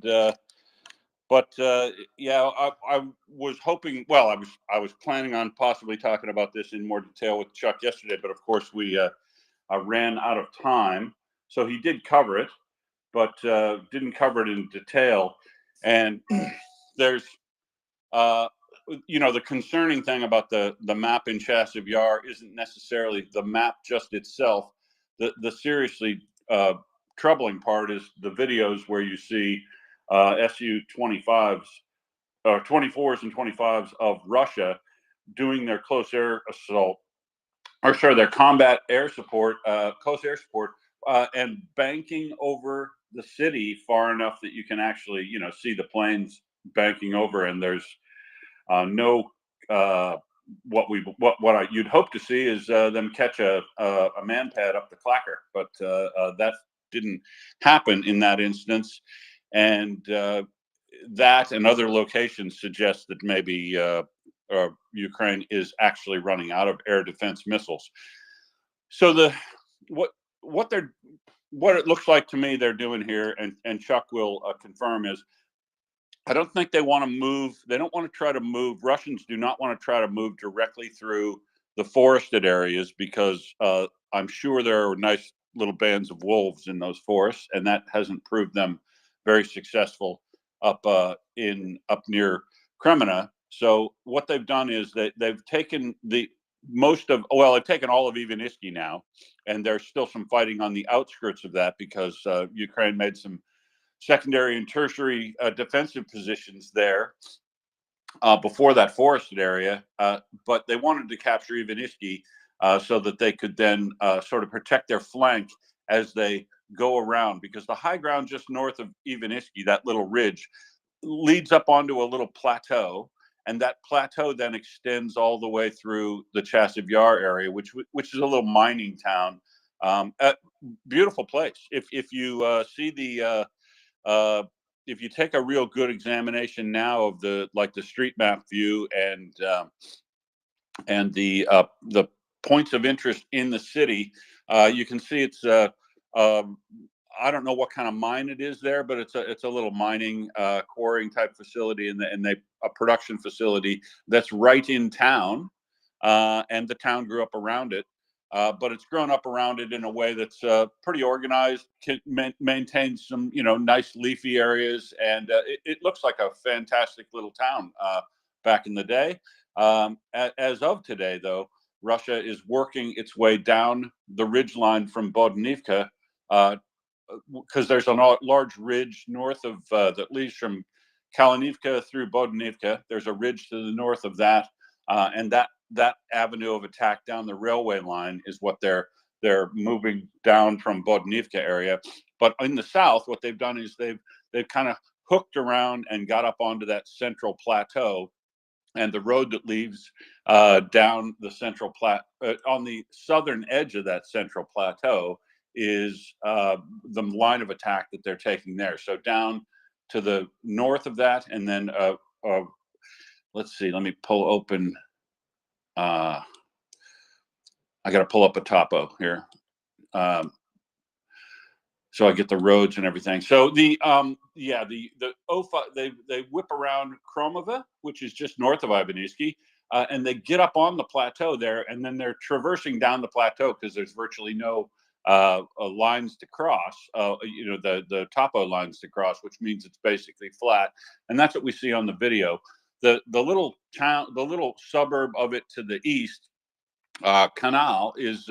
and yeah, I was hoping. Well, I was planning on possibly talking about this in more detail with Chuck yesterday, but of course we ran out of time. So he did cover it, but didn't cover it in detail. And there's uh, the concerning thing about the map in Chassev Yar isn't necessarily the map just itself. The seriously troubling part is the videos where you see Su-25s or 24s and 25s of Russia doing their close air assault, or sorry, their combat air support, close air support, and banking over the city far enough that you can actually, see the planes banking over, and there's no you'd hope to see is them catch a man pad up the clacker, but that didn't happen in that instance, and that and other locations suggest that maybe Ukraine is actually running out of air defense missiles. So what it looks like to me they're doing here, and Chuck will confirm, is I don't think they want to move. They don't want to try to move. Russians do not want to try to move directly through the forested areas because I'm sure there are nice little bands of wolves in those forests, and that hasn't proved them very successful up near Kremina. So what they've done is they've taken they've taken all of Ivaniski now, and there's still some fighting on the outskirts of that because Ukraine made some secondary and tertiary defensive positions there before that forested area, but they wanted to capture Ivaniski so that they could then sort of protect their flank as they go around, because the high ground just north of Ivaniski, that little ridge, leads up onto a little plateau, and that plateau then extends all the way through the Chassev Yar area, which is a little mining town. Beautiful place. If you see the if you take a real good examination now of the street map view and the points of interest in the city, you can see it's I don't know what kind of mine it is there, but it's a little mining quarrying type facility, and a production facility that's right in town, and the town grew up around it. But it's grown up around it in a way that's pretty organized, maintains some, nice leafy areas, and it looks like a fantastic little town back in the day. As of today, though, Russia is working its way down the ridgeline from Bodnivka, because there's a large ridge north of that leads from Kalinivka through Bodnivka. There's a ridge to the north of that, and that avenue of attack down the railway line is what they're moving down from Bodnivka area. But in the south, what they've done is they've kind of hooked around and got up onto that central plateau, and the road that leads down the central on the southern edge of that central plateau is the line of attack that they're taking there. So down to the north of that, and then let's see, let me pull open. I got to pull up a topo here, so I get the roads and everything. So the OFA, they whip around Kromova, which is just north of Ivaniski, and they get up on the plateau there, and then they're traversing down the plateau because there's virtually no lines to cross, the topo lines to cross, which means it's basically flat, and that's what we see on the video. The little town, the little suburb of it to the east, Canal, is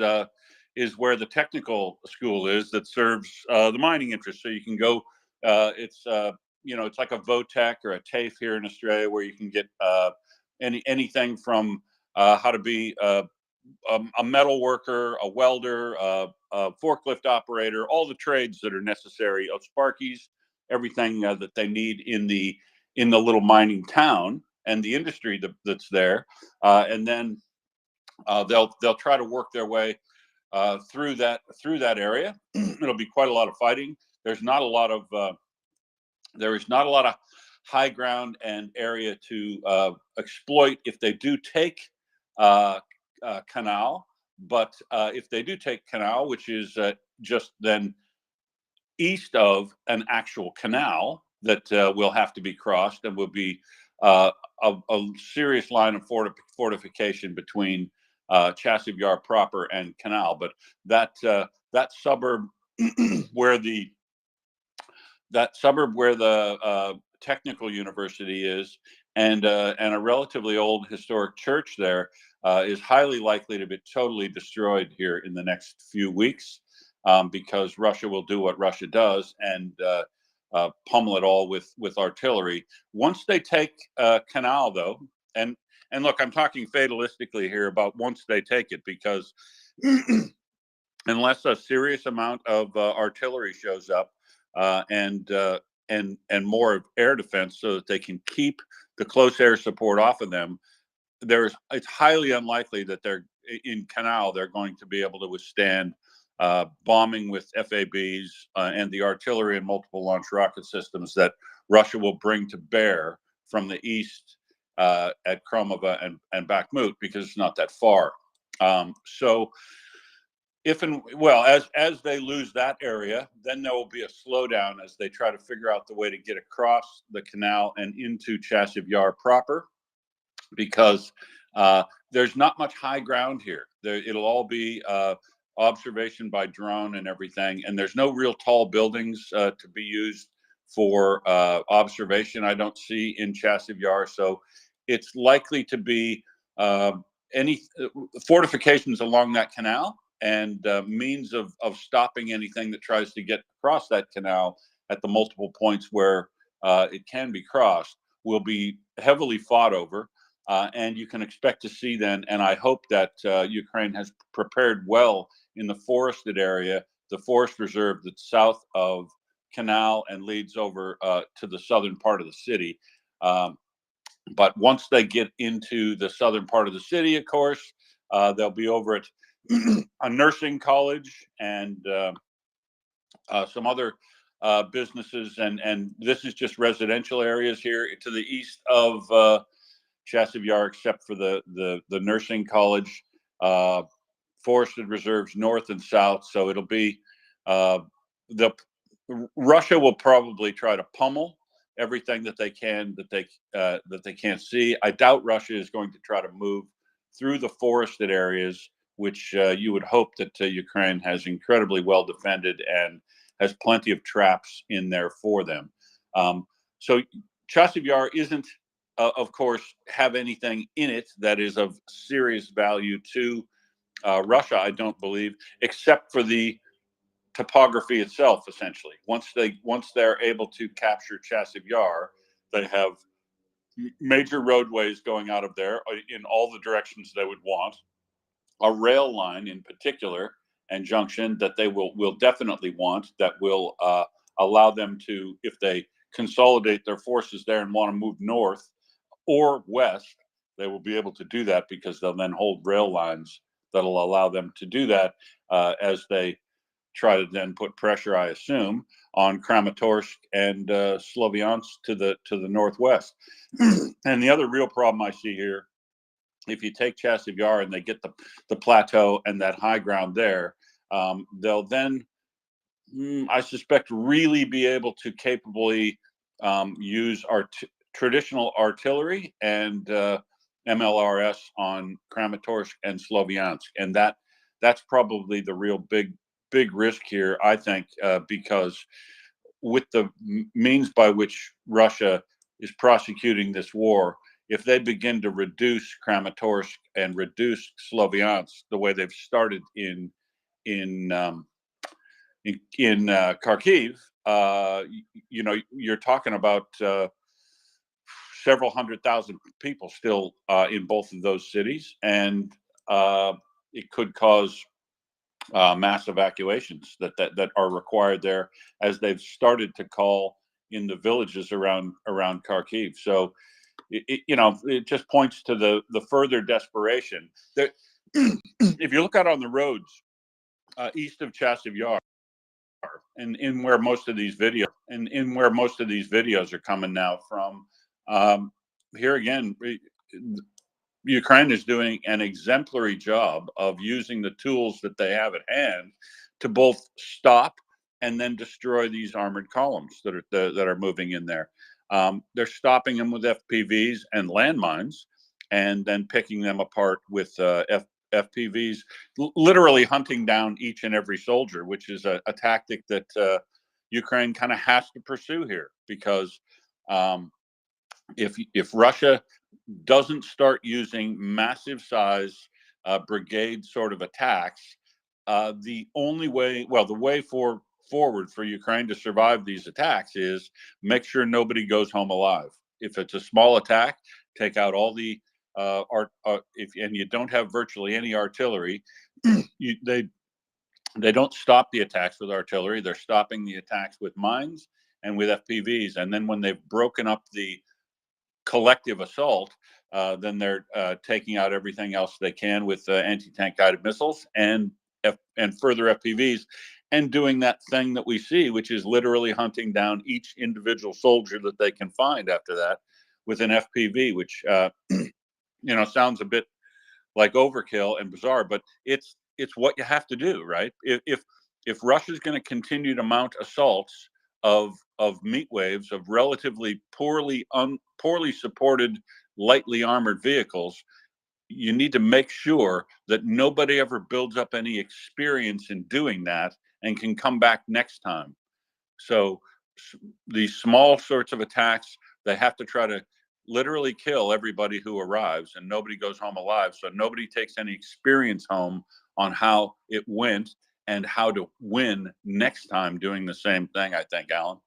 where the technical school is that serves the mining interest. So you can go. It's like a Votech or a TAFE here in Australia, where you can get anything from how to be a metal worker, a welder, a forklift operator, all the trades that are necessary, of sparkies, everything that they need in the little mining town and the industry that's there, and then they'll try to work their way through that area. It'll be quite a lot of fighting. There is not a lot of high ground and area to exploit if they do take Canal. But if they do take Canal, which is just then east of an actual canal, that will have to be crossed, and will be a serious line of fortification between Chasiv Yar proper and Canal. But that suburb where the technical university is, and a relatively old historic church there, is highly likely to be totally destroyed here in the next few weeks, because Russia will do what Russia does, and pummel it all with artillery. Once they take Canal, though, and look, I'm talking fatalistically here about once they take it, because unless a serious amount of artillery shows up, and more air defense, so that they can keep the close air support off of them, it's highly unlikely that they're in Canal. They're going to be able to withstand bombing with FABs and the artillery and multiple launch rocket systems that Russia will bring to bear from the east at Kromova and Bakhmut, because it's not that far. So as they lose that area, then there will be a slowdown as they try to figure out the way to get across the canal and into Chasiv Yar proper, because there's not much high ground here. It'll all be observation by drone and everything, and there's no real tall buildings to be used for observation, I don't see, in Chasiv Yar. So it's likely to be any fortifications along that canal, and means of stopping anything that tries to get across that canal at the multiple points where it can be crossed, will be heavily fought over. And you can expect to see then, and I hope that Ukraine has prepared well in the forested area, the forest reserve that's south of Canal and leads over to the southern part of the city. But once they get into the southern part of the city, of course, they'll be over at a nursing college and some other businesses, and this is just residential areas here to the east of Chasiv Yar, except for the nursing college, forested reserves north and south. So it'll be Russia will probably try to pummel everything that they can that they can't see. I doubt Russia is going to try to move through the forested areas, which you would hope that Ukraine has incredibly well defended and has plenty of traps in there for them. So Chasiv Yar isn't, of course, have anything in it that is of serious value to Russia, I don't believe, except for the topography itself. Essentially, once they're able to capture Chasiv Yar, they have major roadways going out of there in all the directions they would want, a rail line in particular and junction that they will definitely want, that will allow them to, if they consolidate their forces there and want to move north or west, they will be able to do that, because they'll then hold rail lines that'll allow them to do that as they try to then put pressure, I assume, on Kramatorsk and Sloviansk to the northwest. And the other real problem I see here, if you take Chasiv Yar and they get the plateau and that high ground there, they'll then, I suspect, really be able to capably use our traditional artillery and MLRS on Kramatorsk and Sloviansk, and that's probably the real big risk here, I think, because with the means by which Russia is prosecuting this war, if they begin to reduce Kramatorsk and reduce Sloviansk the way they've started in Kharkiv, you're talking about several 100,000 people still in both of those cities, and it could cause mass evacuations that are required there, as they've started to call in the villages around Kharkiv. So it just points to the further desperation. That if you look out on the roads east of Chasiv Yar, and in where most of these videos are coming now from, here again, Ukraine is doing an exemplary job of using the tools that they have at hand to both stop and then destroy these armored columns that are moving in there. They're stopping them with FPVs and landmines, and then picking them apart with FPVs, literally hunting down each and every soldier, which is a tactic that Ukraine kind of has to pursue here, because if Russia doesn't start using massive size brigade sort of attacks, the only way, well, the way forward for Ukraine to survive these attacks is make sure nobody goes home alive. If it's a small attack, take out all the and you don't have virtually any artillery, they don't stop the attacks with artillery. They're stopping the attacks with mines and with FPVs. And then when they've broken up the collective assault, then they're taking out everything else they can with anti-tank guided missiles and further FPVs, and doing that thing that we see, which is literally hunting down each individual soldier that they can find after that with an FPV, which sounds a bit like overkill and bizarre, but it's what you have to do, right? If Russia's going to continue to mount assaults of meat waves of relatively poorly supported, lightly armored vehicles, you need to make sure that nobody ever builds up any experience in doing that and can come back next time. So these small sorts of attacks, they have to try to literally kill everybody who arrives, and nobody goes home alive. So nobody takes any experience home on how it went and how to win next time doing the same thing, I think, Alan.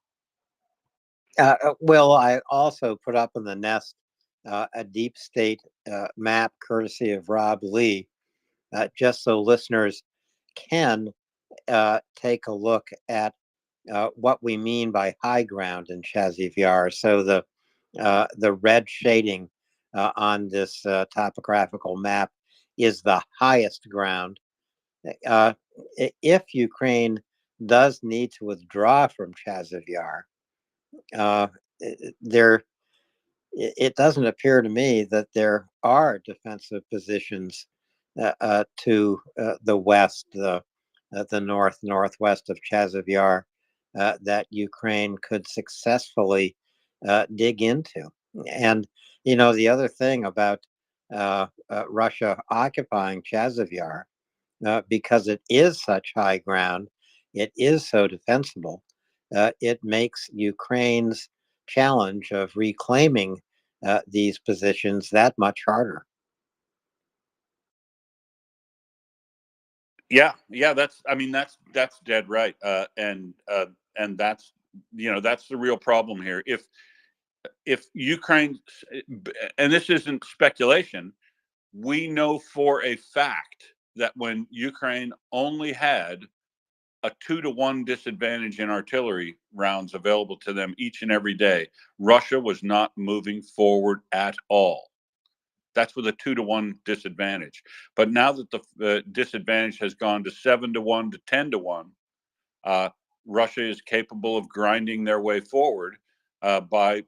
Will, I also put up in the Nest a deep state map courtesy of Rob Lee, just so listeners can take a look at what we mean by high ground in Chaziv Yar. So the red shading on this topographical map is the highest ground. If Ukraine does need to withdraw from Chaziv Yar, it doesn't appear to me that there are defensive positions to the west, the northwest of Chaziv Yar that Ukraine could successfully dig into. And the other thing about Russia occupying Chaziv Yar, because it is such high ground, it is so defensible, it makes Ukraine's challenge of reclaiming these positions that much harder. Yeah, that's dead right, and that's that's the real problem here. If Ukraine, and this isn't speculation, we know for a fact that when Ukraine only had a 2-to-1 disadvantage in artillery rounds available to them each and every day, Russia was not moving forward at all. That's with a 2-to-1 disadvantage. But now that the disadvantage has gone to 7-to-1 to 10-to-1, Russia is capable of grinding their way forward by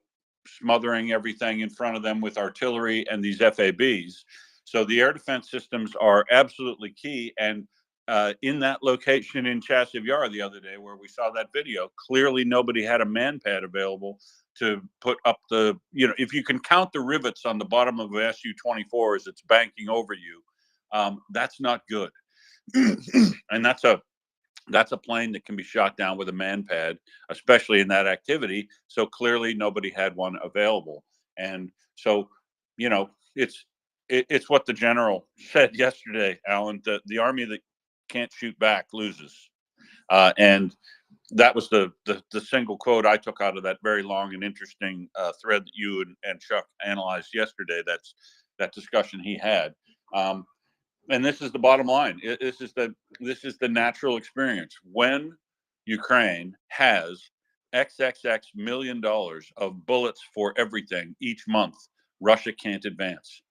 smothering everything in front of them with artillery and these FABs. So the air defense systems are absolutely key. And in that location in Chaziv Yar the other day where we saw that video, clearly nobody had a man pad available to put up the, if you can count the rivets on the bottom of a Su-24 as it's banking over you, that's not good. And that's a plane that can be shot down with a man pad, especially in that activity. So clearly nobody had one available. And so, it's what the general said yesterday, Alan, that the army that can't shoot back loses. And that was the single quote I took out of that very long and interesting thread that you and Chuck analyzed yesterday. That's that discussion he had. And this is the bottom line. This is the natural experience. When Ukraine has XXX $1 million of bullets for everything each month, Russia can't advance.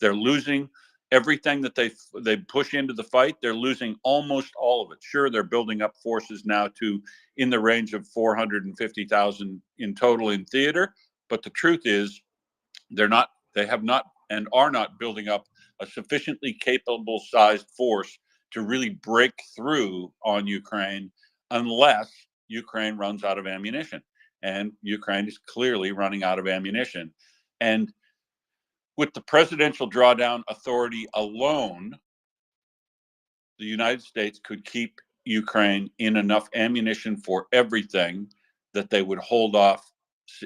They're losing everything that they push into the fight. They're losing almost all of it. Sure, they're building up forces now to in the range of 450,000 in total in theater. But the truth is, they have not and are not building up a sufficiently capable sized force to really break through on Ukraine unless Ukraine runs out of ammunition. And Ukraine is clearly running out of ammunition. And with the presidential drawdown authority alone, the United States could keep Ukraine in enough ammunition for everything that they would hold off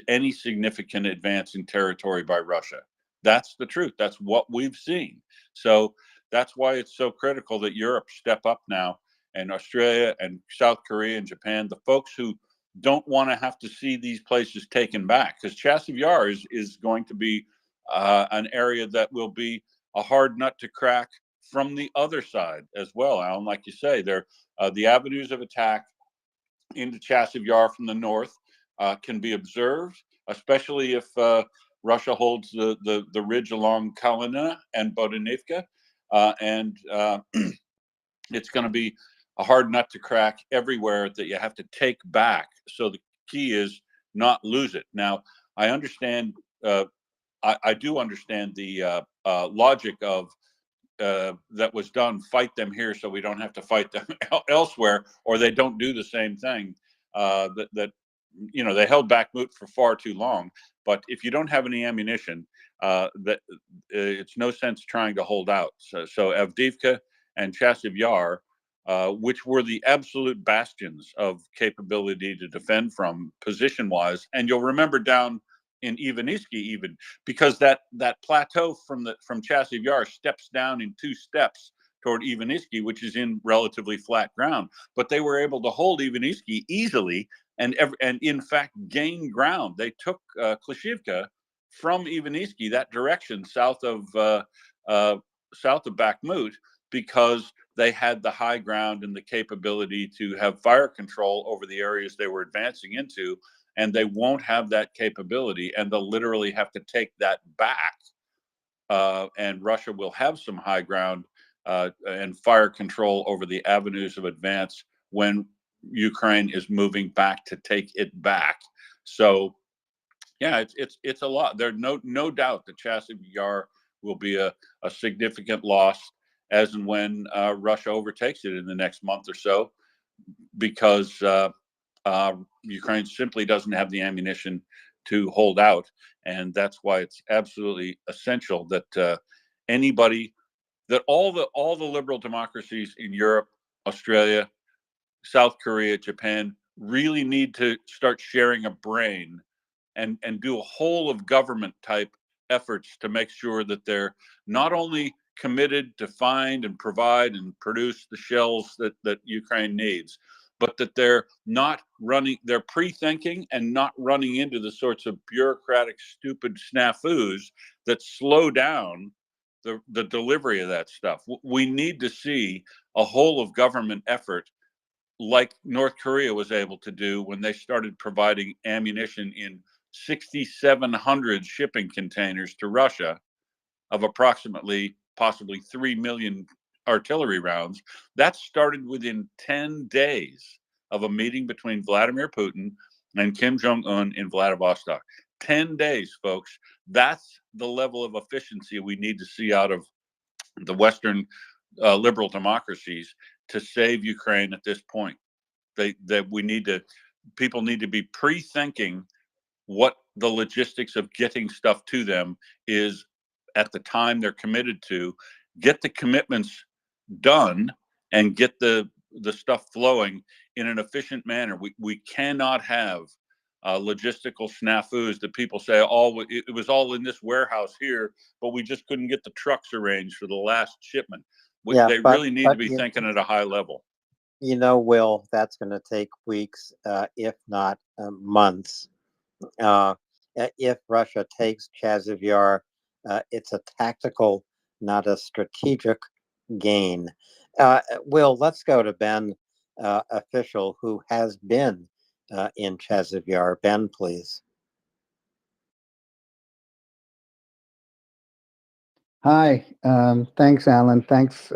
any significant advance in territory by Russia. That's the truth. That's what we've seen. So that's why it's so critical that Europe step up now, and Australia and South Korea and Japan, the folks who don't want to have to see these places taken back, because Chasiv Yar is going to be an area that will be a hard nut to crack from the other side as well, Alan. Like you say, there the avenues of attack into Chasiv Yar from the north can be observed, especially if Russia holds the ridge along Kalina and Bodanivka, and it's going to be a hard nut to crack everywhere that you have to take back. So the key is not lose it. Now, I understand. I do understand the logic of that was done. Fight them here, so we don't have to fight them elsewhere, or they don't do the same thing. That they held Bakhmut for far too long. But if you don't have any ammunition, that it's no sense trying to hold out. So Avdiivka and Chasiv Yar, which were the absolute bastions of capability to defend from position-wise, and you'll remember down in Ivaniski even, because that plateau from Chasiv Yar steps down in 2 steps toward Ivaniski, which is in relatively flat ground. But they were able to hold Ivaniski easily and in fact gain ground. They took Klishivka from Ivaniski, that direction south of Bakhmut, because they had the high ground and the capability to have fire control over the areas they were advancing into. And they won't have that capability, and they'll literally have to take that back. And Russia will have some high ground and fire control over the avenues of advance when Ukraine is moving back to take it back. So, yeah, it's a lot. There's no doubt that Chasiv Yar will be a significant loss as and when Russia overtakes it in the next month or so, because Ukraine simply doesn't have the ammunition to hold out, and that's why it's absolutely essential that all the liberal democracies in Europe, Australia, South Korea, Japan really need to start sharing a brain and do a whole of government type efforts to make sure that they're not only committed to find and provide and produce the shells that Ukraine needs, but that they're pre-thinking and not running into the sorts of bureaucratic, stupid snafus that slow down the delivery of that stuff. We need to see a whole of government effort like North Korea was able to do when they started providing ammunition in 6,700 shipping containers to Russia of approximately possibly 3 million artillery rounds. That started within 10 days of a meeting between Vladimir Putin and Kim Jong-un in Vladivostok. 10 days, folks. That's the level of efficiency we need to see out of the Western liberal democracies to save Ukraine at this point. People need to be pre-thinking what the logistics of getting stuff to them is at the time they're committed to, get the commitments done, and get the stuff flowing in an efficient manner. We cannot have logistical snafus that people say, it was all in this warehouse here, but we just couldn't get the trucks arranged for the last shipment. They really need to be thinking at a high level. Will, that's going to take weeks, if not months. If Russia takes Chasiv Yar, it's a tactical, not a strategic gain. Will, let's go to Ben, official who has been in Chasiv Yar. Ben, please. Hi. Thanks, Alan. Thanks,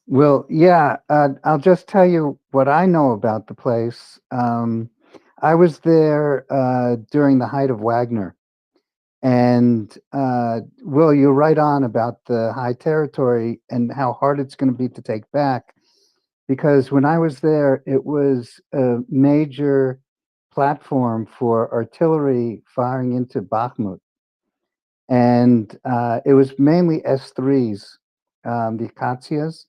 Will. Yeah, I'll just tell you what I know about the place. I was there during the height of Wagner. And Will, you're right on about the high territory and how hard it's going to be to take back. because when I was there, it was a major platform for artillery firing into Bakhmut. And it was mainly S3s, the Akatsias,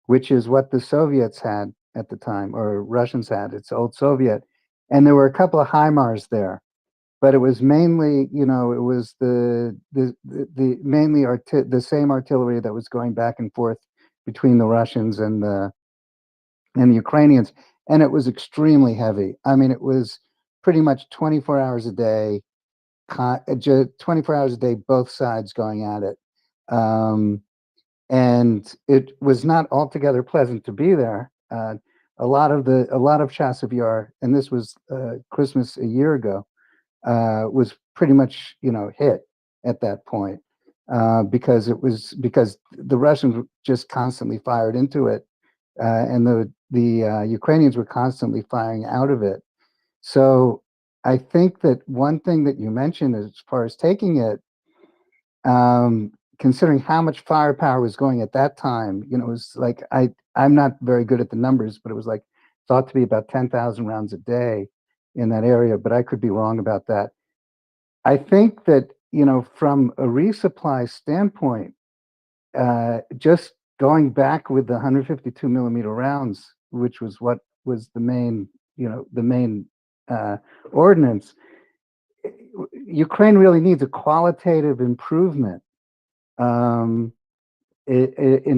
which is what the Soviets had at the time, or Russians had. It's old Soviet. And there were a couple of HIMARS there, but it was mainly, it was the mainly the same artillery that was going back and forth between the Russians and the Ukrainians, and it was extremely heavy. I mean, it was pretty much 24 hours a day, 24 hours a day, both sides going at it. And it was not altogether pleasant to be there. A lot of Chasiv Yar, and this was Christmas a year ago, was pretty much hit at that point, because the Russians just constantly fired into it, and the Ukrainians were constantly firing out of it. So I think that one thing that you mentioned as far as taking it, considering how much firepower was going at that time, it was like I'm not very good at the numbers, but it was like thought to be about 10,000 rounds a day in that area, but I could be wrong about that. I think that, from a resupply standpoint, just going back with the 152 millimeter rounds, which was what was the main, ordinance, Ukraine really needs a qualitative improvement, in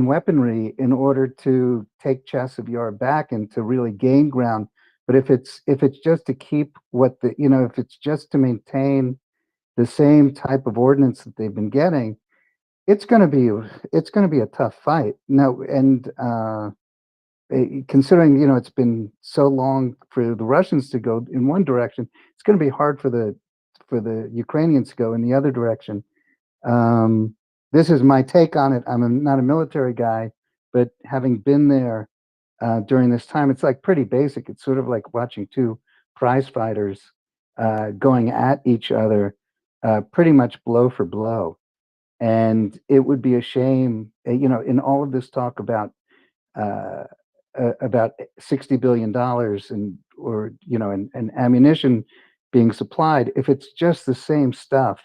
weaponry in order to take Chasiv Yar back and to really gain ground. But if it's just to keep if it's just to maintain the same type of ordnance that they've been getting, it's going to be a tough fight. No, and considering it's been so long for the Russians to go in one direction, it's going to be hard for the Ukrainians to go in the other direction. This is my take on it. I'm not a military guy, but having been there during this time, it's like pretty basic. It's sort of like watching two prize fighters going at each other, pretty much blow for blow. And it would be a shame, in all of this talk about $60 billion and ammunition being supplied, if it's just the same stuff,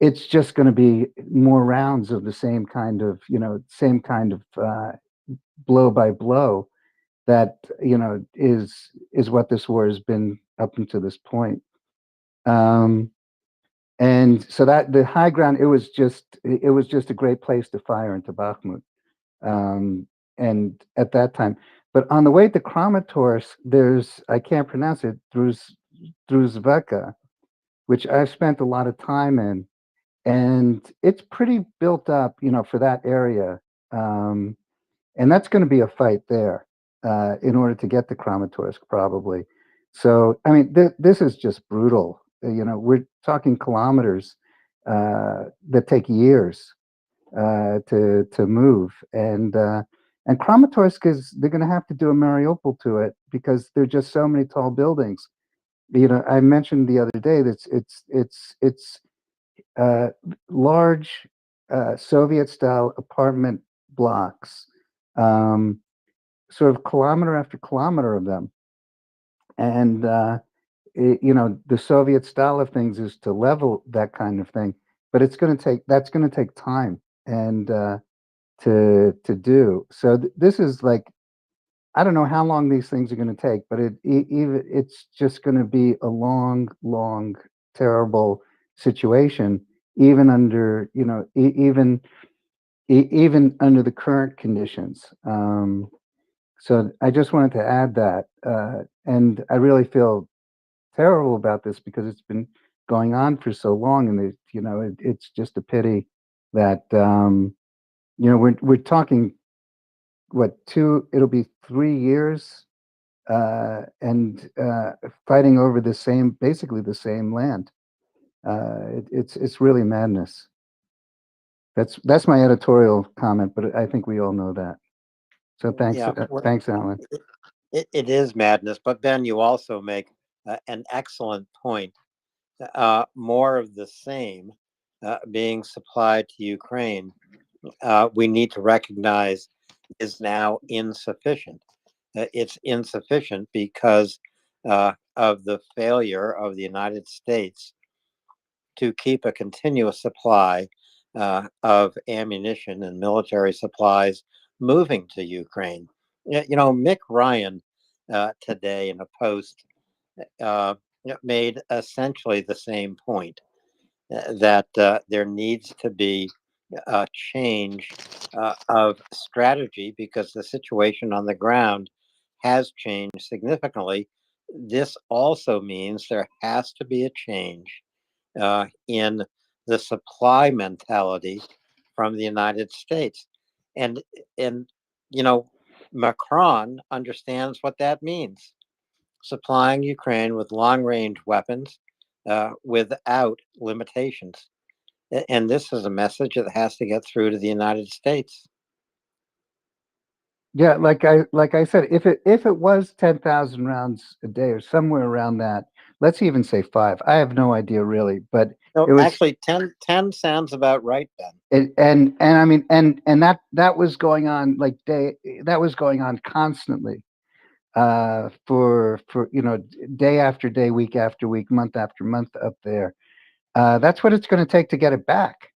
it's just going to be more rounds of the same kind of blow by blow that is what this war has been up until this point. And so that the high ground, it was just a great place to fire into Bakhmut, and at that time. But on the way to Kramatorsk, there's, I can't pronounce it, Druzveka, which I've spent a lot of time in, and it's pretty built up, for that area. And that's going to be a fight there, in order to get to Kramatorsk, probably. So, I mean, this is just brutal. We're talking kilometers that take years to move, and Kramatorsk they're going to have to do a Mariupol to it because there are just so many tall buildings. I mentioned the other day that it's large Soviet-style apartment blocks, sort of kilometer after kilometer of them, and the Soviet style of things is to level that kind of thing, but that's going to take time and to do. So this is like, I don't know how long these things are going to take, but it's just going to be a long, long, terrible situation, even under even under the current conditions. So I just wanted to add that, and I really feel terrible about this because it's been going on for so long, and it's just a pity that we're talking it'll be 3 years, and fighting over basically the same land. It's really madness. That's my editorial comment, but I think we all know that. So thanks, Yeah, thanks, Alan. it is madness. But Ben, you also make an excellent point. More of the same being supplied to Ukraine. We need to recognize is now insufficient. It's insufficient because of the failure of the United States to keep a continuous supply of ammunition and military supplies moving to Ukraine. You know, Mick Ryan today in a post made essentially the same point that there needs to be a change of strategy because the situation on the ground has changed significantly. This also means there has to be a change in the supply mentality from the United States. And and you know, Macron understands what that means. Supplying Ukraine with long-range weapons without limitations. And this is a message that has to get through to the United States. Yeah, like I said, if it was 10,000 rounds a day or somewhere around that, let's even say 5. I have no idea really, but No, it was actually 10 sounds about right, Ben. and I mean and that was going on like that was going on constantly for day after day, week after week, month after month up there. That's what it's going to take to get it back.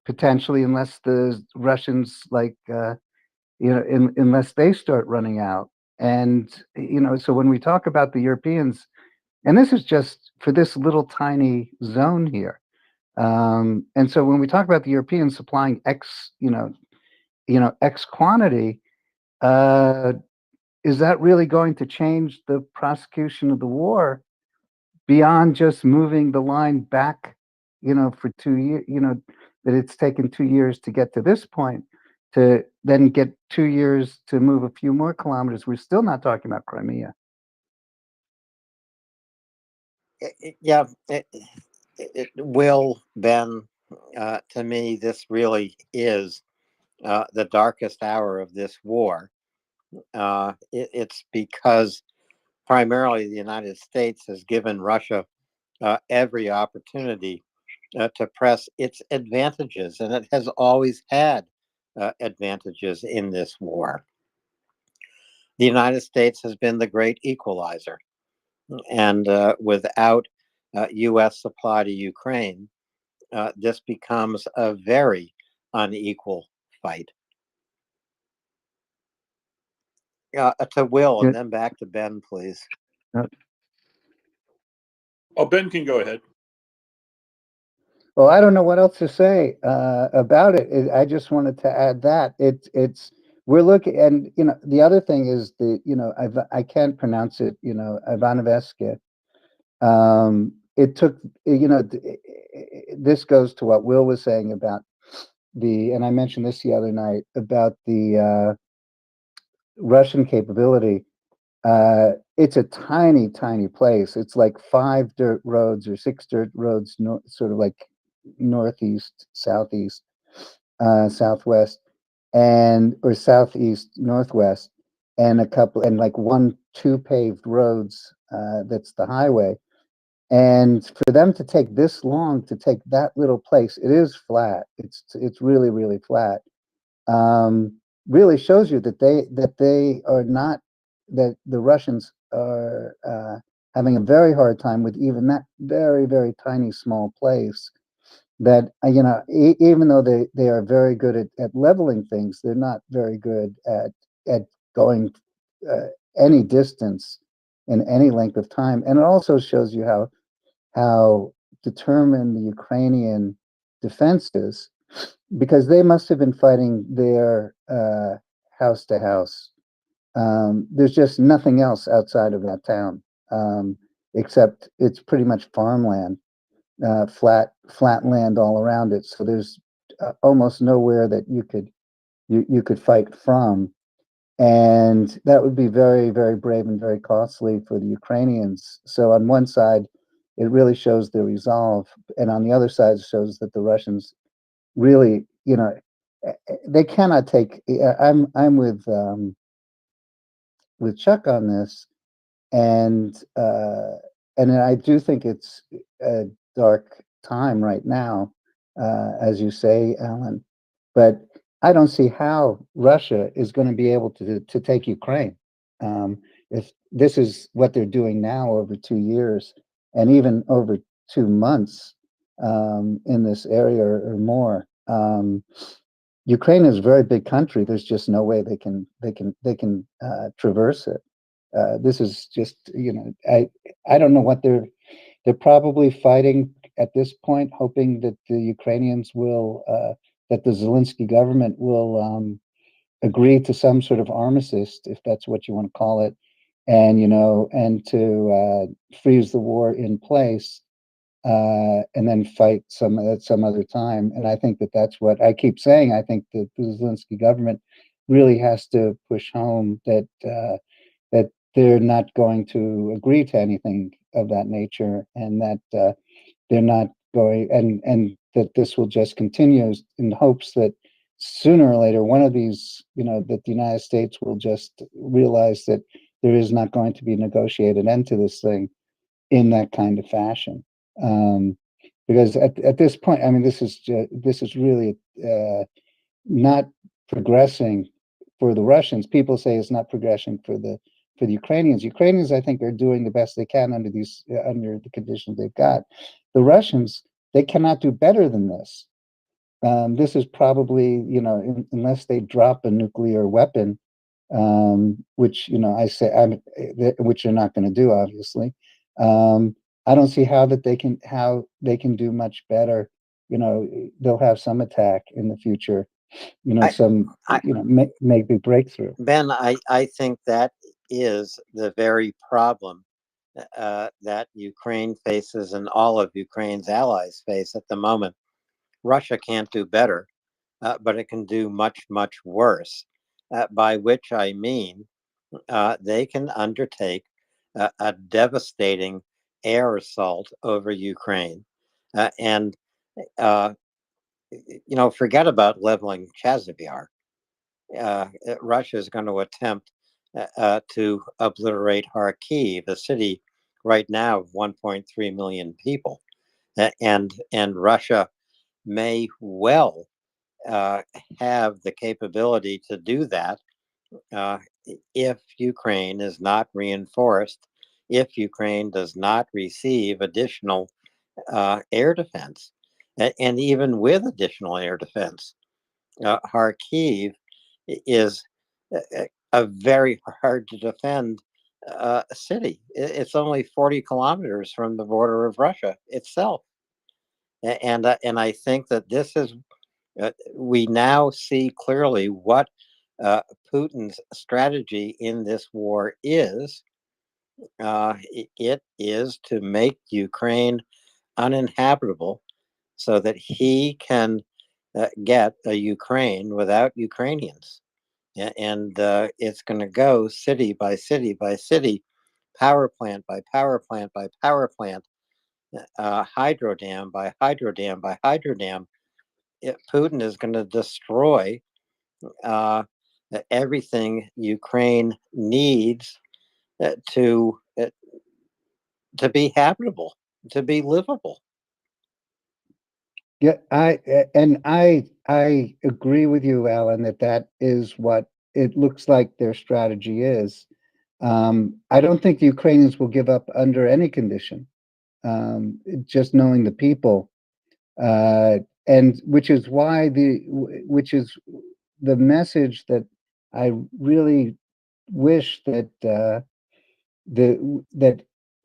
Potentially, unless the Russians unless they start running out. And so when we talk about the Europeans, and this is just for this little tiny zone here. And so when we talk about the Europeans supplying X quantity, is that really going to change the prosecution of the war beyond just moving the line back, for 2 years, that it's taken 2 years to get to this point, to then get 2 years to move a few more kilometers? We're still not talking about Crimea. Yeah, it will, Ben. To me, this really is the darkest hour of this war. It's because primarily the United States has given Russia every opportunity to press its advantages, and it has always had advantages in this war. The United States has been the great equalizer, and without U.S. supply to Ukraine, this becomes a very unequal fight. To Will, and then back to Ben, please. Oh, Ben can go ahead. Well, I don't know what else to say about it. I just wanted to add that we're looking, and the other thing is I can't pronounce it. Ivanovsk. It took this goes to what Will was saying about and I mentioned this the other night about the Russian capability. It's a tiny, tiny place. It's like 5 dirt roads or 6 dirt roads, sort of like northeast, southeast, southwest, or southeast, northwest, and like 2 paved roads. That's the highway. And for them to take this long to take that little place, it is flat. It's really, really flat. Really shows you that they are not, that the Russians are having a very hard time with even that very, very tiny small place. That even though they are very good at leveling things, they're not very good at going any distance in any length of time. And it also shows you how determined the Ukrainian defense is, because they must have been fighting their house to house. There's just nothing else outside of that town, except it's pretty much farmland, flat land all around it. So there's almost nowhere that you could fight from, and that would be very, very brave and very costly for the Ukrainians. So on one side, it really shows their resolve, and on the other side, it shows that the Russians really, they cannot take. I'm with Chuck on this, and I do think it's a dark time right now, as you say, Alan. But I don't see how Russia is going to be able to take Ukraine. If this is what they're doing now over 2 years and even over 2 months in this area or more. Ukraine is a very big country. There's just no way they can traverse it. This is just, I don't know what they're probably fighting at this point, hoping that the Ukrainians will that the Zelensky government will agree to some sort of armistice, if that's what you want to call it, and to freeze the war in place, and then fight some at some other time. And I think that that's what I keep saying. I think that the Zelensky government really has to push home that they're not going to agree to anything of that nature, and that they're not going, and that this will just continue in hopes that sooner or later one of these, that the United States will just realize that there is not going to be a negotiated end to this thing in that kind of fashion. Um, because at this point, I mean, this is really not progressing for the Russians. People say it's not progressing for the Ukrainians. Ukrainians, I think, are doing the best they can under these under the conditions they've got. The Russians, they cannot do better than this. This is probably, unless they drop a nuclear weapon, which which they're not going to do, obviously. I don't see how they can do much better. They'll have some attack in the future. I, Some I, maybe breakthrough. Ben, I think that is the very problem that Ukraine faces and all of Ukraine's allies face at the moment. Russia can't do better, but it can do much, much worse, by which I mean they can undertake a devastating air assault over Ukraine. And, forget about leveling Chasivyar. Russia is going to attempt to obliterate Kharkiv, a city right now of 1.3 million people. And Russia may well have the capability to do that uh, if Ukraine is not reinforced, if Ukraine does not receive additional air defense. And even with additional air defense, Kharkiv is a very hard to defend city. It's only 40 kilometers from the border of Russia itself. And I think that this is, we now see clearly what Putin's strategy in this war is. It is to make Ukraine uninhabitable so that he can get a Ukraine without Ukrainians. And it's going to go city by city by city, power plant by power plant by power plant, hydro dam by hydro dam by hydro dam. Putin is going to destroy uh, everything Ukraine needs to be habitable, to be livable. Yeah, I agree with you, Alan, that is what it looks like their strategy is. I don't think the Ukrainians will give up under any condition. Just knowing the people, and which is the message that I really wish that that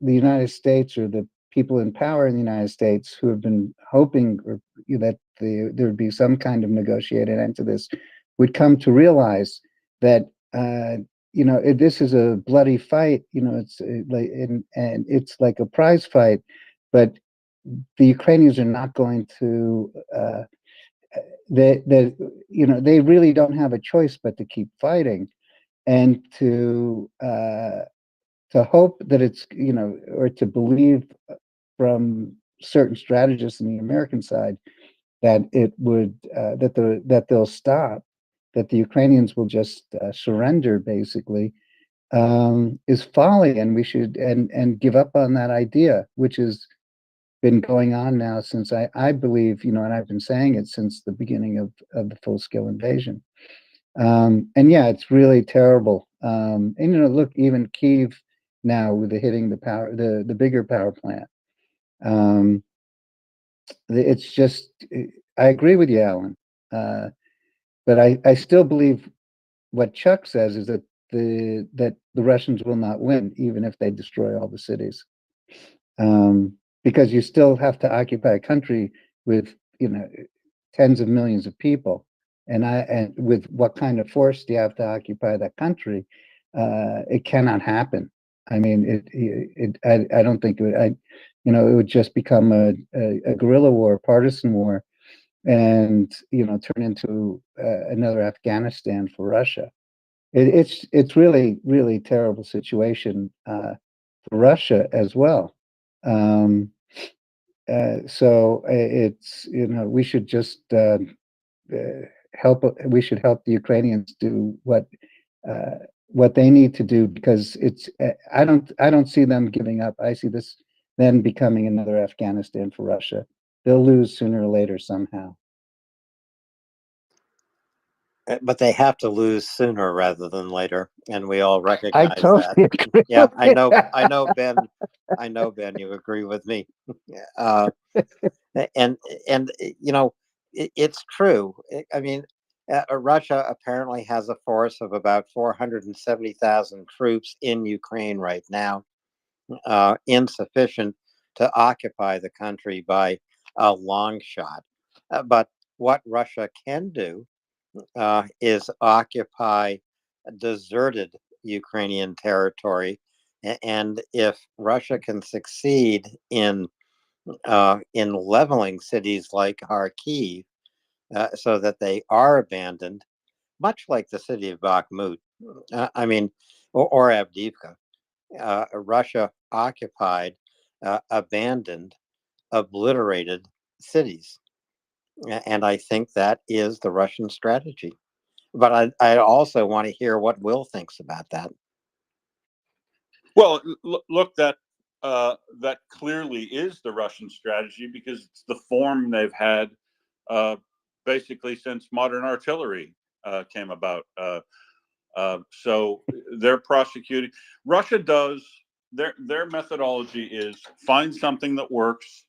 the United States, or the people in power in the United States, who have been hoping that there would be some kind of negotiated end to this, would come to realize that this is a bloody fight. It's like, and it's like a prize fight, but the Ukrainians are not going to. They really don't have a choice but to keep fighting, and to hope that it's, or to believe from certain strategists on the American side that it would that they'll stop, that the Ukrainians will just surrender, basically, is folly, and we should and give up on that idea, which is been going on now since I believe, and I've been saying it since the beginning of the full-scale invasion. And yeah, it's really terrible. And look, even Kyiv now with the hitting the bigger power plant. It's just, I agree with you, Alan. But I still believe what Chuck says is that the Russians will not win, even if they destroy all the cities. Because you still have to occupy a country with, tens of millions of people. And with what kind of force do you have to occupy that country? It cannot happen. I mean, I don't think it would, it would just become a guerrilla war, partisan war, and, turn into another Afghanistan for Russia. It's really, really terrible situation for Russia as well. So it's, we should just help. We should help the Ukrainians do what they need to do, because it's. I don't see them giving up. I see this then becoming another Afghanistan for Russia. They'll lose sooner or later somehow. But they have to lose sooner rather than later, and we all I recognize totally that. agree. Yeah, I know, that. I know, Ben, you agree with me. And it's true. I mean, Russia apparently has a force of about 470,000 troops in Ukraine right now, insufficient to occupy the country by a long shot. But what Russia can do is occupy deserted Ukrainian territory. And if Russia can succeed in leveling cities like Kharkiv, so that they are abandoned, much like the city of Bakhmut, I mean, or Avdiivka, Russia occupied, abandoned, obliterated cities. And I think that is the Russian strategy. But I also want to hear what Will thinks about that. Well, look, that clearly is the Russian strategy, because it's the form they've had basically since modern artillery came about. So they're prosecuting. Russia does their methodology is find something that works,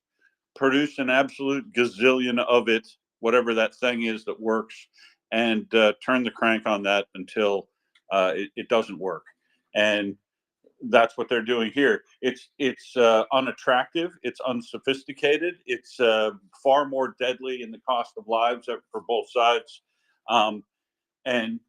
produce an absolute gazillion of it, whatever that thing is that works, and turn the crank on that until it doesn't work. And that's what they're doing here. It's unattractive. It's unsophisticated. It's far more deadly in the cost of lives for both sides. And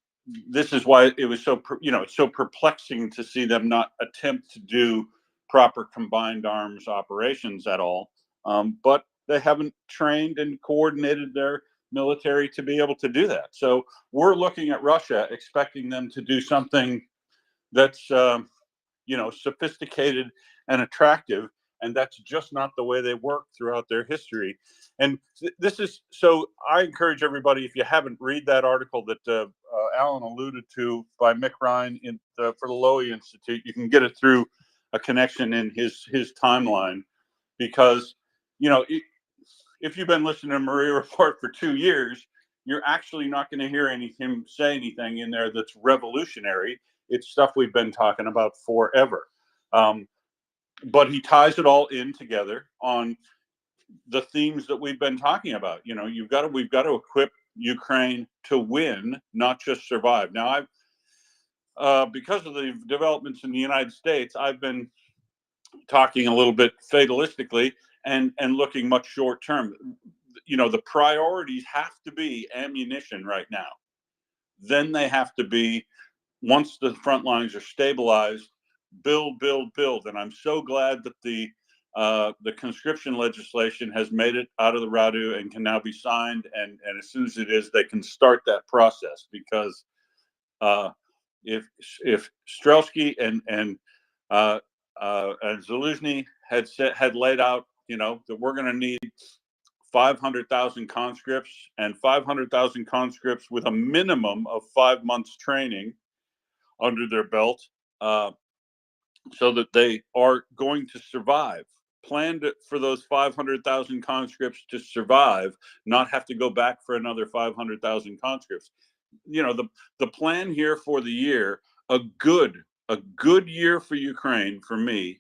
this is why it was so it's so perplexing to see them not attempt to do proper combined arms operations at all. But they haven't trained and coordinated their military to be able to do that. So we're looking at Russia, expecting them to do something that's sophisticated and attractive, and that's just not the way they work throughout their history. And this is so. I encourage everybody, if you haven't, read that article that Alan alluded to by Mick Ryan for the Lowy Institute. You can get it through a connection in his timeline, because if you've been listening to MriyaReport for 2 years, you're actually not going to hear him say anything in there that's revolutionary. It's stuff we've been talking about forever. But he ties it all in together on the themes that we've been talking about. We've got to equip Ukraine to win, not just survive. Now, because of the developments in the United States, I've been talking a little bit fatalistically and looking much short term. The priorities have to be ammunition right now. Then they have to be, once the front lines are stabilized, build. And I'm so glad that the conscription legislation has made it out of the Radu and can now be signed. And as soon as it is, they can start that process, because if Strelsky and Zaluzhny had laid out, that we're going to need 500,000 conscripts, and 500,000 conscripts with a minimum of 5 months training under their belt, so that they are going to survive planned for those 500,000 conscripts to survive, not have to go back for another 500,000 conscripts. You know, the plan here for the year, a good year for Ukraine, for me,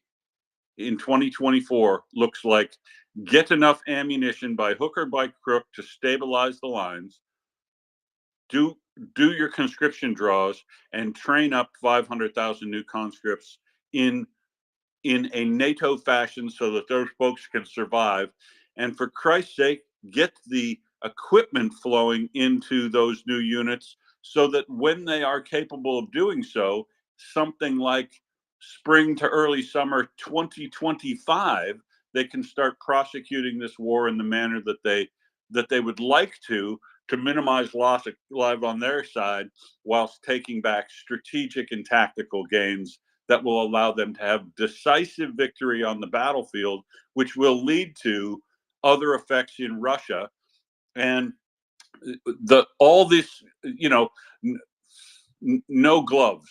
in 2024 looks like get enough ammunition by hook or by crook to stabilize the lines, do your conscription draws, and train up 500,000 new conscripts in a NATO fashion so that those folks can survive. And for Christ's sake, get the equipment flowing into those new units so that when they are capable of doing so, something like spring to early summer 2025, they can start prosecuting this war in the manner that they would like to minimize loss of life on their side, whilst taking back strategic and tactical gains that will allow them to have decisive victory on the battlefield, which will lead to other effects in Russia. And all this, you know, no gloves.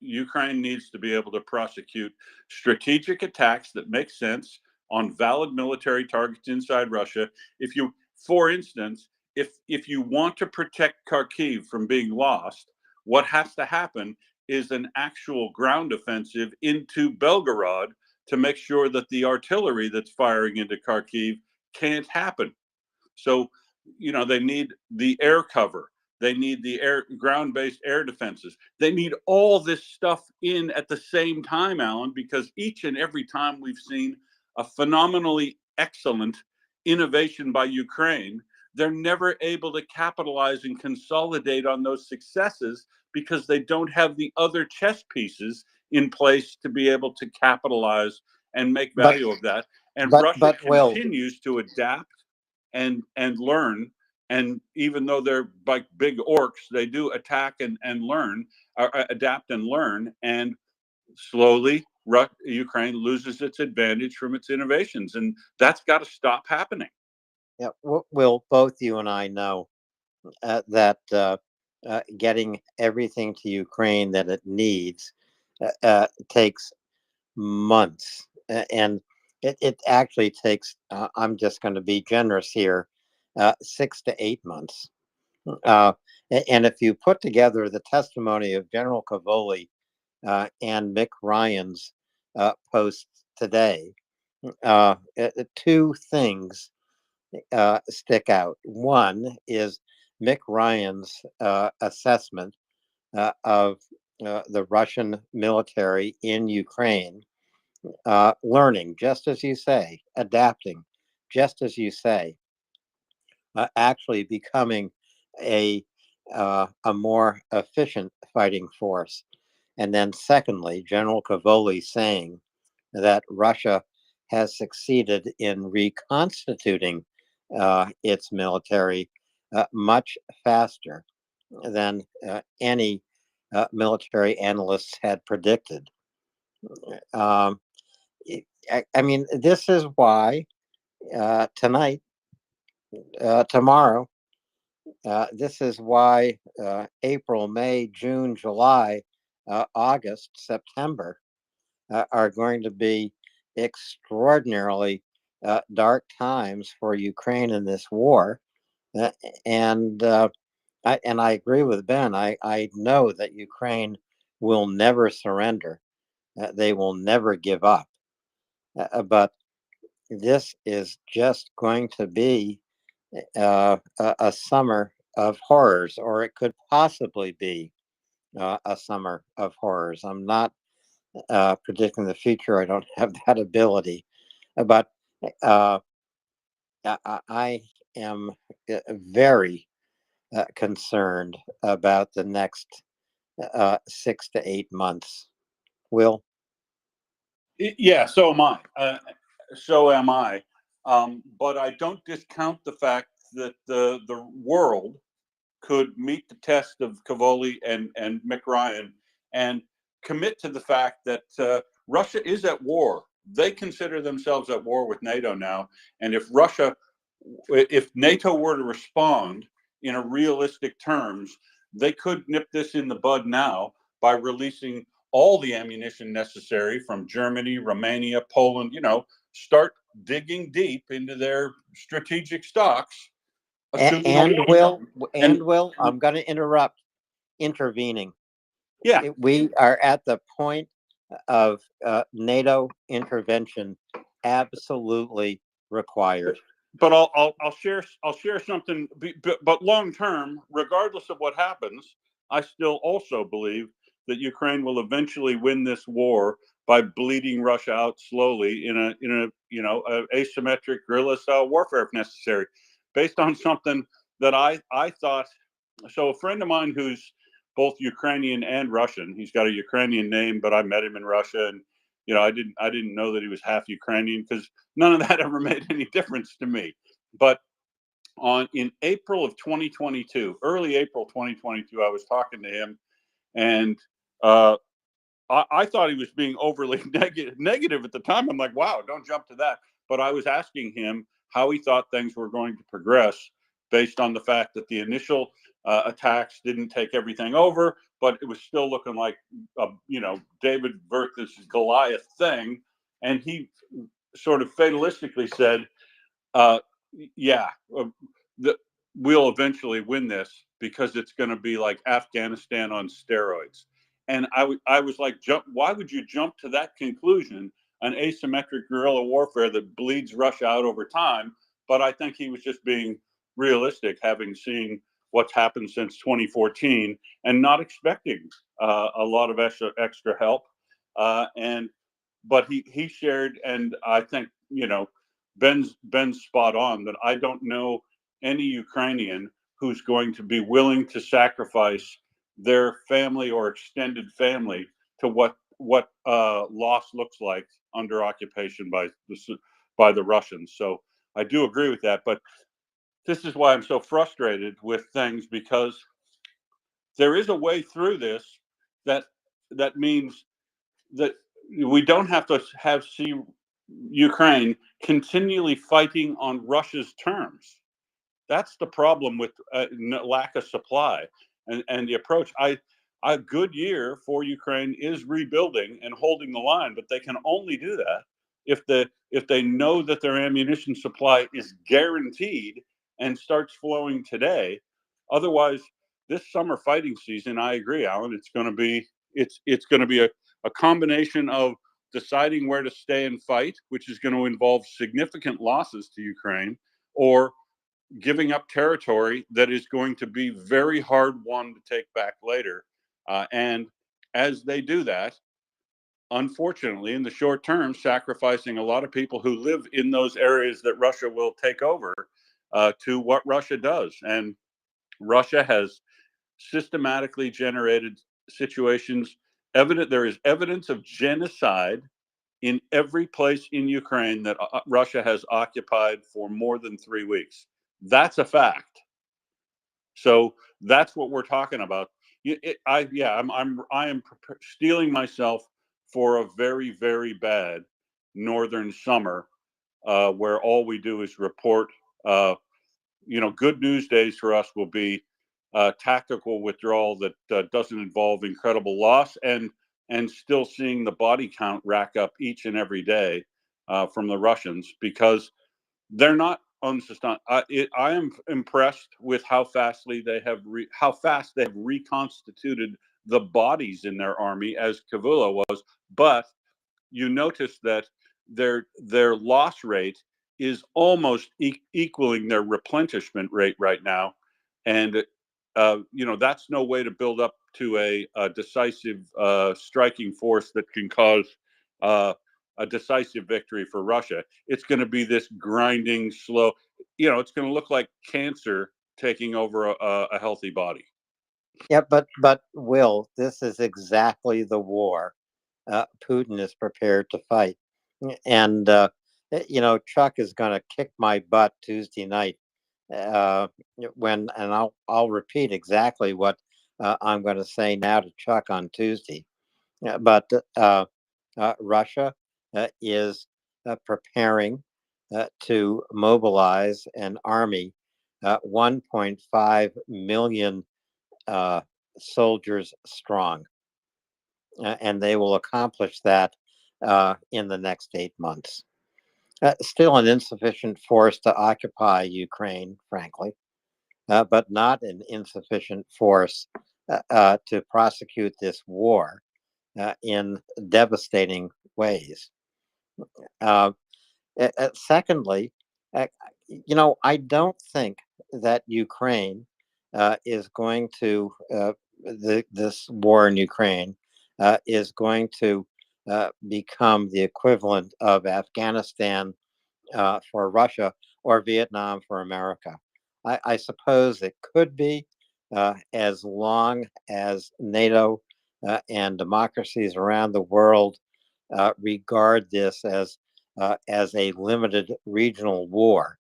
Ukraine needs to be able to prosecute strategic attacks that make sense on valid military targets inside Russia. If you, for instance, if you want to protect Kharkiv from being lost, what has to happen is an actual ground offensive into Belgorod to make sure that the artillery that's firing into Kharkiv can't happen. So, you know, they need the air cover. They need the ground-based air defenses. They need all this stuff in at the same time, Alan, because each and every time we've seen a phenomenally excellent innovation by Ukraine, they're never able to capitalize and consolidate on those successes because they don't have the other chess pieces in place to be able to capitalize and make value of that. And Russia continues to adapt and learn. And even though they're like big orcs, they do attack and learn, adapt and learn. And slowly, Ukraine loses its advantage from its innovations. And that's got to stop happening. Yeah, Will, both you and I know that getting everything to Ukraine that it needs takes months. And it actually takes, I'm just going to be generous here, 6 to 8 months. And if you put together the testimony of General Cavoli and Mick Ryan's post today, two things stick out. One is Mick Ryan's assessment of the Russian military in Ukraine, learning, just as you say, adapting, just as you say, actually becoming a more efficient fighting force. And then secondly, General Cavoli saying that Russia has succeeded in reconstituting its military much faster than any military analysts had predicted. I mean, this is why tonight, tomorrow, this is why April, May, June, July, August, September are going to be extraordinarily dark times for Ukraine in this war. And I agree with Ben. I know that Ukraine will never surrender. They will never give up. But this is just going to be a summer of horrors, or it could possibly be a summer of horrors. I'm not predicting the future. I don't have that ability. But I am very concerned about the next 6 to 8 months. Will? Yeah, so am I. So am I. But I don't discount the fact that the world could meet the test of Cavoli and Mick Ryan and commit to the fact that Russia is at war. They consider themselves at war with NATO now. And if NATO were to respond in a realistic terms, they could nip this in the bud now by releasing all the ammunition necessary from Germany, Romania, Poland, start digging deep into their strategic stocks. And Will, I'm going to intervening. Yeah, We are at the point of NATO intervention, absolutely required. but I'll share something. But long term, regardless of what happens, I still also believe that Ukraine will eventually win this war by bleeding Russia out slowly in a asymmetric guerrilla style warfare if necessary, based on something that I thought. So a friend of mine who's both Ukrainian and Russian, he's got a Ukrainian name, but I met him in Russia, and I didn't know that he was half Ukrainian because none of that ever made any difference to me. But in April of 2022, early April 2022, I was talking to him, and uh, I thought he was being overly negative at the time. I'm like, wow, don't jump to that. But I was asking him how he thought things were going to progress based on the fact that the initial attacks didn't take everything over, but it was still looking like, David versus Goliath thing. And he sort of fatalistically said, uh, yeah, the, we'll eventually win this because it's going to be like Afghanistan on steroids. And I was like, why would you jump to that conclusion? An asymmetric guerrilla warfare that bleeds Russia out over time. But I think he was just being realistic, having seen what's happened since 2014 and not expecting a lot of extra help. And but he shared, and I think Ben's spot on that I don't know any Ukrainian who's going to be willing to sacrifice their family or extended family to what loss looks like under occupation by the Russians. So I do agree with that, but this is why I'm so frustrated with things, because there is a way through this that means that we don't have to see Ukraine continually fighting on Russia's terms. That's the problem with lack of supply and the approach. A good year for Ukraine is rebuilding and holding the line, but they can only do that if they know that their ammunition supply is guaranteed and starts flowing today. Otherwise, this summer fighting season, I agree, Alan, it's going to be a combination of deciding where to stay and fight, which is going to involve significant losses to Ukraine, or giving up territory that is going to be very hard won to take back later. And as they do that, unfortunately, in the short term, sacrificing a lot of people who live in those areas that Russia will take over to what Russia does. And Russia has systematically generated situations. There is evidence of genocide in every place in Ukraine that Russia has occupied for more than 3 weeks. That's a fact. So that's what we're talking about. I am steeling myself for a very, very bad northern summer, where all we do is report. Good news days for us will be tactical withdrawal that doesn't involve incredible loss, and still seeing the body count rack up each and every day from the Russians, because they're not unsustainable. I am impressed with how fast they have reconstituted the bodies in their army, as Kavula was. But you notice that their loss rate is almost equaling their replenishment rate right now, and that's no way to build up to a decisive striking force that can cause a decisive victory for Russia. It's going to be this grinding, slow. It's going to look like cancer taking over a healthy body. Yeah, but Will, this is exactly the war Putin is prepared to fight, and Chuck is going to kick my butt Tuesday night and I'll repeat exactly what I'm going to say now to Chuck on Tuesday. But Russia is preparing to mobilize an army, 1.5 million soldiers strong. and they will accomplish that in the next 8 months. Still an insufficient force to occupy Ukraine, frankly, but not an insufficient force to prosecute this war in devastating ways. Secondly, I don't think that Ukraine is going to, this war in Ukraine is going to become the equivalent of Afghanistan for Russia or Vietnam for America. I suppose it could be as long as NATO and democracies around the world regard this as a limited regional war.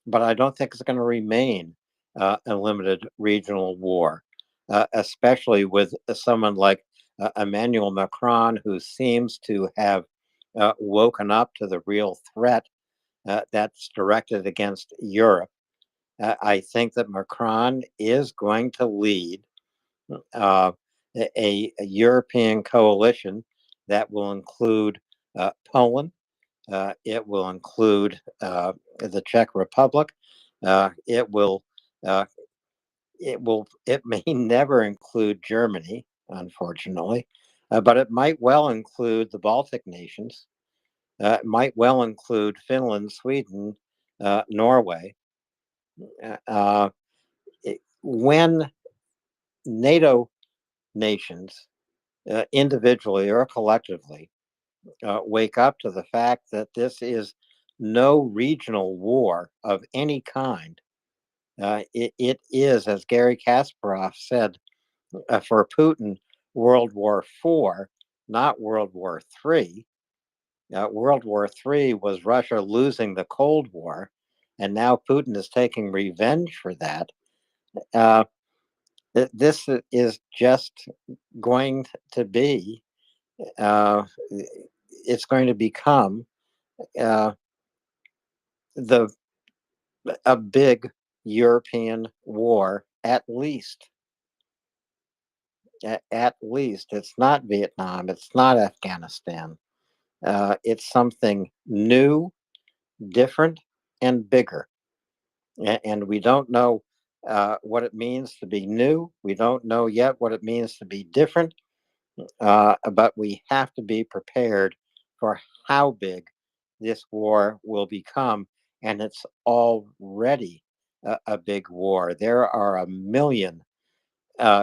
But I don't think it's going to remain a limited regional war, especially with someone like Emmanuel Macron, who seems to have woken up to the real threat that's directed against Europe. I think that Macron is going to lead a European coalition that will include Poland. It will include the Czech Republic. It will. It may never include Germany, unfortunately, but it might well include the Baltic nations. It might well include Finland, Sweden, Norway. When NATO nations, individually or collectively, wake up to the fact that this is no regional war of any kind, it is, as Gary Kasparov said, for Putin, World War IV, not World War III. World War III was Russia losing the Cold War, and now Putin is taking revenge for that. This is just going to be, it's going to become a big European war, at least. At least. It's not Vietnam. It's not Afghanistan. It's something new, different, and bigger. And we don't know what it means to be new. We don't know yet what it means to be different. But we have to be prepared for how big this war will become. And it's already a big war. There are 1 million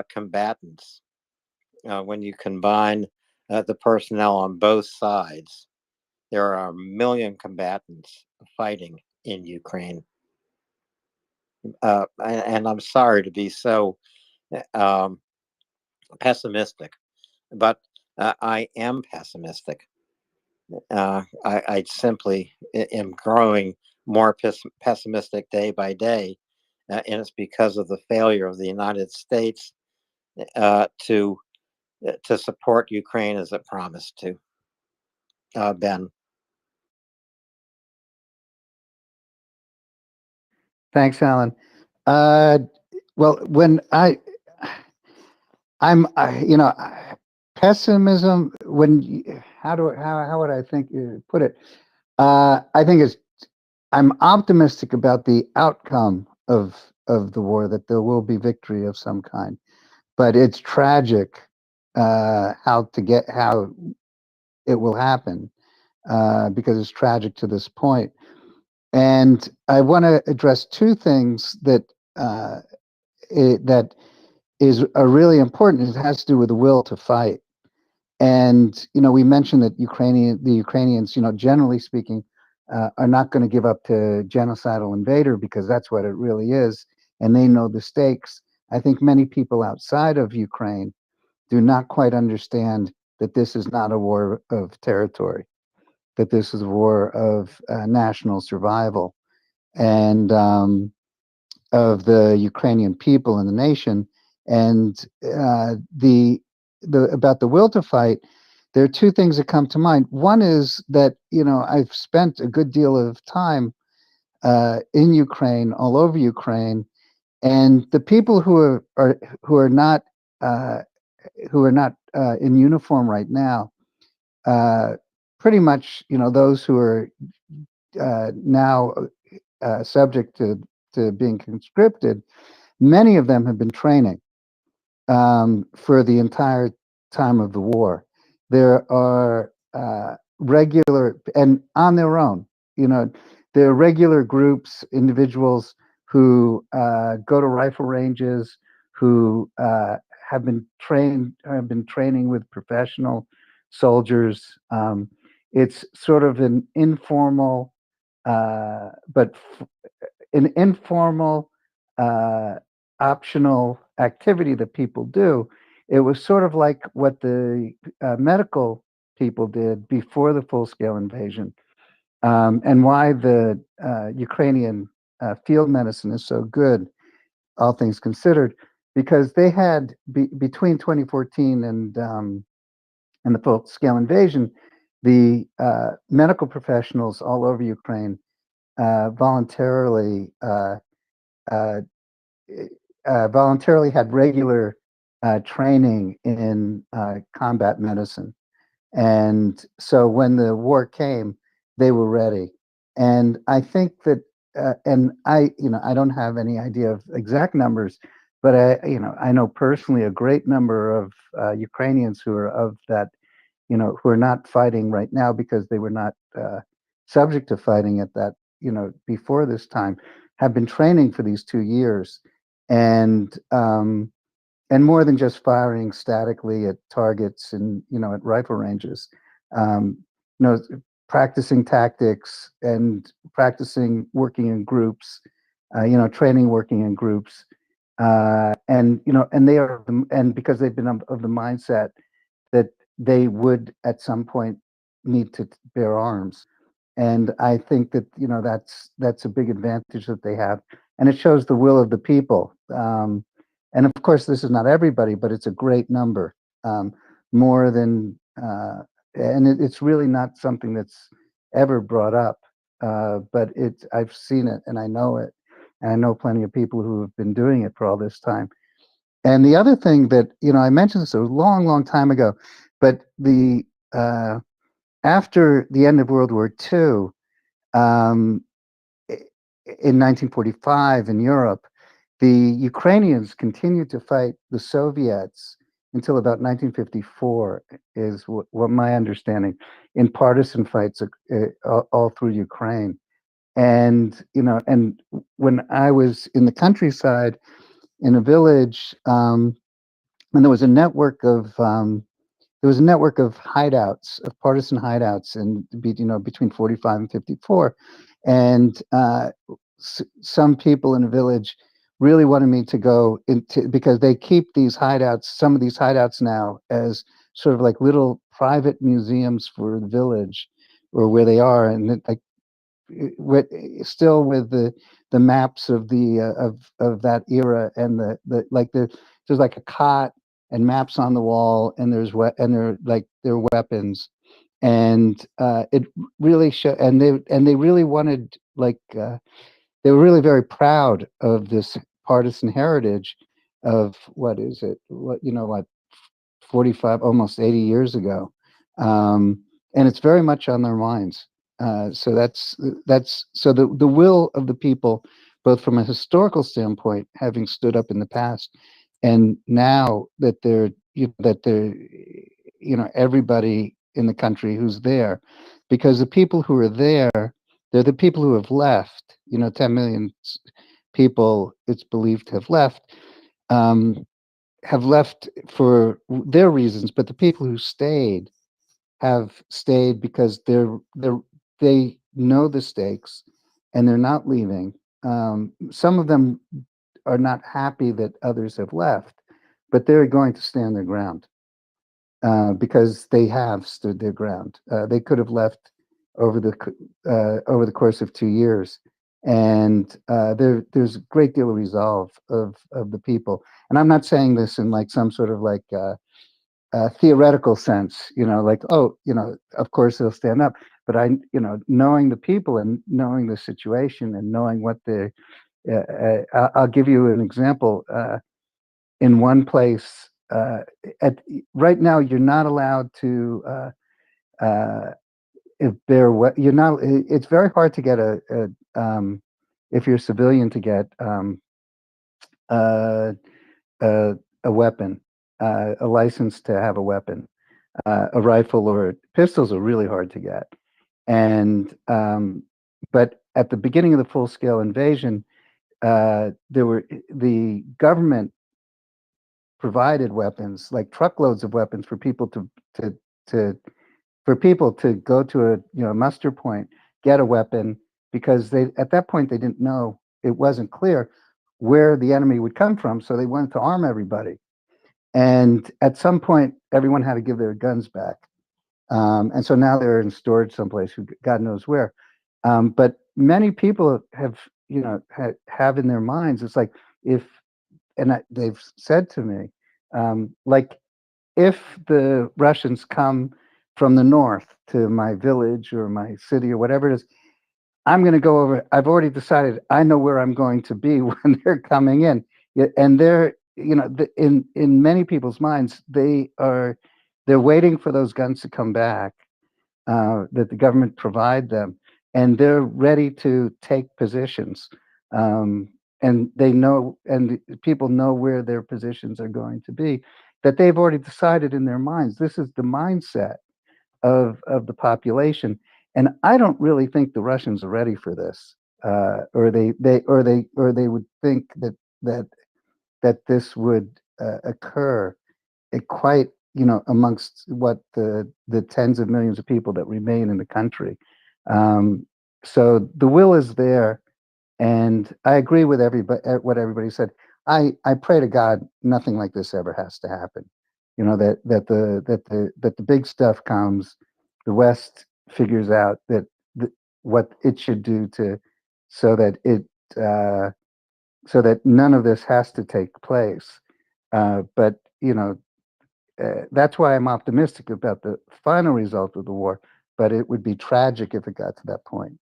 combatants when you combine the personnel on both sides. There are 1 million combatants fighting in Ukraine. And I'm sorry to be so pessimistic, but I am pessimistic. I simply am growing more pessimistic day by day, and it's because of the failure of the United States to support Ukraine as it promised to. Ben. Thanks, Alan. Well, when pessimism. How would I think put it? I think I'm optimistic about the outcome of the war, that there will be victory of some kind, but it's tragic how it will happen, because it's tragic to this point. And I want to address two things that that are really important. It has to do with the will to fight. And we mentioned that the Ukrainians, generally speaking, are not going to give up to genocidal invader, because that's what it really is, and they know the stakes. I think many people outside of Ukraine do not quite understand that this is not a war of territory, that this is a war of national survival, and of the Ukrainian people and the nation. And about the will to fight, there are two things that come to mind. One is that I've spent a good deal of time in Ukraine, all over Ukraine, and the people who are not who are not in uniform right now, pretty much, those who are now subject to being conscripted, many of them have been training for the entire time of the war. There are regular, and on their own, there are regular groups, individuals who go to rifle ranges, who have been training with professional soldiers. It's sort of an informal, but an informal, optional activity that people do. It was sort of like what the medical people did before the full-scale invasion, and why the Ukrainian field medicine is so good, all things considered, because they had between 2014 and the full-scale invasion, the medical professionals all over Ukraine voluntarily voluntarily had regular training in combat medicine. And so when the war came, they were ready. And I think that, and I don't have any idea of exact numbers, but I know personally a great number of Ukrainians who are of that, who are not fighting right now because they were not subject to fighting at that, before this time, have been training for these 2 years, and more than just firing statically at targets and at rifle ranges, um, you know, practicing tactics and practicing working in groups, training working in groups, and they are, and because they've been of the mindset that they would at some point need to bear arms. And I think that that's a big advantage that they have, and it shows the will of the people. And of course, this is not everybody, but it's a great number, more than, and it's really not something that's ever brought up. But I've seen it and I know it, and I know plenty of people who have been doing it for all this time. And the other thing that I mentioned this a long, long time ago, but the after the end of World War II, um, in 1945 in Europe, the Ukrainians continued to fight the Soviets until about 1954, is what my understanding, in partisan fights all through Ukraine. And and when I was in the countryside in a village, and there was a network of hideouts, of partisan hideouts, and between 45 and 54, and some people in the village really wanted me to go into, because they keep these hideouts, some of these hideouts now, as sort of like little private museums for the village, or where they are, and like still with the maps of the of that era, and there's like a cot and maps on the wall, and they're like their weapons, and it really and they really wanted, like, they were really very proud of this partisan heritage of, what is it, what 45, almost 80 years ago. And it's very much on their minds. So that's so the will of the people, both from a historical standpoint, having stood up in the past, and now that they're everybody in the country who's there, because the people who are there, they're the people who have left. 10 million people, it's believed, have left for their reasons, but the people who stayed have stayed because they know the stakes, and they're not leaving. Some of them are not happy that others have left, but they're going to stand their ground, because they have stood their ground. They could have left over the course of 2 years, and there's a great deal of resolve of the people. And I'm not saying this in like some sort of like theoretical sense, like, oh, of course they'll stand up. But knowing the people and knowing the situation and knowing what I'll give you an example. In one place, right now you're not allowed to if they're you're not. It's very hard to get if you're a civilian to get uh, a weapon, a license to have a weapon. A rifle or pistols are really hard to get. And but at the beginning of the full-scale invasion, the government provided weapons, like truckloads of weapons for people to to for people to go to a muster point, get a weapon, because they at that point they didn't know, it wasn't clear where the enemy would come from, so they wanted to arm everybody. And at some point, everyone had to give their guns back. And so now they're in storage someplace, who God knows where. But many people have, have in their minds, it's like, if, they've said to me, like, if the Russians come from the north to my village or my city or whatever it is, I'm going to go over. I've already decided. I know where I'm going to be when they're coming in. And they're, in many people's minds, they're waiting for those guns to come back, that the government provide them, and they're ready to take positions. And they know, and people know where their positions are going to be, that they've already decided in their minds. This is the mindset of the population. And I don't really think the Russians are ready for this, or they would think that this would occur, quite, amongst what the tens of millions of people that remain in the country. So the will is there, and I agree with everybody, what everybody said. I pray to God nothing like this ever has to happen. That the big stuff comes, the West figures out what it should do to, so that none of this has to take place. But that's why I'm optimistic about the final result of the war. But it would be tragic if it got to that point.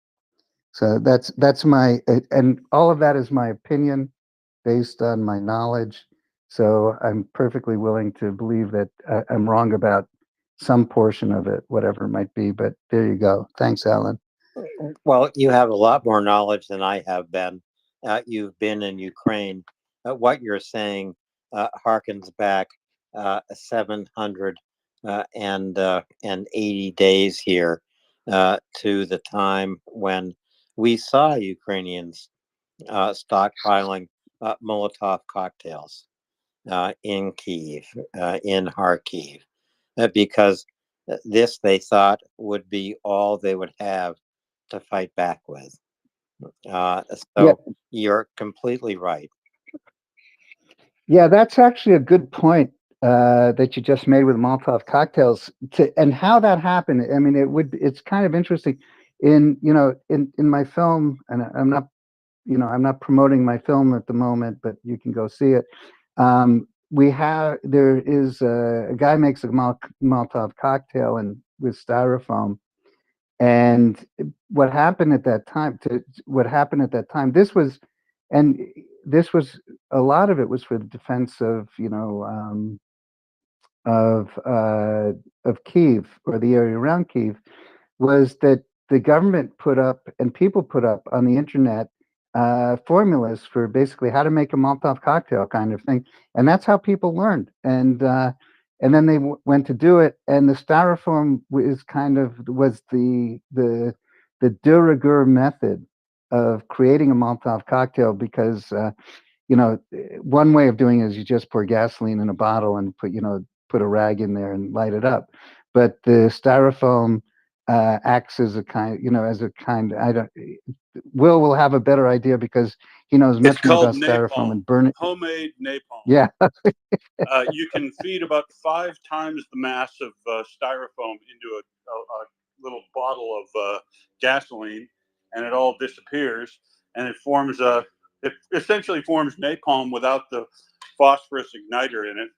So that's my, and all of that is my opinion based on my knowledge. So I'm perfectly willing to believe that I'm wrong about some portion of it, whatever it might be. But there you go. Thanks, Alan. Well, you have a lot more knowledge than I have, Ben. You've been in Ukraine. What you're saying harkens back 780 days here to the time when we saw Ukrainians stockpiling Molotov cocktails in Kyiv, in Kharkiv, because this, they thought, would be all they would have to fight back with. So you're completely right. Yeah, that's actually a good point that you just made with Molotov cocktails, and how that happened. I mean, it's kind of interesting. In my film, and I'm not promoting my film at the moment, but you can go see it. There is a guy makes a Molotov cocktail with styrofoam. And what happened at that time, and this was, a lot of it was for the defense of, of Kyiv, or the area around Kyiv, was that the government put up, and people put up on the internet, formulas for basically how to make a Molotov cocktail, kind of thing. And that's how people learned. And then they went to do it, and the styrofoam was the de rigueur method of creating a Molotov cocktail, because one way of doing it is you just pour gasoline in a bottle and put a rag in there and light it up. But the styrofoam acts as a kind, I don't. Will have a better idea, because he knows much more about styrofoam and burning. Homemade napalm. Yeah. You can feed about 5 times the mass of styrofoam into a little bottle of gasoline, and it all disappears, and it essentially forms napalm without the phosphorus igniter in it,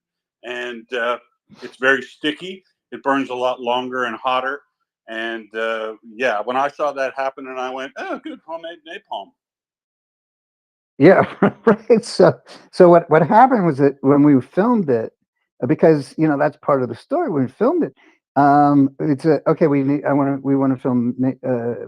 and it's very sticky. It burns a lot longer and hotter. And yeah, when I saw that happen, and I went, "Oh, good, homemade napalm." Yeah, right. So what happened was that when we filmed it, because that's part of the story when we filmed it. It's okay. We want to film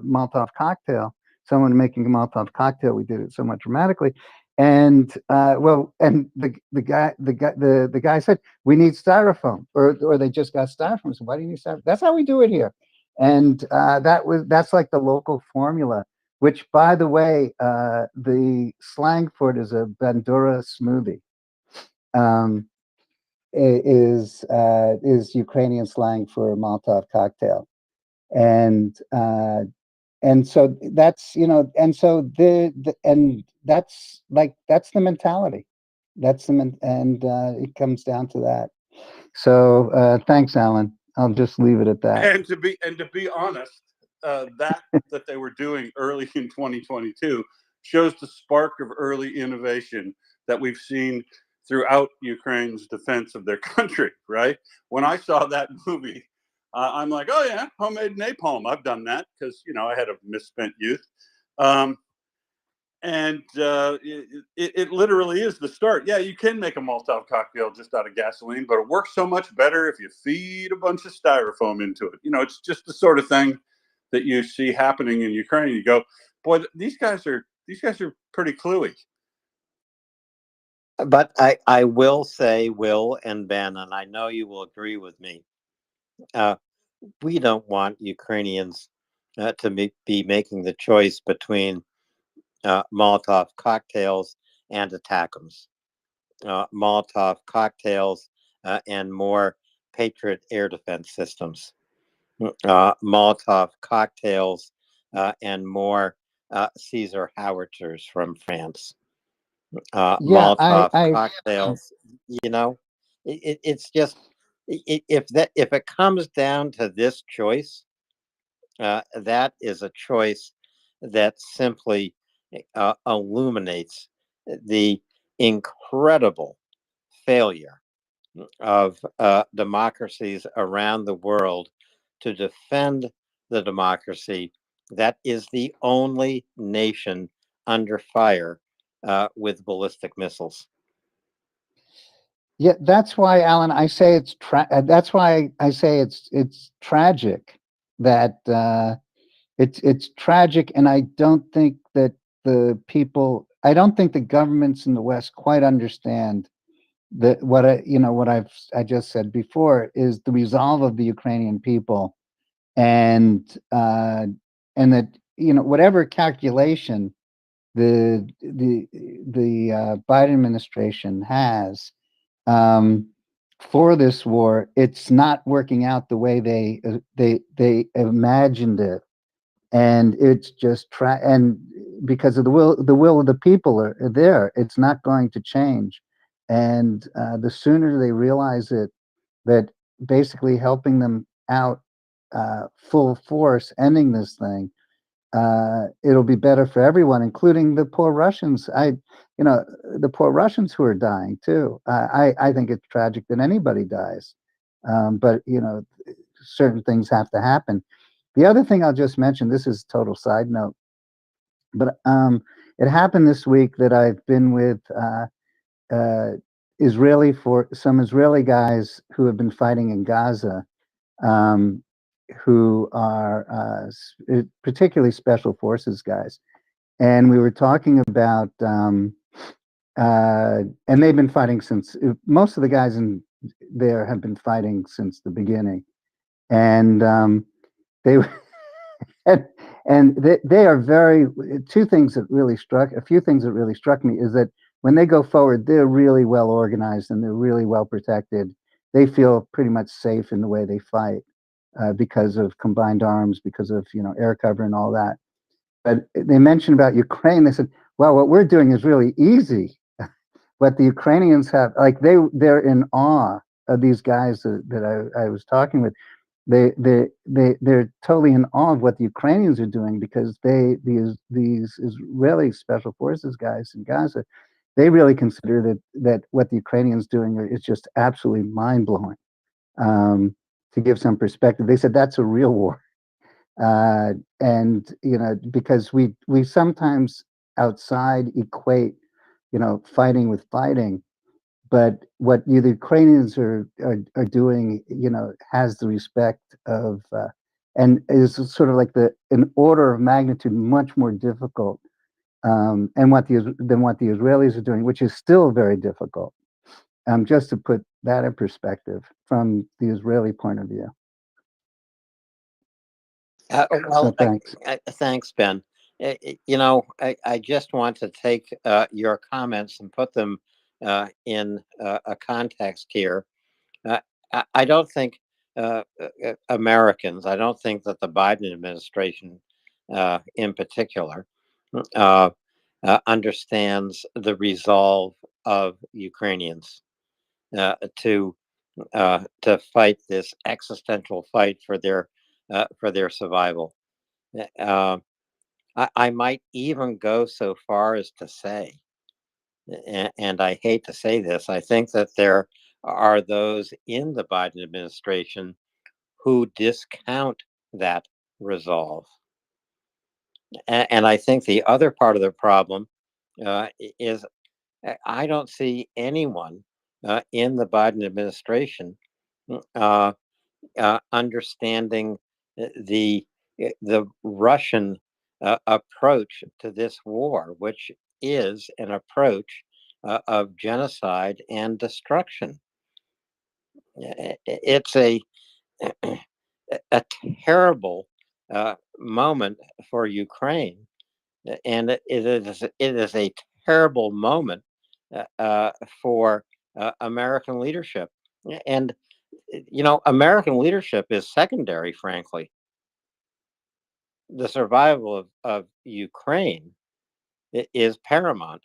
Molotov cocktail. Someone making a Molotov cocktail. We did it somewhat dramatically, and and the guy said we need styrofoam, or they just got styrofoam. So why do you need styrofoam? That's how we do it here, and that's like the local formula. Which, by the way, the slang for it is a Bandura smoothie. Um, is Ukrainian slang for Molotov cocktail, and so that's and so and that's the mentality, and it comes down to that. So thanks, Alan. I'll just leave it at that. And to be honest, that they were doing early in 2022 shows the spark of early innovation that we've seen throughout Ukraine's defense of their country. Right? When I saw that movie, I'm like, oh yeah, homemade napalm. I've done that because I had a misspent youth. And it literally is the start. Yeah, you can make a Molotov cocktail just out of gasoline, but it works so much better if you feed a bunch of styrofoam into it. It's just the sort of thing that you see happening in Ukraine. You go, boy, these guys are pretty cluey. But I will say, Will and Ben, and I know you will agree with me, we don't want Ukrainians to be making the choice between Molotov cocktails and attackums. Molotov cocktails and more Patriot air defense systems. Molotov cocktails and more Caesar howitzers from France. Molotov cocktails, it's just if it comes down to this choice, that is a choice that simply illuminates the incredible failure of democracies around the world to defend the democracy that is the only nation under fire with ballistic missiles. Yeah, that's why, Alan, I say that's why I say it's tragic that it's tragic, and I don't think that I don't think the governments in the West quite understand that what I just said before is the resolve of the Ukrainian people, and that whatever calculation the Biden administration has for this war, it's not working out the way they imagined it, and it's just and because of the will of the people are there, it's not going to change, and the sooner they realize it, that basically helping them out full force, ending this thing, it'll be better for everyone, including the poor Russians. The poor Russians who are dying too. I think it's tragic that anybody dies, but certain things have to happen. The other thing I'll just mention, this is a total side note, but it happened this week that I've been with some Israeli guys who have been fighting in Gaza, who are particularly special forces guys. And we were talking about, and they've been fighting since, most of the guys in there have been fighting since the beginning. And they they are a few things that really struck me is that when they go forward, they're really well organized and they're really well protected. They feel pretty much safe in the way they fight because of combined arms, because of air cover and all that. But they mentioned about Ukraine. They said, "Well, what we're doing is really easy." But the Ukrainians have, like, they're in awe of these guys that I was talking with. They're totally in awe of what the Ukrainians are doing, because these Israeli special forces guys in Gaza, they really consider that what the Ukrainians doing is just absolutely mind blowing. To give some perspective, they said that's a real war, and because we sometimes outside equate fighting with fighting, but what the Ukrainians are doing, has the respect of, and is sort of like an order of magnitude much more difficult, and than what the Israelis are doing, which is still very difficult. Just to put that in perspective from the Israeli point of view. Well, Thanks. thanks, Ben. I just want to take your comments and put them in a context here. I don't think Americans, I don't think that the Biden administration in particular understands the resolve of Ukrainians to fight this existential fight for their survival. I might even go so far as to say, and I hate to say this, I think that there are those in the Biden administration who discount that resolve. And I think the other part of the problem is I don't see anyone in the Biden administration uh, understanding the Russian approach to this war, which is an approach of genocide and destruction. It's a terrible moment for Ukraine, and it is a terrible moment for American leadership. And American leadership is secondary, frankly. The survival of Ukraine is paramount.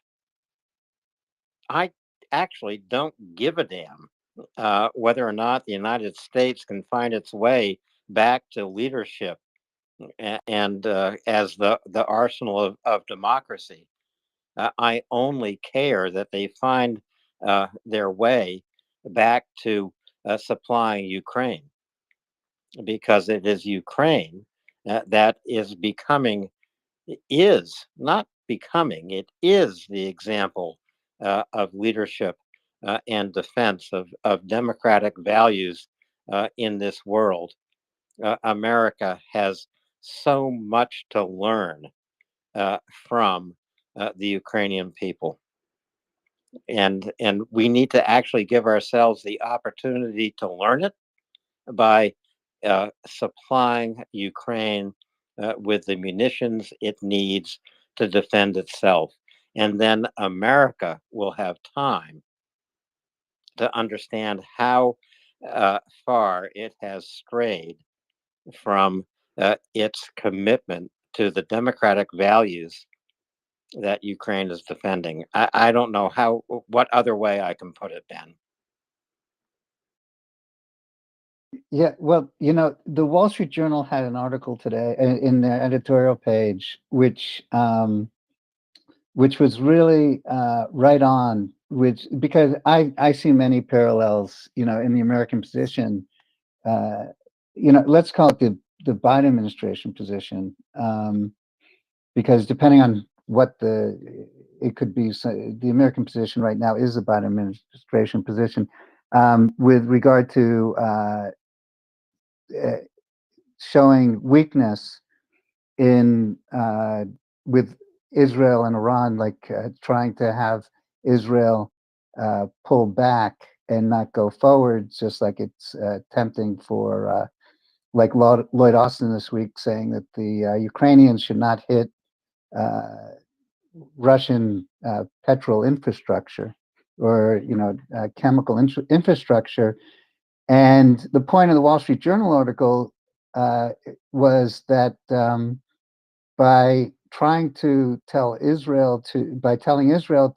I actually don't give a damn whether or not the United States can find its way back to leadership and as the arsenal of democracy. I only care that they find their way back to supplying Ukraine, because it is Ukraine that is not becoming, it is the example of leadership and defense of democratic values in this world. America has so much to learn from the Ukrainian people. And we need to actually give ourselves the opportunity to learn it by supplying Ukraine with the munitions it needs to defend itself. And then America will have time to understand how far it has strayed from its commitment to the democratic values that Ukraine is defending. I don't know what other way I can put it, Ben. Yeah, well, the Wall Street Journal had an article today in their editorial page, which was really right on. Because I see many parallels, in the American position. Let's call it the Biden administration position, because depending on what it could be, so the American position right now is the Biden administration position, with regard to showing weakness in with Israel and Iran, like trying to have Israel pull back and not go forward, just like it's tempting for, like Lloyd Austin this week saying that the Ukrainians should not hit Russian petrol infrastructure or chemical infrastructure. And the point of the Wall Street Journal article was that by telling Israel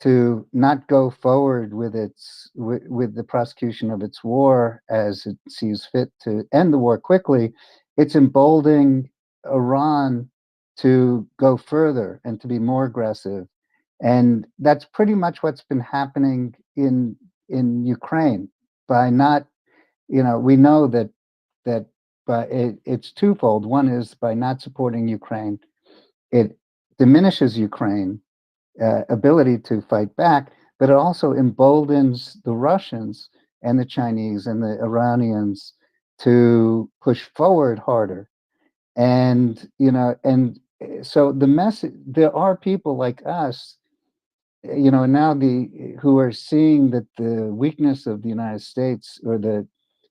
to not go forward with the prosecution of its war as it sees fit to end the war quickly, it's emboldening Iran to go further and to be more aggressive. And that's pretty much what's been happening in Ukraine. By not, we know that but it's twofold. One is by not supporting Ukraine, it diminishes Ukraine ability to fight back. but it also emboldens the Russians and the Chinese and the Iranians to push forward harder. And so the message, there are people like us, now who are seeing that the weakness of the United States, or the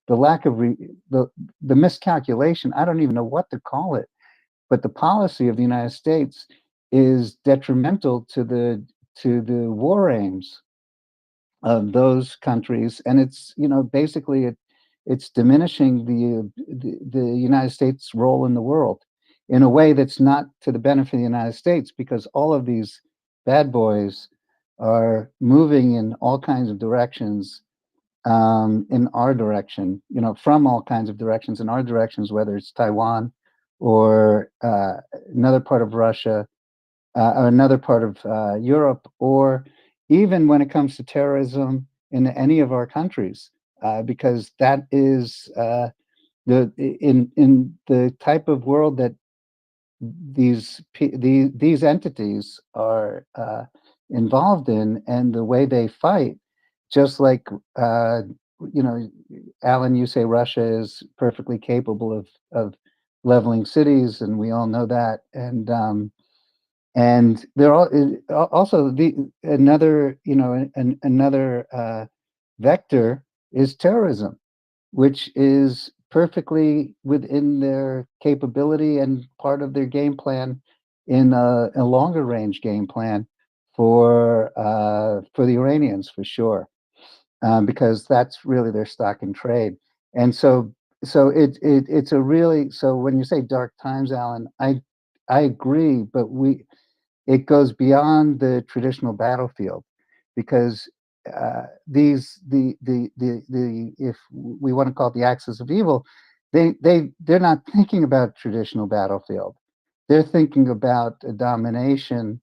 lack of the miscalculation, I don't even know what to call it, but the policy of the United States is detrimental to the war aims of those countries, and it's basically it's diminishing the United States role in the world in a way that's not to the benefit of the United States, because all of these bad boys are moving in all kinds of directions, in our direction, from all kinds of directions in our directions, whether it's Taiwan or another part of Russia, or another part of Europe, or even when it comes to terrorism in any of our countries, because that is in the type of world that these entities are involved in, and the way they fight. Just like you know, Alan, you say Russia is perfectly capable of leveling cities, and we all know that. And there are also another another vector is terrorism, which is perfectly within their capability and part of their game plan, in a longer range game plan for the Iranians, for sure, because that's really their stock in trade. And so it's a really, so when you say dark times, Alan, I agree, but it goes beyond the traditional battlefield, because the if we want to call it the axis of evil, they're not thinking about traditional battlefield. They're thinking about a domination,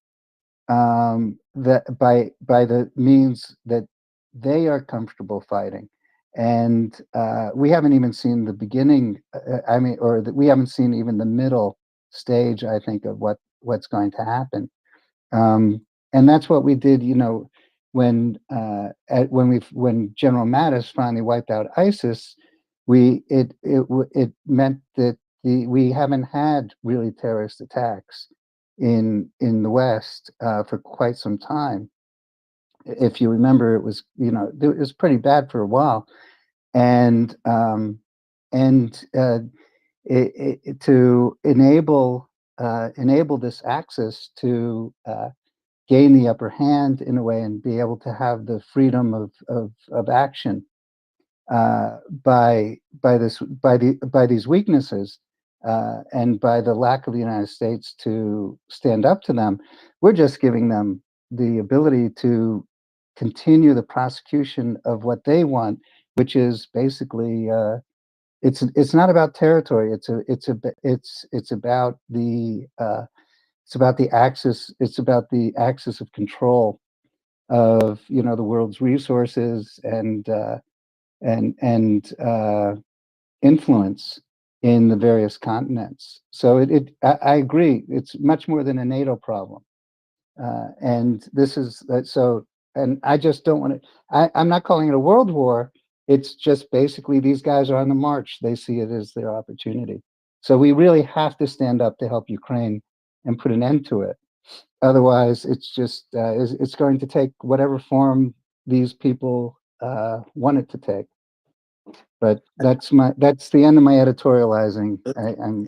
that by the means that they are comfortable fighting. And we haven't even seen the beginning. I mean, or we haven't seen even the middle stage, I think, of what's going to happen. And that's what we did, when General Mattis finally wiped out ISIS. It meant that we haven't had really terrorist attacks in the West for quite some time. If you remember, it was pretty bad for a while, and to enable this axis to gain the upper hand in a way, and be able to have the freedom of action, by these weaknesses, and by the lack of the United States to stand up to them. We're just giving them the ability to continue the prosecution of what they want, which is basically, it's not about territory. It's about the axis. It's about the axis of control of the world's resources, and influence in the various continents. So I agree. It's much more than a NATO problem, and this is so. And I just don't want to. I'm not calling it a world war. It's just basically these guys are on the march. They see it as their opportunity. So we really have to stand up to help Ukraine and put an end to it. Otherwise, it's going to take whatever form these people want it to take. But that's the end of my editorializing.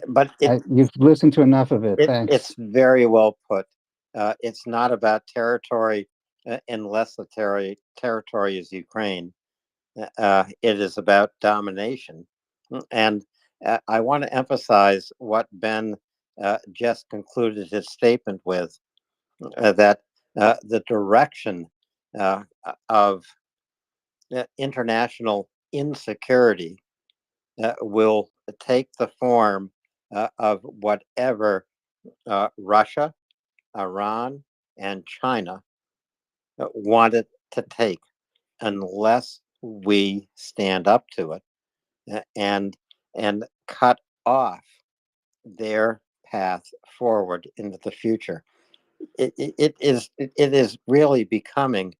But You've listened to enough of it. Thanks. It's very well put. It's not about territory, unless the territory is Ukraine. It is about domination. And I want to emphasize what Ben just concluded his statement with, that the direction of international insecurity will take the form of whatever Russia, Iran, and China wanted to take, unless we stand up to it, and cut off their path forward into the future. It is really becoming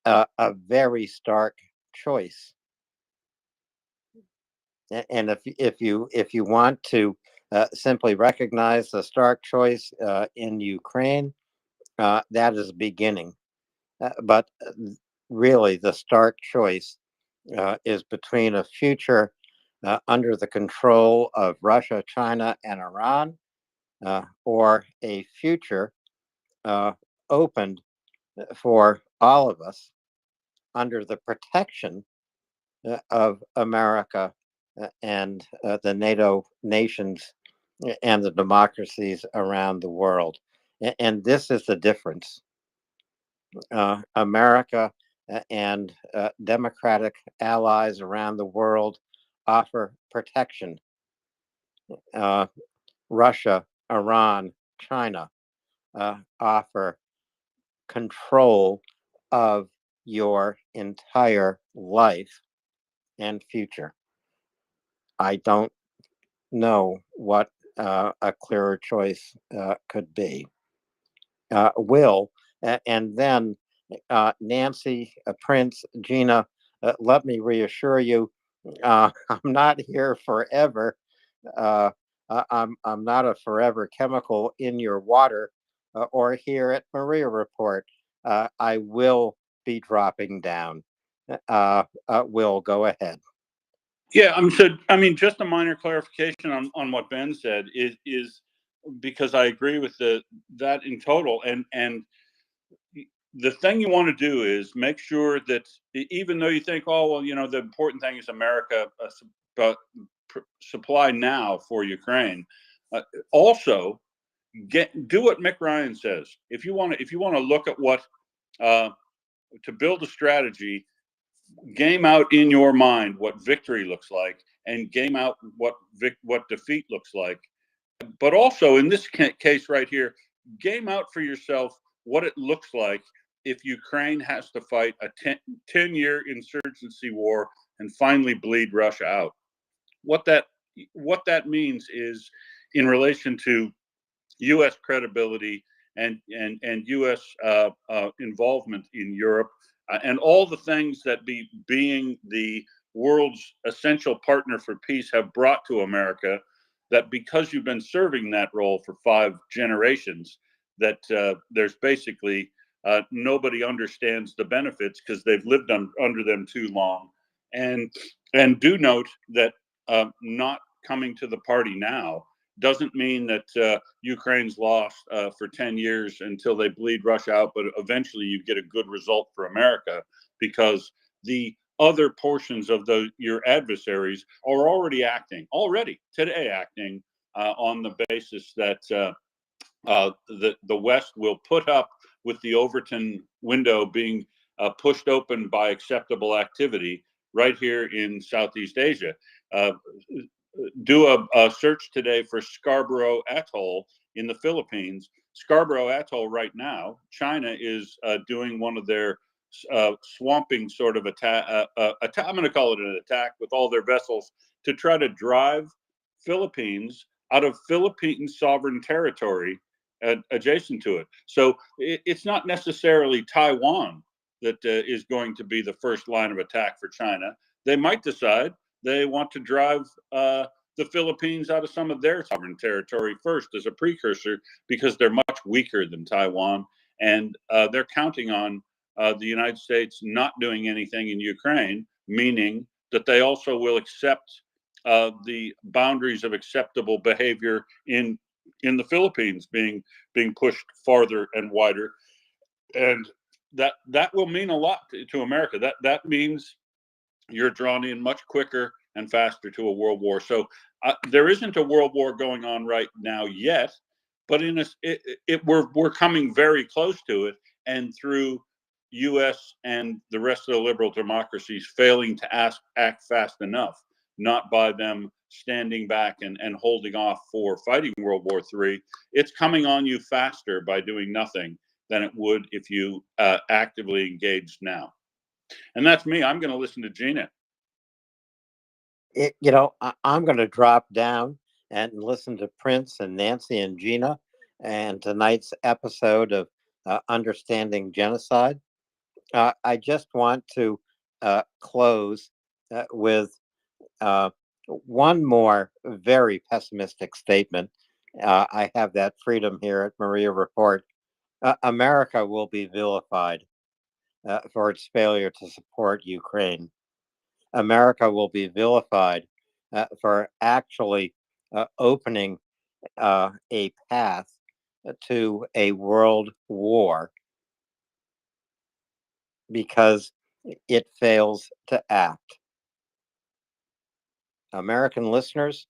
a very stark choice. And if you want to simply recognize the stark choice in Ukraine, that is beginning. But really, the stark choice is between a future under the control of Russia, China, and Iran, or a future opened for all of us under the protection of America and the NATO nations and the democracies around the world. And this is the difference. America and democratic allies around the world offer protection. Russia, Iran, China offer control of your entire life and future. I don't know what a clearer choice could be. Will, and then Nancy, Prince, Gina, let me reassure you, I'm not here forever. Uh, I'm not a forever chemical in your water or here at MriyaReport. I will be dropping down. Will, go ahead. Yeah, I mean, just a minor clarification on what Ben said is because I agree with that in total, and the thing you want to do is make sure that even though you think, oh well, the important thing is America supply now for Ukraine, also do what Mick Ryan says. If you want to look at what to build a strategy, game out in your mind what victory looks like, and game out what defeat looks like. But also in this case right here, game out for yourself what it looks like if Ukraine has to fight a 10-year insurgency war and finally bleed Russia out. What that means is in relation to U.S. credibility and U.S. Involvement in Europe, and all the things that being the world's essential partner for peace have brought to America, that because you've been serving that role for 5 generations, that there's basically nobody understands the benefits because they've lived under them too long. And do note that not coming to the party now doesn't mean that Ukraine's lost for 10 years until they bleed Russia out, but eventually you get a good result for America, because the other portions of your adversaries are already acting on the basis that the West will put up with the Overton window being pushed open by acceptable activity right here in Southeast Asia. Do a search today for Scarborough Atoll in the Philippines. Scarborough Atoll right now, China is doing one of their swamping sort of attack. I'm going to call it an attack with all their vessels to try to drive Philippines out of Philippine sovereign territory adjacent to it. So it's not necessarily Taiwan that is going to be the first line of attack for China. They might decide they want to drive the Philippines out of some of their sovereign territory first as a precursor, because they're much weaker than Taiwan, and they're counting on the United States not doing anything in Ukraine, meaning that they also will accept the boundaries of acceptable behavior in the Philippines being pushed farther and wider, and that will mean a lot to America. That means you're drawn in much quicker and faster to a world war. So there isn't a world war going on right now yet, but we're coming very close to it. And through U.S. and the rest of the liberal democracies failing to act fast enough, not by them standing back and holding off for fighting World War III, it's coming on you faster by doing nothing than it would if you actively engaged now. And that's me. I'm going to listen to Gina. I'm going to drop down and listen to Prince and Nancy and Gina and tonight's episode of Understanding Genocide. I just want to close with one more very pessimistic statement. I have that freedom here at MriyaReport. America will be vilified for its failure to support Ukraine. America will be vilified for actually opening a path to a world war because it fails to act. American listeners,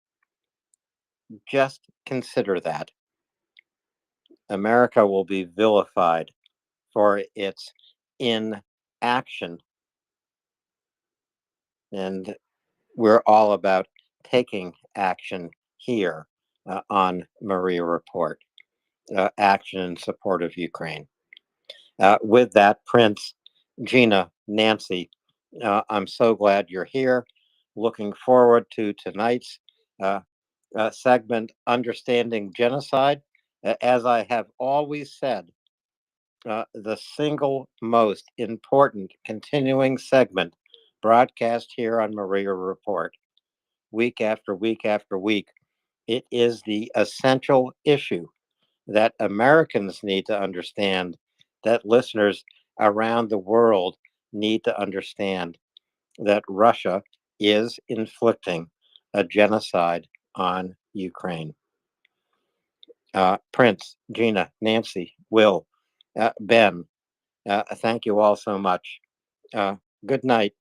just consider that. America will be vilified for its inaction. And we're all about taking action here on MriyaReport, action in support of Ukraine. With that, Prince, Gina, Nancy, I'm so glad you're here. Looking forward to tonight's segment, Understanding Genocide. As I have always said, the single most important continuing segment broadcast here on MriyaReport, week after week after week. It is the essential issue that Americans need to understand, that listeners around the world need to understand, that Russia is inflicting a genocide on Ukraine. Prince, Gina, Nancy, Will, Ben, thank you all so much. Good night,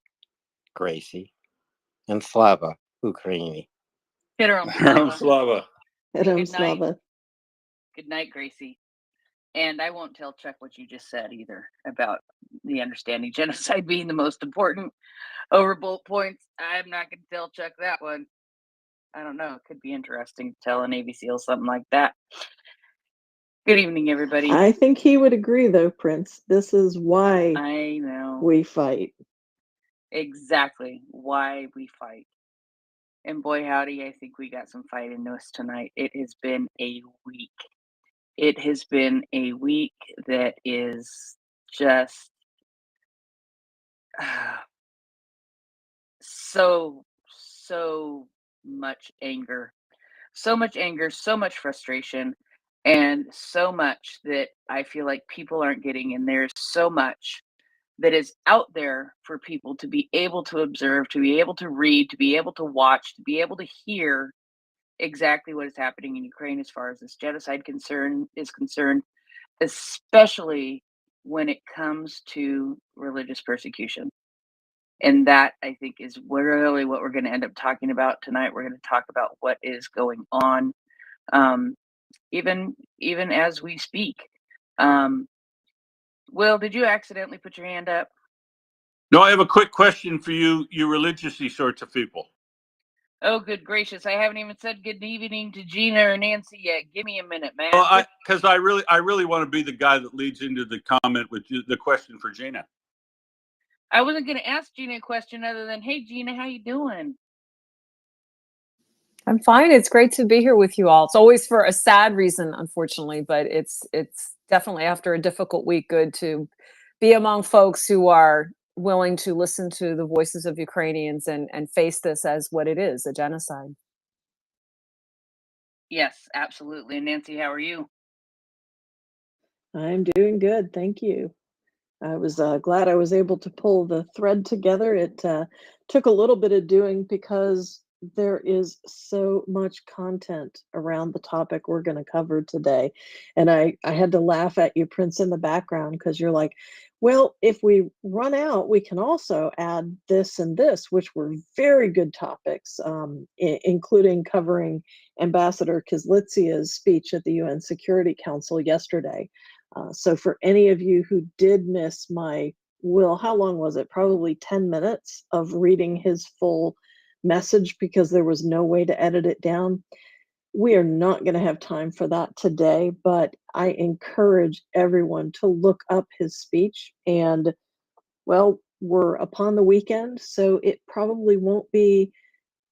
Gracie, and Slava Ukraini. Herom Slava. Adam Good night. Slava. Good night, Gracie. And I won't tell Chuck what you just said either about the understanding genocide being the most important over bullet points. I'm not going to tell Chuck that one. I don't know. It could be interesting to tell a Navy SEAL something like that. Good evening, everybody. I think he would agree, though, Prince. This is why I know. we fight. Exactly why we fight. And boy, howdy, I think we got some fight in us tonight. It has been a week. It has been a week that is just so much anger. So much anger, so much frustration, and so much that I feel like people aren't getting. And there's so much that is out there for people to be able to observe, to be able to read, to be able to watch, to be able to hear exactly what is happening in Ukraine as far as this genocide is concerned, especially when it comes to religious persecution. And that, I think, is really what we're going to end up talking about tonight. We're going to talk about what is going on, even as we speak. Will, did you accidentally put your hand up? No, I have a quick question for you, you religiously sorts of people. Oh, good gracious! I haven't even said good evening to Gina or Nancy yet. Give me a minute, man. Well, because I really want to be the guy that leads into the comment with the question for Gina. I wasn't going to ask Gina a question other than, "Hey, Gina, how you doing?" I'm fine. It's great to be here with you all. It's always for a sad reason, unfortunately, but it's definitely after a difficult week good to be among folks who are willing to listen to the voices of Ukrainians and face this as what it is, a genocide. Yes, absolutely. And Nancy, how are you? I'm doing good, thank you. I was glad I was able to pull the thread together. It took a little bit of doing because there is so much content around the topic we're going to cover today. And I had to laugh at you, Prince, in the background, because you're like, well, if we run out, we can also add this and this, which were very good topics, including covering Ambassador Kizlytsy's speech at the UN Security Council yesterday. So for any of you who did miss my, Will, how long was it? Probably 10 minutes of reading his full message because there was no way to edit it down. We are not going to have time for that today, but I encourage everyone to look up his speech. And, well, we're upon the weekend, so it probably won't be,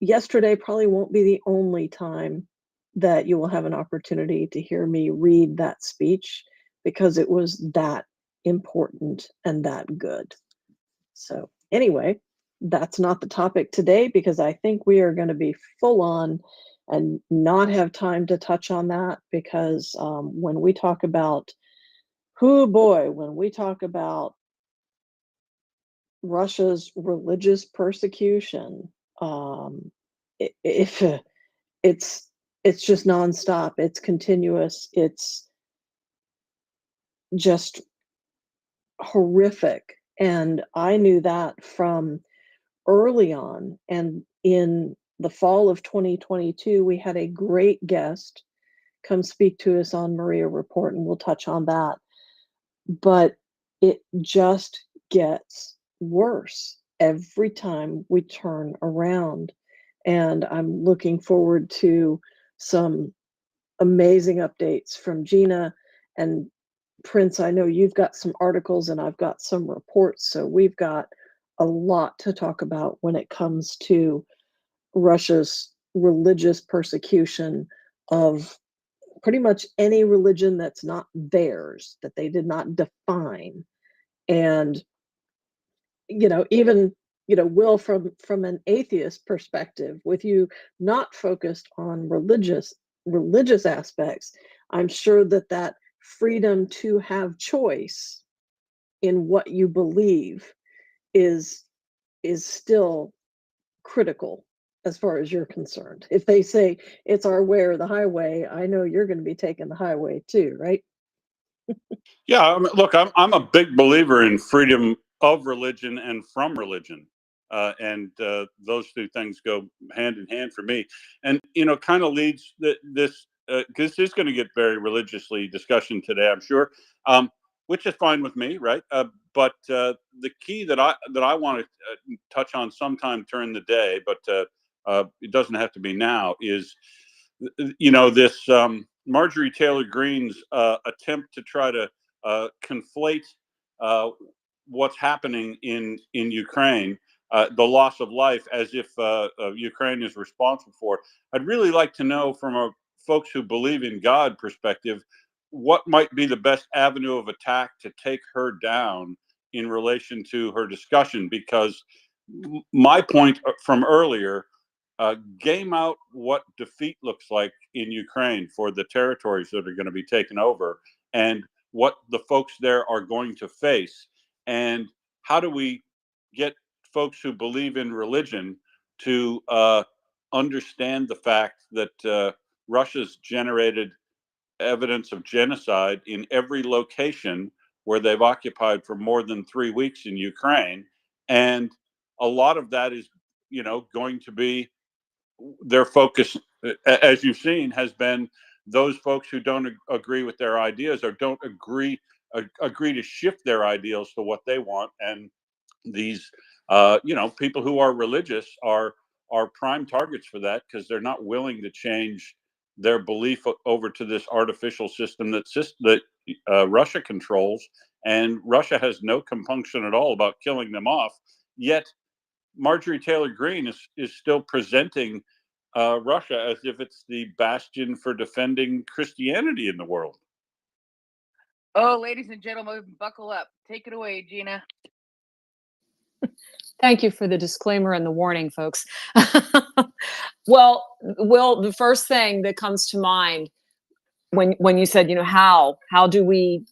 yesterday probably won't be the only time that you will have an opportunity to hear me read that speech, because it was that important and that good. So anyway, that's not the topic today because I think we are going to be full on and not have time to touch on that because when we talk about, oh boy, when we talk about Russia's religious persecution, if it's just nonstop, it's continuous, it's just horrific. And I knew that from early on. And in the fall of 2022, we had a great guest come speak to us on MriyaReport, and we'll touch on that. But it just gets worse every time we turn around. And I'm looking forward to some amazing updates from Gina and Prince. I know you've got some articles and I've got some reports, so we've got a lot to talk about when it comes to Russia's religious persecution of pretty much any religion that's not theirs, that they did not define. And even Will, from an atheist perspective, with you not focused on religious aspects, I'm sure that freedom to have choice in what you believe is still critical as far as you're concerned. If they say it's our way or the highway, I know you're going to be taking the highway too, right? Yeah, I mean, look, I'm a big believer in freedom of religion and from religion, and those two things go hand in hand for me. And kind of leads this because this is going to get very religiously discussion today, I'm sure, which is fine with me, right? But the key that I want to touch on sometime during the day, but it doesn't have to be now, is this Marjorie Taylor Greene's attempt to try to conflate what's happening in Ukraine, the loss of life, as if Ukraine is responsible for it. I'd really like to know from folks who believe in God perspective, what might be the best avenue of attack to take her down in relation to her discussion, because my point from earlier, game out what defeat looks like in Ukraine for the territories that are going to be taken over, and what the folks there are going to face, and how do we get folks who believe in religion to understand the fact that Russia's generated evidence of genocide in every location where they've occupied for more than 3 weeks in Ukraine, and a lot of that is, going to be their focus, as you've seen, has been those folks who don't agree with their ideas or don't agree to shift their ideals to what they want. And these, people who are religious are prime targets for that, because they're not willing to change their belief over to this artificial system that Russia controls, and Russia has no compunction at all about killing them off. Yet Marjorie Taylor Greene is still presenting Russia as if it's the bastion for defending Christianity in the world. Oh, ladies and gentlemen, buckle up. Take it away, Gina. Thank you for the disclaimer and the warning, folks. Well, Will, the first thing that comes to mind when you said, how do we,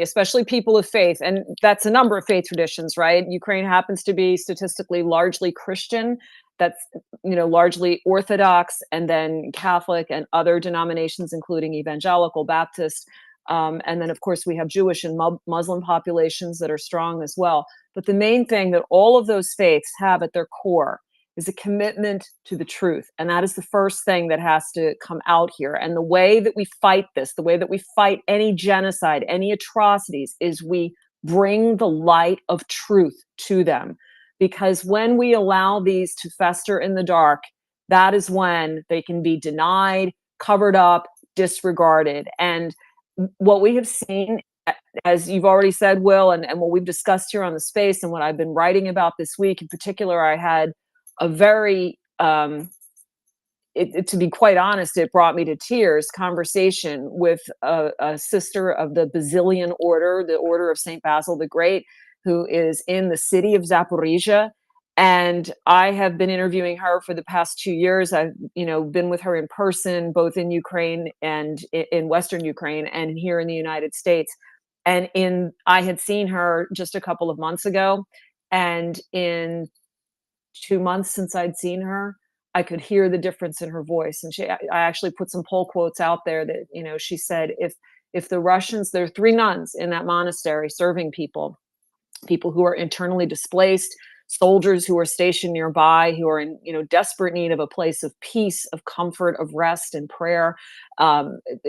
especially people of faith, and that's a number of faith traditions, right? Ukraine happens to be statistically largely Christian. That's, largely Orthodox, and then Catholic and other denominations, including Evangelical, Baptist. And then, of course, we have Jewish and Muslim populations that are strong as well. But the main thing that all of those faiths have at their core is a commitment to the truth. And that is the first thing that has to come out here. And the way that we fight this, the way that we fight any genocide, any atrocities, is we bring the light of truth to them. Because when we allow these to fester in the dark, that is when they can be denied, covered up, disregarded. And what we have seen, as you've already said, Will, and what we've discussed here on the space, and what I've been writing about this week in particular, I had a very to be quite honest, it brought me to tears. Conversation with a sister of the Basilian Order, the Order of Saint Basil the Great, who is in the city of Zaporizhia. And I have been interviewing her for the past 2 years. I've, been with her in person, both in Ukraine and in Western Ukraine and here in the United States. And I had seen her just a couple of months ago. And in 2 months since I'd seen her, I could hear the difference in her voice. And I actually put some poll quotes out there that, she said, if the Russians, there are 3 nuns in that monastery serving people who are internally displaced, soldiers who are stationed nearby, who are in desperate need of a place of peace, of comfort, of rest and prayer.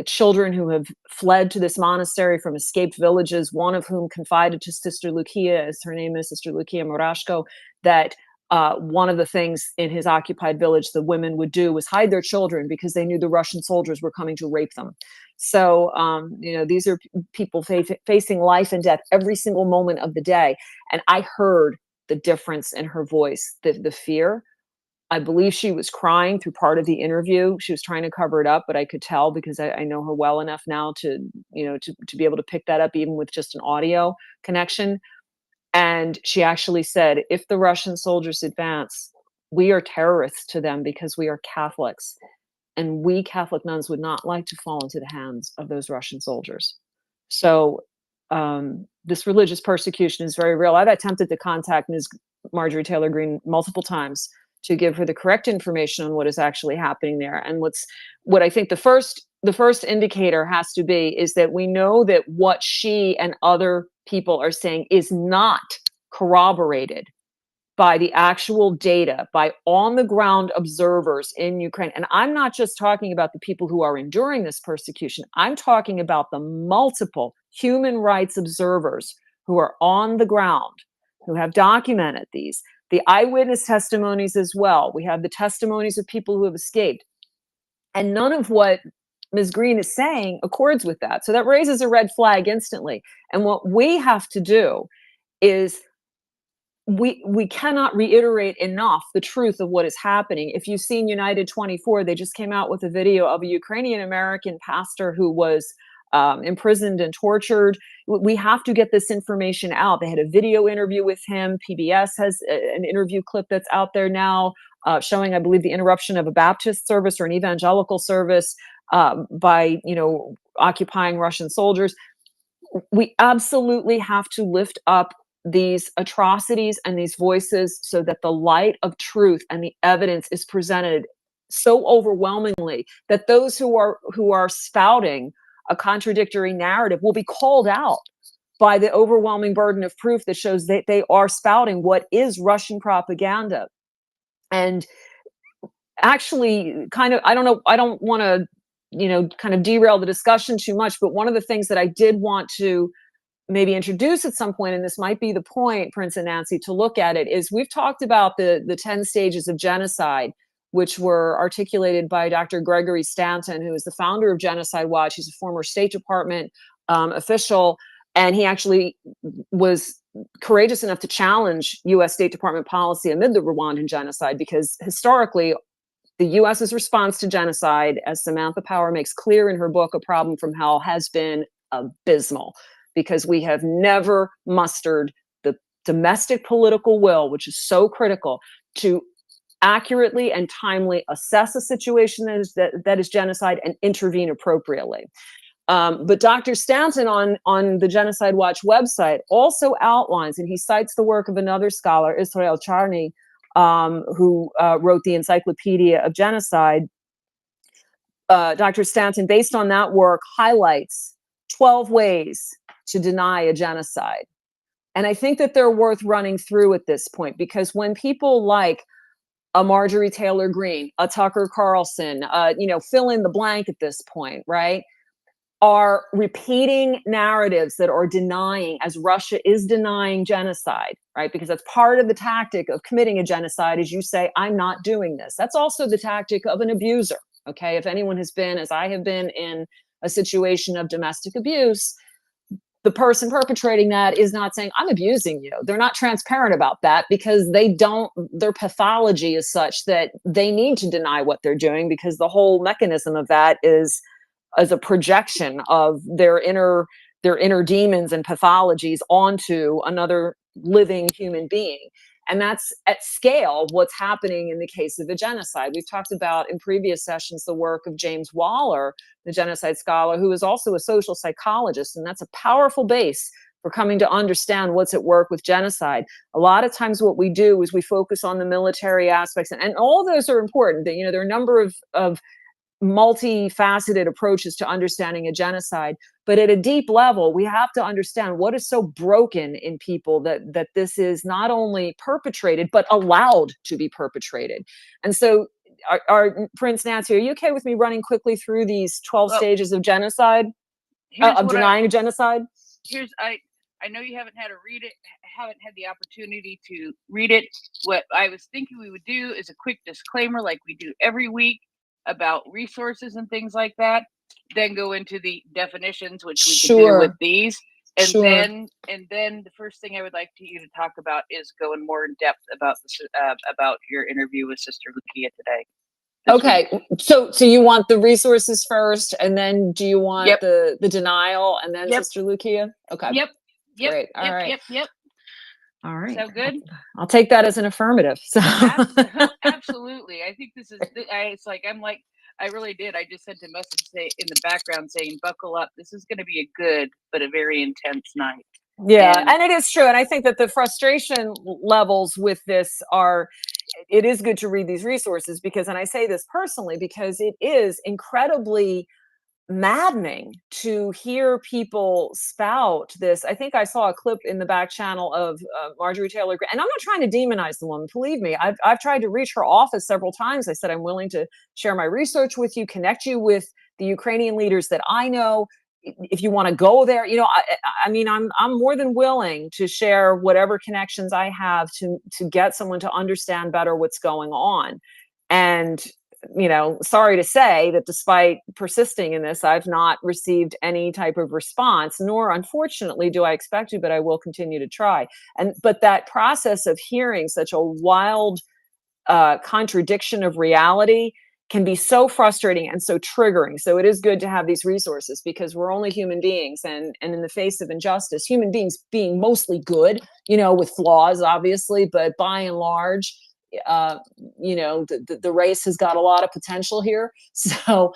Children who have fled to this monastery from escaped villages, one of whom confided to Sister Lucia, as her name is, Sister Lucia Murashko, that one of the things in his occupied village the women would do was hide their children because they knew the Russian soldiers were coming to rape them. So, these are people facing life and death every single moment of the day. And I heard the difference in her voice, the fear. I believe she was crying through part of the interview. She was trying to cover it up, but I could tell because I know her well enough now to be able to pick that up even with just an audio connection. And she actually said, if the Russian soldiers advance, we are terrorists to them because we are Catholics. And we Catholic nuns would not like to fall into the hands of those Russian soldiers. So this religious persecution is very real. I've attempted to contact Ms. Marjorie Taylor Greene multiple times to give her the correct information on what is actually happening there. And what I think the first indicator has to be is that we know that what she and other people are saying is not corroborated by the actual data, by on the ground observers in Ukraine. And I'm not just talking about the people who are enduring this persecution. I'm talking about the multiple human rights observers who are on the ground, who have documented these, the eyewitness testimonies as well. We have the testimonies of people who have escaped. And none of what Ms. Greene is saying accords with that. So that raises a red flag instantly. And what we have to do is we cannot reiterate enough the truth of what is happening. If you've seen United 24, they just came out with a video of a Ukrainian American pastor who was imprisoned and tortured. We have to get this information out. They had a video interview with him. PBS has an interview clip that's out there now showing, I believe, the interruption of a Baptist service or an evangelical service by, occupying Russian soldiers. We absolutely have to lift up these atrocities and these voices so that the light of truth and the evidence is presented so overwhelmingly that those who are spouting a contradictory narrative will be called out by the overwhelming burden of proof that shows that they are spouting what is Russian propaganda. And actually, kind of, I don't want to, kind of derail the discussion too much, but one of the things that I did want to maybe introduce at some point, and this might be the point, Prince and Nancy, to look at it, is we've talked about the 10 stages of genocide, which were articulated by Dr. Gregory Stanton, who is the founder of Genocide Watch. He's a former State Department official, and he actually was courageous enough to challenge U.S. State Department policy amid the Rwandan genocide, because historically, the U.S.'s response to genocide, as Samantha Power makes clear in her book, A Problem from Hell, has been abysmal, because we have never mustered the domestic political will, which is so critical, to accurately and timely assess a situation that is genocide and intervene appropriately. But Dr. Stanton on the Genocide Watch website also outlines, and he cites the work of another scholar, Israel Charny, who wrote the Encyclopedia of Genocide. Dr. Stanton, based on that work, highlights 12 ways to deny a genocide. And I think that they're worth running through at this point, because when people like a Marjorie Taylor Greene, a Tucker Carlson, fill in the blank at this point, right, are repeating narratives that are denying, as Russia is denying genocide, right? Because that's part of the tactic of committing a genocide, is you say, I'm not doing this. That's also the tactic of an abuser, okay? If anyone has been, as I have been, in a situation of domestic abuse, the person perpetrating that is not saying, I'm abusing you. They're not transparent about that because their pathology is such that they need to deny what they're doing, because the whole mechanism of that is as a projection of their inner demons and pathologies onto another living human being. And that's at scale what's happening in the case of a genocide. We've talked about in previous sessions the work of James Waller, the genocide scholar, who is also a social psychologist. And that's a powerful base for coming to understand what's at work with genocide. A lot of times what we do is we focus on the military aspects, and all of those are important. You know, there are a number of multifaceted approaches to understanding a genocide, but at a deep level we have to understand what is so broken in people that this is not only perpetrated but allowed to be perpetrated. And so our Prince Nancy, are you okay with me running quickly through these 12 stages of genocide, of denying a genocide? I know you haven't had the opportunity to read it. What I was thinking we would do is a quick disclaimer like we do every week about resources and things like that, then go into the definitions, which we can do with these. And then the first thing I would like you to talk about is go in more in depth about your interview with Sister Lucia today. Okay, so you want the resources first, and then do you want the denial, and then Sister Lucia? Okay. Yep. Great. All right. Yep. All right. So good. I'll take that as an affirmative. So absolutely. I think this is. I really did. I just sent a message in the background saying, "Buckle up. This is going to be a good but a very intense night." Yeah, and it is true. And I think that the frustration levels with this it is good to read these resources because, and I say this personally, because it is incredibly maddening to hear people spout this. I think I saw a clip in the back channel of Marjorie Taylor Greene, and I'm not trying to demonize the woman. Believe me, I've tried to reach her office several times. I said, I'm willing to share my research with you, connect you with the Ukrainian leaders that I know. If you want to go there, you know, I mean, I'm more than willing to share whatever connections I have to get someone to understand better what's going on. And you know, sorry to say that despite persisting in this, I've not received any type of response, nor unfortunately do I expect to, but I will continue to try. But that process of hearing such a wild contradiction of reality can be so frustrating and so triggering. So it is good to have these resources because we're only human beings, and in the face of injustice, human beings being mostly good, you know, with flaws, obviously, but by and large, you know, the race has got a lot of potential here. So,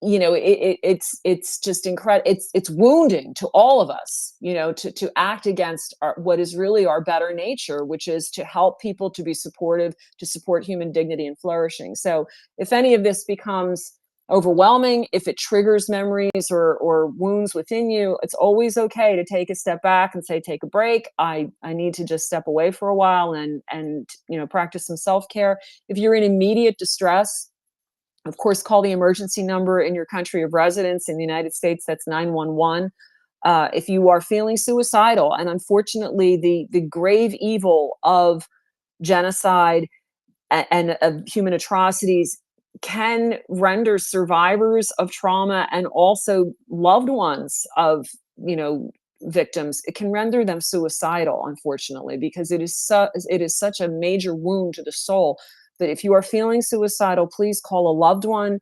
you know, it's just incredible. It's wounding to all of us, you know, to act against what is really our better nature, which is to help people, to be supportive, to support human dignity and flourishing. So if any of this becomes overwhelming, if it triggers memories or wounds within you, it's always okay to take a step back and say, take a break. I need to just step away for a while and you know, practice some self-care. If you're in immediate distress, of course, call the emergency number in your country of residence. In the United States, that's 911. If you are feeling suicidal, and unfortunately the grave evil of genocide and of human atrocities can render survivors of trauma and also loved ones of, you know, victims, it can render them suicidal, unfortunately, because it is such a major wound to the soul. But if you are feeling suicidal, please call a loved one,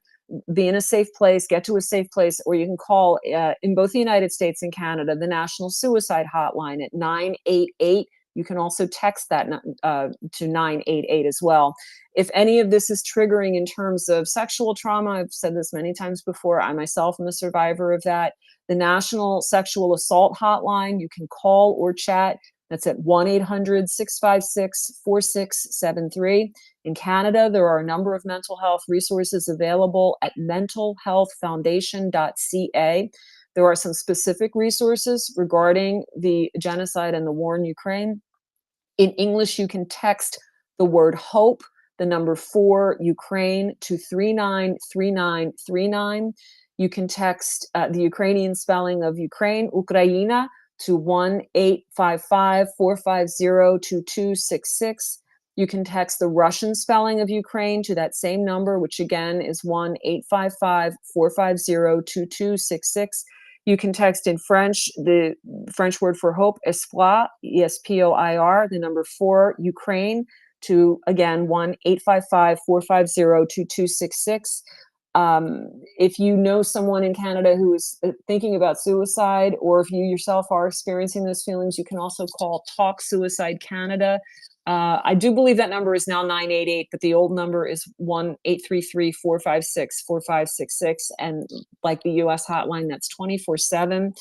be in a safe place, get to a safe place, or you can call in both the United States and Canada, the National Suicide Hotline at 988. You can also text that to 988 as well. If any of this is triggering in terms of sexual trauma, I've said this many times before, I myself am a survivor of that. The National Sexual Assault Hotline, you can call or chat. That's at 1-800-656-4673. In Canada, there are a number of mental health resources available at mentalhealthfoundation.ca. There are some specific resources regarding the genocide and the war in Ukraine. In English, you can text the word HOPE, the number 4 Ukraine to 393939. You can text the Ukrainian spelling of Ukraine, Ukraina, to 1-855-450-2266. You can text the Russian spelling of Ukraine to that same number, which again is 1-855-450-2266. You can text in French, the French word for hope, espoir, ESPOIR, the number 4, Ukraine, to, again, 1-855-450-2266. If you know someone in Canada who is thinking about suicide, or if you yourself are experiencing those feelings, you can also call Talk Suicide Canada. I do believe that number is now 988, but the old number is 1-833-456-4566. And like the US hotline, that's 24/7.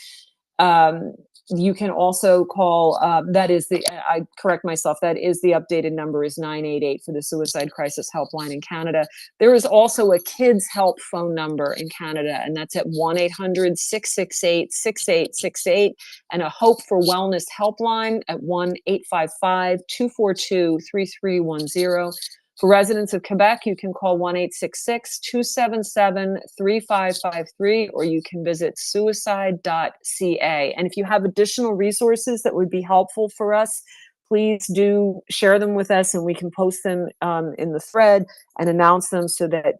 You can also call, I correct myself, that is the updated number, is 988 for the Suicide Crisis Helpline in Canada. There is also a kids help phone number in Canada, and that's at 1-800-668-6868, and a Hope for Wellness helpline at 1-855-242-3310. For residents of Quebec, you can call 1-866-277-3553, or you can visit suicide.ca. And if you have additional resources that would be helpful for us, please do share them with us, and we can post them in the thread and announce them so that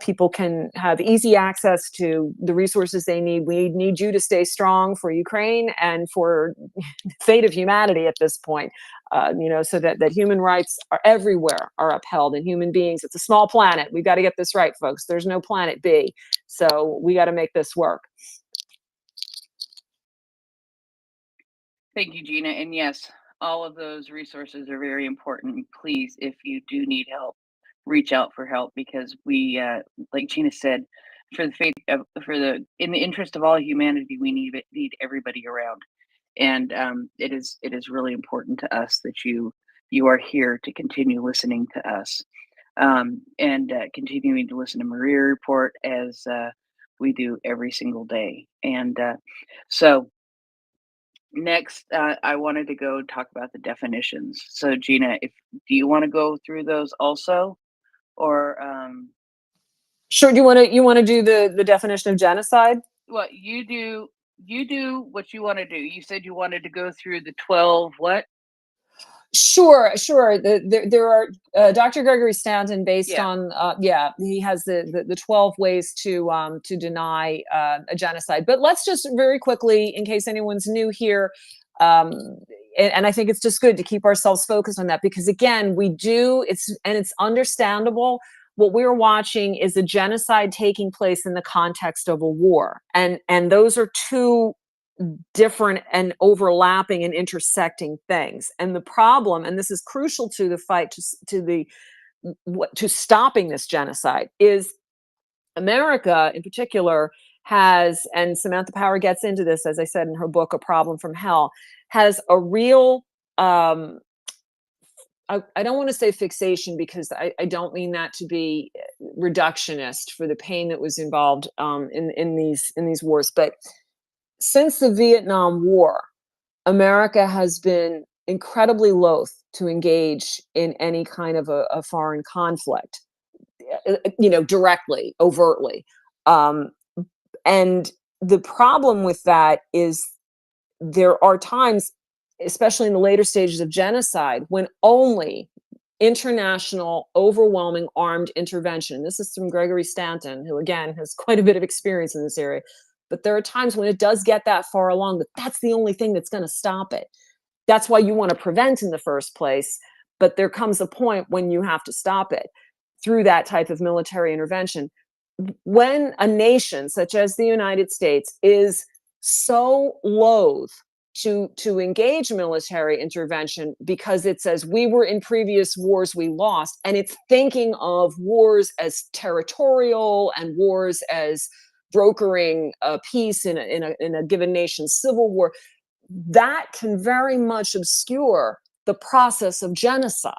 people can have easy access to the resources they need. We need you to stay strong for Ukraine and for the fate of humanity at this point, so that human rights are everywhere, are upheld, and human beings. It's a small planet. We've got to get this right, folks. There's no planet B. So we got to make this work. Thank you, Gina. And yes, all of those resources are very important. Please, if you do need help, reach out for help, because we, like Gina said, in the interest of all humanity, we need everybody around, and it is really important to us that you are here to continue listening to us, and continuing to listen to Maria Report as we do every single day. And so next, I wanted to go talk about the definitions. So Gina, do you want to go through those also? Or Sure. You want to do the definition of genocide? Well, you do what you want to do. You said you wanted to go through the 12 what? Sure. There are Dr. Gregory Stanton, based on he has the 12 ways to deny a genocide. But let's just very quickly, in case anyone's new here, and I think it's just good to keep ourselves focused on that, because again, it's understandable. What we're watching is a genocide taking place in the context of a war, and those are two different and overlapping and intersecting things. And the problem, and this is crucial to the fight to stopping this genocide, is America in particular has, and Samantha Power gets into this, as I said in her book, A Problem from Hell, has a real, I don't want to say fixation, because I don't mean that to be reductionist for the pain that was involved in these wars. But since the Vietnam War, America has been incredibly loath to engage in any kind of a foreign conflict, directly, overtly. And the problem with that is there are times, especially in the later stages of genocide, when only international, overwhelming armed intervention, this is from Gregory Stanton, who again has quite a bit of experience in this area, but there are times when it does get that far along, that's the only thing that's going to stop it. That's why you want to prevent in the first place, but there comes a point when you have to stop it through that type of military intervention. When a nation such as the United States is so loath to engage military intervention because it says we were in previous wars we lost, and it's thinking of wars as territorial and wars as brokering peace in a given nation's civil war, that can very much obscure the process of genocide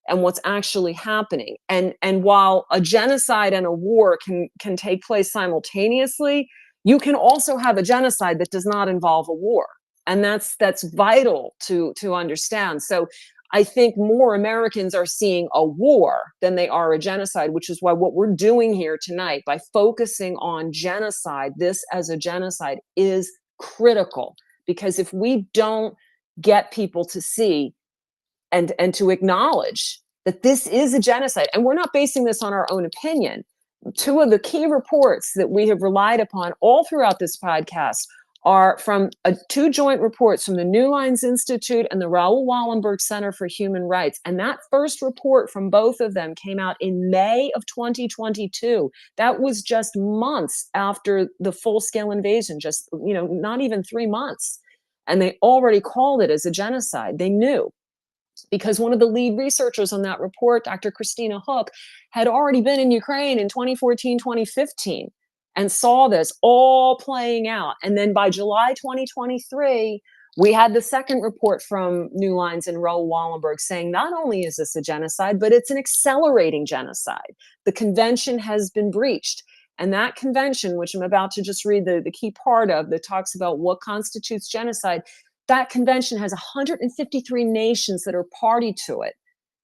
and what's actually happening. And while a genocide and a war can take place simultaneously, you can also have a genocide that does not involve a war. And that's vital to understand. So I think more Americans are seeing a war than they are a genocide, which is why what we're doing here tonight, by focusing on genocide, this as a genocide, is critical. Because if we don't get people to see and to acknowledge that this is a genocide, and we're not basing this on our own opinion, two of the key reports that we have relied upon all throughout this podcast are from two joint reports from the New Lines Institute and the Raoul Wallenberg Center for Human Rights. And that first report from both of them came out in May of 2022. That was just months after the full-scale invasion, just, not even 3 months. And they already called it as a genocide. They knew, because one of the lead researchers on that report, Dr. Christina Hook, had already been in Ukraine in 2014, 2015, and saw this all playing out. And then by July 2023, we had the second report from New Lines and Raoul Wallenberg saying not only is this a genocide, but it's an accelerating genocide. The convention has been breached. And that convention, which I'm about to just read the key part of, that talks about what constitutes genocide, that convention has 153 nations that are party to it,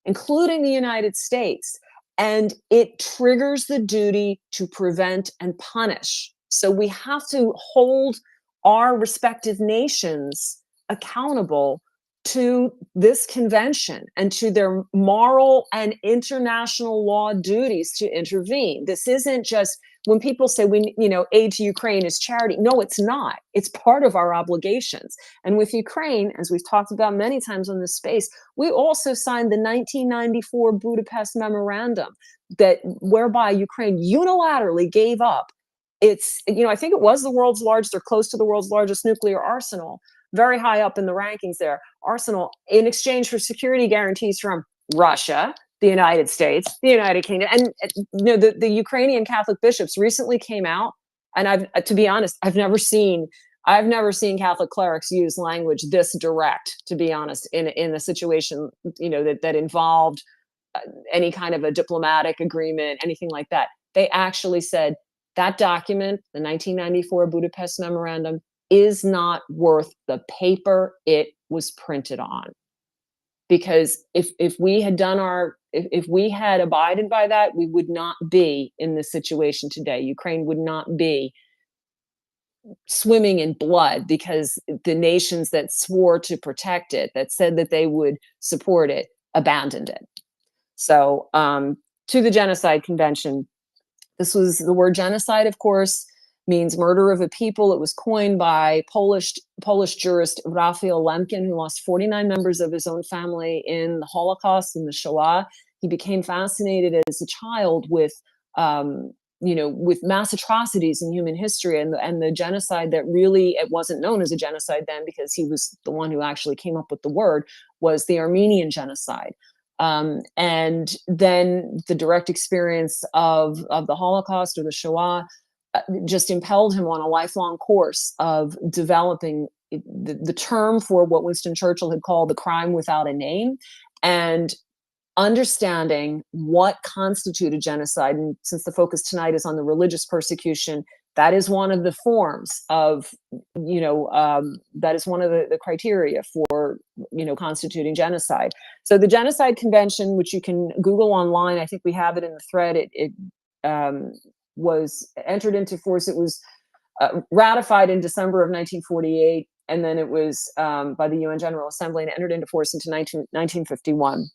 including the United States. And it triggers the duty to prevent and punish. So we have to hold our respective nations accountable to this convention and to their moral and international law duties to intervene. This isn't just when people say aid to Ukraine is charity. No, it's not. It's part of our obligations. And with Ukraine, as we've talked about many times on this space, we also signed the 1994 Budapest Memorandum whereby Ukraine unilaterally gave up its, I think it was the world's largest or close to the world's largest nuclear arsenal, very high up in the rankings there, arsenal, in exchange for security guarantees from Russia, the United States, the United Kingdom, and the Ukrainian Catholic bishops recently came out, and to be honest, I've never seen Catholic clerics use language this direct, to be honest, in a situation that involved any kind of a diplomatic agreement, anything like that. They actually said that document, the 1994 Budapest Memorandum, is not worth the paper it was printed on. Because if we had if we had abided by that, we would not be in this situation today. Ukraine would not be swimming in blood because the nations that swore to protect it, that said that they would support it, abandoned it. So to the Genocide Convention, this was the word genocide, of course, means murder of a people. It was coined by Polish jurist Raphael Lemkin, who lost 49 members of his own family in the Holocaust and the Shoah. He became fascinated as a child with mass atrocities in human history and the genocide that really, it wasn't known as a genocide then because he was the one who actually came up with the word, was the Armenian genocide. And then the direct experience of the Holocaust or the Shoah just impelled him on a lifelong course of developing the term for what Winston Churchill had called the crime without a name, and understanding what constituted genocide. And since the focus tonight is on the religious persecution, that is one of the forms of, that is one of the criteria for, constituting genocide. So the Genocide Convention, which you can Google online, I think we have it in the thread, it was entered into force. It was ratified in December of 1948, and then it was by the UN General Assembly and entered into force into 1951.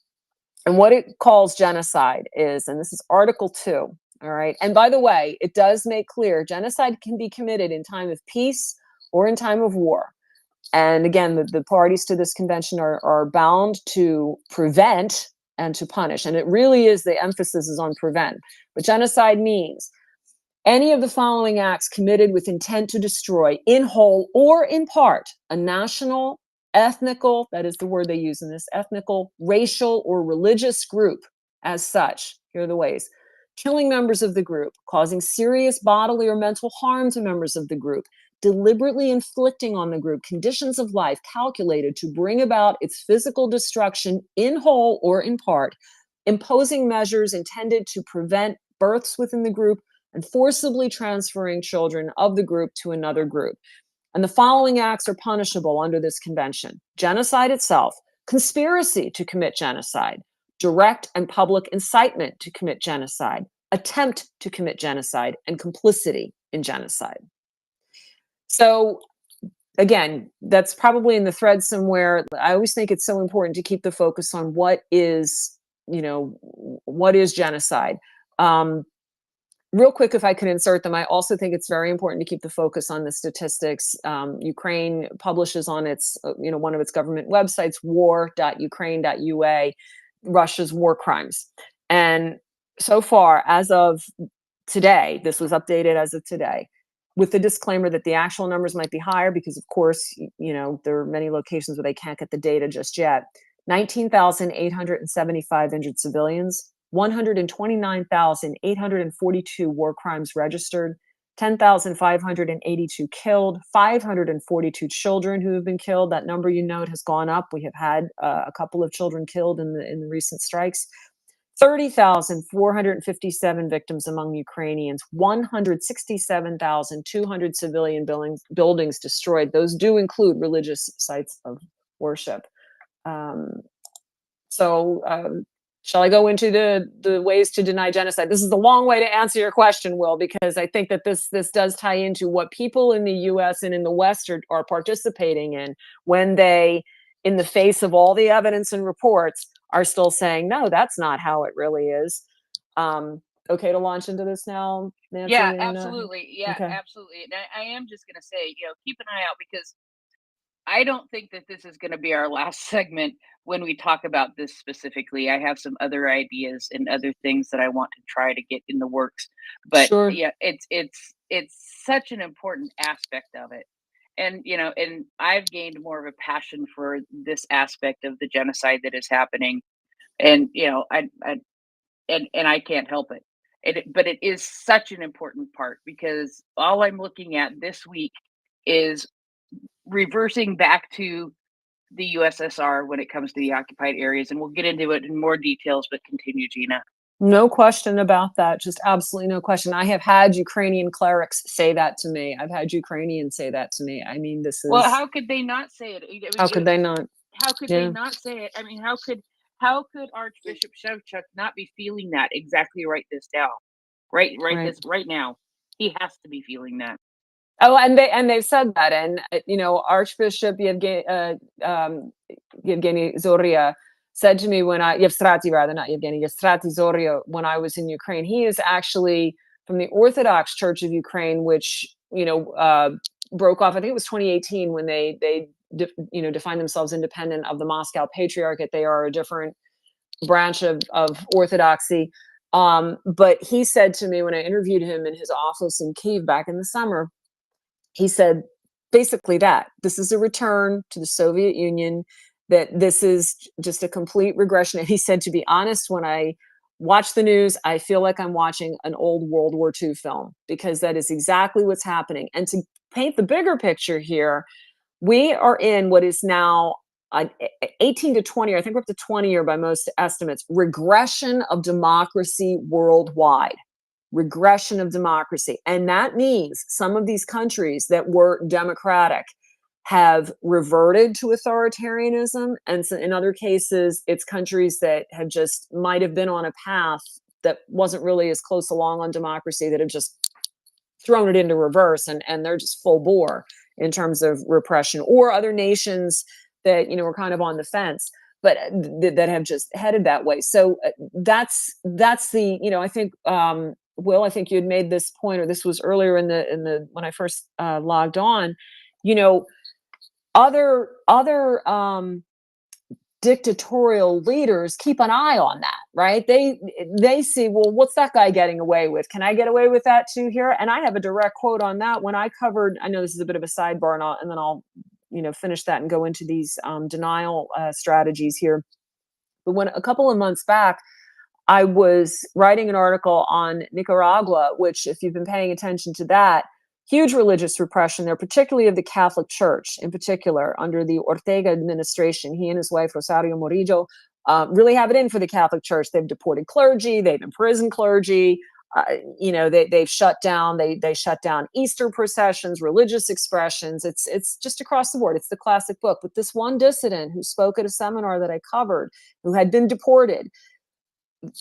And what it calls genocide is, and this is Article 2, all right? And by the way, it does make clear genocide can be committed in time of peace or in time of war. And again, the parties to this convention are bound to prevent and to punish. And it really is, the emphasis is on prevent. But genocide means any of the following acts committed with intent to destroy in whole or in part a national, ethnical, that is the word they use in this, ethnical, racial, or religious group as such. Here are the ways: killing members of the group, causing serious bodily or mental harm to members of the group, deliberately inflicting on the group conditions of life calculated to bring about its physical destruction in whole or in part, imposing measures intended to prevent births within the group, and forcibly transferring children of the group to another group. And the following acts are punishable under this convention: genocide itself, conspiracy to commit genocide, direct and public incitement to commit genocide, attempt to commit genocide, and complicity in genocide. So again, that's probably in the thread somewhere. I always think it's so important to keep the focus on what is genocide. real quick, if I can insert them, I also think it's very important to keep the focus on the statistics. Ukraine publishes on its, one of its government websites, war.ukraine.ua, Russia's war crimes. And so far, as of today, this was updated as of today, with the disclaimer that the actual numbers might be higher because, of course, there are many locations where they can't get the data just yet. 19,875 injured civilians, 129,842 war crimes registered, 10,582 killed, 542 children who have been killed. That number, has gone up. We have had a couple of children killed in the recent strikes. 30,457 victims among Ukrainians, 167,200 civilian buildings destroyed. Those do include religious sites of worship. Shall I go into the ways to deny genocide? This is a long way to answer your question, Will, because I think that this does tie into what people in the US and in the West are participating in when they, in the face of all the evidence and reports, are still saying, no, that's not how it really is. Okay to launch into this now, Nancy? Yeah, absolutely. Yeah, okay. Absolutely. And I am just going to say, keep an eye out, because I don't think that this is going to be our last segment when we talk about this specifically. I have some other ideas and other things that I want to try to get in the works. But sure. yeah, it's such an important aspect of it. And and I've gained more of a passion for this aspect of the genocide that is happening. And I can't help it. But it is such an important part, because all I'm looking at this week is reversing back to the USSR when it comes to the occupied areas. And we'll get into it in more details, but continue, Gina. No question about that. Just absolutely no question. I have had Ukrainian clerics say that to me. I've had Ukrainians say that to me. I mean, this is... Well, how could they not say it? How could they not? How could they not say it? I mean, how could Archbishop Shevchuk not be feeling that exactly right now? Right. This right now. He has to be feeling that. Oh, and they've said that, and Archbishop Yevgeny Zoria said to me Yevstrati Zoria, when I was in Ukraine. He is actually from the Orthodox Church of Ukraine, which broke off. I think it was 2018 when they defined themselves independent of the Moscow Patriarchate. They are a different branch of Orthodoxy. But he said to me when I interviewed him in his office in Kyiv back in the summer, he said basically that this is a return to the Soviet Union, that this is just a complete regression. And he said, to be honest, when I watch the news, I feel like I'm watching an old World War II film, because that is exactly what's happening. And to paint the bigger picture here, we are in what is now 18 to 20, I think we're up to 20 year by most estimates, regression of democracy worldwide. Regression of democracy. And that means some of these countries that were democratic have reverted to authoritarianism. And so in other cases, it's countries that have just might have been on a path that wasn't really as close along on democracy, that have just thrown it into reverse, and they're just full bore in terms of repression, or other nations that, were kind of on the fence, but that have just headed that way. So that's the, I think, Will, I think you had made this point, or this was earlier in the when I first logged on. Other dictatorial leaders keep an eye on that, right? They see, well, what's that guy getting away with? Can I get away with that too here? And I have a direct quote on that when I covered. I know this is a bit of a sidebar, and then I'll finish that and go into these denial strategies here. But when a couple of months back, I was writing an article on Nicaragua, which, if you've been paying attention to that, huge religious repression there, particularly of the Catholic Church in particular, under the Ortega administration. He and his wife, Rosario Murillo, really have it in for the Catholic Church. They've deported clergy, they've imprisoned clergy, they've shut down, they shut down Easter processions, religious expressions. It's just across the board. It's the classic book. But this one dissident who spoke at a seminar that I covered, who had been deported,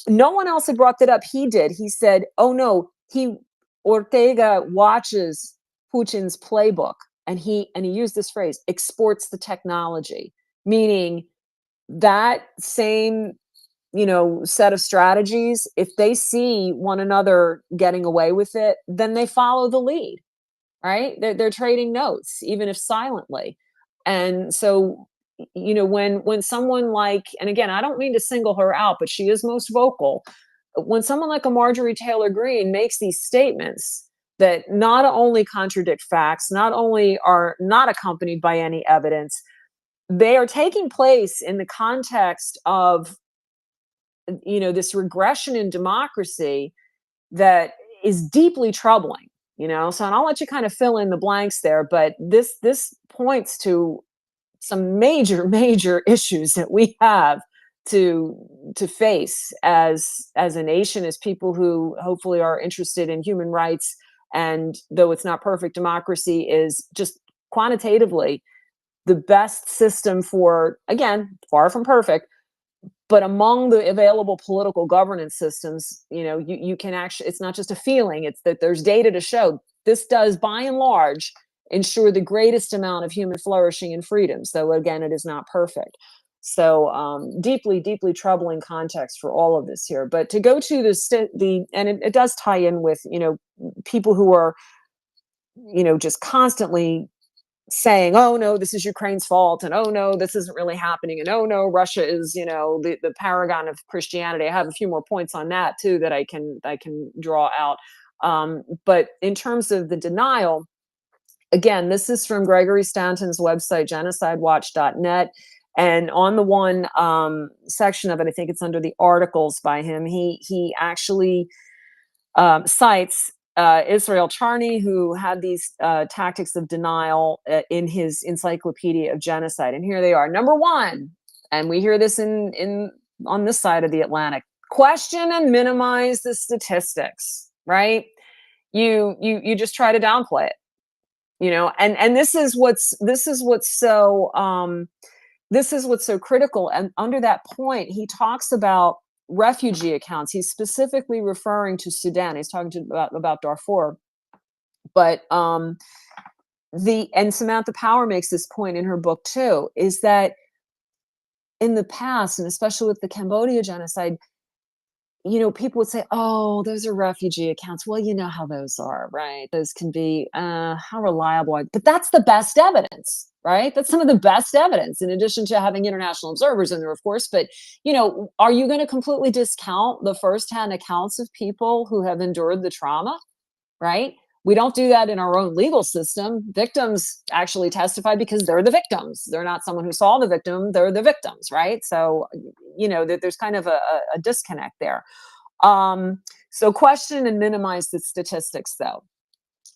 no one else had brought that up. He did. He said, oh no, Ortega watches Putin's playbook, and he used this phrase, exports the technology, meaning that same set of strategies, if they see one another getting away with it, then they follow the lead, right? They're trading notes, even if silently. And so, when someone like, and again, I don't mean to single her out, but she is most vocal. When someone like a Marjorie Taylor Greene makes these statements that not only contradict facts, not only are not accompanied by any evidence, they are taking place in the context of this regression in democracy that is deeply troubling. So, and I'll let you kind of fill in the blanks there, but this points to some major issues that we have to face as a nation, as people who hopefully are interested in human rights, and though it's not perfect, democracy is just quantitatively the best system for, again, far from perfect, but among the available political governance systems, you can actually, it's not just a feeling, it's that there's data to show this does, by and large, ensure the greatest amount of human flourishing and freedoms, though again, it is not perfect. So deeply troubling context for all of this here. But to go to and it does tie in with, people who are, just constantly saying, oh no, this is Ukraine's fault, and oh no, this isn't really happening, and oh no, Russia is, the paragon of Christianity. I have a few more points on that too that I can draw out. But in terms of the denial, again, this is from Gregory Stanton's website, genocidewatch.net. And on the one section of it, I think it's under the articles by him, he actually cites Israel Charney, who had these tactics of denial in his Encyclopedia of Genocide. And here they are. Number one, and we hear this in on this side of the Atlantic: question and minimize the statistics. Right? You just try to downplay it. And this is what's so critical. And under that point, he talks about refugee accounts. He's specifically referring to Sudan. He's talking about Darfur. But and Samantha Power makes this point in her book too, is that in the past, and especially with the Cambodia genocide, people would say, oh, those are refugee accounts. Well, you know how those are, right? Those can be, how reliable are, but that's the best evidence, right? That's some of the best evidence, in addition to having international observers in there, of course. But, are you going to completely discount the firsthand accounts of people who have endured the trauma, right? We don't do that in our own legal system. Victims actually testify because they're the victims. They're not someone who saw the victim. They're the victims, right? So, there's kind of a disconnect there. So question and minimize the statistics, though.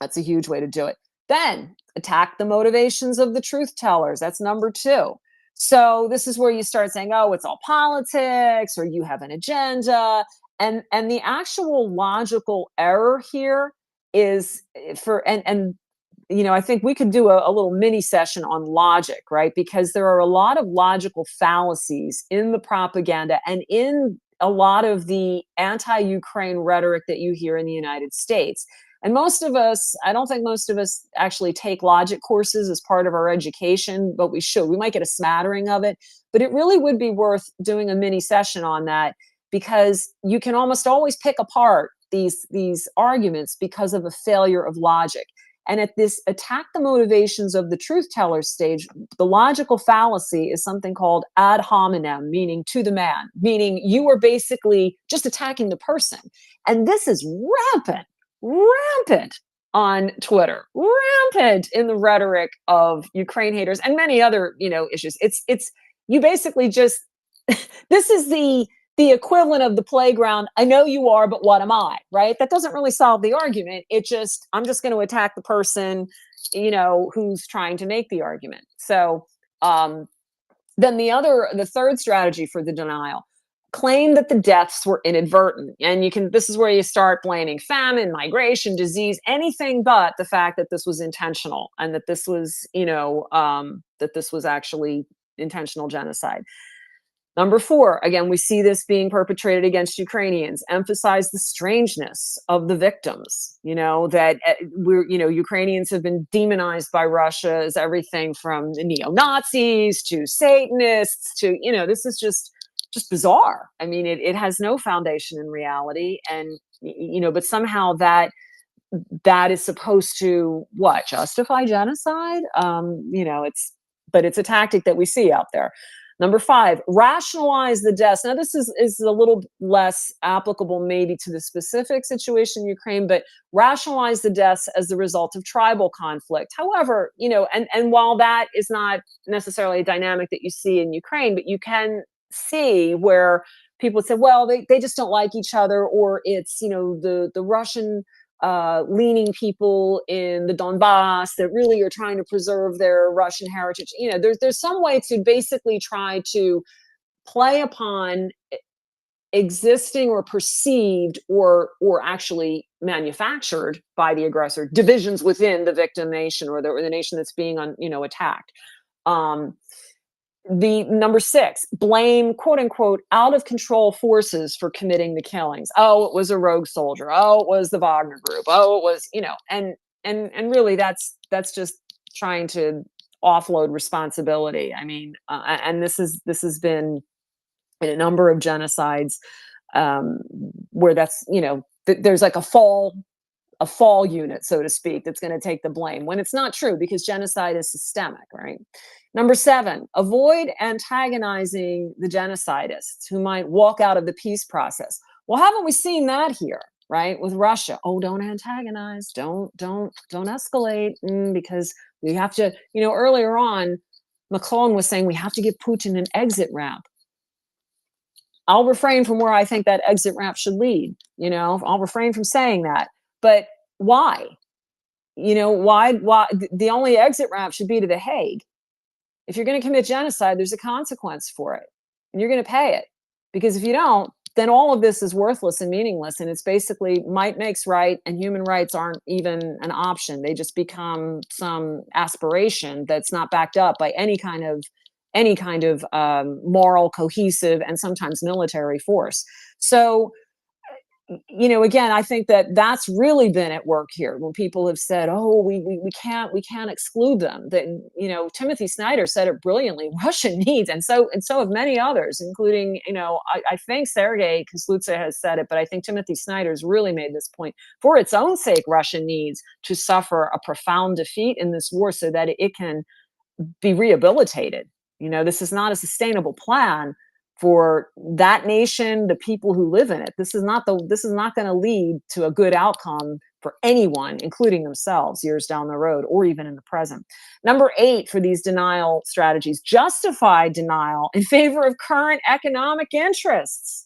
That's a huge way to do it. Then attack the motivations of the truth tellers. That's number two. So this is where you start saying, oh, it's all politics, or you have an agenda. And the actual logical error here is I think we could do a little mini session on logic, right? Because there are a lot of logical fallacies in the propaganda and in a lot of the anti-Ukraine rhetoric that you hear in the United States. And I don't think most of us actually take logic courses as part of our education, but we should. We might get a smattering of it, but it really would be worth doing a mini session on that, because you can almost always pick apart these arguments because of a failure of logic. And at this attack the motivations of the truth teller stage, the logical fallacy is something called ad hominem, meaning to the man, meaning you are basically just attacking the person. And this is rampant on Twitter, rampant in the rhetoric of Ukraine haters and many other, issues. It's you basically just, this is the equivalent of the playground. I know you are, but what am I, right? That doesn't really solve the argument. I'm just going to attack the person, who's trying to make the argument. So then the third strategy for the denial: claim that the deaths were inadvertent. And this is where you start blaming famine, migration, disease, anything but the fact that this was intentional, and that this was, that this was actually intentional genocide. Number four, again, we see this being perpetrated against Ukrainians. Emphasize the strangeness of the victims, that Ukrainians have been demonized by Russia as everything from neo-Nazis to Satanists to, this is just just bizarre. I mean, it has no foundation in reality, and but somehow that is supposed to what, justify genocide? But it's a tactic that we see out there. Number 5, rationalize the deaths. Now, this is a little less applicable maybe to the specific situation in Ukraine, but rationalize the deaths as the result of tribal conflict. However, and while that is not necessarily a dynamic that you see in Ukraine, but you can see where people say, well, they just don't like each other, or it's, the Russian leaning people in the Donbass that really are trying to preserve their Russian heritage. There's some way to basically try to play upon existing or perceived or actually manufactured by the aggressor divisions within the victim nation, or the nation that's being attacked. The number 6, blame quote unquote out of control forces for committing the killings. Oh, it was a rogue soldier. Oh, it was the Wagner group. Oh, it was, and really that's just trying to offload responsibility. I mean, and this has been in a number of genocides, where that's, there's like a fall unit, so to speak, that's going to take the blame, when it's not true, because genocide is systemic, right? Number 7, avoid antagonizing the genocidists who might walk out of the peace process. Well, haven't we seen that here, right? With Russia. Oh, don't antagonize, don't escalate, because we have to, earlier on, Macron was saying we have to give Putin an exit ramp. I'll refrain from where I think that exit ramp should lead. I'll refrain from saying that. But why? Why? The only exit ramp should be to The Hague. If you're going to commit genocide, there's a consequence for it, and you're going to pay it. Because if you don't, then all of this is worthless and meaningless, and it's basically might makes right, and human rights aren't even an option. They just become some aspiration that's not backed up by any kind of moral, cohesive, and sometimes military force. So, again, I think that's really been at work here, when people have said, oh, we can't exclude them. That, Timothy Snyder said it brilliantly. Russia needs, and so have many others, including, I think Sergei Kislytsa has said it, but I think Timothy Snyder's really made this point. For its own sake, Russia needs to suffer a profound defeat in this war so that it can be rehabilitated. This is not a sustainable plan for that nation, the people who live in it. This is not going to lead to a good outcome for anyone, including themselves, years down the road, or even in the present. Number 8 for these denial strategies: justify denial in favor of current economic interests.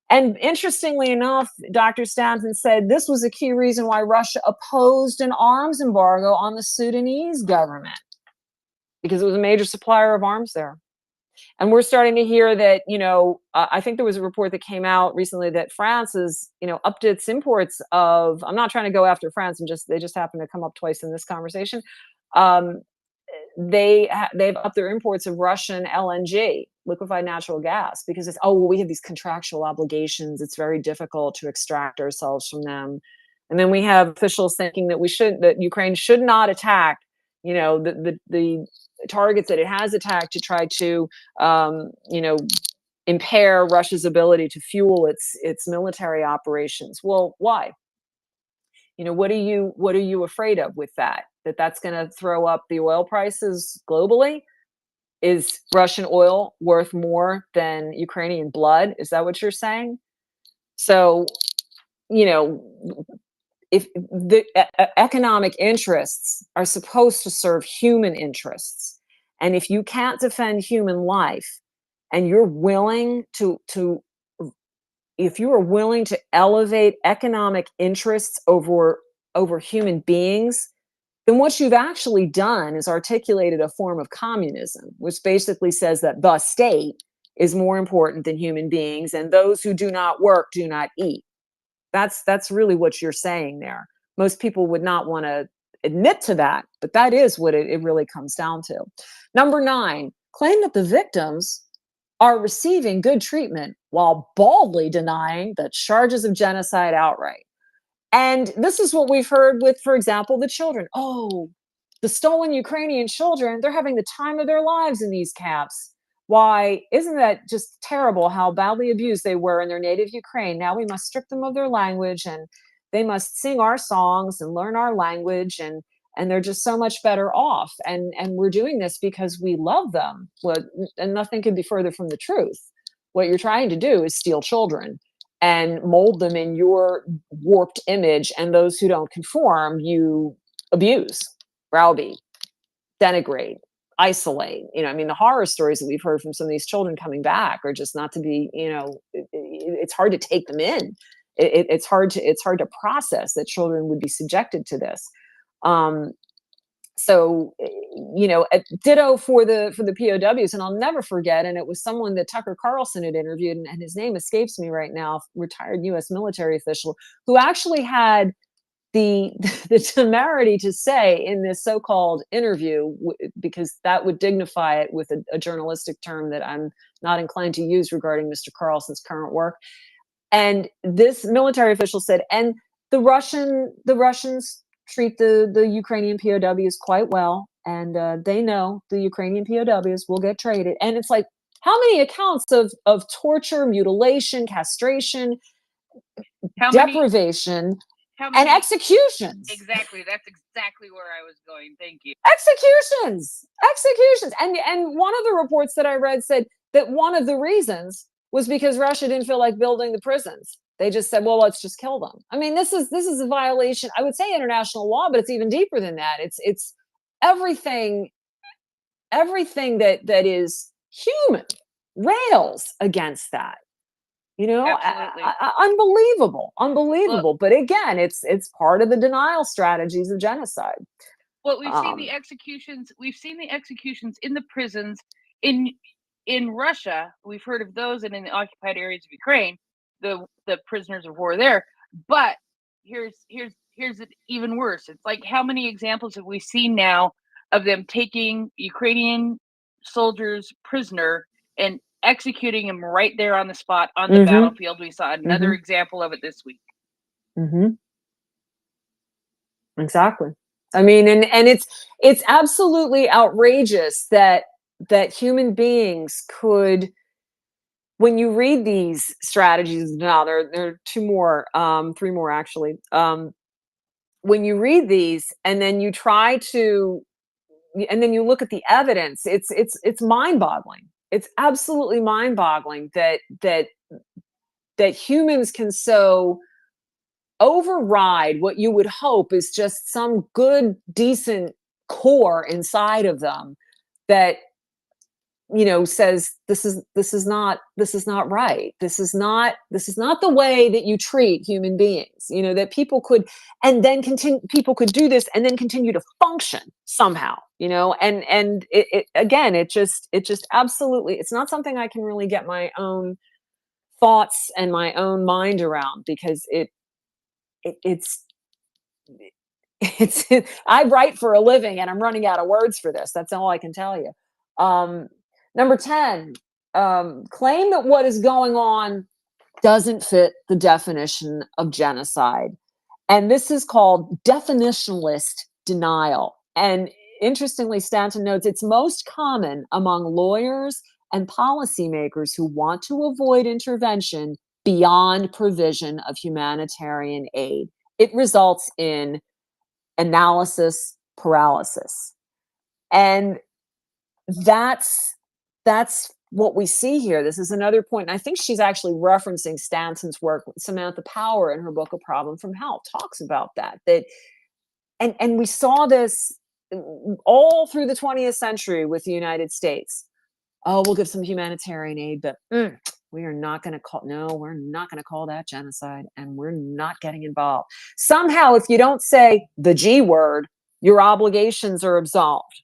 And interestingly enough, Dr. Stanton said this was a key reason why Russia opposed an arms embargo on the Sudanese government, because it was a major supplier of arms there. And we're starting to hear that, I think there was a report that came out recently that France has, upped its imports of, I'm not trying to go after France, they just happen to come up twice in this conversation. They've upped their imports of Russian LNG, liquefied natural gas, because it's, we have these contractual obligations. It's very difficult to extract ourselves from them. And then we have officials thinking that Ukraine should not attack, the targets that it has attacked to try to, impair Russia's ability to fuel its military operations. Well, why? What are you afraid of with that? That's going to throw up the oil prices globally? Is Russian oil worth more than Ukrainian blood? Is that what you're saying? So, if the economic interests are supposed to serve human interests, and if you can't defend human life, and you're willing if you are willing to elevate economic interests over human beings, then what you've actually done is articulated a form of communism, which basically says that the state is more important than human beings, and those who do not work do not eat. That's really what you're saying there. Most people would not want to admit to that, but that is what it really comes down to. Number 9, claim that the victims are receiving good treatment while baldly denying the charges of genocide outright. And this is what we've heard with, for example, the children. Oh, the stolen Ukrainian children, they're having the time of their lives in these camps. why isn't that just terrible how badly abused they were in their native Ukraine? Now we must strip them of their language, and they must sing our songs and learn our language, and they're just so much better off. And we're doing this because we love them. And nothing could be further from the truth. What you're trying to do is steal children and mold them in your warped image, and those who don't conform, you abuse, browbeat, denigrate, isolate. I mean, the horror stories that we've heard from some of these children coming back are just not to be, it's hard to take them in. It's hard to process that children would be subjected to this. So, ditto for the POWs. And I'll never forget, and it was someone that Tucker Carlson had interviewed, and his name escapes me right now, retired US military official, who actually had the temerity to say in this so-called interview, because that would dignify it with a journalistic term that I'm not inclined to use regarding Mr. Carlson's current work. And this military official said, and the Russians treat the Ukrainian POWs quite well, and they know the Ukrainian POWs will get traded. And it's like, how many accounts of torture, mutilation, castration, deprivation, and executions? Exactly. That's exactly where I was going. Thank you. Executions. And one of the reports that I read said that one of the reasons was because Russia didn't feel like building the prisons. They just said, well, let's just kill them. I mean, this is a violation, I would say, international law, but it's even deeper than that. It's everything that is human rails against that. Unbelievable. Well, but again, it's part of the denial strategies of genocide. Well, we've seen the executions. We've seen the executions in the prisons in Russia. We've heard of those, and in the occupied areas of Ukraine, the prisoners of war there. But here's it even worse. It's like, how many examples have we seen now of them taking Ukrainian soldiers prisoner and executing them right there on the spot on the battlefield? We saw another example of it this week. Exactly. I mean, and it's absolutely outrageous that human beings could, when you read these strategies, now there are three more actually. When you read these and then you try to, and then you look at the evidence, it's mind-boggling. It's absolutely mind-boggling that humans can so override what you would hope is just some good, decent core inside of them that says this is not right. This is not the way that you treat human beings. That people could do this and then continue to function somehow. And it again, it just absolutely, it's not something I can really get my own thoughts and my own mind around, because it's I write for a living and I'm running out of words for this. That's all I can tell you. Number 10, claim that what is going on doesn't fit the definition of genocide. And this is called definitionalist denial. And interestingly, Stanton notes it's most common among lawyers and policymakers who want to avoid intervention beyond provision of humanitarian aid. It results in analysis paralysis. And that's what we see here. This is another point. And I think she's actually referencing Stanton's work. Samantha Power, in her book, A Problem from Hell, talks about that. And we saw this all through the 20th century with the United States. Oh, we'll give some humanitarian aid, but we're not going to call that genocide, and we're not getting involved. Somehow, if you don't say the G word, your obligations are absolved.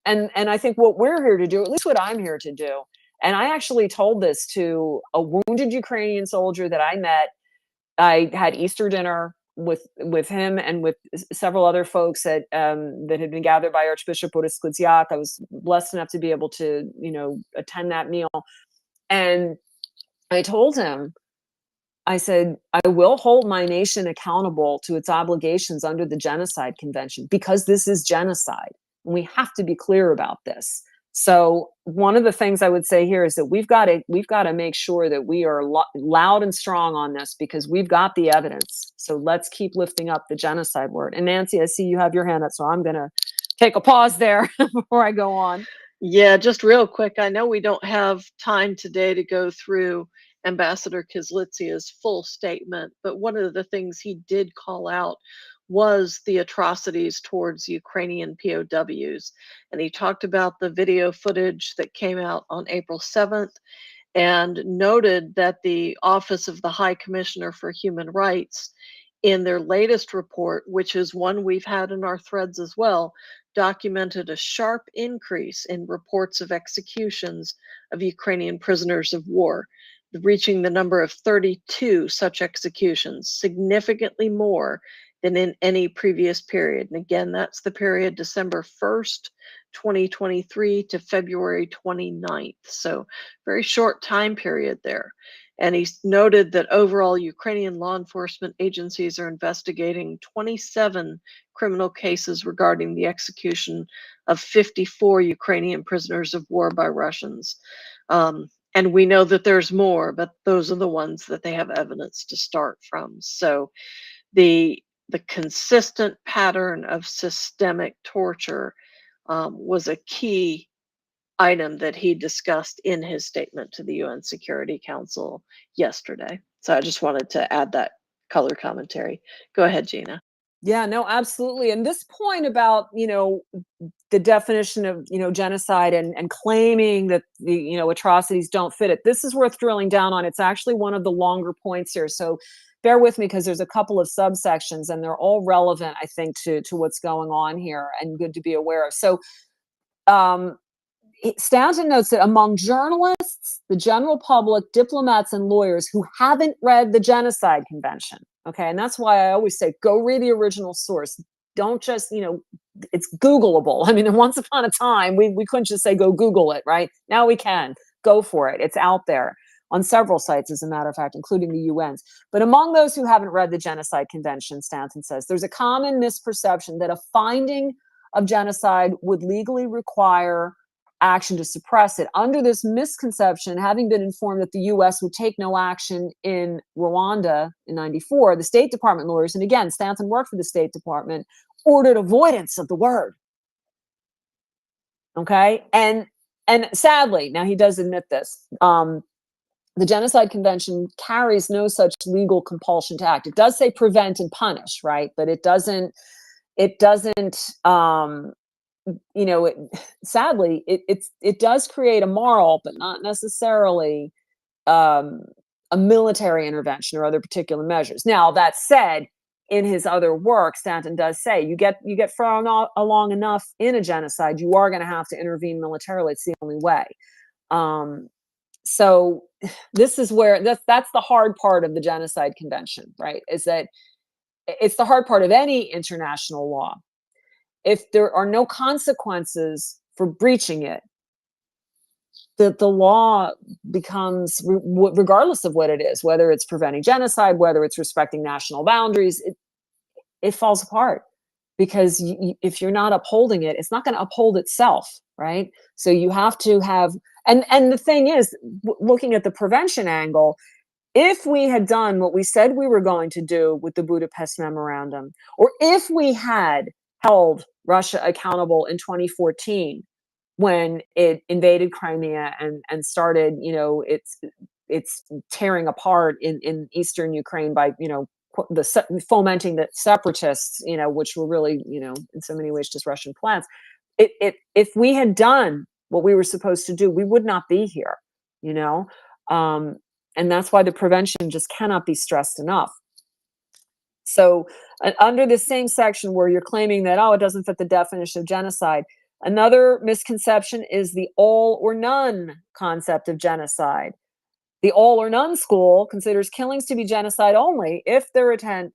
And I think what we're here to do, at least what I'm here to do, and I actually told this to a wounded Ukrainian soldier that I met. I had Easter dinner with him and with several other folks that had been gathered by Archbishop Boris Sklidziak. I was blessed enough to be able to, attend that meal. And I told him, I said, I will hold my nation accountable to its obligations under the Genocide Convention, because this is genocide. And we have to be clear about this. So one of the things I would say here is that we've got to make sure that we are loud and strong on this, because we've got the evidence. So let's keep lifting up the genocide word. And Nancy, I see you have your hand up, so I'm going to take a pause there before I go on. Yeah, just real quick. I know we don't have time today to go through Ambassador Kizlytsy's full statement, but one of the things he did call out was the atrocities towards Ukrainian POWs. And he talked about the video footage that came out on April 7th and noted that the Office of the High Commissioner for Human Rights, in their latest report, which is one we've had in our threads as well, documented a sharp increase in reports of executions of Ukrainian prisoners of war, reaching the number of 32 such executions, significantly more than in any previous period. And again, that's the period December 1st, 2023 to February 29th. So very short time period there. And he noted that overall Ukrainian law enforcement agencies are investigating 27 criminal cases regarding the execution of 54 Ukrainian prisoners of war by Russians. And we know that there's more, but those are the ones that they have evidence to start from. So the consistent pattern of systemic torture was a key item that he discussed in his statement to the UN Security Council yesterday. So I just wanted to add that color commentary. Go ahead, Gina. Yeah, no, absolutely. And this point about, the definition of, genocide and claiming that the, atrocities don't fit it. This is worth drilling down on. It's actually one of the longer points here. So bear with me, because there's a couple of subsections and they're all relevant, I think, to what's going on here and good to be aware of. So Stanton notes that among journalists, the general public, diplomats, and lawyers who haven't read the Genocide Convention, okay, and that's why I always say, go read the original source. Don't just, it's Googleable. I mean, once upon a time, we couldn't just say, go Google it, right? Now we can. Go for it. It's out there on several sites, as a matter of fact, including the UN's. But among those who haven't read the Genocide Convention, Stanton says, there's a common misperception that a finding of genocide would legally require action to suppress it. Under this misconception, having been informed that the U.S. would take no action in Rwanda in '94, the State Department lawyers, and again, Stanton worked for the State Department, ordered avoidance of the word. Okay, and sadly, now he does admit this. The Genocide Convention carries no such legal compulsion to act. It does say prevent and punish, right? But it doesn't. Sadly, it does create a moral, but not necessarily a military intervention or other particular measures. Now, that said, in his other work, Stanton does say you get far along enough in a genocide, you are going to have to intervene militarily. It's the only way. So this is where that's the hard part of the Genocide Convention, right? Is that it's the hard part of any international law. If there are no consequences for breaching it, the law becomes, regardless of what it is, whether it's preventing genocide, whether it's respecting national boundaries, it falls apart. Because if you're not upholding it, it's not going to uphold itself, right? So you have to have, and the thing is, looking at the prevention angle, if we had done what we said we were going to do with the Budapest Memorandum, or if we had held Russia accountable in 2014 when it invaded Crimea and started, it's tearing apart in eastern Ukraine by, fomenting the separatists, which were really, in so many ways just Russian plans. If we had done what we were supposed to do, we would not be here, and that's why the prevention just cannot be stressed enough. So under the same section where you're claiming that, it doesn't fit the definition of genocide, another misconception is the all or none concept of genocide. The all or none school considers killings to be genocide only if their intent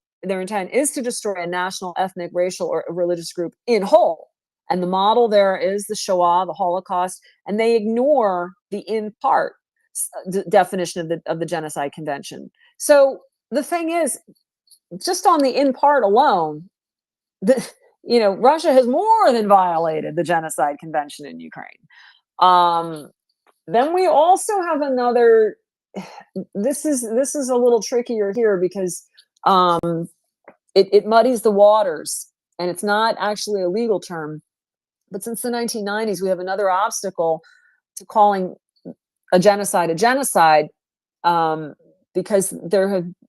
is to destroy a national, ethnic, racial, or religious group in whole. And the model there is the Shoah, the Holocaust, and they ignore the in part definition of the Genocide Convention. So the thing is, just on the in part alone, Russia has more than violated the Genocide Convention in Ukraine. Then we also have another. This is a little trickier here because it muddies the waters, and it's not actually a legal term. But since the 1990s, we have another obstacle to calling a genocide, because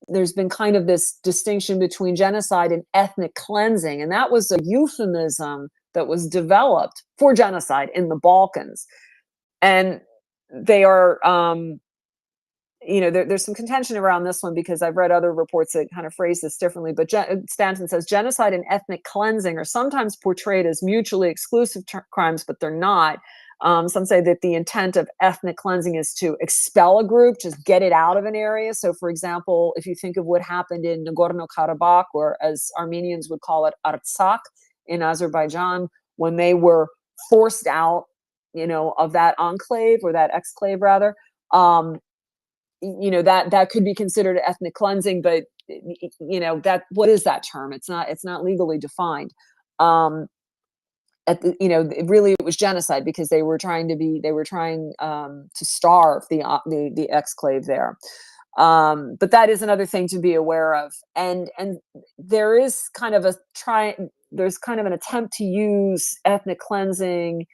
there's been kind of this distinction between genocide and ethnic cleansing, and that was a euphemism that was developed for genocide in the Balkans. And they are, there's some contention around this one because I've read other reports that kind of phrase this differently. But Stanton says genocide and ethnic cleansing are sometimes portrayed as mutually exclusive crimes, but they're not. Some say that the intent of ethnic cleansing is to expel a group, just get it out of an area. So, for example, if you think of what happened in Nagorno-Karabakh, or as Armenians would call it, Artsakh in Azerbaijan, when they were forced out, of that enclave, or that exclave rather, that could be considered ethnic cleansing, but that, what is that term? It's not legally defined. Really it was genocide because they were trying to starve the exclave there. But that is another thing to be aware of. And there is kind of there's kind of an attempt to use ethnic cleansing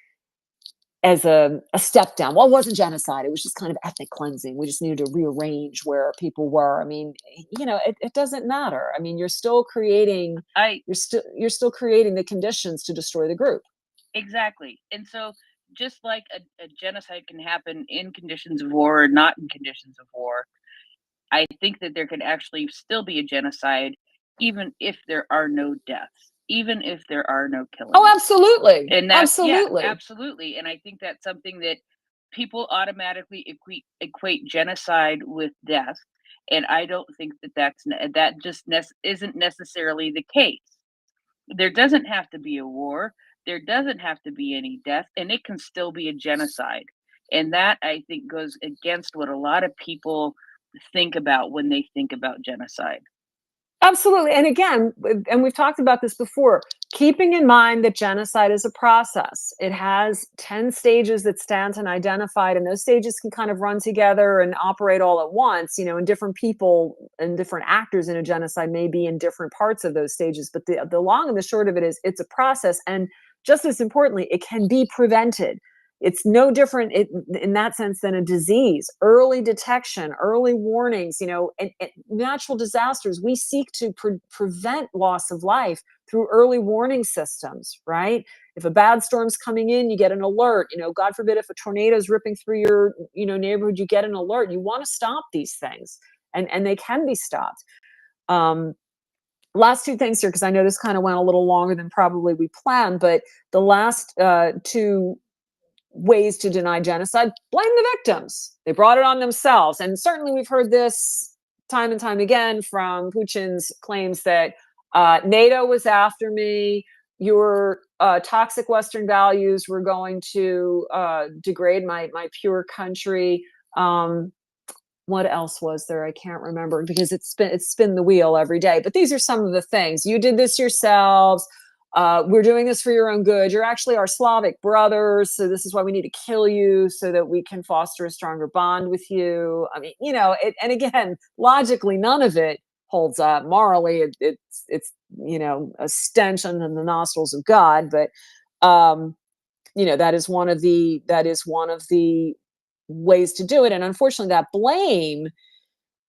as a step down. Well, it wasn't genocide. It was just kind of ethnic cleansing. We just needed to rearrange where people were. I mean, it doesn't matter. I mean, you're still creating the conditions to destroy the group. Exactly. And so just like a genocide can happen in conditions of war or not in conditions of war, I think that there can actually still be a genocide even if there are no deaths, even if there are no killings. Oh, absolutely. And that's, absolutely. Yeah, absolutely. And I think that's something that people automatically equate genocide with death. And I don't think that isn't necessarily the case. There doesn't have to be a war. There doesn't have to be any death, and it can still be a genocide. And that, I think, goes against what a lot of people think about when they think about genocide. Absolutely. And again, and we've talked about this before, keeping in mind that genocide is a process. It has 10 stages that Stanton identified, and those stages can kind of run together and operate all at once, and different people and different actors in a genocide may be in different parts of those stages. But the long and the short of it is it's a process. And just as importantly, it can be prevented. It's no different in that sense than a disease. Early detection, early warnings, and natural disasters. We seek to prevent loss of life through early warning systems, right? If a bad storm's coming in, you get an alert. God forbid if a tornado is ripping through your neighborhood, you get an alert. You want to stop these things, and they can be stopped. Last two things here, because I know this kind of went a little longer than probably we planned, but the last two ways to deny genocide: blame the victims. They brought it on themselves. And certainly we've heard this time and time again from Putin's claims that NATO was after me. Your toxic Western values were going to degrade my pure country. What else was there? I can't remember because it's spin the wheel every day. But these are some of the things. You did this yourselves. We're doing this for your own good. You're actually our Slavic brothers, so this is why we need to kill you so that we can foster a stronger bond with you. I mean, and again, logically, none of it holds up. Morally, it's a stench under the nostrils of God. But that is one of the ways to do it. And unfortunately, that blame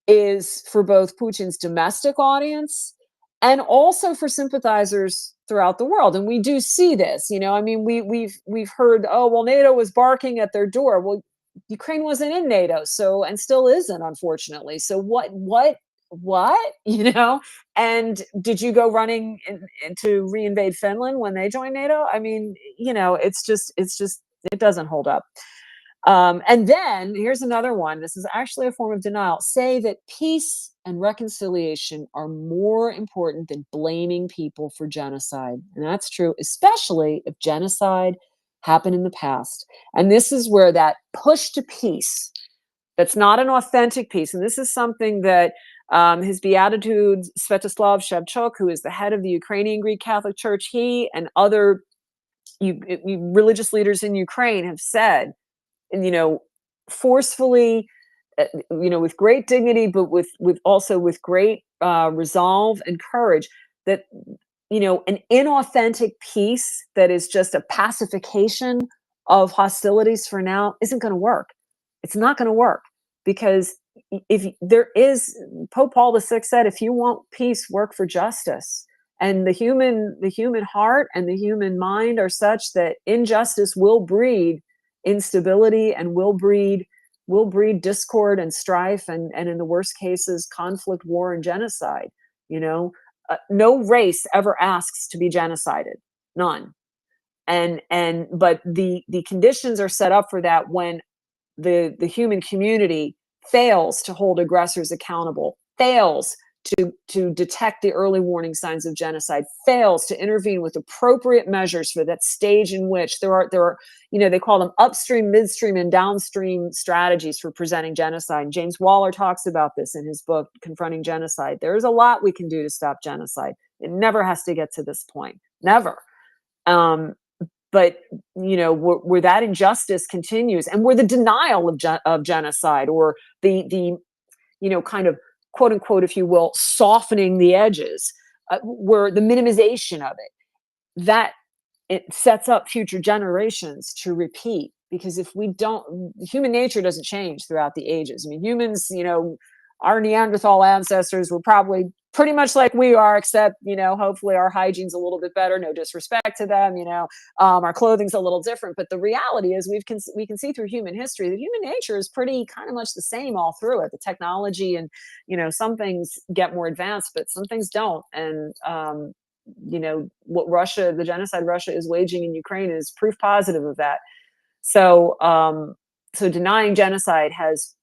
is for both Putin's domestic audience and also for sympathizers throughout the world. And we do see this, we've heard, oh, well, NATO was barking at their door. Well, Ukraine wasn't in NATO, so, and still isn't, unfortunately. So what, and did you go running to reinvade Finland when they joined NATO? I mean, it's just, it doesn't hold up. And then here's another one. This is actually a form of denial. Say that peace and reconciliation are more important than blaming people for genocide. And that's true, especially if genocide happened in the past. And this is where that push to peace, that's not an authentic peace. And this is something that His Beatitude Sviatoslav Shevchuk, who is the head of the Ukrainian Greek Catholic Church, he and other religious leaders in Ukraine have said, forcefully, with great dignity, but with also with great resolve and courage, that an inauthentic peace that is just a pacification of hostilities for now isn't going to work. It's not going to work, because if there is, Pope Paul VI said, if you want peace, work for justice. And the human heart and the human mind are such that injustice will breed instability and will breed discord and strife, and in the worst cases, conflict, war, and genocide. No race ever asks to be genocided, none. But the conditions are set up for that when the human community fails to hold aggressors accountable, fails to detect the early warning signs of genocide, fails to intervene with appropriate measures for that stage in which there are they call them upstream, midstream, and downstream strategies for presenting genocide. And James Waller talks about this in his book, Confronting Genocide. There's a lot we can do to stop genocide. It never has to get to this point. Never. But where that injustice continues, and where the denial of genocide, or the kind of, quote unquote, if you will, softening the edges, where the minimization of it sets up future generations to repeat. Because if we don't, human nature doesn't change throughout the ages. I mean, humans, our Neanderthal ancestors were probably pretty much like we are, except, hopefully our hygiene's a little bit better. No disrespect to them, our clothing's a little different. But the reality is, we can see through human history that human nature is pretty kind of much the same all through it. The technology and, some things get more advanced, but some things don't. And, what the genocide Russia is waging in Ukraine is proof positive of that. So, so denying genocide has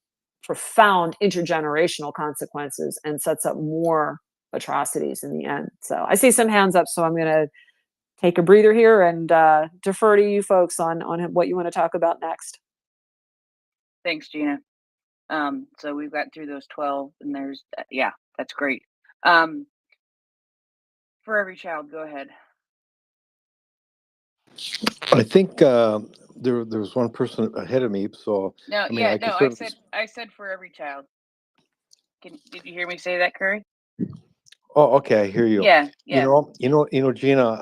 profound intergenerational consequences and sets up more atrocities in the end. So I see some hands up, so I'm going to take a breather here and defer to you folks on what you want to talk about next. Thanks, Gina. So we've got through those 12, and there's, that's great. For every child, go ahead. I think there was one person ahead of me, so No, I said for every child. Did you hear me say that, Curry? Oh, okay, I hear you. Yeah. Gina,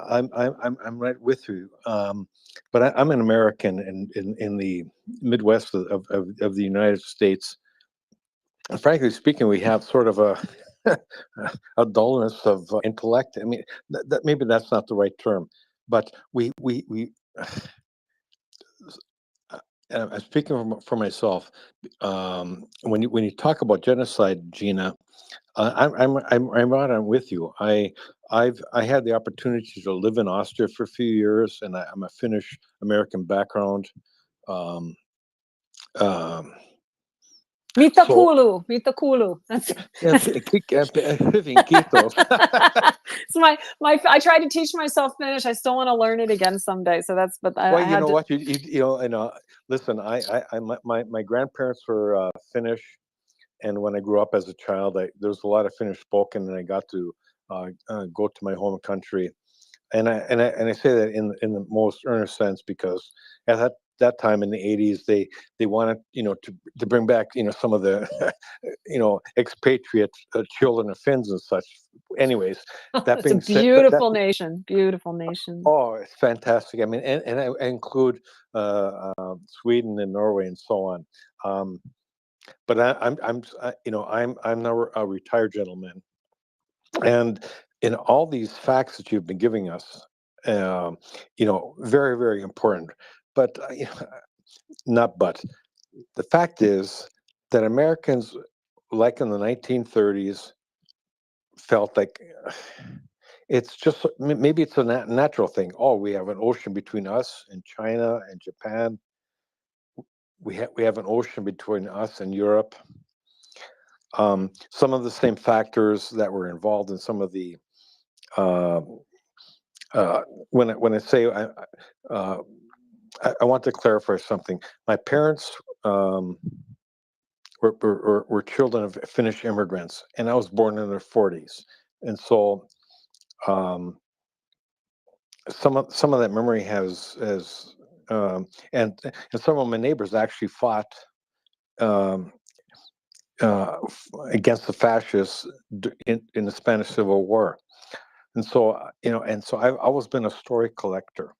I'm right with you. But I'm an American in the Midwest of the United States. And frankly speaking, we have sort of a dullness of intellect. I mean, that maybe that's not the right term, but we I'm speaking for myself. When you talk about genocide, Gina, I'm right on with you. I had the opportunity to live in Austria for a few years, and I'm a Finnish American background. Mitä kuuluu? That's so I tried to teach myself Finnish. I still want to learn it again someday. So that's, but I well, you know what, listen, my grandparents were Finnish, and when I grew up as a child, there was a lot of Finnish spoken, and I got to go to my home country, and I say that in the most earnest sense, because at that time in the 80s, they wanted to bring back some of the expatriate children of Finns and such. Anyways, that being said, beautiful nation. Oh, it's fantastic. I mean, and I include Sweden and Norway and so on. But I'm now a retired gentleman, and in all these facts that you've been giving us, very, very important. But the fact is that Americans, like in the 1930s, felt like it's just, maybe it's a natural thing. Oh, we have an ocean between us and China and Japan. We have an ocean between us and Europe. Some of the same factors that were involved in some of the when I say I want to clarify something. My parents were children of Finnish immigrants, and I was born in their 40s, and so some of that memory and some of my neighbors actually fought um, against the fascists in the Spanish Civil War. And so, I've always been a story collector,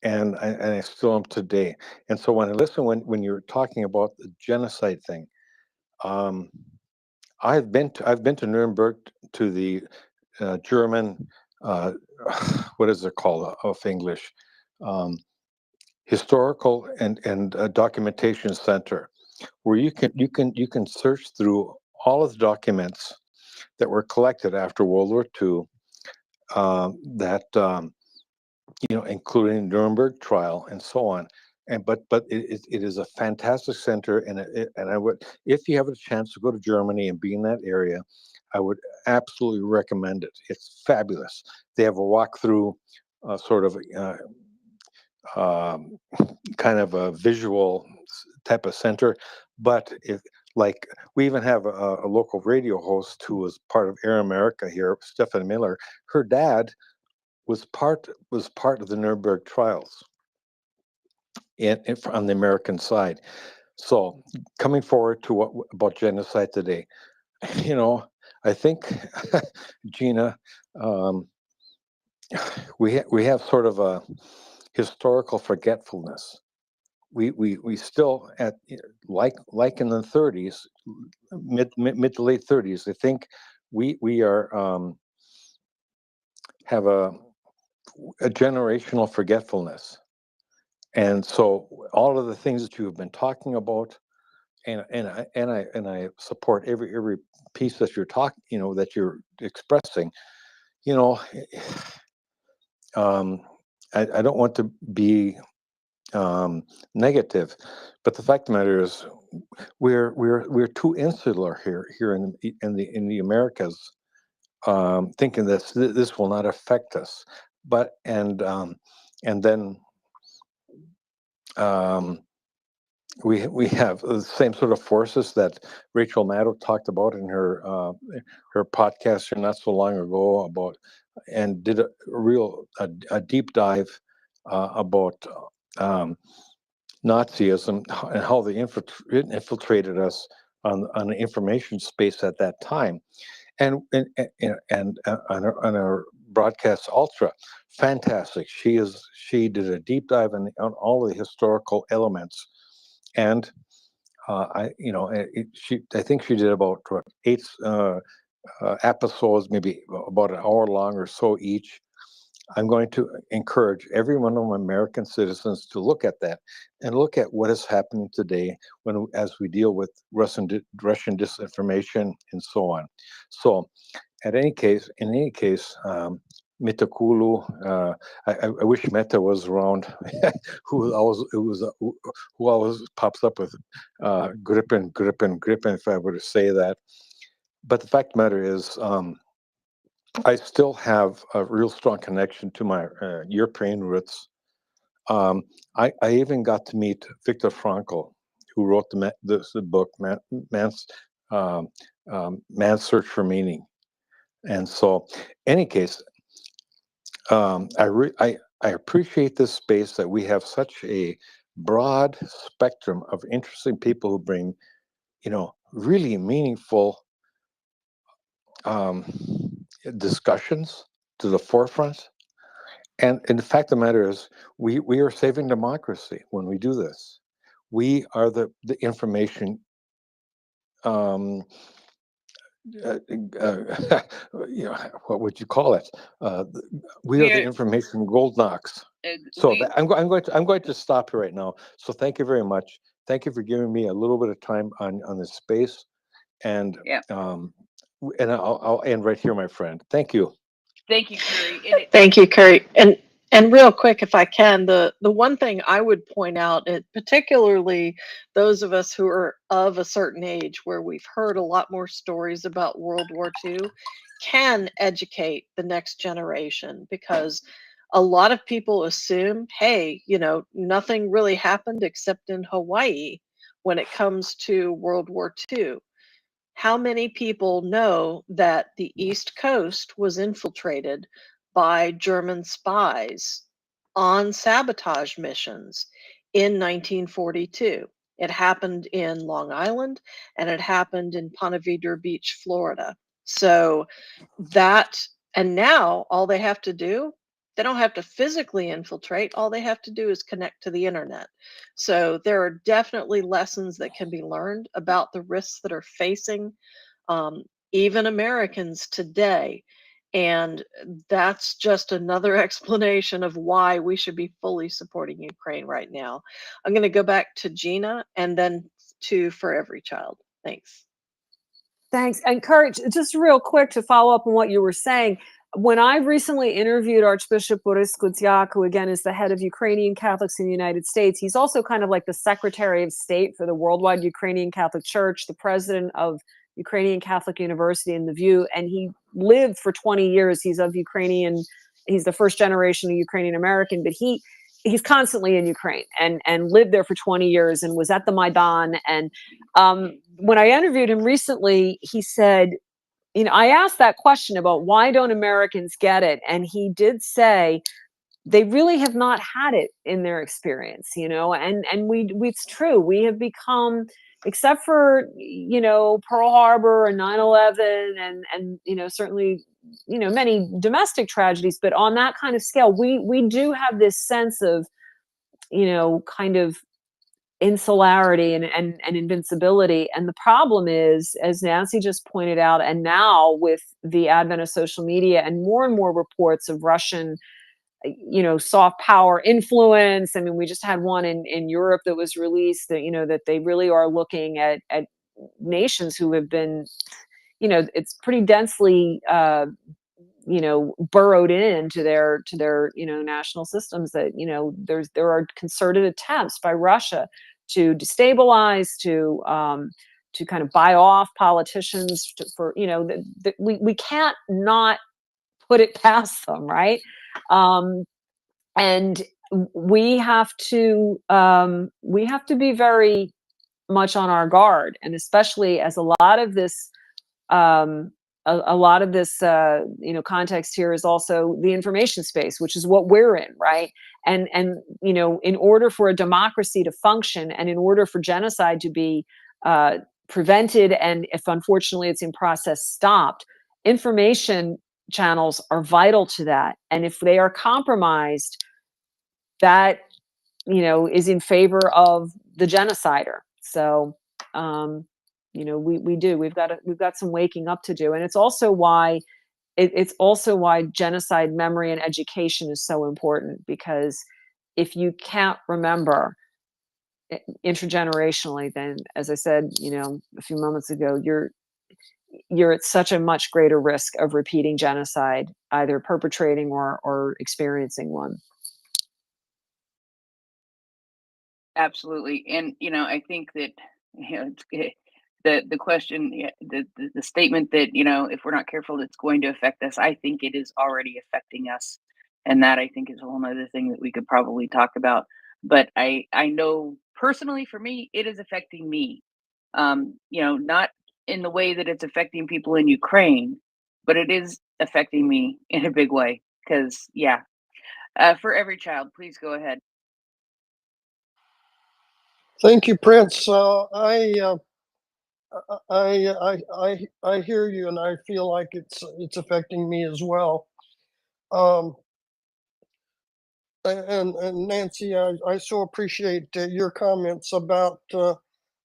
and I still am today. And so when I listen, when you're talking about the genocide thing, um, I've been to Nuremberg, to the German, uh, what is it called of English, um, historical and documentation center, where you can search through all of the documents that were collected after World War II, that including Nuremberg trial and so on. And but it is a fantastic center, and I would, if you have a chance to go to Germany and be in that area, I would absolutely recommend it. It's fabulous. They have a walkthrough, sort of um, kind of a visual type of center, but if, like, we even have a local radio host who was part of Air America here, Stefan Miller. Her dad was part of the Nuremberg trials on the American side. So coming forward to what about genocide today, I think, Gina, um, we have sort of a historical forgetfulness. We still, at like in the 30s, mid to late 30s, I think we are have a generational forgetfulness. And so all of the things that you have been talking about, and I support every piece that you're talking, that you're expressing. You know, I don't want to be negative, but the fact of the matter is, we're too insular here in the Americas, thinking that this will not affect us. But and then we have the same sort of forces that Rachel Maddow talked about in her podcast here not so long ago, about, and did a deep dive about Nazism and how they infiltrated us on the information space at that time, and on our broadcast Ultra, fantastic. She did a deep dive on all the historical elements, and I think she did about what, 8 episodes, maybe about an hour long or so each. I'm going to encourage every one of my American citizens to look at that and look at what is happening today as we deal with Russian disinformation and so on. So, in any case, Meta Kulu, I wish Meta was around, who always pops up with gripping, if I were to say that. But the fact of the matter is, I still have a real strong connection to my European roots. I even got to meet Viktor Frankl, who wrote the book um, Man's Search for Meaning. And so, any case, I appreciate this space, that we have such a broad spectrum of interesting people who bring, really meaningful discussions to the forefront. And the fact of the matter is, we are saving democracy when we do this. We are the information, um, what would you call it? We are the information gold knocks. So I'm going to stop here right now. So thank you very much. Thank you for giving me a little bit of time on this space, and and I'll end right here, my friend. Thank you. Thank you, Curry. Thank you, Curry. And real quick, if I can, the one thing I would point out, particularly those of us who are of a certain age, where we've heard a lot more stories about World War II, can educate the next generation, because a lot of people assume, hey, nothing really happened except in Hawaii when it comes to World War II. How many people know that the East Coast was infiltrated by German spies on sabotage missions in 1942. It happened in Long Island and it happened in Ponte Vedra Beach, Florida. So that, and now all they have to do, they don't have to physically infiltrate. All they have to do is connect to the internet. So there are definitely lessons that can be learned about the risks that are facing even Americans today. And that's just another explanation of why we should be fully supporting Ukraine right now. I'm going to go back to Gina and then to For Every Child. Thanks. Thanks. And Kurt, just real quick to follow up on what you were saying. When I recently interviewed Archbishop Boris Kudziak, who again is the head of Ukrainian Catholics in the United States, he's also kind of like the Secretary of State for the Worldwide Ukrainian Catholic Church, the president of Ukrainian Catholic University in The View, and he lived for 20 years. He's of Ukrainian, he's the first generation of Ukrainian American, but he's constantly in Ukraine and lived there for 20 years and was at the Maidan. And when I interviewed him recently, he said, you know, I asked that question about why don't Americans get it? And he did say they really have not had it in their experience, you know, and it's true. We have become, except for, you know, Pearl Harbor and 9/11 and, you know, certainly, you know, many domestic tragedies, but on that kind of scale, we do have this sense of, you know, kind of insularity and invincibility. And the problem is, as Nancy just pointed out, and now with the advent of social media and more reports of Russian, you know, soft power influence. I mean, we just had one in Europe that was released that, you know, that they really are looking at nations who have been, you know, it's pretty densely you know, burrowed into their you know, national systems, that, you know, there are concerted attempts by Russia to destabilize, to kind of buy off politicians for, you know, we can't not put it past them, right? And we have to be very much on our guard, and especially as a lot of this you know, context here is also the information space, which is what we're in, right? And you know, in order for a democracy to function, and in order for genocide to be prevented, and if unfortunately it's in process, stopped, information channels are vital to that. And if they are compromised, that, you know, is in favor of the genocider. So you know, we've got some waking up to do. And it's also why genocide memory and education is so important, because if you can't remember intergenerationally, then, as I said, you know, a few moments ago, you're at such a much greater risk of repeating genocide, either perpetrating or experiencing one. Absolutely. And, you know, I think that, you know, the question, the statement that, you know, if we're not careful, it's going to affect us. I think it is already affecting us. And that, I think, is a whole nother thing that we could probably talk about. But I know personally, for me, it is affecting me. You know, not in the way that it's affecting people in Ukraine, but it is affecting me in a big way. Because, yeah, For Every Child, please go ahead. Thank you, Prince. I hear you, and I feel like it's affecting me as well. And Nancy, I so appreciate your comments about how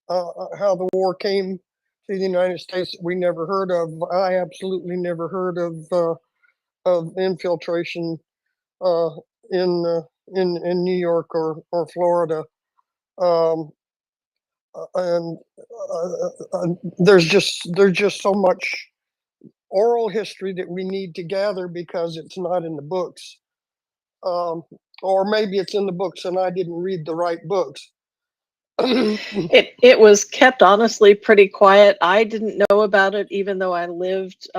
the war came to the United States that we never heard of. I absolutely never heard of infiltration in New York or Florida. And there's just so much oral history that we need to gather because it's not in the books, or maybe it's in the books and I didn't read the right books. It was kept honestly pretty quiet. I didn't know about it, even though I lived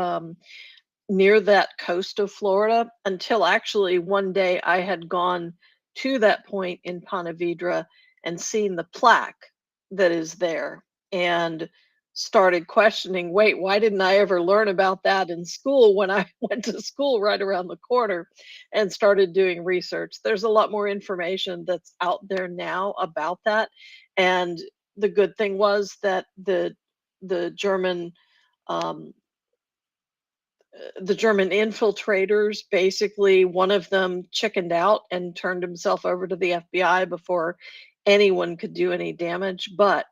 near that coast of Florida, until actually one day I had gone to that point in Ponte Vedra and seen the plaque that is there. And started questioning, wait, why didn't I ever learn about that in school when I went to school right around the corner, and started doing research. There's a lot more information that's out there now about that. And the good thing was that the German um, the German infiltrators, basically one of them chickened out and turned himself over to the FBI before anyone could do any damage. But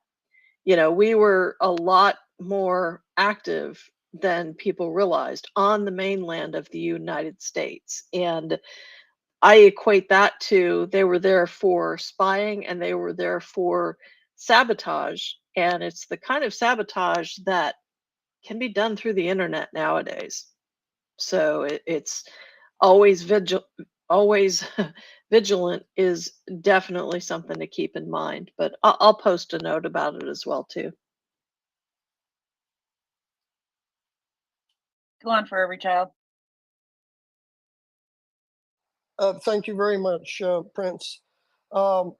we were a lot more active than people realized on the mainland of the United States. And I equate that to, they were there for spying and they were there for sabotage. And it's the kind of sabotage that can be done through the internet nowadays. So it's always always vigilant is definitely something to keep in mind. But I'll post a note about it as well too. Go on, for every child. Thank you very much, Prince. I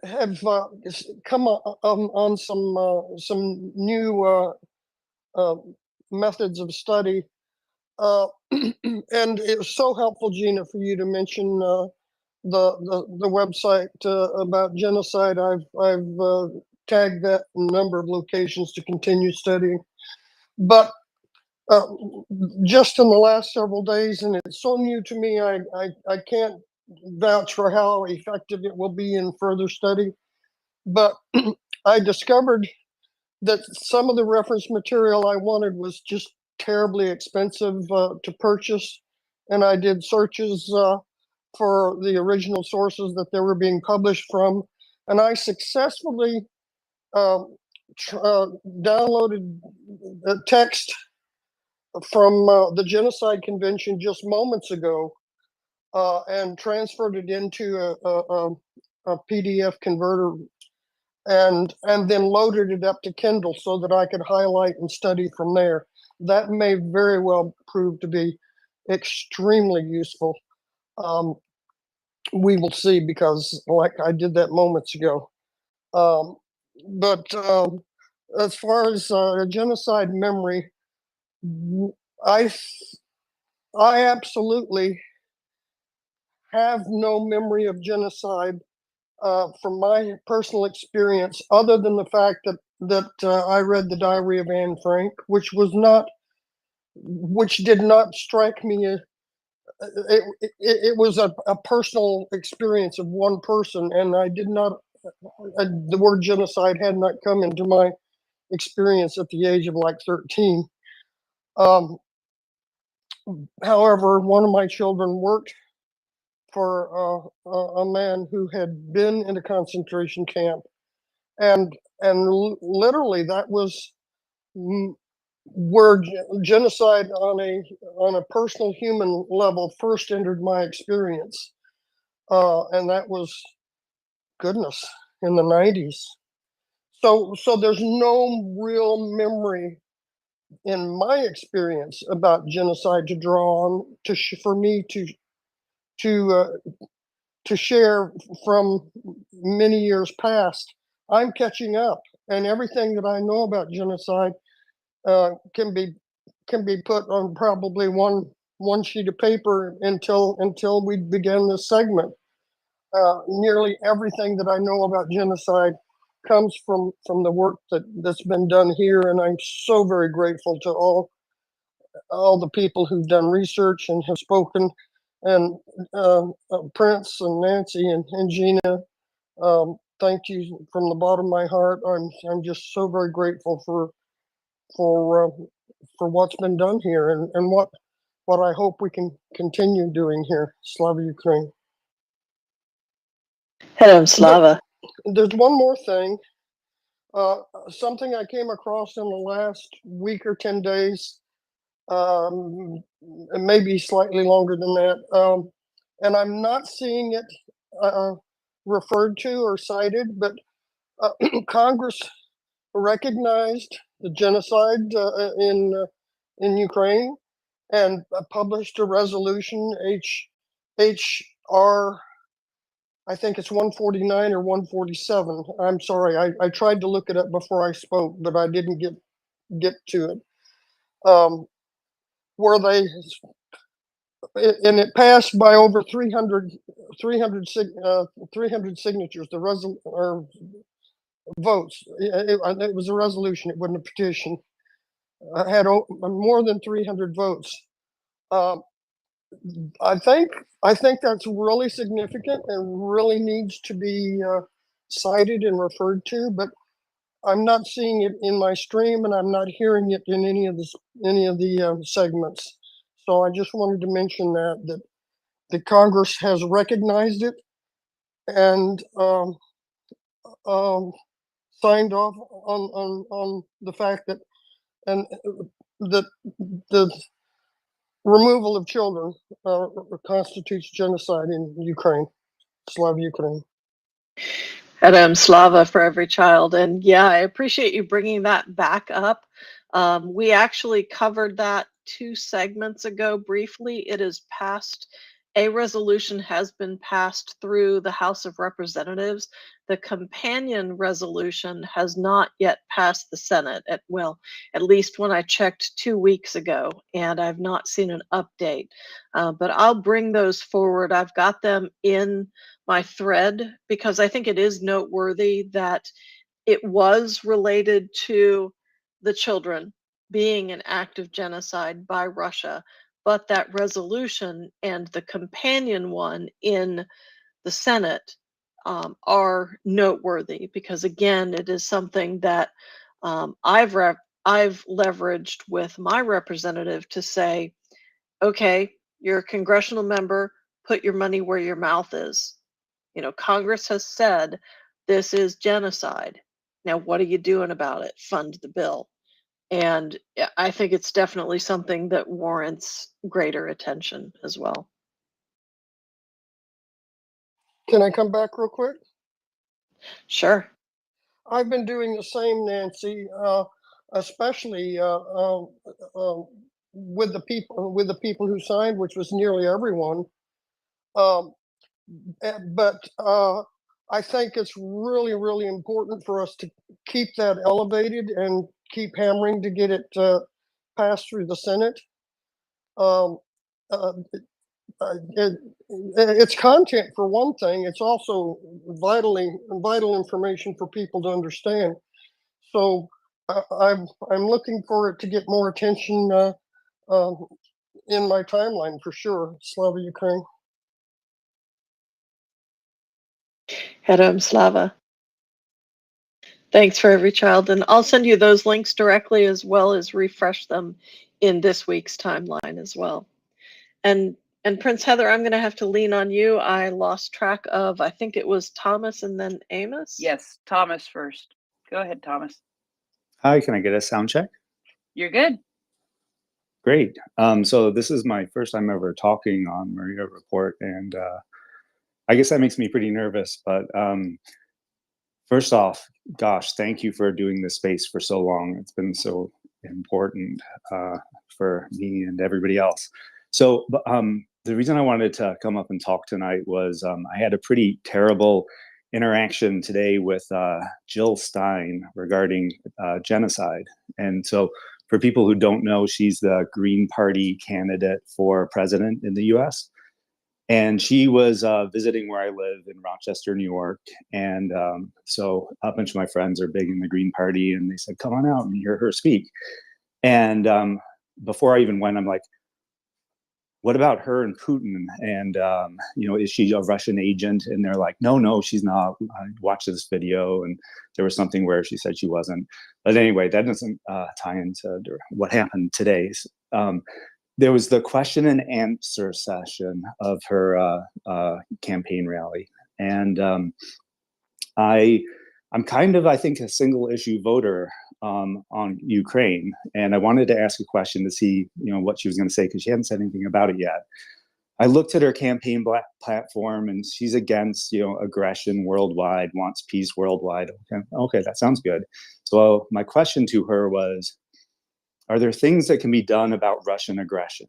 have come on some new methods of study, and it was so helpful, Gina, for you to mention the website about genocide. I've tagged that in a number of locations to continue studying, but just in the last several days, and it's so new to me, I can't vouch for how effective it will be in further study. But I discovered that some of the reference material I wanted was just terribly expensive to purchase. And I did searches for the original sources that they were being published from. And I successfully downloaded the text from the Genocide Convention just moments ago and transferred it into a PDF converter and then loaded it up to Kindle so that I could highlight and study from there. That may very well prove to be extremely useful. We will see, because like I did that moments ago. But as far as genocide memory, I absolutely have no memory of genocide from my personal experience, other than the fact that I read the Diary of Anne Frank, which did not strike me as it was a personal experience of one person, and I did not. The word genocide had not come into my experience at the age of like 13. However, one of my children worked for a man who had been in a concentration camp, and literally that was where genocide on a personal human level first entered my experience, and that was, goodness, in the 90s. So there's no real memory in my experience about genocide to draw on for me to share from many years past. I'm catching up, and everything that I know about genocide can be put on probably one sheet of paper until we begin this segment. Nearly everything that I know about genocide comes from the work that's been done here, and I'm so very grateful to all the people who've done research and have spoken, and Prince and Nancy and Gina. Thank you from the bottom of my heart. I'm just so very grateful for what's been done here, and what I hope we can continue doing here. Slava Ukraine. Hello, Slava. There's one more thing. Something I came across in the last week or 10 days, maybe slightly longer than that. And I'm not seeing it referred to or cited, but Congress recognized the genocide in Ukraine and published a resolution, HR I think it's 149 or 147. I'm sorry, I tried to look it up before I spoke, but I didn't get to it. Where they, and it passed by over 300 signatures, or votes. It was a resolution, it wasn't a petition. I had more than 300 votes. I think that's really significant and really needs to be cited and referred to, but I'm not seeing it in my stream, and I'm not hearing it in any of the segments. So I just wanted to mention that the Congress has recognized it and signed off on the fact that that the removal of children constitutes genocide in Ukraine, Slav Ukraine. Adam Slava for every child. And yeah, I appreciate you bringing that back up. We actually covered that 2 segments ago briefly. It is passed. A resolution has been passed through the House of Representatives. The companion resolution has not yet passed the Senate, at least when I checked 2 weeks ago, and I've not seen an update. But I'll bring those forward. I've got them in my thread because I think it is noteworthy that it was related to the children being an act of genocide by Russia, but that resolution and the companion one in the Senate are noteworthy because, again, it is something that I've leveraged with my representative to say, okay, you're a congressional member, put your money where your mouth is. You know, Congress has said this is genocide. Now, what are you doing about it? Fund the bill. And I think it's definitely something that warrants greater attention as well. Can I come back real quick? Sure. I've been doing the same, Nancy, especially with the people who signed, which was nearly everyone. But I think it's really, really important for us to keep that elevated and keep hammering to get it passed through the Senate. It's content for one thing. It's also vital information for people to understand. So I'm looking for it to get more attention in my timeline for sure. Slava Ukraine. Hedom Slava. Thanks for every child. And I'll send you those links directly as well as refresh them in this week's timeline as well. And Prince Heather, I'm going to have to lean on you. I lost track of, I think it was Thomas and then Amos. Yes, Thomas first. Go ahead, Thomas. Hi, can I get a sound check? You're good. Great. So this is my first time ever talking on MriyaReport, and I guess that makes me pretty nervous. But first off, gosh, thank you for doing this space for so long. It's been so important for me and everybody else. So the reason I wanted to come up and talk tonight was I had a pretty terrible interaction today with Jill Stein regarding genocide. And so for people who don't know, she's the Green Party candidate for president in the US. And she was visiting where I live in Rochester, New York. And so a bunch of my friends are big in the Green Party, and they said, come on out and hear her speak. And before I even went, I'm like, what about her and Putin? And, you know, is she a Russian agent? And they're like, no, she's not. I watched this video, and there was something where she said she wasn't. But anyway, that doesn't tie into what happened today. There was the question and answer session of her campaign rally. And I'm kind of, I think, a single issue voter on Ukraine. And I wanted to ask a question to see, you know, what she was going to say, because she hadn't said anything about it yet. I looked at her campaign platform, and she's against, you know, aggression worldwide, wants peace worldwide. Okay, that sounds good. So my question to her was, are there things that can be done about Russian aggression?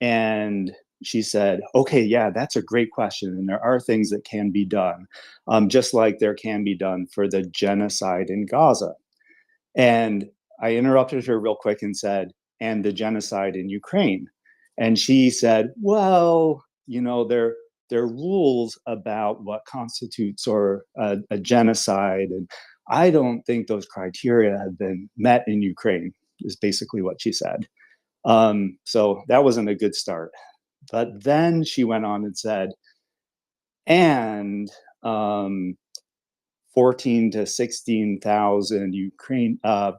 And she said, okay, yeah, that's a great question. And there are things that can be done, just like there can be done for the genocide in Gaza. And I interrupted her real quick and said, and the genocide in Ukraine. And she said, well, you know, there are rules about what constitutes or a genocide. And I don't think those criteria have been met in Ukraine, is basically what she said. So that wasn't a good start. But then she went on and said, and 14 to 16,000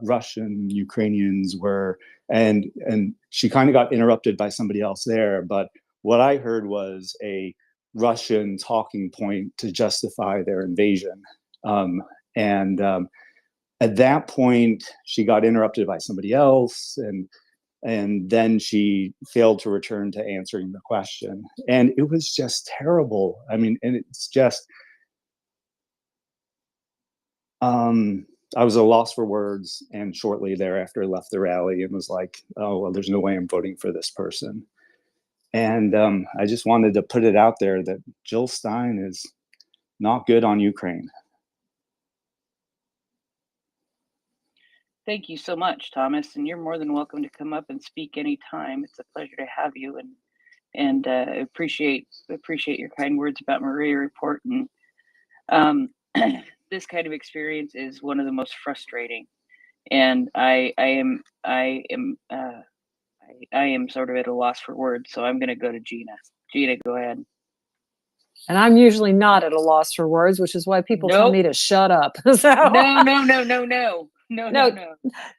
Russian Ukrainians were, and she kind of got interrupted by somebody else there. But what I heard was a Russian talking point to justify their invasion. At that point, she got interrupted by somebody else, and then she failed to return to answering the question. And it was just terrible. I mean, and it's just, I was at a loss for words, and shortly thereafter left the rally and was like, oh, well, there's no way I'm voting for this person. And I just wanted to put it out there that Jill Stein is not good on Ukraine. Thank you so much, Thomas, and you're more than welcome to come up and speak anytime. It's a pleasure to have you, and appreciate your kind words about MriyaReport. And this kind of experience is one of the most frustrating, and I am sort of at a loss for words. So I'm going to go to Gina. Gina, go ahead. And I'm usually not at a loss for words, which is why people tell me to shut up. So No,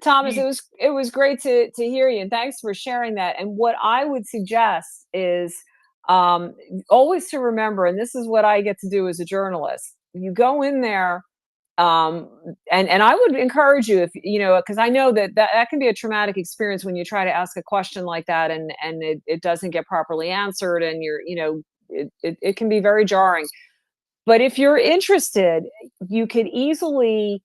Thomas, it was great to hear you, and thanks for sharing that. And what I would suggest is always to remember, and this is what I get to do as a journalist. You go in there, and I would encourage you, if you know, because I know that can be a traumatic experience when you try to ask a question like that and it doesn't get properly answered, and it can be very jarring. But if you're interested, you could easily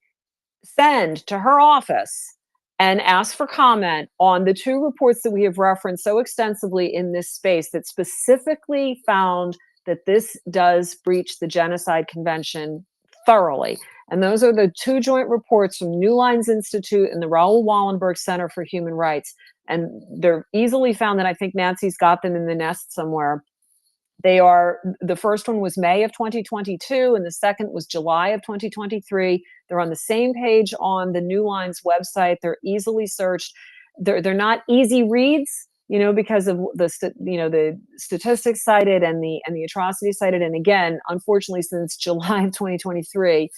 send to her office and ask for comment on the two reports that we have referenced so extensively in this space that specifically found that this does breach the Genocide Convention thoroughly. And those are the two joint reports from New Lines Institute and the Raoul Wallenberg Center for Human Rights. And they're easily found, and I think Nancy's got them in the nest somewhere. The first one was May of 2022, and the second was July of 2023. They're on the same page on the New Lines website. They're easily searched. They're not easy reads, because of the statistics cited and the atrocities cited. And again, unfortunately, since July of 2023,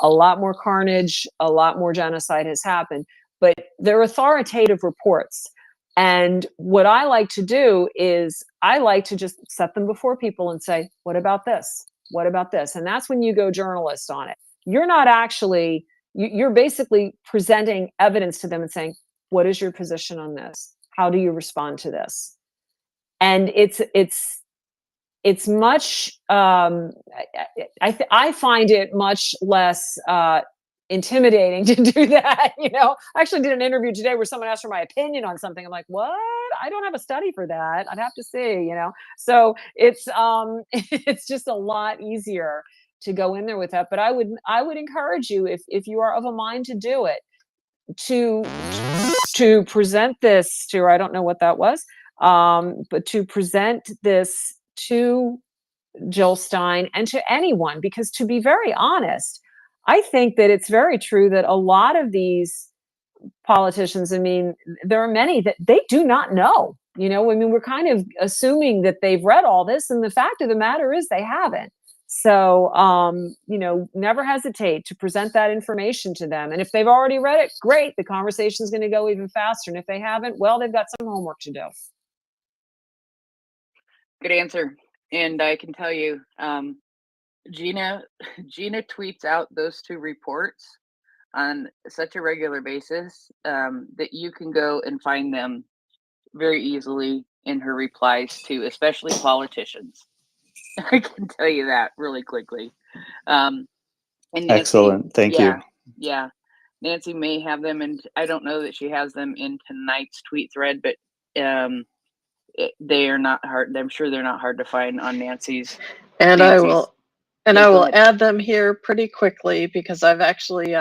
a lot more carnage, a lot more genocide has happened. But they're authoritative reports. And what I like to do is I like to just set them before people and say, what about this? What about this? And that's when you go journalist on it. You're not actually, you're basically presenting evidence to them and saying, what is your position on this? How do you respond to this? And it's much, I find it much less intimidating to do that. I actually did an interview today where someone asked for my opinion on something. I'm like, what? I don't have a study for that. I'd have to see, so it's it's just a lot easier to go in there with that. But I would encourage you, if you are of a mind to do it, to present this to, I don't know what that was, but to present this to Jill Stein and to anyone, because to be very honest, I think that it's very true that a lot of these politicians, there are many that they do not know, we're kind of assuming that they've read all this, and the fact of the matter is they haven't. So, never hesitate to present that information to them. And if they've already read it, great, the conversation is going to go even faster. And if they haven't, well, they've got some homework to do. Good answer. And I can tell you, Gina tweets out those two reports on such a regular basis that you can go and find them very easily in her replies to especially politicians. I can tell you that really quickly. And Nancy, excellent. Thank you. Yeah. Nancy may have them, and I don't know that she has them in tonight's tweet thread, but they are not hard. I'm sure they're not hard to find on Nancy's. And I will, Yeah, go I will ahead. add them here pretty quickly because I've actually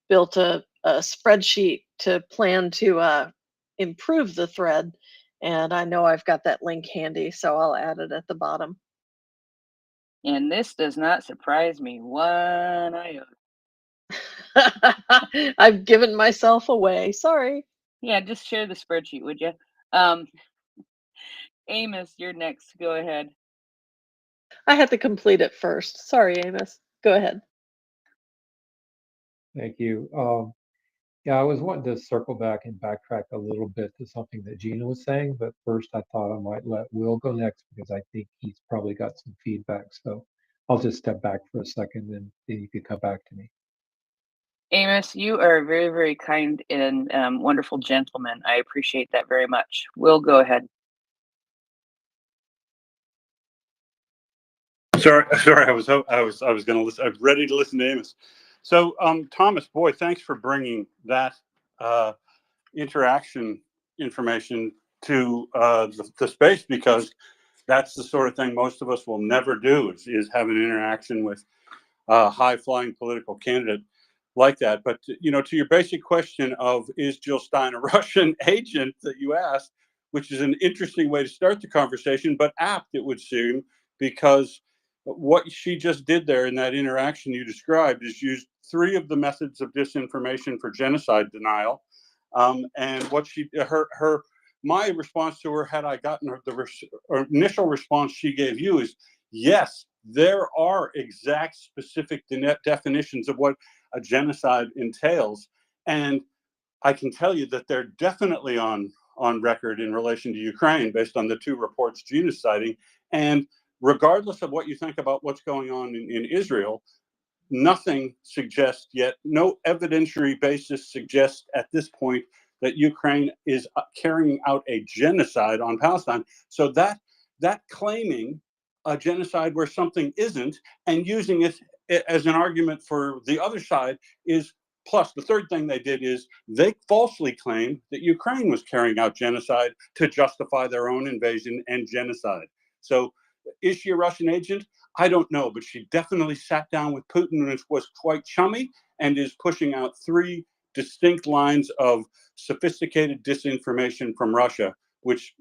built a spreadsheet to plan to improve the thread, and I know I've got that link handy, so I'll add it at the bottom. And this does not surprise me one iota. I've given myself away. Sorry. Yeah, just share the spreadsheet, would you? Amos, you're next. Go ahead. I had to complete it first. Sorry, Amos. Go ahead. Thank you. Yeah, I was wanting to circle back and backtrack a little bit to something that Gina was saying, but first I thought I might let Will go next because I think he's probably got some feedback. So I'll just step back for a second and then you can come back to me. Amos, you are a very, very kind and wonderful gentleman. I appreciate that very much. Will, go ahead. Sorry, I was going to listen. I'm ready to listen to Amos. So, Thomas, boy, thanks for bringing that interaction information to the space, because that's the sort of thing most of us will never do is have an interaction with a high flying political candidate like that. But to your basic question of is Jill Stein a Russian agent that you asked, which is an interesting way to start the conversation, but apt it would seem, because what she just did there in that interaction you described is used three of the methods of disinformation for genocide denial. And what my response to her, had I gotten her initial response she gave you, is yes, there are exact specific definitions of what a genocide entails. And I can tell you that they're definitely on record in relation to Ukraine based on the two reports Gina's citing. And regardless of what you think about what's going on in Israel, nothing suggests yet, no evidentiary basis suggests at this point that Ukraine is carrying out a genocide on Palestine. So that claiming a genocide where something isn't and using it as an argument for the other side is, plus the third thing they did is they falsely claimed that Ukraine was carrying out genocide to justify their own invasion and genocide. So is she a Russian agent? I don't know, but she definitely sat down with Putin and was quite chummy and is pushing out three distinct lines of sophisticated disinformation from Russia, which,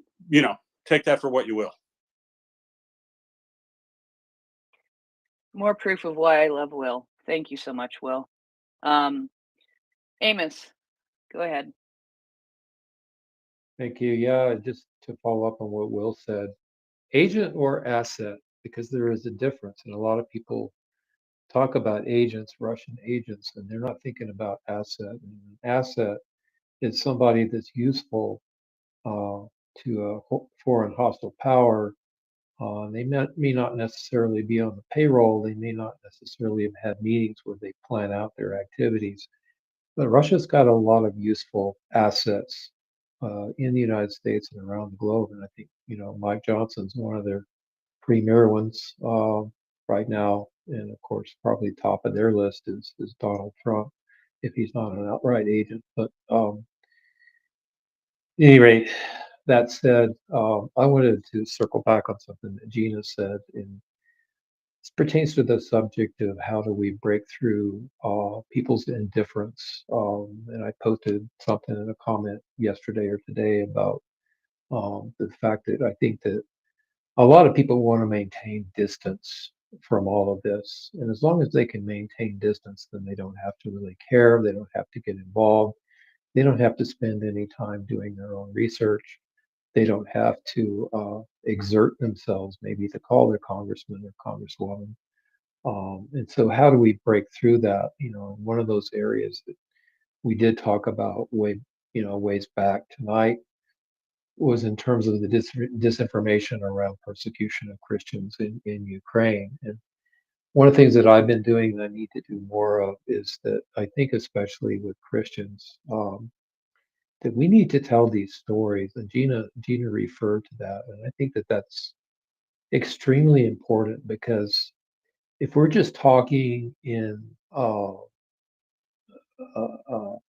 take that for what you will. More proof of why I love Will. Thank you so much, Will. Amos, go ahead. Thank you. Yeah, just to follow up on what Will said, agent or asset, because there is a difference. And a lot of people talk about agents, Russian agents, and they're not thinking about asset. And an asset is somebody that's useful to a foreign hostile power. They may not necessarily be on the payroll. They may not necessarily have had meetings where they plan out their activities. But Russia's got a lot of useful assets in the United States and around the globe. And I think, Mike Johnson's one of their premier ones right now. And of course, probably top of their list is Donald Trump, if he's not an outright agent. But at any rate, that said, I wanted to circle back on something that Gina said, and this pertains to the subject of how do we break through people's indifference. And I posted something in a comment yesterday or today about the fact that I think that a lot of people want to maintain distance from all of this. And as long as they can maintain distance, then they don't have to really care. They don't have to get involved. They don't have to spend any time doing their own research. They don't have to exert themselves, maybe to call their congressman or congresswoman. And so how do we break through that? One of those areas that we did talk about ways back tonight was in terms of the disinformation around persecution of Christians in Ukraine. And one of the things that I've been doing that I need to do more of is that I think, especially with Christians, that we need to tell these stories. And Gina referred to that, and I think that that's extremely important, because if we're just talking in a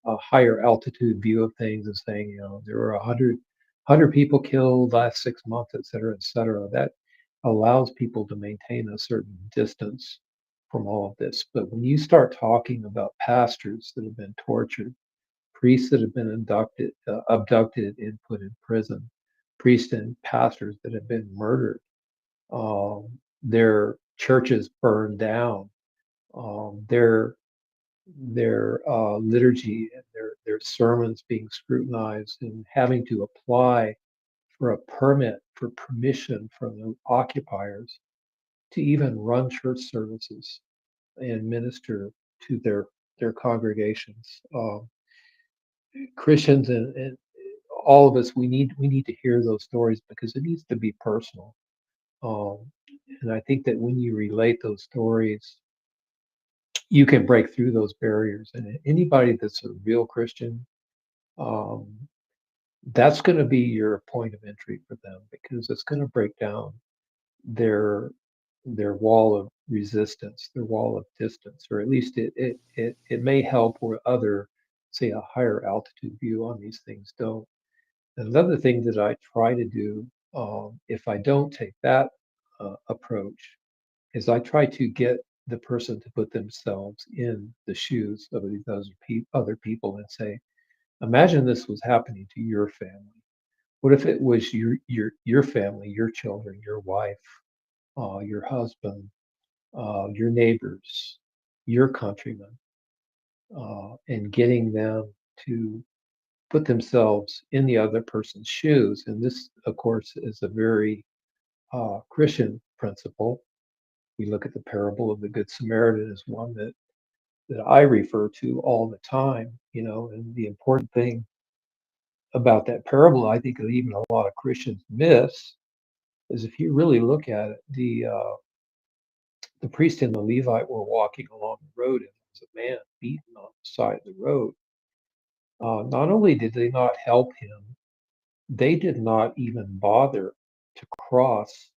higher altitude view of things and saying, there were 100 people killed last 6 months, et cetera, that allows people to maintain a certain distance from all of this. But when you start talking about pastors that have been tortured, priests that have been abducted and put in prison, priests and pastors that have been murdered, their churches burned down, their liturgy and their sermons being scrutinized, and having to apply for a permit for permission from the occupiers to even run church services and minister to their congregations. Christians and all of us, we need to hear those stories because it needs to be personal. Um, and I think that when you relate those stories, you can break through those barriers. And anybody that's a real Christian, um, that's going to be your point of entry for them, because it's going to break down their wall of resistance, their wall of distance, or at least it may help where other, say, a higher altitude view on these things don't. Another thing that I try to do, if I don't take that approach, is I try to get the person to put themselves in the shoes of these other people and say, imagine this was happening to your family. What if it was your family, your children, your wife, your husband, your neighbors, your countrymen, and getting them to put themselves in the other person's shoes. And this, of course, is a very Christian principle. We look at the parable of the Good Samaritan as one that I refer to all the time, and the important thing about that parable, I think that even a lot of Christians miss, is if you really look at it, the priest and the Levite were walking along the road, and there was a man beaten on the side of the road. Not only did they not help him, they did not even bother to cross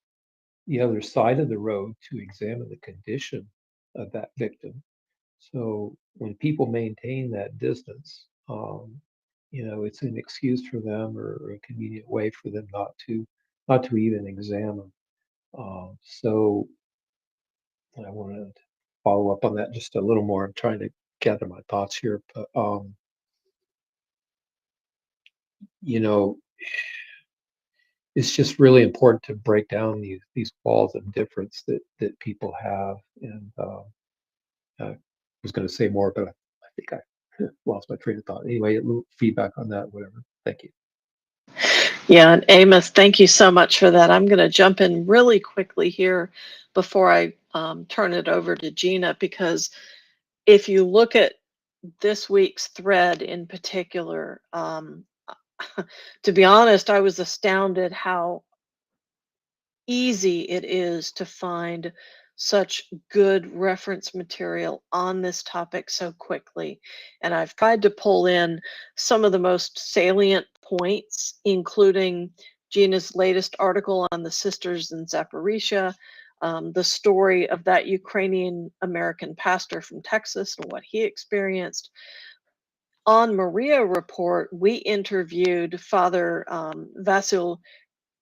the other side of the road to examine the condition of that victim. So when people maintain that distance, it's an excuse for them, or a convenient way for them not to even examine. So I want to follow up on that just a little more. I'm trying to gather my thoughts here, but you know, it's just really important to break down these walls of difference that people have. And I was going to say more, but I think I lost my train of thought. Anyway, a little feedback on that, whatever. Thank you. Yeah, and Amos, thank you so much for that. I'm going to jump in really quickly here before I turn it over to Gina, because if you look at this week's thread in particular, to be honest, I was astounded how easy it is to find such good reference material on this topic so quickly. And I've tried to pull in some of the most salient points, including Gina's latest article on the sisters in Zaporizhia, the story of that Ukrainian American pastor from Texas and what he experienced. On MriyaReport, we interviewed Father Vasil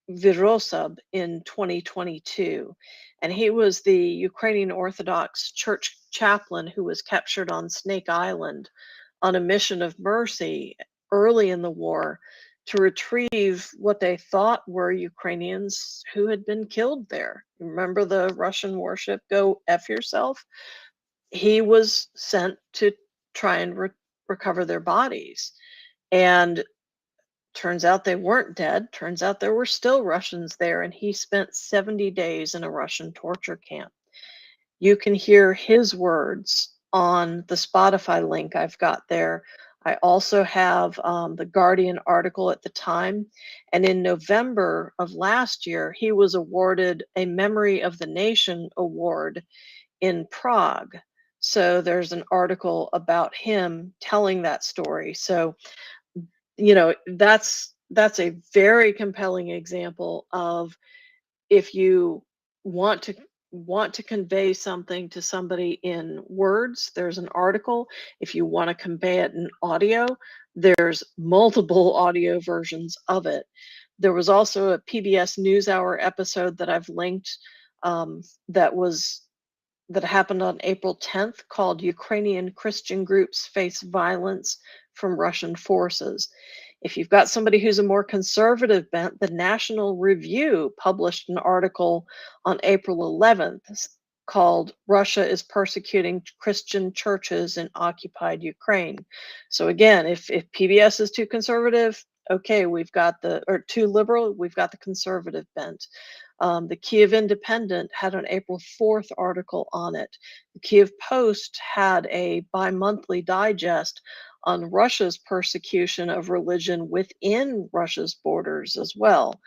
Virosab in 2022. And he was the Ukrainian Orthodox Church chaplain who was captured on Snake Island on a mission of mercy early in the war to retrieve what they thought were Ukrainians who had been killed there. Remember the Russian warship, Go F Yourself? He was sent to try and recover their bodies. And turns out they weren't dead. Turns out there were still Russians there, and he spent 70 days in a Russian torture camp. You can hear his words on the Spotify link I've got there. I also have the Guardian article at the time. And in November of last year, he was awarded a Memory of the Nation award in Prague. So there's an article about him telling that story. So that's a very compelling example of, if you want to want to convey something to somebody in words, there's an article. If you want to convey it in audio, there's multiple audio versions of it. There was also a PBS NewsHour episode that I've linked, that happened on April 10th, called Ukrainian Christian Groups Face Violence from Russian Forces. If you've got somebody who's a more conservative bent, the National Review published an article on April 11th called Russia is Persecuting Christian Churches in Occupied Ukraine. So again, if PBS is too conservative, okay, or too liberal, we've got the conservative bent. The Kiev Independent had an April 4th article on it. The Kiev Post had a bi-monthly digest on Russia's persecution of religion within Russia's borders as well.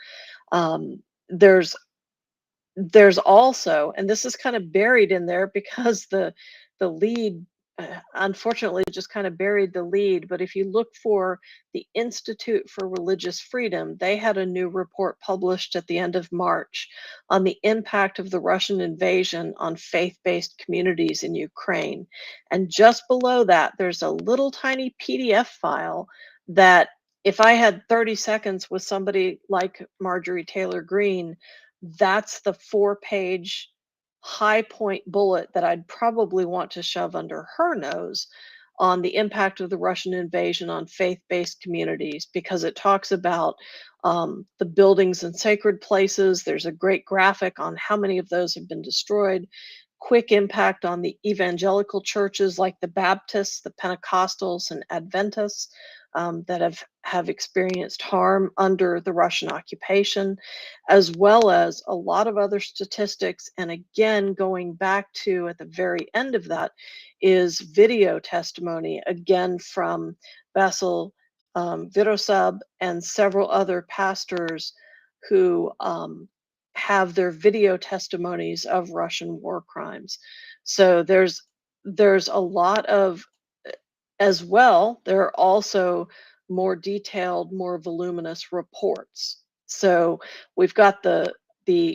There's also, and this is kind of buried in there because the lead, unfortunately, just kind of buried the lead. But if you look for the Institute for Religious Freedom, they had a new report published at the end of March on the impact of the Russian invasion on faith-based communities in Ukraine. And just below that, there's a little tiny PDF file that, if I had 30 seconds with somebody like Marjorie Taylor Greene, that's the 4-page high point bullet that I'd probably want to shove under her nose on the impact of the Russian invasion on faith-based communities, because it talks about the buildings and sacred places. There's a great graphic on how many of those have been destroyed. Quick impact on the evangelical churches like the Baptists, the Pentecostals, and Adventists that have experienced harm under the Russian occupation, as well as a lot of other statistics. And again, going back to at the very end of that is video testimony, again from Basil Virosab and several other pastors who have their video testimonies of Russian war crimes. So there's a lot of, as well, there are also more detailed, more voluminous reports. So we've got the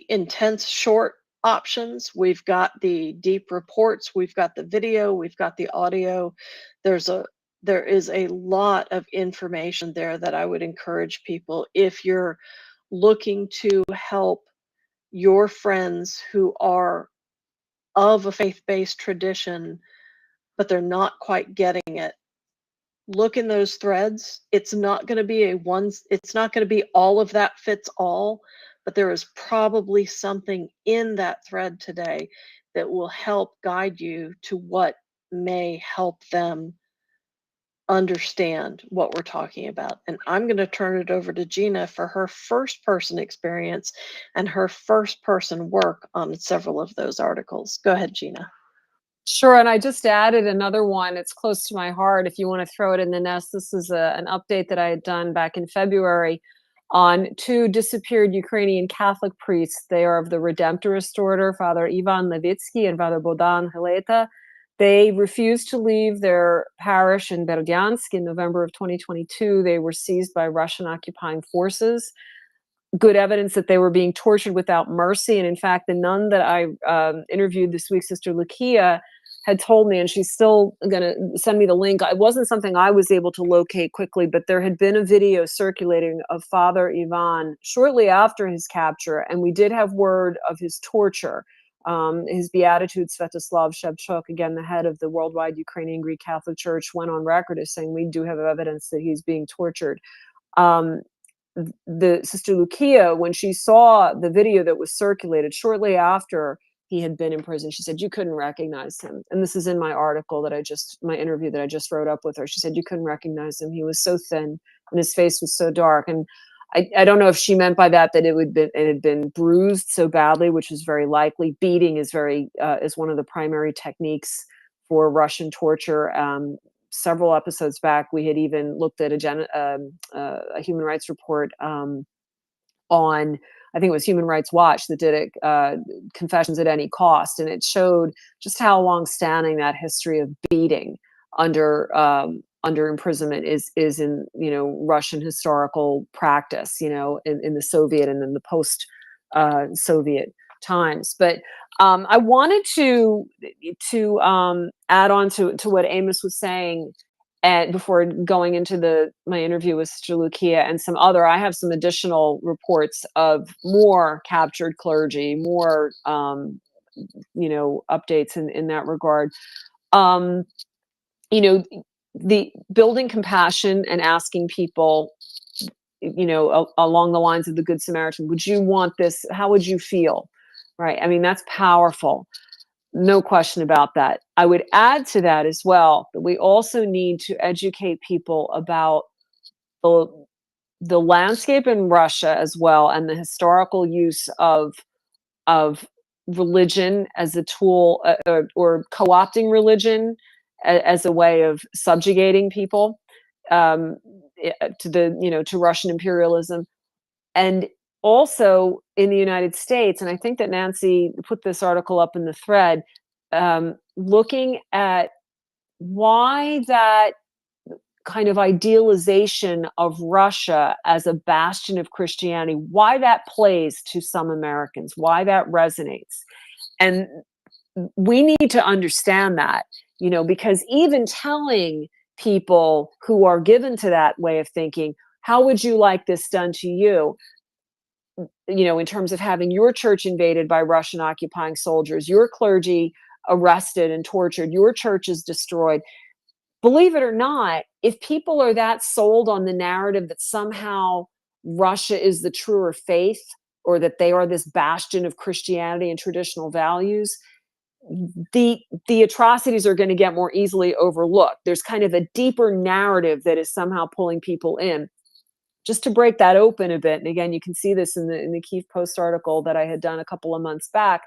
intense short options, we've got the deep reports, we've got the video, we've got the audio. There is a lot of information there that I would encourage people, if you're looking to help your friends who are of a faith-based tradition, but they're not quite getting it. Look in those threads. It's not going to be it's not going to be all of that fits all, but there is probably something in that thread today that will help guide you to what may help them understand what we're talking about. And I'm going to turn it over to Gina for her first person experience and her first person work on several of those articles. Go ahead, Gina. Sure, and I just added another one. It's close to my heart. If you want to throw it in the nest, this is an update that I had done back in February on 2 disappeared Ukrainian Catholic priests. They are of the Redemptorist order, Father Ivan Levitsky and Father Bohdan Heleta. They refused to leave their parish in Berdyansk in November of 2022. They were seized by Russian occupying forces. Good evidence that they were being tortured without mercy. And in fact, the nun that I interviewed this week, Sister Lucia, had told me, and she's still going to send me the link. It wasn't something I was able to locate quickly, but there had been a video circulating of Father Ivan shortly after his capture, and we did have word of his torture. His Beatitude, Svetoslav Shevchuk, again, the head of the worldwide Ukrainian Greek Catholic Church, went on record as saying, we do have evidence that he's being tortured. The Sister Lucia, when she saw the video that was circulated shortly after he had been in prison, she said, you couldn't recognize him. And this is in my article my interview that I just wrote up with her. She said, you couldn't recognize him. He was so thin and his face was so dark. And I don't know if she meant by that it had been bruised so badly, which is very likely. Beating is one of the primary techniques for Russian torture. Several episodes back, we had even looked at a human rights report on, I think it was Human Rights Watch that did it, Confessions at Any Cost, and it showed just how long-standing that history of beating under imprisonment is in Russian historical practice, in the Soviet and then the post Soviet times. But I wanted to add on to what Amos was saying, and before going into my interview with Sister Lucia and some other, I have some additional reports of more captured clergy, more updates in that regard. The building compassion and asking people, along the lines of the Good Samaritan, would you want this? How would you feel? Right. I mean, that's powerful. No question about that. I would add to that as well that we also need to educate people about the landscape in Russia as well, and the historical use of religion as a tool, or co-opting religion as a way of subjugating people, to Russian imperialism. And also in the United States, and I think that Nancy put this article up in the thread, looking at why that kind of idealization of Russia as a bastion of Christianity, why that plays to some Americans, why that resonates. And we need to understand that, because even telling people who are given to that way of thinking, how would you like this done to you? In terms of having your church invaded by Russian occupying soldiers, your clergy arrested and tortured, your churches destroyed. Believe it or not, if people are that sold on the narrative that somehow Russia is the truer faith, or that they are this bastion of Christianity and traditional values, the atrocities are going to get more easily overlooked. There's kind of a deeper narrative that is somehow pulling people in. Just to break that open a bit, and again, you can see this in the Kiev Post article that I had done a couple of months back.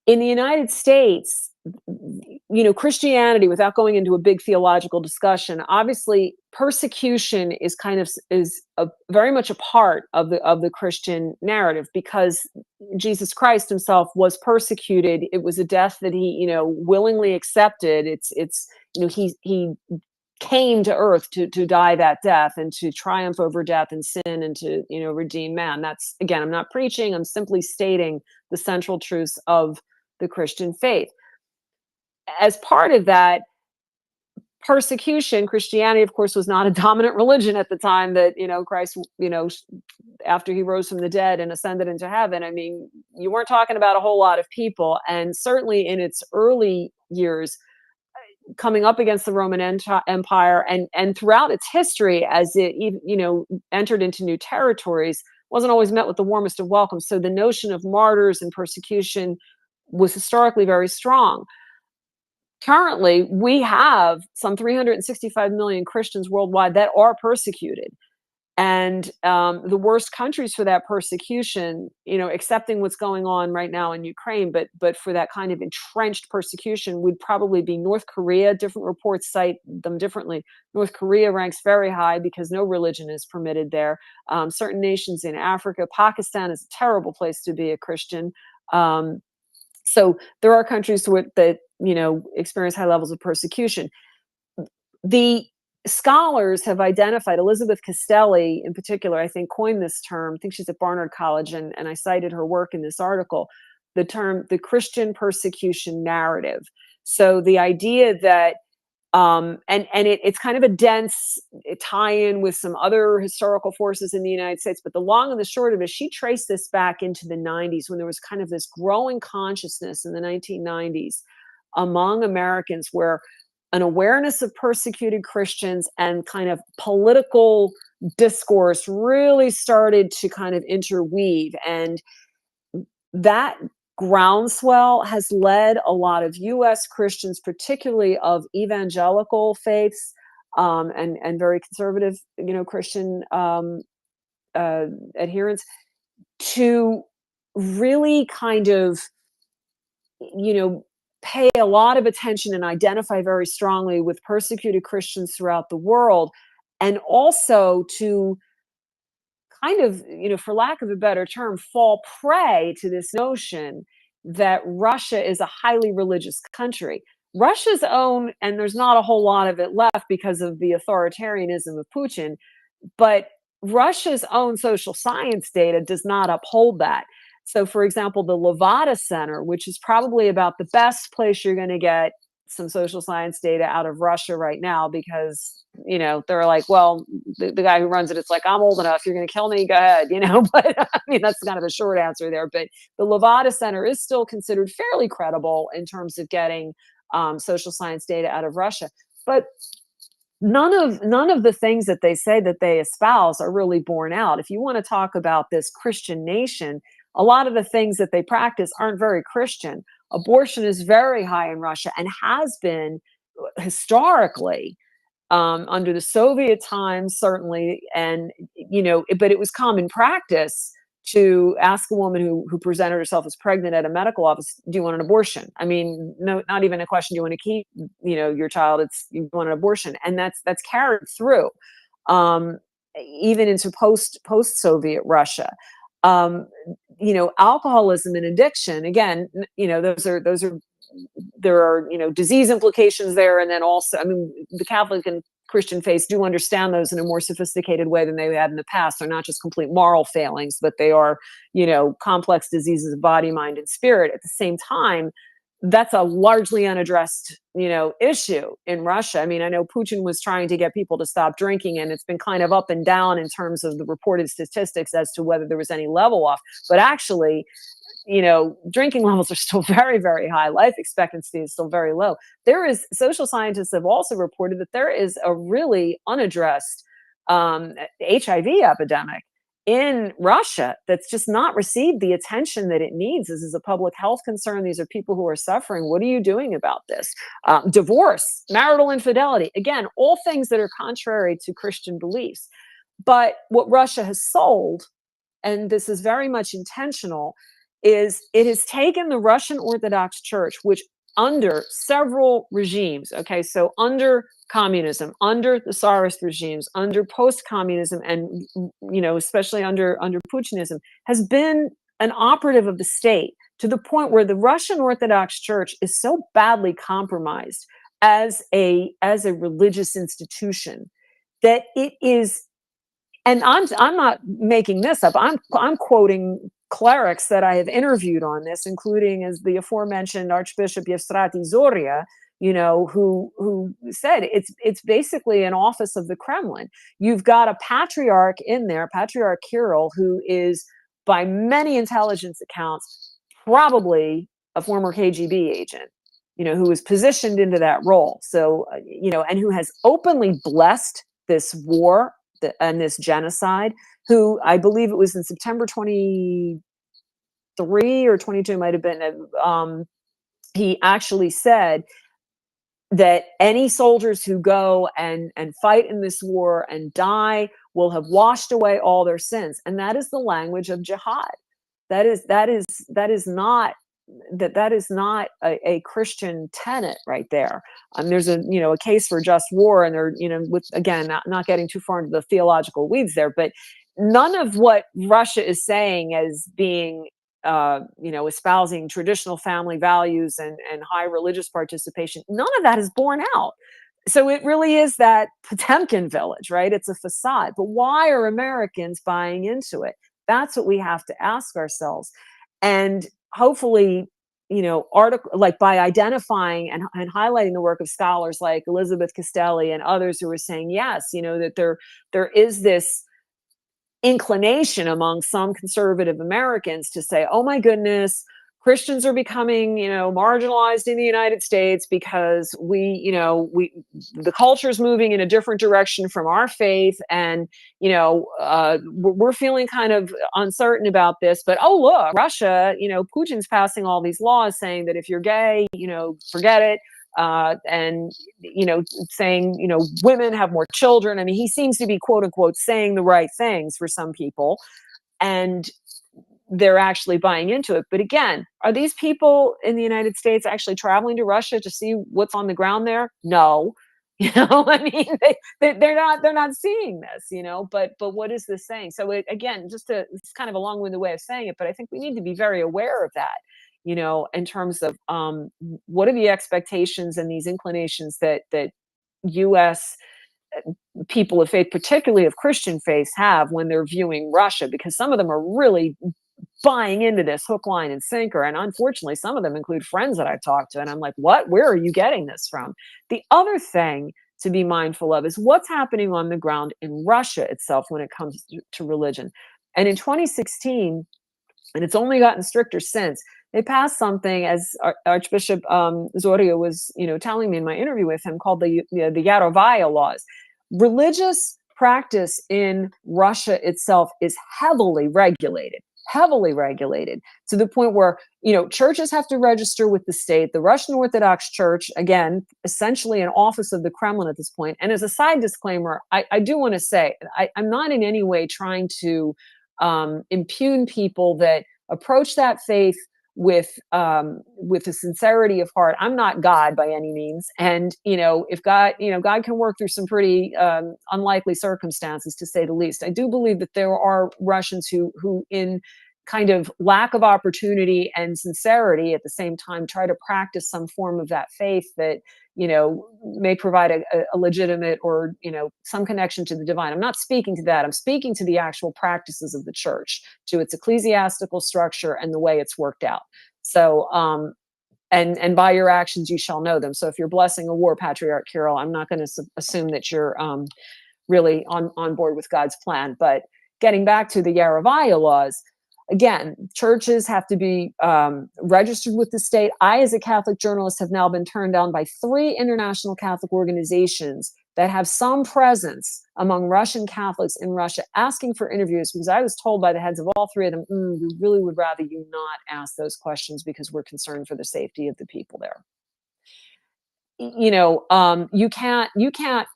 In the United States, Christianity, without going into a big theological discussion, obviously persecution is very much a part of the Christian narrative, because Jesus Christ himself was persecuted. It was a death that he, willingly accepted. He came to earth to die that death and to triumph over death and sin and to, redeem man. That's, again, I'm not preaching, I'm simply stating the central truths of the Christian faith. As part of that persecution, Christianity, of course, was not a dominant religion at the time that, Christ, after he rose from the dead and ascended into heaven. I mean, you weren't talking about a whole lot of people. And certainly in its early years, coming up against the Roman Empire and throughout its history, as it entered into new territories, wasn't always met with the warmest of welcomes. So the notion of martyrs and persecution was historically very strong. Currently, we have some 365 million Christians worldwide that are persecuted. And the worst countries for that persecution, accepting what's going on right now in Ukraine, but for that kind of entrenched persecution, would probably be North Korea. Different reports cite them differently. North Korea ranks very high because no religion is permitted there. Certain nations in Africa, Pakistan is a terrible place to be a Christian. So there are countries that experience high levels of persecution. The scholars have identified, Elizabeth Castelli in particular, I think, coined this term. I think she's at Barnard College, and I cited her work in this article, the term the Christian persecution narrative. So the idea that it's kind of a dense tie-in with some other historical forces in the United States, but the long and the short of it, she traced this back into the 90s, when there was kind of this growing consciousness in the 1990s among Americans, where an awareness of persecuted Christians and kind of political discourse really started to kind of interweave. And that groundswell has led a lot of U.S. Christians, particularly of evangelical faiths, and very conservative, Christian adherents, to really kind of, pay a lot of attention and identify very strongly with persecuted Christians throughout the world, and also to kind of, for lack of a better term, fall prey to this notion that Russia is a highly religious country. Russia's own, and there's not a whole lot of it left because of the authoritarianism of Putin, but Russia's own social science data does not uphold that. So, for example, the Levada Center, which is probably about the best place you're going to get some social science data out of Russia right now, because, you know, they're like, well, the guy who runs it, it's like, I'm old enough, you're going to kill me, go ahead, you know. But I mean, that's kind of a short answer there. But the Levada Center is still considered fairly credible in terms of getting social science data out of Russia. But none of the things that they say that they espouse are really borne out. If you want to talk about this Christian nation, a lot of the things that they practice aren't very Christian. Abortion is very high in Russia and has been historically, under the Soviet times, certainly, and you know, but it was common practice to ask a woman who presented herself as pregnant at a medical office, "Do you want an abortion?" I mean, no, not even a question. Do you want to keep, you know, your child? It's, you want an abortion, and that's carried through, um, even into post Soviet Russia. Um, you know, alcoholism and addiction. Again, you know, those are there are, you know, disease implications there, and then also, I mean, the Catholic and Christian faiths do understand those in a more sophisticated way than they had in the past. They're not just complete moral failings, but they are, you know, complex diseases of body, mind, and spirit. At the same time, that's a largely unaddressed, you know, issue in Russia. I mean, I know Putin was trying to get people to stop drinking, and it's been kind of up and down in terms of the reported statistics as to whether there was any level off. But actually, you know, drinking levels are still very, very high. Life expectancy is still very low. Social scientists have also reported that there is a really unaddressed HIV epidemic in Russia that's just not received the attention that it needs. This is a public health concern. These are people who are suffering. What are you doing about this? Divorce, marital infidelity, again, all things that are contrary to Christian beliefs. But what Russia has sold, and this is very much intentional, is it has taken the Russian Orthodox Church, which under several regimes, okay, so under communism, under the Tsarist regimes, under post-communism, and, you know, especially under Putinism, has been an operative of the state, to the point where the Russian Orthodox Church is so badly compromised as a religious institution that it is, and I'm not making this up. I'm quoting clerics that I have interviewed on this, including as the aforementioned Archbishop Yevstrati Zoria, you know, who said it's basically an office of the Kremlin. You've got a patriarch in there, Patriarch Kirill, who is, by many intelligence accounts, probably a former KGB agent, you know, who was positioned into that role. So, you know, and who has openly blessed this war and this genocide, who, I believe it was in September 23 or 22, might have been, he actually said that any soldiers who go and fight in this war and die will have washed away all their sins. And that is the language of jihad. That is not a Christian tenet right there. There's a, you know, a case for just war, and they're, you know, with, again, not getting too far into the theological weeds there, but none of what Russia is saying as being, you know, espousing traditional family values and high religious participation, none of that is borne out. So it really is that Potemkin village, right? It's a facade. But why are Americans buying into it? That's what we have to ask ourselves. And hopefully, you know, like by identifying and highlighting the work of scholars like Elizabeth Castelli and others who are saying, yes, you know, that there is this inclination among some conservative Americans to say, oh my goodness, Christians are becoming, you know, marginalized in the United States because the culture is moving in a different direction from our faith, and, you know, we're feeling kind of uncertain about this. But oh look, Russia, you know, Putin's passing all these laws saying that if you're gay, you know, forget it. And, you know, saying, you know, women have more children. I mean, he seems to be, quote unquote, saying the right things for some people, and they're actually buying into it. But again, are these people in the United States actually traveling to Russia to see what's on the ground there? No. You know, I mean, they're not seeing this, you know, but what is this saying? So again, it's kind of a long-winded way of saying it, but I think we need to be very aware of that, you know, in terms of what are the expectations and these inclinations that U.S. people of faith, particularly of Christian faith, have when they're viewing Russia, because some of them are really buying into this hook, line, and sinker. And unfortunately, some of them include friends that I've talked to. And I'm like, what? Where are you getting this from? The other thing to be mindful of is what's happening on the ground in Russia itself when it comes to religion. And in 2016, and it's only gotten stricter since, they passed something, as Archbishop Zoria was, telling me in my interview with him, called the Yarovaya laws. Religious practice in Russia itself is heavily regulated to the point where, churches have to register with the state. The Russian Orthodox Church, again, essentially an office of the Kremlin at this point. And as a side disclaimer, I do want to say, I'm not in any way trying to impugn people that approach that faith with a sincerity of heart. I'm not God by any means, and if God can work through some pretty unlikely circumstances, to say the least. I do believe that there are Russians who in kind of lack of opportunity and sincerity at the same time try to practice some form of that faith that may provide a legitimate or some connection to the divine. I'm not speaking to that. I'm speaking to the actual practices of the church, to its ecclesiastical structure and the way it's worked out. So and by your actions you shall know them. So if you're blessing a war, Patriarch Kirill, I'm not going to assume that you're really on board with God's plan. But getting back to the Yarovaya laws, again, churches have to be registered with the state. I, as a Catholic journalist, have now been turned down by 3 international Catholic organizations that have some presence among Russian Catholics in Russia asking for interviews, because I was told by the heads of all 3 of them, we really would rather you not ask those questions because we're concerned for the safety of the people there. You can't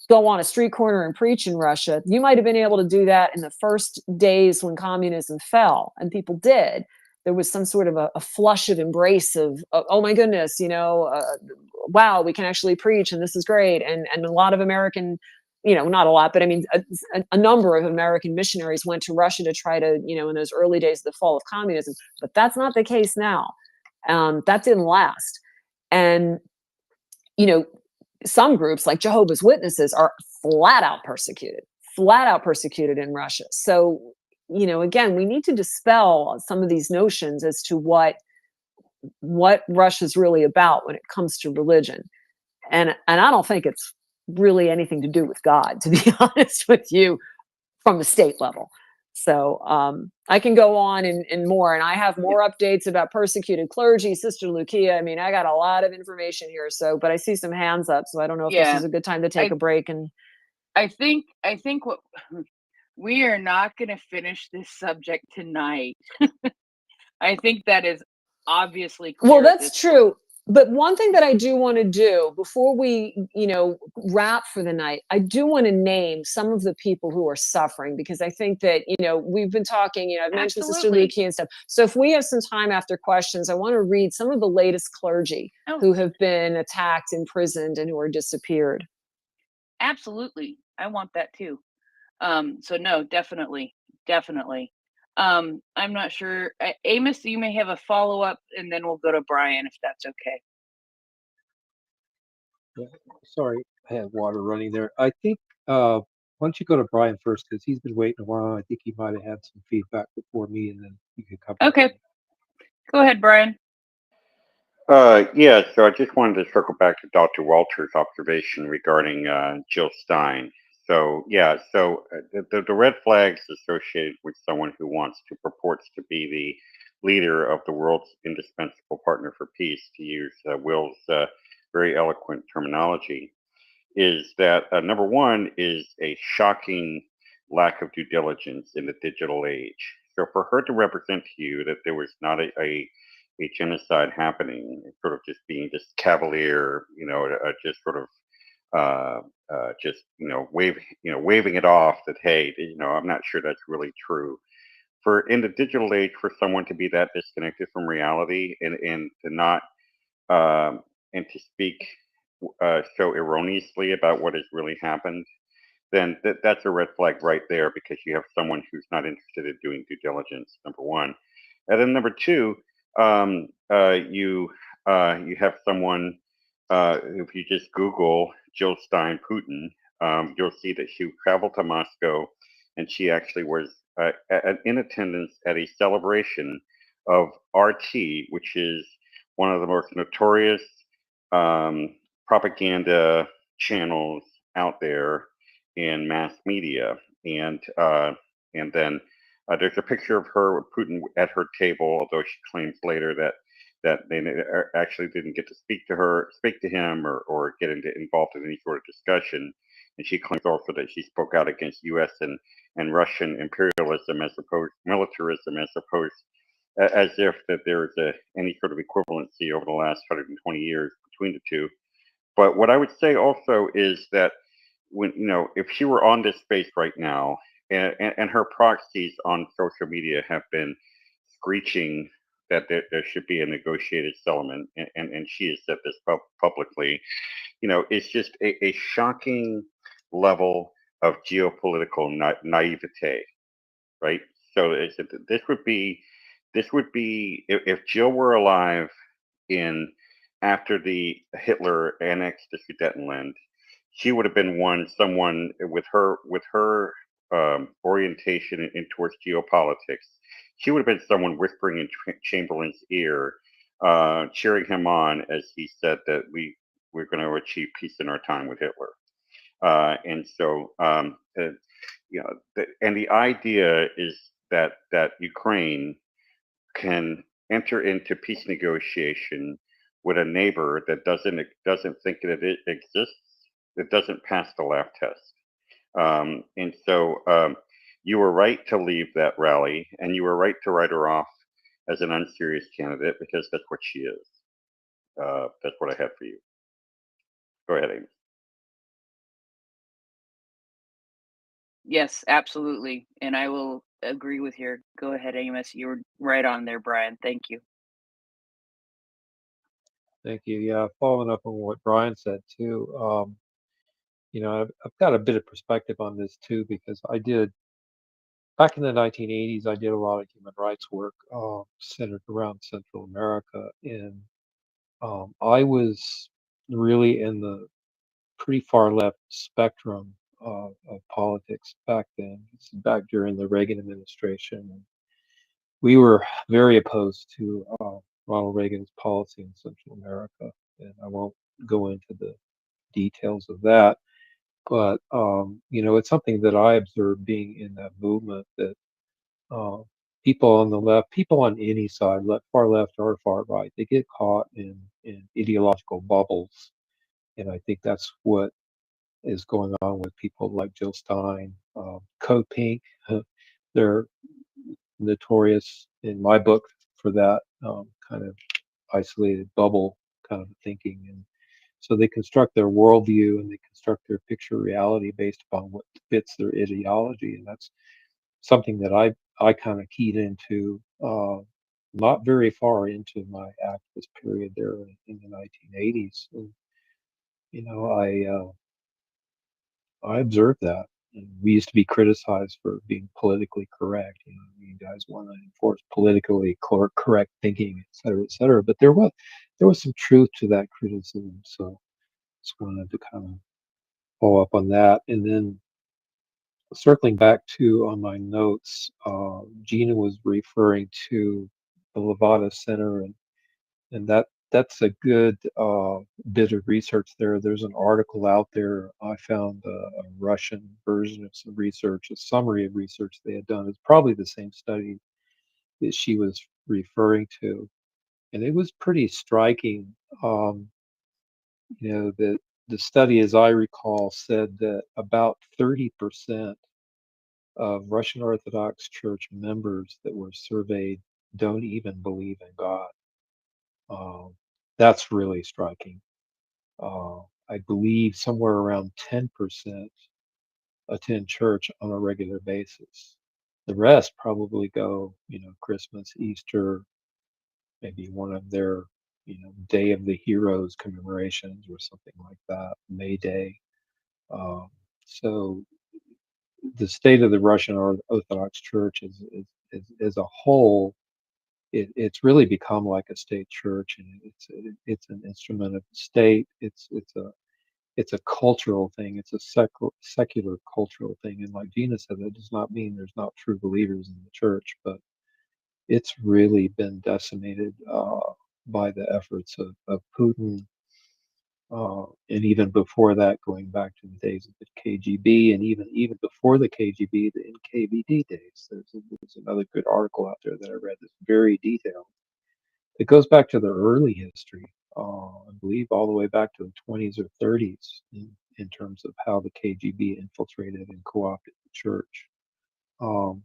go on a street corner and preach in Russia. You might have been able to do that in the first days when communism fell, and people did. There was some sort of a flush of embrace of, oh my goodness, wow, we can actually preach and this is great. And a lot of American, not a lot, but I mean, a number of American missionaries went to Russia to try to, in those early days of the fall of communism. But that's not the case now. That didn't last. And, some groups like Jehovah's Witnesses are flat out persecuted in Russia. So, again, we need to dispel some of these notions as to what Russia's really about when it comes to religion. And I don't think it's really anything to do with God, to be honest with you, from the state level. So I can go on and more, and I have more updates about persecuted clergy, Sister Lucia. I mean, I got a lot of information here. So, but I see some hands up, so I don't know if this is a good time to take a break. And I think what we are not going to finish this subject tonight. I think that is obviously clear. Well, that's true. But one thing that I do want to do before we, wrap for the night, I do want to name some of the people who are suffering, because I think that, we've been talking, I've mentioned Sister Lucia and stuff. So if we have some time after questions, I want to read some of the latest clergy who have been attacked, imprisoned, and who are disappeared. Absolutely. I want that too. So no, definitely. I'm not sure. Amos, you may have a follow-up, and then we'll go to Brian, if that's okay. Yeah, sorry, I had water running there. I think, why don't you go to Brian first, because he's been waiting a while. I think he might have had some feedback before me, and then you can come back. Okay. Go ahead, Brian. Yeah, so I just wanted to circle back to Dr. Walter's observation regarding Jill Stein. So, the red flags associated with someone who purports to be the leader of the world's indispensable partner for peace, to use Will's very eloquent terminology, is that number one is a shocking lack of due diligence in the digital age. So, for her to represent to you that there was not a genocide happening, sort of just being just cavalier, just sort of waving it off that, hey, I'm not sure that's really true. For in the digital age, for someone to be that disconnected from reality and to not and to speak so erroneously about what has really happened, then that's a red flag right there, because you have someone who's not interested in doing due diligence. Number one, and then number two, you have someone. If you just Google Jill Stein Putin, you'll see that she traveled to Moscow, and she actually was in attendance at a celebration of RT, which is one of the most notorious propaganda channels out there in mass media. And then there's a picture of her with Putin at her table, although she claims later that they actually didn't get to speak to him, or get involved in any sort of discussion. And she claims also that she spoke out against U.S. and Russian imperialism as opposed militarism, as if that there is any sort of equivalency over the last 120 years between the two. But what I would say also is that when if she were on this space right now, and her proxies on social media have been screeching that there should be a negotiated settlement, and she has said this publicly, it's just a shocking level of geopolitical naivete, right? So this would be if Jill were alive in after the Hitler annexed the Sudetenland, she would have been someone with her orientation in towards geopolitics. She would have been someone whispering in Chamberlain's ear, cheering him on as he said that we're going to achieve peace in our time with Hitler. And so, and the idea is that Ukraine can enter into peace negotiation with a neighbor that doesn't think that it exists, that doesn't pass the laugh test. And so, you were right to leave that rally, and you were right to write her off as an unserious candidate, because that's what she is. That's what I have for you. Go ahead, Amy. Yes, absolutely. And I will agree with your go ahead, Amos. You were right on there, Brian. Thank you. Thank you. Yeah, following up on what Brian said too. I've got a bit of perspective on this too, because I did back in the 1980s. I did a lot of human rights work centered around Central America, and I was really in the pretty far left spectrum of politics back then. This is back during the Reagan administration. And we were very opposed to Ronald Reagan's policy in Central America, and I won't go into the details of that. But it's something that I observed being in that movement, that uh, people on the left, people on any side, far left or far right, they get caught in ideological bubbles, and I think that's what is going on with people like Jill Stein, Code Pink. They're notorious in my book for that kind of isolated bubble kind of thinking. And so they construct their worldview and they construct their picture reality based upon what fits their ideology. And that's something that I kind of keyed into not very far into my activist period there in the 1980s. And, I observed that. And we used to be criticized for being politically correct. You guys want to enforce politically correct thinking, et cetera, et cetera. But there was some truth to that criticism. So just wanted to kind of follow up on that. And then circling back to on my notes, Gina was referring to the Levada Center, and that's a good bit of research there. There's an article out there. I found a Russian version of some research, a summary of research they had done. It's probably the same study that she was referring to, and it was pretty striking. That the study, as I recall, said that about 30% of Russian Orthodox Church members that were surveyed don't even believe in God. That's really striking. I believe somewhere around 10% attend church on a regular basis. The rest probably go, Christmas, Easter, maybe one of their, Day of the Heroes commemorations or something like that, May Day. So the state of the Russian Orthodox Church is as a whole, it's really become like a state church, and it's an instrument of the state. It's it's a cultural thing. It's a secular cultural thing. And like Gina said, that does not mean there's not true believers in the church, but it's really been decimated by the efforts of Putin. And even before that, going back to the days of the KGB, and even before the KGB, the NKVD days. There's another good article out there that I read that's very detailed. It goes back to the early history, I believe all the way back to the 20s or 30s in terms of how the KGB infiltrated and co-opted the church. And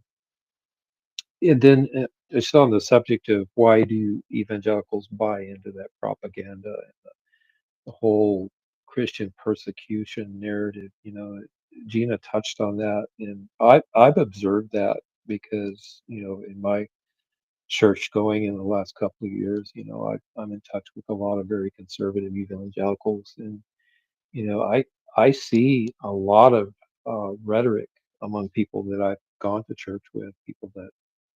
then just on the subject of why do evangelicals buy into that propaganda and the whole Christian persecution narrative, Gina touched on that, and I've observed that because, in my church going in the last couple of years, I'm in touch with a lot of very conservative evangelicals, and I see a lot of rhetoric among people that I've gone to church with, people that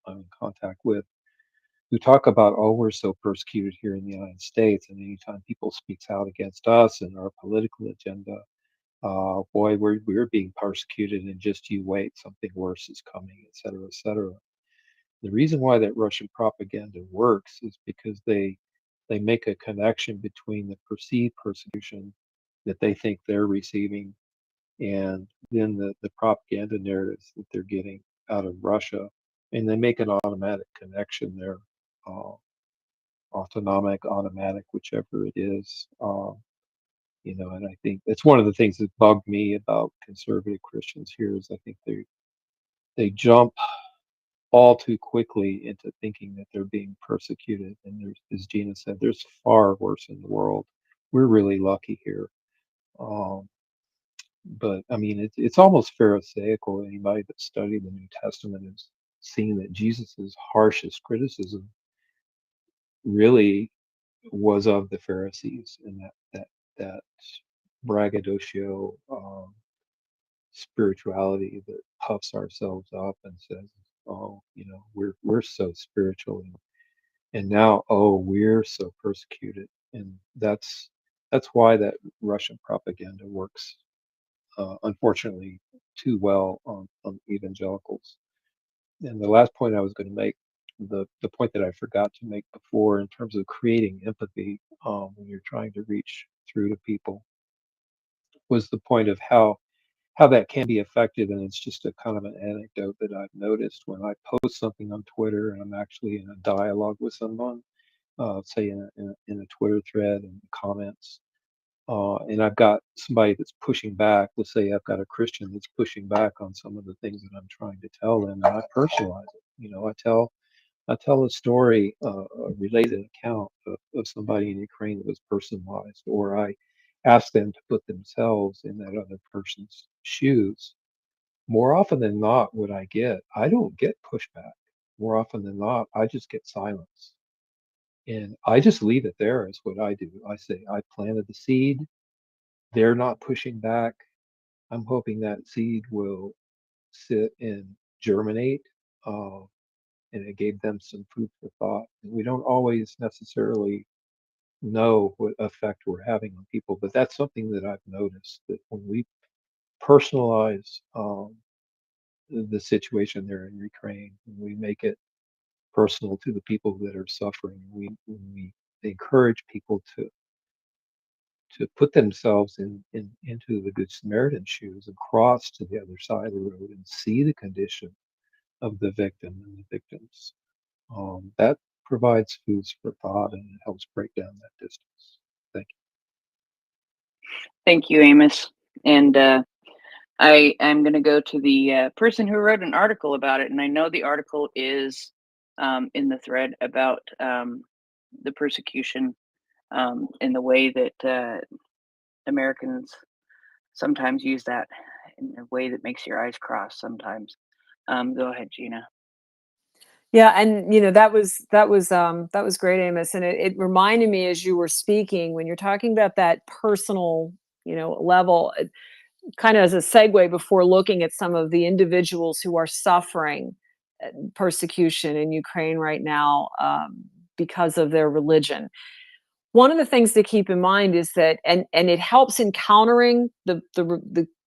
I'm in contact with, who talk about, oh, we're so persecuted here in the United States, and anytime people speaks out against us and our political agenda, boy, we're being persecuted, and just you wait, something worse is coming, et cetera, et cetera. The reason why that Russian propaganda works is because they make a connection between the perceived persecution that they think they're receiving and then the propaganda narratives that they're getting out of Russia, and they make an automatic connection there, uh, automatic, whichever it is. And I think that's one of the things that bugged me about conservative Christians here is I think they jump all too quickly into thinking that they're being persecuted. And there's, as Gina said, there's far worse in the world. We're really lucky here. Um, but I mean, it's almost pharisaical. Anybody that studied the New Testament has seen that Jesus's harshest criticism really was of the Pharisees and that braggadocio spirituality that puffs ourselves up and says, "Oh, we're so spiritual," and now, "Oh, we're so persecuted," and that's why that Russian propaganda works, unfortunately, too well on evangelicals. And the last point I was going to make, the point that I forgot to make before, in terms of creating empathy when you're trying to reach through to people, was the point of how that can be affected. And it's just a kind of an anecdote that I've noticed when I post something on Twitter and I'm actually in a dialogue with someone, say in a Twitter thread and comments, and I've got somebody that's pushing back. Let's say I've got a Christian that's pushing back on some of the things that I'm trying to tell them, and I personalize it. I tell a story, a related account of somebody in Ukraine that was personalized, or I ask them to put themselves in that other person's shoes. More often than not, what I don't get pushback. More often than not, I just get silence. And I just leave it there is what I do. I say, I planted the seed. They're not pushing back. I'm hoping that seed will sit and germinate. Uh, and it gave them some food for thought. And we don't always necessarily know what effect we're having on people, but that's something that I've noticed, that when we personalize the situation there in Ukraine, when we make it personal to the people that are suffering, we encourage people to put themselves into the Good Samaritan shoes and cross to the other side of the road and see the condition of the victim and the victims. That provides foods for thought and it helps break down that distance. Thank Thank you, Amos. And I am going to go to the person who wrote an article about it. And I know the article is in the thread about the persecution in the way that Americans sometimes use that in a way that makes your eyes cross sometimes. Go ahead, Gina. Yeah, and that was great, Amos, and it reminded me as you were speaking, when you're talking about that personal, level, kind of as a segue before looking at some of the individuals who are suffering persecution in Ukraine right now, because of their religion. one of the things to keep in mind is that, and it helps in countering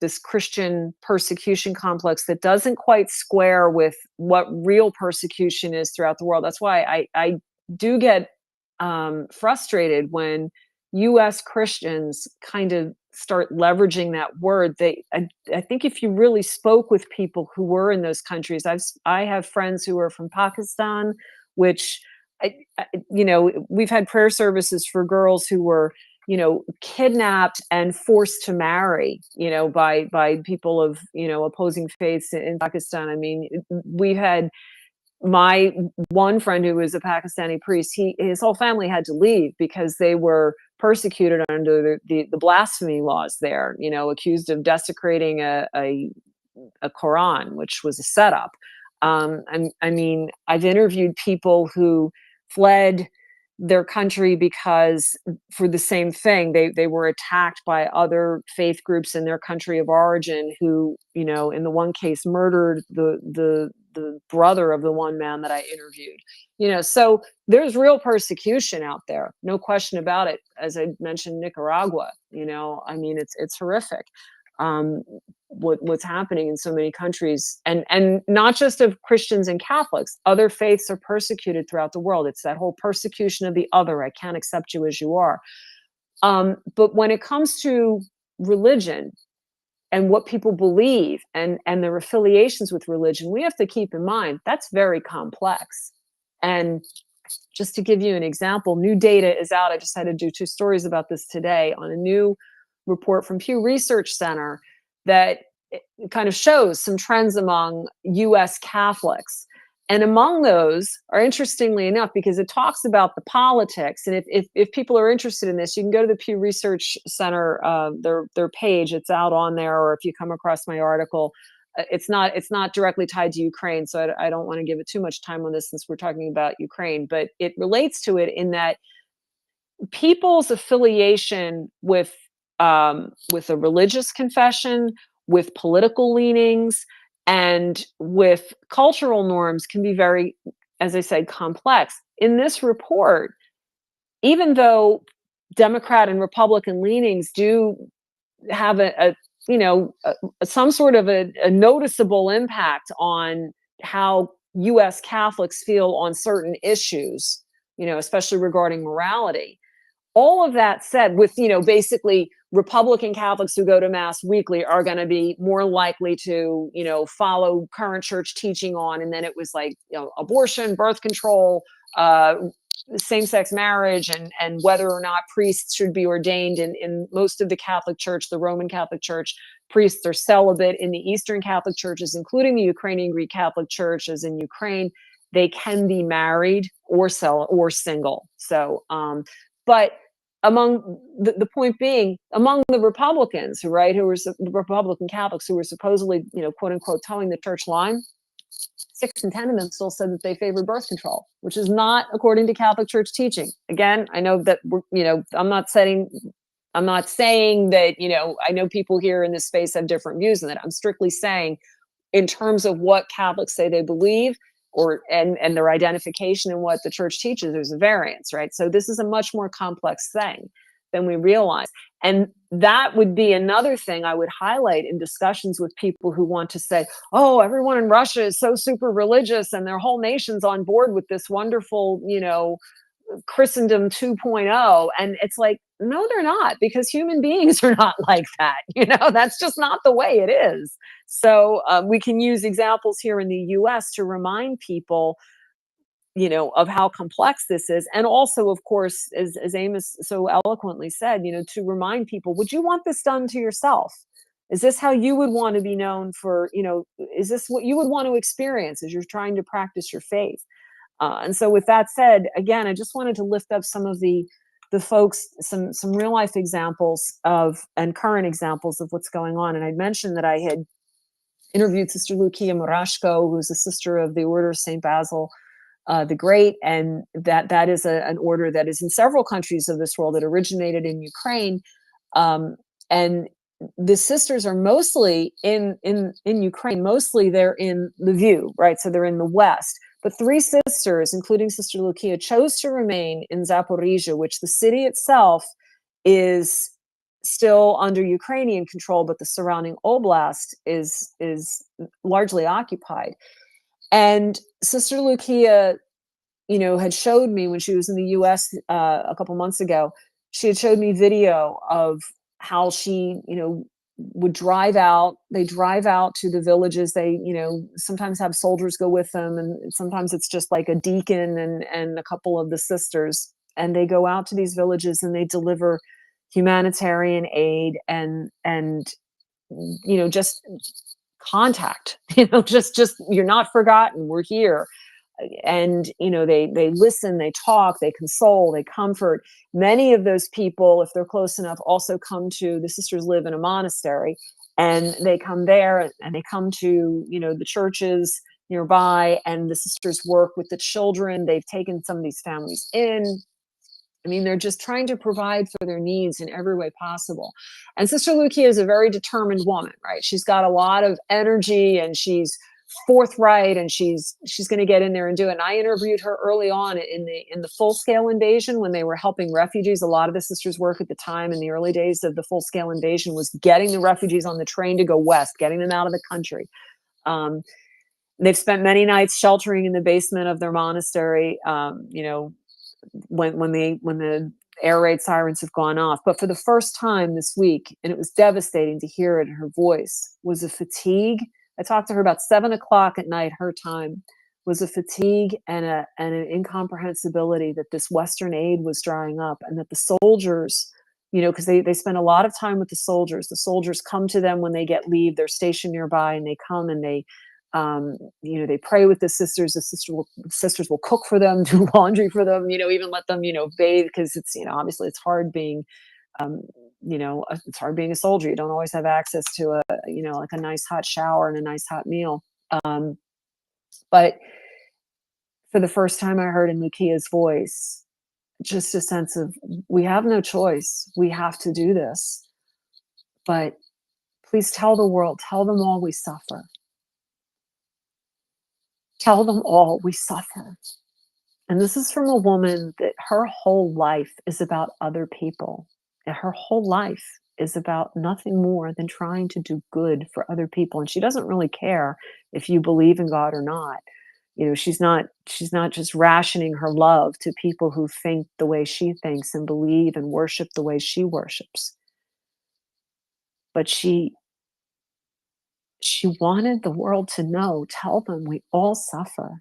this Christian persecution complex that doesn't quite square with what real persecution is throughout the world. That's why I do get frustrated when U.S. Christians kind of start leveraging that word. I think if you really spoke with people who were in those countries, I have friends who are from Pakistan, which we've had prayer services for girls who were, kidnapped and forced to marry, by people of, opposing faiths in Pakistan. I mean, we've had my one friend who was a Pakistani priest, his whole family had to leave because they were persecuted under the blasphemy laws there, accused of desecrating a Quran, which was a setup. I mean, I've interviewed people who fled their country because for the same thing, they were attacked by other faith groups in their country of origin who, in the one case murdered the brother of the one man that I interviewed. So there's real persecution out there, no question about it. As I mentioned, Nicaragua, I mean, it's horrific. What's happening in so many countries, and not just of Christians and Catholics, other faiths are persecuted throughout the world. It's that whole persecution of the other. I can't accept you as you are. But when it comes to religion and what people believe and their affiliations with religion, we have to keep in mind that's very complex. And just to give you an example, new data is out. I just had to do 2 stories about this today on a new report from Pew Research Center that kind of shows some trends among U.S. Catholics. And among those are, interestingly enough, because it talks about the politics, and if people are interested in this, you can go to the Pew Research Center, their page. It's out on there, or if you come across my article, it's not directly tied to Ukraine, so I don't want to give it too much time on this since we're talking about Ukraine, but it relates to it in that people's affiliation with a religious confession, with political leanings, and with cultural norms can be very, as I said, complex. In this report, even though Democrat and Republican leanings do have some sort of a noticeable impact on how U.S. Catholics feel on certain issues, especially regarding morality. All of that said, with, basically Republican Catholics who go to Mass weekly are going to be more likely to, follow current church teaching on. And then it was like, abortion, birth control, same-sex marriage, and whether or not priests should be ordained. In most of the Catholic Church, the Roman Catholic Church, priests are celibate. In the Eastern Catholic churches, including the Ukrainian Greek Catholic Church, as in Ukraine, they can be married or single. So, but among the point being, among the Republicans, who were the Republican Catholics who were supposedly, quote unquote, towing the church line, 6 in 10 of them still said that they favored birth control, which is not according to Catholic Church teaching. Again, I know that I'm not saying that, I know people here in this space have different views on that. I'm strictly saying, in terms of what Catholics say they believe, and their identification and what the church teaches, there's a variance, right? So this is a much more complex thing than we realize. And that would be another thing I would highlight in discussions with people who want to say, oh, everyone in Russia is so super religious and their whole nation's on board with this wonderful, Christendom 2.0. And it's like, no, they're not, because human beings are not like that. That's just not the way it is. So we can use examples here in the US to remind people, of how complex this is. And also, of course, as Amos so eloquently said, to remind people, would you want this done to yourself? Is this how you would want to be known for, is this what you would want to experience as you're trying to practice your faith? And so with that said, again, I just wanted to lift up some of the folks, some real life examples and current examples of what's going on. And I mentioned that I had interviewed Sister Lucia Murashko, who's a sister of the Order of St. Basil the Great, and that is an order that is in several countries of this world. That originated in Ukraine, and the sisters are mostly in Ukraine. Mostly they're in Lviv, right? So they're in the west. But 3 sisters, including Sister Lucia, chose to remain in Zaporizhia, which the city itself is still under Ukrainian control, but the surrounding oblast is largely occupied. And Sister Lucia, had showed me when she was in the U.S. A couple months ago. She had showed me video of how she, would drive out. They drive out to the villages. They, sometimes have soldiers go with them, and sometimes it's just like a deacon and a couple of the sisters. And they go out to these villages and they deliver humanitarian aid and just contact. Just you're not forgotten. We're here. And they listen, they talk, they console, they comfort. Many of those people, if they're close enough, also come to the sisters live in a monastery, and they come there and they come to the churches nearby, and the sisters work with the children. They've taken some of these families in. I mean, they're just trying to provide for their needs in every way possible. And Sister Lucia is a very determined woman, right? She's got a lot of energy, and she's forthright, and she's going to get in there and do it. And I interviewed her early on in the full-scale invasion when they were helping refugees. A lot of the sisters' work at the time in the early days of the full-scale invasion was getting the refugees on the train to go west, getting them out of the country. They've spent many nights sheltering in the basement of their monastery, when the air raid sirens have gone off. But for the first time this week, and it was devastating to hear it in her voice, was a fatigue. I talked to her about 7:00 at night, her time, was a fatigue and an incomprehensibility that this Western aid was drying up, and that the soldiers, because they spend a lot of time with the soldiers. The soldiers come to them when they get leave. They're stationed nearby, and they come and they pray with the sisters. The sisters will cook for them, do laundry for them, even let them, bathe, because it's, obviously it's hard being, it's hard being a soldier. You don't always have access to like a nice hot shower and a nice hot meal. But for the first time, I heard in Lucia's voice just a sense of, we have no choice. We have to do this. But please tell the world, tell them all we suffer. Tell them all we suffer. And this is from a woman that her whole life is about other people. And her whole life is about nothing more than trying to do good for other people. And she doesn't really care if you believe in God or not. She's not just rationing her love to people who think the way she thinks and believe and worship the way she worships. But she wanted the world to know, tell them we all suffer.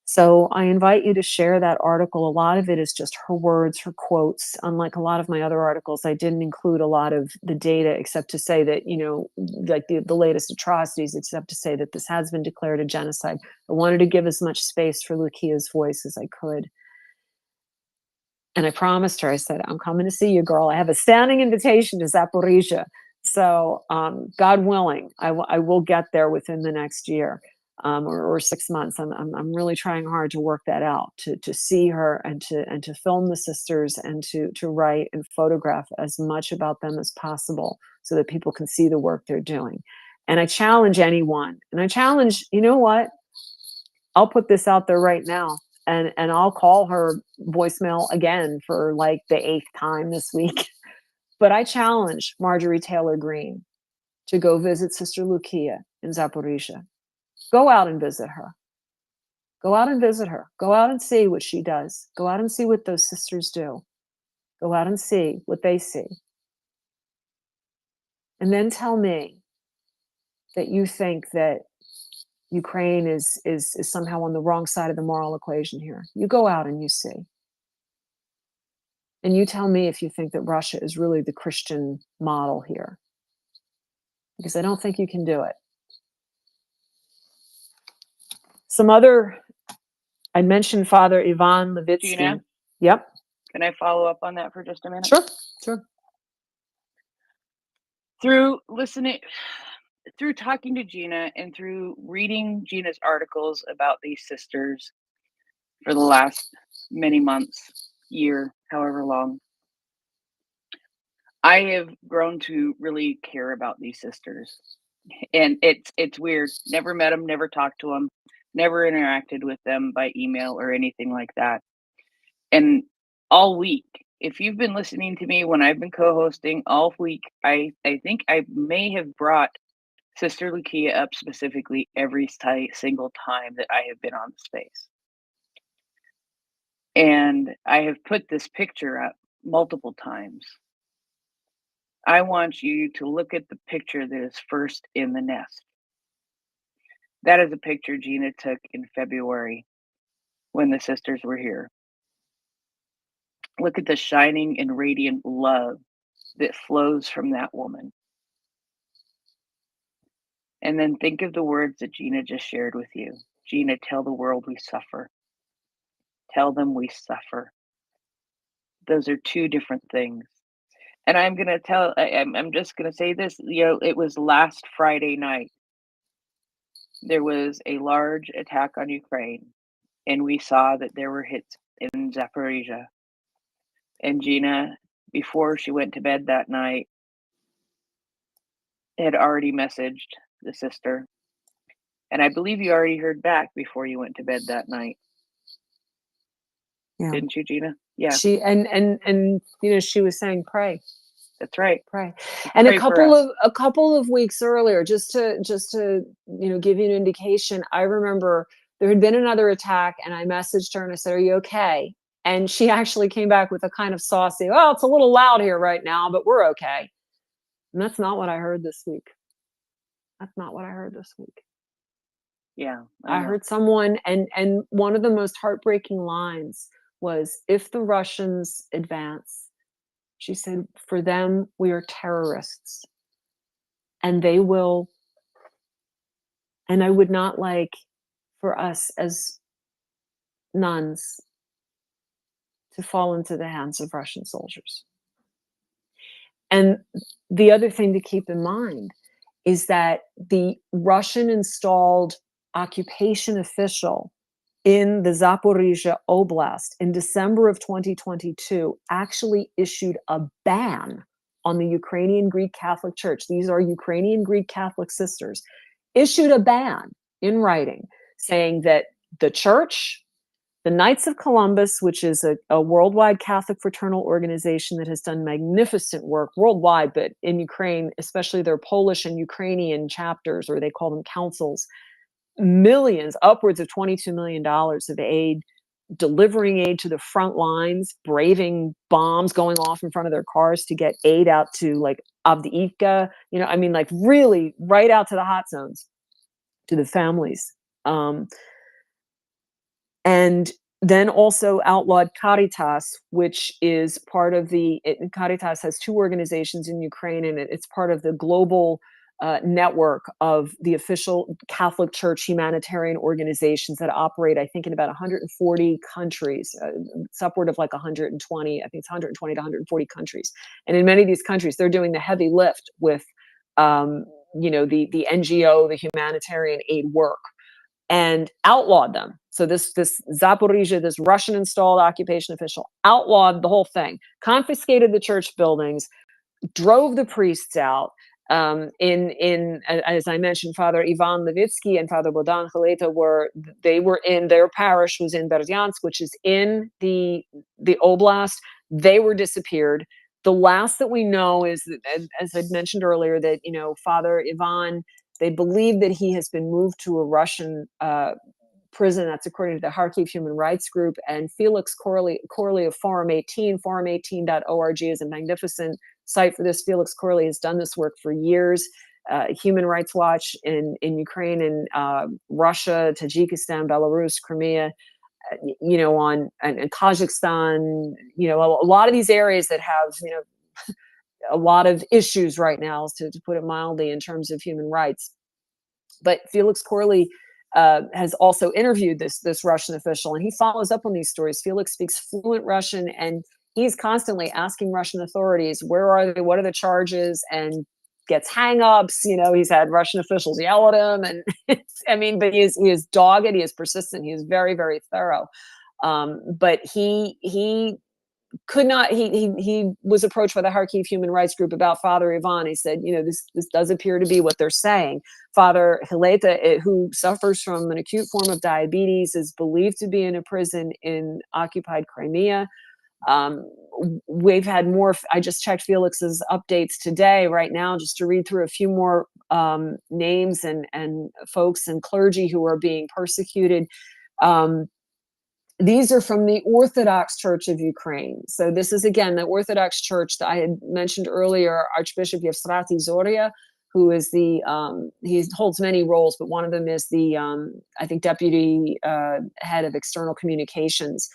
So I invite you to share that article. A lot of it is just her words, her quotes. Unlike a lot of my other articles, I didn't include a lot of the data except to say that, like the latest atrocities, except to say that this has been declared a genocide. I wanted to give as much space for Lucia's voice as I could. And I promised her, I said, I'm coming to see you, girl. I have a standing invitation to Zaporizhia. So God willing, I will get there within the next year. Or 6 months. I'm really trying hard to work that out, to see her and to film the sisters and to write and photograph as much about them as possible so that people can see the work they're doing. And I challenge anyone, and I challenge, you know what? I'll put this out there right now, and I'll call her voicemail again for like the 8th time this week. But I challenge Marjorie Taylor Greene to go visit Sister Lucia in Zaporizhia. Go out and visit her. Go out and visit her. Go out and see what she does. Go out and see what those sisters do. Go out and see what they see. And then tell me that you think that Ukraine is somehow on the wrong side of the moral equation here. You go out and you see. And you tell me if you think that Russia is really the Christian model here. Because I don't think you can do it. Some other, I mentioned Father Ivan Levitsky. Gina? Yep. Can I follow up on that for just a minute? Sure. Through talking to Gina and through reading Gina's articles about these sisters for the last many months, year, however long, I have grown to really care about these sisters. And it's weird. Never met them, never talked to them. never interacted with them by email or anything like that. And all week, if you've been listening to me when I've been co-hosting all week, I think I may have brought Sister Lucia up specifically every single time that I have been on the space. And I have put this picture up multiple times. I want you to look at the picture that is first in the nest. That is a picture Gina took in February when the sisters were here. Look at the shining and radiant love that flows from that woman. And then think of the words that Gina just shared with you. Gina, tell the world we suffer. Tell them we suffer. Those are two different things. And I'm going to tell, I'm just going to say this, it was last Friday night. There was a large attack on Ukraine, and we saw that there were hits in Zaporizhia. And Gina, before she went to bed that night, had already messaged the sister. And I believe you already heard back before you went to bed that night. Yeah. Didn't you, Gina? Yeah. She and she was saying pray. That's right. Pray. And Pray a couple of weeks earlier, just to give you an indication, I remember there had been another attack, and I messaged her and I said, "Are you okay?" And she actually came back with a kind of saucy, "Well, it's a little loud here right now, but we're okay." And that's not what I heard this week. That's not what I heard this week. Yeah. I heard someone, and one of the most heartbreaking lines was, "If the Russians advance," she said, "for them, we are terrorists. And they will, and I would not like for us as nuns to fall into the hands of Russian soldiers." And the other thing to keep in mind is that the Russian installed occupation official in the Zaporizhia Oblast in December of 2022 actually issued a ban on the Ukrainian Greek Catholic Church. These are Ukrainian Greek Catholic sisters, issued a ban in writing saying that the church, the Knights of Columbus, which is a worldwide Catholic fraternal organization that has done magnificent work worldwide, but in Ukraine, especially their Polish and Ukrainian chapters, or they call them councils, millions, upwards of $22 million of aid, delivering aid to the front lines, braving bombs going off in front of their cars to get aid out to like Avdiivka, like really right out to the hot zones, to the families. And then also outlawed Caritas, which is part of Caritas has two organizations in Ukraine, and it's part of the global network of the official Catholic Church humanitarian organizations that operate, I think, in about 140 countries. It's upward of like 120, I think it's 120 to 140 countries. And in many of these countries, they're doing the heavy lift with, the NGO, the humanitarian aid work, and outlawed them. So this Zaporizhia, this Russian installed occupation official, outlawed the whole thing, confiscated the church buildings, drove the priests out. As I mentioned, Father Ivan Levitsky and Father Bohdan Khaleta were in their parish was in Berdyansk, which is in the oblast. They were disappeared. The last that we know is that, as I mentioned earlier, that Father Ivan, they believe that he has been moved to a Russian prison. That's according to the Kharkiv Human Rights Group. And Felix Corley of Forum 18, forum18.org is a magnificent site for this. Felix Corley has done this work for years. Human Rights Watch in Ukraine and Russia, Tajikistan, Belarus, Crimea, and Kazakhstan, a lot of these areas that have, a lot of issues right now, to put it mildly, in terms of human rights. But Felix Corley has also interviewed this Russian official, and he follows up on these stories. Felix speaks fluent Russian, and he's constantly asking Russian authorities, where are they, what are the charges, and gets hang-ups. He's had Russian officials yell at him, and but he is dogged, he is persistent, he is very, very thorough. But he could not, he was approached by the Kharkiv Human Rights Group about Father Ivan. He said, you know, this does appear to be what they're saying. Father Hileta, who suffers from an acute form of diabetes, is believed to be in a prison in occupied Crimea. We've had more, I just checked Felix's updates today, right now, just to read through a few more names and folks and clergy who are being persecuted. These are from the Orthodox Church of Ukraine. So this is, again, the Orthodox Church that I had mentioned earlier, Archbishop Yevstrati Zoria, who is the, he holds many roles, but one of them is the, I think, deputy head of external communications.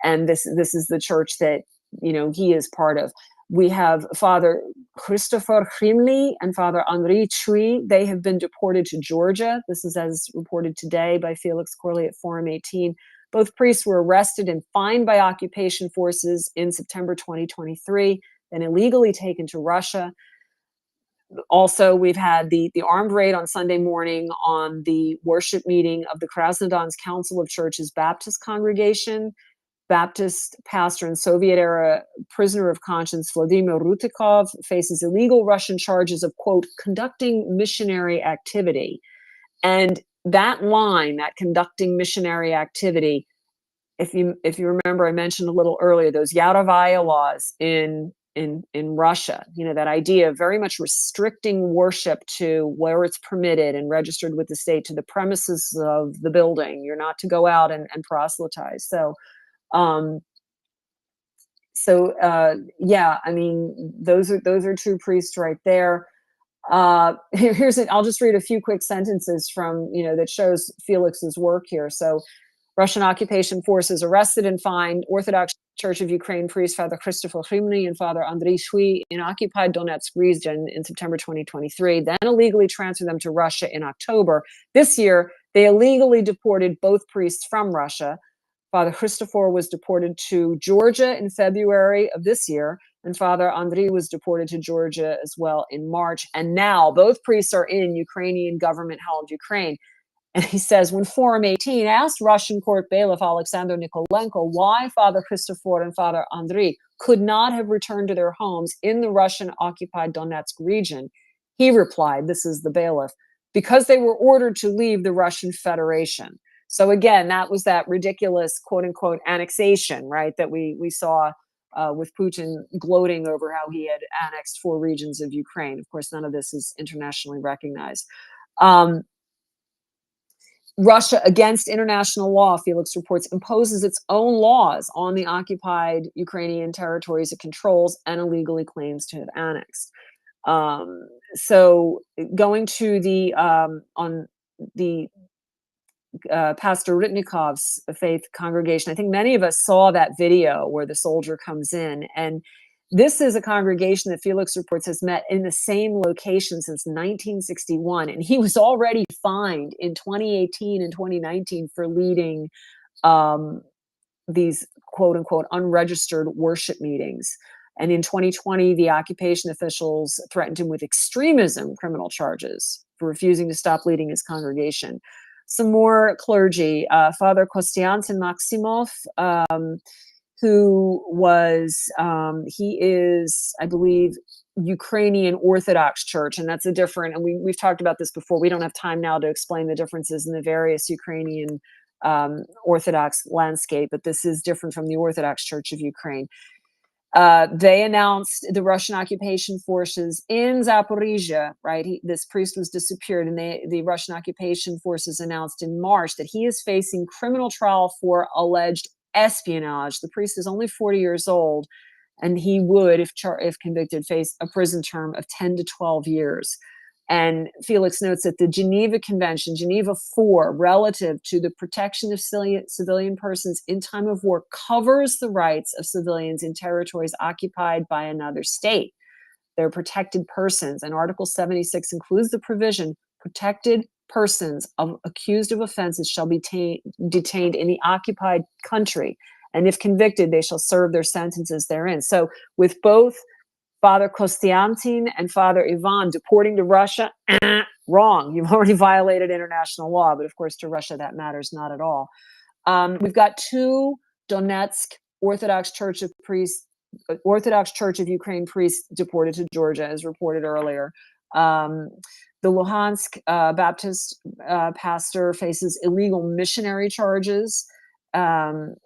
And this is the church that, you know, he is part of. We have Father Christopher Hrimli and Father Andriy Chui. They have been deported to Georgia. This is as reported today by Felix Corley at Forum 18. Both priests were arrested and fined by occupation forces in September 2023, then illegally taken to Russia. Also, we've had the armed raid on Sunday morning on the worship meeting of the Krasnodar's Council of Churches Baptist congregation. Baptist pastor and Soviet-era prisoner of conscience Vladimir Rutikov faces illegal Russian charges of, quote, conducting missionary activity. And that line, that conducting missionary activity, if you remember, I mentioned a little earlier, those Yarovaya laws in Russia, you know, that idea of very much restricting worship to where it's permitted and registered with the state, to the premises of the building. You're not to go out and proselytize. Yeah, I mean, those are two priests right there. Here's it. I'll just read a few quick sentences from, you know, that shows Felix's work here. So, Russian occupation forces arrested and fined Orthodox Church of Ukraine priest Father Christopher Hrimny and Father Andriy Chui in occupied Donetsk region in September 2023, then illegally transferred them to Russia in October. This year, they illegally deported both priests from Russia. Father Christopher was deported to Georgia in February of this year, and Father Andriy was deported to Georgia as well in March. And now both priests are in Ukrainian government-held Ukraine. And he says, when Forum 18 asked Russian court bailiff Alexander Nikolenko why Father Christopher and Father Andriy could not have returned to their homes in the Russian-occupied Donetsk region, he replied, this is the bailiff, because they were ordered to leave the Russian Federation. So again, that was that ridiculous, quote unquote, annexation, right, that we saw with Putin gloating over how he had annexed 4 regions of Ukraine. Of course, none of this is internationally recognized. Russia, against international law, Felix reports, imposes its own laws on the occupied Ukrainian territories it controls and illegally claims to have annexed. So going to the on the Pastor Ritnikov's faith congregation, I think many of us saw that video where the soldier comes in, and this is a congregation that Felix reports has met in the same location since 1961, and he was already fined in 2018 and 2019 for leading these quote unquote unregistered worship meetings. And in 2020, the occupation officials threatened him with extremism criminal charges for refusing to stop leading his congregation. Some more clergy, Father Kostiantin Maximov, who was, he is, I believe, Ukrainian Orthodox Church, and that's a different, and we've talked about this before. We don't have time now to explain the differences in the various Ukrainian Orthodox landscape, but this is different from the Orthodox Church of Ukraine. They announced, the Russian occupation forces in Zaporizhia, right? This priest was disappeared, and the Russian occupation forces announced in March that he is facing criminal trial for alleged espionage. The priest is only 40 years old, and he would, if convicted, face a prison term of 10 to 12 years. And Felix notes that the Geneva Convention, Geneva 4, relative to the protection of civilian persons in time of war, covers the rights of civilians in territories occupied by another state. They're protected persons. And Article 76 includes the provision, protected persons accused of offenses shall be detained in the occupied country. And if convicted, they shall serve their sentences therein. So with both Father Kostiantin and Father Ivan deporting to Russia, wrong. You've already violated international law, but of course to Russia that matters not at all. We've got 2 Donetsk Orthodox Church of Ukraine priests deported to Georgia, as reported earlier. The Luhansk Baptist pastor faces illegal missionary charges. And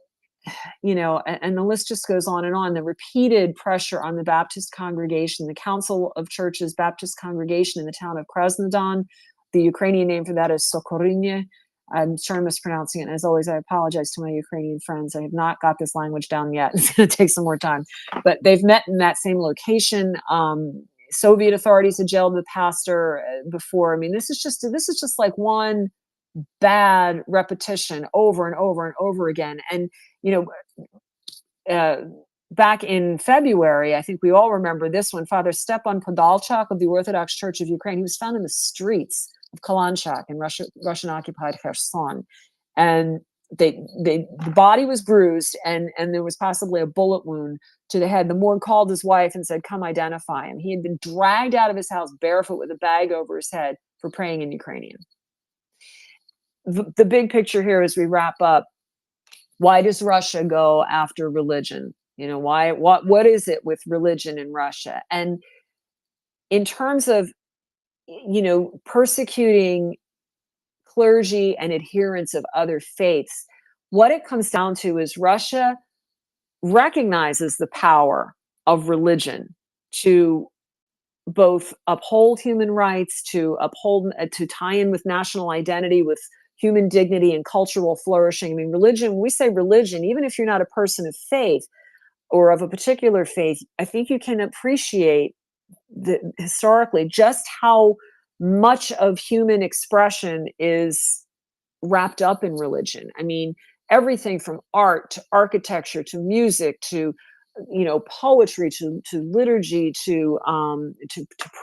the list just goes on and on. The repeated pressure on the Baptist congregation, the Council of Churches Baptist congregation in the town of Krasnodon, the Ukrainian name for that is Sokorinye. I'm sure I'm mispronouncing it. And as always, I apologize to my Ukrainian friends. I have not got this language down yet. It's going to take some more time. But they've met in that same location. Soviet authorities had jailed the pastor before. I mean, this is just like one bad repetition over and over and over again. And back in February, I think we all remember this one, Father Stepan Podolchak of the Orthodox Church of Ukraine. He was found in the streets of Kalanchak in Russian-occupied Kherson. And the body was bruised, and there was possibly a bullet wound to the head. The morgue called his wife and said, "Come identify him." He had been dragged out of his house barefoot with a bag over his head for praying in Ukrainian. The big picture here as we wrap up, why does Russia go after religion? What is it with religion in Russia? And in terms of, persecuting clergy and adherents of other faiths, what it comes down to is Russia recognizes the power of religion to both uphold human rights, to tie in with national identity, with human dignity and cultural flourishing. I mean, religion, when we say religion, even if you're not a person of faith or of a particular faith, I think you can appreciate historically just how much of human expression is wrapped up in religion. I mean, everything from art to architecture to music to poetry to liturgy to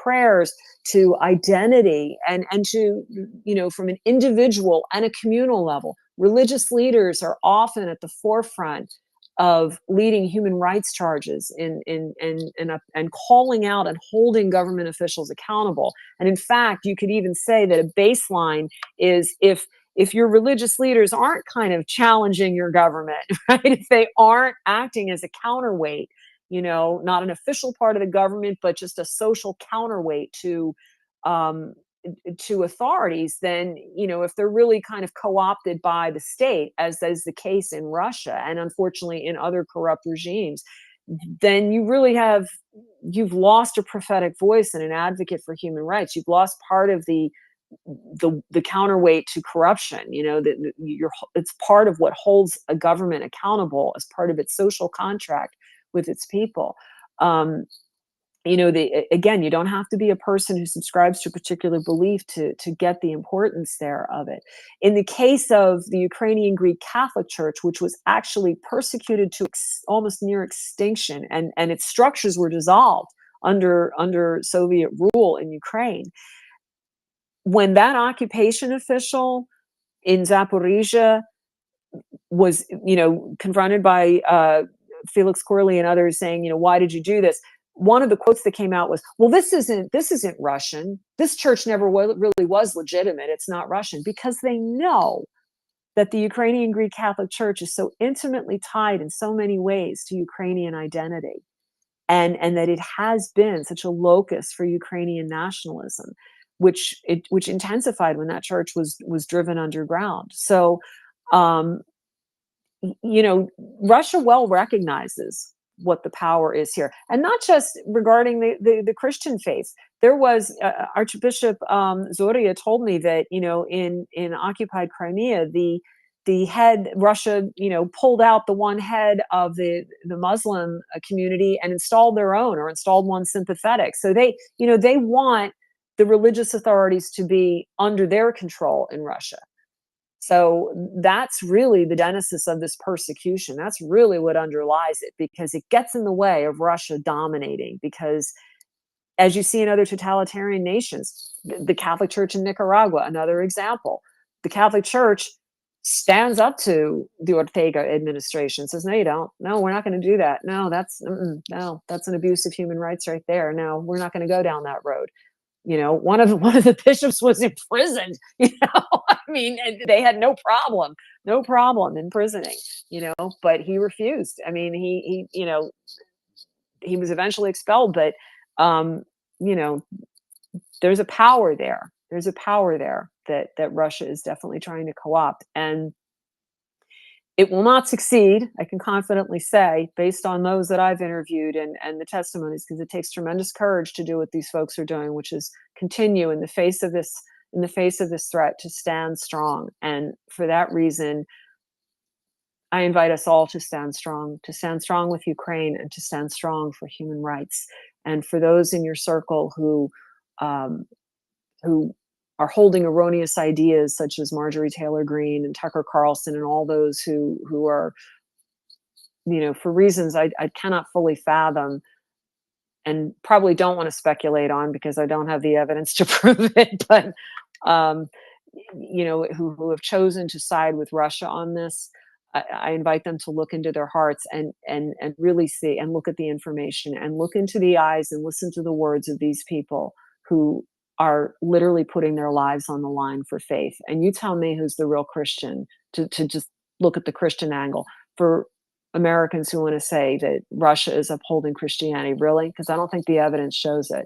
prayers to identity and to from an individual and a communal level. Religious leaders are often at the forefront of leading human rights charges and calling out and holding government officials accountable. And in fact, you could even say that a baseline is if your religious leaders aren't kind of challenging your government, right? If they aren't acting as a counterweight, not an official part of the government, but just a social counterweight to authorities, then, if they're really kind of co-opted by the state, as is the case in Russia and unfortunately in other corrupt regimes, then you've lost a prophetic voice and an advocate for human rights. You've lost part of the counterweight to corruption. It's part of what holds a government accountable as part of its social contract with its people. Again, you don't have to be a person who subscribes to a particular belief to get the importance there of it. In the case of the Ukrainian Greek Catholic Church, which was actually persecuted to almost near extinction, and its structures were dissolved under Soviet rule in Ukraine, when that occupation official in Zaporizhia was, confronted by Felix Corley and others saying, why did you do this? One of the quotes that came out was, well, this isn't Russian. This church never really was legitimate. It's not Russian, because they know that the Ukrainian Greek Catholic Church is so intimately tied in so many ways to Ukrainian identity, and that it has been such a locus for Ukrainian nationalism, which intensified when that church was driven underground. So, Russia well recognizes what the power is here, and not just regarding the Christian faith. There was Archbishop Zoria told me that in occupied Crimea, the head, Russia pulled out the one head of the Muslim community and installed their own, or installed one sympathetic. So they want the religious authorities to be under their control in Russia. So that's really the genesis of this persecution. That's really what underlies it, because it gets in the way of Russia dominating. Because as you see in other totalitarian nations, the Catholic Church in Nicaragua, another example, the Catholic Church stands up to the Ortega administration, says, no, you don't. No, we're not going to do that. No, that's an abuse of human rights right there. No, we're not going to go down that road. You know, one of the bishops was imprisoned. You know, I mean, and they had no problem imprisoning. You know, but he refused. I mean, he you know, he was eventually expelled, but you know, there's a power there. There's a power there that Russia is definitely trying to co-opt, and it will not succeed. I can confidently say, based on those that I've interviewed and the testimonies, because it takes tremendous courage to do what these folks are doing, which is continue in the face of this threat to stand strong. And for that reason, I invite us all to stand strong with Ukraine, and to stand strong for human rights. And for those in your circle who are holding erroneous ideas, such as Marjorie Taylor Greene and Tucker Carlson and all those who are, you know, for reasons I cannot fully fathom, and probably don't want to speculate on because I don't have the evidence to prove it, but you know, who have chosen to side with Russia on this, I invite them to look into their hearts and really see and look at the information and look into the eyes and listen to the words of these people who are literally putting their lives on the line for faith. And you tell me who's the real Christian, to just look at the Christian angle. For Americans who want to say that Russia is upholding Christianity, really? Because I don't think the evidence shows it.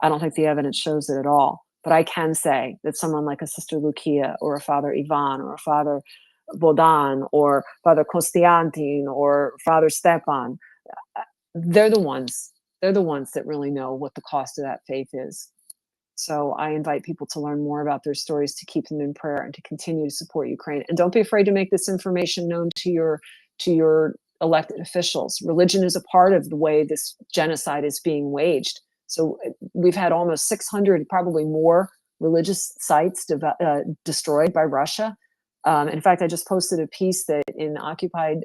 I don't think the evidence shows it at all. But I can say that someone like a Sister Lucia or a Father Ivan or a Father Bodan or Father Kostiantin or Father Stepan, they're the ones that really know what the cost of that faith is. So I invite people to learn more about their stories, to keep them in prayer, and to continue to support Ukraine. And don't be afraid to make this information known to your elected officials. Religion is a part of the way this genocide is being waged. So we've had almost 600, probably more, religious sites destroyed by Russia. In fact, I just posted a piece that in occupied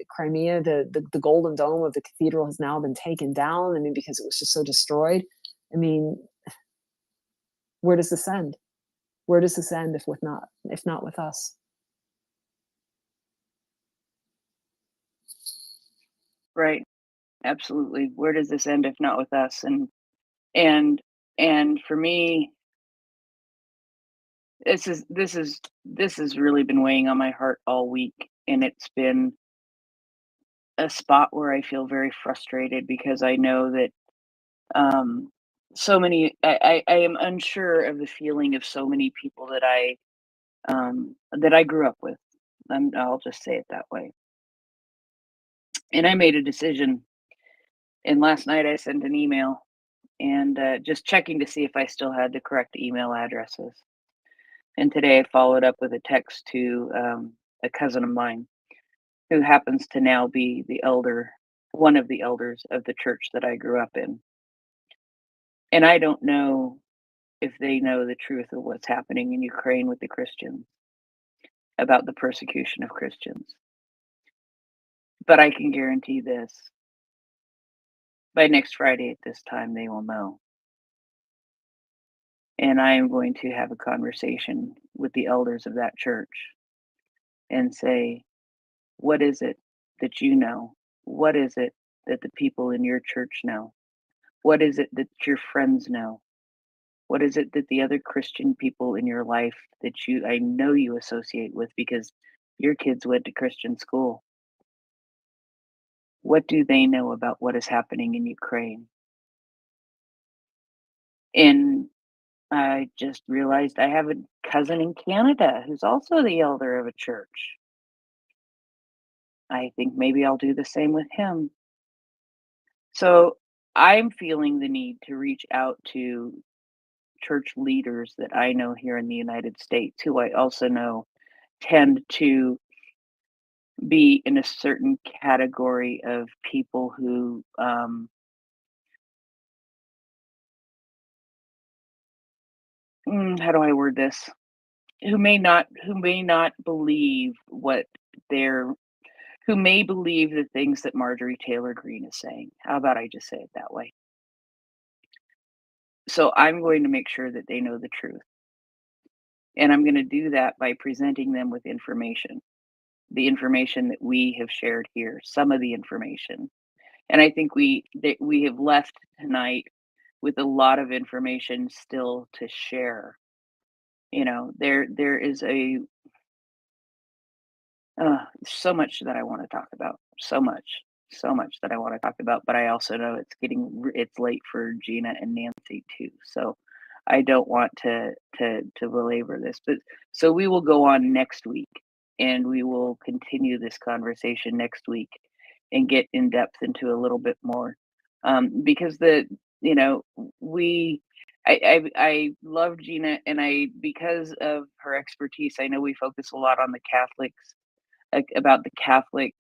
Crimea, the Golden Dome of the cathedral has now been taken down. I mean, because it was just so destroyed. I mean, where does this end? Where does this end if not with us? Right. Absolutely. Where does this end if not with us? And for me, this has really been weighing on my heart all week, and it's been a spot where I feel very frustrated because I know that so many I am unsure of the feeling of so many people that I grew up with. I'll just say it that way. And I made a decision, and last night I sent an email and just checking to see if I still had the correct email addresses. And today I followed up with a text to a cousin of mine who happens to now be one of the elders of the church that I grew up in. And I don't know if they know the truth of what's happening in Ukraine with the Christians, about the persecution of Christians. But I can guarantee this: by next Friday at this time, they will know. And I am going to have a conversation with the elders of that church and say, what is it that you know? What is it that the people in your church know? What is it that your friends know? What is it that the other Christian people in your life that I know you associate with because your kids went to Christian school? What do they know about what is happening in Ukraine? And I just realized I have a cousin in Canada who's also the elder of a church. I think maybe I'll do the same with him. So I'm feeling the need to reach out to church leaders that I know here in the United States, who I also know tend to be in a certain category of people who how do I word this? Who may not believe who may believe the things that Marjorie Taylor Greene is saying. How about I just say it that way? So I'm going to make sure that they know the truth. And I'm going to do that by presenting them with information, the information that we have shared here, some of the information. And I think we have left tonight with a lot of information still to share. You know, there is so much that I want to talk about. So much that I want to talk about. But I also know it's late for Gina and Nancy too. So I don't want to belabor this. But so we will go on next week, and we will continue this conversation next week, and get in depth into a little bit more, because you know we. I love Gina, and because of her expertise, I know we focus a lot on the Catholics, about the Catholic,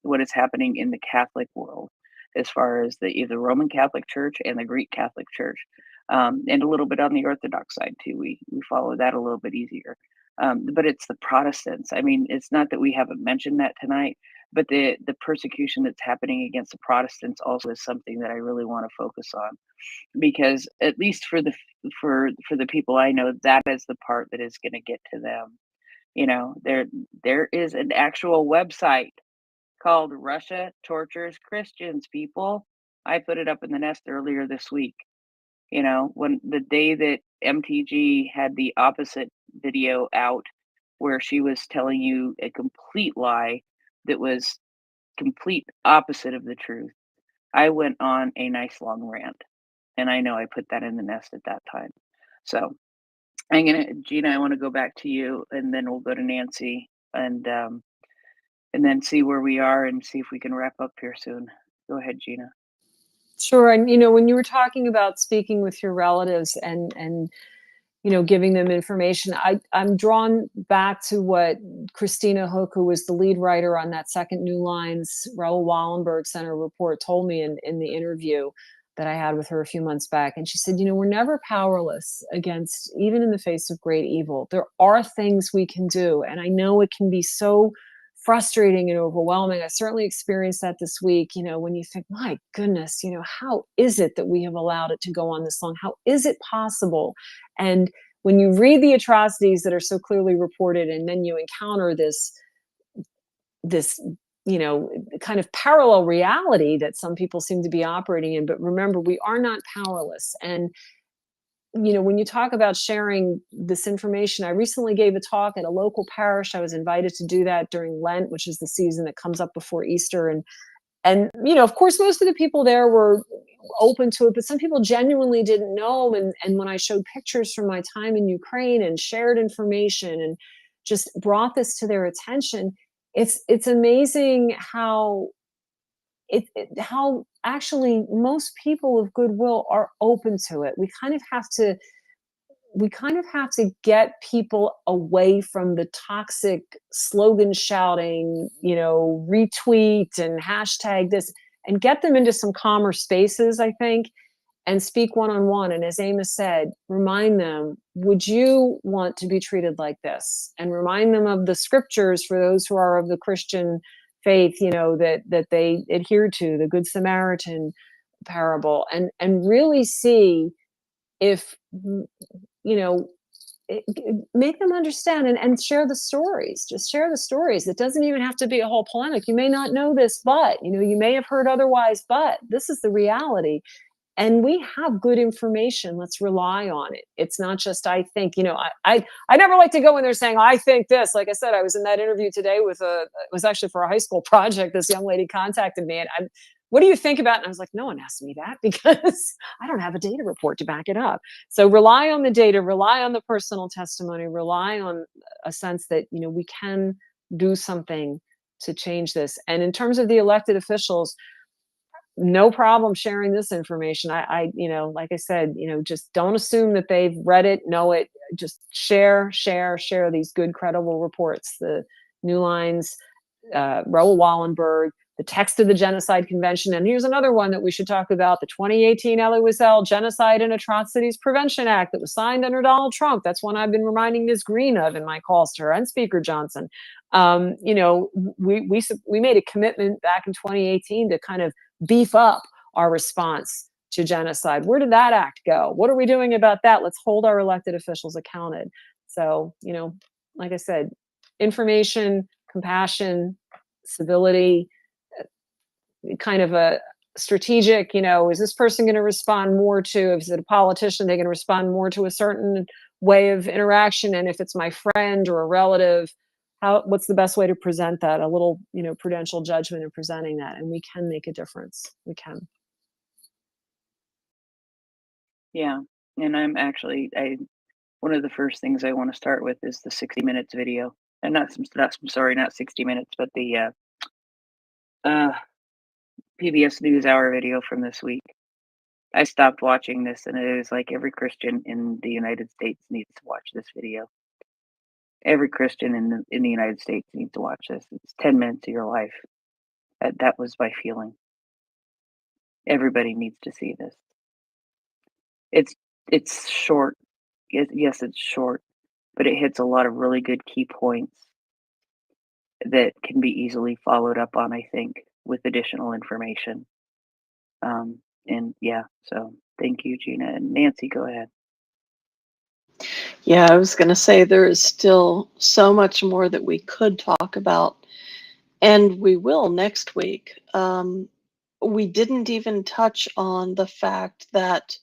what is happening in the Catholic world, as far as the Roman Catholic Church and the Greek Catholic Church, and a little bit on the Orthodox side too. We follow that a little bit easier, but it's the Protestants. I mean, it's not that we haven't mentioned that tonight, but the persecution that's happening against the Protestants also is something that I really want to focus on, because at least for the people I know, that is the part that is going to get to them. You know, there is an actual website called Russia Tortures Christians, people. I put it up in the nest earlier this week. You know, when the day that MTG had the opposite video out, where she was telling you a complete lie that was complete opposite of the truth, I went on a nice long rant. And I know I put that in the nest at that time. So Gina, I want to go back to you, and then we'll go to Nancy, and then see where we are, and see if we can wrap up here soon. Go ahead, Gina. Sure. And, you know, when you were talking about speaking with your relatives and, you know, giving them information, I'm drawn back to what Christina Hook, who was the lead writer on that second New Lines Raoul Wallenberg Center report, told me in the interview that I had with her a few months back. And she said, you know, we're never powerless against, even in the face of great evil. There are things we can do. And I know it can be so frustrating and overwhelming. I certainly experienced that this week, you know, when you think, my goodness, you know, how is it that we have allowed it to go on this long? How is it possible? And when you read the atrocities that are so clearly reported, and then you encounter this, you know, kind of parallel reality that some people seem to be operating in. But remember, we are not powerless. And, you know, when you talk about sharing this information, I recently gave a talk at a local parish. I was invited to do that during Lent, which is the season that comes up before Easter. And, you know, of course, most of the people there were open to it, but some people genuinely didn't know. And when I showed pictures from my time in Ukraine and shared information and just brought this to their attention, it's amazing how how actually most people of goodwill are open to it. We kind of have to get people away from the toxic slogan shouting, you know, retweet and hashtag this, and get them into some calmer spaces, I think, and speak one-on-one. And as Amos said, remind them, would you want to be treated like this? And remind them of the scriptures for those who are of the Christian faith, you know, that they adhere to, the Good Samaritan parable, and really see if, you know, make them understand, and share the stories. Just share the stories. It doesn't even have to be a whole polemic. You may not know this, but, you know, you may have heard otherwise, but this is the reality. And we have good information. Let's rely on it. It's not just, I think, you know, I never like to go in there saying, I think this. Like I said, I was in that interview today it was actually for a high school project. This young lady contacted me, and what do you think about? And I was like, no one asked me that, because I don't have a data report to back it up. So rely on the data, rely on the personal testimony, rely on a sense that, you know, we can do something to change this. And in terms of the elected officials, no problem sharing this information. I, you know, like I said, you know, just don't assume that they've read it, know it. Just share these good, credible reports. The New Lines, Raoul Wallenberg, the text of the Genocide Convention. And here's another one that we should talk about: the 2018 Elie Wiesel Genocide and Atrocities Prevention Act that was signed under Donald Trump. That's one I've been reminding Ms. Green of in my calls to her, and Speaker Johnson. You know, we made a commitment back in 2018 to kind of beef up our response to genocide. Where did that act go? What are we doing about that? Let's hold our elected officials accounted. So, you know, like I said, information, compassion, civility, kind of strategic, is this person going to respond more to, if it's a politician, they're going to respond more to a certain way of interaction, and if it's my friend or a relative, what's the best way to present that? A little, prudential judgment in presenting that, and we can make a difference. We can. Yeah, and I'm actually, one of the first things I want to start with is the 60 Minutes video, and not 60 Minutes, but the PBS NewsHour video from this week. I stopped watching this, and it was like every Christian in the United States needs to watch this video. Every Christian in the United States needs to watch this. It's 10 minutes of your life. That was my feeling. Everybody needs to see this. It's short. Yes, it's short, but it hits a lot of really good key points that can be easily followed up on, I think, with additional information. And yeah, so thank you, Gina. And Nancy, go ahead. Yeah, I was going to say there is still so much more that we could talk about, and we will next week. We didn't even touch on the fact that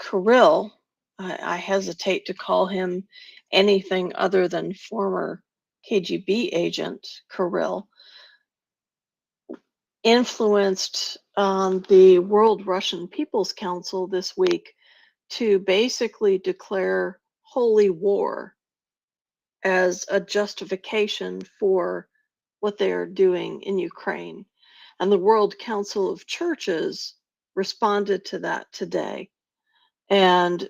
Kirill, I hesitate to call him anything other than former KGB agent Kirill, influenced the World Russian People's Council this week to basically declare holy war as a justification for what they are doing in Ukraine. And the World Council of Churches responded to that today and,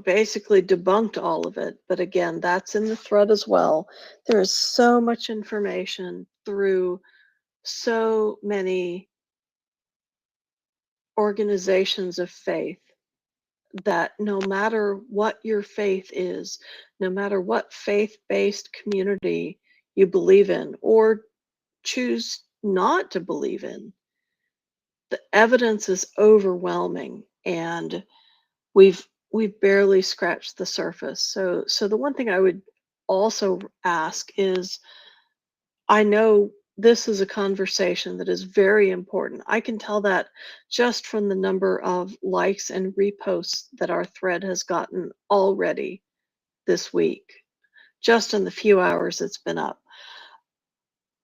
basically debunked all of it. But again, that's in the thread as well. There is so much information through so many organizations of faith that no matter what your faith is, no matter what faith-based community you believe in or choose not to believe in, the evidence is overwhelming, and we've barely scratched the surface. So the one thing I would also ask is, I know this is a conversation that is very important. I can tell that just from the number of likes and reposts that our thread has gotten already this week, just in the few hours it's been up.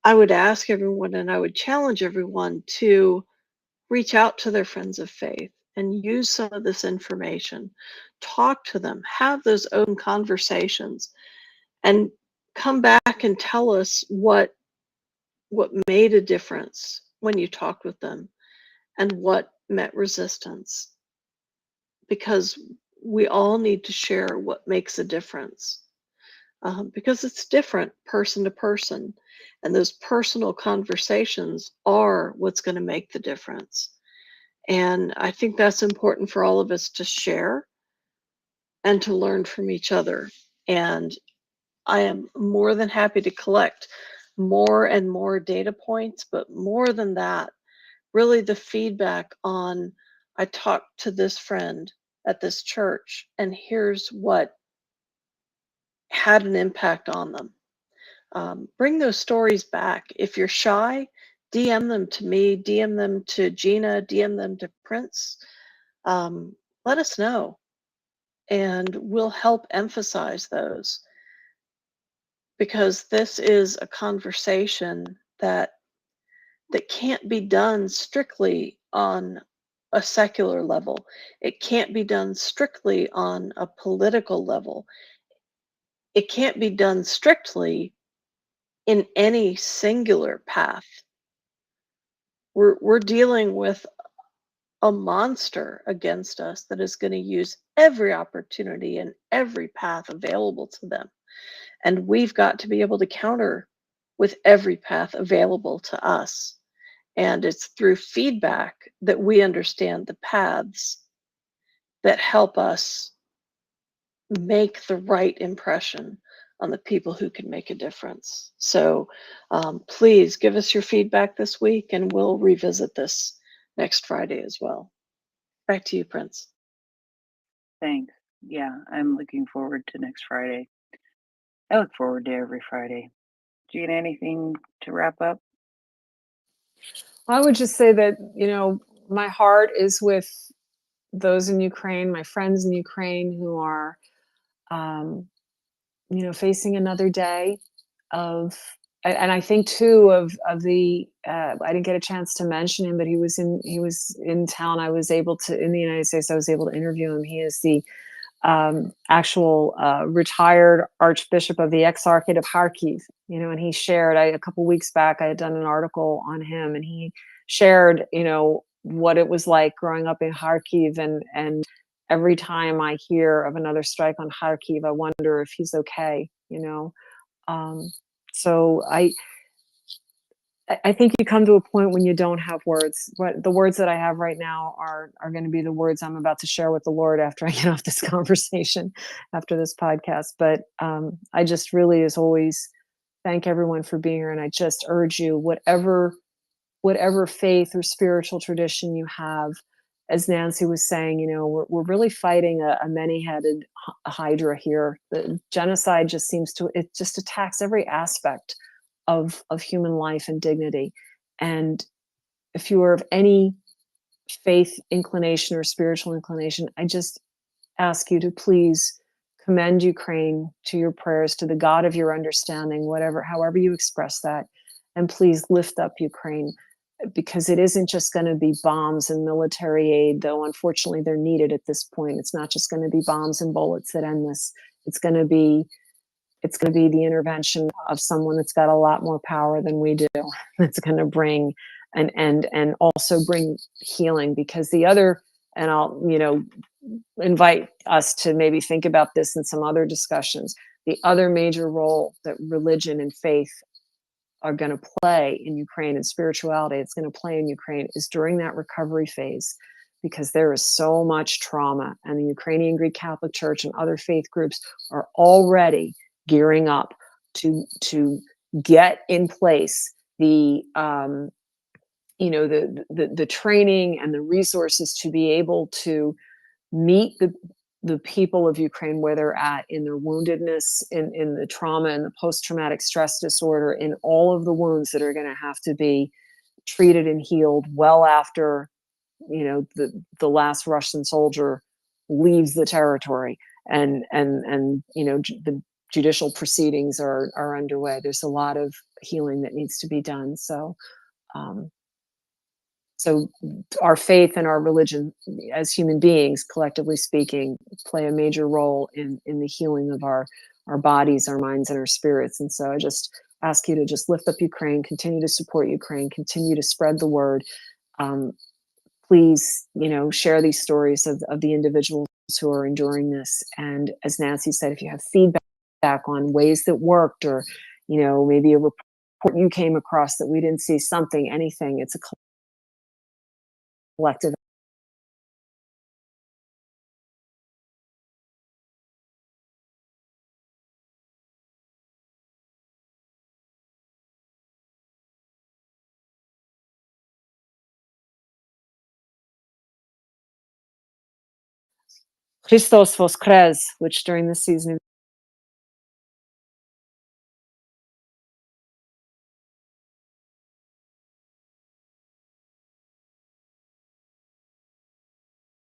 I would ask everyone, and I would challenge everyone to reach out to their friends of faith and use some of this information. Talk to them, have those open conversations, and come back and tell us what made a difference when you talked with them and what met resistance, because we all need to share what makes a difference, because it's different person to person, and those personal conversations are what's going to make the difference. And I think that's important for all of us to share and to learn from each other. And I am more than happy to collect more and more data points, but more than that, really the feedback on, I talked to this friend at this church, and here's what had an impact on them. Bring those stories back. If you're shy, DM them to me, DM them to Gina, DM them to Prince. Let us know, and we'll help emphasize those, because this is a conversation that can't be done strictly on a secular level. It can't be done strictly on a political level. It can't be done strictly in any singular path. We're dealing with a monster against us that is going to use every opportunity and every path available to them. And we've got to be able to counter with every path available to us. And it's through feedback that we understand the paths that help us make the right impression on the people who can make a difference. So please give us your feedback this week, and we'll revisit this next Friday as well. Back to you, Prince. Thanks. Yeah, I'm looking forward to next Friday. I look forward to every Friday. Gina, anything to wrap up? I would just say that, my heart is with those in Ukraine, my friends in Ukraine who are, um, facing another day of, and I think too of the, I didn't get a chance to mention him, but he was in town. I was able to, in the United States, I was able to interview him. He is the actual retired Archbishop of the Exarchate of Kharkiv, and he shared, a couple weeks back, I had done an article on him, and he shared, what it was like growing up in Kharkiv, and every time I hear of another strike on Kharkiv, I wonder if he's okay. Um, so I think you come to a point when you don't have words. What the words that I have right now are going to be the words I'm about to share with the Lord after I get off this conversation, after this podcast. But I just really, as always, thank everyone for being here, and I just urge you, whatever faith or spiritual tradition you have, as Nancy was saying, we're really fighting a many-headed hydra here. The genocide it just attacks every aspect of human life and dignity. And if you are of any faith inclination or spiritual inclination, I just ask you to please commend Ukraine to your prayers, to the God of your understanding, however you express that. And please lift up Ukraine, because it isn't just going to be bombs and military aid, though unfortunately they're needed at this point. It's not just going to be bombs and bullets that end this. It's going to be the intervention of someone that's got a lot more power than we do. That's going to bring an end and also bring healing, because the other, and I'll, invite us to maybe think about this in some other discussions. The other major role that religion and faith are going to play in Ukraine, and spirituality it's going to play in Ukraine, is during that recovery phase, because there is so much trauma, and the Ukrainian Greek Catholic Church and other faith groups are already gearing up to get in place the the training and the resources to be able to meet the people of Ukraine where they're at in their woundedness, in the trauma and the post-traumatic stress disorder, in all of the wounds that are going to have to be treated and healed well after the last Russian soldier leaves the territory, and the judicial proceedings are underway. There's a lot of healing that needs to be done. Um, so our faith and our religion, as human beings, collectively speaking, play a major role in the healing of our bodies, our minds, and our spirits. And so I just ask you to just lift up Ukraine, continue to support Ukraine, continue to spread the word. Please, share these stories of the individuals who are enduring this. And as Nancy said, if you have feedback on ways that worked, or, maybe a report you came across that we didn't see, anything, it's a collective. Christos Voskres, which during this season.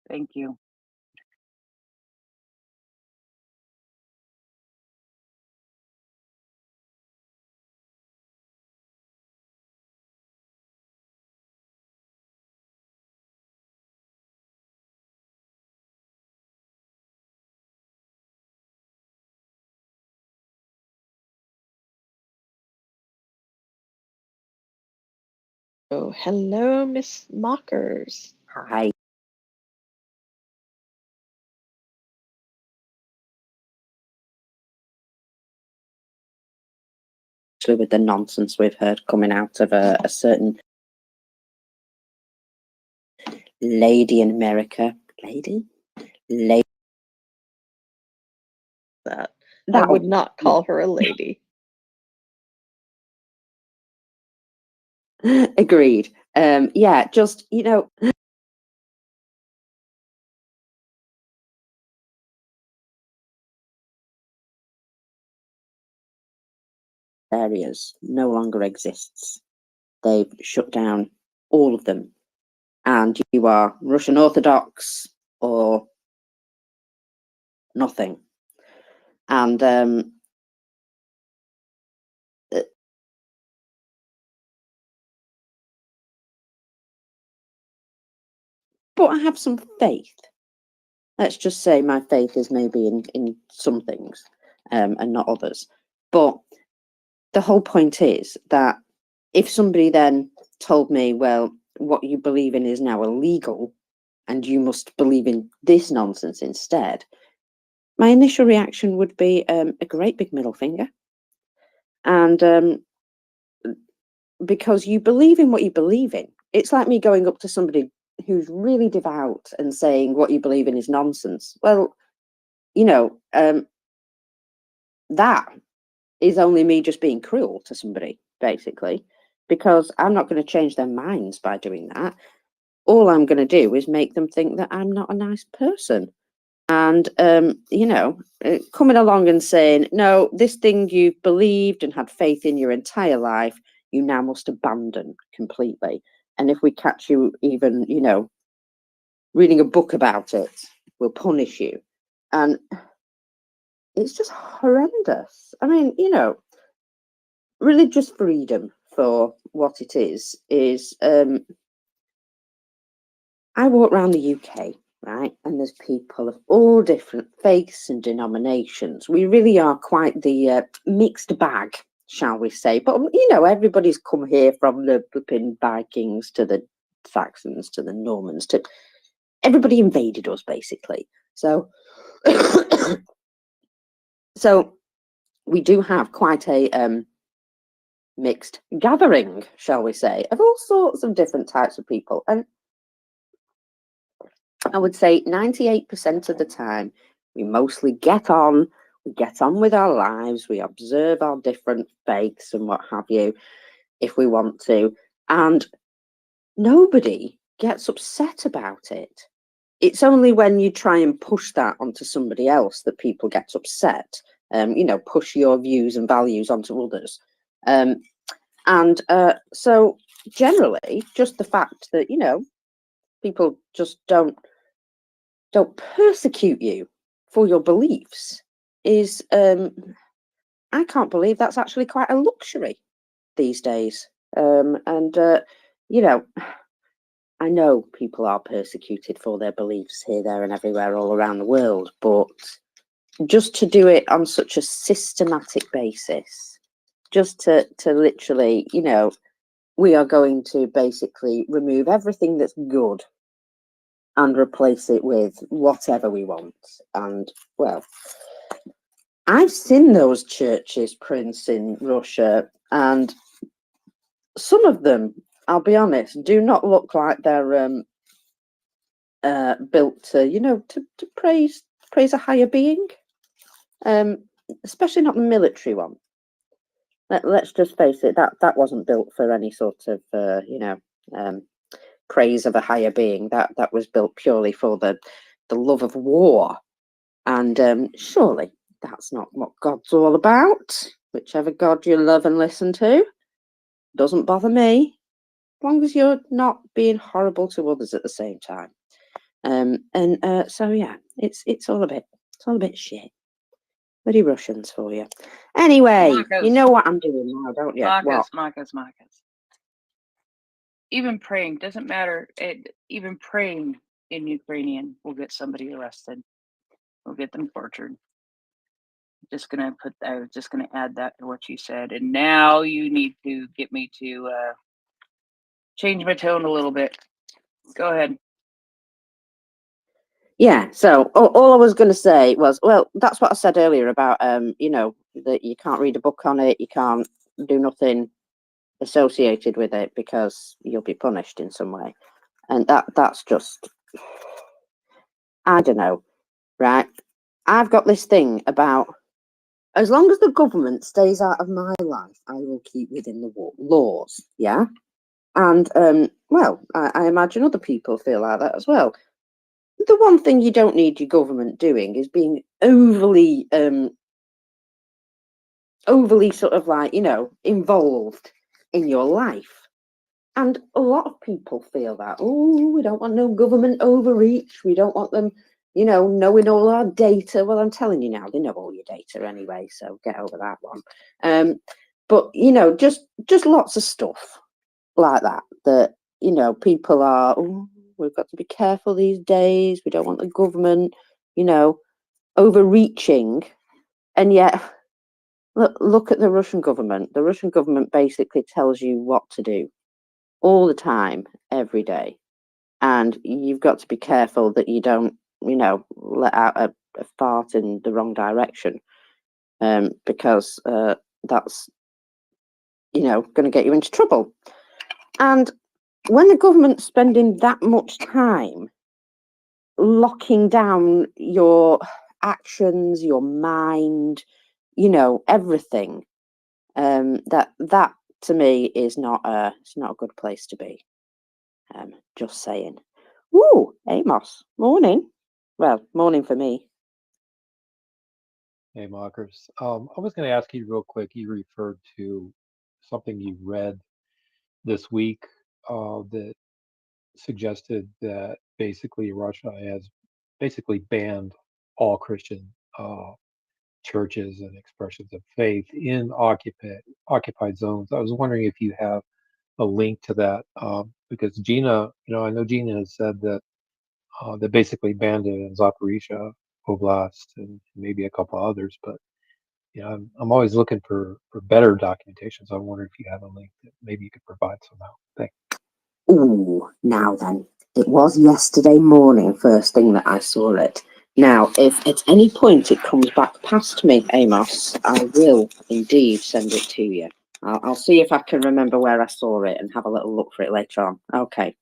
Thank you. Oh, hello, Miss Mockers. Hi. With the nonsense we've heard coming out of a certain lady in America. Lady? That I would not call her a lady. Agreed. Yeah, just, areas no longer exists. they've shut down all of them. And you are Russian Orthodox or nothing. And but I have some faith. Let's just say my faith is maybe in some things and not others. But the whole point is that if somebody then told me, well, what you believe in is now illegal and you must believe in this nonsense instead, my initial reaction would be a great big middle finger. And because you believe in what you believe in. It's like me going up to somebody who's really devout and saying what you believe in is nonsense. Well, you know, that is only me just being cruel to somebody, basically, because I'm not going to change their minds by doing that. All I'm going to do is make them think that I'm not a nice person. And, you know, coming along and saying, no, this thing you've believed and had faith in your entire life, you now must abandon completely. And if we catch you even, you know, reading a book about it, we'll punish you. And it's just horrendous. I mean, you know, religious freedom for what it is I walk around the UK, right? And there's people of all different faiths and denominations. We really are quite the mixed bag, shall we say. But, you know, everybody's come here from the flipping Vikings to the Saxons to the Normans to everybody invaded us, basically. So, so we do have quite a mixed gathering, shall we say, of all sorts of different types of people. And I would say 98% of the time, we mostly get on with our lives, we observe our different faiths and what have you, if we want to, and nobody gets upset about it. It's only when you try and push that onto somebody else that people get upset, you know, push your views and values onto others. So generally, just the fact that, you know, people just don't persecute you for your beliefs is I can't believe that's actually quite a luxury these days. You know, I know people are persecuted for their beliefs here, there and everywhere all around the world, but just to do it on such a systematic basis, just to literally, you know, we are going to basically remove everything that's good and replace it with whatever we want. And, well, I've seen those churches, Prince, in Russia, and some of them, I'll be honest, do not look like they're built to, you know, to praise a higher being, especially not the military one. Let's just face it, that wasn't built for any sort of, you know, praise of a higher being. That was built purely for the love of war. And surely that's not what God's all about. Whichever God you love and listen to, doesn't bother me, as long as you're not being horrible to others at the same time. So yeah, it's all a bit shit. Bloody Russians for you. Anyway, Marcus. you know what I'm doing now, don't you? Marcus. Even praying doesn't matter. Even praying in Ukrainian will get somebody arrested. Will get them tortured. I was just gonna add that to what you said. And now you need to get me to change my tone a little bit. Go ahead. Yeah, so all I was going to say was, well, that's what I said earlier about, you know, that you can't read a book on it, you can't do nothing associated with it because you'll be punished in some way. And that's just, I don't know, right? I've got this thing about, as long as the government stays out of my life, I will keep within the laws, yeah? And, well, I imagine other people feel like that as well. The one thing you don't need your government doing is being overly sort of like, you know, involved in your life. And a lot of people feel that, oh, we don't want no government overreach. We don't want them, you know, knowing all our data. Well, I'm telling you now, they know all your data anyway, so get over that one. But, you know, just lots of stuff like that, that, you know, people are, oh, we've got to be careful these days. We don't want the government, you know, overreaching. And yet, look at the Russian government. The Russian government basically tells you what to do all the time, every day. And you've got to be careful that you don't, you know, let out a fart in the wrong direction, because that's, you know, going to get you into trouble. And when the government's spending that much time locking down your actions, your mind, you know, everything, that to me is it's not a good place to be. Just saying. Ooh, Amos, morning. Well, morning for me. Hey, Mockers. I was going to ask you real quick. You referred to something you read this week that suggested that basically Russia has basically banned all Christian churches and expressions of faith in occupied zones. I was wondering if you have a link to that, because Gina, you know, I know Gina has said that they basically banned it in Zaporizhia Oblast and maybe a couple others, but you know, I'm always looking for better documentation. So I wonder if you have a link that maybe you could provide somehow. Thanks. Ooh, now then, it was yesterday morning, first thing that I saw it. Now, if at any point it comes back past me, Amos, I will indeed send it to you. I'll see if I can remember where I saw it and have a little look for it later on. Okay.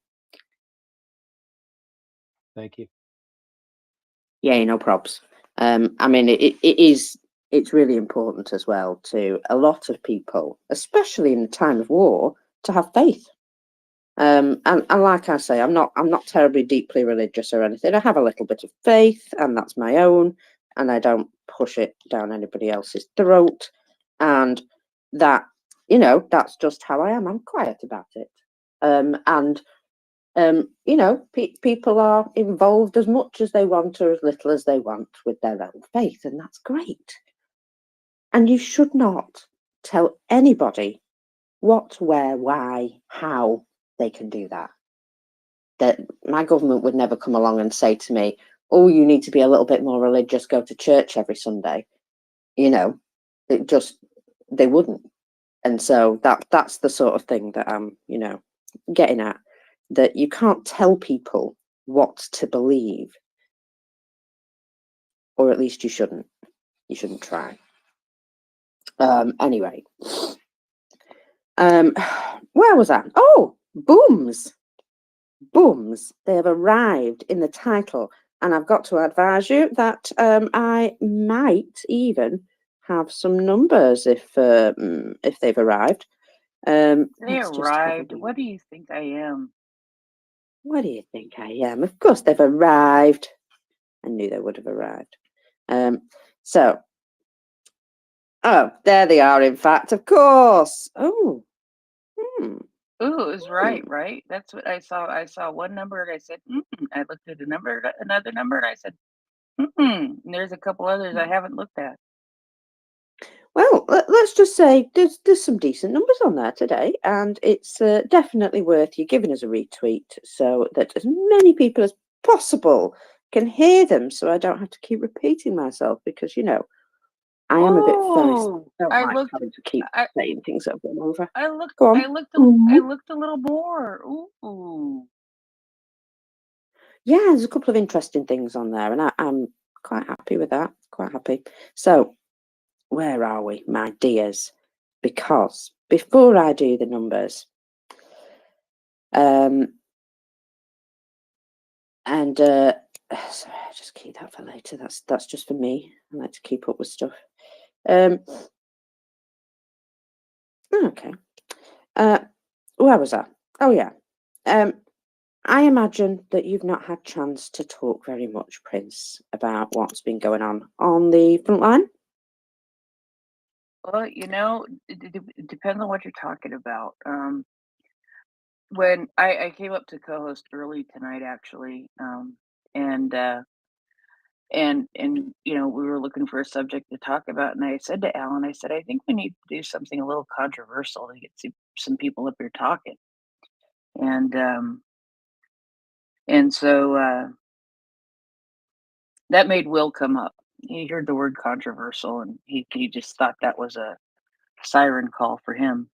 Thank you. Yeah, no probs. I mean, it's really important as well to a lot of people, especially in the time of war, to have faith. And like I say, I'm not terribly deeply religious or anything. I have a little bit of faith, and that's my own, and I don't push it down anybody else's throat. And that, you know, that's just how I am. I'm quiet about it. You know, people are involved as much as they want or as little as they want with their own faith, and that's great. And you should not tell anybody what, where, why, how they can do that. That my government would never come along and say to me, oh, you need to be a little bit more religious, go to church every Sunday. You know, they wouldn't. And so that's the sort of thing that I'm, you know, getting at, that you can't tell people what to believe, or at least you shouldn't try. Anyway, where was I? Oh, booms, they have arrived in the title, and I've got to advise you that I might even have some numbers if they've arrived. They arrived. What do you think I am? What do you think I am? Of course they've arrived. I knew they would have arrived. So, oh, there they are, in fact, of course. Oh, Ooh, it was right. That's what I saw. I saw one number and I said, I looked at another number, and I said, And there's a couple others I haven't looked at. Well, let's just say there's some decent numbers on there today, and it's definitely worth you giving us a retweet so that as many people as possible can hear them, so I don't have to keep repeating myself, because, you know, I am a bit thirsty. I don't like having to keep saying things over and over. I looked. Go on. I looked a little more. Ooh. Yeah, there's a couple of interesting things on there, and I'm quite happy with that. Quite happy. So, where are we, my dears? Because before I do the numbers, sorry, I just keep that for later. That's just for me. I like to keep up with stuff. Okay. Where was I? Oh yeah. I imagine that you've not had chance to talk very much, Prince, about what's been going on the front line. Well, you know, it depends on what you're talking about. when I came up to co-host early tonight, actually, and you know, we were looking for a subject to talk about, and I said to Alan, I said, I think we need to do something a little controversial to get some people up here talking, and so that made Will come up. He heard the word controversial, and he just thought that was a siren call for him,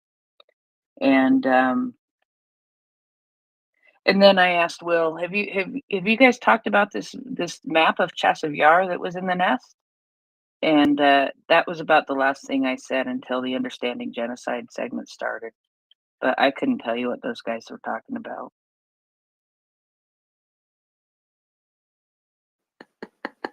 and then I asked Will, have you guys talked about this map of Chassav Yar that was in the nest? And that was about the last thing I said until the Understanding Genocide segment started. But I couldn't tell you what those guys were talking about.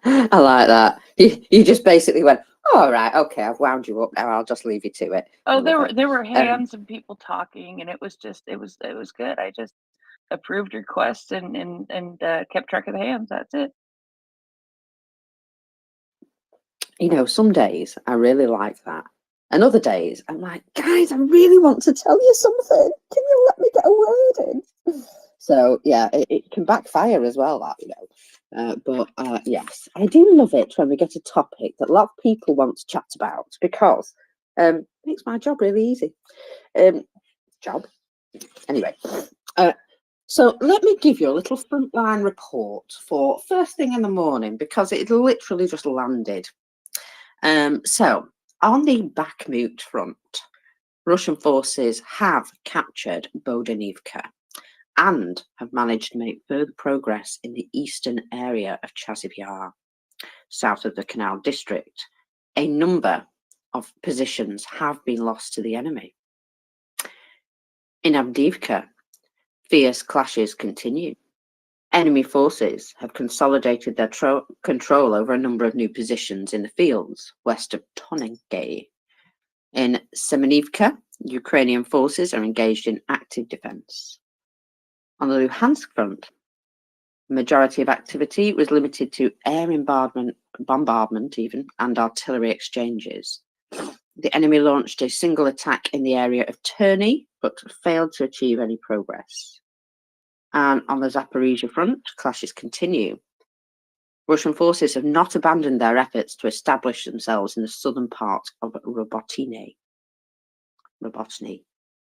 I like that. You just basically went, oh, all right, okay, I've wound you up now. I'll just leave you to it. I Oh, love it. there were hands and people talking, and it was good. I just approved requests and kept track of the hands. That's it. You know, some days I really like that. And other days I'm like, guys, I really want to tell you something. Can you let me get a word in? So yeah, it can backfire as well, that, you know. But yes, I do love it when we get a topic that a lot of people want to chat about, because it makes my job really easy. Anyway, so let me give you a little frontline report for first thing in the morning, because it literally just landed. So on the Bakhmut front, Russian forces have captured Bodanivka and have managed to make further progress in the eastern area of Chasiv Yar, south of the Canal district. A number of positions have been lost to the enemy. In Avdiivka, fierce clashes continue. Enemy forces have consolidated their control over a number of new positions in the fields west of Tonegay. In Semenivka, Ukrainian forces are engaged in active defense. On the Luhansk front, the majority of activity was limited to air bombardment even, and artillery exchanges. The enemy launched a single attack in the area of Terny, but failed to achieve any progress. And on the Zaporizhia front, clashes continue. Russian forces have not abandoned their efforts to establish themselves in the southern part of Robotny,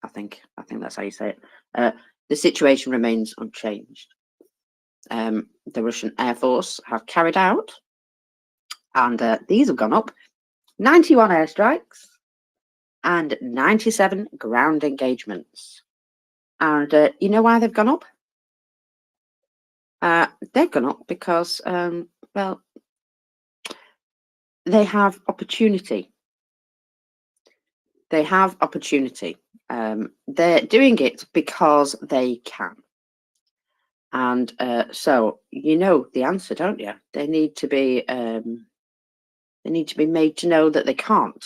I think that's how you say it. The situation remains unchanged. The Russian Air Force have carried out, and these have gone up, 91 airstrikes and 97 ground engagements. And you know why they've gone up? They've gone up because, well, they have opportunity. They have opportunity. They're doing it because they can. And so you know the answer, don't you? They need to be made to know that they can't.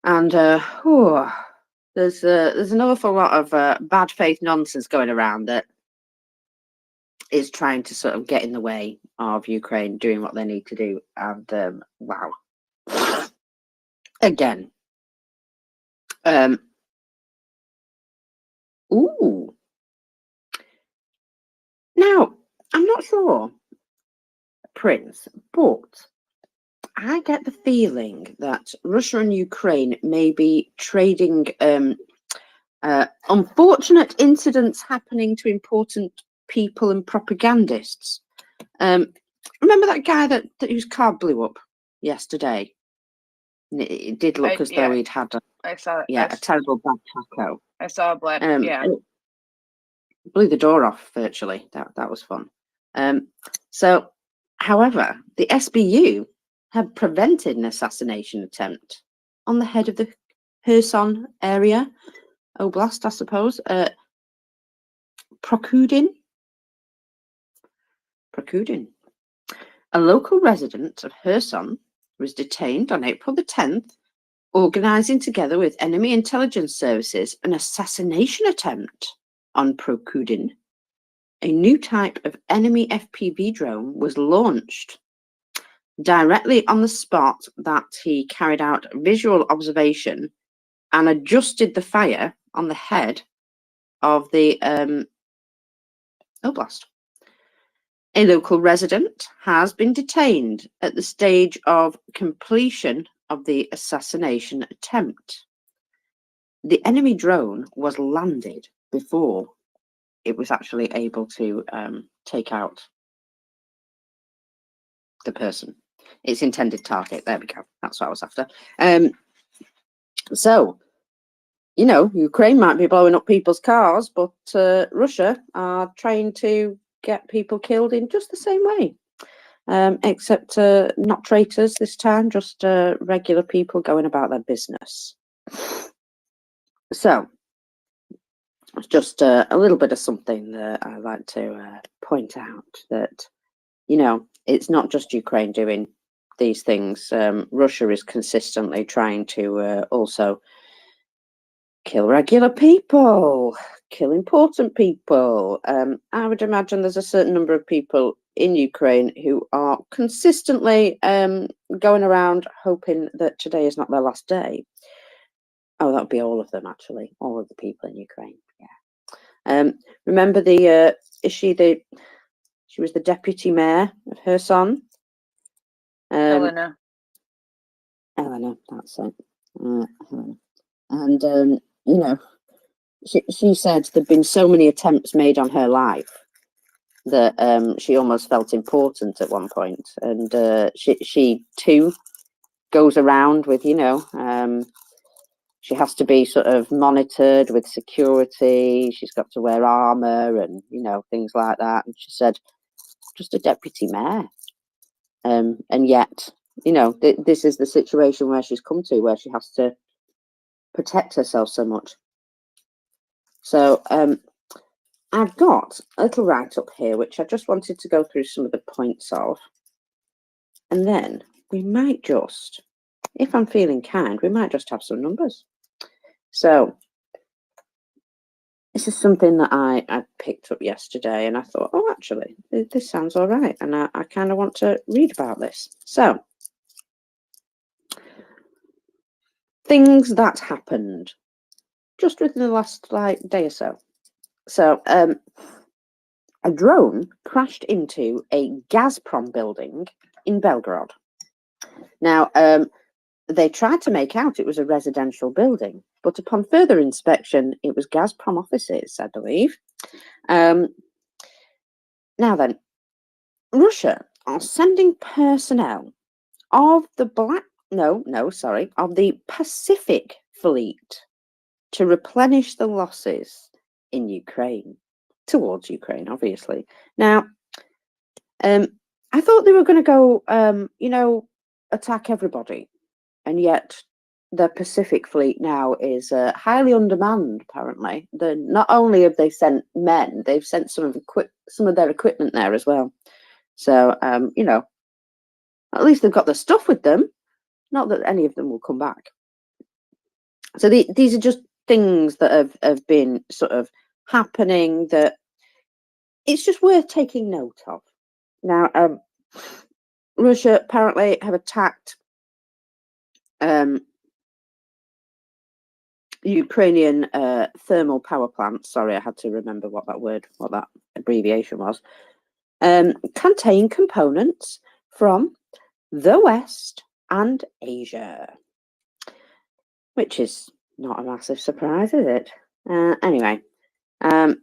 And there's an awful lot of bad faith nonsense going around that is trying to sort of get in the way of Ukraine doing what they need to do. And wow, again, ooh. Now, I'm not sure, Prince, but I get the feeling that Russia and Ukraine may be trading unfortunate incidents happening to important people and propagandists. Remember that guy whose car blew up yesterday? It did look as though he'd had I saw a terrible bad taco. I saw a black Blew the door off virtually. That was fun. So, however, the SBU had prevented an assassination attempt on the head of the Kherson area, Oblast, I suppose. Prokudin. A local resident of Kherson was detained on April the 10th, organising together with enemy intelligence services an assassination attempt on Prokudin. A new type of enemy FPV drone was launched directly on the spot that he carried out visual observation and adjusted the fire on the head of the oblast. A local resident has been detained at the stage of completion of the assassination attempt. The enemy drone was landed before it was actually able to take out the person. Its intended target. There we go. That's what I was after. So, you know, Ukraine might be blowing up people's cars, but Russia are trying to get people killed in just the same way. Except not traitors this time, just regular people going about their business. So, it's just a little bit of something that I like to point out, that, you know, it's not just Ukraine doing these things. Russia is consistently trying to also kill regular people, kill important people. I would imagine there's a certain number of people in Ukraine who are consistently going around hoping that today is not their last day. Oh, that would be all of them, actually, all of the people in Ukraine. Yeah. Remember she was the deputy mayor of Kherson. Helena. Eleanor, that's it. And you know, she said there'd been so many attempts made on her life that she almost felt important at one point. And she too goes around with, you know, she has to be sort of monitored with security. She's got to wear armor and, you know, things like that. And she said, just a deputy mayor. And yet, you know, this is the situation where she's come to, where she has to protect herself so much. So I've got a little write-up here, which I just wanted to go through some of the points of. And then we might just, if I'm feeling kind, we might just have some numbers. So this is something that I picked up yesterday, and I thought, oh, actually, this sounds all right. And I kind of want to read about this. So, things that happened just within the last day or so. So, a drone crashed into a Gazprom building in Belgrade. Now, they tried to make out it was a residential building, but upon further inspection, it was Gazprom offices, I believe. Now then, Russia are sending personnel of the of the Pacific Fleet to replenish the losses in Ukraine, towards Ukraine, obviously. Now, I thought they were going to go, you know, attack everybody. And yet the Pacific Fleet now is highly undermanned, apparently. Not only have they sent men, they've sent some of their equipment there as well. So, you know, at least they've got the stuff with them. Not that any of them will come back. So these are just things that have been sort of happening that it's just worth taking note of. Now, Russia apparently have attacked Ukrainian thermal power plants. Sorry, I had to remember what that abbreviation was. Contain components from the West and Asia, which is not a massive surprise, is it? Anyway, as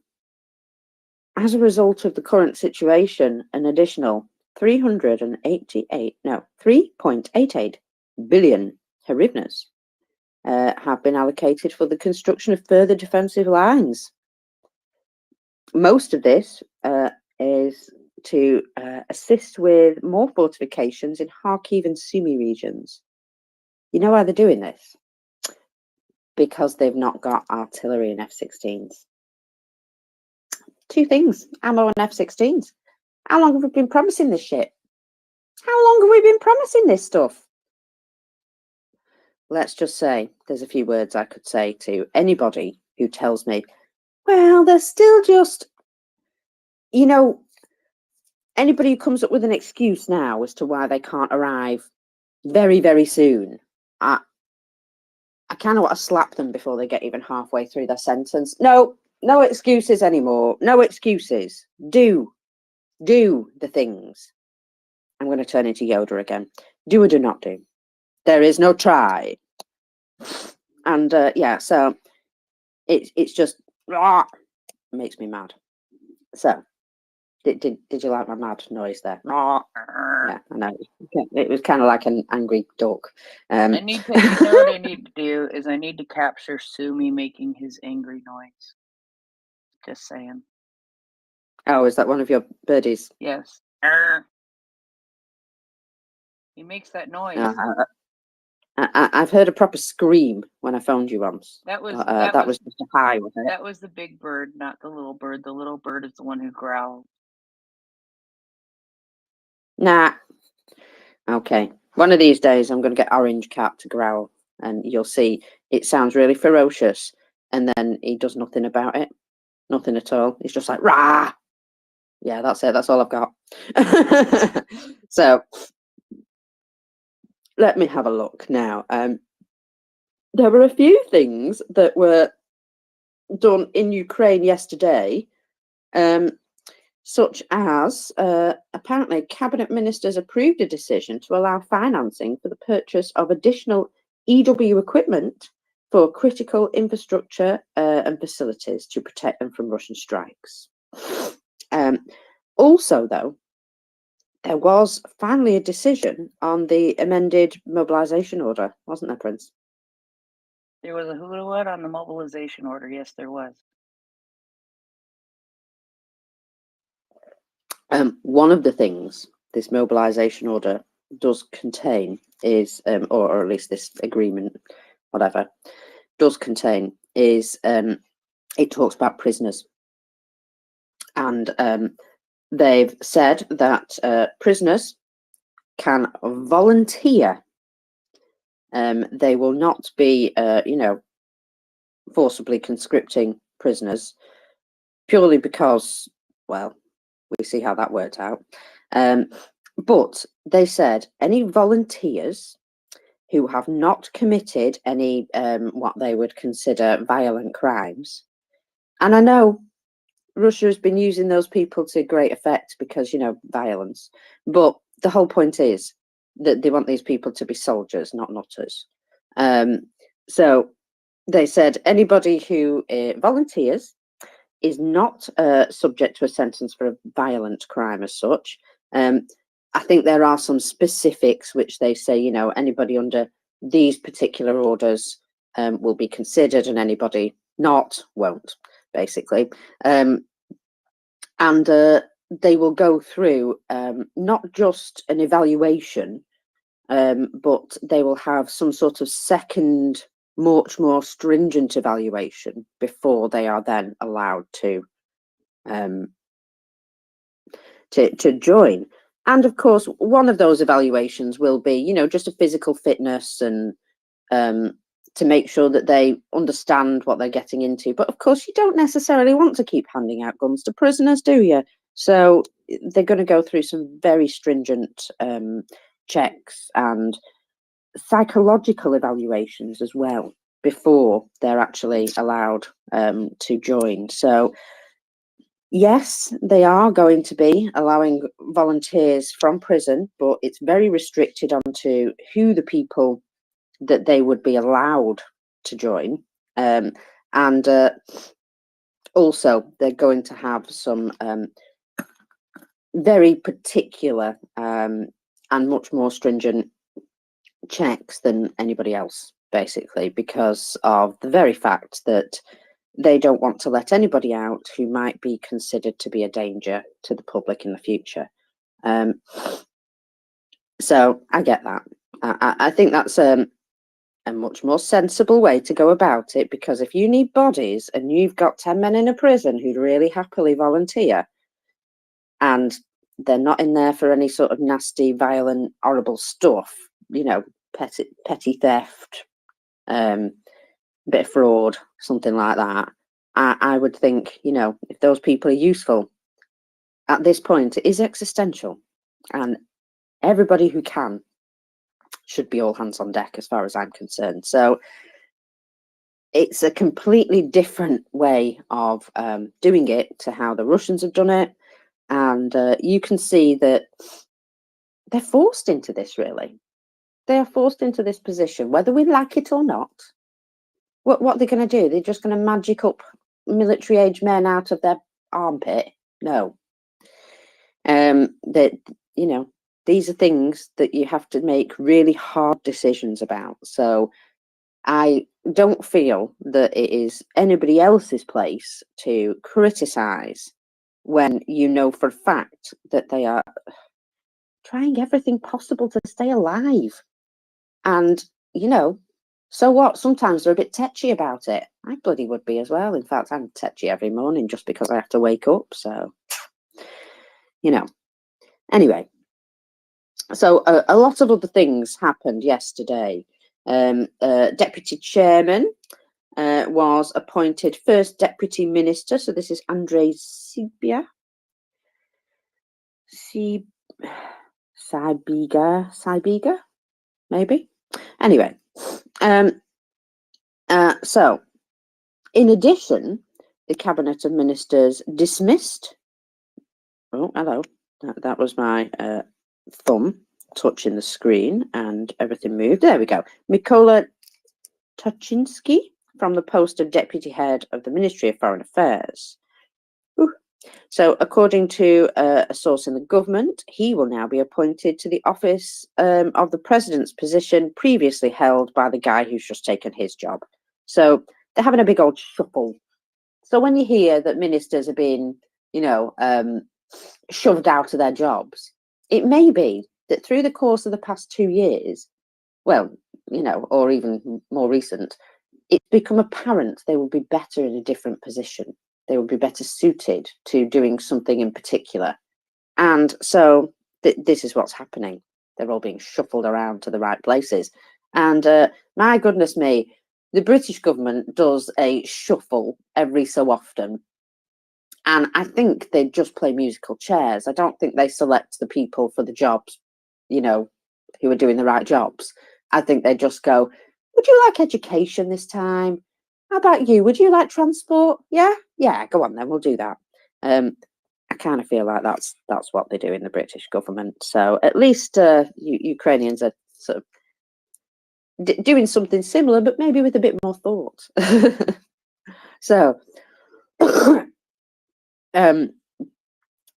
a result of the current situation, an additional 3.88 billion hryvnias have been allocated for the construction of further defensive lines. Most of this is to assist with more fortifications in Kharkiv and Sumy regions. You know why they're doing this? Because they've not got artillery and F-16s. Two things, ammo and F-16s. How long have we been promising this shit? How long have we been promising this stuff? Let's just say there's a few words I could say to anybody who tells me, well, they're still just, you know, anybody who comes up with an excuse now as to why they can't arrive very, very soon, I kind of want to slap them before they get even halfway through their sentence. No, no excuses anymore. No excuses. Do the things. I'm going to turn into Yoda again. Do or do not do. There is no try. And yeah, so it's just makes me mad. So did you like my mad noise there? Yeah, I know. It was kind of like an angry duck. I need to, you know what I need to do is I need to capture Sumi making his angry noise. Just saying. Oh, is that one of your birdies? Yes. He makes that noise. I've heard a proper scream when I phoned you once. That was just a high, wasn't it? That was the big bird, not the little bird. The little bird is the one who growled. Nah. Okay. One of these days, I'm going to get Orange Cat to growl, and you'll see it sounds really ferocious, and then he does nothing about it. Nothing at all. He's just like, rah! Yeah, that's it. That's all I've got. So, let me have a look now. There were a few things that were done in Ukraine yesterday, such as apparently cabinet ministers approved a decision to allow financing for the purchase of additional EW equipment for critical infrastructure and facilities to protect them from Russian strikes. Also, though, there was finally a decision on the amended mobilization order, wasn't there, Prince? There was a who and what on the mobilization order. Yes, there was. One of the things this mobilization order does contain is, or at least this agreement, whatever, does contain is it talks about prisoners. And they've said that prisoners can volunteer. They will not be, forcibly conscripting prisoners purely because, well, we see how that worked out. But they said any volunteers who have not committed any what they would consider violent crimes, and I know Russia has been using those people to great effect because, violence, but the whole point is that they want these people to be soldiers, not nutters. So they said anybody who volunteers is not subject to a sentence for a violent crime as such. I think there are some specifics which they say, anybody under these particular orders will be considered and anybody not won't, basically. And they will go through not just an evaluation, but they will have some sort of second, much more stringent evaluation before they are then allowed to join. And of course, one of those evaluations will be, just a physical fitness and to make sure that they understand what they're getting into. But of course, you don't necessarily want to keep handing out guns to prisoners, do you? So they're going to go through some very stringent checks and psychological evaluations as well before they're actually allowed to join. So yes, they are going to be allowing volunteers from prison, but it's very restricted onto who the people that they would be allowed to join. And also they're going to have some very particular and much more stringent checks than anybody else, basically, because of the very fact that they don't want to let anybody out who might be considered to be a danger to the public in the future. So I get that. I think that's a much more sensible way to go about it, because if you need bodies and you've got 10 men in a prison who'd really happily volunteer and they're not in there for any sort of nasty, violent, horrible stuff, petty theft, bit of fraud, something like that, I would think, if those people are useful at this point, it is existential, and everybody who can should be all hands on deck as far as I'm concerned. So it's a completely different way of doing it to how the Russians have done it. And you can see that they're forced into this, really. They are forced into this position, whether we like it or not. What are they going to do? They're just going to magic up military-age men out of their armpit? No. That, you know, these are things that you have to make really hard decisions about. So I don't feel that it is anybody else's place to criticize when you know for a fact that they are trying everything possible to stay alive. And, you know, so what? Sometimes they're a bit tetchy about it. I bloody would be as well. In fact, I'm tetchy every morning just because I have to wake up. So, you know, anyway. So a lot of other things happened yesterday. Deputy chairman was appointed first deputy minister. So this is Andrei Sybiga, maybe. Anyway, so in addition, the cabinet of ministers dismissed. Oh, hello. That was my thumb touching the screen and everything moved. There we go. Mykola Tuchinski from the post of deputy head of the Ministry of Foreign Affairs. Ooh. So according to a source in the government, he will now be appointed to the office of the president's position previously held by the guy who's just taken his job. So they're having a big old shuffle. So when you hear that ministers are being, you know, shoved out of their jobs, it may be that through the course of the past 2 years, well, you know, or even more recent, it's become apparent they will be better in a different position. They will be better suited to doing something in particular. And so this is what's happening. They're all being shuffled around to the right places. And my goodness me, the British government does a shuffle every so often. And I think they just play musical chairs. I don't think they select the people for the jobs, you know, who are doing the right jobs. I think they just go, would you like education this time? How about you? Would you like transport? Yeah, go on then, we'll do that. I kind of feel like that's what they do in the British government. So at least Ukrainians are sort of doing something similar, but maybe with a bit more thought. So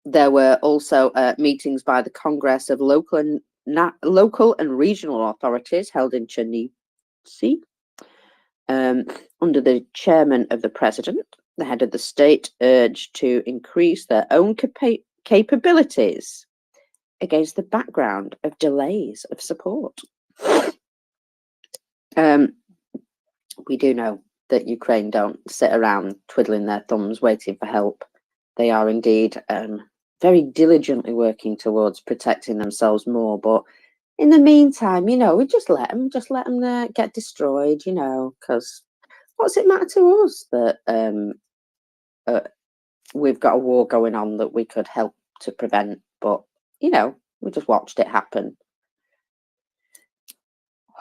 there were also meetings by the Congress of local and regional authorities held in Chernivtsi. Under the chairman of the president, the head of the state urged to increase their own capabilities against the background of delays of support. We do know that Ukraine don't sit around twiddling their thumbs waiting for help. They are indeed very diligently working towards protecting themselves more. But in the meantime, you know, we just let them get destroyed, you know, because what's it matter to us that we've got a war going on that we could help to prevent? But, you know, we just watched it happen.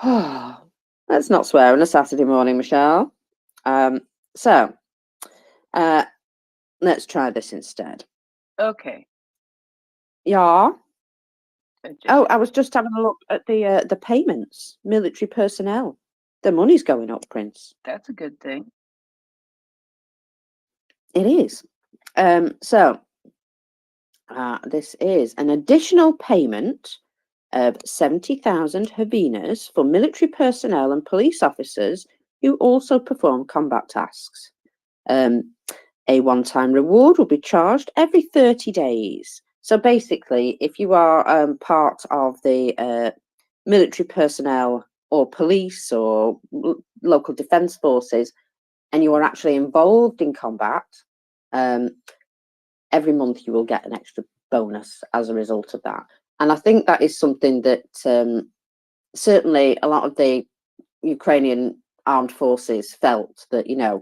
Let's not swear on a Saturday morning, Michelle. So let's try this instead. Okay. Yeah. Oh, I was just having a look at the payments, military personnel. The money's going up, Prince. That's a good thing. It is. So this is an additional payment of 70,000 hryvnias for military personnel and police officers who also perform combat tasks. A one-time reward will be charged every 30 days. So basically, if you are part of the military personnel or police or local defence forces, and you are actually involved in combat, every month you will get an extra bonus as a result of that. And I think that is something that certainly a lot of the Ukrainian armed forces felt that, you know,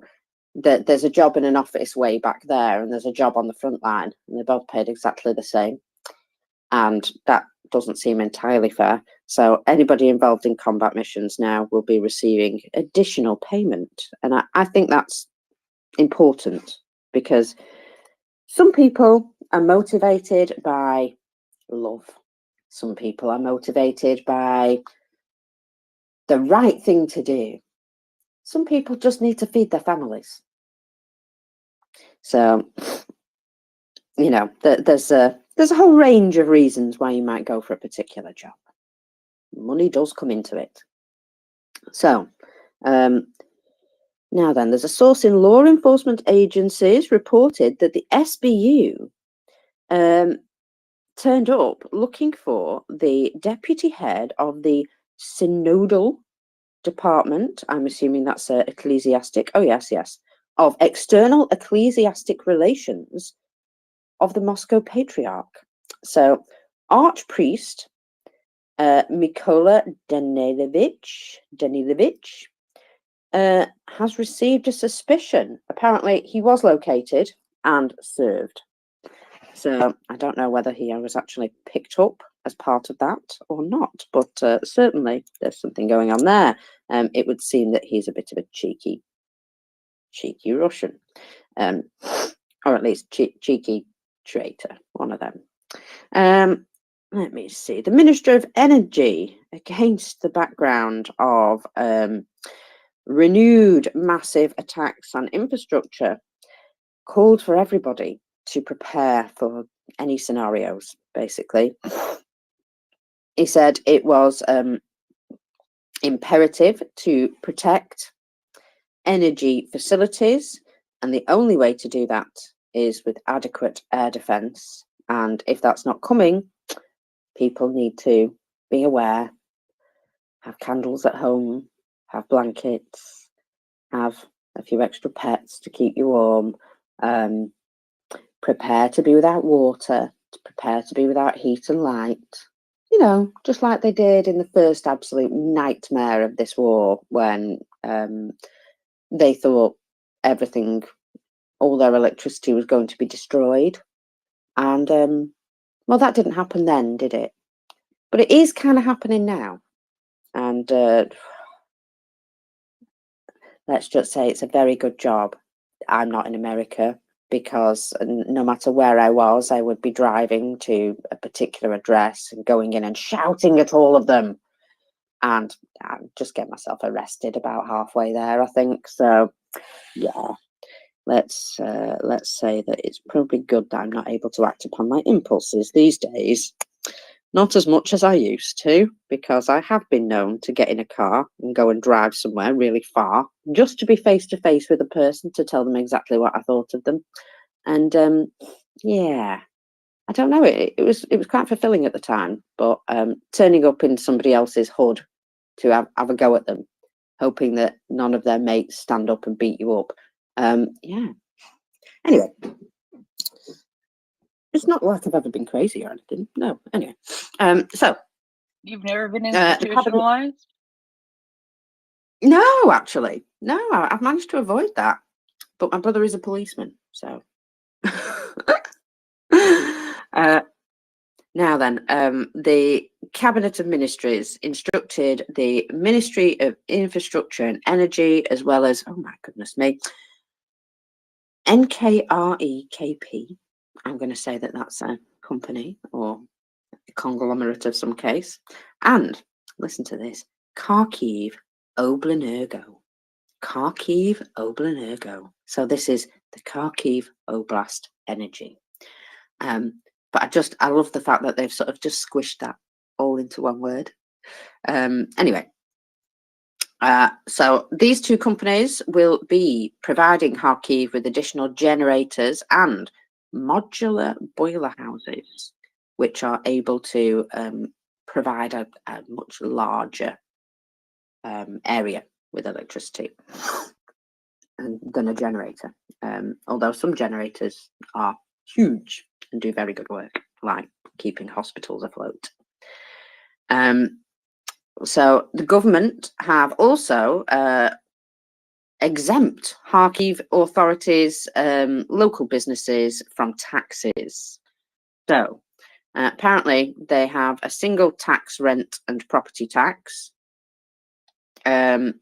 that there's a job in an office way back there and there's a job on the front line and they're both paid exactly the same. And that doesn't seem entirely fair. So anybody involved in combat missions now will be receiving additional payment. And I think that's important, because some people are motivated by love. Some people are motivated by the right thing to do. Some people just need to feed their families. So, you know, there's a whole range of reasons why you might go for a particular job. Money does come into it. So, now then, there's a source in law enforcement agencies reported that the SBU turned up looking for the deputy head of the synodal department. I'm assuming that's ecclesiastic. Oh, yes, yes. Of external ecclesiastic relations of the Moscow Patriarch. So, Archpriest Mykola Danilevich has received a suspicion. Apparently, he was located and served. So I don't know whether he was actually picked up as part of that or not, but certainly there's something going on there. It would seem that he's a bit of a cheeky Russian, or at least cheeky traitor, one of them. Let me see. The Minister of Energy, against the background of renewed massive attacks on infrastructure, called for everybody to prepare for any scenarios, basically. He said it was imperative to protect energy facilities, and the only way to do that is with adequate air defence. And if that's not coming, people need to be aware, have candles at home, have blankets, have a few extra pets to keep you warm, prepare to be without water, to prepare to be without heat and light. You know, just like they did in the first absolute nightmare of this war, when they thought everything, all their electricity was going to be destroyed. And, well, that didn't happen then, did it? But it is kind of happening now. And let's just say it's a very good job I'm not in America, because no matter where I was, I would be driving to a particular address and going in and shouting at all of them, and I'd just get myself arrested about halfway there, I think. So, yeah, let's say that it's probably good that I'm not able to act upon my impulses these days. Not as much as I used to, because I have been known to get in a car and go and drive somewhere really far just to be face to face with a person to tell them exactly what I thought of them. And yeah, I don't know. It was quite fulfilling at the time, but turning up in somebody else's hood to have a go at them, hoping that none of their mates stand up and beat you up. Yeah. Anyway. It's not like I've ever been crazy or anything. No. Anyway, so You've never been institutionalized? No, actually, no. I've managed to avoid that. But my brother is a policeman, so. Now then, the Cabinet of Ministries instructed the Ministry of Infrastructure and Energy, as well as, oh my goodness me, NKREKP. I'm going to say that that's a company or a conglomerate of some case. And listen to this: Kharkiv Oblenergo. Kharkiv Oblenergo. So this is the Kharkiv Oblast Energy. But I love the fact that they've sort of just squished that all into one word. Anyway. So these two companies will be providing Kharkiv with additional generators and modular boiler houses, which are able to provide a much larger area with electricity than a generator. Although some generators are huge and do very good work, like keeping hospitals afloat. So the government have also exempt Kharkiv authorities, local businesses from taxes. So Apparently, they have a single tax rent and property tax. But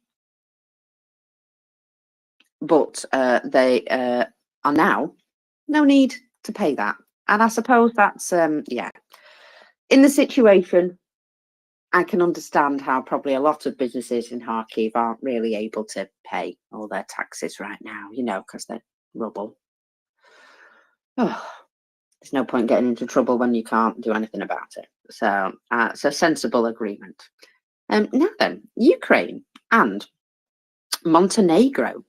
they are now no need to pay that. And I suppose that's, yeah. In the situation, I can understand how probably a lot of businesses in Kharkiv aren't really able to pay all their taxes right now, you know, because they're rubble. Oh, there's no point getting into trouble when you can't do anything about it. So it's a sensible agreement. Now then, Ukraine and Montenegro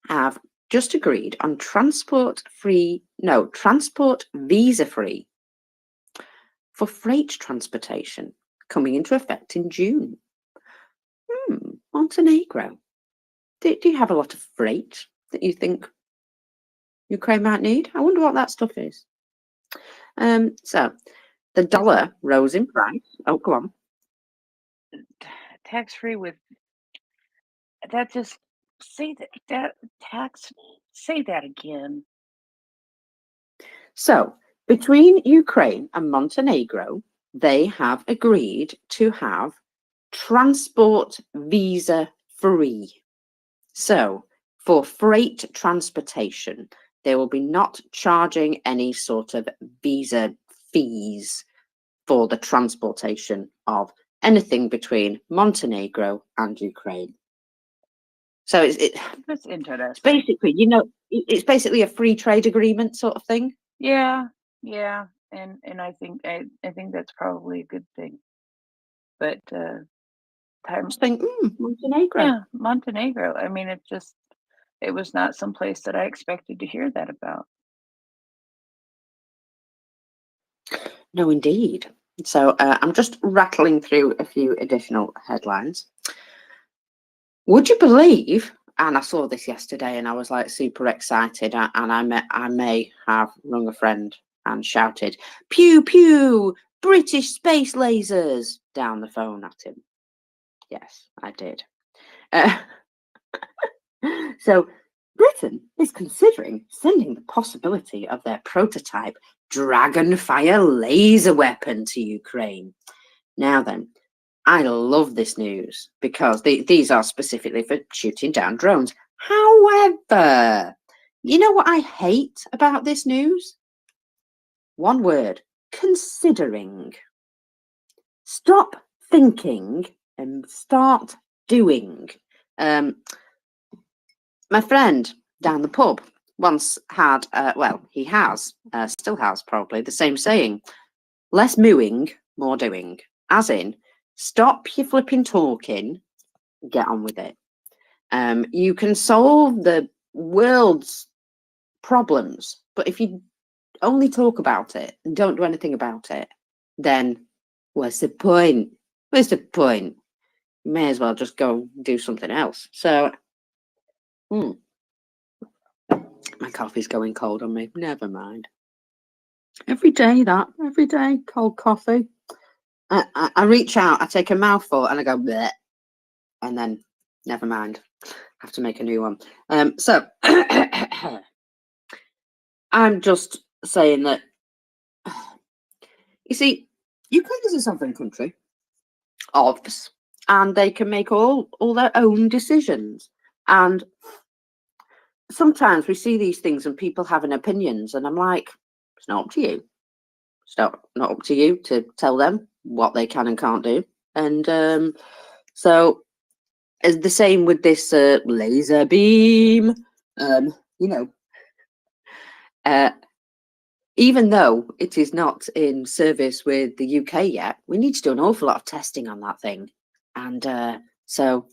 have just agreed on transport visa free for freight transportation coming into effect in June. Montenegro. Do you have a lot of freight that you think Ukraine might need? I wonder what that stuff is. So the dollar rose in price. Oh, go on. Tax free with that. Just say that tax. Say that again. So between Ukraine and Montenegro, they have agreed to have transport visa free. So for freight transportation, they will be not charging any sort of visa fees for the transportation of anything between Montenegro and Ukraine. So That's interesting. It's basically, you know, it's basically a free trade agreement sort of thing. Yeah, and I think that's probably a good thing. But Montenegro. Yeah, Montenegro. I mean, it was not someplace that I expected to hear that about. No, indeed. So I'm just rattling through a few additional headlines. Would you believe? And I saw this yesterday, and I was like super excited. And I may have rung a friend and shouted, "Pew pew! British space lasers!" down the phone at him. Yes, I did. So Britain is considering sending the possibility of their prototype Dragonfire laser weapon to Ukraine. Now then, I love this news because these are specifically for shooting down drones. However, you know what I hate about this news? One word: considering. Stop thinking and start doing. My friend down the pub once had, he has, still has probably, the same saying: less mooing, more doing. As in, stop your flipping talking, get on with it. You can solve the world's problems, but if you only talk about it and don't do anything about it, then what's the point? What's the point? You may as well just go do something else. So, my coffee's going cold on me. Never mind. Every day, cold coffee. I reach out, I take a mouthful, and I go bleh, and then never mind. Have to make a new one. So I'm just saying that, you see, Ukraine is a sovereign country, obvs, and they can make all their own decisions. And sometimes we see these things and people having opinions, and I'm like, it's not up to you. It's not up to you to tell them what they can and can't do. And so it's the same with this laser beam. Even though it is not in service with the UK yet, we need to do an awful lot of testing on that thing. And so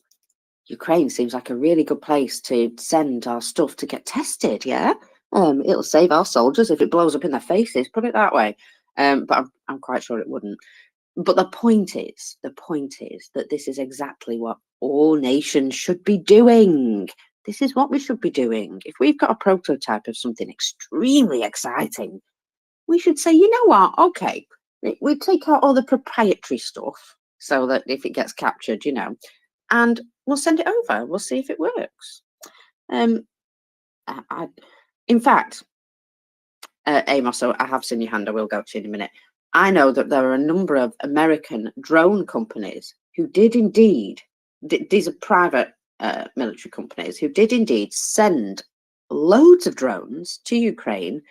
Ukraine seems like a really good place to send our stuff to get tested, yeah? It'll save our soldiers if it blows up in their faces, put it that way. But I'm quite sure it wouldn't. But the point is that this is exactly what all nations should be doing. This is what we should be doing. If we've got a prototype of something extremely exciting, we should say, you know what, okay, we take out all the proprietary stuff so that if it gets captured, you know, and we'll send it over. We'll see if it works. In fact, Amos, so I have seen your hand. I will go to you in a minute. I know that there are a number of American drone companies who did indeed, these are private military companies, who did indeed send loads of drones to Ukraine.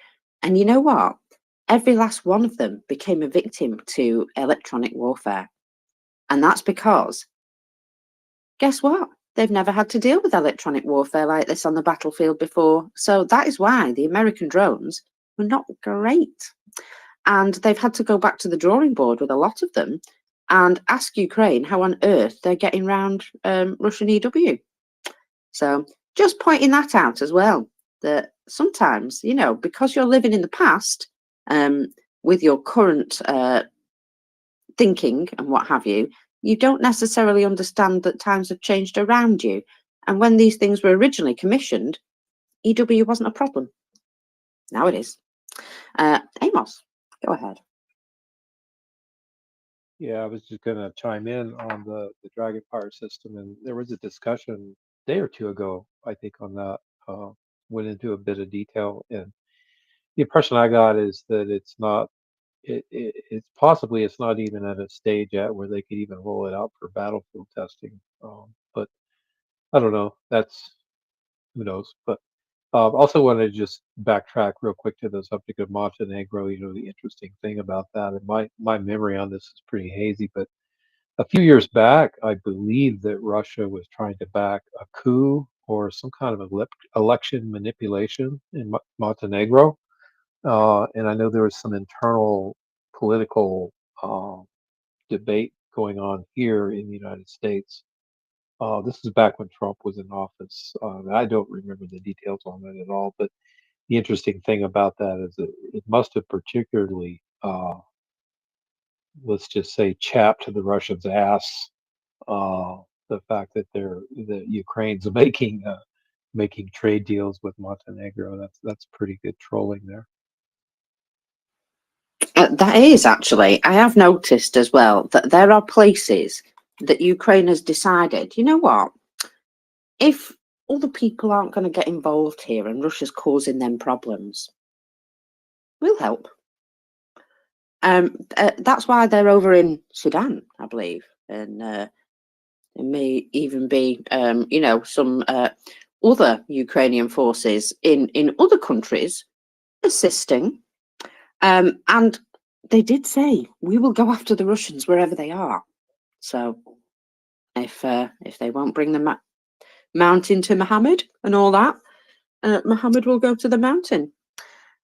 And you know what? Every last one of them became a victim to electronic warfare. And that's because, guess what? They've never had to deal with electronic warfare like this on the battlefield before. So that is why the American drones were not great. And they've had to go back to the drawing board with a lot of them and ask Ukraine how on earth they're getting around Russian EW. So just pointing that out as well, that sometimes, you know, because you're living in the past with your current thinking and what have you, you don't necessarily understand that times have changed around you. And when these things were originally commissioned, EW wasn't a problem. Now it is. Amos, go ahead. Yeah, I was just going to chime in on the Dragon Fire system, and there was a discussion a day or two ago, I think, on that. Went into a bit of detail, and the impression I got is that it's not. It's possibly it's not even at a stage yet where they could even roll it out for battlefield testing. But I don't know. That's who knows. But also wanted to just backtrack real quick to the subject of Montenegro. You know, the interesting thing about that, and my memory on this is pretty hazy, but a few years back, I believe that Russia was trying to back a coup or some kind of election manipulation in Montenegro. And I know there was some internal political debate going on here in the United States. This is back when Trump was in office. I don't remember the details on that at all, but the interesting thing about that is that it must have particularly, let's just say, chapped the Russians' ass. The fact that that Ukraine's making trade deals with Montenegro, that's pretty good trolling there. That is actually, I have noticed as well that there are places that Ukraine has decided, you know what, if other people aren't going to get involved here and Russia's causing them problems, we'll help. That's why they're over in Sudan, I believe, and it may even be, you know, some other Ukrainian forces in other countries assisting. And they did say, we will go after the Russians wherever they are. So if they won't bring the mountain to Mohammed and all that, Mohammed will go to the mountain.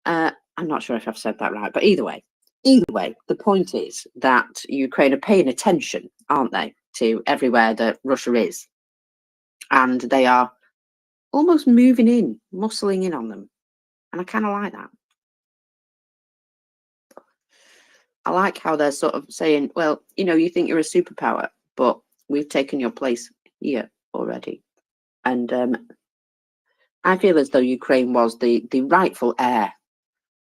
I'm not sure if I've said that right, but either way, the point is that Ukraine are paying attention, aren't they, to everywhere that Russia is. And they are almost moving in, muscling in on them. And I kind of like that. I like how they're sort of saying, well, you know, you think you're a superpower, but we've taken your place here already. And I feel as though Ukraine was the rightful heir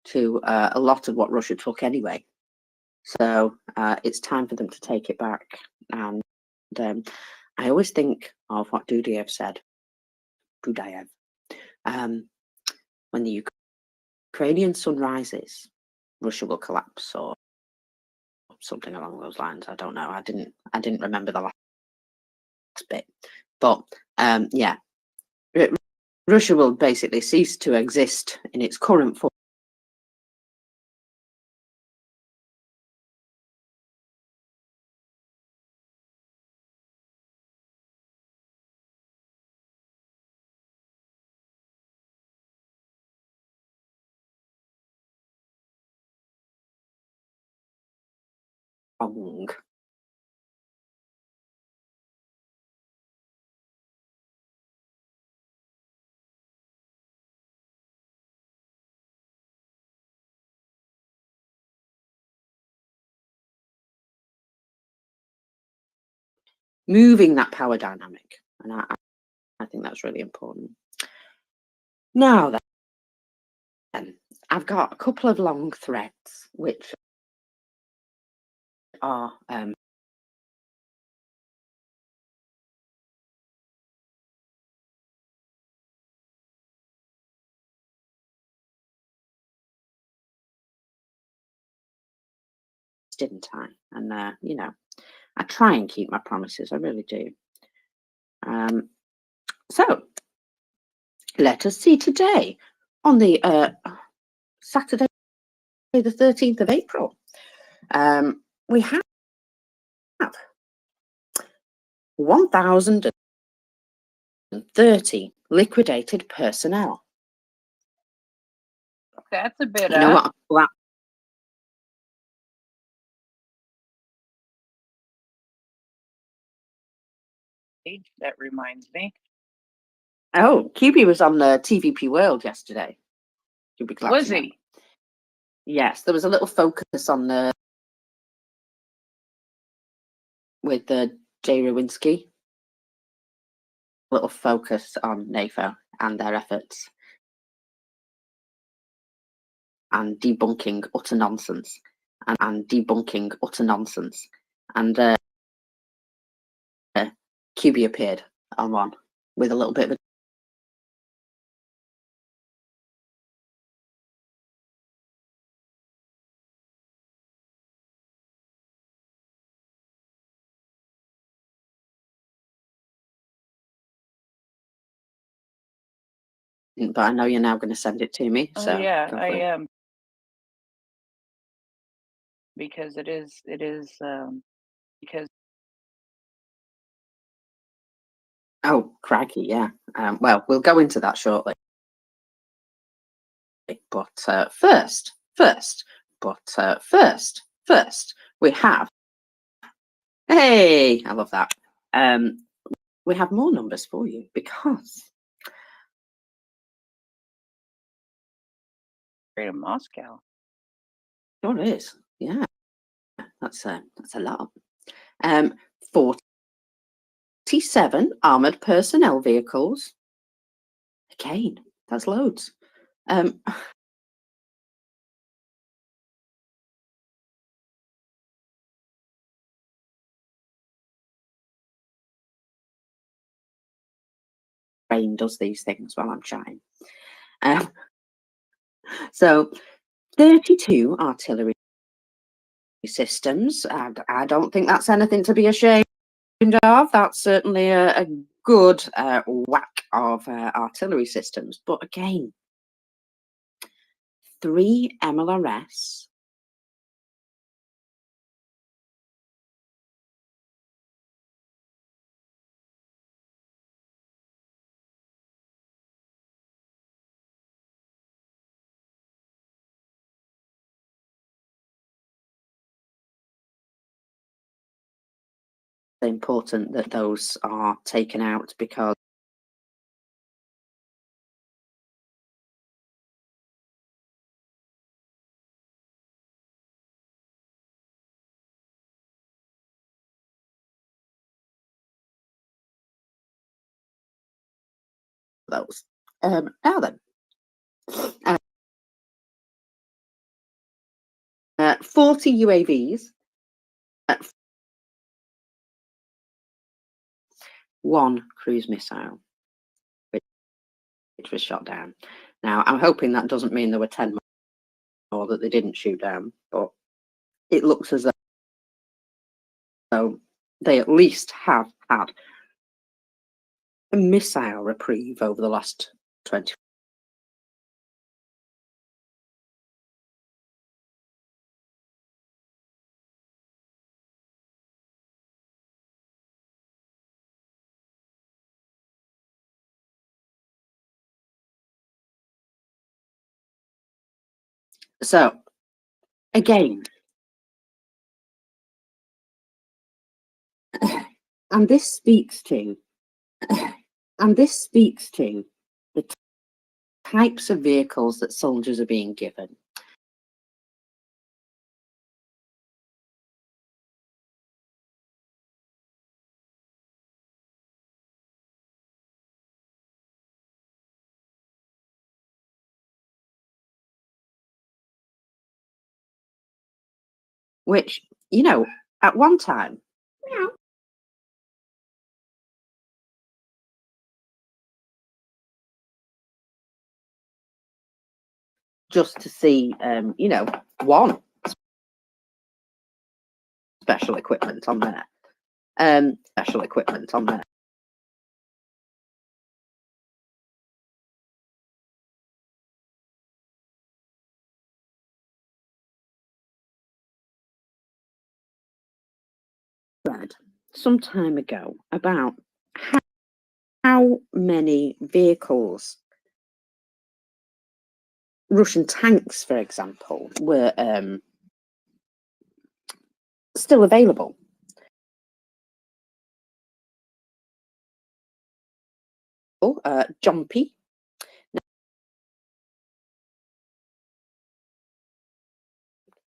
to a lot of what Russia took anyway. So it's time for them to take it back. And I always think of what Dudayev said. When the Ukrainian sun rises, Russia will collapse, or something along those lines. I don't know. I didn't remember the last bit, but yeah, Russia will basically cease to exist in its current form. Moving that power dynamic, and I think that's really important. Now then, I've got a couple of long threads which are didn't I? And you know, I try and keep my promises. I really do. So let us see today on the Saturday, the 13th of April. We have 1,030 liquidated personnel. That's a bit You know up. what? That reminds me. Oh, QB was on the TVP World yesterday. You'll be glad Was to know. he? Yes, there was a little focus on the with the Jay Rowinski. Little focus on NAFO and their efforts and debunking utter nonsense and debunking utter nonsense. And QB appeared on one with a little bit of a but I know you're now going to send it to me. Oh So yeah, go I for it. am. Because it is because Oh, crikey, yeah. Well, we'll go into that shortly. But first, we have. Hey, I love that. We have more numbers for you because in Moscow. sure is. Yeah, that's a lot. 47 armored personnel vehicles. Again, that's loads. Brain does these things while I'm chatting. So 32 artillery systems. I don't think that's anything to be ashamed of. That's certainly a good whack of artillery systems. But again, 3 MLRS. Important that those are taken out because those. Now then, 40 UAVs, 1 cruise missile, which was shot down. Now, I'm hoping that doesn't mean there were 10 more that they didn't shoot down, but it looks as though they at least have had a missile reprieve over the last 20. So, again, and this speaks to the types of vehicles that soldiers are being given. Which, you know, at one time, just to see, you know, one special equipment on there. Special equipment on there. Read some time ago about how many vehicles, Russian tanks, for example, were still available. Jumpy.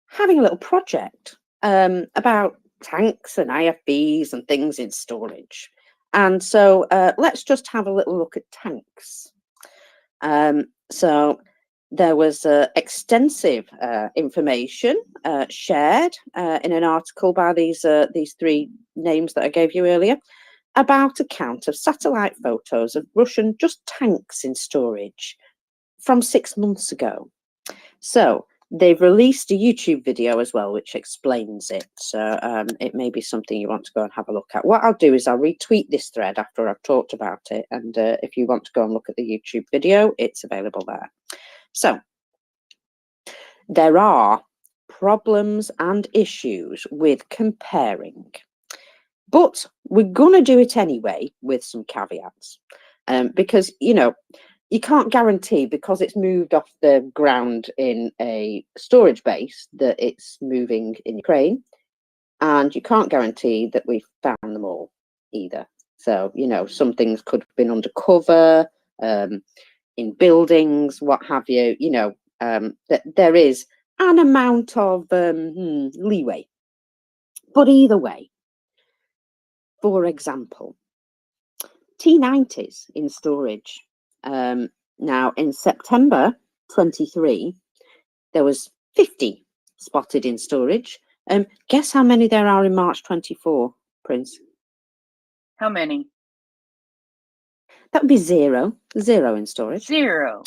Having a little project about tanks and IFBs and things in storage. And so let's just have a little look at tanks. So there was extensive information shared in an article by these three names that I gave you earlier about a count of satellite photos of Russian just tanks in storage from 6 months ago. So they've released a YouTube video as well, which explains it. So it may be something you want to go and have a look at. What I'll do is I'll retweet this thread after I've talked about it. And if you want to go and look at the YouTube video, it's available there. So there are problems and issues with comparing, but we're going to do it anyway with some caveats, because, you know, you can't guarantee because it's moved off the ground in a storage base that it's moving in Ukraine, and you can't guarantee that we've found them all either. So, you know, some things could have been undercover, in buildings, what have you, you know, that there is an amount of leeway. But either way, for example, T90s in storage. Now, in September 23, there was 50 spotted in storage. Guess how many there are in March 24, Prince? How many? That would be 0. 0 in storage. 0.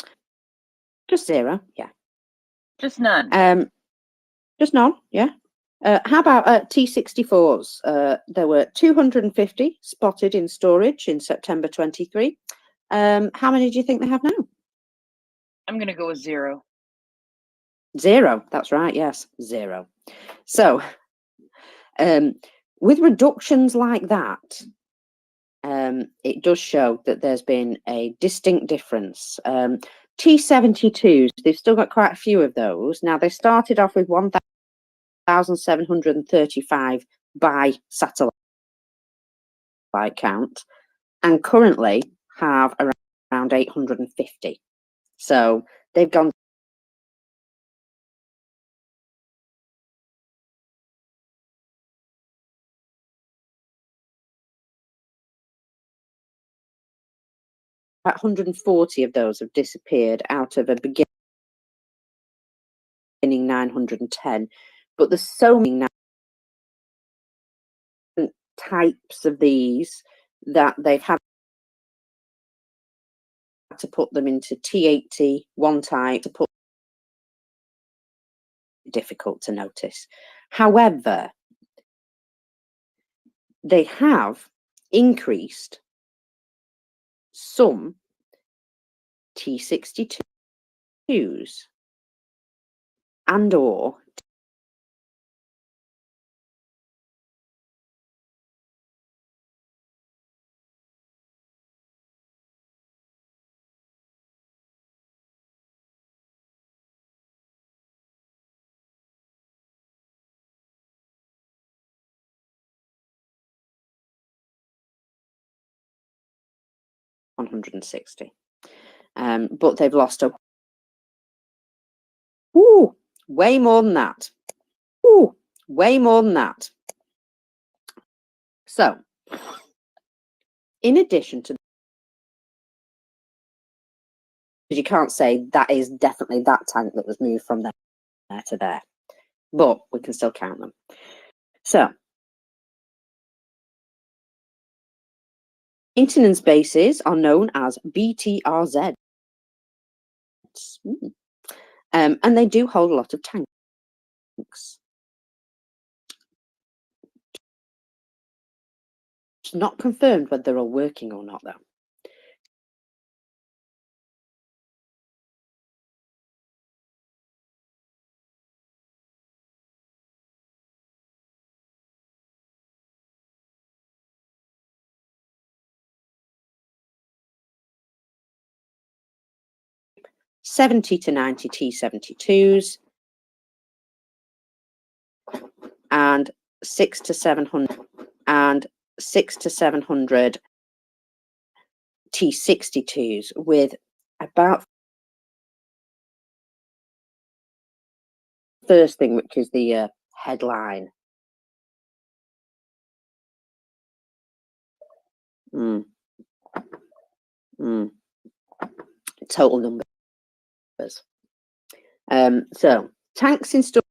Just 0, yeah. Just none. Just none, yeah. How about T64s? There were 250 spotted in storage in September 23. How many do you think they have now? I'm going to go with 0. 0, that's right, yes, 0. So, with reductions like that, it does show that there's been a distinct difference. T72s, they've still got quite a few of those. Now, they started off with 1,735 by satellite count, and currently have around 850. So they've gone about 140 of those have disappeared out of a beginning 910. But there's so many types of these that they've had to put them into T80, one type to put. Difficult to notice. However, they have increased some T62s and or $160. But they've lost way more than that. Way more than that. So, in addition to, you can't say that is definitely that tank that was moved from there to there, but we can still count them. So, maintenance bases are known as BTRZ. And they do hold a lot of tanks. It's not confirmed whether they're all working or not, though. $70 to $90 T72s and 600 to 700 T62s with about first thing, which is the headline. Total numbers. So tanks in storage.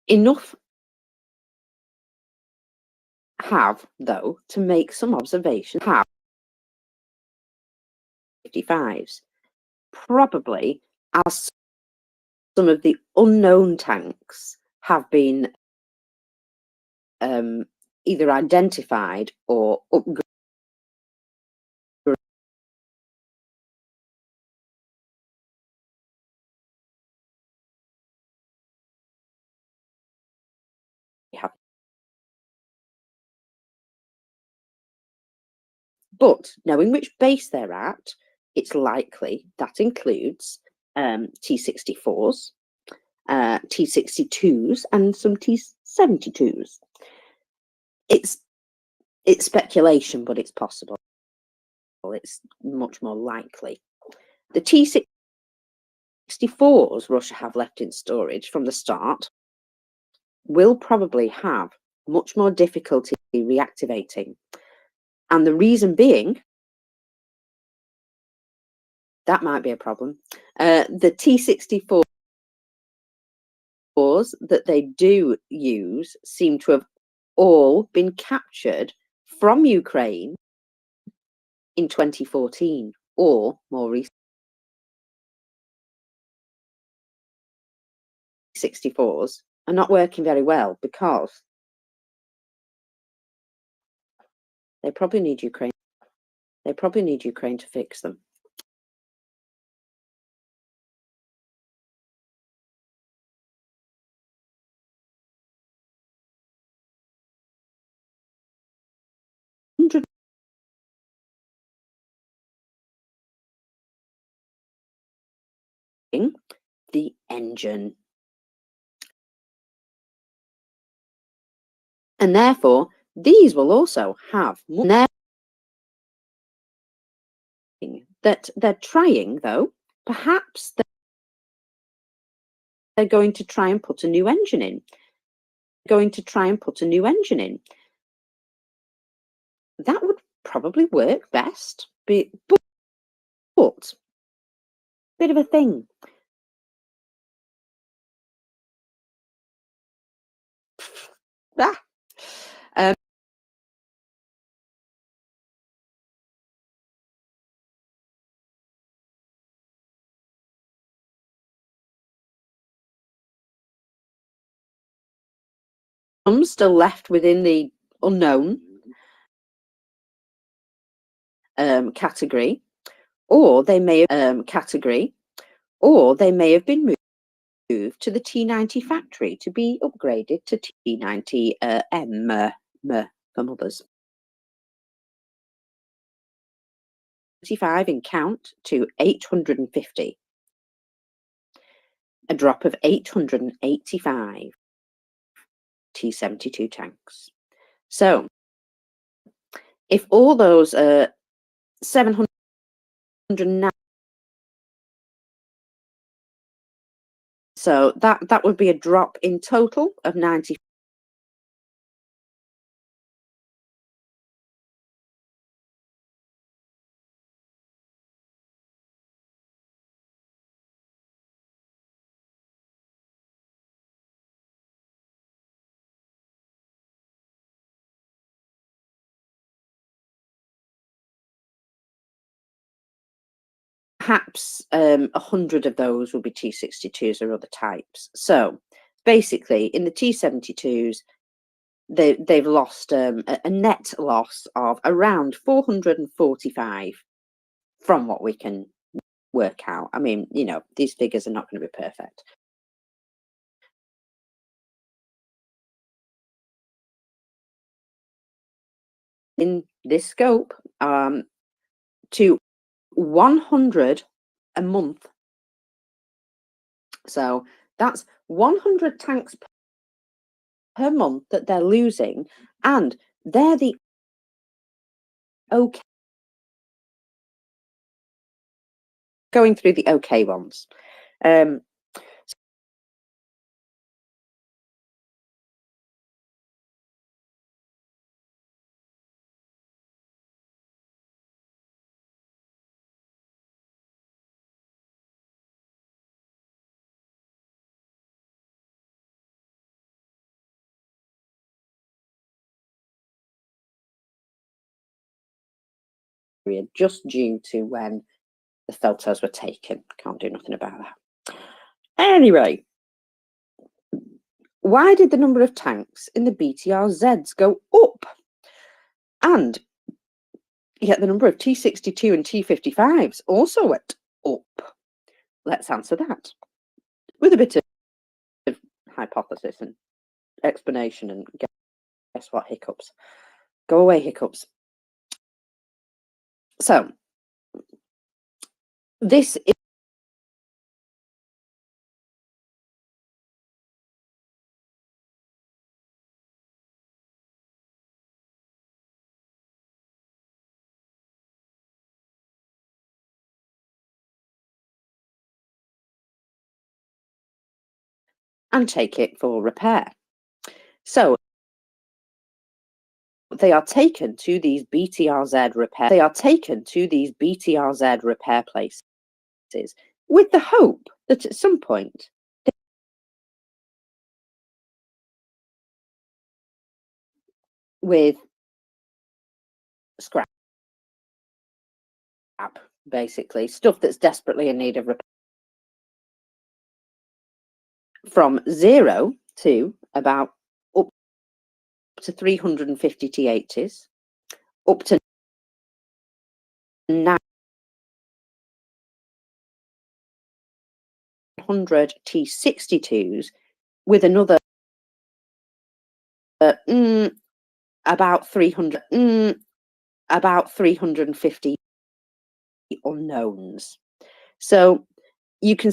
Enough have, though, to make some observations. Have 55s, probably as some of the unknown tanks have been either identified or upgraded. But knowing which base they're at, it's likely that includes T64s, T62s, and some T72s. It's speculation, but it's possible. It's much more likely. The T64s Russia have left in storage from the start will probably have much more difficulty reactivating. And the reason being, that might be a problem. The T64s that they do use seem to have all been captured from Ukraine in 2014 or more recently. 64s are not working very well because they probably need Ukraine. They probably need Ukraine to fix them. The engine. And therefore, these will also have more that they're trying, though. Perhaps they're going to try and put a new engine in. That would probably work best. But bit of a thing. Some still left within the unknown category, or they may have been moved to the T90 factory to be upgraded to T90 M for mothers. 35 in count to 850, a drop of 885 T72 tanks. So if all those 709, so that would be a drop in total of 90. perhaps 100 of those will be T62s or other types. So basically, in the T72s, they've lost a net loss of around 445 from what we can work out. I mean, you know, these figures are not going to be perfect. In this scope, to 100 a month. So that's 100 tanks per month that they're losing, and they're the okay, going through the okay ones. Just due to when the photos were taken. Can't do nothing about that. Anyway, why did the number of tanks in the BTRZs go up? And yet the number of T62 and T55s also went up. Let's answer that with a bit of hypothesis and explanation, and guess what? Hiccups. Go away, hiccups. So this is and take it for repair. So they are taken to these BTRZ repair. They are taken to these BTRZ repair places with the hope that at some point with scrap, basically stuff that's desperately in need of repair, from 0 to about up to 350 T80s, up to 900 T62s, with another about 350 unknowns. So you can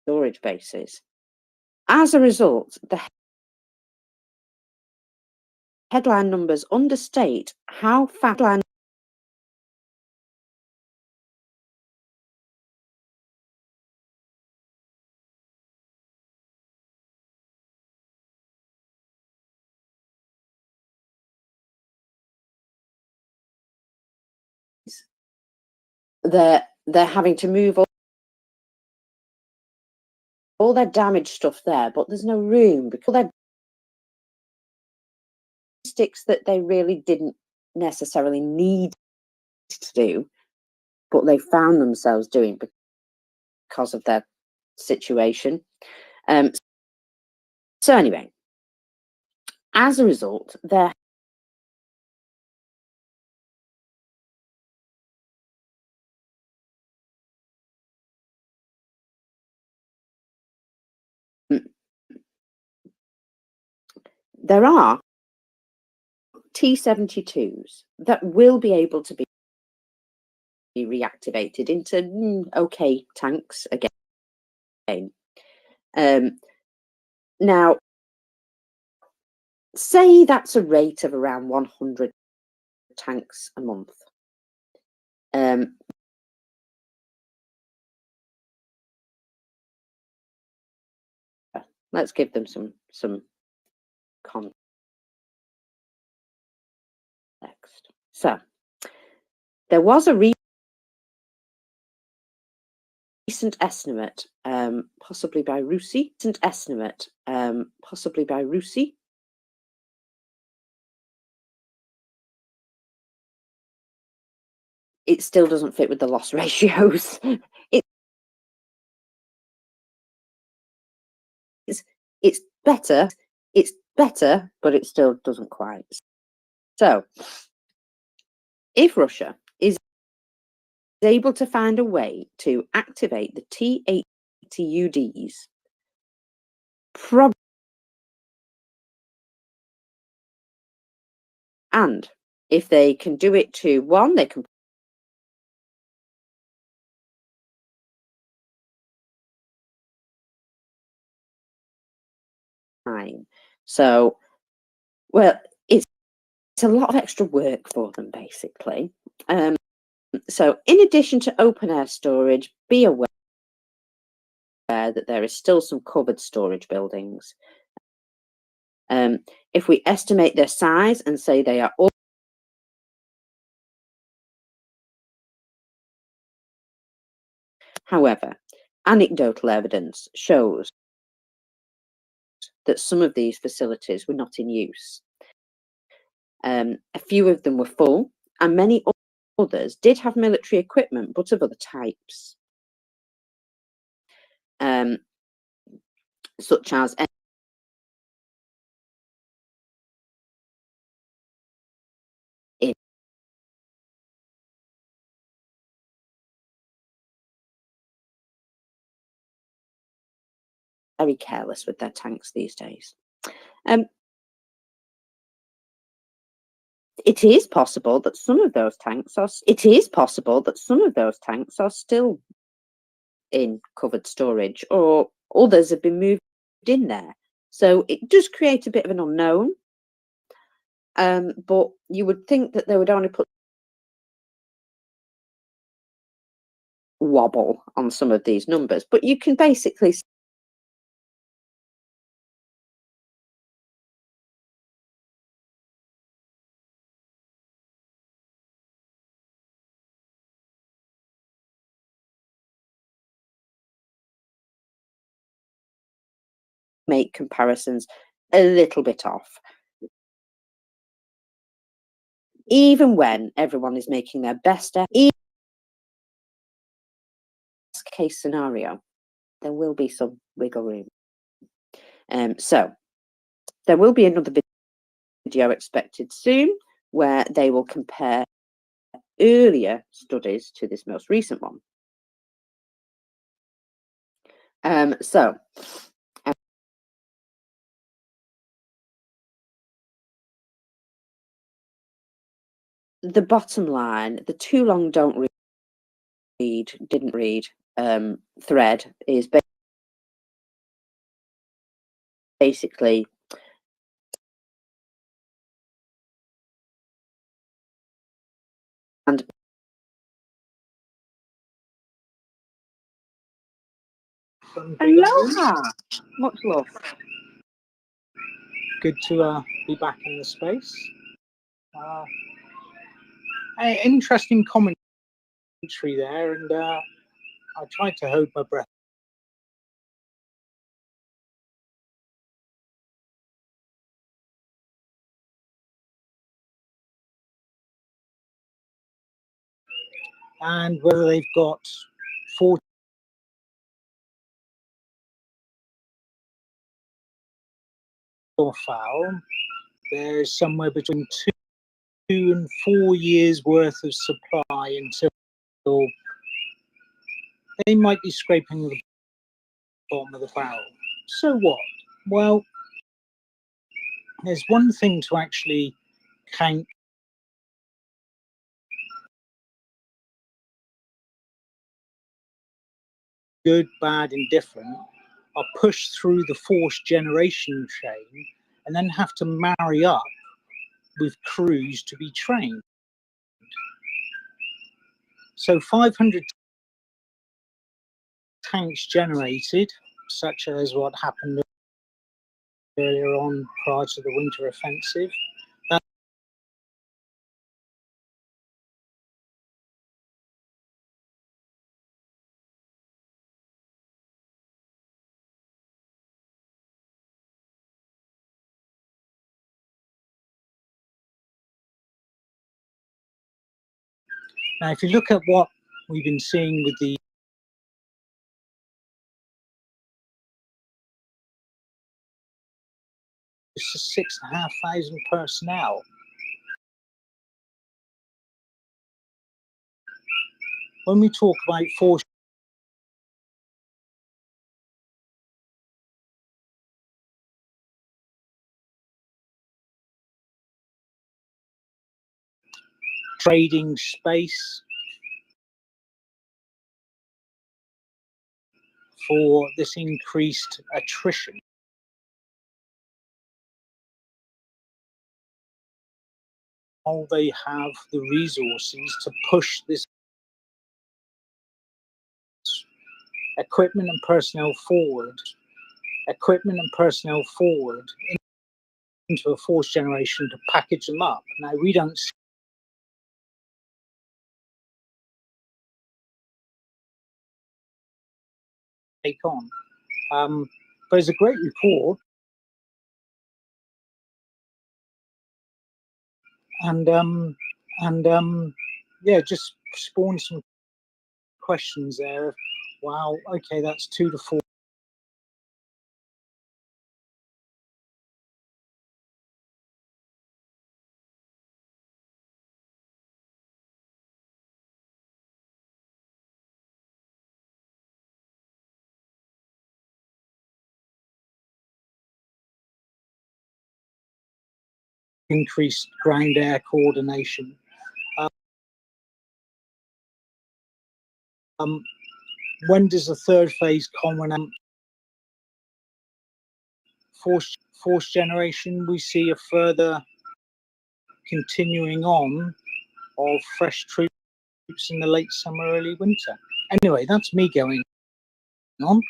storage bases. As a result, the headline numbers understate how fast they're having to move all their damaged stuff there, but there's no room because they're sticks that they really didn't necessarily need to do, but they found themselves doing because of their situation. So anyway, as a result, there are T72s that will be able to be reactivated into okay tanks again. Now, say that's a rate of around 100 tanks a month. Let's give them some context. So There was a recent estimate, possibly by Rusi, It still doesn't fit with the loss ratios. It's better, but it still doesn't quite. So, if Russia is able to find a way to activate the T-80UDs, and if they can do it to one, they can time. So, well, it's a lot of extra work for them, basically. So, in addition to open air storage, be aware that there is still some covered storage buildings. If we estimate their size and say they are all, however, anecdotal evidence shows that some of these facilities were not in use. A few of them were full, and many others did have military equipment, but of other types, such as very careless with their tanks these days. It is possible that some of those tanks are still in covered storage, or others have been moved in there. So it does create a bit of an unknown. But you would think that they would only put wobble on some of these numbers, but you can basically make comparisons a little bit off. Even when everyone is making their best case scenario, there will be some wiggle room. So there will be another video expected soon where they will compare earlier studies to this most recent one. The bottom line, the too long don't didn't read thread is basically and aloha, much love. Good to be back in the space. Interesting commentary there, and I tried to hold my breath. And whether they've got 40 or foul, there's somewhere between 2 and 4 years worth of supply until they might be scraping the bottom of the barrel. So what? Well, there's one thing to actually count good, bad, indifferent, are pushed through the force generation chain and then have to marry up with crews to be trained. So 500 tanks generated, such as what happened earlier on prior to the winter offensive. Now, if you look at what we've been seeing with the it's just 6,500 personnel. When we talk about force trading space for this increased attrition, how they have the resources to push this equipment and personnel forward into a force generation to package them up. Now, we don't take on. But it's a great report, and yeah, just spawned some questions there. Wow, okay, that's 2 to 4. Increased ground-air coordination. When does the third phase common force generation? We see a further continuing on of fresh troops in the late summer, early winter. Anyway, that's me going on.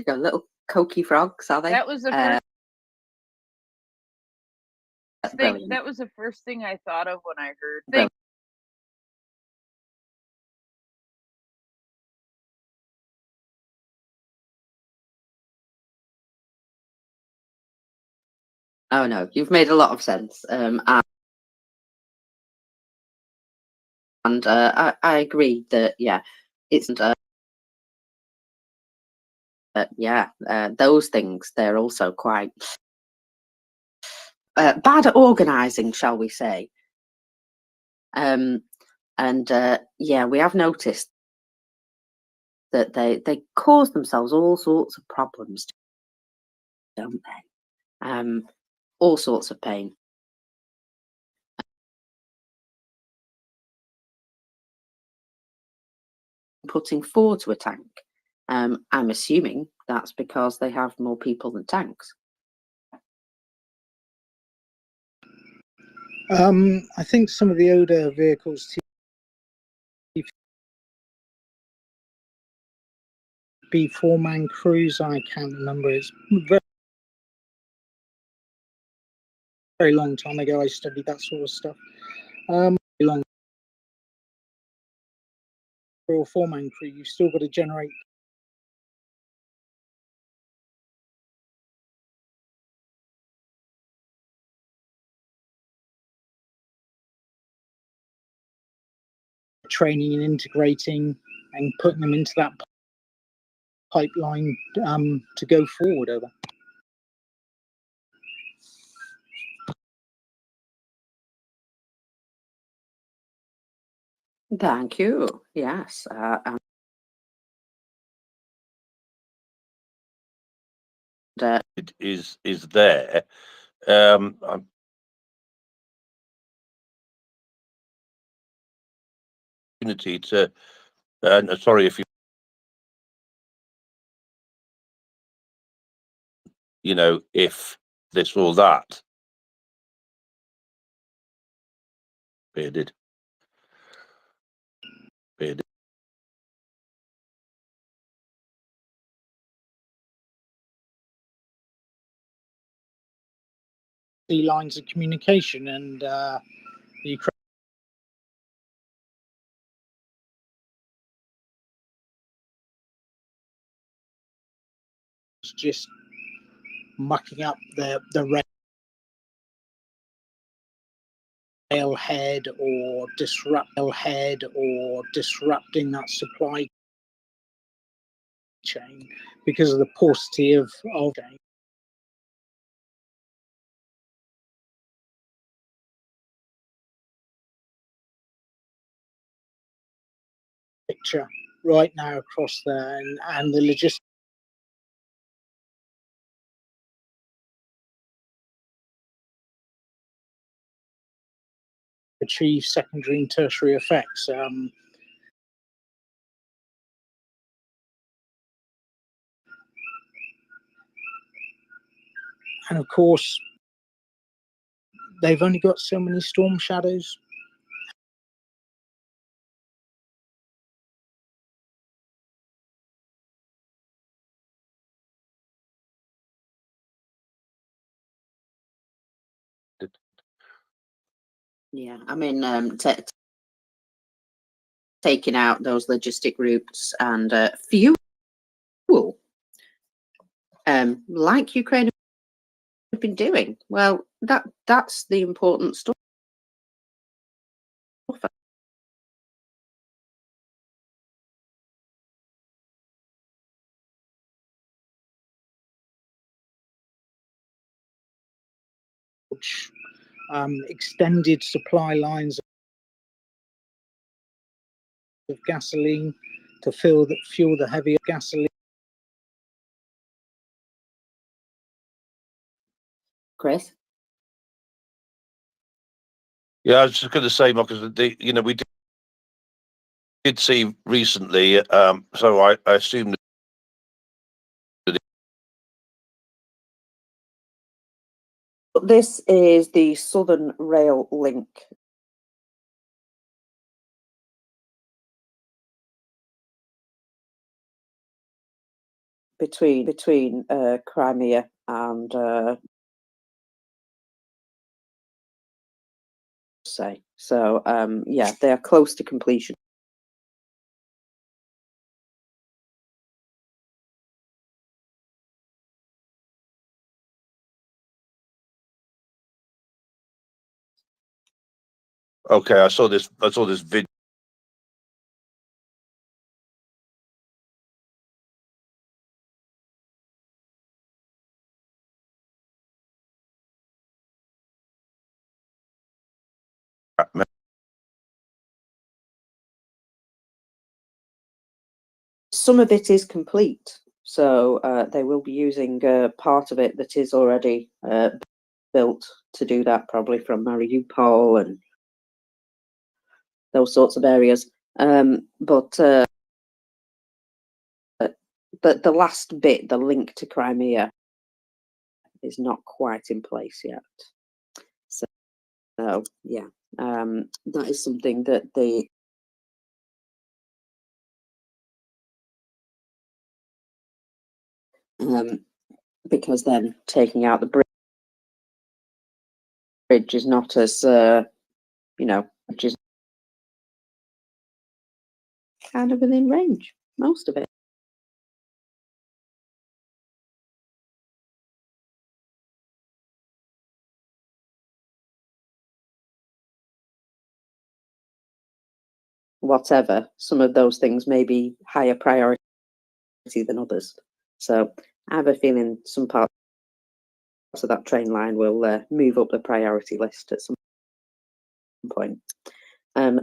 Your little cokey frogs, are they? That was the first thing. Brilliant. That was the first thing I thought of when I heard. Brilliant. Oh no, you've made a lot of sense, and I agree that it's those things, they're also quite bad at organising, shall we say? We have noticed that they cause themselves all sorts of problems, don't they? All sorts of pain. Putting forward to a tank. I'm assuming that's because they have more people than tanks. I think some of the older vehicles, be 4-man crews, I can't remember. It's very, very long time ago I studied that sort of stuff. Long for a 4-man crew, you've still got to generate training and integrating and putting them into that pipeline to go forward. Over. Thank you. Yes. It is there. Opportunity to. Sorry if you know if this or that. Bearded. The lines of communication and the Ukraine. Just mucking up the red. railhead or disrupting that supply chain because of the paucity of picture right now across there, and the logistics achieve secondary and tertiary effects. And of course, they've only got so many storm shadows. Yeah, I mean, taking out those logistic routes and fuel, like Ukraine have been doing. Well, that's the important stuff. Extended supply lines of gasoline to fuel the heavier gasoline. Chris? Yeah, I was just going to say, Marcus, that we did see recently. So I assume that This is the Southern Rail link. Between Crimea and yeah, they are close to completion. okay, I saw this video. Some of it is complete, so they will be using part of it that is already built to do that, probably from Mariupol and those sorts of areas. But the last bit, the link to Crimea, is not quite in place yet. So yeah, that is something that they because then taking out the bridge is not as which is kind of within range, most of it. Whatever, some of those things may be higher priority than others. So I have a feeling some parts of that train line will move up the priority list at some point. I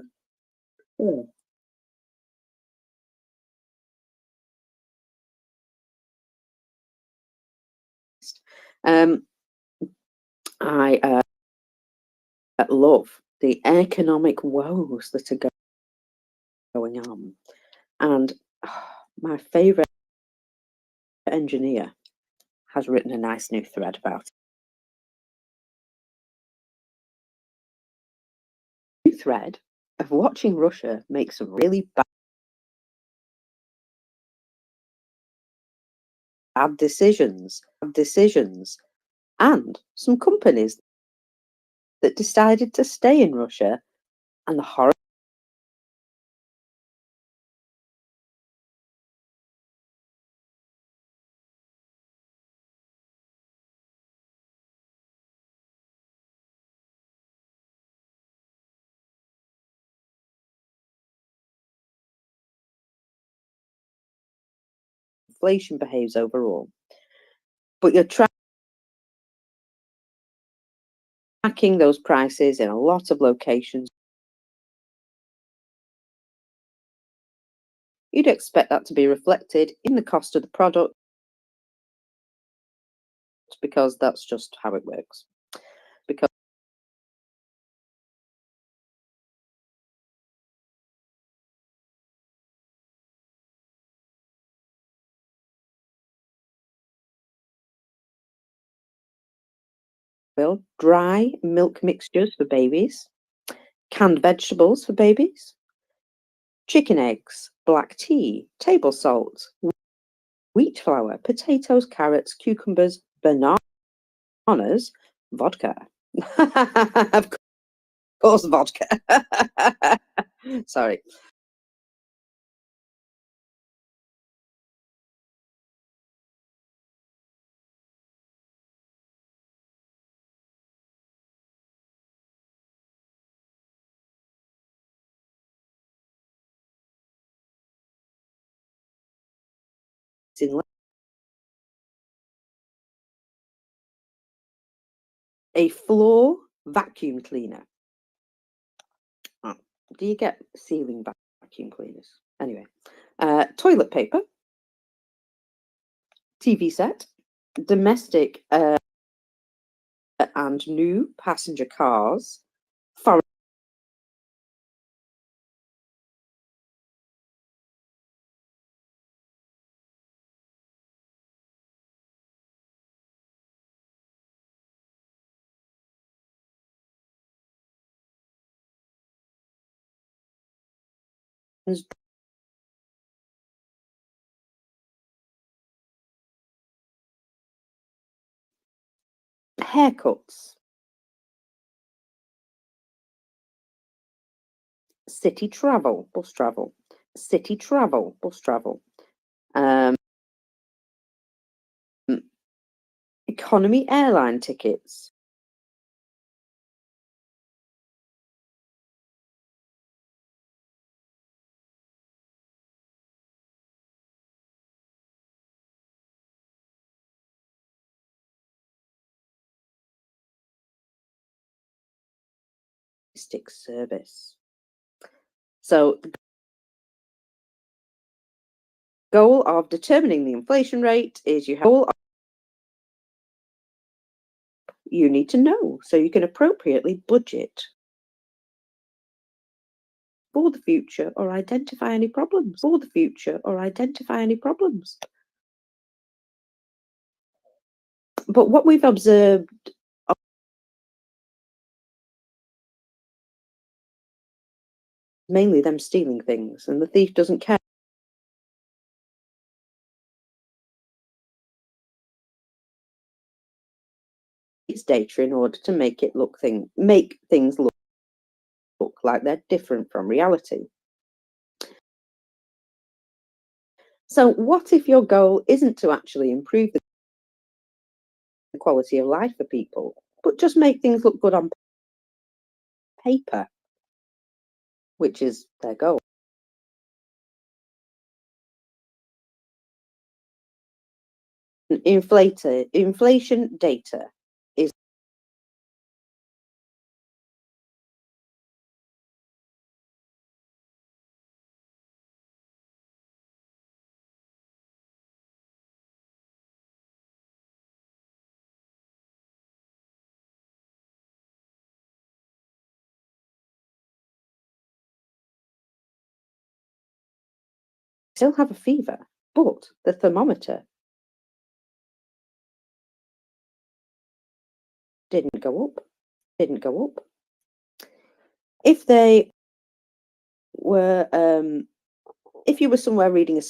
love the economic woes that are going on, and my favourite engineer has written a nice new thread about it. New thread of watching Russia make some really bad decisions, and some companies that decided to stay in Russia, and the horror inflation behaves overall. But you're tracking those prices in a lot of locations. You'd expect that to be reflected in the cost of the product because that's just how it works. Because dry milk mixtures for babies, canned vegetables for babies, chicken eggs, black tea, table salt, wheat flour, potatoes, carrots, cucumbers, bananas, vodka. Of course, vodka. Sorry. A floor vacuum cleaner. Oh, do you get ceiling vacuum cleaners? Anyway, toilet paper, TV set, domestic and new passenger cars, foreign haircuts, city travel, bus travel, city travel, bus travel, economy airline tickets, service. So the goal of determining the inflation rate is you need to know so you can appropriately budget for the future or identify any problems. But what we've observed mainly them stealing things, and the thief doesn't care. It's data in order to make things look like they're different from reality. So what if your goal isn't to actually improve the quality of life for people, but just make things look good on paper, which is their goal? Inflation data is still have a fever, but the thermometer didn't go up. If they were, if you were somewhere reading a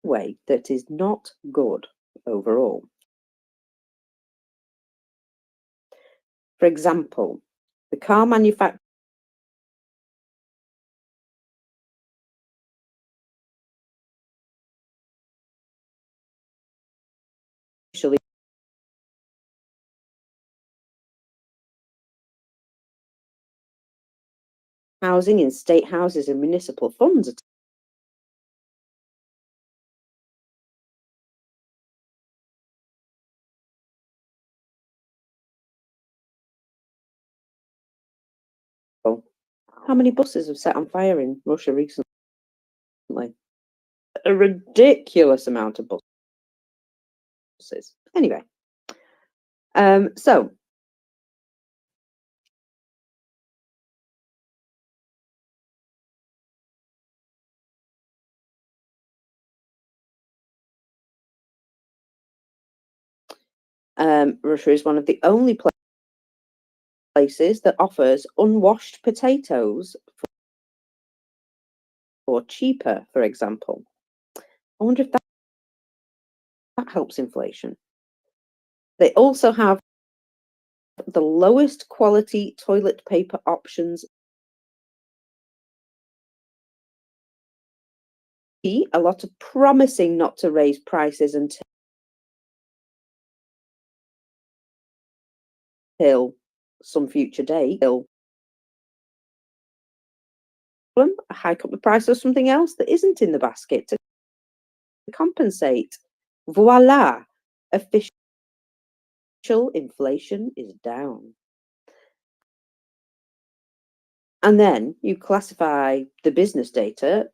way that is not good overall. For example, the car manufacturer housing in state houses and municipal funds are terrible. How many buses have set on fire in Russia recently? A ridiculous amount of buses. Anyway, so Russia is one of the only places that offers unwashed potatoes for cheaper, for example. I wonder if that helps inflation. They also have the lowest quality toilet paper options. A lot of promising not to raise prices until some future date. Hike up the price of something else that isn't in the basket to compensate. Voila, official inflation is down. And then you classify the business data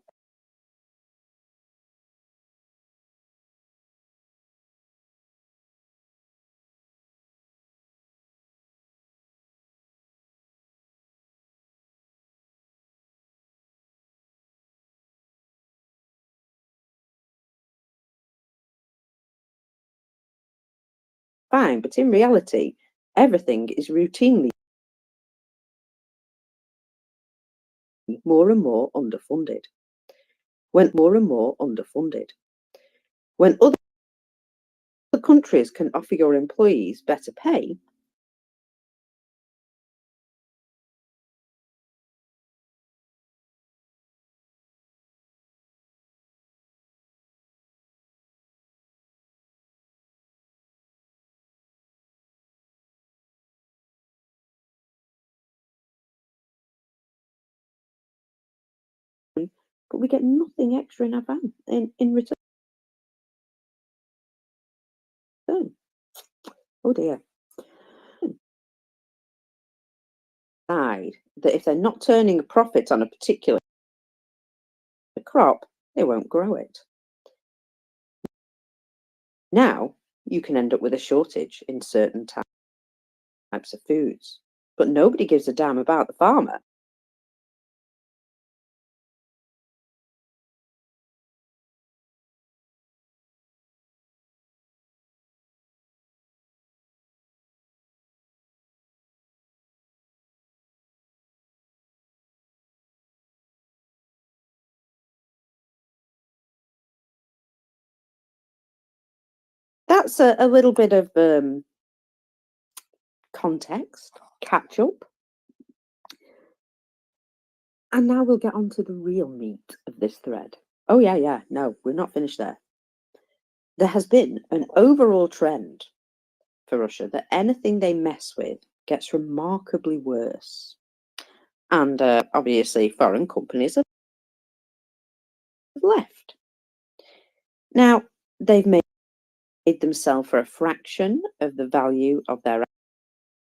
fine, but in reality, everything is routinely more and more underfunded. When other countries can offer your employees better pay, but we get nothing extra in advance in return. Oh dear. That if they're not turning a profit on a particular crop, they won't grow it. Now you can end up with a shortage in certain types of foods, but nobody gives a damn about the farmer. That's a little bit of context, catch up. And now we'll get on to the real meat of this thread. Oh, yeah, no, we're not finished there. There has been an overall trend for Russia that anything they mess with gets remarkably worse. And obviously, foreign companies have left. Now, they've made them sell for a fraction of the value of their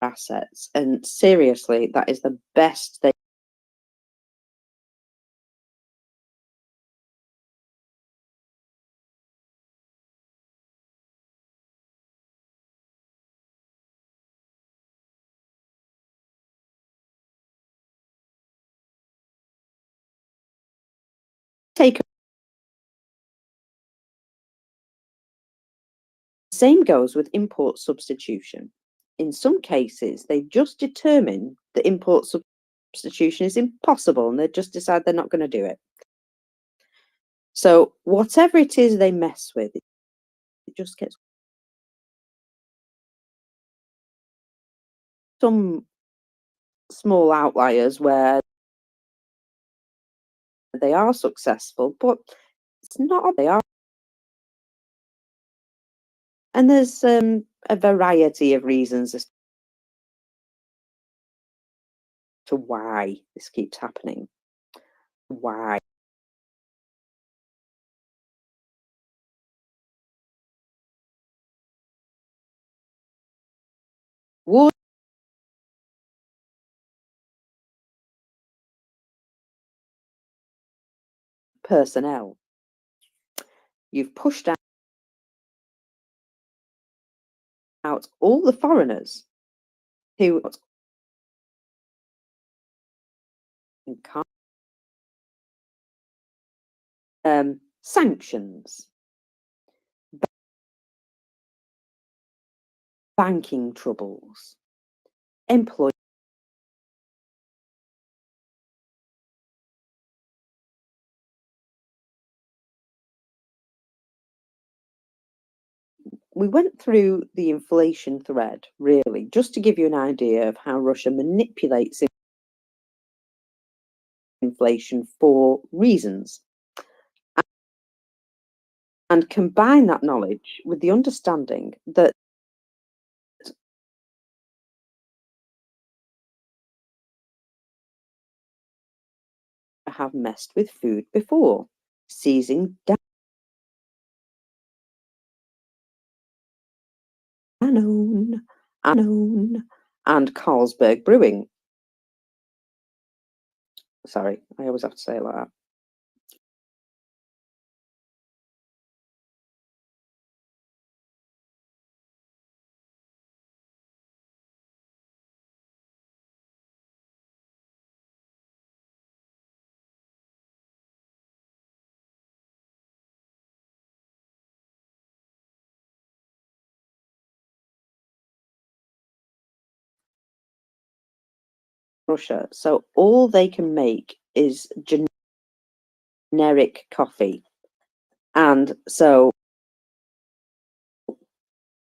assets. And seriously, that is the best they take. Same goes with import substitution. In some cases, they just determine that import substitution is impossible and they just decide they're not going to do it. So whatever it is they mess with, it just gets some small outliers where they are successful, but it's not all they are. And there's a variety of reasons as to why this keeps happening. Why? Would personnel, you've pushed out all the foreigners who can't, sanctions, banking troubles, employee. We went through the inflation thread, really, just to give you an idea of how Russia manipulates inflation for reasons. And combine that knowledge with the understanding that have messed with food before, seizing Danone, and Carlsberg Brewing. Sorry, I always have to say it like that. Russia, so all they can make is generic coffee, and so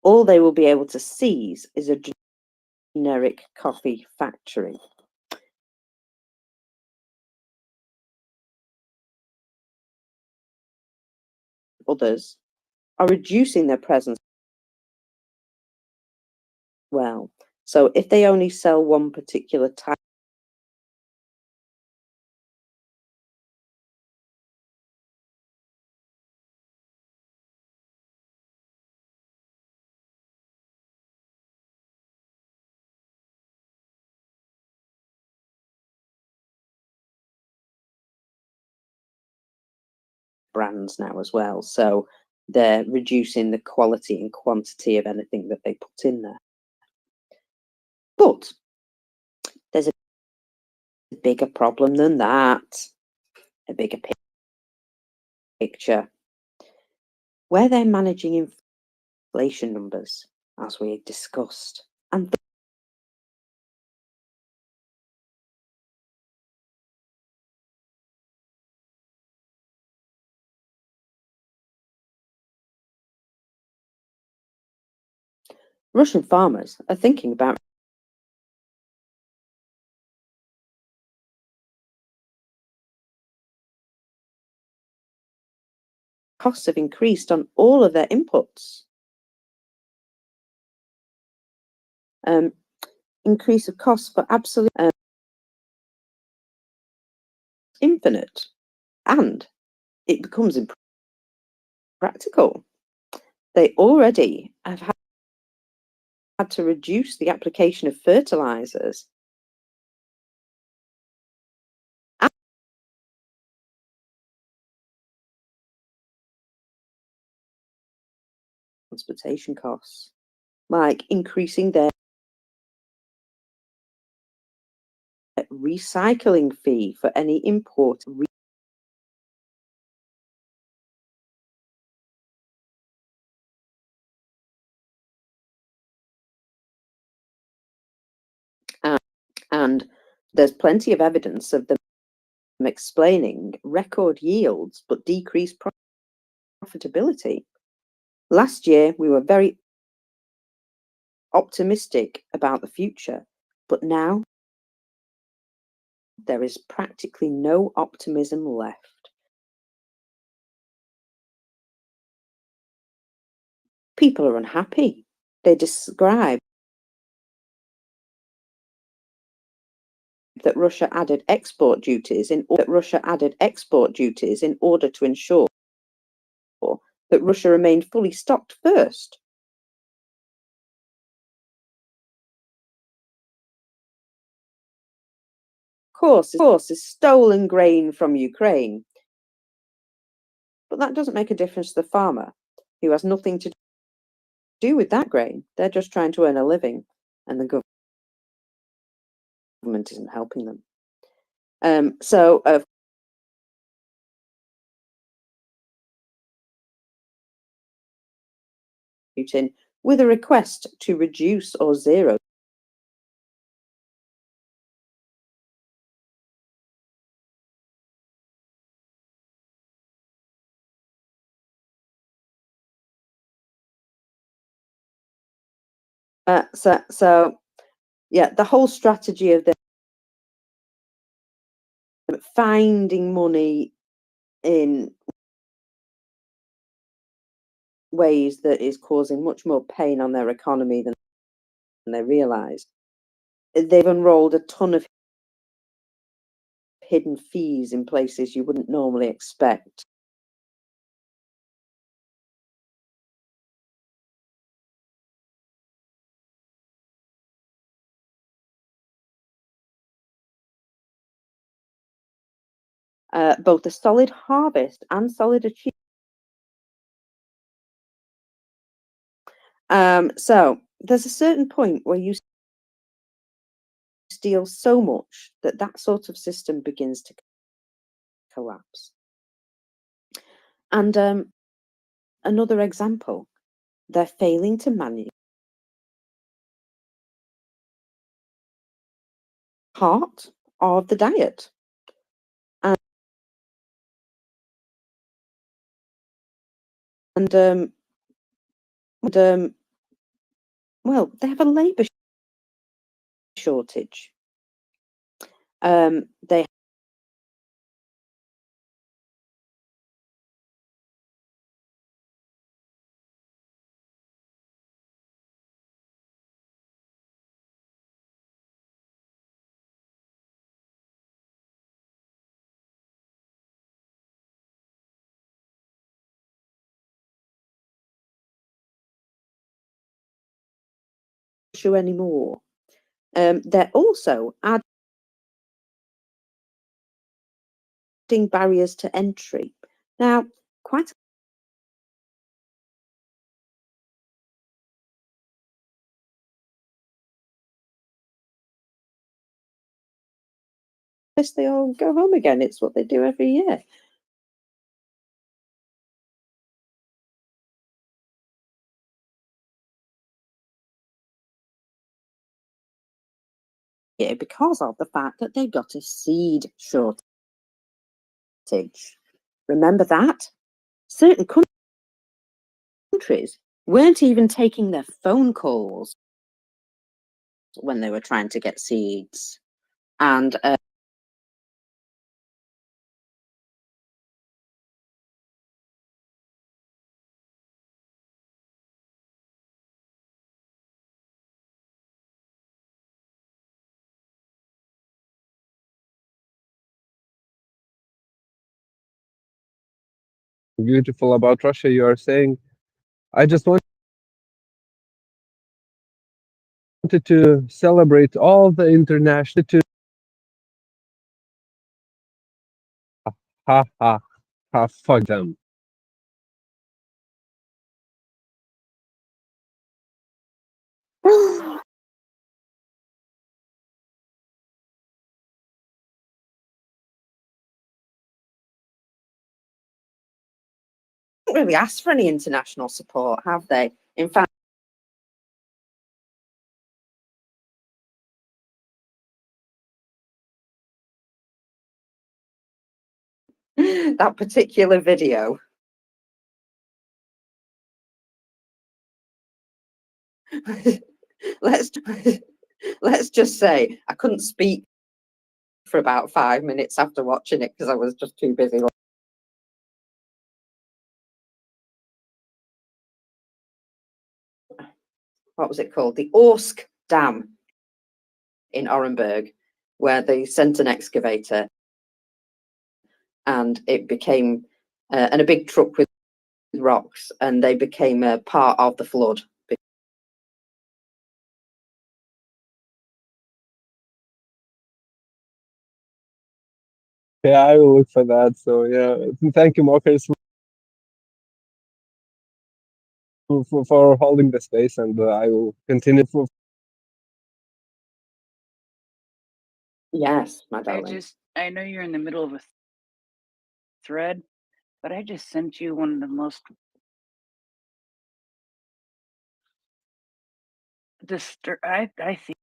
all they will be able to seize is a generic coffee factory. Others are reducing their presence. Well, so if they only sell one particular type, brands now as well, so they're reducing the quality and quantity of anything that they put in there. But there's a bigger problem than that, a bigger picture, where they're managing inflation numbers, as we discussed, and Russian farmers are thinking about costs have increased on all of their inputs. Increase of costs for absolute infinite, and it becomes impractical. They already have had to reduce the application of fertilizers and transportation costs, like increasing their recycling fee for any import. And there's plenty of evidence of them explaining record yields but decreased profitability. Last year, we were very optimistic about the future, but now there is practically no optimism left. People are unhappy. They describe that Russia added export duties in order to ensure that Russia remained fully stocked first. Of course, is stolen grain from Ukraine. But that doesn't make a difference to the farmer, who has nothing to do with that grain. They're just trying to earn a living, and the government isn't helping them. Putin with a request to reduce or zero yeah, the whole strategy of them finding money in ways that is causing much more pain on their economy than they realised. They've unrolled a ton of hidden fees in places you wouldn't normally expect. Both a solid harvest and solid achievement. So there's a certain point where you steal so much that that sort of system begins to collapse. And another example, they're failing to manage part of the diet. Well, they have a labour shortage. They show anymore. They're also adding barriers to entry. Now, quite they all go home again. It's what they do every year. Yeah, because of the fact that they got a seed shortage. Remember that? Certain countries weren't even taking their phone calls when they were trying to get seeds. And beautiful about Russia, you are saying, I just wanted to celebrate all the international ha ha ha fuck them. really asked for any international support, have they? In fact, that particular video. let's just say I couldn't speak for about 5 minutes after watching it because I was just too busy. What was it called? The Orsk Dam in Orenburg. where they sent an excavator and it became and a big truck with rocks, and they became a part of the flood. Yeah, I will look for that. So yeah, thank you, Marcus, for holding the space, and I will continue for. Yes, my darling. I know you're in the middle of a thread, but I just sent you one of the most I think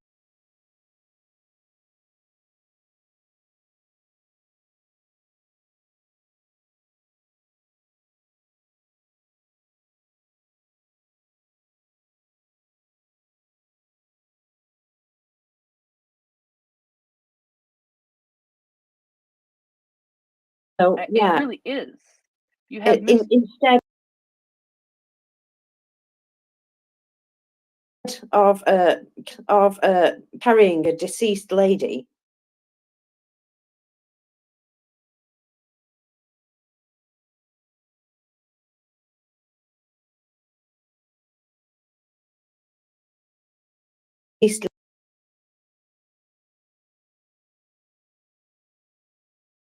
So yeah, it really is. You have instead of carrying a deceased lady,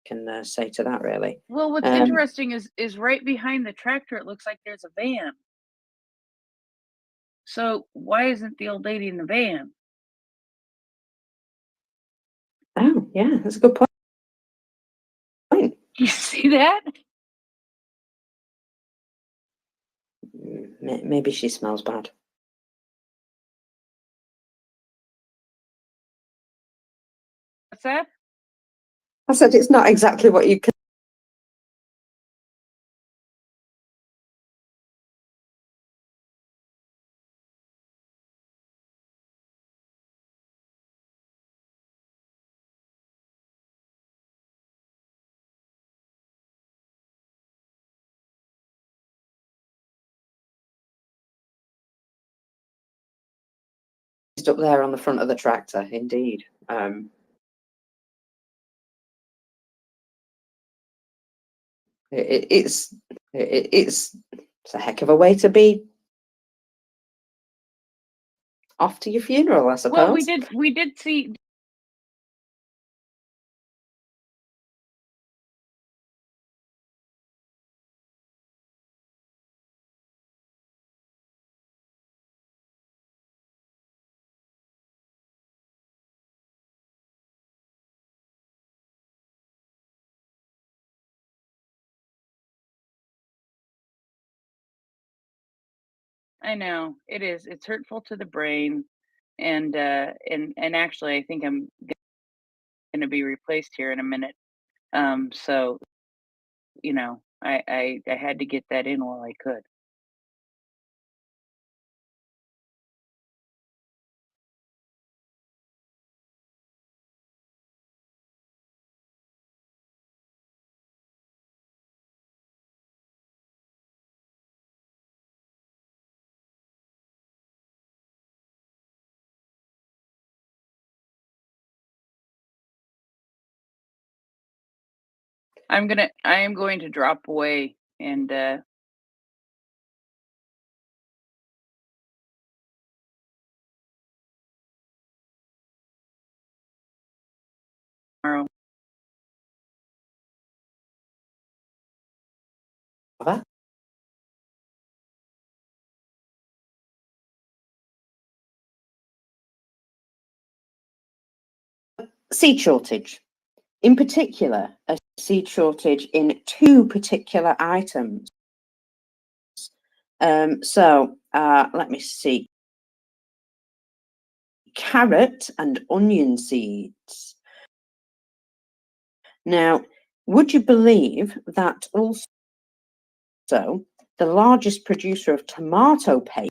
can say to that, really. Well, what's interesting is right behind the tractor, it looks like there's a van. So why isn't the old lady in the van? Oh, yeah, that's a good point. You see that? Maybe she smells bad. What's that? I said it's not exactly what you can. Up there on the front of the tractor, indeed. It's a heck of a way to be off to your funeral, I suppose. Well, we did see I know it is. It's hurtful to the brain, and actually, I think I'm going to be replaced here in a minute. So you know, I had to get that in while I could. I am going to drop away and tomorrow. Seed shortage. In particular, a seed shortage in two particular items. So let me see. Carrot and onion seeds. Now, would you believe that also the largest producer of tomato paste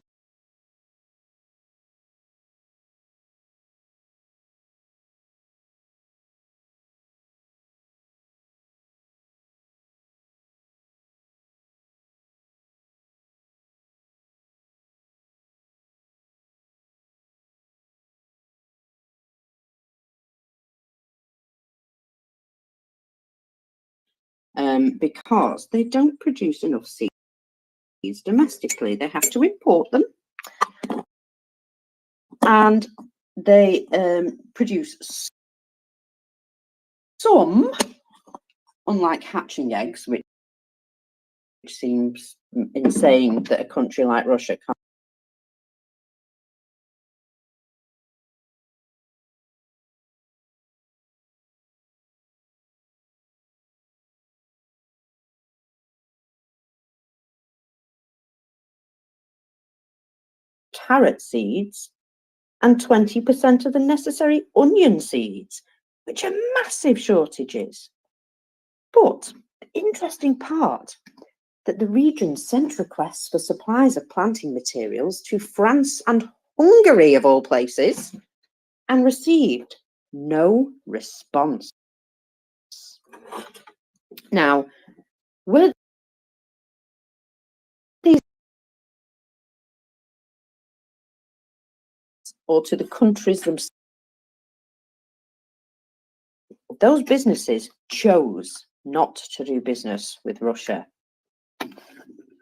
because they don't produce enough seeds domestically. They have to import them, and they produce some, unlike hatching eggs, which seems insane that a country like Russia can't carrot seeds and 20% of the necessary onion seeds, which are massive shortages. But the interesting part, that the region sent requests for supplies of planting materials to France and Hungary, of all places, and received no response. Now, were these or to the countries themselves? Those businesses chose not to do business with Russia,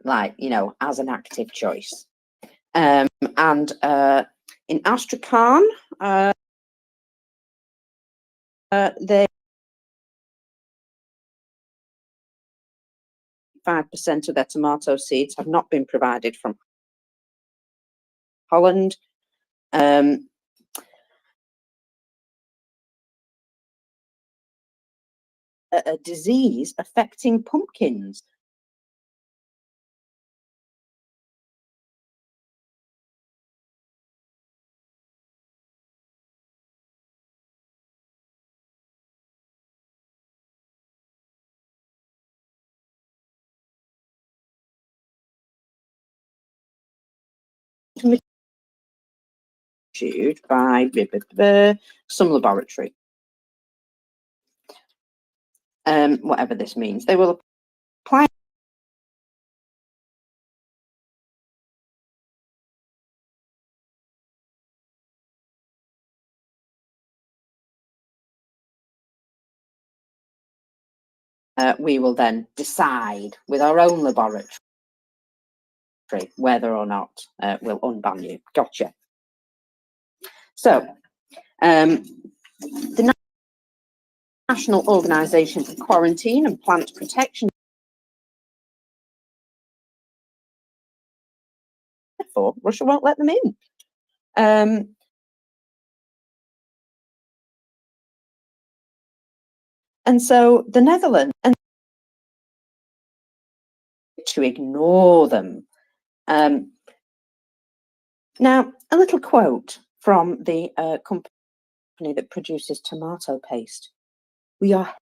like, you know, as an active choice. And in Astrakhan, they 5% of their tomato seeds have not been provided from Holland. A disease affecting pumpkins. By some laboratory. Whatever this means, they will apply we will then decide with our own laboratory whether or not we'll unban you. Gotcha. So, the National Organisation for Quarantine and Plant Protection, therefore, Russia won't let them in. And so the Netherlands, and to ignore them. Now, a little quote from the company that produces tomato paste. We are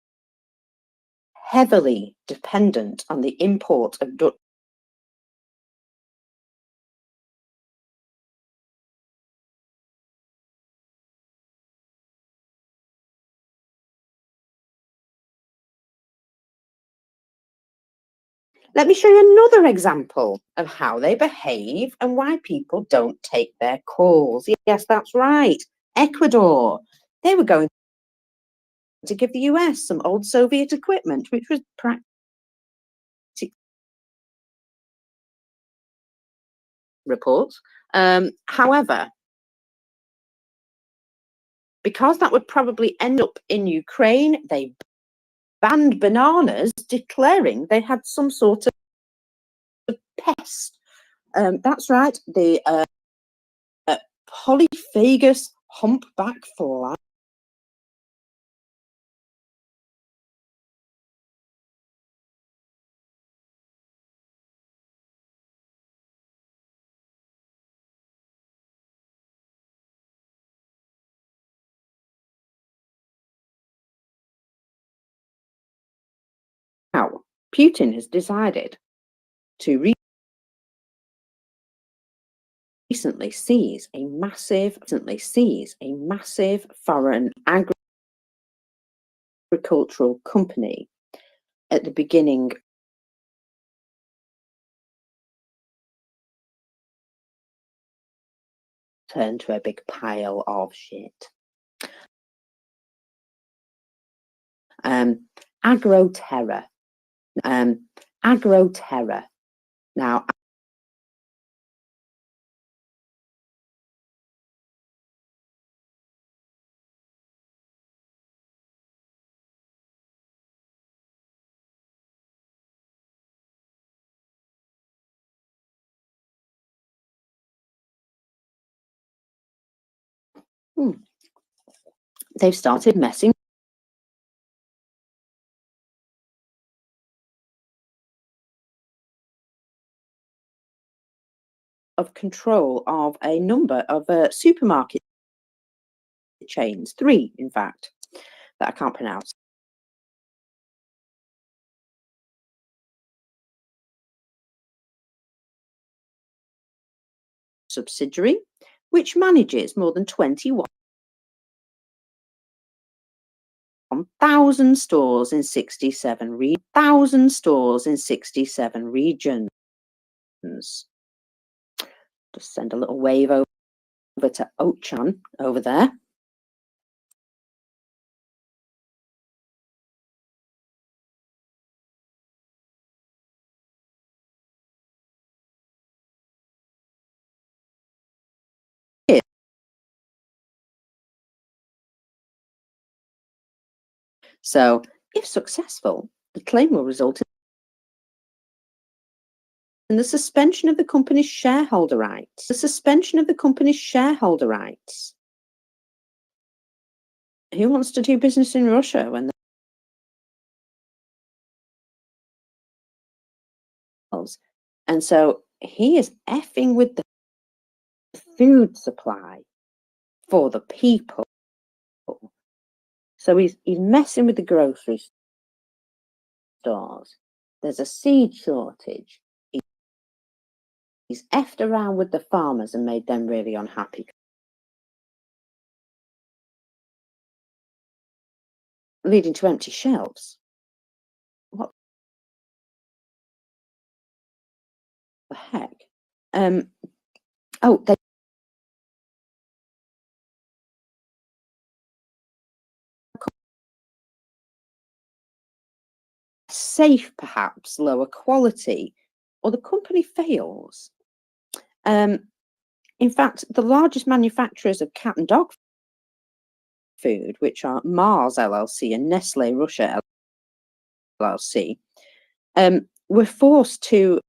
heavily dependent on the import of Dutch Let me show you another example of how they behave and why people don't take their calls. Yes, that's right. Ecuador. They were going to give the US some old Soviet equipment, which was practically reports. However, because that would probably end up in Ukraine, they banned bananas, declaring they had some sort of pest. That's right, the polyphagus humpback fly. Now, Putin has decided to recently seize a massive foreign agricultural company at the beginning turned to a big pile of shit. Agroterra. Agro-terror. Now, they've started messing of control of a number of supermarket chains, 3 in fact, that I can't pronounce. Subsidiary, which manages more than 21,000 stores in 67 regions. Just send a little wave over to Ochan over there. So, if successful, the claim will result in the suspension of the company's shareholder rights. The suspension of the company's shareholder rights. Who wants to do business in Russia when and so he is effing with the food supply for the people. So he's messing with the grocery stores. There's a seed shortage. He's effed around with the farmers and made them really unhappy, leading to empty shelves. What the heck? Oh, they safe, perhaps lower quality, or the company fails. In fact, the largest manufacturers of cat and dog food, which are Mars LLC and Nestle Russia LLC, were forced to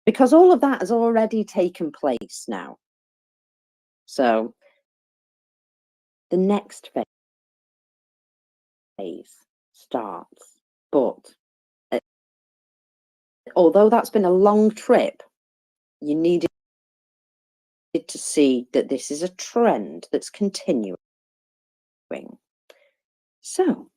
because all of that has already taken place now. So the next phase starts. But although that's been a long trip, you needed to see that this is a trend that's continuing. So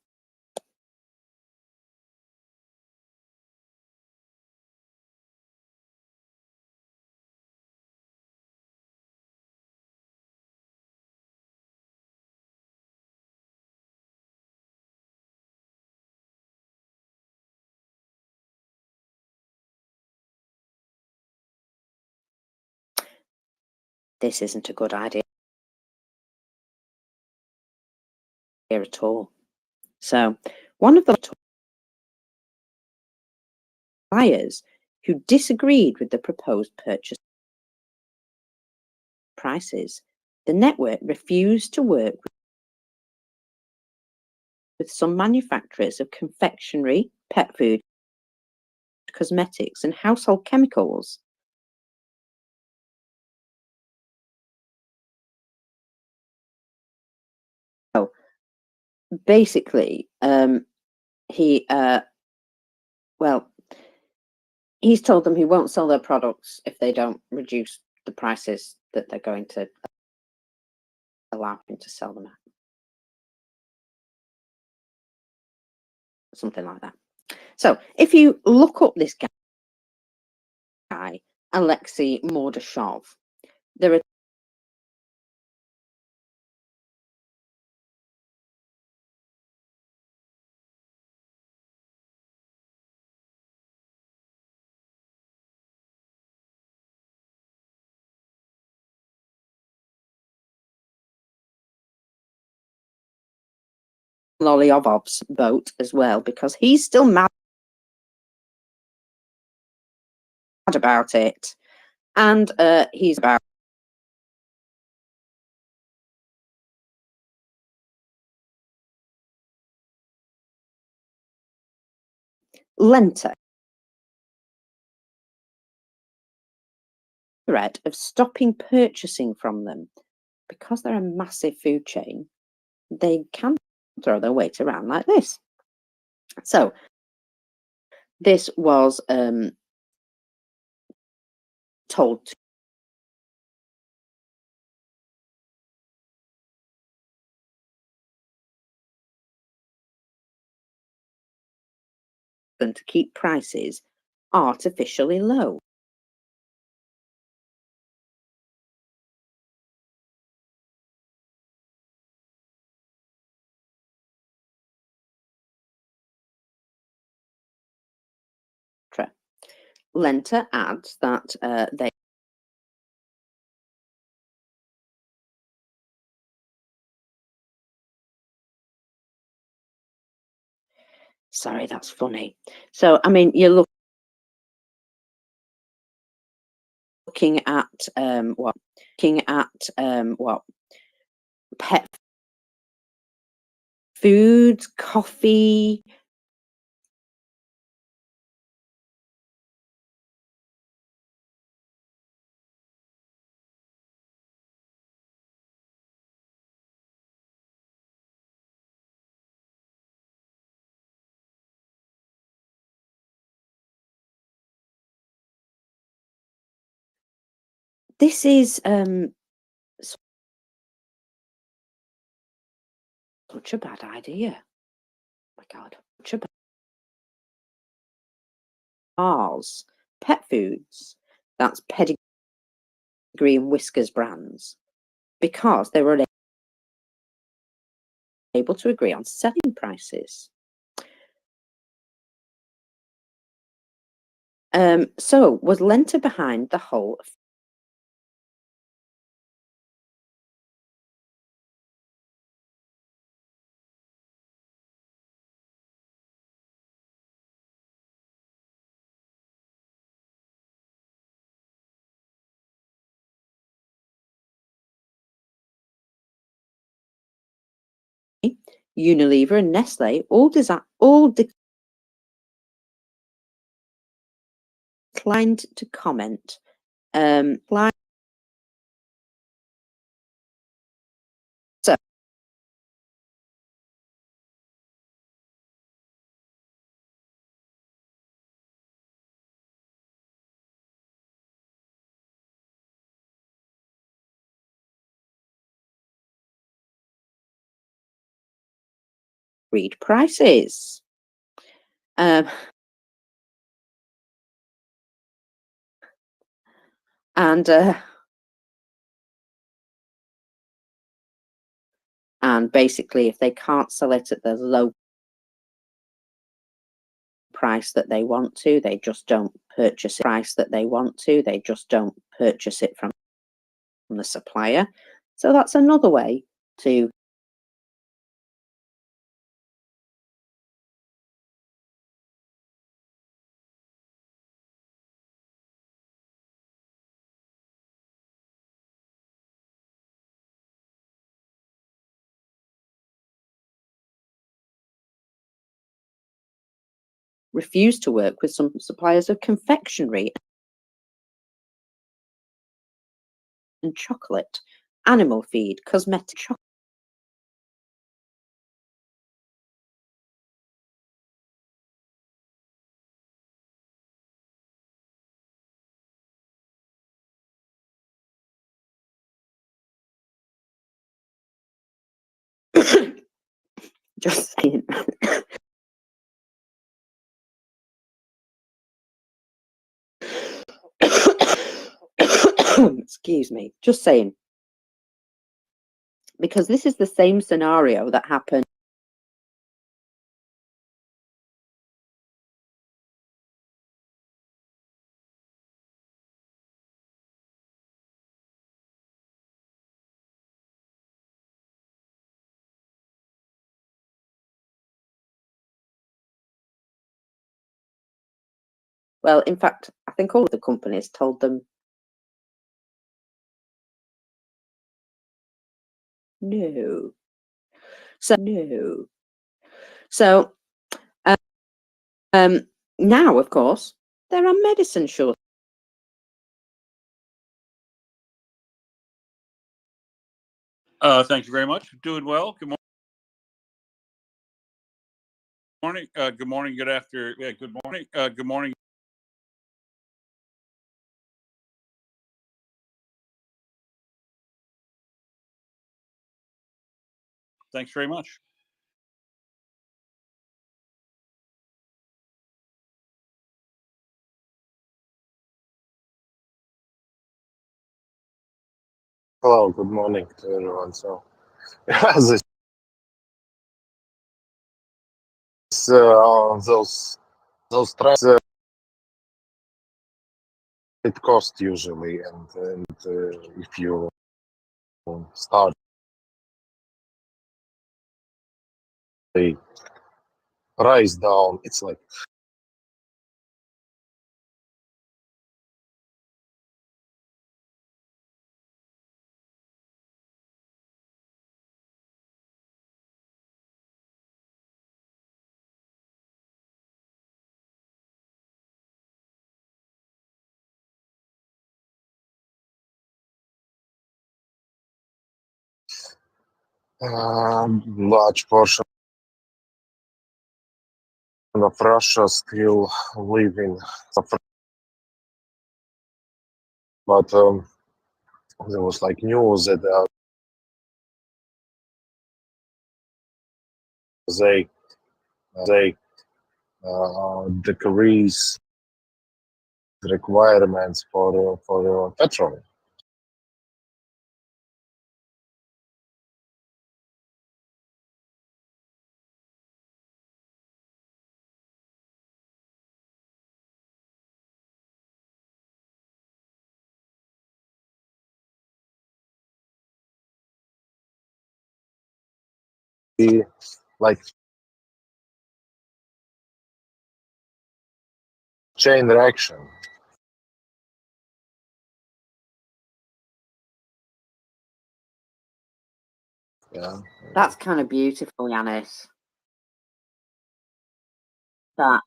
this isn't a good idea at all. So one of the buyers who disagreed with the proposed purchase prices, the network refused to work with some manufacturers of confectionery, pet food, cosmetics, and household chemicals. So basically, he's told them he won't sell their products if they don't reduce the prices that they're going to allow him to sell them at. Something like that. So if you look up this guy, Alexei Mordashov, there are Loliovov's boat as well, because he's still mad about it, and he's about Lenta threat of stopping purchasing from them because they're a massive food chain. They can throw their weight around like this. So this was told to them to keep prices artificially low. Lenta adds that they sorry, that's funny. So I mean, you're looking at what pet foods, coffee, this is such a bad idea. Oh my God, such a bad bars, pet foods, that's Pedigree and Whiskers brands, because they were able to agree on selling prices. So was Lenta behind the whole Unilever and Nestle all declined to comment. So read prices. And basically, if they can't sell it at the low price that they want to, they just don't purchase it. Price that they want to, they just don't purchase it from the supplier. So that's another way to refuse to work with some suppliers of confectionery and chocolate, animal feed, cosmetic chocolate. Just saying. Excuse me. Just saying. Because this is the same scenario that happened Well, in fact, I think all of the companies told them no. So now, of course, there are medicine shortages. Thank you very much. Doing well. Good morning. Good morning. Good after. Yeah, good morning. Good morning. Thanks very much. Hello, good morning to everyone. So, this, those tracks, it costs usually, and if you start the price down, it's like large portion of Russia still living, but there was like news that they decrease the requirements for petrol. Like chain reaction. Yeah. That's kind of beautiful, Yanis. That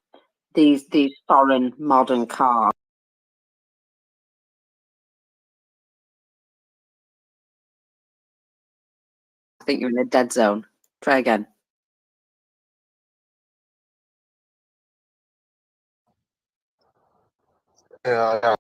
these foreign modern cars. I think you're in a dead zone. Try again. Yeah.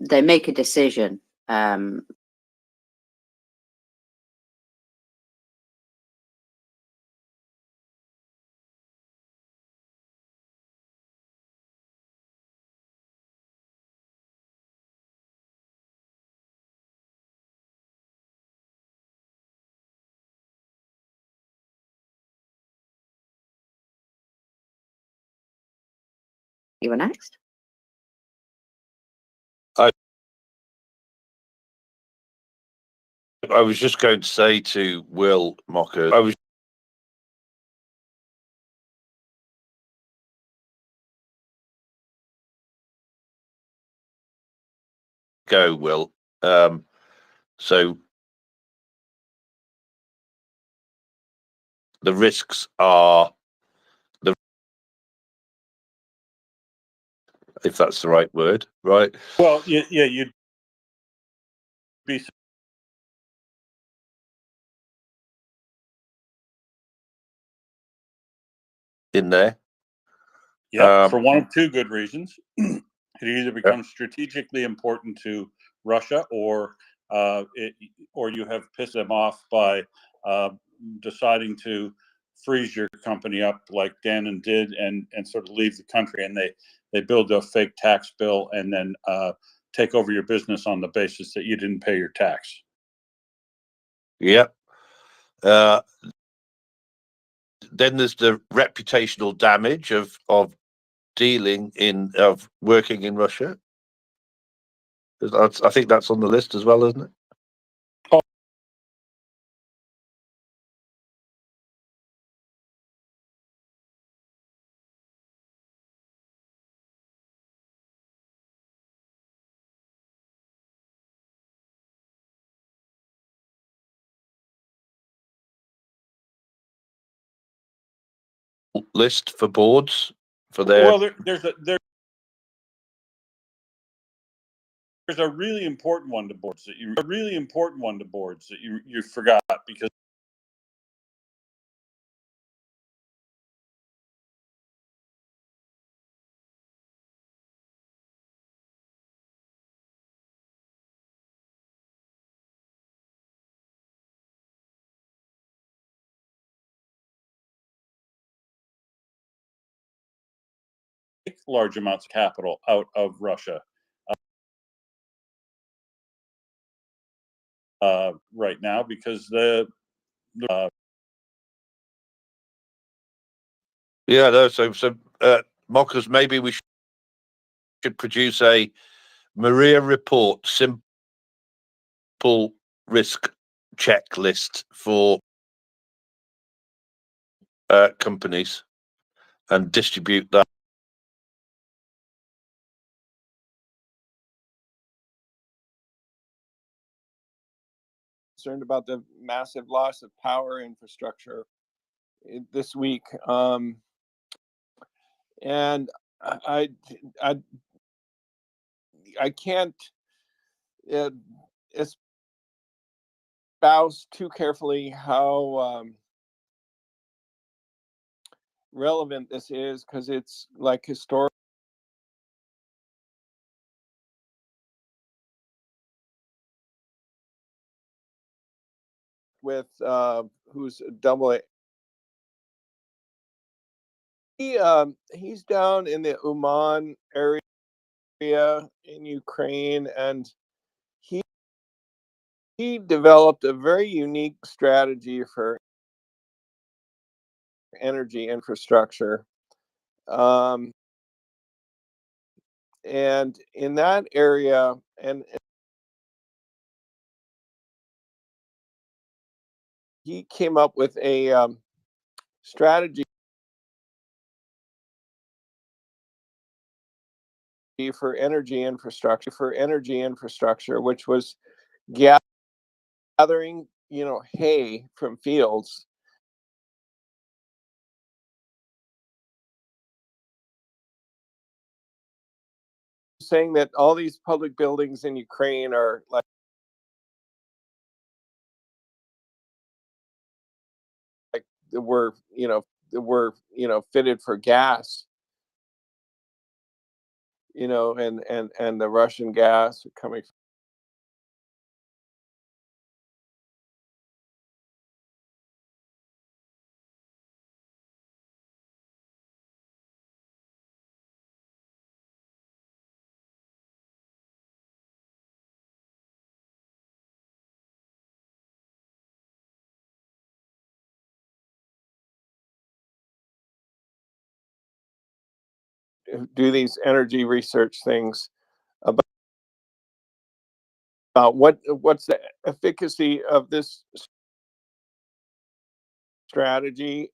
They make a decision. You were next. I was just going to say to Will Mocker, go, Will. So the risks are if that's the right word, right? Well, yeah, you'd be in there. Yeah, for one of two good reasons. It either becomes strategically important to Russia, or you have pissed them off by deciding to freeze your company up like Dannon did, and sort of leave the country, and they build a fake tax bill and then take over your business on the basis that you didn't pay your tax. Yep. then there's the reputational damage of working in Russia. I think that's on the list as well, isn't it? List for boards for their. Well, there's a really important one to boards that you forgot, because large amounts of capital out of Russia right now, because Yeah, no, so Mockers, maybe we should produce a MriyaReport simple risk checklist for companies and distribute that. Concerned about the massive loss of power infrastructure this week, and I can't espouse too carefully how relevant this is, because it's like historic. With who's double A. He's down in the Uman area in Ukraine, and he developed a very unique strategy for energy infrastructure. And in that area, and he came up with a strategy for energy infrastructure, which was gathering, hay from fields, saying that all these public buildings in Ukraine are like were fitted for gas, and the Russian gas coming. Do these energy research things about what's the efficacy of this strategy.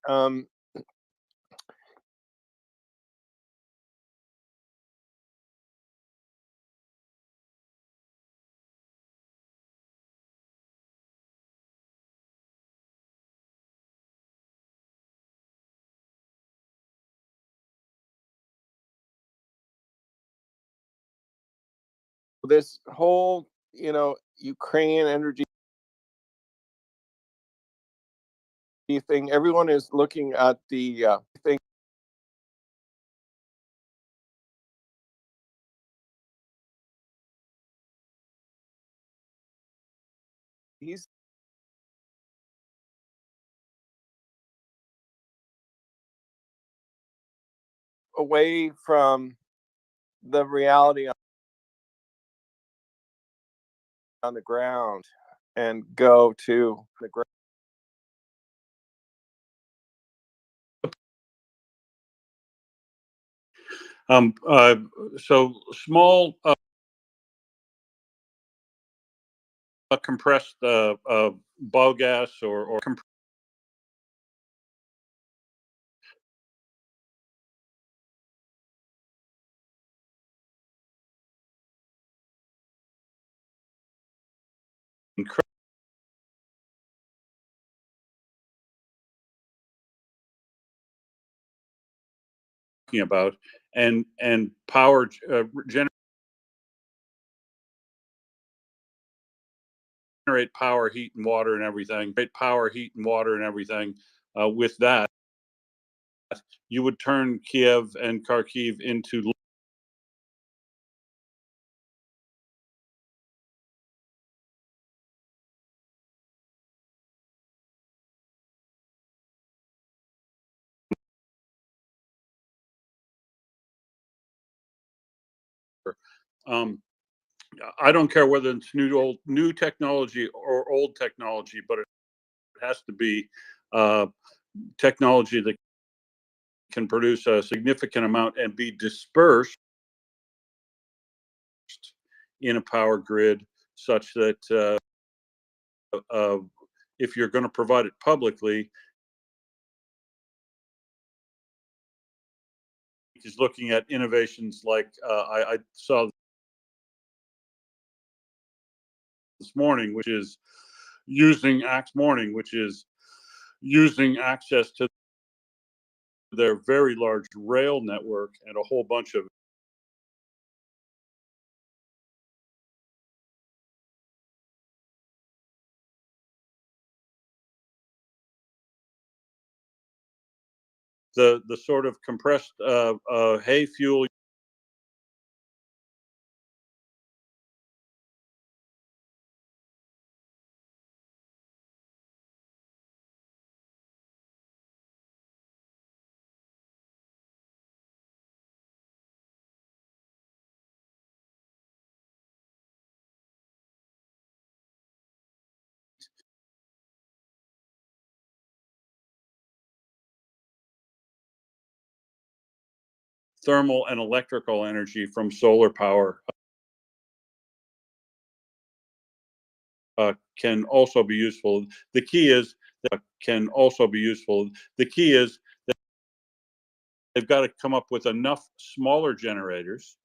This whole, Ukraine energy thing, everyone is looking at the thing. He's away from the reality on the ground and go to the ground. So small compressed biogas or about and power generate power, heat, and water and everything. Power, heat, and water and everything. With that, you would turn Kiev and Kharkiv into um, I don't care whether it's new technology or old technology, but it has to be technology that can produce a significant amount and be dispersed in a power grid such that if you're going to provide it publicly, is looking at innovations like I saw this morning, which is using access to their very large rail network and a whole bunch of the sort of compressed hay fuel thermal and electrical energy from solar power can also be useful. The key is that can also be useful. The key is that they've got to come up with enough smaller generators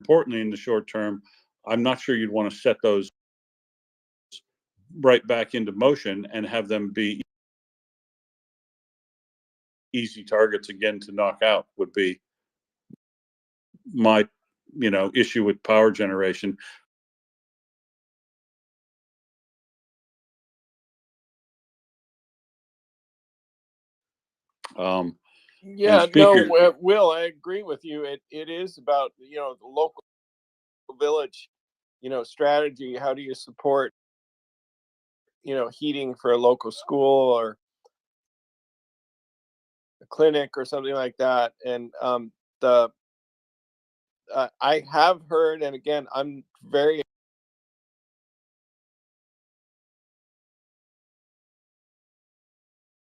importantly in the short term. I'm not sure you'd want to set those right back into motion and have them be easy targets again to knock out would be my issue with power generation. Yeah, no, Will, I agree with you. It is about, the local village, strategy. How do you support, heating for a local school or a clinic or something like that? And the I have heard, and again, I'm very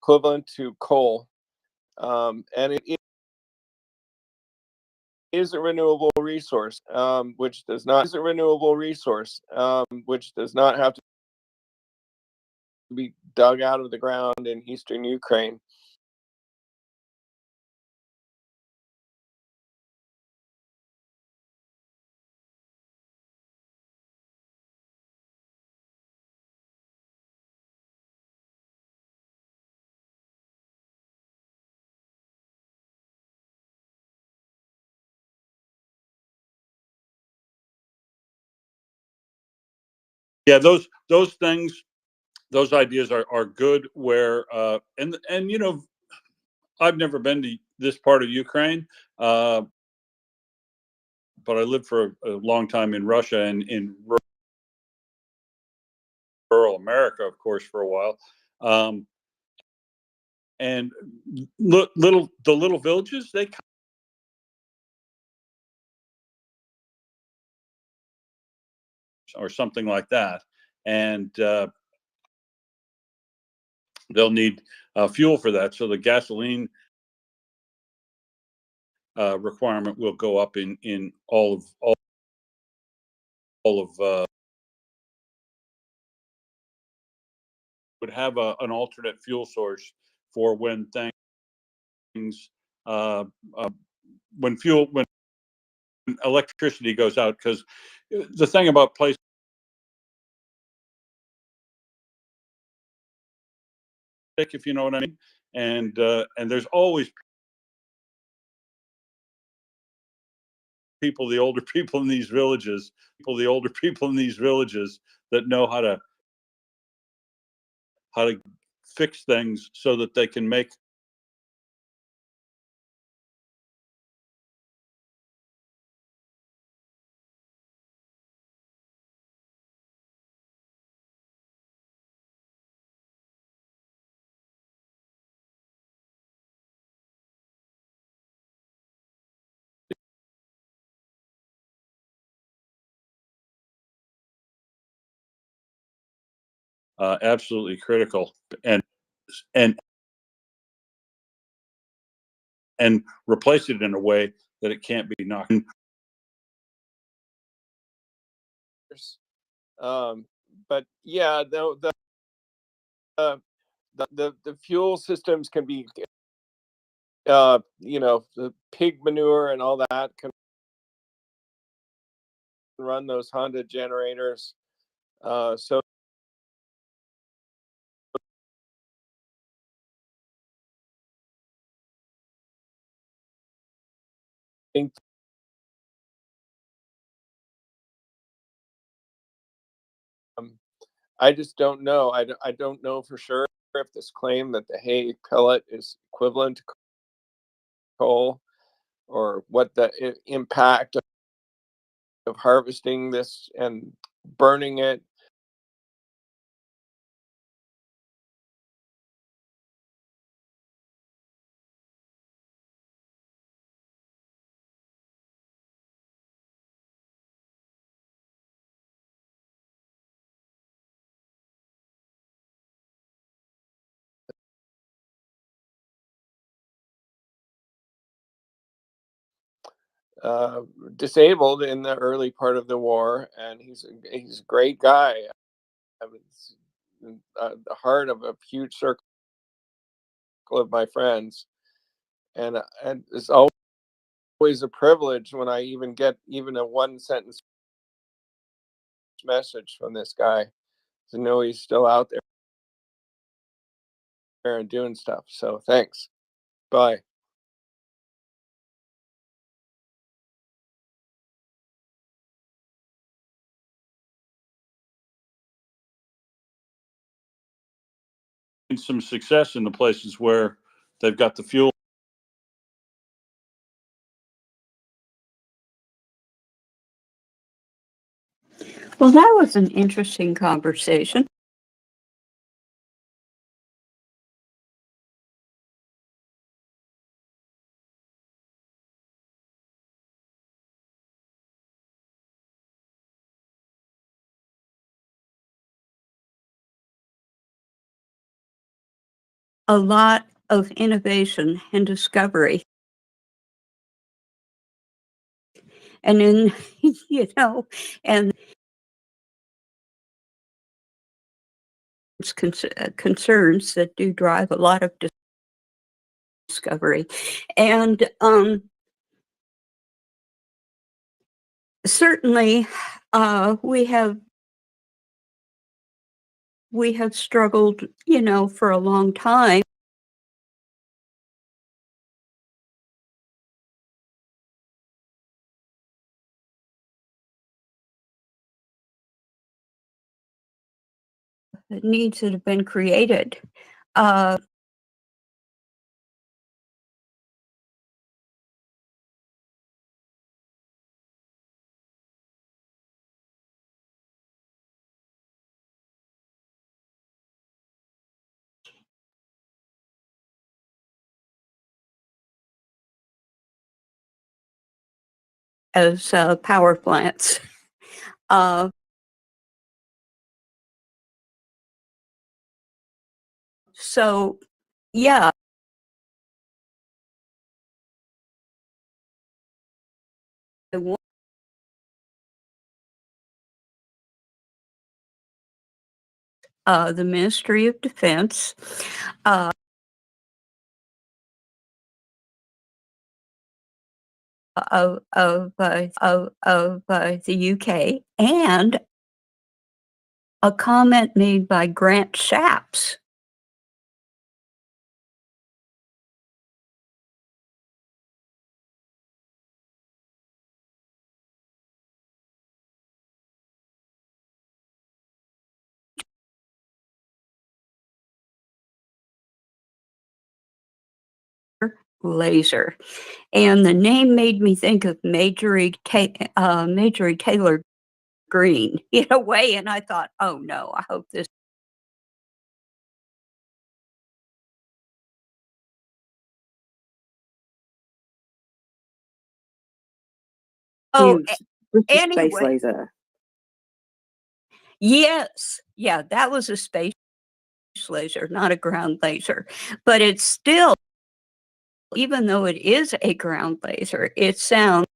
equivalent to coal, and it is a renewable resource, which does not have to be dug out of the ground in eastern Ukraine. Yeah, those things, those ideas are good. Where and I've never been to this part of Ukraine, but I lived for a long time in Russia and in rural America, of course, for a while. and the little villages, they or something like that, and they'll need fuel for that. So the gasoline requirement will go up in all of would have an alternate fuel source for when things uh, uh, when electricity goes out, because the thing about places, if you know what I mean, and there's always the older people in these villages, that know how to fix things so that they can make absolutely critical, and and and replace it in a way that it can't be knocked. But yeah, the fuel systems can be, the pig manure and all that can run those Honda generators. So I just don't know. I don't know for sure if this claim that the hay pellet is equivalent to coal, or what the impact of harvesting this and burning it. Disabled in the early part of the war, and he's a great guy. I mean, the heart of a huge circle of my friends, and it's always a privilege when I even get even a one sentence message from this guy, to know he's still out there and doing stuff. So thanks. Bye. Some success in the places where they've got the fuel. Well, that was an interesting conversation. A lot of innovation and discovery. And in, and concerns that do drive a lot of discovery. And certainly we have struggled, for a long time. The needs that have been created. as power plants. Uh, so, yeah. The Ministry of Defense, the UK, and a comment made by Grant Shapps. Laser, and the name made me think of Marjorie Taylor Greene in a way, and I thought, oh no, I hope this. Oh, Huge British space anyway, laser. yes, yeah, that was a space laser, not a ground laser, but it's still, even though it is a ground laser, it sounds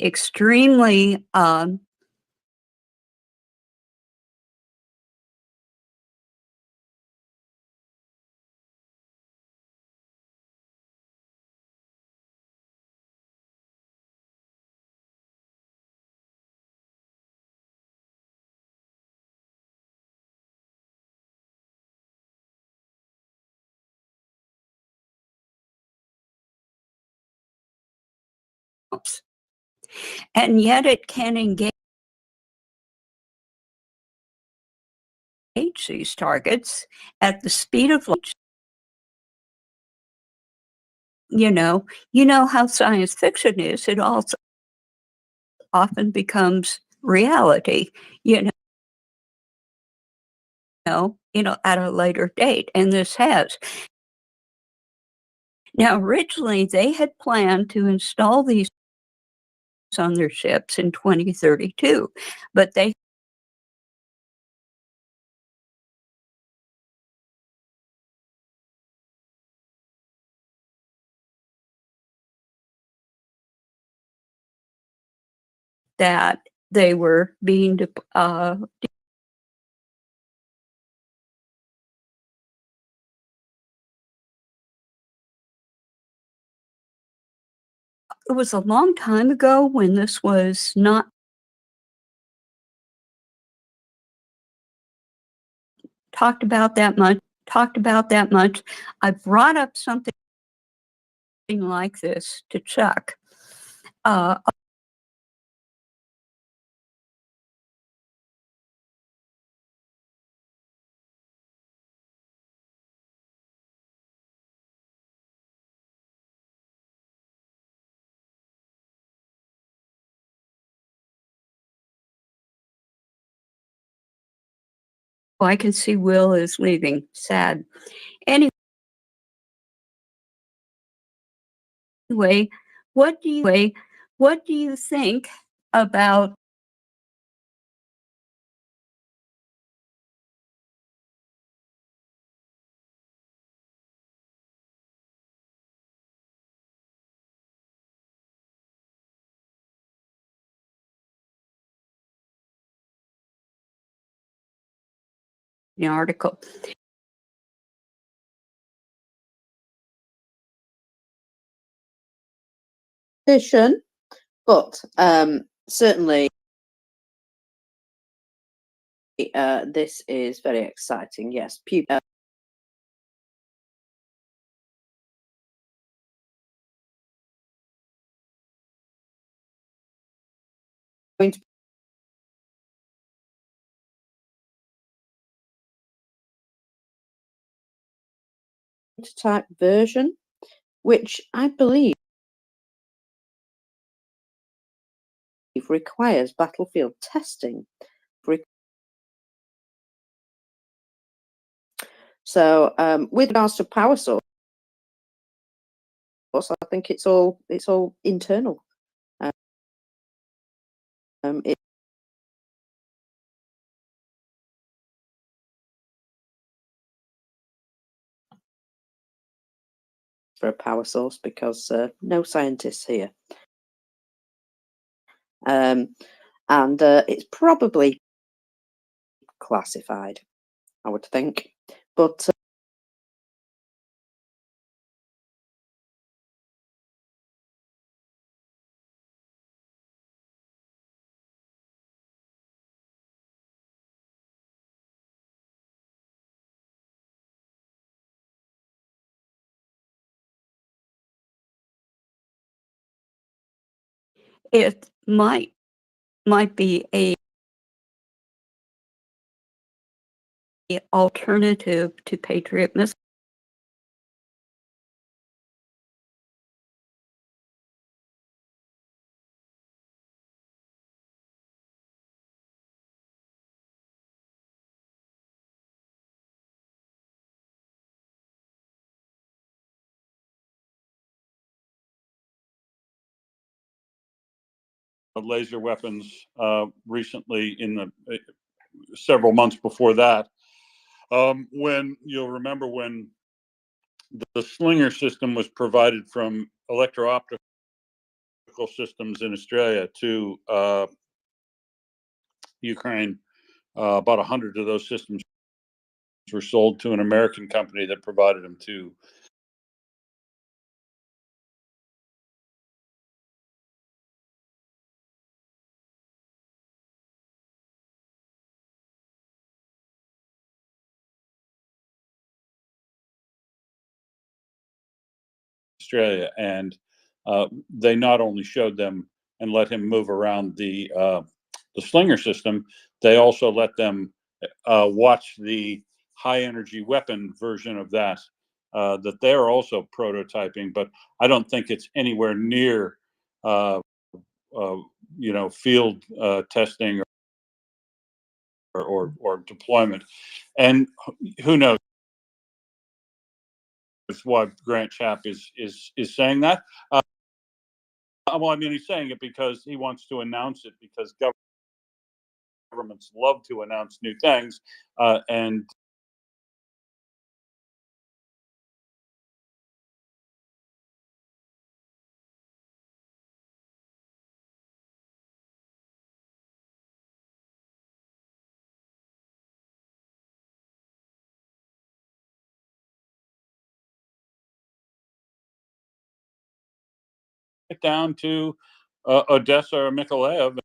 extremely and yet it can engage these targets at the speed of light. You know how science fiction is. It also often becomes reality, you know, at a later date, and this has. Now, originally, they had planned to install these on their ships in 2032, but they that they were being it was a long time ago when this was not talked about that much. I brought up something like this to Chuck. I can see Will is leaving. Sad. Anyway, what do you think about the article? But certainly this is very exciting. Yes, going to type version, which I believe requires battlefield testing. So with regards to power source, I think it's all internal. It, for a power source because no scientists here. And it's probably classified, I would think. But it might be a alternative to Patriot missiles. Laser weapons recently in the several months before that. When you'll remember when the Slinger system was provided from electro-optical systems in Australia to Ukraine, about 100 of those systems were sold to an American company that provided them to Australia, and they not only showed them and let him move around the Slinger system, they also let them watch the high energy weapon version of that that they're also prototyping, but I don't think it's anywhere near field testing or deployment. And who knows why Grant Chapp is saying that. Well, I mean, he's saying it because he wants to announce it, because governments love to announce new things, and get down to Odessa or Mykolaiv.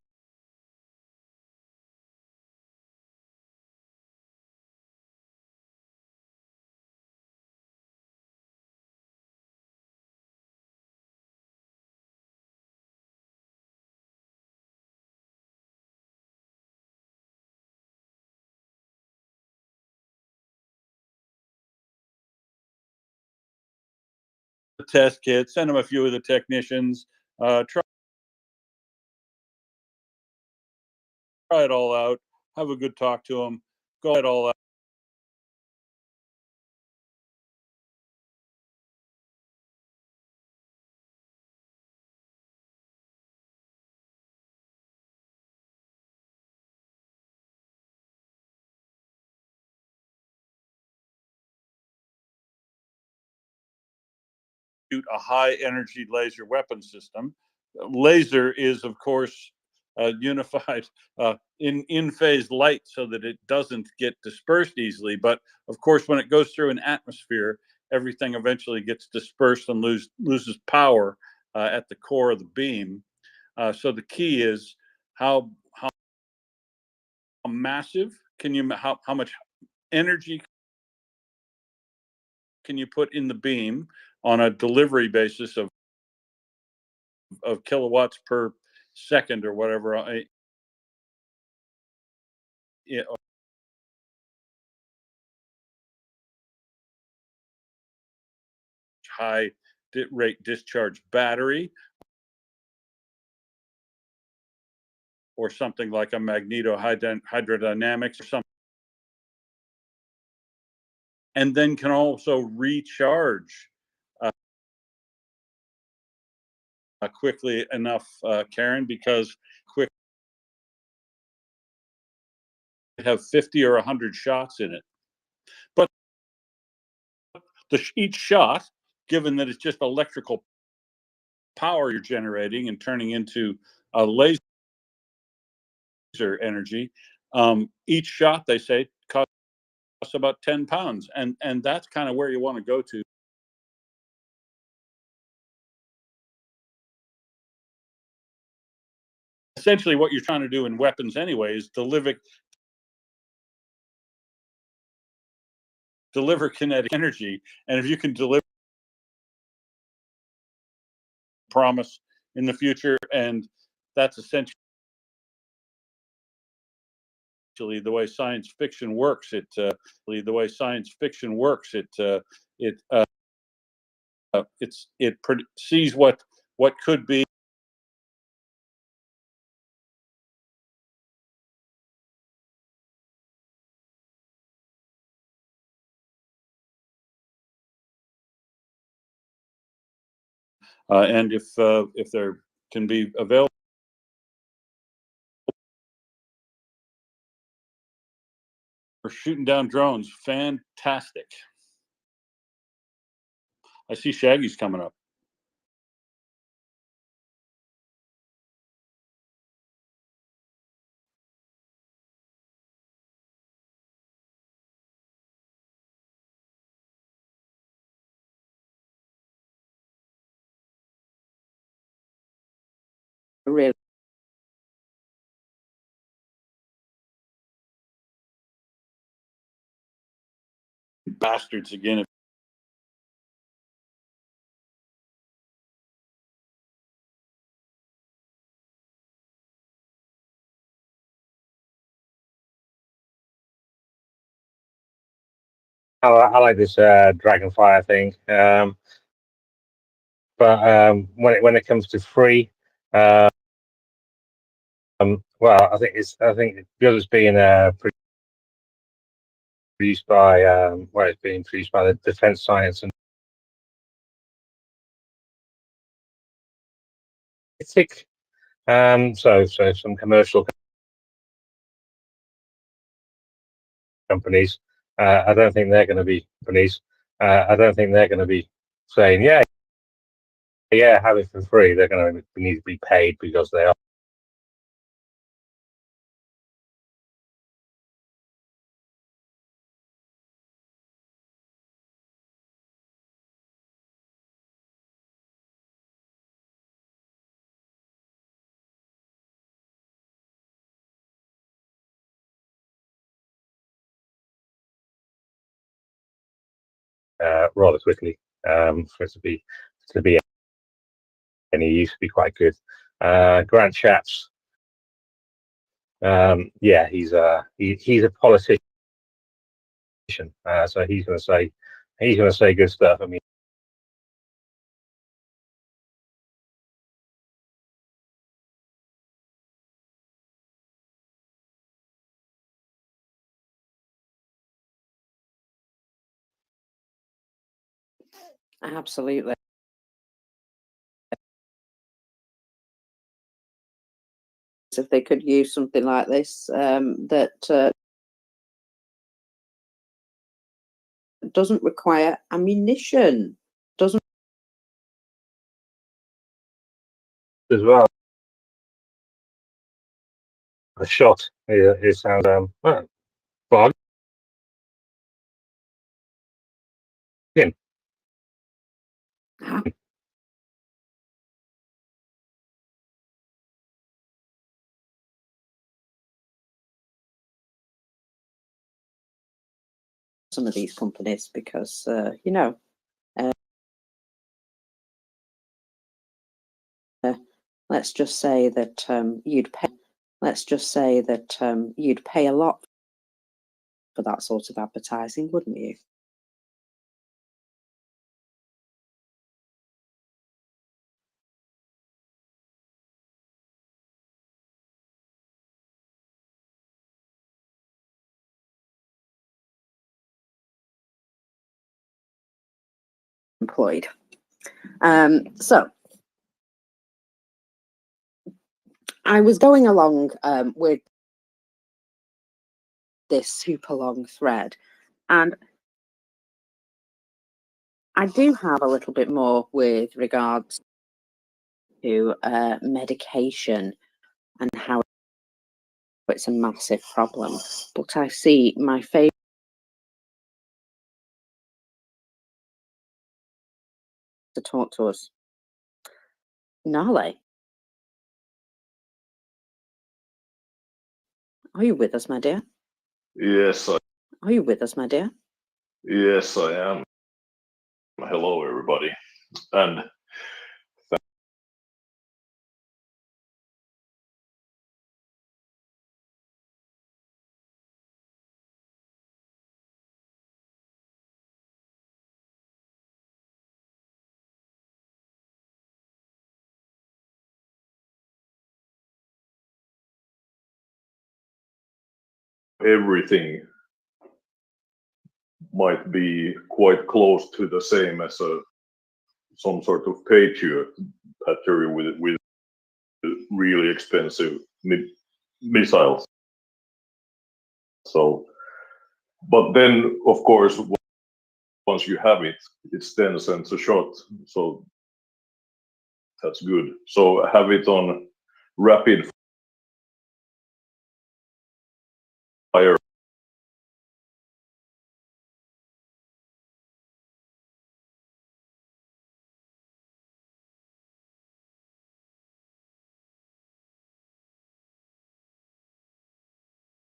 Test kit, send them a few of the technicians, try it all out, have a good talk to them, go it all out. Shoot a high energy laser weapon system. Laser is, of course, unified in phase light so that it doesn't get dispersed easily. But of course, when it goes through an atmosphere, everything eventually gets dispersed and loses power at the core of the beam. So the key is how massive can you, how much energy can you put in the beam on a delivery basis of kilowatts per second or whatever. High rate discharge battery, or something like a magnetohydrodynamics or something, and then can also recharge quickly enough, Karen, because quick have 50 or 100 shots in it. But each shot, given that it's just electrical power you're generating and turning into a laser energy, each shot, they say, costs about 10 pounds. And that's kind of where you want to go to. Essentially, what you're trying to do in weapons anyway is deliver kinetic energy. And if you can deliver promise in the future, and that's essentially the way science fiction works. The way science fiction works. It sees what could be. And if there can be available for shooting down drones, fantastic. I see Shaggy's coming up. Really. Bastards again. I like this Dragonfire thing, but when it comes to free, well, I think because it's being produced by it's being produced by the Defense Science and Ethic, so some commercial companies. I don't think they're going to be companies. I don't think they're going to be saying, yeah, have it for free. They're going to need to be paid because they are. Rather quickly for it to be any use, to be quite good. Grant Shapps, yeah, he's a politician, so he's going to say good stuff. I mean, Absolutely. If they could use something like this that doesn't require ammunition, doesn't as well, a shot. It sounds fun. some of these companies because you know. Let's just say that you'd pay. Let's just say that you'd pay a lot for that sort of advertising, wouldn't you? Employed. So I was going along with this super long thread, and I do have a little bit more with regards to medication and how it's a massive problem. But I see my favourite to talk to us. Nale, are you with us, my dear? Yes, Are you with us, my dear? yes, I am. Hello, everybody, and everything might be quite close to the same as some sort of Patriot battery with really expensive missiles. So, but then of course, once you have it, it's 10 cents a shot. So that's good. So have it on rapid fire.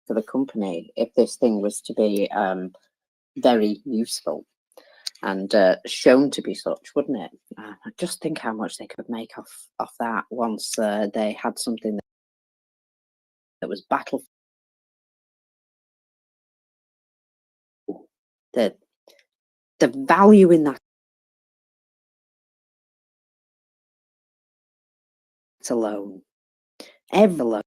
For the company, if this thing was to be very useful and shown to be such, wouldn't it? Just think how much they could make off that once they had something that was battle. The value in that alone, ever alone.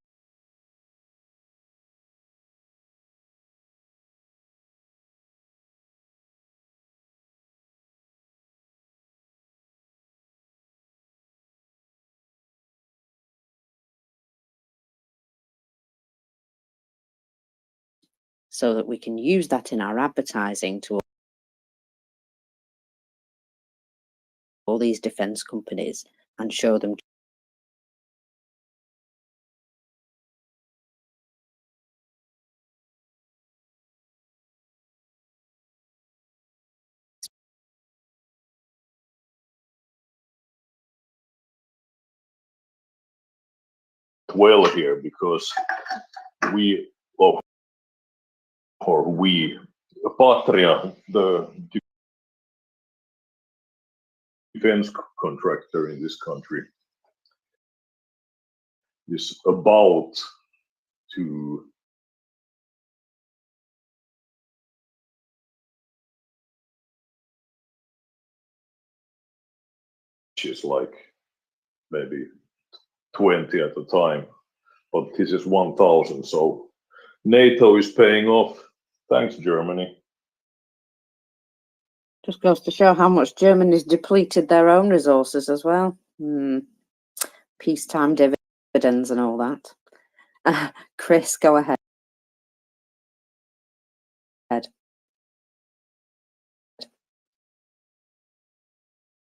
So that we can use that in our advertising to all these defense companies and show them Well here because we, or we, Patria, the defense contractor in this country, is about to is like maybe 20 at a time, but this is 1,000. So NATO is paying off. Thanks, Germany. just goes to show how much Germany's depleted their own resources as well. Peacetime dividends and all that. Chris, go ahead.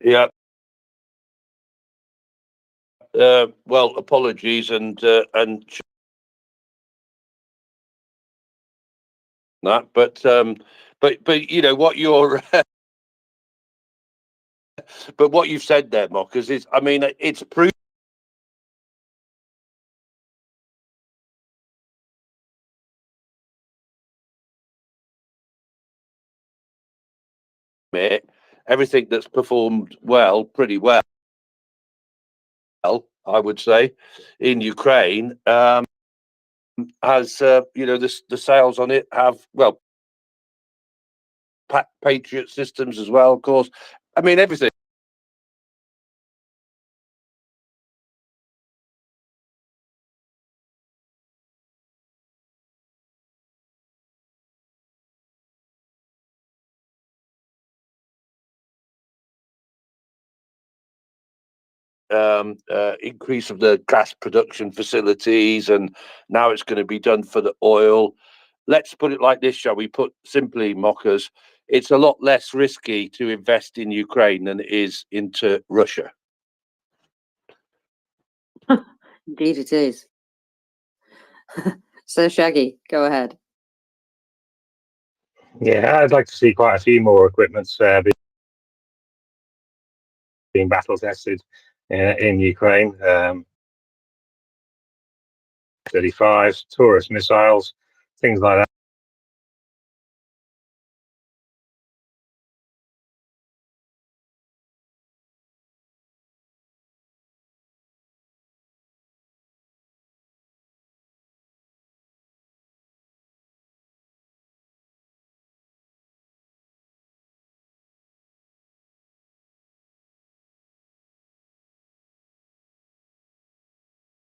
Yeah. Well, apologies and that, but you know what you're, but what you've said there, Mockers, is, I mean, it's proof. Everything that's performed well, pretty well, I would say, in Ukraine, has you know, the sales on it have, well, Patriot systems as well, of course. I mean, everything. increase of the gas production facilities, and now it's going to be done for the oil. Let's put it like this, shall we? Put simply, mockers, it's a lot less risky to invest in Ukraine than it is into Russia. Indeed, it is. So, Shaggy, go ahead. Yeah, I'd like to see quite a few more equipments being battle tested in Ukraine. 35s, Taurus missiles, things like that.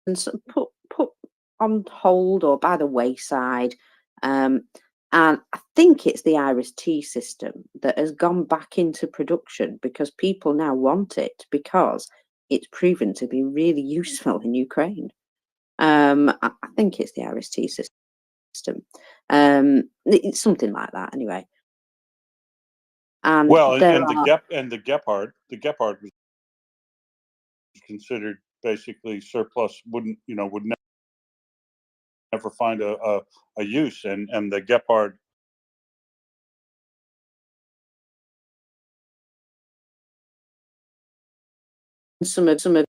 And sort of put on hold or by the wayside. And I think it's the Iris-T system that has gone back into production because people now want it because it's proven to be really useful in Ukraine. I think it's the Iris-T system. It's something like that anyway. And Well, there and are the Gepard was considered basically surplus, would never find a use, and the Gepard some of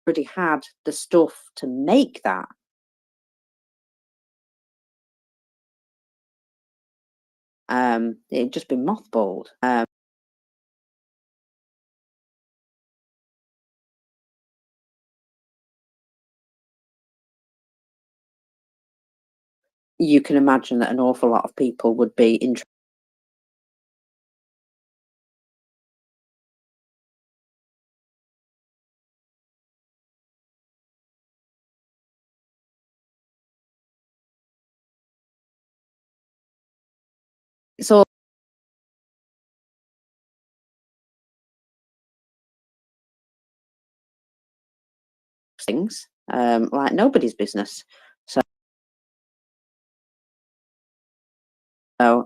already had the stuff to make that. It had just been mothballed. You can imagine that an awful lot of people would be interested. It's all things like nobody's business. So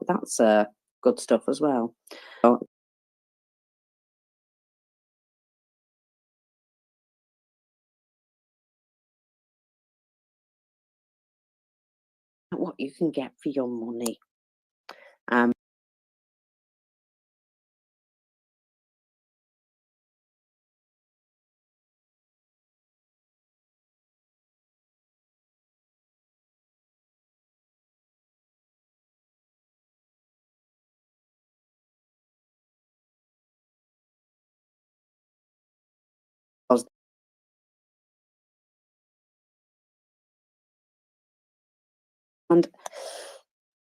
that's good stuff as well. So, what you can get for your money. And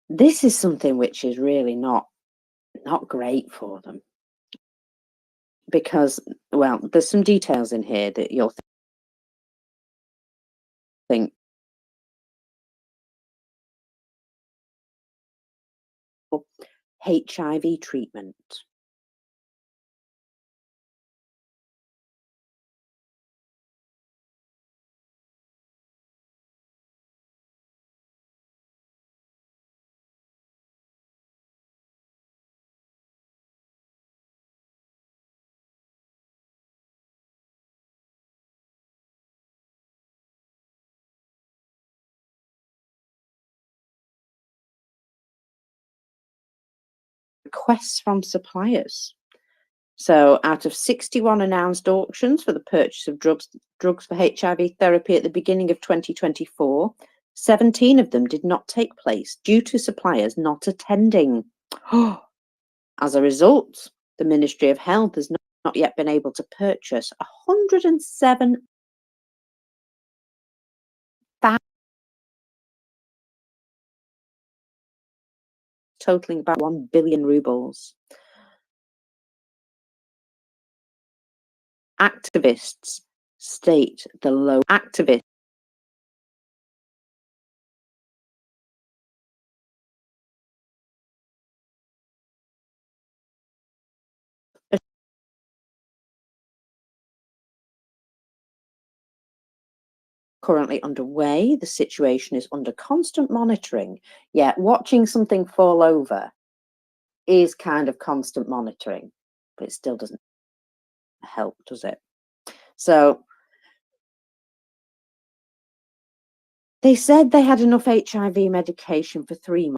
this is something which is really not great for them. Because, well, there's some details in here that you'll think HIV treatment. Requests from suppliers. So out of 61 announced auctions for the purchase of drugs for HIV therapy at the beginning of 2024, 17 of them did not take place due to suppliers not attending. As a result, the Ministry of Health has not yet been able to purchase 107 totaling about 1 billion rubles. activists state the low activists currently underway. The situation is under constant monitoring. Yet watching something fall over is kind of constant monitoring, but it still doesn't help, does it? So they said they had enough HIV medication for 3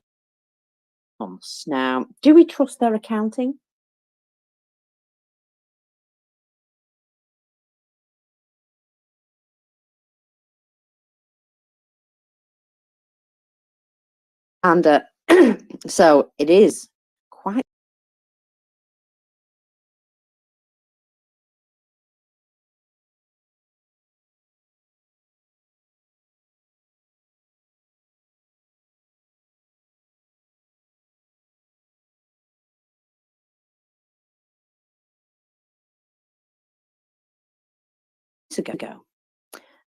months. Now, do we trust their accounting? And so it is quite ago.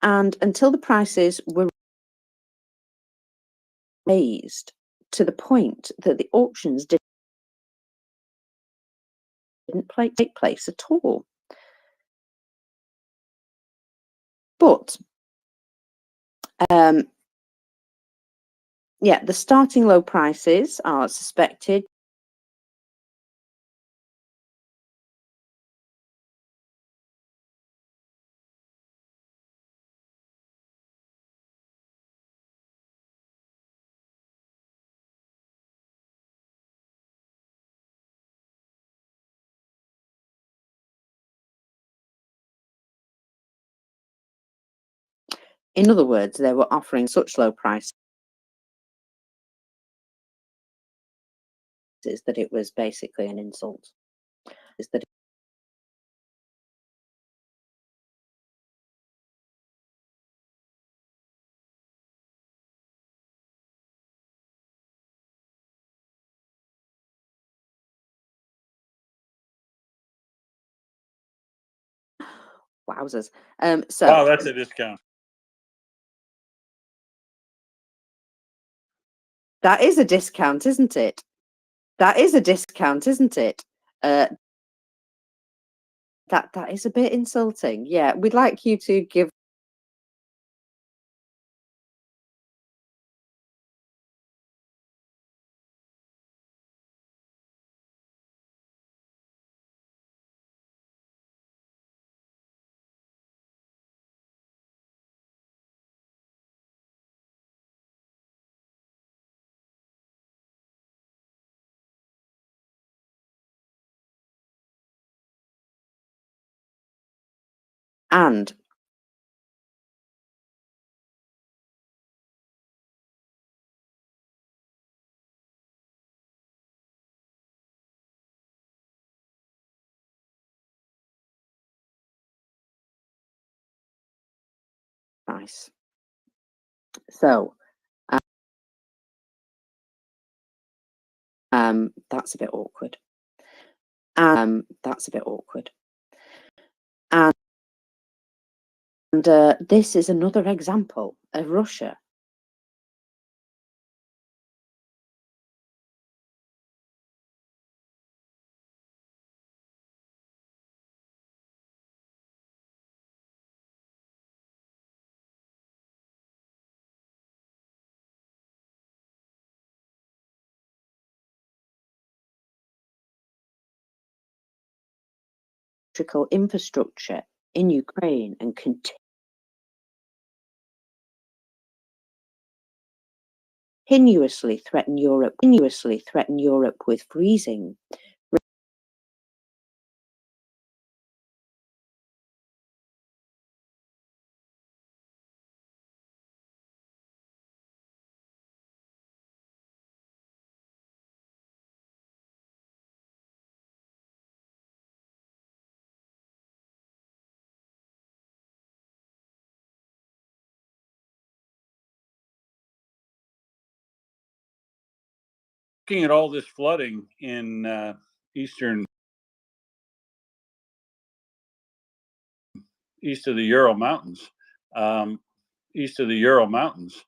And until the prices were raised to the point that the auctions didn't take place at all. But yeah, the starting low prices are suspected in other words, they were offering such low prices that it was basically an insult. Is that wowzers. So Wow, that's a discount. that is a discount, isn't it? That is a discount, isn't it? That is a bit insulting. Yeah, we'd like you to give and nice. So that's a bit awkward. That's a bit awkward. And this is another example of Russia electrical infrastructure in Ukraine and continuously threaten Europe with freezing. Looking at all this flooding in eastern east of the Ural Mountains. East of the Ural Mountains.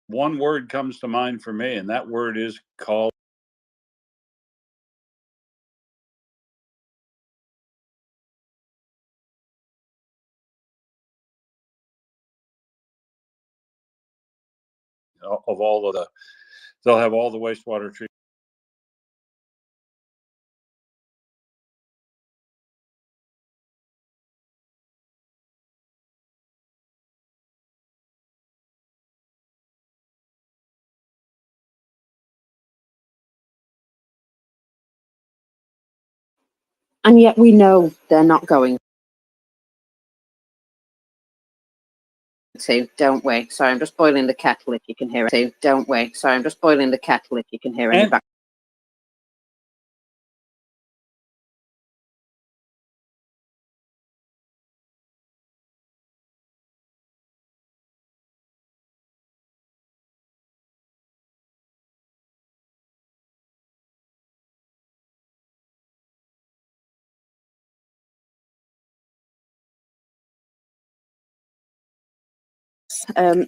One word comes to mind for me, and that word is called of all of the. They'll have all the wastewater treatment. And yet we know they're not going to, don't we? Sorry, I'm just boiling the kettle if you can hear it. Don't we? Sorry, I'm just boiling the kettle if you can hear any And back.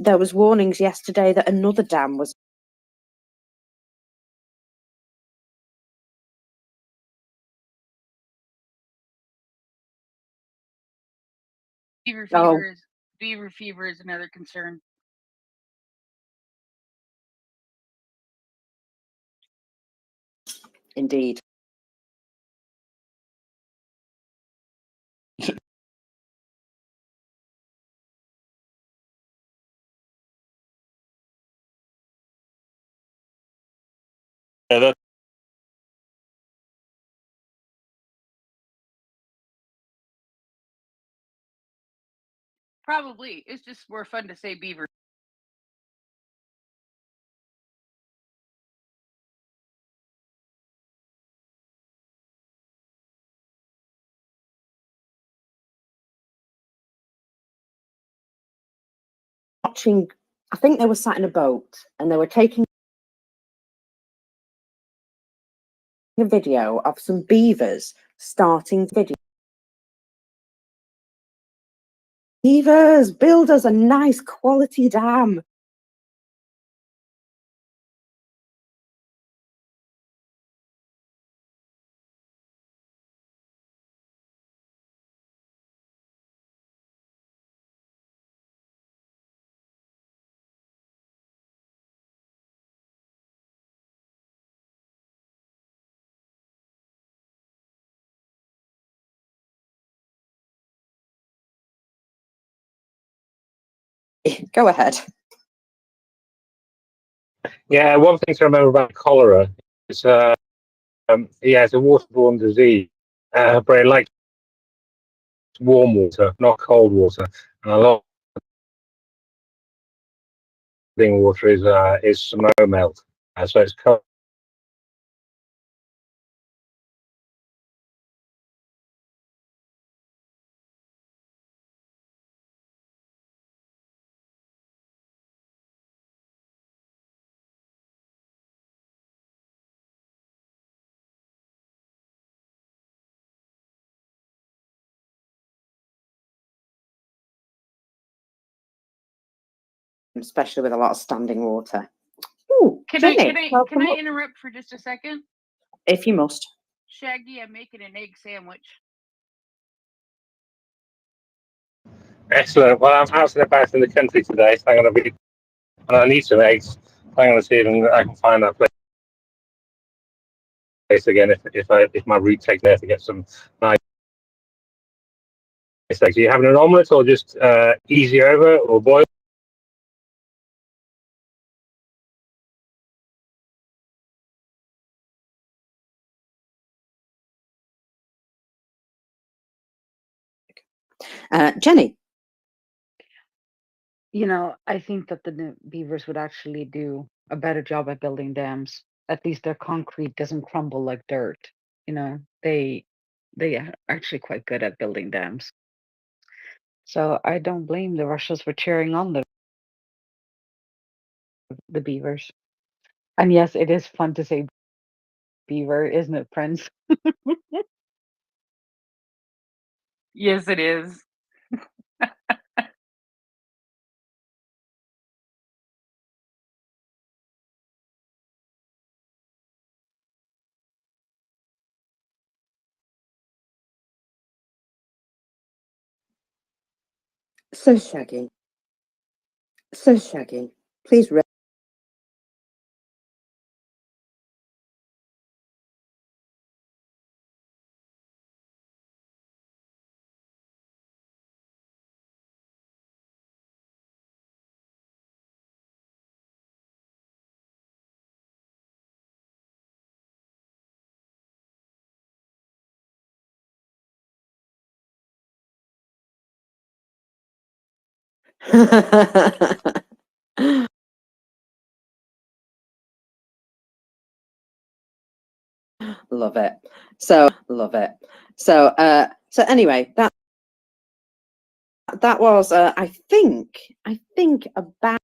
There was warnings yesterday that another dam was Beaver Oh. fever is another concern. indeed. Yeah, that, Probably. It's just more fun to say beaver. Watching, I think they were sat in a boat and they were taking a video of some beavers starting video. Beavers, build us a nice quality dam. Go ahead. Yeah, one thing to remember about cholera is, yeah, it's a waterborne disease, but it likes warm water, not cold water. And a lot of water is snow melt, so it's cold. Especially with a lot of standing water. Ooh, Can Jenny, welcome I up, interrupt for just a second? if you must. Shaggy, I'm making an egg sandwich. Excellent. Well, I'm out and about in the country today, so I'm going to be, and I need some eggs. I'm going to see if I can find that place again. If my route takes me there to get some nice eggs. Are you having an omelette or just easy over or boiled? Jenny. You know, I think that the beavers would actually do a better job at building dams. At least their concrete doesn't crumble like dirt. You know, they are actually quite good at building dams. So I don't blame the Russians for cheering on the beavers. And yes, it is fun to say beaver, isn't it, Prince? Yes, it is. So shaggy. So shaggy. Please read. Love it. Love it. So anyway, that was I think about.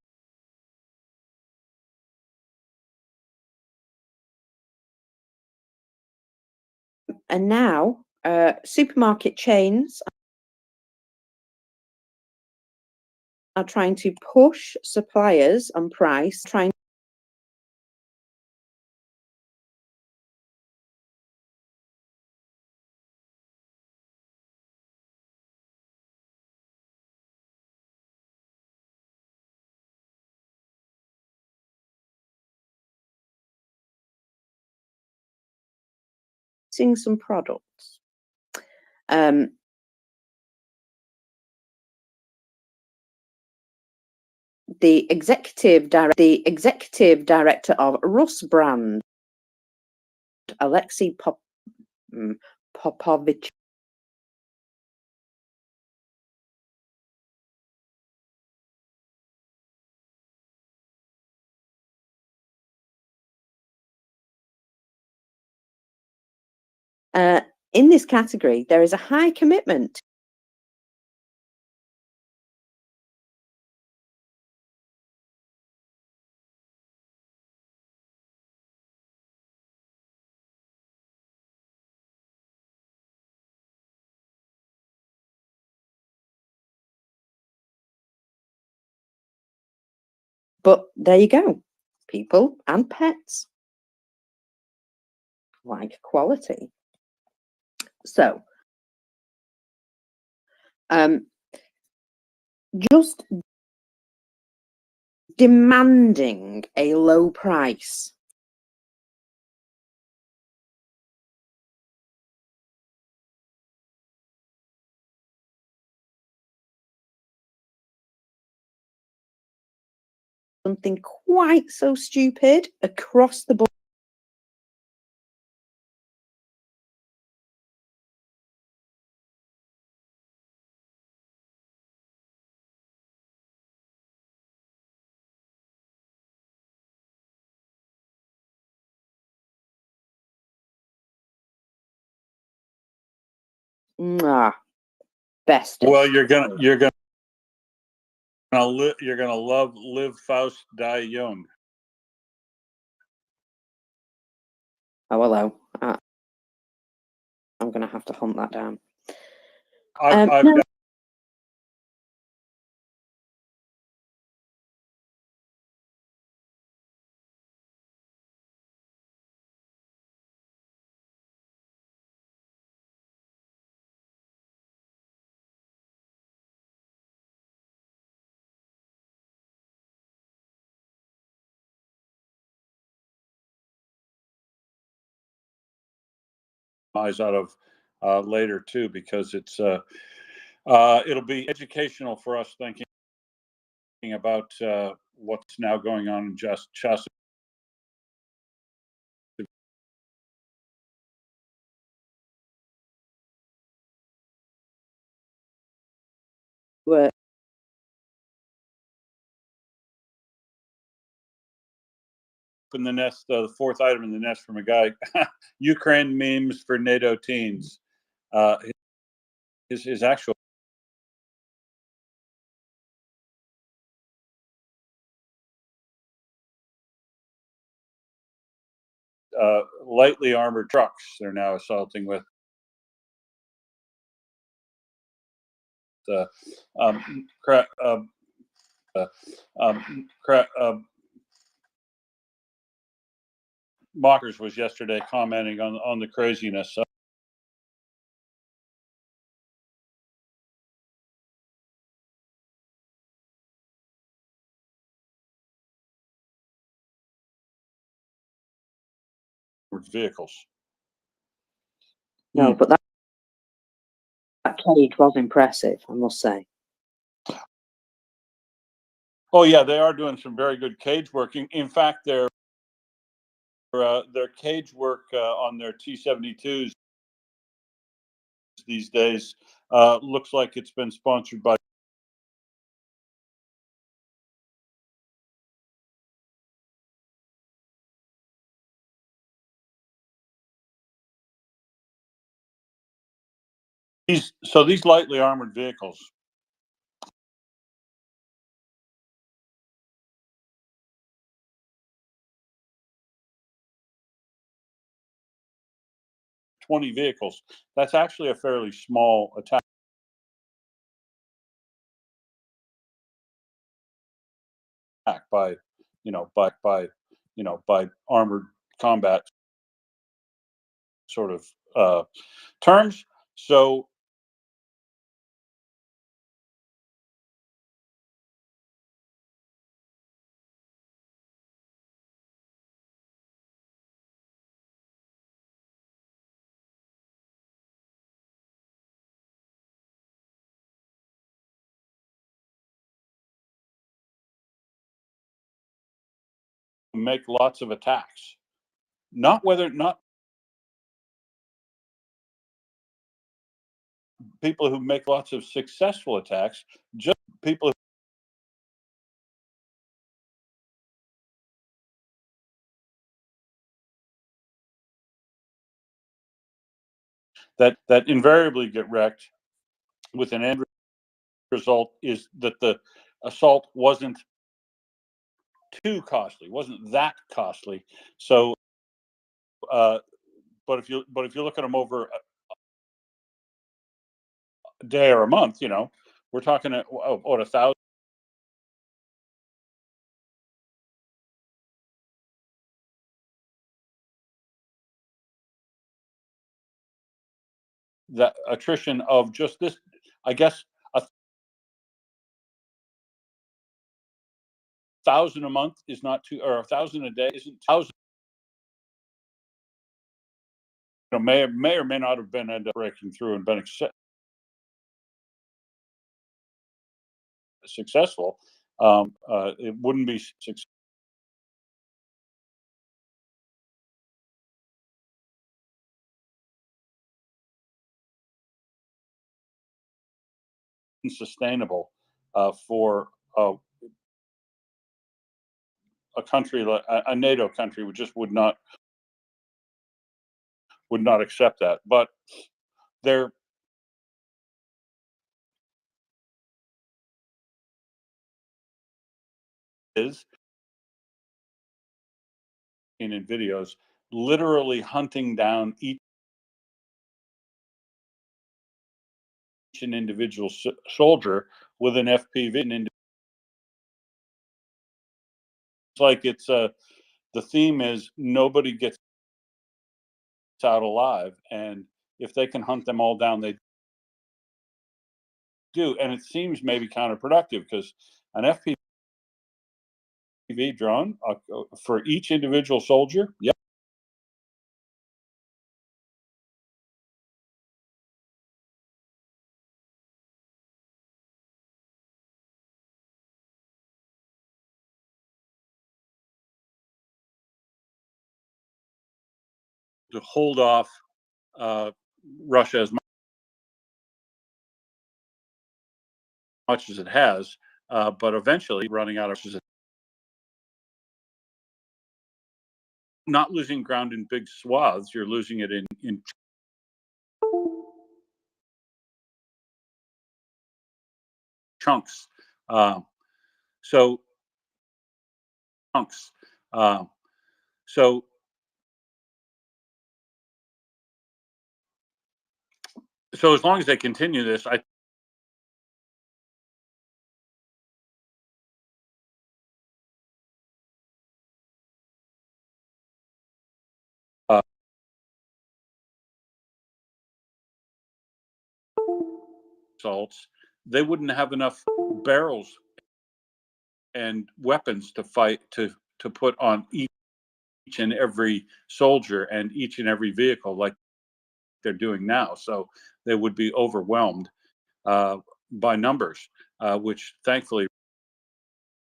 And now supermarket chains are trying to push suppliers on price, trying using some products. The executive director of Rustbrand, Alexei Popovich, in this category, there is a high commitment but there you go. People and pets like quality. So, just demanding a low price. Something quite so stupid across the board. Best. Well, you're gonna love Live Faust Die Young. Oh, hello. I'm going to have to hunt that down. I've No. eyes out of later too, because it's it'll be educational for us thinking about what's now going on in Chesapeake. Were in the nest, the fourth item in the nest from a guy, Ukraine memes for NATO teens. His actual lightly armored trucks they're now assaulting with. Mockers was yesterday commenting on the craziness. Vehicles. No, but that cage was impressive, I must say. Oh yeah, they are doing some very good cage working. In fact, their cage work on their T-72s these days looks like it's been sponsored by these lightly armored vehicles. $20 vehicles. That's actually a fairly small attack by armored combat sort of terms. So make lots of attacks. Not people who make lots of successful attacks, just people that invariably get wrecked with an end result is that the assault wasn't too costly, wasn't that costly. So but if you look at them over a day or a month, we're talking about 1,000. The attrition of just this, I guess, 1,000 a month is not too, or 1,000 a day isn't 1,000. May or may not have been end up breaking through and been successful. It wouldn't be sustainable for a country like a NATO country, which just would not accept that. But there is in videos literally hunting down each an individual soldier with an FPV. It's like the theme is nobody gets out alive, and if they can hunt them all down, they do. And it seems maybe counterproductive because an FPV drone for each individual soldier, yep. To hold off Russia as much as it has, but eventually running out of not losing ground in big swaths, you're losing it in chunks. So chunks. So as long as they continue this, I assaults, they wouldn't have enough barrels and weapons to fight to put on each and every soldier and each and every vehicle like they're doing now. So they would be overwhelmed by numbers, which thankfully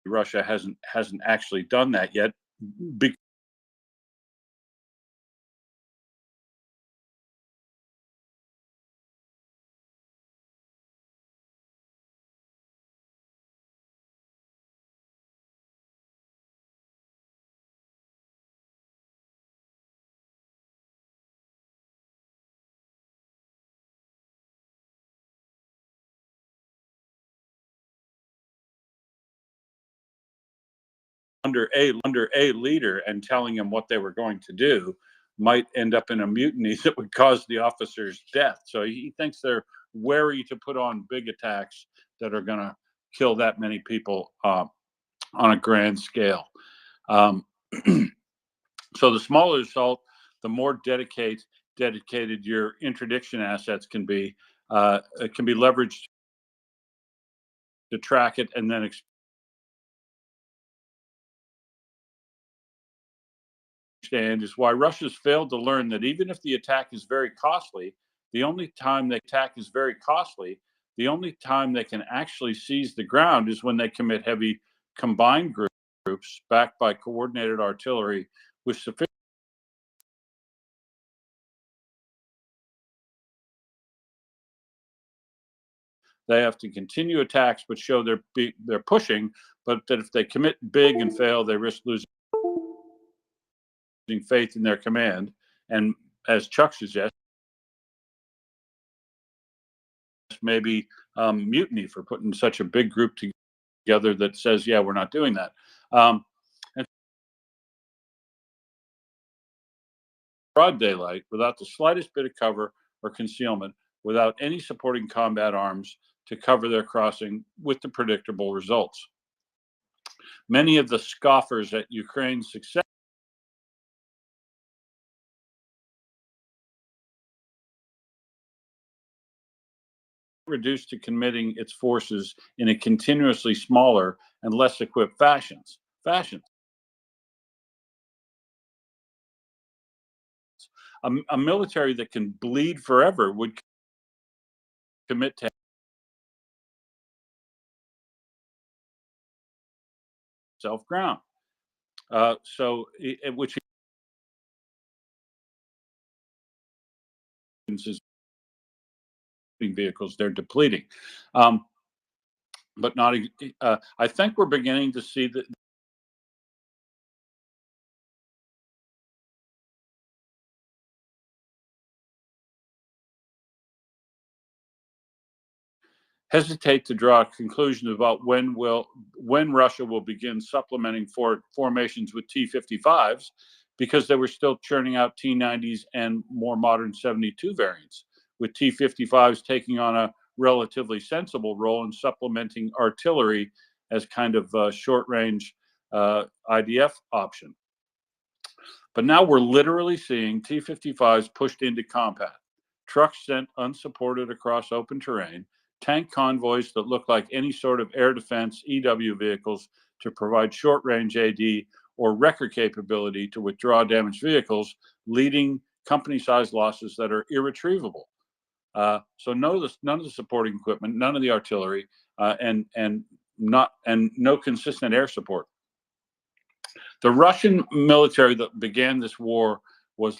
Russia hasn't actually done that yet. Under a leader and telling him what they were going to do might end up in a mutiny that would cause the officer's death. So he thinks they're wary to put on big attacks that are going to kill that many people on a grand scale. So the smaller assault, the more dedicated your interdiction assets can be. It can be leveraged to track it and then understand is why Russia's failed to learn that even if the attack is very costly, the only time the they can actually seize the ground is when they commit heavy combined groups backed by coordinated artillery with sufficient. They have to continue attacks, but show they're pushing. But that if they commit big and fail, they risk losing faith in their command. And as Chuck suggests, maybe mutiny for putting such a big group together that says, yeah, we're not doing that. And broad daylight, without the slightest bit of cover or concealment, without any supporting combat arms to cover their crossing, with the predictable results. Many of the scoffers at Ukraine's success reduced to committing its forces in a continuously smaller and less equipped fashions. A military that can bleed forever would commit to self-ground. Which is vehicles they're depleting. But not. I think we're beginning to see that hesitate to draw conclusions about when Russia will begin supplementing formations with T-55s, because they were still churning out T-90s and more modern 72 variants, with T-55s taking on a relatively sensible role in supplementing artillery as kind of a short-range IDF option. But now we're literally seeing T-55s pushed into combat, trucks sent unsupported across open terrain, tank convoys that look like any sort of air defense EW vehicles to provide short-range AD or wrecker capability to withdraw damaged vehicles, leading company-sized losses that are irretrievable. So none of the supporting equipment, none of the artillery, and no consistent air support. The Russian military that began this war was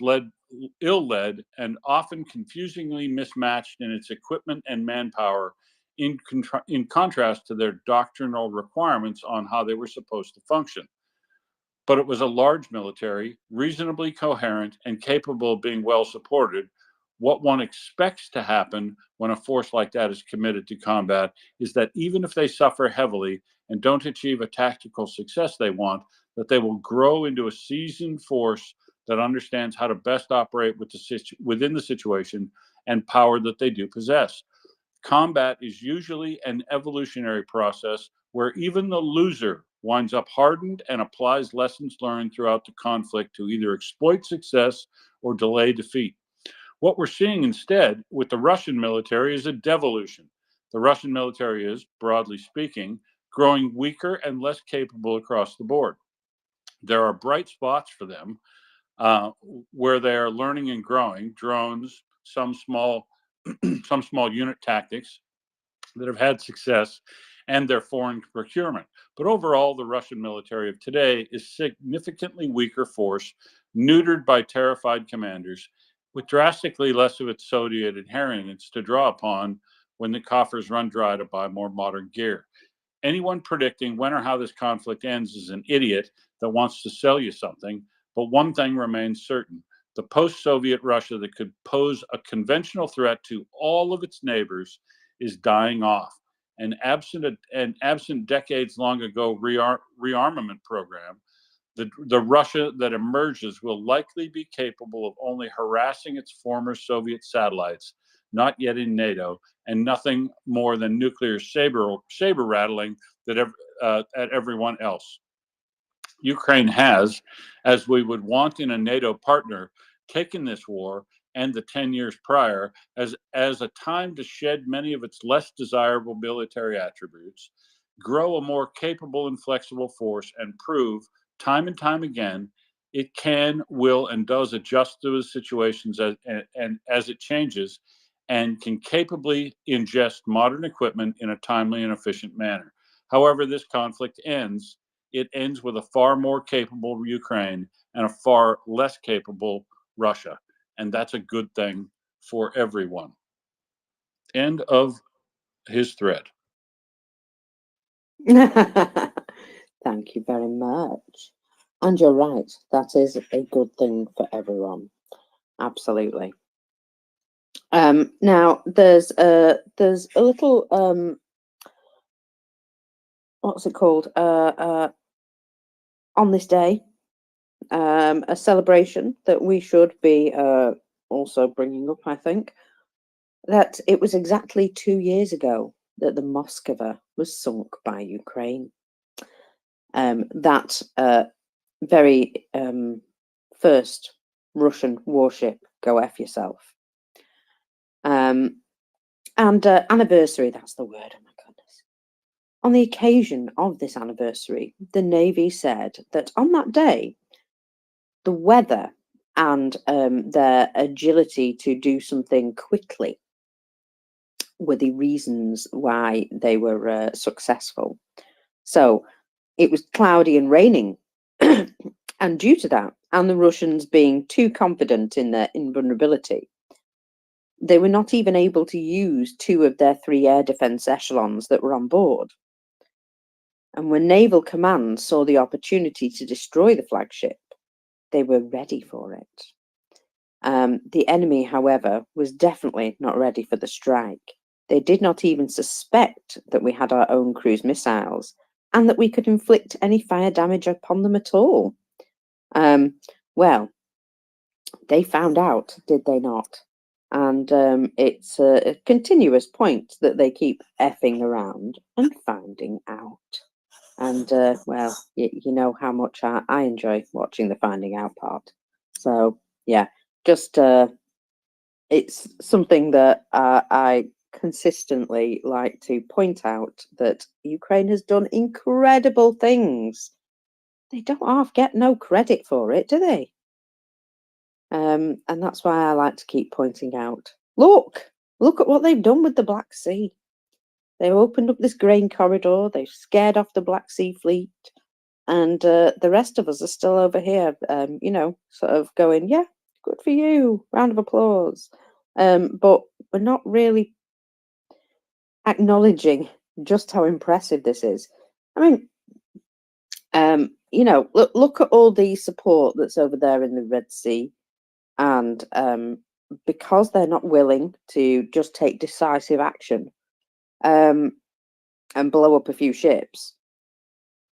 ill-led and often confusingly mismatched in its equipment and manpower, in contrast to their doctrinal requirements on how they were supposed to function. But it was a large military, reasonably coherent, and capable of being well supported. What one expects to happen when a force like that is committed to combat is that even if they suffer heavily and don't achieve a tactical success they want, that they will grow into a seasoned force that understands how to best operate within the situation and power that they do possess. Combat is usually an evolutionary process where even the loser winds up hardened and applies lessons learned throughout the conflict to either exploit success or delay defeat. What we're seeing instead with the Russian military is a devolution. The Russian military is, broadly speaking, growing weaker and less capable across the board. There are bright spots for them where they are learning and growing: drones, some small unit tactics that have had success, and their foreign procurement. But overall, the Russian military of today is significantly weaker force, neutered by terrified commanders, with drastically less of its Soviet inheritance to draw upon when the coffers run dry to buy more modern gear. Anyone predicting when or how this conflict ends is an idiot that wants to sell you something, but one thing remains certain. The post-Soviet Russia that could pose a conventional threat to all of its neighbors is dying off. An absent decades long ago rearmament program, the Russia that emerges will likely be capable of only harassing its former Soviet satellites, not yet in NATO, and nothing more than nuclear saber rattling at everyone else. Ukraine has, as we would want in a NATO partner, taken this war and the 10 years prior as a time to shed many of its less desirable military attributes, grow a more capable and flexible force, and prove time and time again it can, will, and does adjust to the situations as it changes, and can capably ingest modern equipment in a timely and efficient manner. However this conflict ends, it ends with a far more capable Ukraine and a far less capable Russia. And that's a good thing for everyone. End of his thread. Thank you very much. And you're right, that is a good thing for everyone. Absolutely. Now there's a little what's it called? On this day, a celebration that we should be also bringing up, I think, that it was exactly 2 years ago that the Moskva was sunk by Ukraine. That very first Russian warship, go F yourself. And anniversary, that's the word, oh my goodness. On the occasion of this anniversary, the Navy said that on that day, the weather and their agility to do something quickly were the reasons why they were successful. So it was cloudy and raining, and due to that, and the Russians being too confident in their invulnerability, they were not even able to use 2 of their 3 air defense echelons that were on board. And when Naval Command saw the opportunity to destroy the flagship, they were ready for it. The enemy, however, was definitely not ready for the strike. They did not even suspect that we had our own cruise missiles and that we could inflict any fire damage upon them at all. Well, they found out, did they not? And it's a continuous point that they keep effing around and finding out. And well, you know how much I enjoy watching the finding out part. So yeah, just it's something that I consistently like to point out, that Ukraine has done incredible things. They don't half get no credit for it, do they? And that's why I like to keep pointing out, look at what they've done with the Black Sea. They opened up this grain corridor, they've scared off the Black Sea fleet, and the rest of us are still over here, you know, sort of going, yeah, good for you, round of applause. But we're not really acknowledging just how impressive this is. I mean, you know, look at all the support that's over there in the Red Sea, and because they're not willing to just take decisive action and blow up a few ships,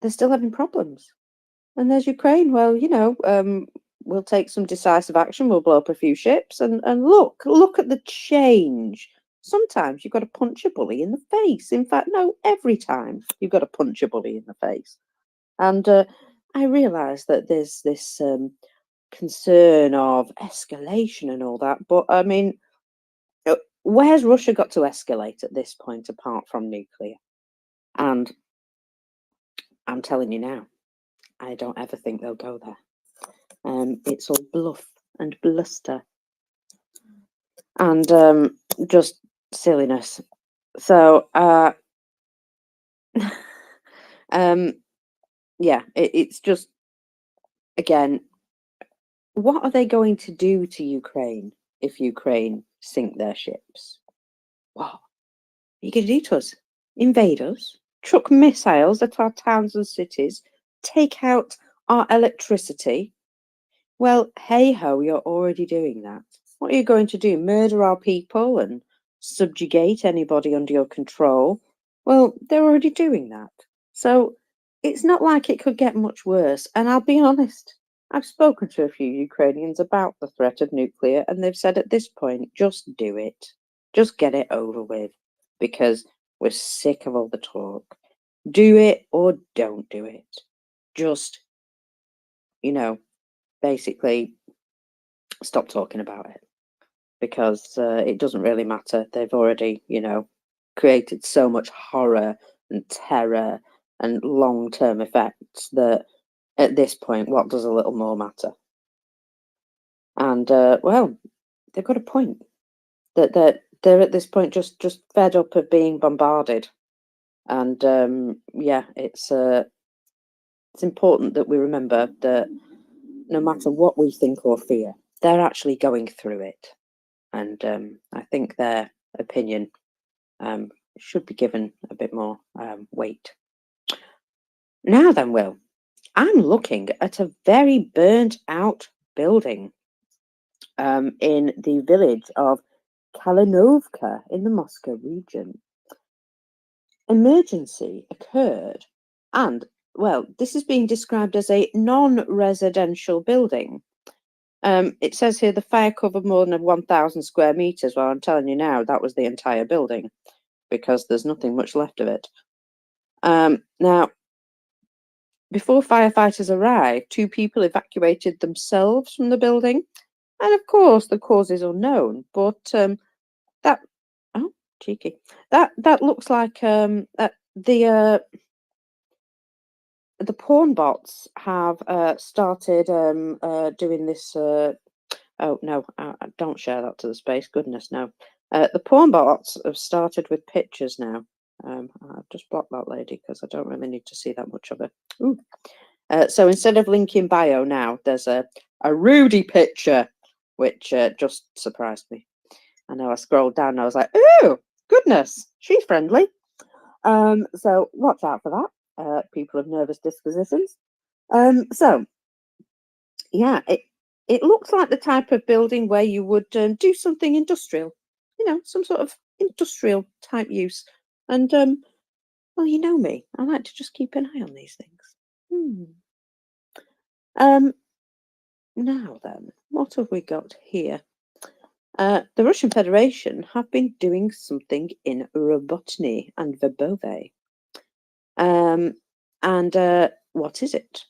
they're still having problems. And there's Ukraine. Well, you know, we'll take some decisive action. We'll blow up a few ships, and look at the change. Sometimes you've got to punch a bully in the face. In fact, no, every time you've got to punch a bully in the face. And I realise that there's this concern of escalation and all that, but I mean, where's Russia got to escalate at this point apart from nuclear? And I'm telling you now, I don't ever think they'll go there. It's all bluff and bluster and just silliness. So, yeah, it's just, again, what are they going to do to Ukraine if Ukraine sink their ships? What are you going to do to us? Invade us? Chuck missiles at our towns and cities? Take out our electricity? Well, hey ho, you're already doing that. What are you going to do? Murder our people and subjugate anybody under your control? Well, they're already doing that. So it's not like it could get much worse. And I'll be honest, I've spoken to a few Ukrainians about the threat of nuclear, and they've said at this point, just do it. Just get it over with, because we're sick of all the talk. Do it or don't do it. Just, basically stop talking about it, because it doesn't really matter. They've already, created so much horror and terror and long-term effects that at this point, what does a little more matter? And well, they've got a point. That they're at this point just fed up of being bombarded, and yeah, it's important that we remember that no matter what we think or fear, they're actually going through it, and I think their opinion should be given a bit more weight. Now then, Will, I'm looking at a very burnt out building in the village of Kalinovka in the Moscow region. Emergency occurred, and, well, this is being described as a non-residential building. It says here the fire covered more than 1,000 square meters. Well, I'm telling you now, that was the entire building, because there's nothing much left of it. Now, before firefighters arrived, 2 people evacuated themselves from the building, and of course the cause is unknown. But that, oh, cheeky, that looks like the porn bots have started doing this. Oh no, don't share that to the space. Goodness, no. The porn bots have started with pictures now. I've just blocked that lady because I don't really need to see that much of her. Ooh. So instead of link in bio now, there's a Rudy picture, which just surprised me. I know, I scrolled down and I was like, oh, goodness, she's friendly. So watch out for that, people of nervous dispositions. So, yeah, it looks like the type of building where you would do something industrial, some sort of industrial type use. And, well, you know me, I like to just keep an eye on these things. Now then, what have we got here? The Russian Federation have been doing something in Robotny and Verbove. And what is it?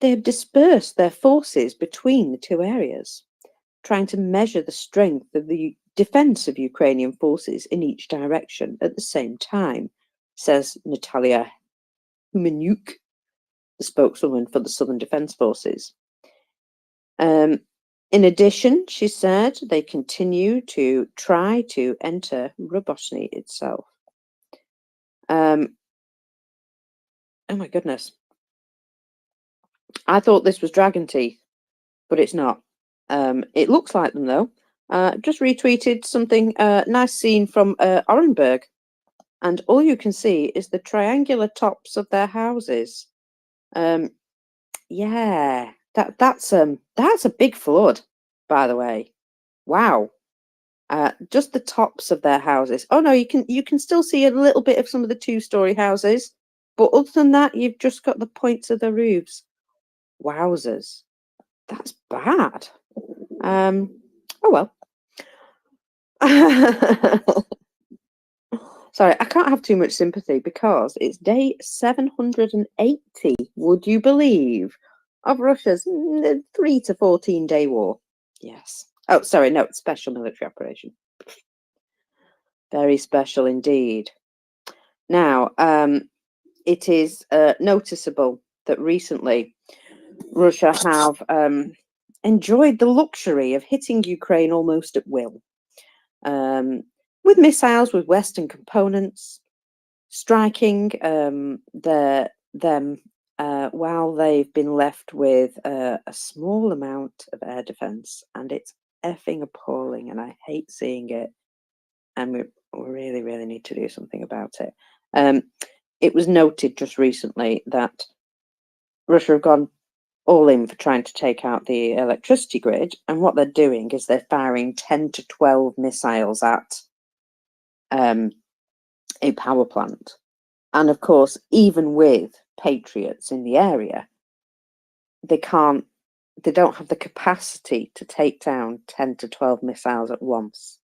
They have dispersed their forces between the 2 areas, trying to measure the strength of the defense of Ukrainian forces in each direction at the same time, says Natalia Humenyuk, the spokeswoman for the Southern Defense Forces. In addition, she said they continue to try to enter Robotny itself. Oh my goodness. I thought this was dragon teeth, but it's not. It looks like them though. Just retweeted something, nice scene from Orenburg, and all you can see is the triangular tops of their houses. Yeah, that's a big flood, by the way. Wow. Just the tops of their houses. Oh no, you can still see a little bit of some of the 2-story houses, but other than that, you've just got the points of the roofs. Wowzers, that's bad. Oh well. Sorry, I can't have too much sympathy because it's day 780, would you believe, of Russia's 3 to 14 day war. Yes. Oh, sorry, no, it's special military operation. Very special indeed. Now, it is noticeable that recently Russia have enjoyed the luxury of hitting Ukraine almost at will, with missiles with Western components, striking them while they've been left with a small amount of air defense, and it's effing appalling, and I hate seeing it, and we really, really need to do something about it. It was noted just recently that Russia have gone all in for trying to take out the electricity grid, and what they're doing is they're firing 10 to 12 missiles at a power plant. And of course, even with Patriots in the area, they don't have the capacity to take down 10 to 12 missiles at once.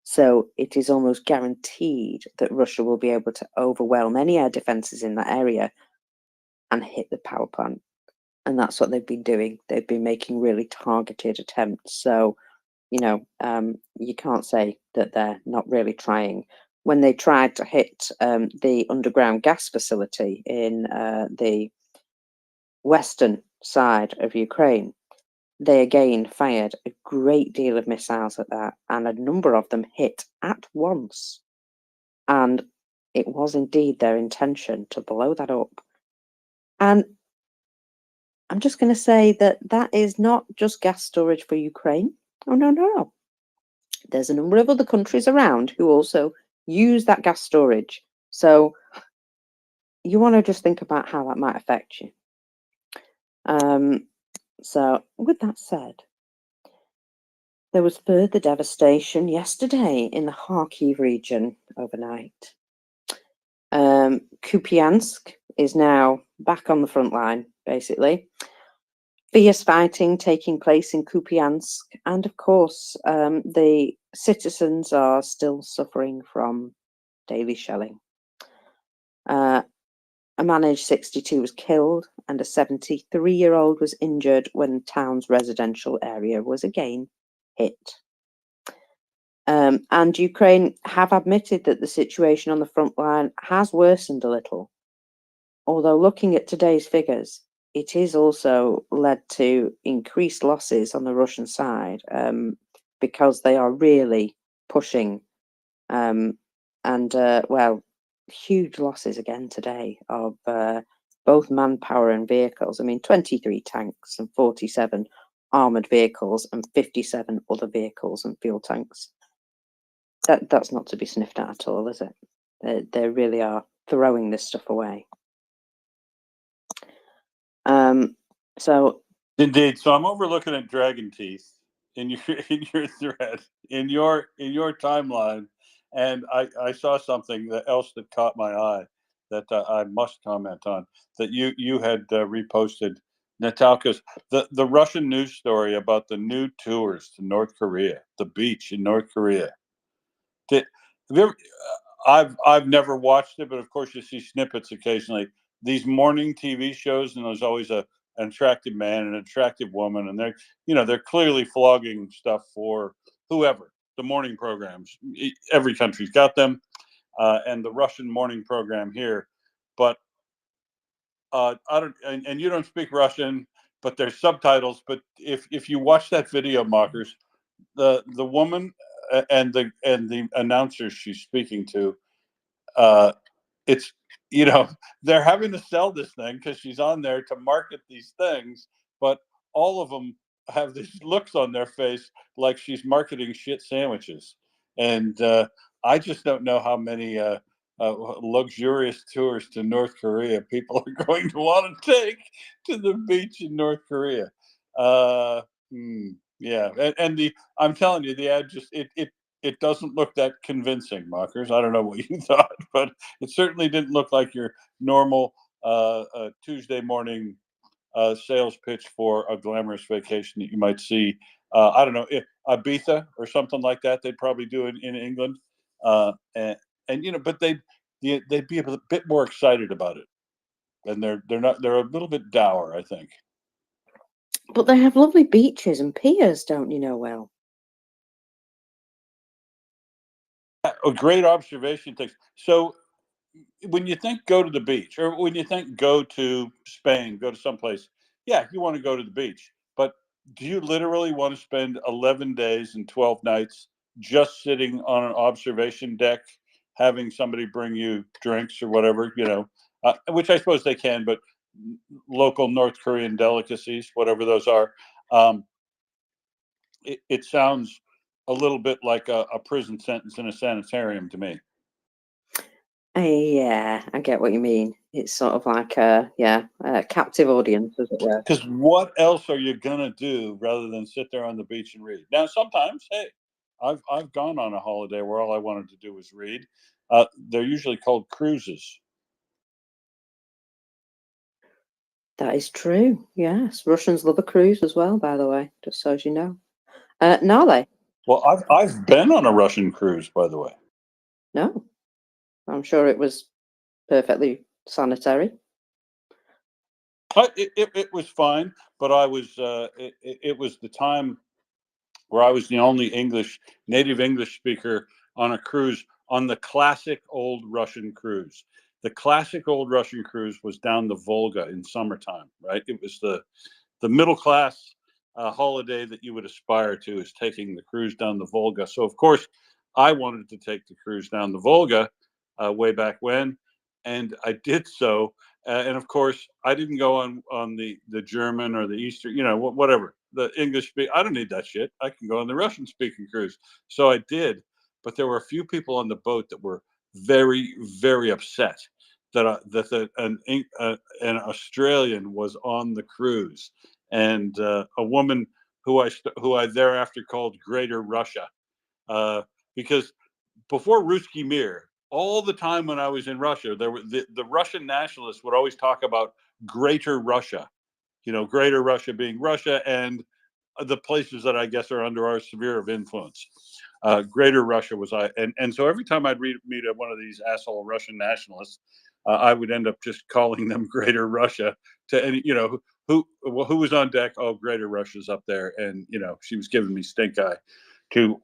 So it is almost guaranteed that Russia will be able to overwhelm any air defenses in that area and hit the power plant. And that's what they've been doing. They've been making really targeted attempts. So, you can't say that they're not really trying. When they tried to hit the underground gas facility in the western side of Ukraine, they again fired a great deal of missiles at that, and a number of them hit at once. And it was indeed their intention to blow that up. And I'm just going to say that that is not just gas storage for Ukraine. Oh, no, no. There's a number of other countries around who also use that gas storage. So you want to just think about how that might affect you. So with that said, there was further devastation yesterday in the Kharkiv region overnight. Kupiansk is now back on the front line, basically. Fierce fighting taking place in Kupiansk, and of course, the citizens are still suffering from daily shelling. A man aged 62 was killed, and a 73-year-old was injured when the town's residential area was again hit. And Ukraine have admitted that the situation on the front line has worsened a little. Although looking at today's figures, it is also led to increased losses on the Russian side, because they are really pushing, huge losses again today of both manpower and vehicles. I mean, 23 tanks and 47 armored vehicles and 57 other vehicles and fuel tanks. That's not to be sniffed at all, is it? They really are throwing this stuff away. So Indeed. So I'm overlooking at Dragon Teeth in your thread in your timeline, and I saw something else that caught my eye that I must comment on, that you had reposted, Natalka's the Russian news story about the new tours to North Korea, the beach in North Korea. Have you ever, I've never watched it, but of course you see snippets occasionally. These morning TV shows, and there's always an attractive man and an attractive woman, and they're clearly flogging stuff for whoever. The morning programs, every country's got them, and the Russian morning program here. But I don't, and you don't speak Russian, but there's subtitles. But if you watch that video, Mockers, the woman and the announcers she's speaking to, it's they're having to sell this thing because she's on there to market these things, but all of them have these looks on their face like she's marketing shit sandwiches, and I just don't know how many luxurious tours to North Korea people are going to want to take to the beach in North Korea. Yeah, and I'm telling you, the ad just it doesn't look that convincing, Mockers. I don't know what you thought, but it certainly didn't look like your normal Tuesday morning sales pitch for a glamorous vacation that you might see. I don't know, Ibiza or something like that. They'd probably do it in England, and but they'd be a bit more excited about it, and they're a little bit dour, I think. but they have lovely beaches and piers, don't you know, Will? a great observation things. So when you think go to the beach, or when you think go to Spain, go to someplace, yeah, you want to go to the beach. But do you literally want to spend 11 days and 12 nights just sitting on an observation deck, having somebody bring you drinks or whatever, which I suppose they can, but local North Korean delicacies, whatever those are. It sounds a little bit like a prison sentence in a sanitarium to me. Yeah, I get what you mean. It's sort of like a captive audience, as it were. Because what else are you gonna do rather than sit there on the beach and read? Now, sometimes, hey, I've gone on a holiday where all I wanted to do was read. They're usually called cruises. That is true. Yes, Russians love a cruise as well, by the way, just so as you know. Nale? Well, I've been on a Russian cruise, by the way. No, I'm sure it was perfectly sanitary. It was fine, but I was it was the time where I was the only native English speaker on a cruise on the classic old Russian cruise. The classic old Russian cruise was down the Volga in summertime, right? It was the middle class holiday that you would aspire to, is taking the cruise down the Volga. So of course, I wanted to take the cruise down the Volga way back when, and I did so. And of course, I didn't go on the German or the Eastern, whatever, the English speak. I don't need that shit. I can go on the Russian speaking cruise. So I did, but there were a few people on the boat that were very, very upset that an Australian was on the cruise, and a woman who I thereafter called Greater Russia, because before Ruski Mir, all the time when I was in Russia, there were the Russian nationalists would always talk about Greater Russia, Greater Russia being Russia and the places that I guess are under our sphere of influence. Greater Russia was and so every time I'd meet one of these asshole Russian nationalists, I would end up just calling them Greater Russia to any, who was on deck. Oh, Greater Russia's up there, and she was giving me stink eye to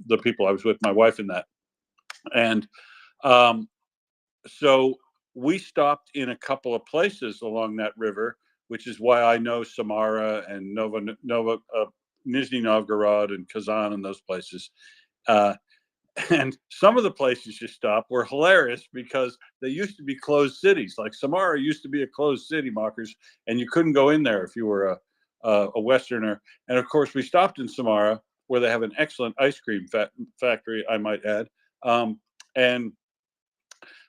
the people I was with, my wife, in that. And so we stopped in a couple of places along that river, which is why I know Samara and Nizhny Novgorod and Kazan and those places. And some of the places you stop were hilarious because they used to be closed cities. Like Samara used to be a closed city, mockers, and you couldn't go in there if you were a Westerner. And of course, we stopped in Samara, where they have an excellent ice cream factory, I might add. And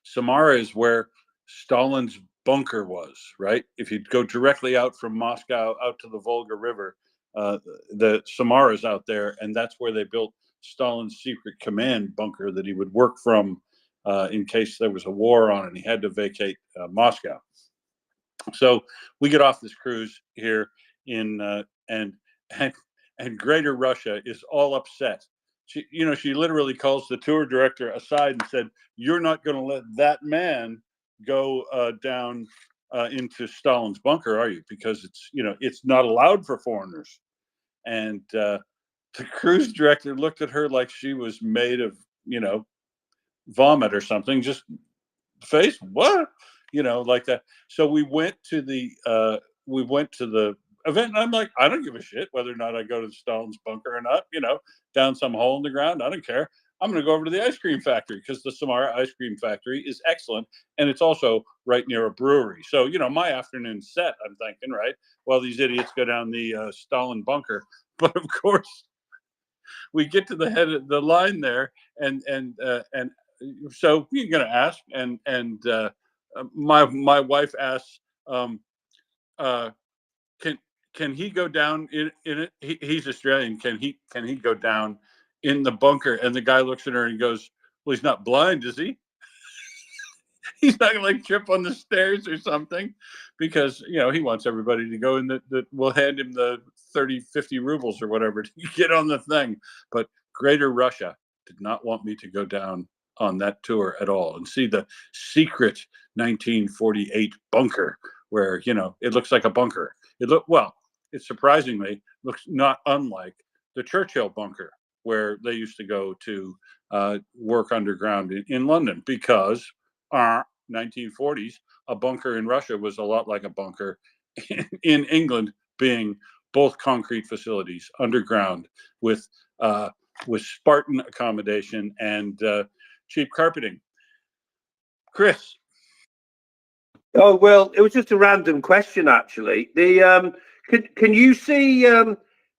Samara is where Stalin's bunker was, right? If you go directly out from Moscow out to the Volga River, the Samara's out there, and that's where they built Stalin's secret command bunker that he would work from in case there was a war on and he had to vacate Moscow. So we get off this cruise here and Greater Russia is all upset. She literally calls the tour director aside and said, "You're not going to let that man go down into Stalin's bunker, are you? Because it's not allowed for foreigners." And the cruise director looked at her like she was made of vomit or something. Just face what, like that. So we went to the event, and I'm like, I don't give a shit whether or not I go to Stalin's bunker or not, down some hole in the ground. I don't care. I'm going to go over to the ice cream factory because the Samara ice cream factory is excellent. And it's also right near a brewery. So, my afternoon's set, I'm thinking, right? While these idiots go down the Stalin bunker. But of course, we get to the head of the line there. And so you're going to ask. And my wife asks, can he go down in it? He's Australian. Can he go down in the bunker? And the guy looks at her and goes, "Well, he's not blind, is he?" He's not gonna trip on the stairs or something, because he wants everybody to go in. That will hand him the 30-50 rubles or whatever to get on the thing. But Greater Russia did not want me to go down on that tour at all and see the secret 1948 bunker where it looks like a bunker. It surprisingly looks not unlike the Churchill bunker, where they used to go to work underground in London, because 1940s, a bunker in Russia was a lot like a bunker in England, being both concrete facilities underground with Spartan accommodation and cheap carpeting. Chris. Oh well, it was just a random question actually. The can you see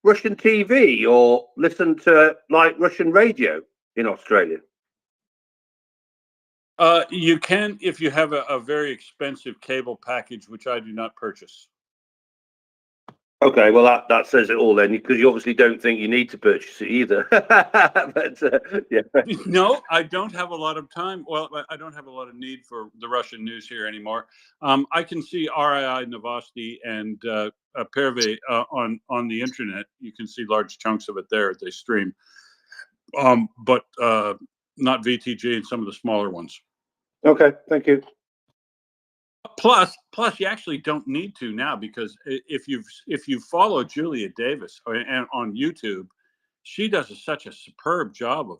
Russian TV or listen to like Russian radio in Australia? You can if you have a very expensive cable package, which I do not purchase. Okay, well that says it all then, because you obviously don't think you need to purchase it either. But yeah. No, I don't have a lot of time. Well, I don't have a lot of need for the Russian news here anymore. I can see RII Novosti and Perve on the internet. You can see large chunks of it there. They stream, but not VTG and some of the smaller ones. Okay, thank you. Plus, you actually don't need to now, because if you follow Julia Davis on YouTube, she does such a superb job of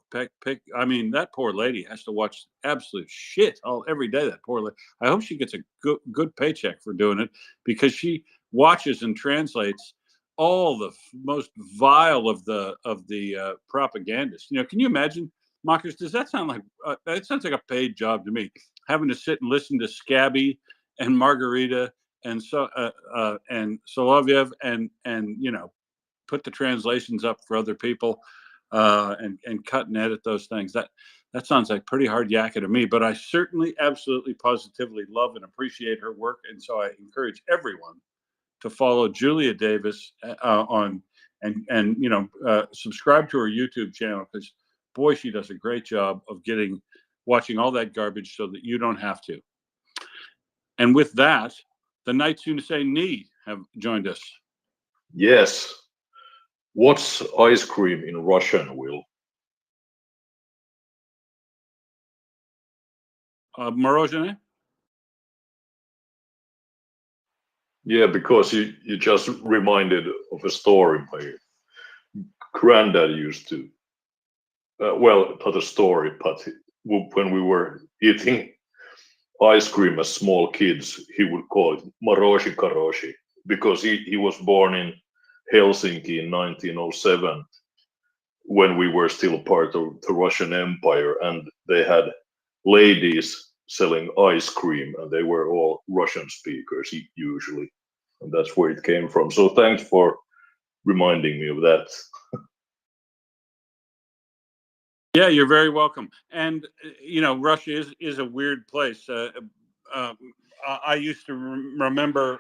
I mean, that poor lady has to watch absolute shit every day. That poor lady. I hope she gets a good paycheck for doing it, because she watches and translates all the most vile of the propagandists. You know, can you imagine, Mockers? Does that sound like it sounds like a paid job to me? Having to sit and listen to Scabby and Margarita and Soloviev and you know, put the translations up for other people and cut and edit those things. That sounds like pretty hard yakka to me, but I certainly, absolutely, positively love and appreciate her work, and so I encourage everyone to follow Julia Davis on and you know, subscribe to her YouTube channel, because boy, she does a great job of watching all that garbage so that you don't have to. And with that, the Knights Who Say Knee have joined us. Yes. What's ice cream in Russian, Will? Мороженое? Yeah, because you just reminded of a story my granddad used to. Well, not a story, but when we were eating ice cream as small kids, he would call it Maroshi Karoshi, because he was born in Helsinki in 1907, when we were still part of the Russian Empire, and they had ladies selling ice cream, and they were all Russian speakers usually, and that's where it came from. So thanks for reminding me of that. Yeah, you're very welcome. And you know, Russia is a weird place. I used to remember,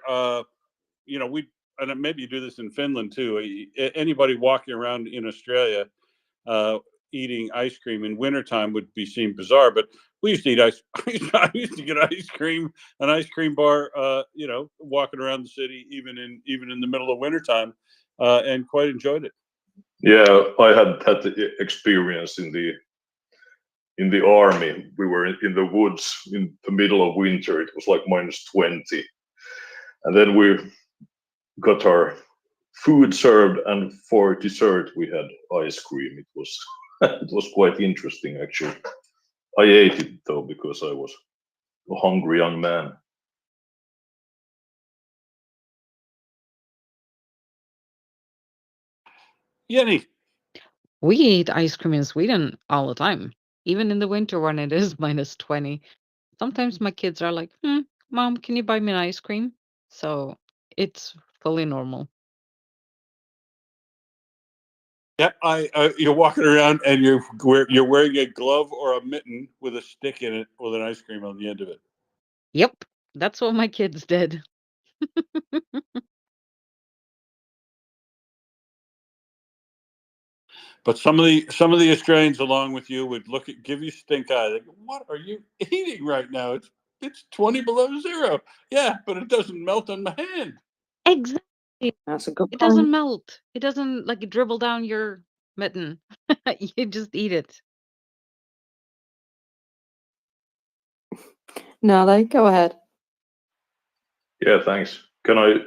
you know, and maybe you do this in Finland too. Anybody walking around in Australia eating ice cream in wintertime would be seen bizarre, but we used to eat ice. I used to get ice cream, an ice cream bar, you know, walking around the city, even in the middle of wintertime, and quite enjoyed it. Yeah, I had that experience in the army. We were in the woods in the middle of winter. It was like -20, and then we got our food served, and for dessert we had ice cream. It was it was quite interesting, actually. I ate it though, because I was a hungry young man. Jenny. We eat ice cream in Sweden all the time, even in the winter when it is -20. Sometimes my kids are like, Mom, can you buy me an ice cream? So it's fully normal. Yeah, you're walking around and you're wearing a glove or a mitten with a stick in it with an ice cream on the end of it. Yep, that's what my kids did. But some of the Australians along with you would give you stink eye. They go, "What are you eating right now? It's 20 below zero." Yeah, but it doesn't melt on my hand. Exactly. That's a good It point. doesn't melt. It doesn't like dribble down your mitten. You just eat it. No, go ahead. Yeah, thanks. Can I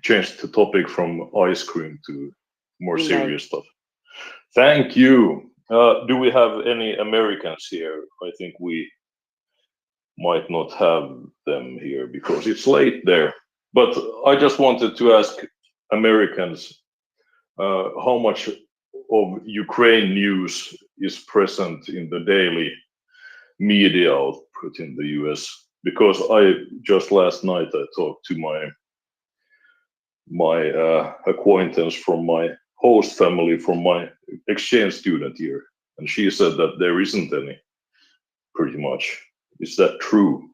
change the topic from ice cream to more You may. serious stuff? Thank you. Do we have any Americans here? I think we might not have them here because it's late there. But I just wanted to ask Americans how much of Ukraine news is present in the daily media output in the US? Because I just last night I talked to my acquaintance from my host family from my exchange student here, and she said that there isn't any, pretty much. Is that true?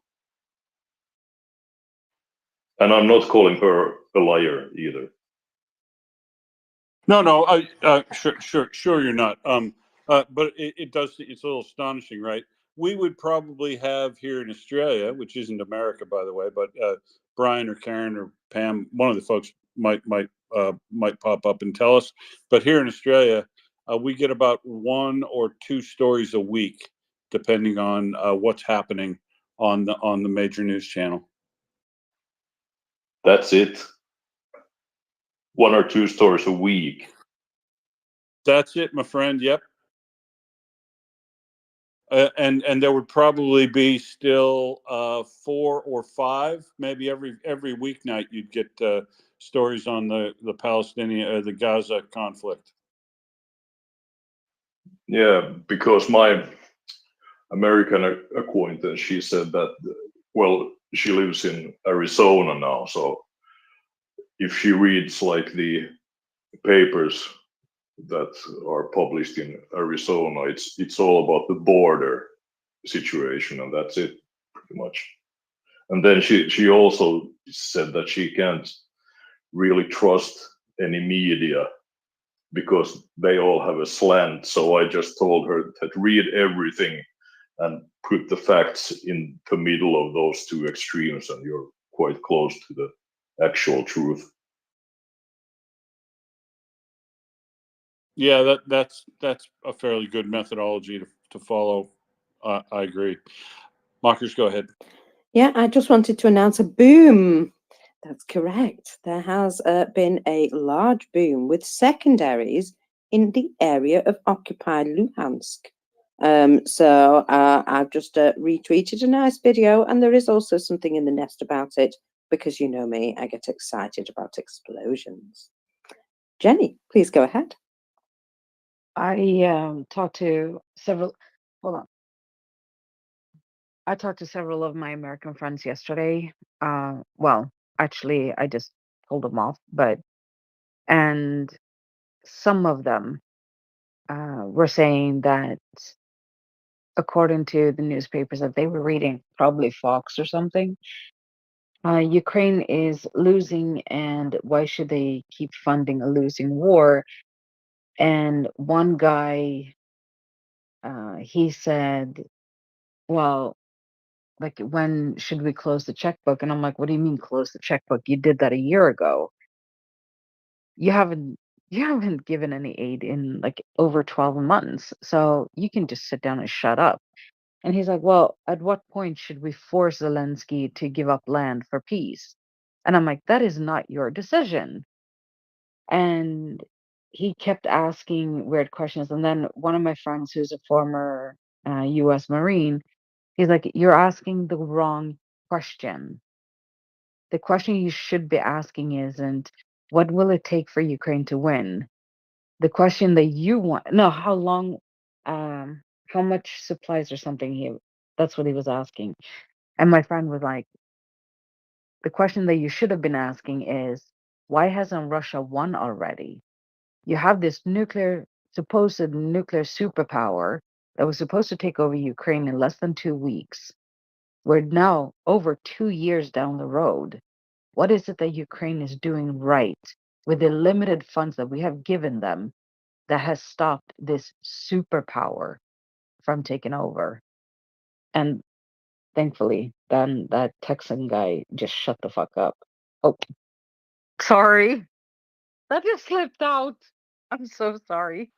And I'm not calling her a liar either. No, sure, you're not. But it does. It's a little astonishing, right? We would probably have here in Australia, which isn't America, by the way, but Brian or Karen or Pam, one of the folks might pop up and tell us. But here in Australia, we get about 1 or 2 stories a week, depending on what's happening on the major news channel. That's it. 1 or 2 stories a week. That's it, my friend. Yep. And there would probably be still 4 or 5, maybe every weeknight you'd get stories on the Palestinian the Gaza conflict. Yeah, because my American acquaintance, she said that, well, she lives in Arizona now, so if she reads like the papers that are published in Arizona, it's all about the border situation, and that's it, pretty much. And then she also said that she can't really trust any media because they all have a slant. So I just told her that read everything and put the facts in the middle of those 2 extremes, and you're quite close to the actual truth. Yeah, that's a fairly good methodology to follow. I agree. Marcus, go ahead. Yeah, I just wanted to announce a boom. That's correct. There has been a large boom with secondaries in the area of occupied Luhansk. So I've just retweeted a nice video, and there is also something in the nest about it, because you know me, I get excited about explosions. Jenny, please go ahead. I talked to several. Hold on. I talked to several of my American friends yesterday. Well, actually, I just pulled them off, and some of them were saying that, according to the newspapers that they were reading, probably Fox or something, Ukraine is losing, and why should they keep funding a losing war? And one guy, he said, well, like, when should we close the checkbook? And I'm like, what do you mean close the checkbook? You did that a year ago. You haven't given any aid in like over 12 months. So you can just sit down and shut up. And he's like, well, at what point should we force Zelensky to give up land for peace? And I'm like, that is not your decision. And he kept asking weird questions. And then one of my friends, who's a former US Marine, he's like, you're asking the wrong question. The question you should be asking isn't, what will it take for Ukraine to win? The question that you want, no, how long, how much supplies or something, that's what he was asking. And my friend was like, the question that you should have been asking is, why hasn't Russia won already? You have this supposed nuclear superpower that was supposed to take over Ukraine in less than 2 weeks. We're now over 2 years down the road. What is it that Ukraine is doing right with the limited funds that we have given them that has stopped this superpower from taking over? And thankfully, then that Texan guy just shut the fuck up. Oh, sorry. That just slipped out. I'm so sorry.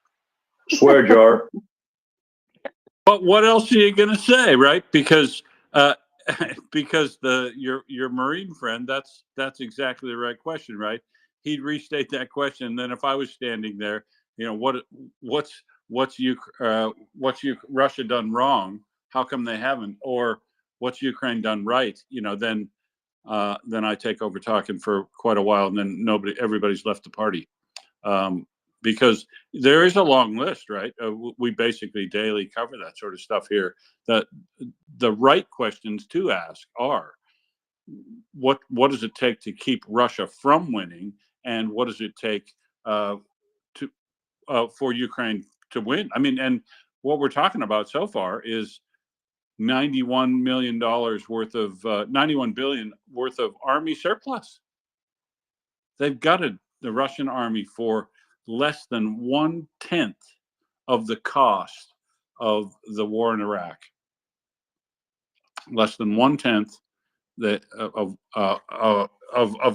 Swear jar. But what else are you going to say, right? Because because your Marine friend, that's exactly the right question, right? He'd restate that question, and then if I was standing there, you know, what's Russia done wrong? How come they haven't? Or what's Ukraine done right? You know, then I take over talking for quite a while, and then everybody's left the party. Because there is a long list, right? We basically daily cover that sort of stuff here. The right questions to ask are, what does it take to keep Russia from winning, and what does it take for Ukraine to win? I mean, and what we're talking about so far is $91 million worth of 91 billion worth of army surplus. They've gutted the Russian army for less than 1/10 of the cost of the war in Iraq. Less than 1/10 of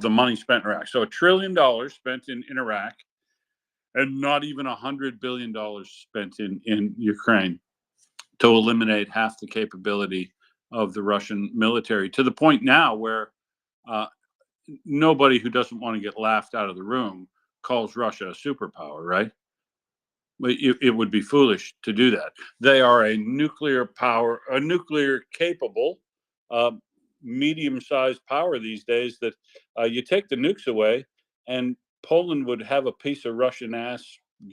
the money spent in Iraq. So $1 trillion spent in Iraq, and not even $100 billion spent in Ukraine to eliminate half the capability of the Russian military, to the point now where nobody who doesn't want to get laughed out of the room calls Russia a superpower, right? It would be foolish to do that. They are a nuclear capable, medium-sized power these days, that you take the nukes away and Poland would have a piece of Russian ass,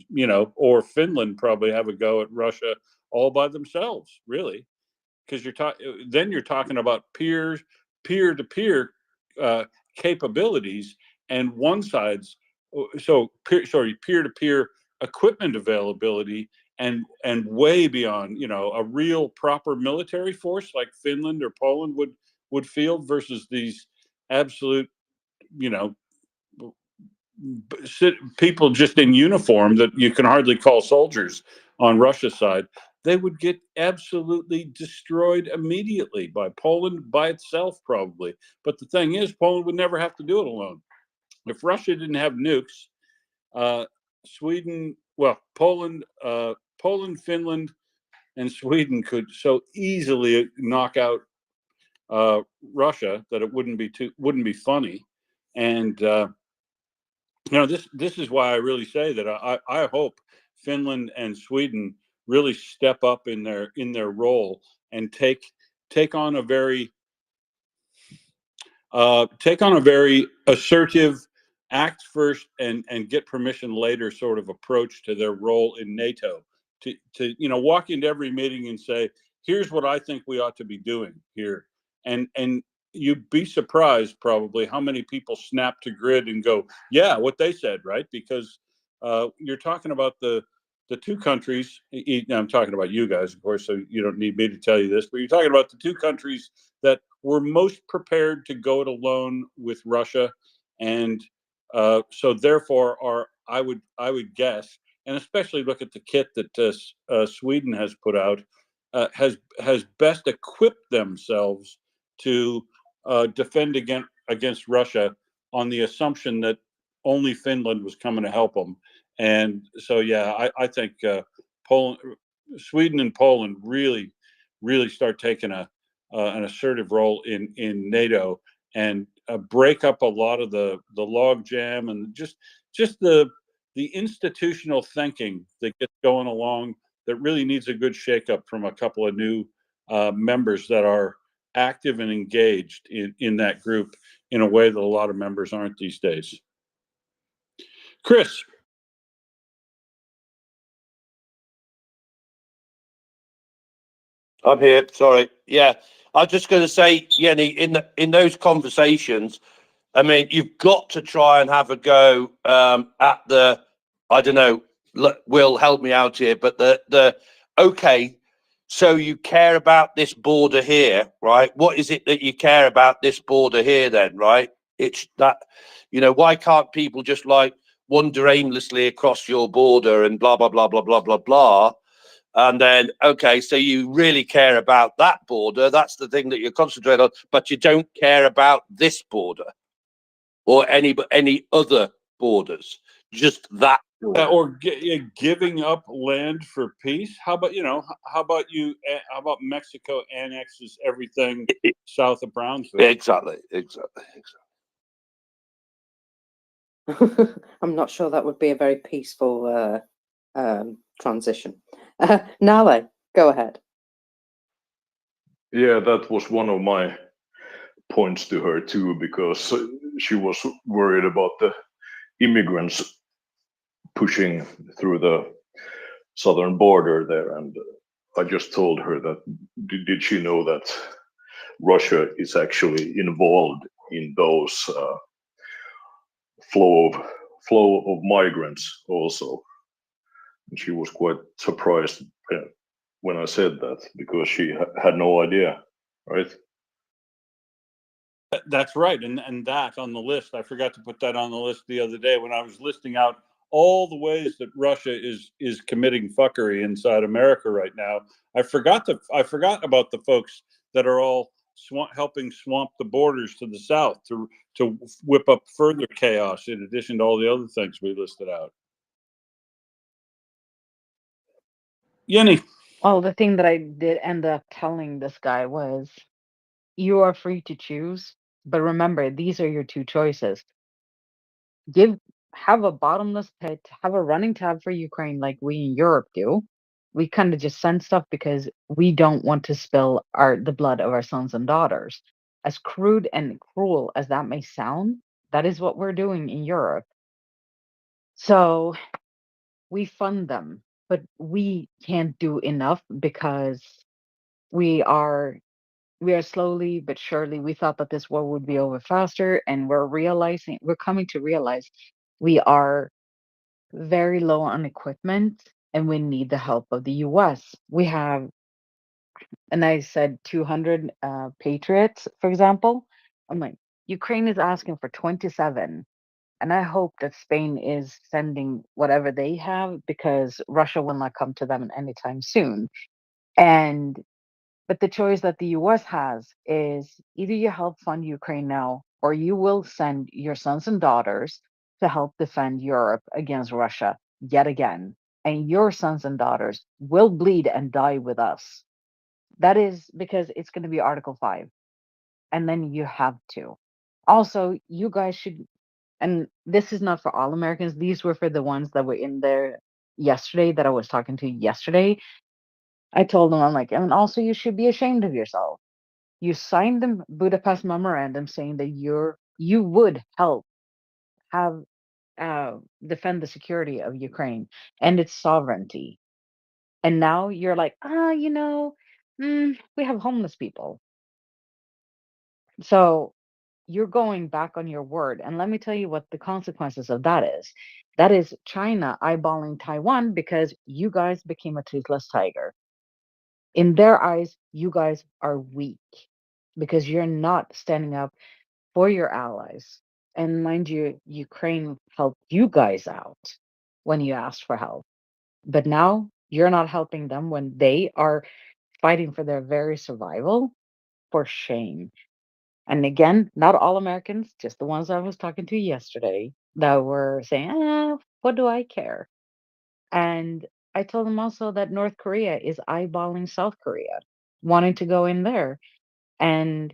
you know, or Finland probably have a go at Russia all by themselves, really, because you're talking about peer-to-peer capabilities, and one side's peer-to-peer equipment availability, and way beyond, you know, a real proper military force like Finland or Poland would field, versus these absolute, you know, people just in uniform that you can hardly call soldiers on Russia's side. They would get absolutely destroyed immediately by Poland by itself, probably. But the thing is, Poland would never have to do it alone. If Russia didn't have nukes, Poland, Finland, and Sweden could so easily knock out Russia that it wouldn't be funny. And you know, this is why I really say that I hope Finland and Sweden really step up in their role and take on a very assertive, act first and get permission later sort of approach to their role in NATO. To you know, walk into every meeting and say, here's what I think we ought to be doing here, and you'd be surprised probably how many people snap to grid and go, yeah, what they said, right? Because you're talking about the two countries. I'm talking about you guys, of course, so you don't need me to tell you this, but you're talking about the two countries that were most prepared to go it alone with Russia, and so therefore I would guess, and especially look at the kit that Sweden has put out, has best equipped themselves to defend against Russia, on the assumption that only Finland was coming to help them. And so, yeah, I think Sweden and Poland really start taking an assertive role in NATO, and break up a lot of the log jam, and just the institutional thinking that gets going along, that really needs a good shakeup from a couple of new members that are active and engaged in that group in a way that a lot of members aren't these days. Chris. I'm here. Sorry. Yeah, I was just going to say, Yenny, in those conversations, I mean, you've got to try and have a go at the, I don't know, Will, help me out here, but okay, so you care about this border here, right? What is it that you care about this border here then, right? It's that, you know, why can't people just like wander aimlessly across your border and blah, blah, blah, blah, blah, blah, blah. And then, okay, so you really care about that border. That's the thing that you're concentrating on, but you don't care about this border or any other borders, just that border. Or giving up land for peace. How about how about Mexico annexes everything south of Brownsville? Exactly. I'm not sure that would be a very peaceful transition. Nale, go ahead. Yeah, that was one of my points to her too, because she was worried about the immigrants pushing through the southern border there, and I just told her that did she know that Russia is actually involved in those flow of migrants also. And she was quite surprised when I said that, because she had no idea, right? That's right, and that on the list. I forgot to put that on the list the other day when I was listing out all the ways that Russia is committing fuckery inside America right now. I forgot about the folks that are all helping swamp the borders to the south to whip up further chaos, in addition to all the other things we listed out. Yenny. Well, the thing that I did end up telling this guy was, you are free to choose, but remember, these are your two choices. Have a bottomless pit, have a running tab for Ukraine like we in Europe do. We kind of just send stuff because we don't want to spill the blood of our sons and daughters. As crude and cruel as that may sound, that is what we're doing in Europe. So we fund them, but we can't do enough because we are slowly but surely, we thought that this war would be over faster, and we're coming to realize we are very low on equipment and we need the help of the US. We have, and I said 200 Patriots, for example. I'm like, Ukraine is asking for 27. And I hope that Spain is sending whatever they have, because Russia will not come to them anytime soon. But the choice that the US has is, either you help fund Ukraine now, or you will send your sons and daughters to help defend Europe against Russia yet again. And your sons and daughters will bleed and die with us. That is because it's going to be Article 5. And then you have to. Also, you guys should, and this is not for all Americans, these were for the ones that were in there yesterday, that I was talking to yesterday. I told them, I'm like, and also you should be ashamed of yourself. You signed the Budapest Memorandum saying that you would help have defend the security of Ukraine and its sovereignty. And now you're like, we have homeless people. So you're going back on your word. And let me tell you what the consequences of that is. That is China eyeballing Taiwan because you guys became a toothless tiger. In their eyes, you guys are weak because you're not standing up for your allies. And mind you, Ukraine helped you guys out when you asked for help. But now you're not helping them when they are fighting for their very survival. For shame. And again, not all Americans, just the ones I was talking to yesterday that were saying, what do I care? And I told them also that North Korea is eyeballing South Korea, wanting to go in there. And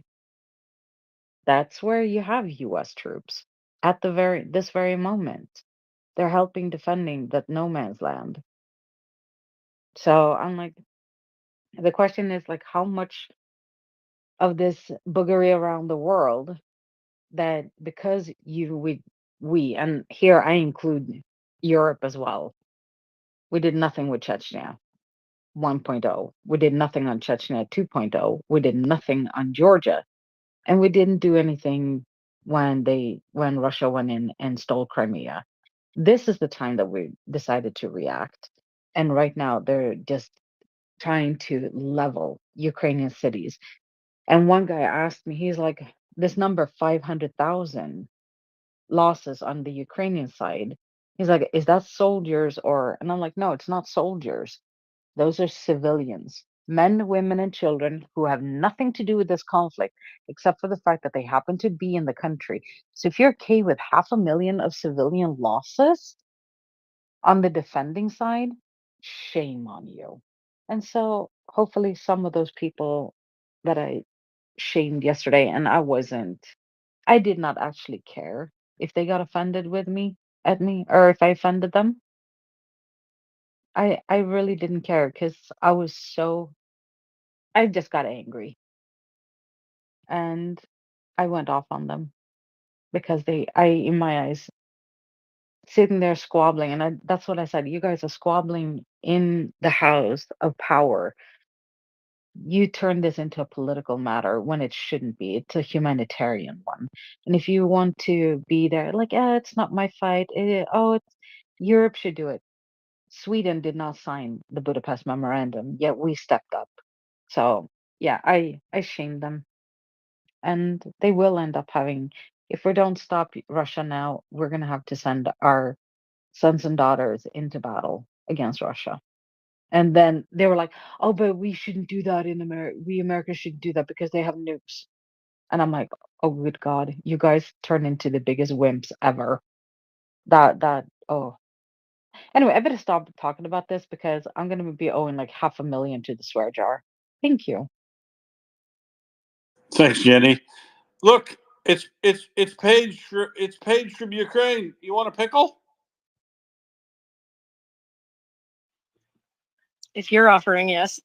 that's where you have US troops at this very moment. They're helping defending that no man's land. So I'm like, the question is like, how much of this boogery around the world that because we and here I include Europe as well. We did nothing with Chechnya 1.0. We did nothing on Chechnya 2.0. We did nothing on Georgia. And we didn't do anything when Russia went in and stole Crimea. This is the time that we decided to react. And right now they're just trying to level Ukrainian cities. And one guy asked me, he's like, this number 500,000 losses on the Ukrainian side. He's like, is that soldiers or? And I'm like, no, it's not soldiers. Those are civilians, men, women, and children who have nothing to do with this conflict except for the fact that they happen to be in the country. So if you're okay with 500,000 of civilian losses on the defending side, shame on you. And so hopefully some of those people that I shamed yesterday, and I did not actually care if they got offended with me at me or if I offended them. I really didn't care because I just got angry and I went off on them because in my eyes, sitting there squabbling, and that's what I said. You guys are squabbling in the house of power. You turn this into a political matter when it shouldn't be. It's a humanitarian one. And if you want to be there, like, it's not my fight. Europe should do it. Sweden did not sign the Budapest Memorandum, yet we stepped up. So yeah, I shamed them, and they will end up having. If we don't stop Russia now, we're gonna have to send our sons and daughters into battle against Russia. And then they were like, "Oh, but we shouldn't do that in America. We Americans shouldn't do that because they have nukes." And I'm like, "Oh, good God, you guys turn into the biggest wimps ever." Oh. Anyway, I better stop talking about this because I'm gonna be owing like $500,000 to the swear jar. Thank you. Thanks, Jenny. Look, it's Paige from Ukraine. You want a pickle? If you're offering, yes.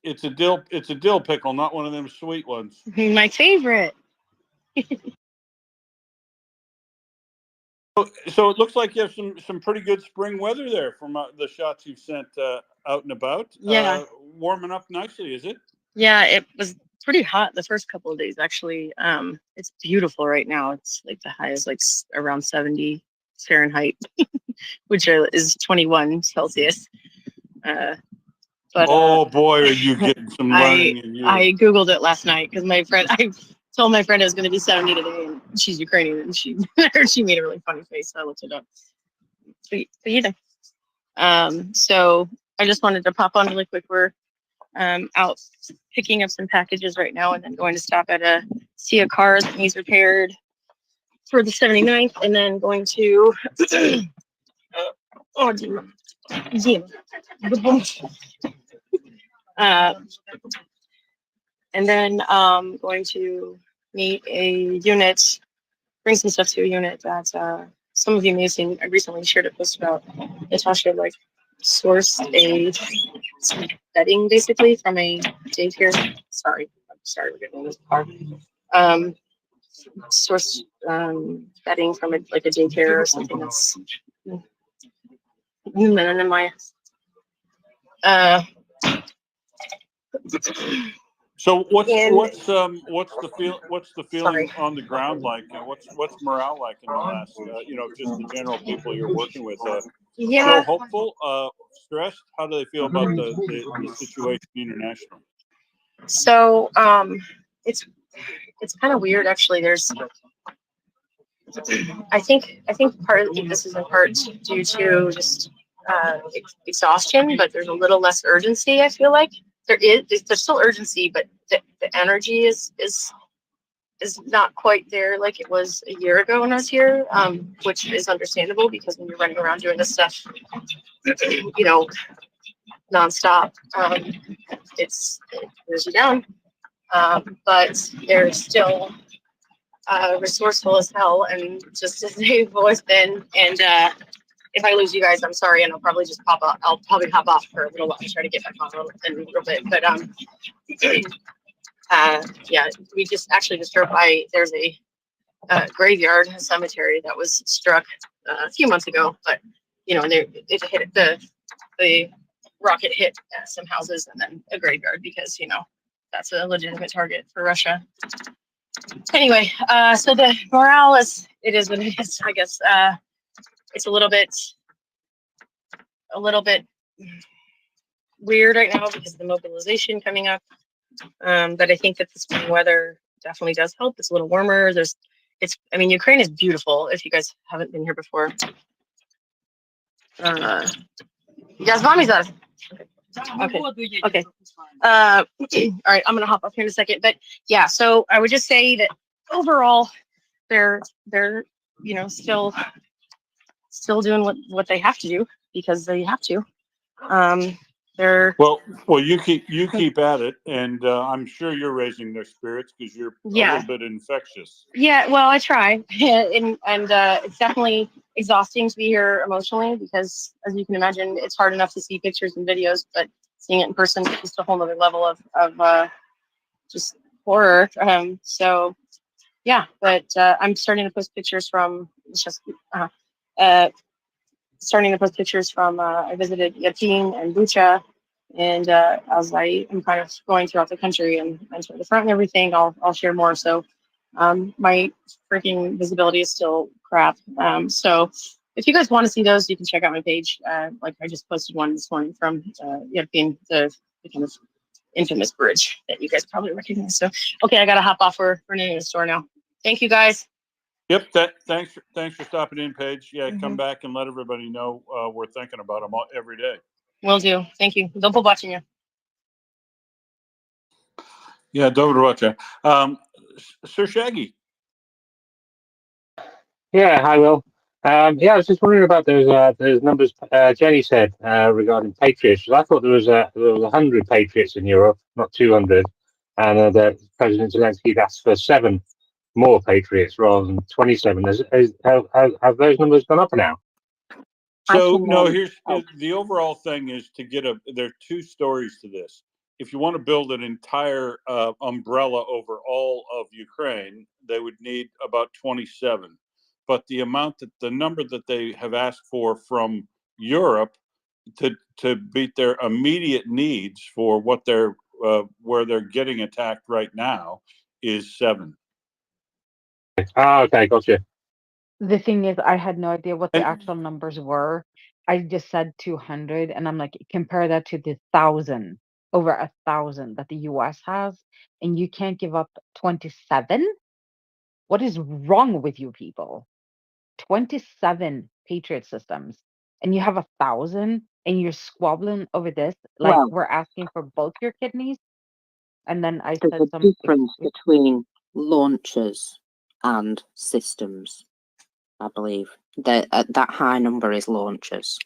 It's a dill pickle, not one of them sweet ones. My favorite. So it looks like you have some pretty good spring weather there from the shots you've sent out and about. Yeah. Warming up nicely, is it? Yeah, it was pretty hot the first couple of days actually. It's beautiful right now. It's like the high is like around 70 Fahrenheit, which is 21 Celsius. Oh boy, are you getting some learning in you. I Googled it last night because I told my friend it was going to be 70 today, and she's Ukrainian, and she made a really funny face, so I looked it up. But yeah. So I just wanted to pop on really quick. We're out picking up some packages right now, and then going to stop at see a car that needs repaired for the 79th, and then going to and then going to meet a unit, bring some stuff to a unit that some of you may have seen. I recently shared a post about Natasha sourced some bedding basically from a daycare. Sorry, we're getting in this car. Sourced bedding from a daycare or something that's So what's the feeling on the ground like? What's morale like in the last just the general people you're working with? Yeah. Still hopeful, stressed? How do they feel about the situation internationally? So it's kind of weird actually. I think part of this is in part due to just exhaustion, but there's a little less urgency. I feel like there's still urgency, but the energy is not quite there like it was a year ago when I was here, which is understandable because when you're running around doing this stuff, nonstop, it wears you down. But they're still resourceful as hell, and just as they've always been. And if I lose you guys, I'm sorry, and I'll probably just pop up. I'll probably hop off for a little while and try to get back on in a little bit. But yeah, we just drove by. There's a graveyard, a cemetery that was struck a few months ago, but and it hit the rocket hit some houses and then a graveyard because that's a legitimate target for Russia. Anyway, so the morale is what it is. I guess it's a little bit weird right now because of the mobilization coming up. But I think that the spring weather definitely does help. It's a little warmer. Ukraine is beautiful. If you guys haven't been here before, you guys, mommy's out. Okay. All right, I'm gonna hop up here in a second. But yeah, so I would just say that overall, they're still doing what they have to do because they have to. They're Well, you keep at it, and I'm sure you're raising their spirits because you're a yeah. little bit infectious. Yeah, well, I try, and it's definitely exhausting to be here emotionally because, as you can imagine, it's hard enough to see pictures and videos, but seeing it in person is just a whole other level of just horror. So yeah, but I'm starting to post pictures from it's just uh, starting to post pictures from I visited Yatin and Bucha, and as I am kind of going throughout the country and to the front and everything, I'll share more. So my freaking visibility is still crap. So if you guys want to see those, you can check out my page. Like I just posted one this morning from Yatin, the kind of infamous bridge that you guys probably recognize. So okay, I gotta hop off. We're running to the store now. Thank you guys. Yep. Thanks for stopping in, Paige. Yeah, come back and let everybody know we're thinking about them every day. Will do. Thank you. Double watching you. Yeah, dobro watcha. Sir Shaggy. Yeah, hi Will. Yeah, I was just wondering about those numbers Jenny said regarding patriots. 'Cause I thought there was 100 patriots in Europe, not 200, and that President Zelensky asked for 7 more patriots rather than 27. Have those numbers gone up now? So no, here's the overall thing is to get there are two stories to this. If you want to build an entire umbrella over all of Ukraine, they would need about 27. But the number that they have asked for from Europe to meet their immediate needs for what they're where they're getting attacked right now is 7. Ah, okay, gotcha. The thing is, I had no idea what the And actual numbers were. I just said 200, and I'm like, compare that to the 1,000, over 1,000 that the US has, and you can't give up 27? What is wrong with you people? 27 Patriot systems, and you have 1,000, and you're squabbling over this like Well, we're asking for both your kidneys. And then I there's said a some, difference between launchers and systems, I believe. That high number is launchers.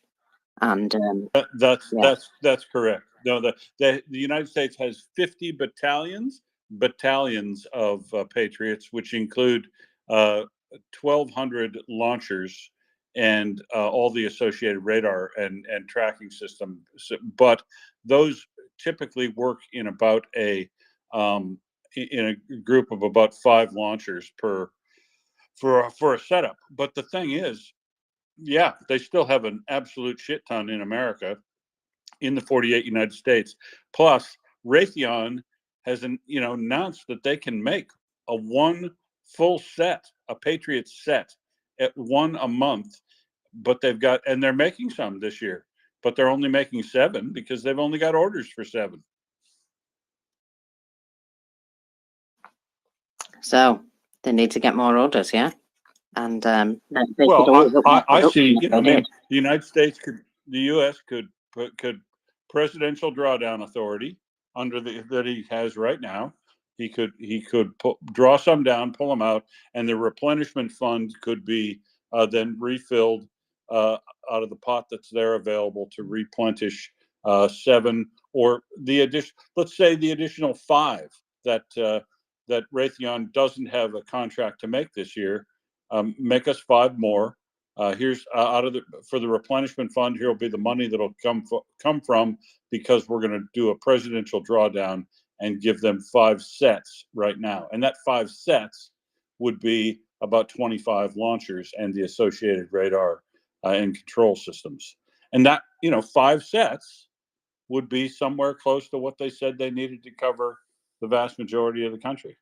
And yeah. that's correct. No, the United States has 50 battalions of Patriots, which include 1,200 launchers and all the associated radar and tracking system. But those typically work in about in a group of about 5 launchers for a setup. But the thing is, yeah, they still have an absolute shit ton in America, in the 48 United States. Plus, Raytheon has announced that they can make a one full set, a Patriot set, at one a month. But they're making some this year, but they're only making 7 because they've only got orders for 7. So they need to get more orders, yeah? And they Well, could always up I see. production if I they mean, did. the U.S. could presidential drawdown authority that he has right now. He could draw some down, pull them out, and the replenishment fund could be then refilled out of the pot that's there available to replenish 7 or the addition. Let's say the additional 5 that that Raytheon doesn't have a contract to make this year. Make us 5 more. Here's for the replenishment fund. Here will be the money that'll come from, because we're going to do a presidential drawdown and give them 5 sets right now, and that 5 sets would be about 25 launchers and the associated radar and control systems, and that 5 sets would be somewhere close to what they said they needed to cover the vast majority of the country.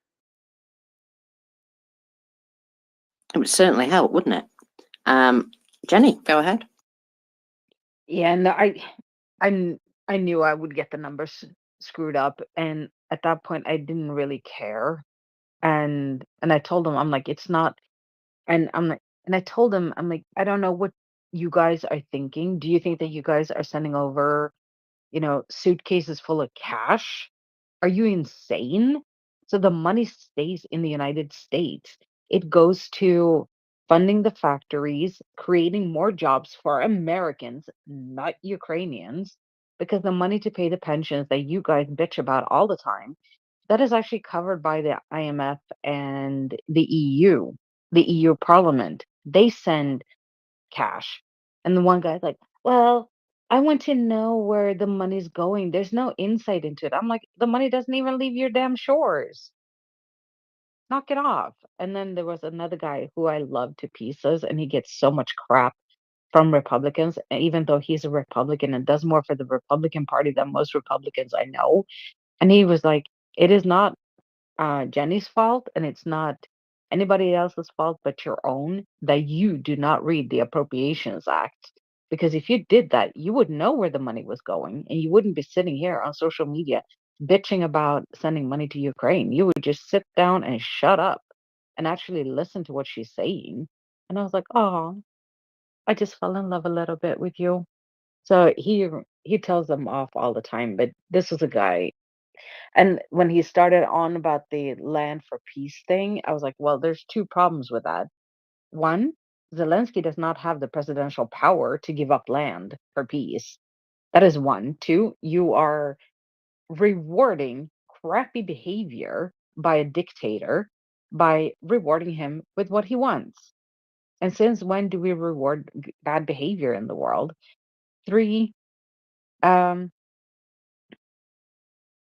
It would certainly help, wouldn't it? Jenny, go ahead. yeah, and I knew I would get the numbers screwed up, and at that point I didn't really care. And I told him, I'm like, it's not, and I'm like, and I told him, I'm like, I don't know what you guys are thinking. Do you think that you guys are sending over, suitcases full of cash? Are you insane? So the money stays in the United States. It goes to funding the factories, creating more jobs for Americans, not Ukrainians. because the money to pay the pensions that you guys bitch about all the time, that is actually covered by the IMF and the EU Parliament. They send cash. And the one guy's like, well, I want to know where the money's going. There's no insight into it. I'm like, the money doesn't even leave your damn shores. Knock it off. And then there was another guy who I love to pieces, and he gets so much crap from Republicans, even though he's a Republican and does more for the Republican Party than most Republicans I know. And he was like, it is not Jenny's fault, and it's not anybody else's fault but your own that you do not read the Appropriations Act. Because if you did that, you would know where the money was going, and you wouldn't be sitting here on social media bitching about sending money to Ukraine. You would just sit down and shut up and actually listen to what she's saying. And I was like, oh, I just fell in love a little bit with you. So he tells them off all the time, but this is a guy. And when he started on about the land for peace thing, I was like, well, there's two problems with that. One, Zelensky does not have the presidential power to give up land for peace. That is one. Two, you are rewarding crappy behavior by a dictator by rewarding him with what he wants. And since when do we reward bad behavior in the world? Three, um,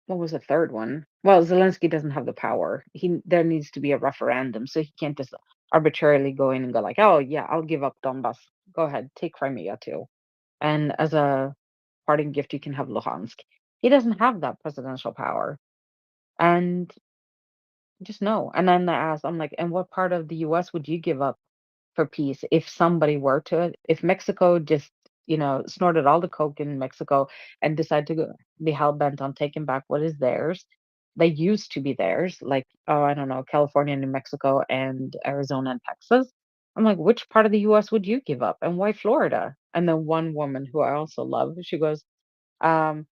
what was the third one? Well, Zelensky doesn't have the power. There needs to be a referendum, so he can't just arbitrarily go in and go like, "Oh yeah, I'll give up Donbass. Go ahead, take Crimea too, and as a parting gift, you can have Luhansk." He doesn't have that presidential power, and just no. And then I asked, I'm like, "And what part of the U.S. would you give up for peace if somebody were to, if Mexico just, snorted all the coke in Mexico and decided to be hell bent on taking back what is theirs? They used to be theirs, like, oh, I don't know, California, New Mexico, and Arizona and Texas. I'm like, which part of the US would you give up and why Florida? And then one woman who I also love, she goes, um,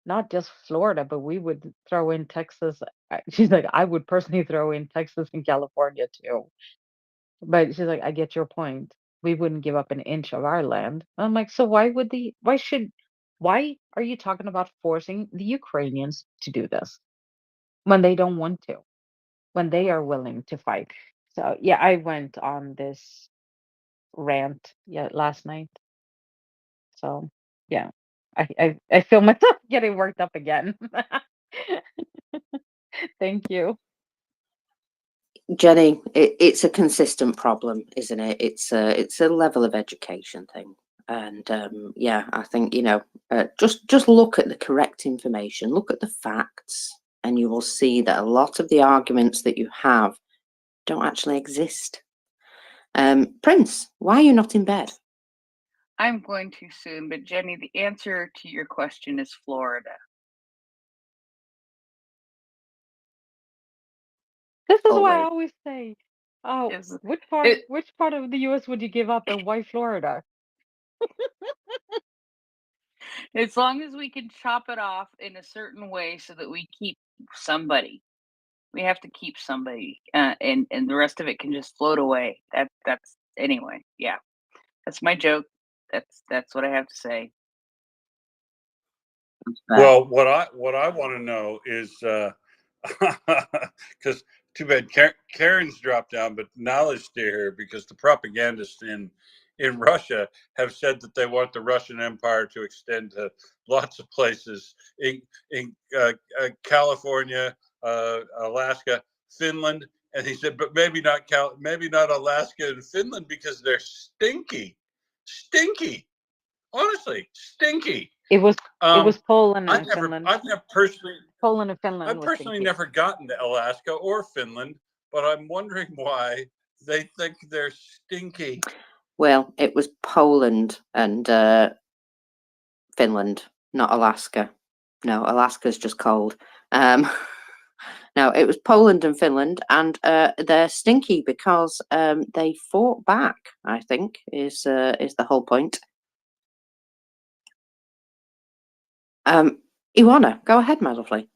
not just Florida, but we would throw in Texas. She's like, I would personally throw in Texas and California too. But she's like, I get your point. We wouldn't give up an inch of our land. I'm like, so why are you talking about forcing the Ukrainians to do this when they don't want to, when they are willing to fight? So yeah, I went on this rant last night. So yeah, I feel myself getting worked up again. Thank you. Jenny, it's a consistent problem, isn't it? It's a level of education thing, and yeah, I think just look at the correct information, look at the facts, and you will see that a lot of the arguments that you have don't actually exist. Prince, why are you not in bed? I'm going to soon, but Jenny, the answer to your question is Florida. This is why I always say, oh, Is which part of the US would you give up and why Florida? as long as we can chop it off in a certain way so that we keep somebody. We have to keep somebody, and the rest of it can just float away. That's anyway. Yeah, that's my joke. That's what I have to say. Well, what I want to know is because too bad Karen's dropped down, but Nala's still here because the propagandists in Russia have said that they want the Russian Empire to extend to lots of places in California, Alaska, Finland, and he said, but maybe not Alaska and Finland because they're stinky, honestly, stinky. It was Poland and I've never personally. Poland and Finland. I've personally never gotten to Alaska or Finland, but I'm wondering why they think they're stinky. Well, it was Poland and Finland, not Alaska. No, Alaska's just cold. No, it was Poland and Finland, and they're stinky because they fought back. I think is the whole point. Iwana, go ahead, my lovely.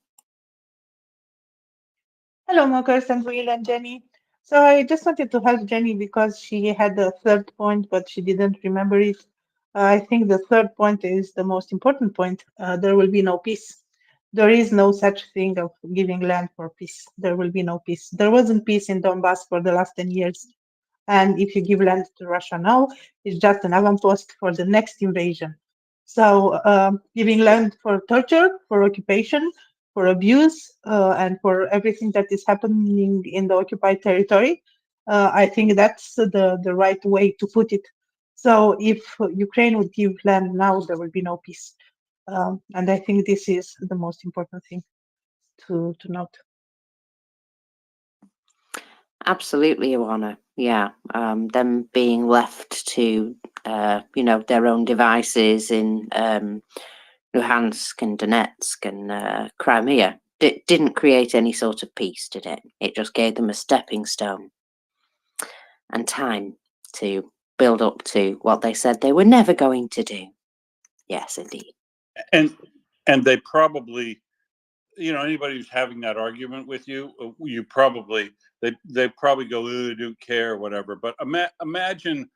Hello, Mockers and Will and Jenny. So I just wanted to help Jenny because she had the third point, but she didn't remember it. I think the third point is the most important point. There will be no peace. There is no such thing of giving land for peace. There will be no peace. There wasn't peace in Donbass for the last 10 years. And if you give land to Russia now, it's just an avant-post for the next invasion. So giving land for torture, for occupation, for abuse, and for everything that is happening in the occupied territory, I think that's the right way to put it. So if Ukraine would give land now, there will be no peace. And I think this is the most important thing to note. Absolutely, Ioana. Yeah, them being left to, their own devices in Luhansk and Donetsk and Crimea didn't create any sort of peace, did it? It just gave them a stepping stone and time to build up to what they said they were never going to do. Yes, indeed. And they probably, anybody who's having that argument with you, you probably they probably go, I don't care, whatever. But imagine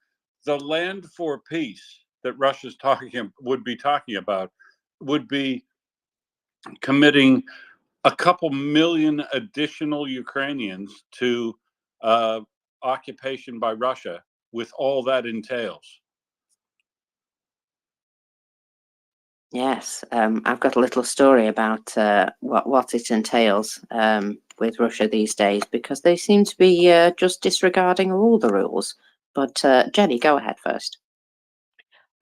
the land for peace that Russia's would be talking about would be committing a couple million additional Ukrainians to occupation by Russia, with all that entails. Yes, I've got a little story about what it entails with Russia these days, because they seem to be just disregarding all the rules. But Jenny, go ahead first.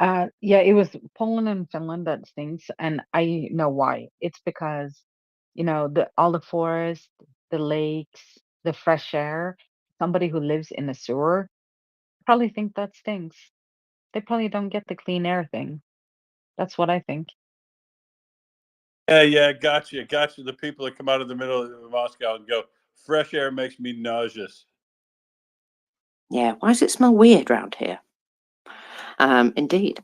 Yeah, it was Poland and Finland that stings, and I know why. It's because, all the forest, the lakes, the fresh air. Somebody who lives in a sewer probably think that stinks. They probably don't get the clean air thing. That's what I think. Yeah, gotcha. The people that come out of the middle of Moscow and go, fresh air makes me nauseous. Yeah, why does it smell weird around here? Indeed.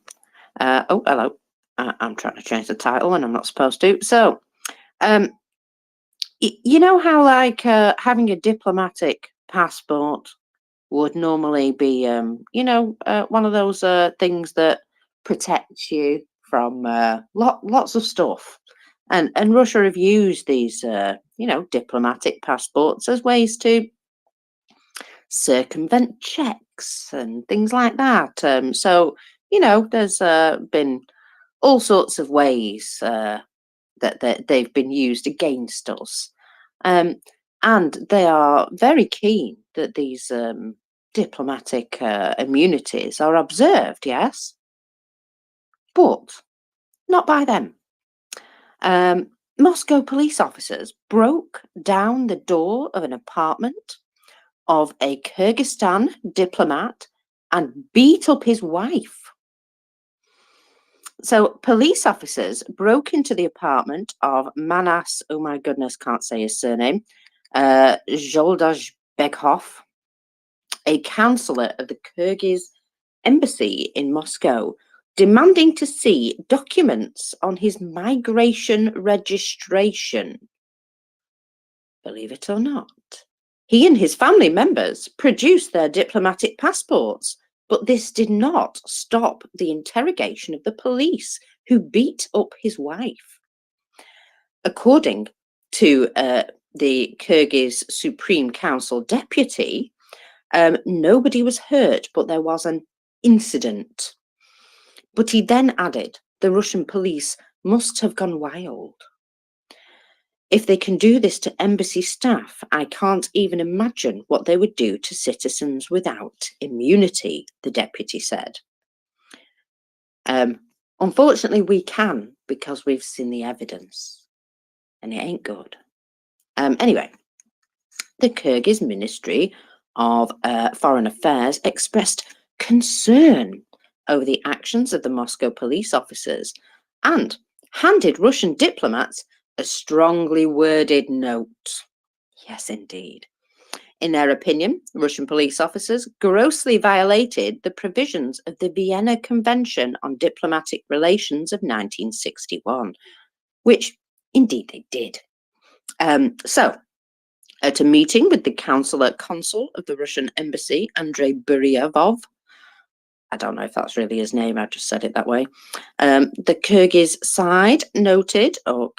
Oh, hello. I'm trying to change the title and I'm not supposed to. So, you know how like having a diplomatic passport would normally be, one of those things that protects you from lots of stuff. And Russia have used these, diplomatic passports as ways to circumvent checks and things like that. So, there's been all sorts of ways that they've been used against us. And they are very keen that these diplomatic immunities are observed, yes, but not by them. Moscow police officers broke down the door of an apartment of a Kyrgyzstan diplomat and beat up his wife. So police officers broke into the apartment of Manas, oh my goodness, can't say his surname, Zholdazbekov, a councillor of the Kyrgyz embassy in Moscow, demanding to see documents on his migration registration. Believe it or not, he and his family members produced their diplomatic passports, but this did not stop the interrogation of the police, who beat up his wife. According to the Kyrgyz Supreme Council deputy, nobody was hurt, but there was an incident. But he then added, the Russian police must have gone wild. If they can do this to embassy staff, I can't even imagine what they would do to citizens without immunity, the deputy said. Unfortunately, we can, because we've seen the evidence, and it ain't good. Anyway, the Kyrgyz Ministry of Foreign Affairs expressed concern over the actions of the Moscow police officers and handed Russian diplomats a strongly worded note. Yes, indeed. In their opinion, Russian police officers grossly violated the provisions of the Vienna Convention on Diplomatic Relations of 1961, which indeed they did. So, at a meeting with the consul of the Russian embassy, Andrei Buryavov, I don't know if that's really his name. I just said it that way. The Kyrgyz side noted, or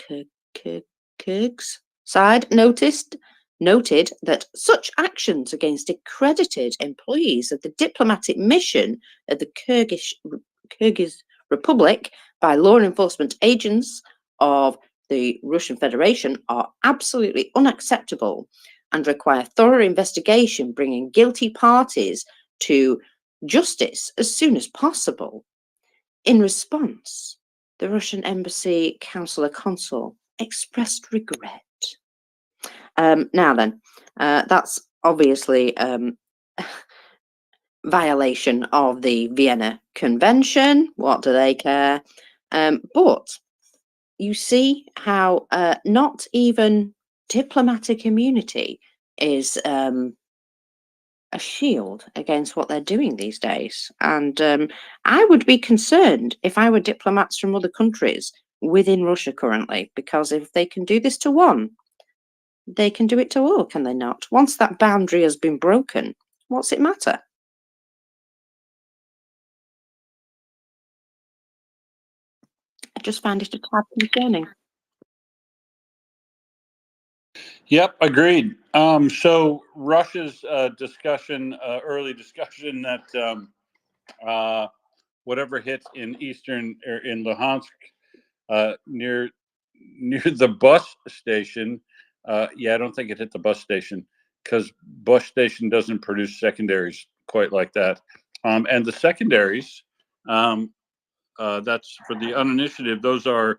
Kyrgyz side noted that such actions against accredited employees of the diplomatic mission of the Kyrgyz Republic by law enforcement agents of the Russian Federation are absolutely unacceptable and require thorough investigation, bringing guilty parties to justice as soon as possible. In response, the Russian embassy consul expressed regret. Now then, that's obviously violation of the Vienna Convention. What do they care? But you see how not even diplomatic immunity is a shield against what they're doing these days. And I would be concerned if I were diplomats from other countries within Russia currently, because if they can do this to one, they can do it to all, can they not? Once that boundary has been broken, what's it matter? I just find it a tad concerning. Yep, agreed. So Russia's discussion, early discussion that whatever hit in eastern or in Luhansk near the bus station, yeah, I don't think it hit the bus station because bus station doesn't produce secondaries quite like that. And the secondaries, that's for the uninitiative. Those are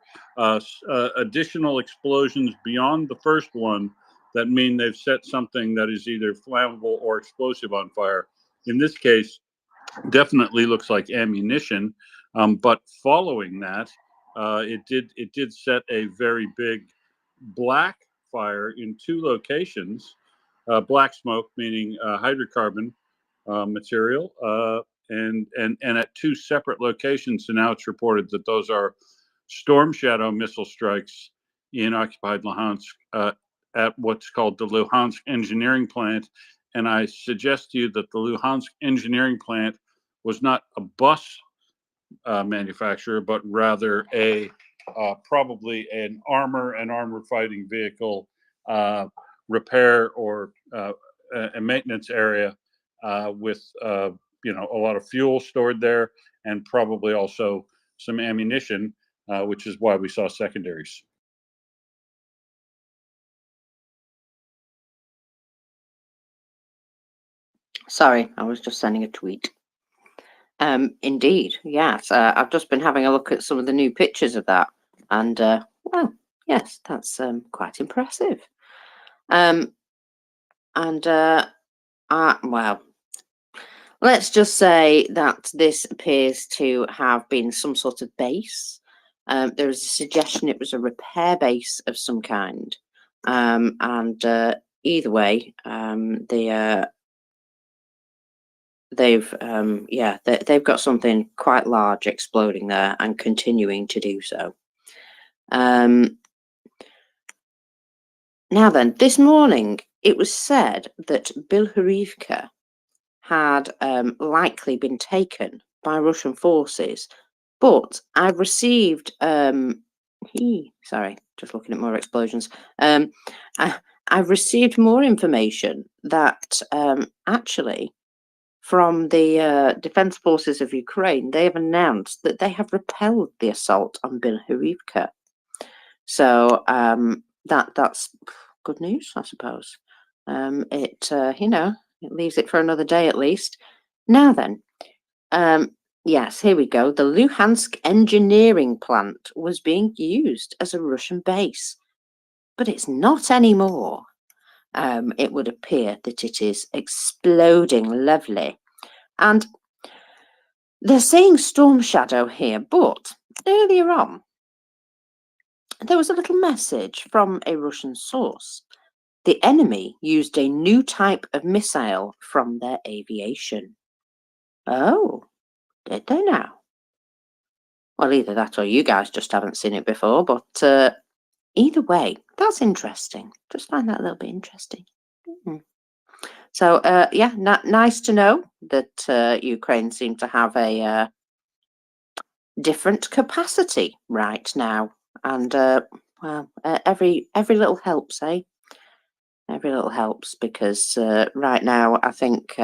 additional explosions beyond the first one that mean they've set something that is either flammable or explosive on fire. In this case, definitely looks like ammunition. But following that, it did set a very big black fire in two locations. Black smoke meaning hydrocarbon material. And at two separate locations. So now it's reported that those are Storm Shadow missile strikes in occupied Luhansk at what's called the Luhansk engineering plant. And I suggest to you that the Luhansk engineering plant was not a bus manufacturer, but rather a probably an armor fighting vehicle repair or a maintenance area with a lot of fuel stored there, and probably also some ammunition, which is why we saw secondaries. Sorry, I was just sending a tweet. Indeed, yes. I've just been having a look at some of the new pictures of that, and well, yes, that's quite impressive. Well, let's just say that this appears to have been some sort of base. There is a suggestion it was a repair base of some kind, and either way, they've got something quite large exploding there and continuing to do so. Now then, this morning it was said that Bilhorivka had likely been taken by Russian forces, but I've received sorry, just looking at more explosions. I've received more information that actually from the Defense Forces of Ukraine, they have announced that they have repelled the assault on Bilhorivka. So that's good news, I suppose. It leaves it for another day at least. Now then, yes, here we go. The Luhansk engineering plant was being used as a Russian base, but it's not anymore. It would appear that it is exploding lovely. And they're saying Storm Shadow here, but earlier on, there was a little message from a Russian source. The enemy used a new type of missile from their aviation. Oh, did they now? Well, either that or you guys just haven't seen it before, but either way, that's interesting. Just find that a little bit interesting. So yeah, nice to know that Ukraine seem to have a different capacity right now, and well, every little helps, eh? Every little helps, because right now I think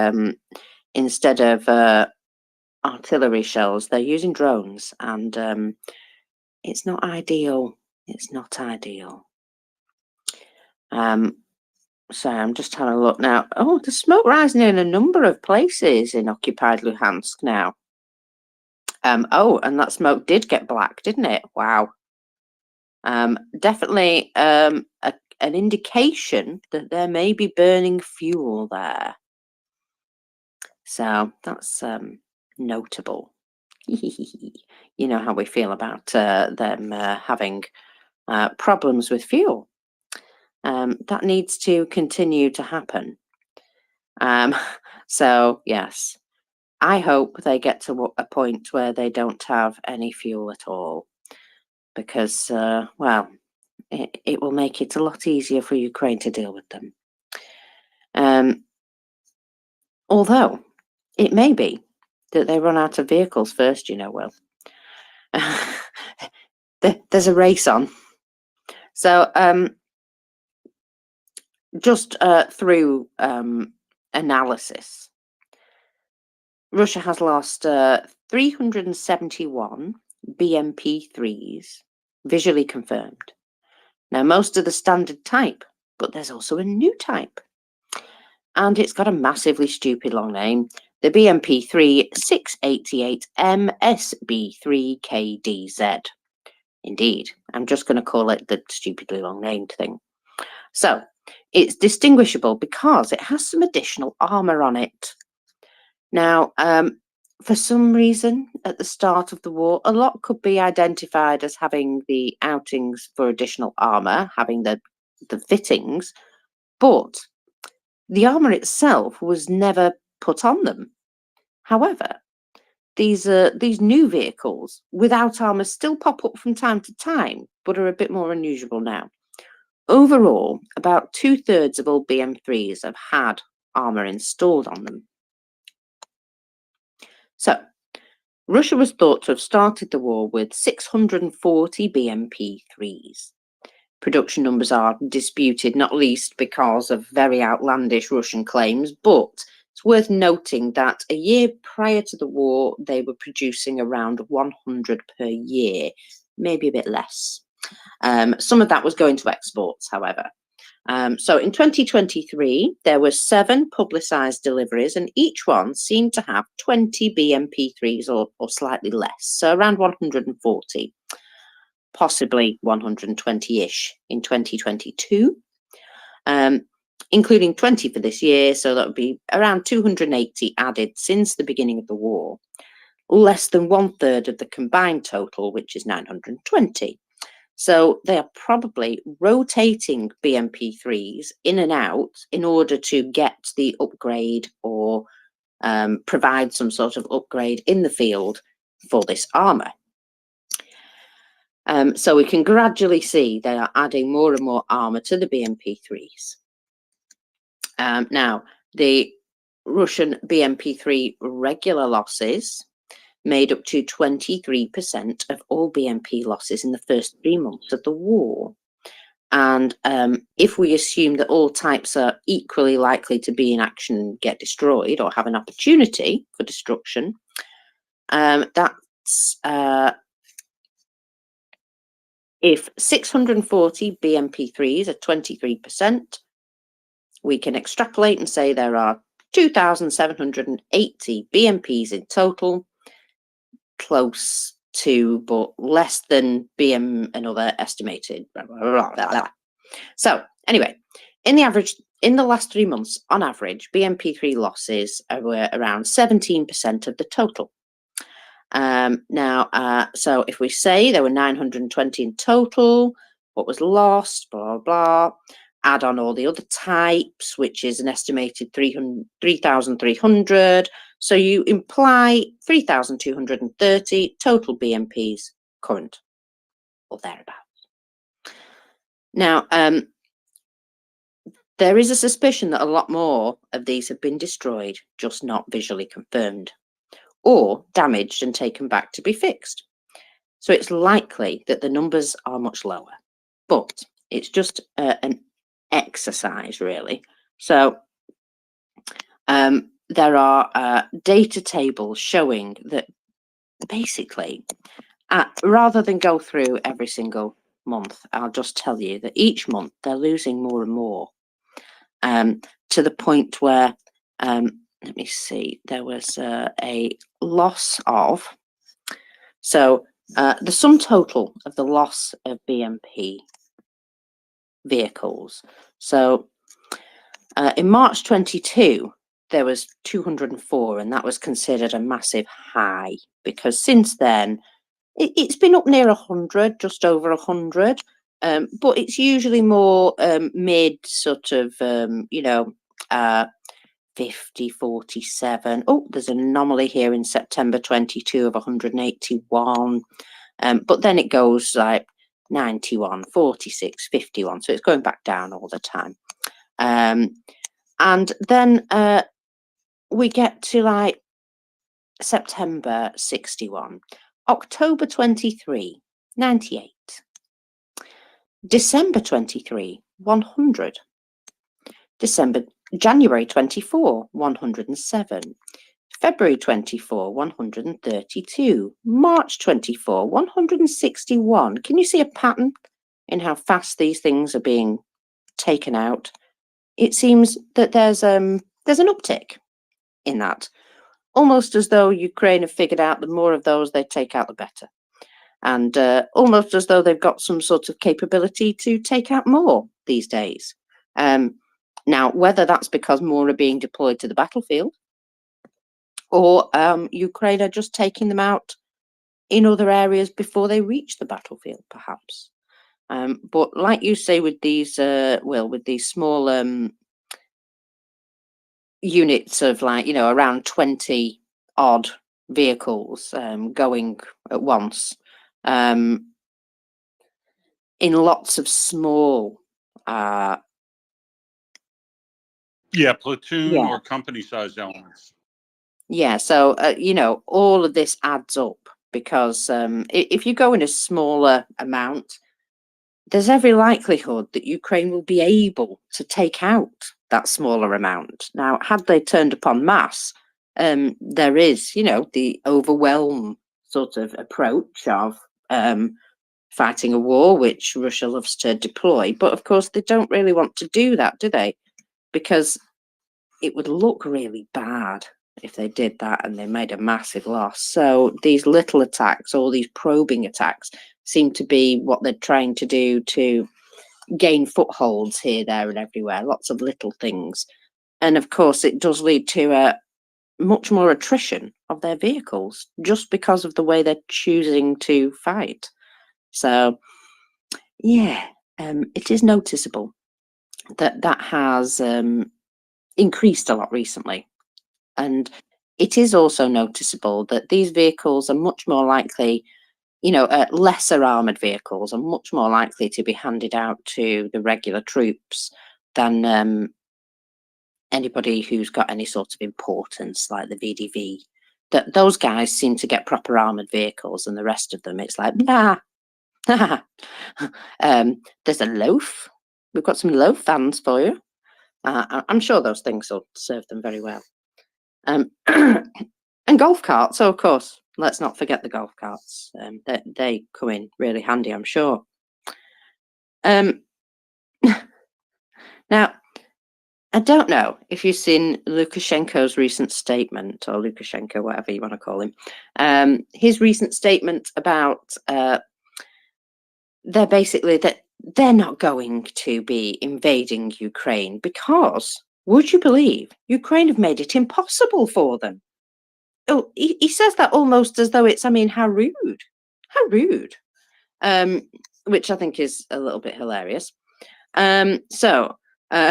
instead of artillery shells, they're using drones, and it's not ideal. It's not ideal. So I'm just having a look now. Oh, there's smoke rising in a number of places in occupied Luhansk now. Oh, and that smoke did get black, didn't it? Wow. Definitely an indication that there may be burning fuel there. So that's notable. You know how we feel about them having problems with fuel. That needs to continue to happen. So yes, I hope they get to a point where they don't have any fuel at all, because well, it will make it a lot easier for Ukraine to deal with them. Although it may be that they run out of vehicles first, you know, Will. There's a race on. So just through analysis, Russia has lost 371 BMP-3s visually confirmed. Now, most are the standard type, but there's also a new type. And it's got a massively stupid long name, the BMP-3 688MSB3KDZ. Indeed, I'm just going to call it the stupidly long named thing. So, it's distinguishable because it has some additional armour on it. Now, for some reason, at the start of the war, a lot could be identified as having the outings for additional armour, having the fittings, but the armour itself was never put on them. However, these new vehicles without armour still pop up from time to time, but are a bit more unusual now. Overall, about 2/3 of all BM3s have had armour installed on them. So, Russia was thought to have started the war with 640 BMP-3s. Production numbers are disputed, not least because of very outlandish Russian claims, but it's worth noting that a year prior to the war, they were producing around 100 per year, maybe a bit less. Some of that was going to exports, however. So in 2023, there were 7 publicised deliveries, and each one seemed to have 20 BMP-3s or slightly less, so around 140, possibly 120-ish in 2022, including 20 for this year, so that would be around 280 added since the beginning of the war, less than 1/3 of the combined total, which is 920. So they are probably rotating BMP-3s in and out in order to get the upgrade or provide some sort of upgrade in the field for this armour. So we can gradually see they are adding more and more armour to the BMP-3s. Now, the Russian BMP-3 regular losses made up to 23% of all BMP losses in the first 3 months of the war. And if we assume that all types are equally likely to be in action and get destroyed or have an opportunity for destruction, that's if 640 BMP-3s are 23%, we can extrapolate and say there are 2,780 BMPs in total, close to but less than BM another estimated. Blah, blah, blah, blah, blah. So anyway, in the last 3 months, on average, BMP-3 losses were around 17% of the total. Now, so if we say there were 920 in total, what was lost, blah, blah, blah, add on all the other types, which is an estimated 3,300. So you imply 3,230 total BMPs current, or thereabouts. Now, There is a suspicion that a lot more of these have been destroyed, just not visually confirmed, or damaged and taken back to be fixed. So it's likely that the numbers are much lower, but it's just an exercise, really. So there are data tables showing that basically, rather than go through every single month, I'll just tell you that each month they're losing more and more, to the point where, let me see, there was a loss of, so the sum total of the loss of BMP vehicles. So in March 22, there was 204, and that was considered a massive high, because since then it's been up near 100, just over 100, but it's usually more mid sort of, 50, 47. Oh, there's an anomaly here in September 22 of 181, but then it goes like 91, 46, 51, so it's going back down all the time. And then we get to like September 61, October 23, 98, December 23, 100, January 24, 107, February 24, 132, March 24, 161. Can you see a pattern in how fast these things are being taken out? It seems that there's an uptick in that, almost as though Ukraine have figured out the more of those they take out, the better, and almost as though they've got some sort of capability to take out more these days. Now, whether that's because more are being deployed to the battlefield, or Ukraine are just taking them out in other areas before they reach the battlefield, perhaps. But like you say, with these, with these small units of around 20 odd vehicles going at once, in lots of small platoon or company sized elements. Yeah, so all of this adds up, because if you go in a smaller amount, there's every likelihood that Ukraine will be able to take out that smaller amount. Now, had they turned upon mass, there is, the overwhelm sort of approach of fighting a war, which Russia loves to deploy. But of course, they don't really want to do that, do they? Because it would look really bad if they did that and they made a massive loss. So these little attacks, all these probing attacks, seem to be what they're trying to do to gain footholds here, there, and everywhere. Lots of little things. And of course, it does lead to much more attrition of their vehicles, just because of the way they're choosing to fight. So, yeah, it is noticeable that has increased a lot recently. And it is also noticeable that these vehicles are much more likely, lesser armoured vehicles are much more likely to be handed out to the regular troops than anybody who's got any sort of importance, like the VDV. That those guys seem to get proper armoured vehicles, and the rest of them, it's like, nah. There's a loaf. We've got some loaf vans for you. I'm sure those things will serve them very well. And golf carts, so of course, let's not forget the golf carts. They come in really handy, I'm sure. Now, I don't know if you've seen Lukashenko's recent statement, or Lukashenko, whatever you want to call him. His recent statement about they're not going to be invading Ukraine because, would you believe, Ukraine have made it impossible for them. Oh, he says that almost as though it's, how rude, which I think is a little bit hilarious. So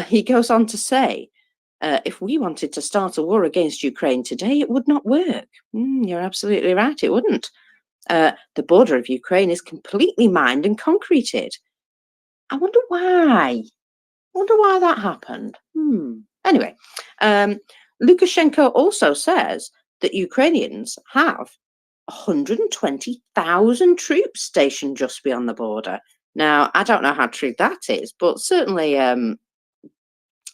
he goes on to say, if we wanted to start a war against Ukraine today, it would not work. You're absolutely right, it wouldn't. The border of Ukraine is completely mined and concreted. I wonder why. Wonder why that happened. Anyway, Lukashenko also says that Ukrainians have 120,000 troops stationed just beyond the border. Now, I don't know how true that is, but certainly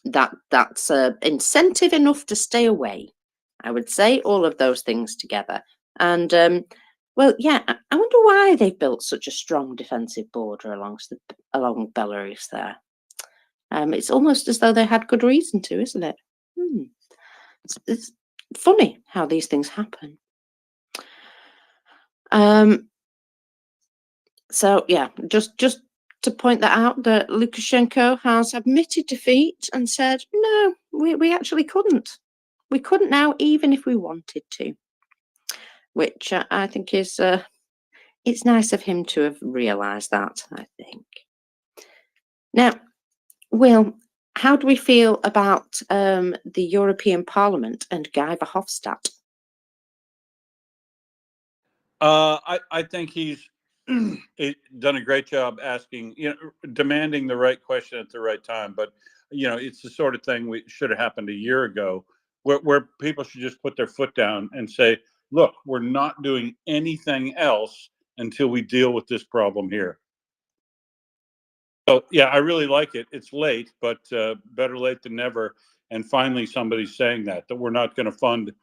that's incentive enough to stay away. I would say all of those things together. And well, yeah, I wonder why they've built such a strong defensive border along Belarus there. It's almost as though they had good reason to, isn't it? It's funny how these things happen. So yeah, just to point that out, that Lukashenko has admitted defeat and said, no, we actually couldn't. We couldn't now, even if we wanted to. Which I think is, it's nice of him to have realised that, I think. Now, Will, how do we feel about the European Parliament and Guy Verhofstadt? I think he's done a great job asking, demanding the right question at the right time. But, it's the sort of thing we should have happened a year ago, where people should just put their foot down and say, look, we're not doing anything else until we deal with this problem here. So, yeah, I really like it. It's late, but better late than never. And finally, somebody's saying that we're not going to fund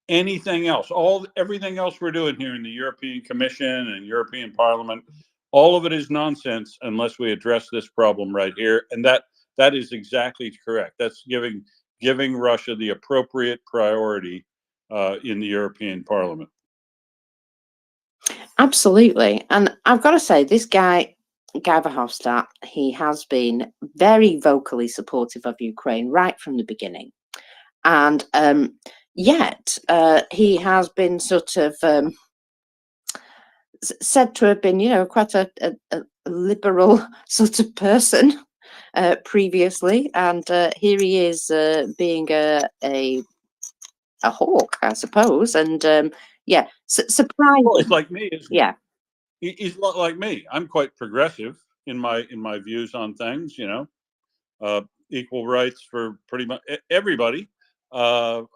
anything else. Everything else we're doing here in the European Commission and European Parliament, all of it is nonsense unless we address this problem right here. And that is exactly correct. That's giving Russia the appropriate priority in the European Parliament. Absolutely. And I've got to say, this Guy Verhofstadt, he has been very vocally supportive of Ukraine right from the beginning. And yet he has been sort of said to have been, quite a liberal sort of person previously. And here he is being a hawk, I suppose. And yeah, surprising. Well, it's like me. Yeah. He's a lot like me. I'm quite progressive in my views on things, equal rights for pretty much everybody. Whole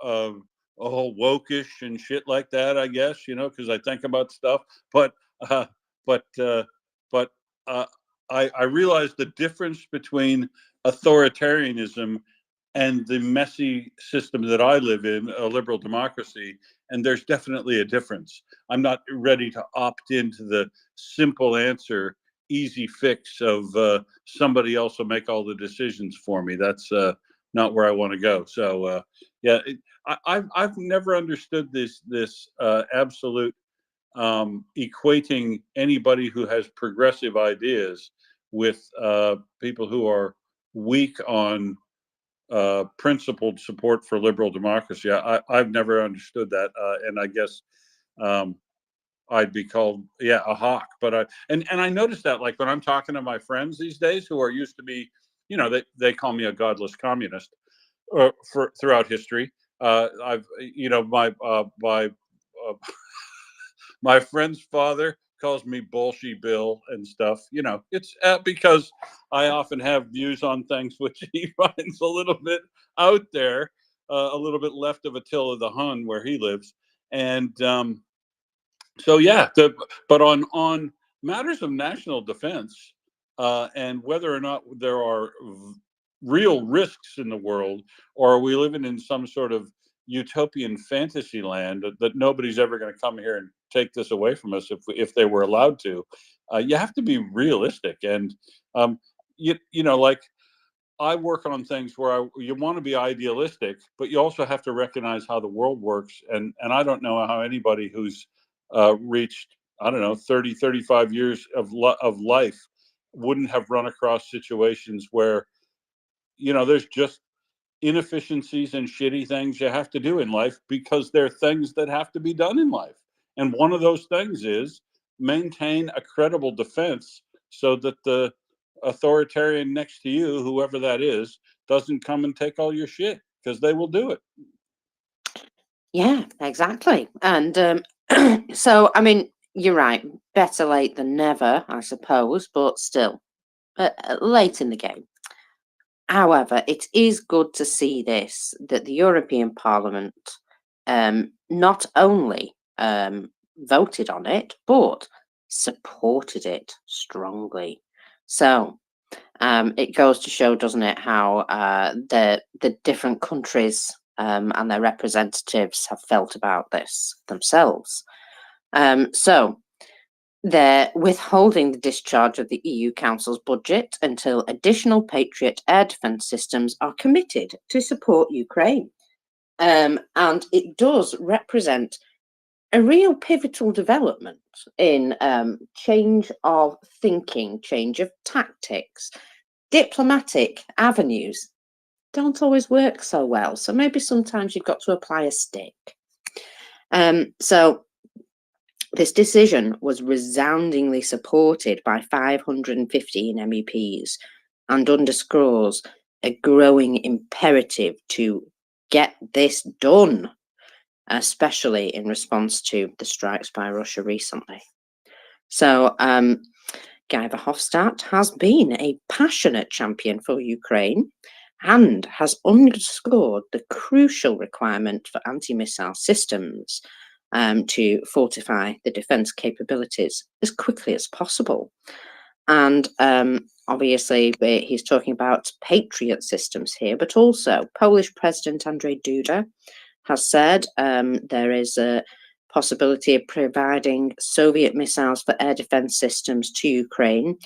wokish and shit like that, I guess, because I think about stuff. But I realize the difference between authoritarianism and the messy system that I live in, a liberal democracy, and there's definitely a difference. I'm not ready to opt into the simple answer, easy fix of somebody else will make all the decisions for me. That's not where I want to go. So yeah, I've never understood this absolute equating anybody who has progressive ideas with people who are weak on principled support for liberal democracy. I've never understood that, and I guess I'd be called a hawk. But I noticed that, like, when I'm talking to my friends these days who are used to be, they call me a godless communist throughout history. My friend's father calls me Bolshe Bill and stuff. It's because I often have views on things which he finds a little bit out there, a little bit left of Attila the Hun where he lives. And so, yeah, but on matters of national defense and whether or not there are real risks in the world, or are we living in some sort of utopian fantasy land that nobody's ever going to come here and take this away from us if they were allowed to, you have to be realistic. And like, I work on things where you want to be idealistic, but you also have to recognize how the world works. And I don't know how anybody who's reached, 30, 35 years of life wouldn't have run across situations where, there's just inefficiencies and shitty things you have to do in life because they're things that have to be done in life. And one of those things is maintain a credible defense so that the authoritarian next to you, whoever that is, doesn't come and take all your shit, because they will do it. Yeah, exactly. And so, I mean, you're right. Better late than never, I suppose, but still, late in the game. However, it is good to see this, that the European Parliament not only voted on it, but supported it strongly. So it goes to show, doesn't it, how the different countries and their representatives have felt about this themselves. So they're withholding the discharge of the EU Council's budget until additional Patriot air defence systems are committed to support Ukraine. And it does represent a real pivotal development in change of thinking, change of tactics. Diplomatic avenues don't always work so well, so maybe sometimes you've got to apply a stick. So this decision was resoundingly supported by 515 MEPs and underscores a growing imperative to get this done, especially in response to the strikes by Russia recently. So Guy Verhofstadt has been a passionate champion for Ukraine and has underscored the crucial requirement for anti-missile systems to fortify the defence capabilities as quickly as possible. And obviously, he's talking about Patriot systems here, but also Polish President Andrzej Duda has said there is a possibility of providing Soviet missiles for air defence systems to Ukraine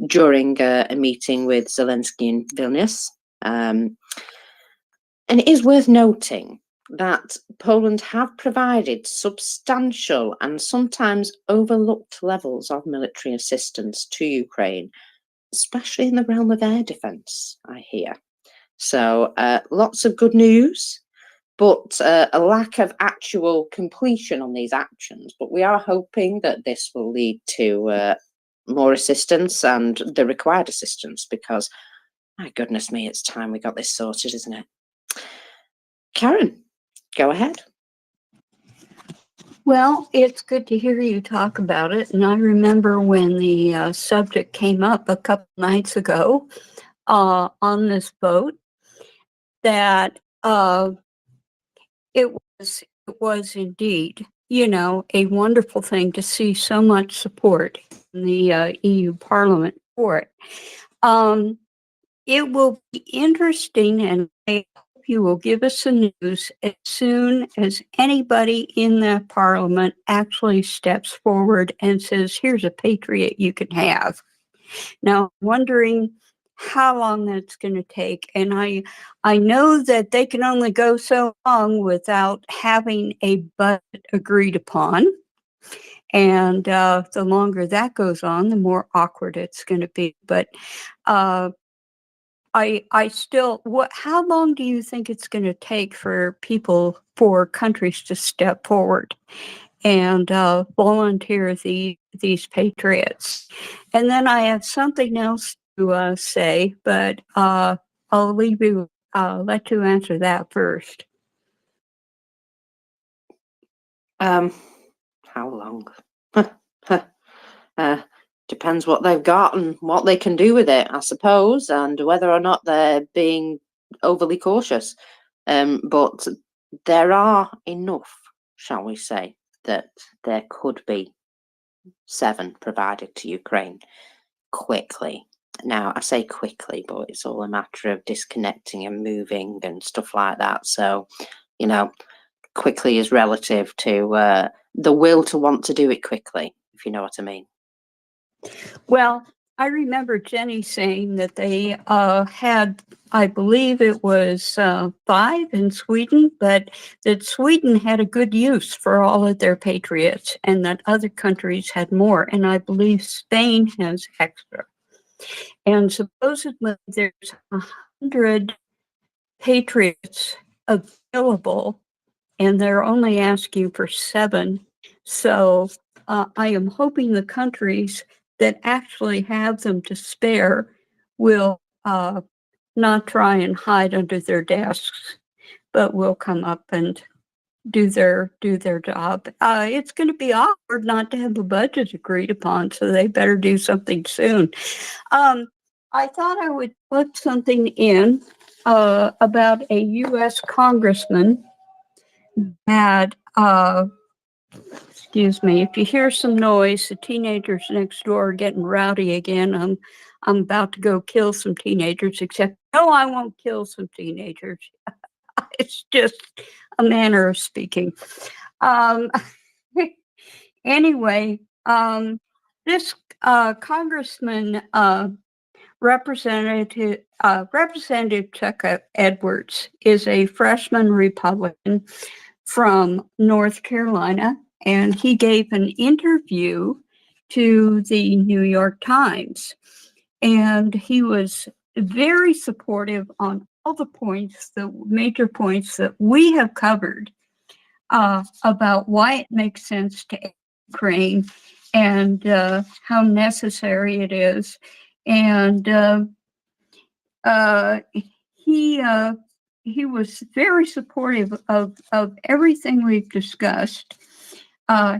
during a meeting with Zelensky in Vilnius. And it is worth noting that Poland have provided substantial and sometimes overlooked levels of military assistance to Ukraine, especially in the realm of air defence, I hear. So lots of good news, but a lack of actual completion on these actions. But we are hoping that this will lead to more assistance and the required assistance, because, my goodness me, it's time we got this sorted, isn't it? Karen, go ahead. Well, it's good to hear you talk about it. And I remember when the subject came up a couple nights ago on this boat, that it was indeed, you know, a wonderful thing to see so much support in the EU Parliament for it. It will be interesting, and I hope you will give us the news as soon as anybody in the Parliament actually steps forward and says, here's a Patriot you can have. Now, I'm wondering how long that's going to take. And I know that they can only go so long without having a budget agreed upon. And the longer that goes on, the more awkward it's going to be. But I still, how long do you think it's going to take for countries to step forward and volunteer these Patriots? And then I have something else to say, but I'll let you answer that first. How long? Depends what they've got and what they can do with it, I suppose, and whether or not they're being overly cautious. But there are enough, shall we say, that there could be 7 provided to Ukraine quickly. Now, I say quickly, but it's all a matter of disconnecting and moving and stuff like that. So, you know, quickly is relative to the will to want to do it quickly, if you know what I mean. Well, I remember Jenny saying that they had, I believe it was 5 in Sweden, but that Sweden had a good use for all of their Patriots and that other countries had more. And I believe Spain has extra. And supposedly there's 100 Patriots available, and they're only asking for 7. So I am hoping the countries that actually have them to spare will not try and hide under their desks, but will come up and do their job. It's going to be awkward not to have a budget agreed upon, so they better do something soon. I thought I would put something in about a U.S. congressman that, excuse me, if you hear some noise, the teenagers next door are getting rowdy again. I'm about to go kill some teenagers, except no, I won't kill some teenagers. It's just a manner of speaking. Anyway, this congressman, Representative Chuck Edwards, is a freshman Republican from North Carolina, and he gave an interview to the New York Times, and he was very supportive on all the points, the major points that we have covered about why it makes sense to aid Ukraine and how necessary it is. And he was very supportive of everything we've discussed.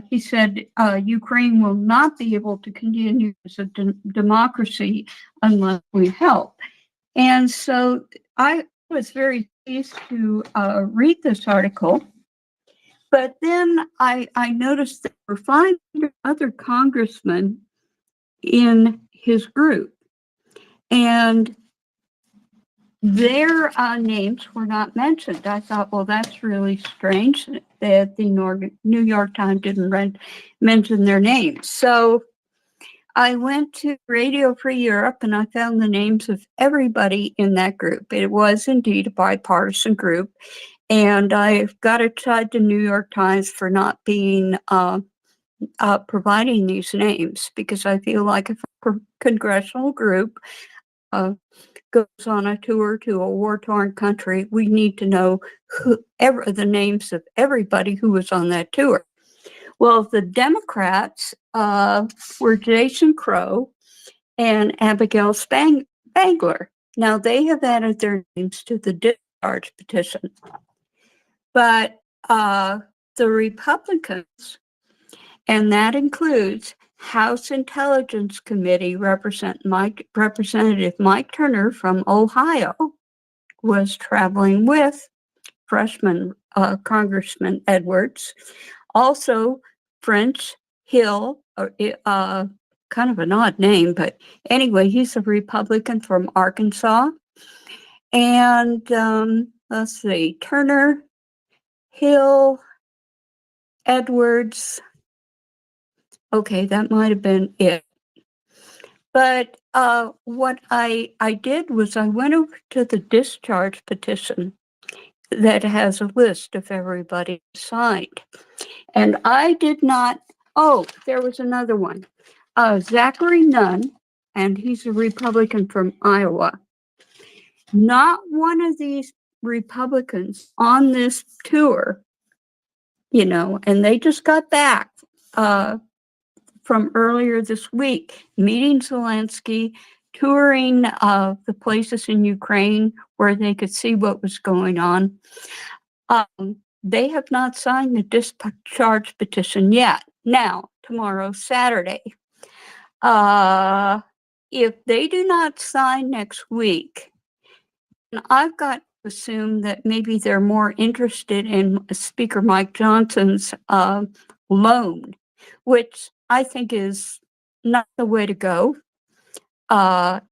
He said Ukraine will not be able to continue as a democracy unless we help. And so I was very pleased to read this article. But then I noticed there were 500 other congressmen in his group, and their names were not mentioned. I thought, well, that's really strange that the New York Times didn't mention their names. So I went to Radio Free Europe and I found the names of everybody in that group. It was indeed a bipartisan group. And I've got to chide the New York Times for not being providing these names, because I feel like if a congressional group goes on a tour to a war-torn country, we need to know the names of everybody who was on that tour. Well, the Democrats were Jason Crow and Abigail Spangler. Now, they have added their names to the discharge petition. But the Republicans, and that includes House Intelligence Committee Representative Mike Turner from Ohio, was traveling with freshman Congressman Edwards. Also, French Hill, kind of an odd name, but anyway, he's a Republican from Arkansas. And let's see, Turner, Hill, Edwards. Okay, that might have been it. But what I did was I went over to the discharge petition that has a list of everybody signed. And I did not, there was another one. Zachary Nunn, and he's a Republican from Iowa. Not one of these Republicans on this tour, and they just got back from earlier this week, meeting Zelensky, touring the places in Ukraine where they could see what was going on. They have not signed the discharge petition yet. Now, tomorrow, Saturday. If they do not sign next week, I've got to assume that maybe they're more interested in Speaker Mike Johnson's loan, which I think is not the way to go.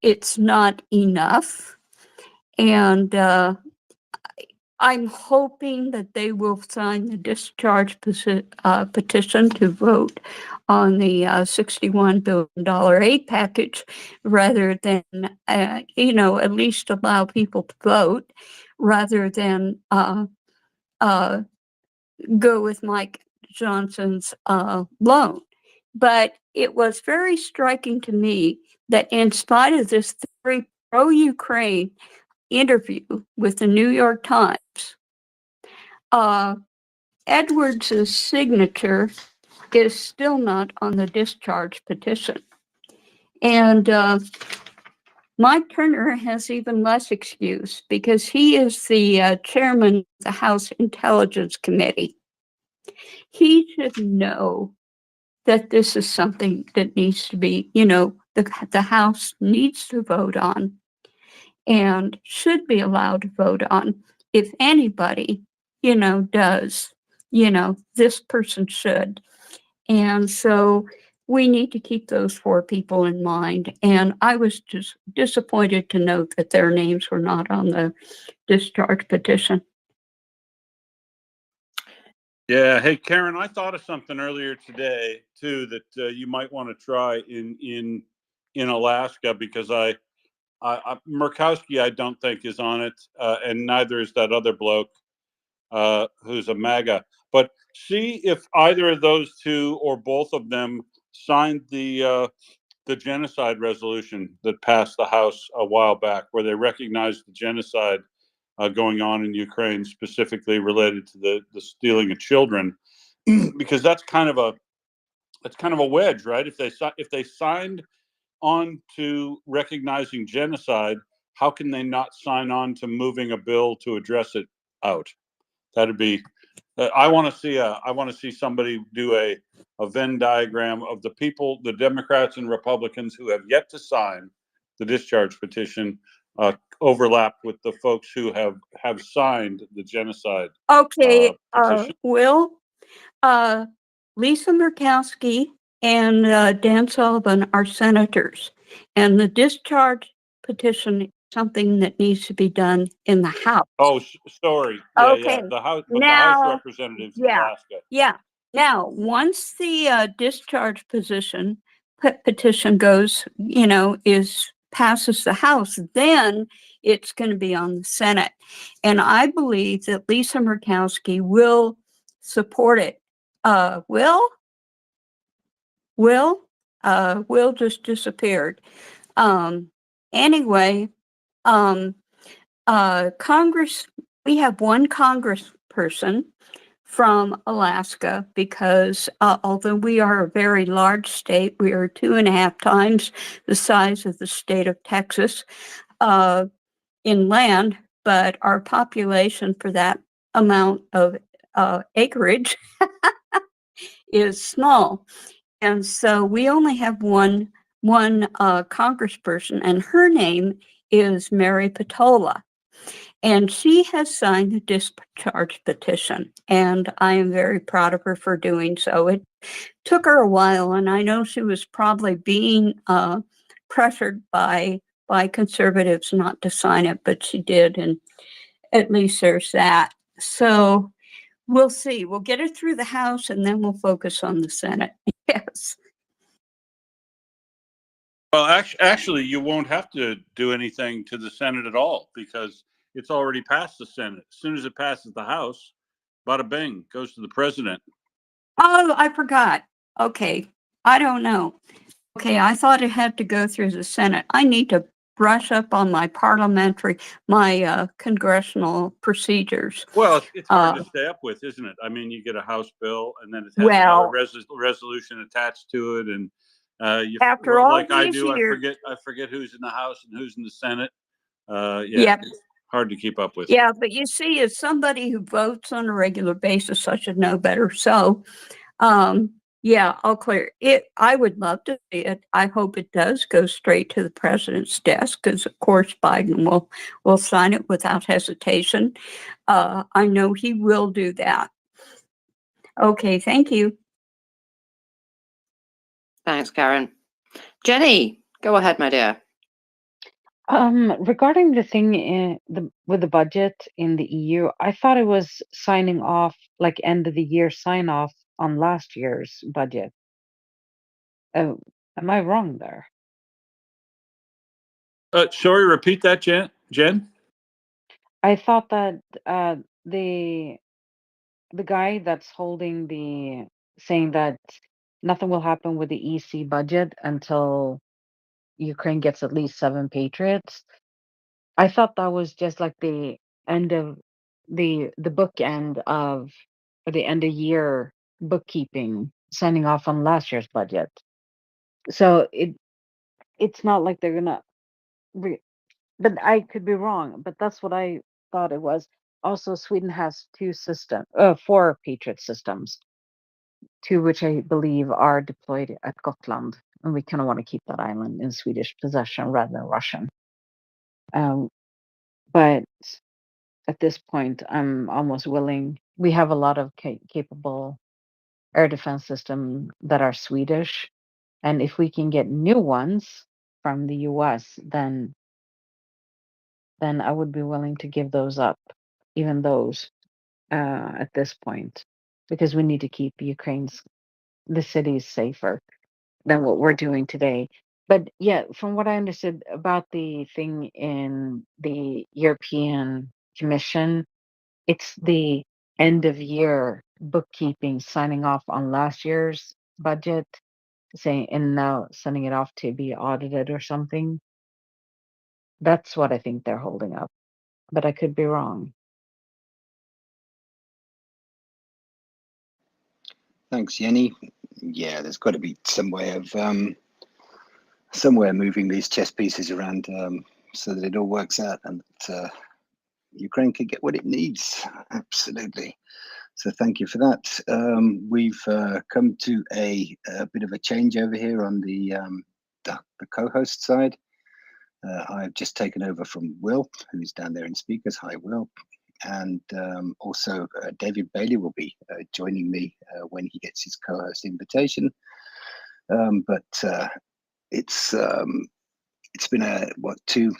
It's not enough. And I'm hoping that they will sign the discharge petition to vote on the $61 billion aid package, rather than, at least allow people to vote, rather than go with Mike Johnson's loan. But it was very striking to me that in spite of this very pro-Ukraine interview with the New York Times, Edwards' signature is still not on the discharge petition. And Mike Turner has even less excuse, because he is the chairman of the House Intelligence Committee. He should know that this is something that needs to be, the House needs to vote on and should be allowed to vote on. If anybody, does, this person should. And so we need to keep those 4 people in mind. And I was just disappointed to note that their names were not on the discharge petition. Yeah. Hey, Karen, I thought of something earlier today too that you might want to try in Alaska, because I Murkowski I don't think is on it, and neither is that other bloke who's a MAGA. But see if either of those 2 or both of them signed the genocide resolution that passed the House a while back, where they recognized the genocide going on in Ukraine, specifically related to the stealing of children, because that's kind of a wedge, right? If they signed on to recognizing genocide, how can they not sign on to moving a bill to address it out? That'd be. I want to see somebody do a Venn diagram of the people, the Democrats and Republicans who have yet to sign the discharge petition, overlap with the folks who have signed the genocide Okay, petition. Will, Lisa Murkowski and Dan Sullivan are senators, and the discharge petition is something that needs to be done in the House. Oh, sorry. Yeah, Okay. the House, but the Now, House representatives in yeah, Alaska. yeah. Now, once the discharge petition goes, passes the House, then it's going to be on the Senate. And I believe that Lisa Murkowski will support it. Will just disappeared. Anyway, Congress, we have one congressperson from Alaska, because although we are a very large state, we are 2.5 times the size of the state of Texas in land, but our population for that amount of acreage is small. And so we only have one congressperson, and her name is Mary Patola. And she has signed the discharge petition, and I am very proud of her for doing so. It took her a while, and I know she was probably being pressured by conservatives not to sign it, but she did, and at least there's that. So we'll see. We'll get it through the House, and then we'll focus on the Senate. Yes. Well, actually, you won't have to do anything to the Senate at all, because it's already passed the Senate. As soon as it passes the House, bada bing, goes to the president. Oh, I forgot. Okay. I don't know. Okay, I thought it had to go through the Senate. I need to brush up on my congressional procedures. Well, it's hard to stay up with, isn't it? I mean, you get a House bill, and then it has another resolution attached to it, and after all like I these do, years, I forget who's in the House and who's in the Senate. Yep. It's hard to keep up with. Yeah, but you see, as somebody who votes on a regular basis, I should know better. So, yeah, I'll clear it. I would love to see it. I hope it does go straight to the president's desk, because of course Biden will sign it without hesitation. I know he will do that. Okay, thank you. Thanks, Karen. Jenny, go ahead, my dear. Regarding the thing with the budget in the EU, I thought it was signing off, like end of the year sign off on last year's budget. Oh, am I wrong there? Sorry, repeat that, Jen. I thought that the guy that's saying that nothing will happen with the EC budget until Ukraine gets at least 7 Patriots. I thought that was just like the end of the bookend of, or the end of year bookkeeping, signing off on last year's budget. So it's not like they're gonna but I could be wrong, but that's what I thought it was. Also, Sweden has 4 Patriot systems. two which I believe are deployed at Gotland, and we kind of want to keep that island in Swedish possession rather than Russian. But at this point, I'm almost willing. We have a lot of capable air defense systems that are Swedish, and if we can get new ones from the US, then I would be willing to give those up, even those, at this point, because we need to keep the cities safer than what we're doing today. But yeah, from what I understood about the thing in the European Commission, it's the end of year bookkeeping, signing off on last year's budget, saying, and now sending it off to be audited or something. That's what I think they're holding up, but I could be wrong. Thanks, Jenny. Yeah, there's got to be some way of somewhere moving these chess pieces around so that it all works out and that Ukraine can get what it needs. Absolutely. So thank you for that. We've come to a bit of a change over here on the co-host side. I've just taken over from Will, who's down there in speakers. Hi, Will. And also David Bailey will be joining me when he gets his co-host invitation. But it's been two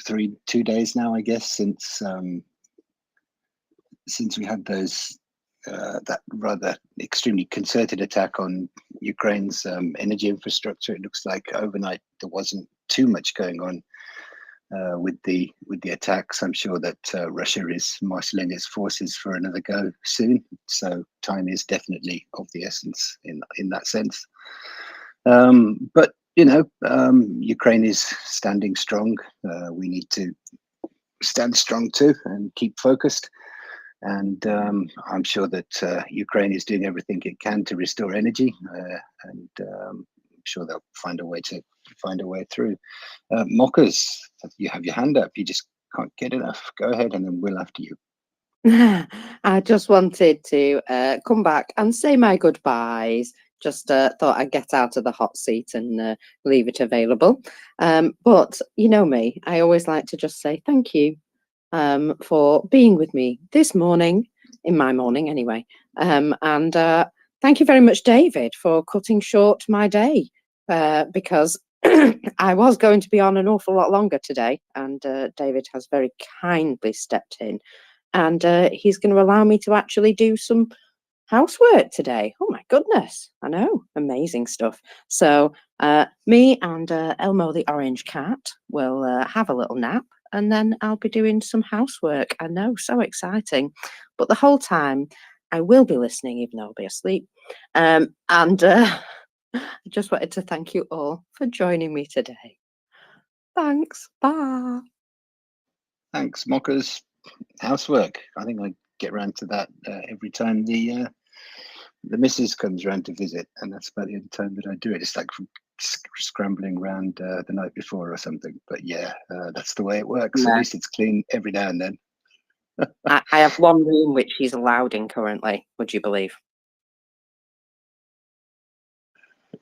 days now, I guess, since we had that rather extremely concerted attack on Ukraine's energy infrastructure. It looks like overnight there wasn't too much going on with the attacks. I'm sure that Russia is marshalling its forces for another go soon. So time is definitely of the essence in that sense. But Ukraine is standing strong. We need to stand strong too and keep focused. And I'm sure that Ukraine is doing everything it can to restore energy, and I'm sure they'll find a way through. Mockers, you have your hand up. You just can't get enough. Go ahead, and then we'll after you. I just wanted to come back and say my goodbyes. Just thought I'd get out of the hot seat and leave it available. But you know me, I always like to just say thank you for being with me this morning, in my morning anyway. And thank you very much, David, for cutting short my day, because I was going to be on an awful lot longer today, and David has very kindly stepped in, and he's going to allow me to actually do some housework today. Oh my goodness, I know, amazing stuff. So me and Elmo the orange cat will have a little nap, and then I'll be doing some housework. I know, so exciting. But the whole time I will be listening, even though I'll be asleep. And I just wanted to thank you all for joining me today. Thanks. Bye. Thanks, Mockers. Housework. I think I get around to that every time the missus comes around to visit, and that's about the only time that I do it. It's like scrambling around the night before or something. But yeah, that's the way it works. Yeah. At least it's clean every now and then. I have one room which he's allowed in currently, would you believe?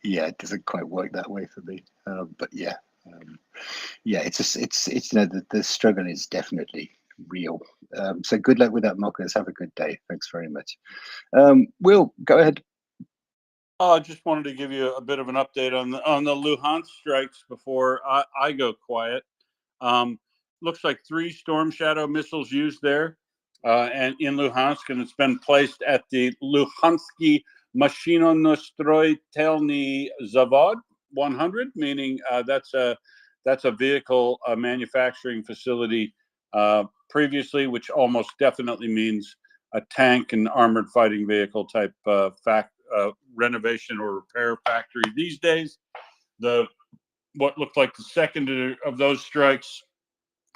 Yeah, it doesn't quite work that way for me. But yeah, it's the struggle is definitely real. So good luck with that, Mockers. Have a good day. Thanks very much. Will, go ahead. I just wanted to give you a bit of an update on the Luhansk strikes before I go quiet. Looks like 3 Storm Shadow missiles used there, and in Luhansk, and it's been placed at the Luhansky Mashino-Nostroitelny Zavod 100, meaning that's a vehicle manufacturing facility previously, which almost definitely means a tank and armored fighting vehicle type renovation or repair factory these days. What looked like the second of those strikes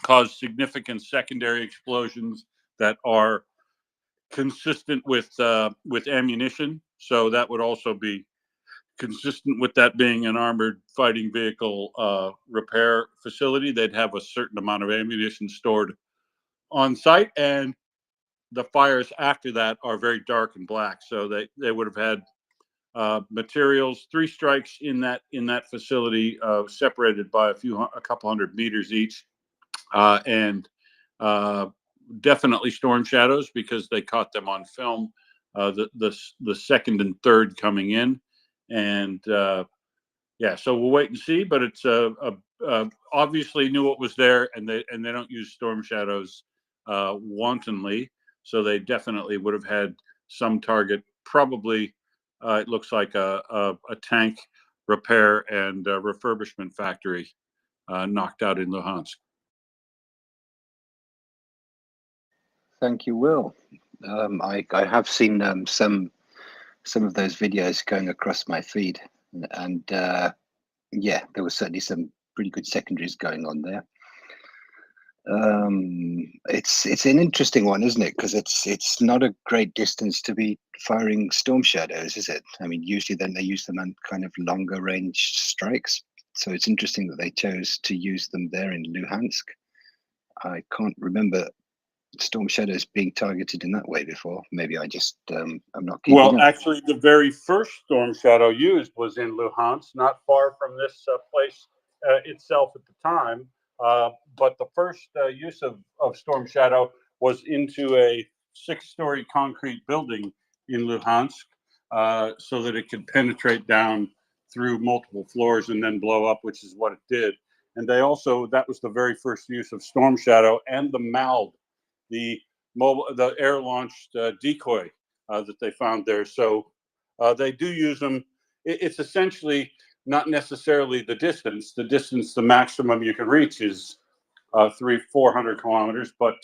caused significant secondary explosions that are consistent with ammunition. So that would also be consistent with that being an armored fighting vehicle repair facility. They'd have a certain amount of ammunition stored on site, and the fires after that are very dark and black. So they would have had materials, 3 strikes in that facility, separated by a couple hundred meters each, and definitely storm shadows because they caught them on film. The second and third coming in, and yeah, so we'll wait and see. But it's obviously knew what was there, and they don't use storm shadows wantonly. So they definitely would have had some target. Probably, it looks like a tank repair and refurbishment factory knocked out in Luhansk. Thank you, Will. I have seen some of those videos going across my feed, and yeah, there was certainly some pretty good secondaries going on there. It's an interesting one, isn't it? Because it's not a great distance to be firing storm shadows, is it? I mean, usually then they use them on kind of longer range strikes. So it's interesting that they chose to use them there in Luhansk. I can't remember storm shadows being targeted in that way before. Maybe I just I'm not keeping Well, up. actually, the very first storm shadow used was in Luhansk, not far from this place itself at the time. But the first use of storm shadow was into a 6-story concrete building in Luhansk, so that it could penetrate down through multiple floors and then blow up, which is what it did. And that was the very first use of storm shadow and the MALD, the air-launched decoy that they found there. So they do use them. It's essentially not necessarily the distance. The maximum you can reach is 300-400 kilometers. But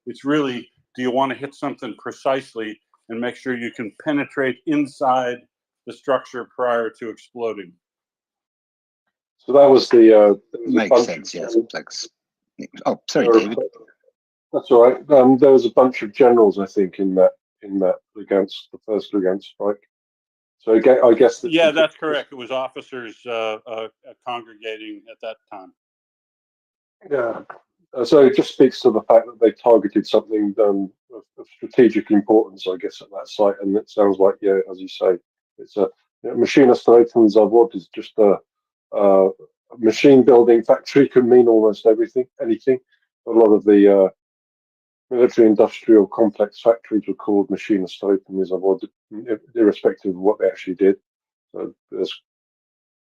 it's really, do you want to hit something precisely and make sure you can penetrate inside the structure prior to exploding? So that was the makes sense. Yes. Thanks. Oh, sorry, David. That's all right. There was a bunch of generals, I think, in that Lugansk, the first Lugansk strike. So I guess that. Yeah, that's correct. It was officers congregating at that time. Yeah. So it just speaks to the fact that they targeted something of strategic importance, I guess, at that site. And it sounds like, yeah, as you say, it's a Maschinenstreifen Zavod is just a machine building factory. Can mean almost anything. A lot of the military industrial complex factories were called Maschinenstreifen Zavod, irrespective of what they actually did. So there's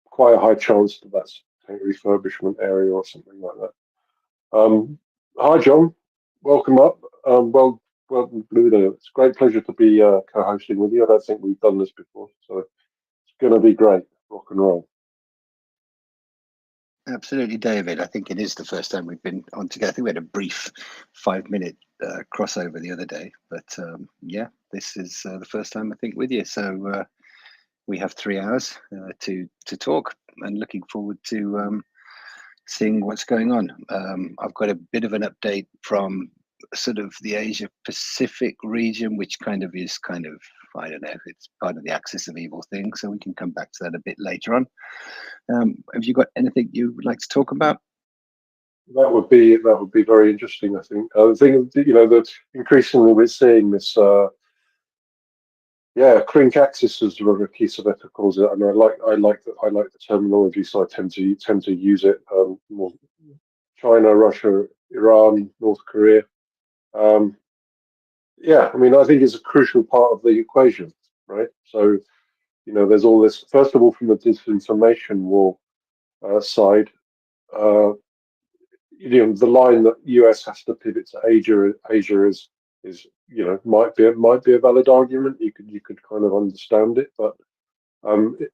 quite a high chance that that's a refurbishment area or something like that. Hi, John. Welcome up. Welcome, Ludo. It's a great pleasure to be co-hosting with you. I don't think we've done this before, so it's going to be great. Rock and roll. Absolutely, David. I think it is the first time we've been on together. I think we had a brief 5-minute crossover the other day, but yeah, this is the first time I think with you. So we have 3 hours to talk, and looking forward to seeing what's going on. I've got a bit of an update from sort of the Asia Pacific region, which I don't know if it's part of the axis of evil thing, so we can come back to that a bit later on. Have you got anything you would like to talk about? That would be very interesting. I think that increasingly we're seeing this. Crink axis as Kisaveta calls it, and I like the terminology, so I tend to use it more. China, Russia, Iran, North Korea. I mean, I think it's a crucial part of the equation, right? So, there's all this. First of all, from the disinformation war side, the line that US has to pivot to Asia is might be a valid argument. You could kind of understand it, but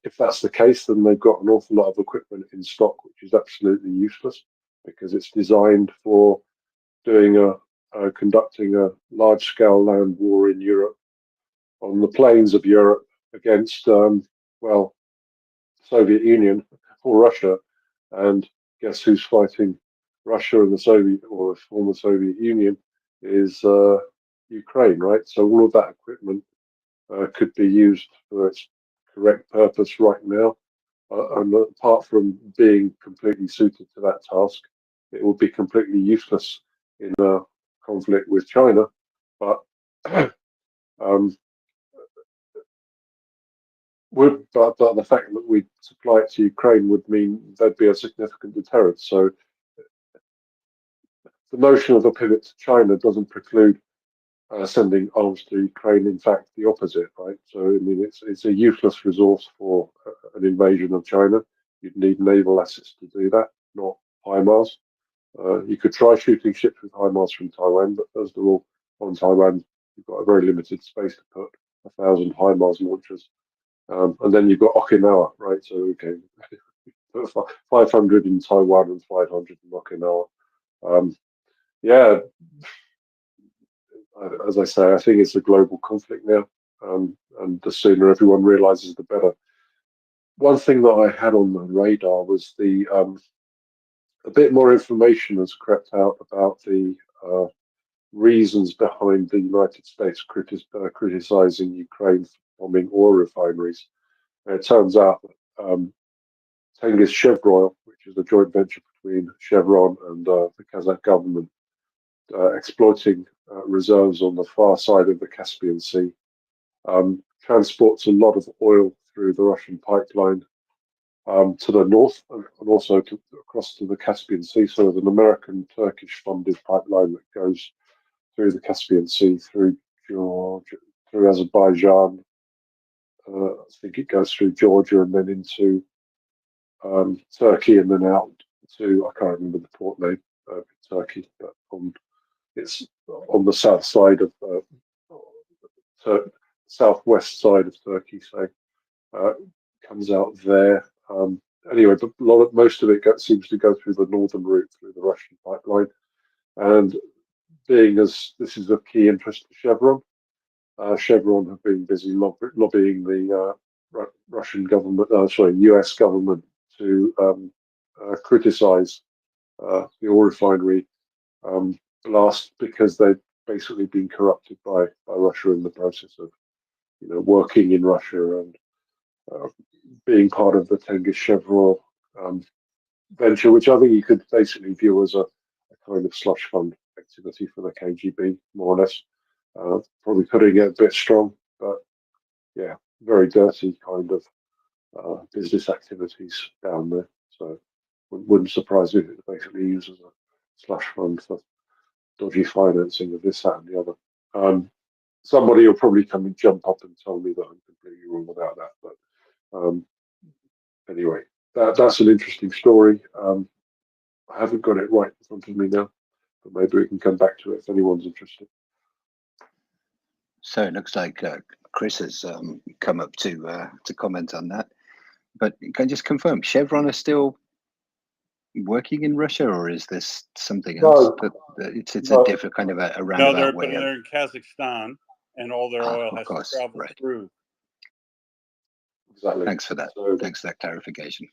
if that's the case, then they've got an awful lot of equipment in stock, which is absolutely useless because it's designed for conducting a large-scale land war in Europe, on the plains of Europe, against Soviet Union or Russia, and guess who's fighting Russia and the Soviet or the former Soviet Union is Ukraine, right? So all of that equipment could be used for its correct purpose right now. And apart from being completely suited to that task, it would be completely useless in a conflict with China. But but the fact that we supply it to Ukraine would mean there'd be a significant deterrent. So the notion of a pivot to China doesn't preclude sending arms to Ukraine. In fact, the opposite, right? So I mean, it's a useless resource for an invasion of China. You'd need naval assets to do that, not HIMARS. You could try shooting ships with HIMARS from Taiwan, but first of all, on Taiwan, you've got a very limited space to put 1,000 HIMARS launchers. And then you've got Okinawa, right? So, okay, 500 in Taiwan and 500 in Okinawa. Yeah, as I say, I think it's a global conflict now, and the sooner everyone realizes, the better. One thing that I had on the radar was a bit more information has crept out about the reasons behind the United States criticizing Ukraine for bombing oil refineries. And it turns out that Tengiz Chevroil, which is a joint venture between Chevron and the Kazakh government, exploiting reserves on the far side of the Caspian Sea, transports a lot of oil through the Russian pipeline to the north and also across to the Caspian Sea. So there's an American-Turkish funded pipeline that goes through the Caspian Sea, through Georgia, through Azerbaijan. I think it goes through Georgia and then into Turkey and then out to, I can't remember the port name of Turkey, but it's on the south side of southwest side of Turkey, so comes out there. Anyway, but most of it seems to go through the northern route, through the Russian pipeline. And being as this is of key interest to Chevron, Chevron have been busy lobbying the Russian government, US government to criticize the oil refinery blast because they've basically been corrupted by Russia in the process of, working in Russia and being part of the Tengiz Chevroil venture, which I think you could basically view as a kind of slush fund activity for the KGB, more or less. Probably putting it a bit strong, but yeah, very dirty kind of business activities down there. So wouldn't surprise me if it basically uses a slush fund for dodgy financing of this, that, and the other. Somebody will probably come and jump up and tell me that I'm completely wrong about that, but anyway, that's an interesting story. I haven't got it right in front of me now, but maybe we can come back to it if anyone's interested. So it looks like Chris has come up to comment on that. But can I just confirm, Chevron is still working in Russia, or is this something else? No, it's no. a different kind of a No, roundabout way. they're in Kazakhstan, and all their oil has to travel through. Exactly. Thanks for that. So, thanks for that clarification.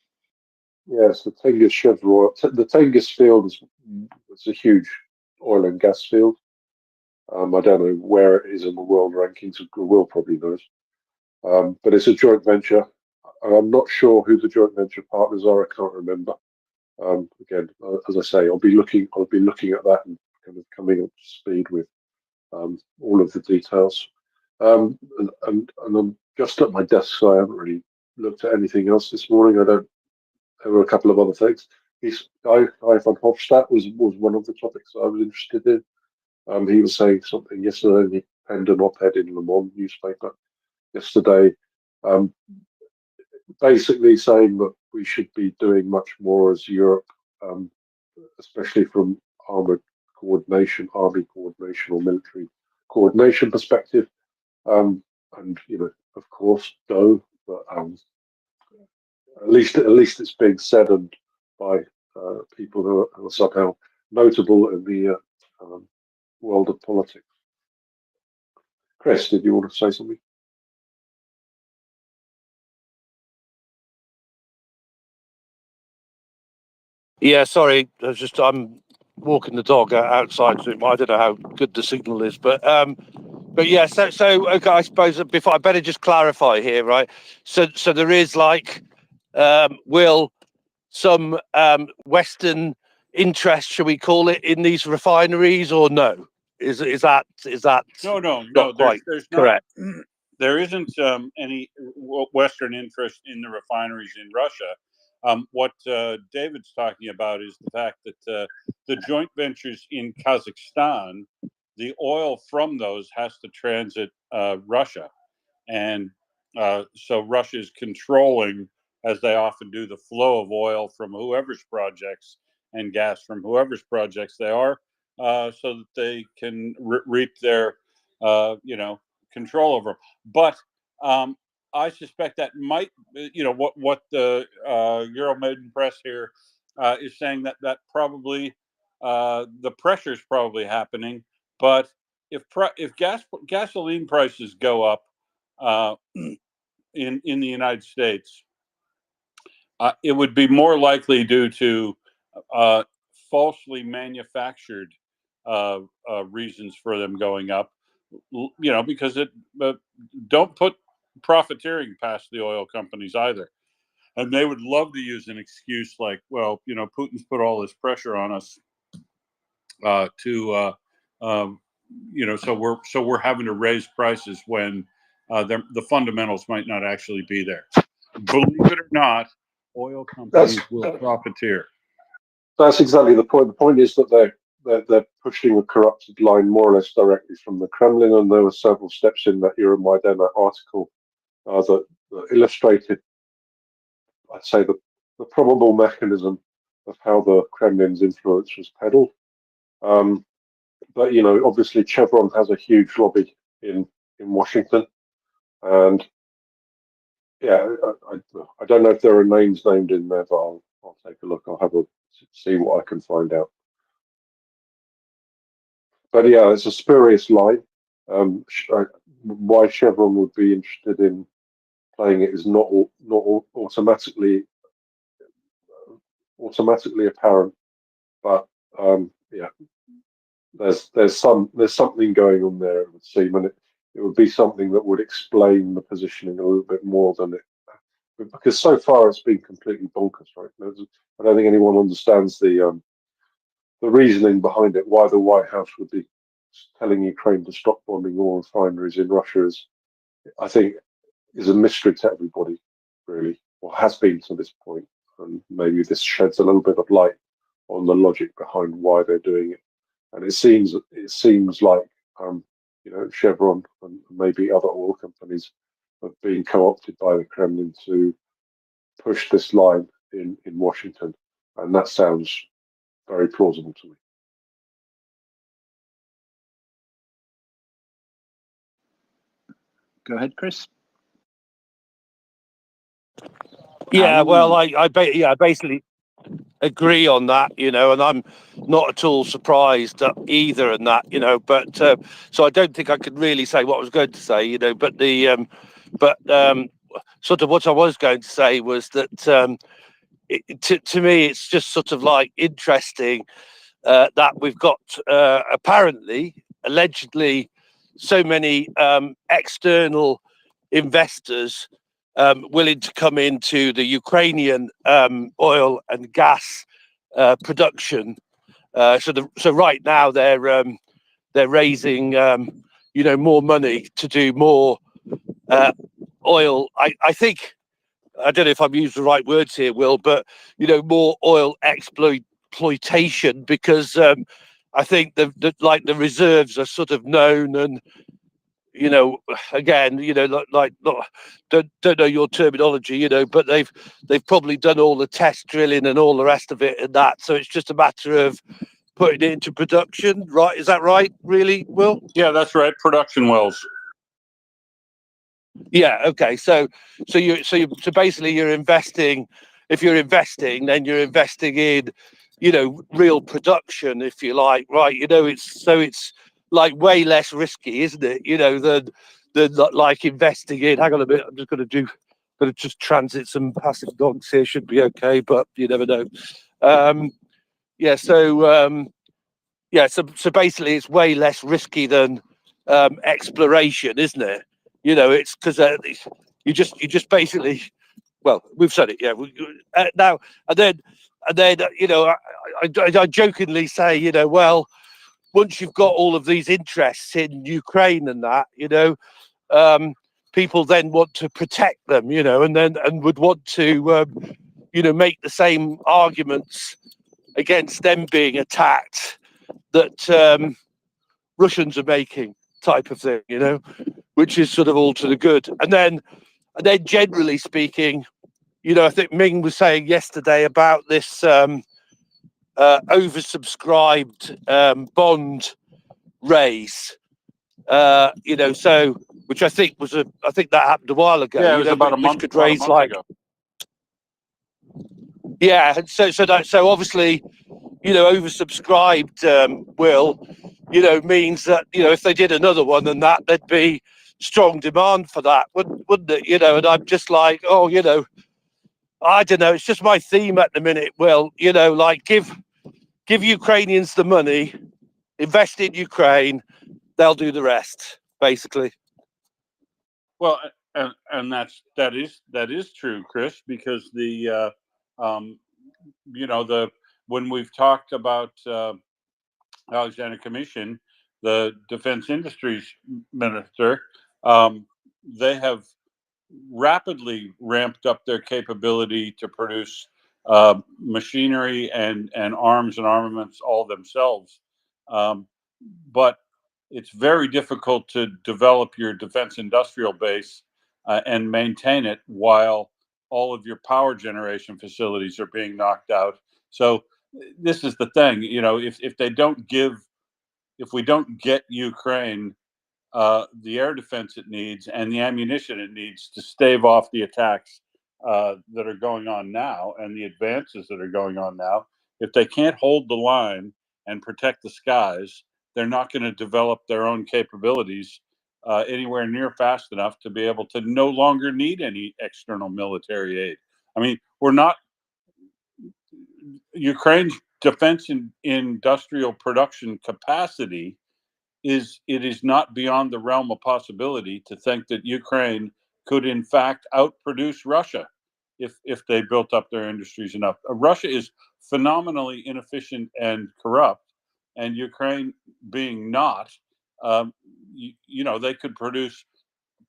Yes, the Tengiz Chevroil. The Tengiz field is a huge oil and gas field. I don't know where it is in the world rankings. Will probably knows. But it's a joint venture. I'm not sure who the joint venture partners are. I can't remember. Again, as I say, I'll be looking at that and kind of coming up to speed with all of the details. And I'm just at my desk, so I haven't really looked at anything else this morning. There were a couple of other things. Guy van Hofstadt was one of the topics that I was interested in. He was saying something yesterday. He penned an op-ed in Le Monde newspaper yesterday, basically saying that we should be doing much more as Europe, especially from army coordination or military coordination perspective. And of course, but at least it's being said and by people who are somehow notable in the world of politics. Chris, did you want to say something? Yeah, sorry. I'm walking the dog outside. So I don't know how good the signal is, but yeah. So okay, I suppose before I better just clarify here, right? So there is some Western interest, shall we call it, in these refineries, or no? Is that No. not quite There's correct? not. there isn't any Western interest in the refineries in Russia. What David's talking about is the fact that the joint ventures in Kazakhstan, the oil from those has to transit Russia. And so Russia is controlling, as they often do, the flow of oil from whoever's projects and gas from whoever's projects they are, so that they can reap their, control over them. But I suspect that might, what the Euromaidan press here is saying, that probably the pressure is probably happening. But if gasoline prices go up in the United States, it would be more likely due to falsely manufactured reasons for them going up. Because don't put profiteering past the oil companies either. And they would love to use an excuse like, well, Putin's put all this pressure on us so we're having to raise prices when the fundamentals might not actually be there. Believe it or not, oil companies will profiteer. That's exactly the point. The point is that they're pushing a corrupted line more or less directly from the Kremlin, and there were several steps in that Euromaidan article that illustrated, I'd say, the probable mechanism of how the Kremlin's influence was peddled. But obviously Chevron has a huge lobby in Washington, and yeah, I don't know if there are names named in there, but I'll take a look. I'll have a see what I can find out. But yeah, it's a spurious line. Why Chevron would be interested in playing it is not automatically apparent. But yeah, there's something going on there, it would seem, and it would be something that would explain the positioning a little bit more than it, because so far it's been completely bonkers, right? I don't think anyone understands the reasoning behind it. Why the White House would be telling Ukraine to stop bombing all refineries in Russia I think, is a mystery to everybody, really, or has been to this point. And maybe this sheds a little bit of light on the logic behind why they're doing it. And it seems like Chevron and maybe other oil companies have been co-opted by the Kremlin to push this line in Washington, and that sounds very plausible to me. Go ahead, Chris. Yeah, well, I basically agree on that, and I'm not at all surprised either in that, but so I don't think I could really say what I was going to say, but sort of what I was going to say was that to me it's just sort of like interesting that we've got allegedly so many external investors willing to come into the Ukrainian oil and gas production. So right now they're raising more money to do more oil. I think, I don't know if I've used the right words here, Will, but more oil exploitation, because I think the reserves are sort of known, and again, don't know your terminology, but they've probably done all the test drilling and all the rest of it and that. So it's just a matter of putting it into production, right? Is that right, really, Will? Yeah, that's right. Production wells. Yeah. Okay. So basically, you're investing. If you're investing, then you're investing in, real production, if you like, right? It's like way less risky, isn't it? Than like investing in. Hang on a minute. I'm just going to just transit some passing dogs here. Should be okay, but you never know. Yeah. So So basically, it's way less risky than exploration, isn't it? It's because you just basically, well, we've said it, yeah. Now and then, I jokingly say, well, once you've got all of these interests in Ukraine and that, people then want to protect them, and would want to, make the same arguments against them being attacked that Russians are making, type of thing, which is sort of all to the good. And then generally speaking, I think Ming was saying yesterday about this oversubscribed bond raise, so which I think that happened a while ago. Yeah, it was about a month could raise ago. Yeah, and so obviously, oversubscribed means that if they did another one than that, there'd be strong demand for that, wouldn't it? And I'm just like, I don't know. It's just my theme at the minute. Will, like give Ukrainians the money, invest in Ukraine, they'll do the rest, basically. Well, and that is true, Chris, because when we've talked about Alexander Commission, the defense industries minister, they have rapidly ramped up their capability to produce machinery and arms and armaments all themselves. But it's very difficult to develop your defense industrial base and maintain it while all of your power generation facilities are being knocked out. So this is the thing, if we don't get Ukraine the air defense it needs and the ammunition it needs to stave off the attacks that are going on now and the advances that are going on now, if they can't hold the line and protect the skies, they're not going to develop their own capabilities anywhere near fast enough to be able to no longer need any external military aid. I mean, Ukraine's defense industrial production capacity is not beyond the realm of possibility to think that Ukraine could in fact outproduce Russia if they built up their industries enough. Russia is phenomenally inefficient and corrupt, and Ukraine being not, they could produce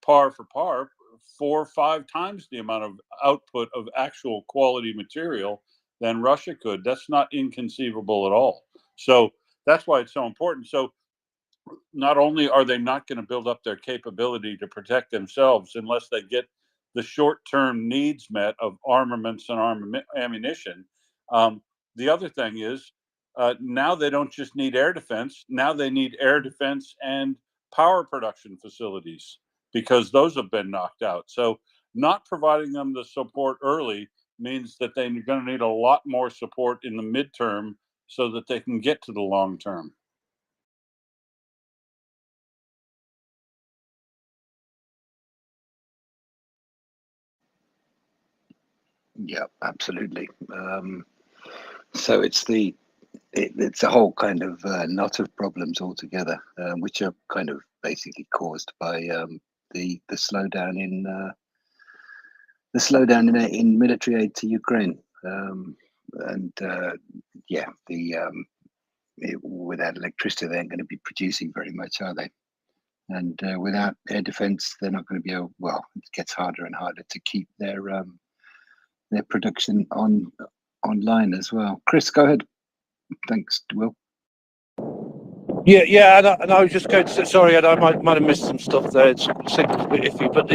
par for par 4 or 5 times the amount of output of actual quality material than Russia could. That's not inconceivable at all. So that's why it's so important. So not only are they not going to build up their capability to protect themselves unless they get the short-term needs met of armaments and ammunition, the other thing is now they don't just need air defense. Now they need air defense and power production facilities because those have been knocked out. So not providing them the support early means that they're going to need a lot more support in the midterm so that they can get to the long term. Yeah, absolutely. So it's a whole kind of knot of problems altogether, which are kind of basically caused by the slowdown in military aid to Ukraine, without electricity they ain't going to be producing very much, are they? And without air defense, they're not going to be able. Well, it gets harder and harder to keep their production online as well. Chris, go ahead. Thanks, Will. Yeah, and I was just going to say, sorry, and I might have missed some stuff there. It's signal's a bit iffy, but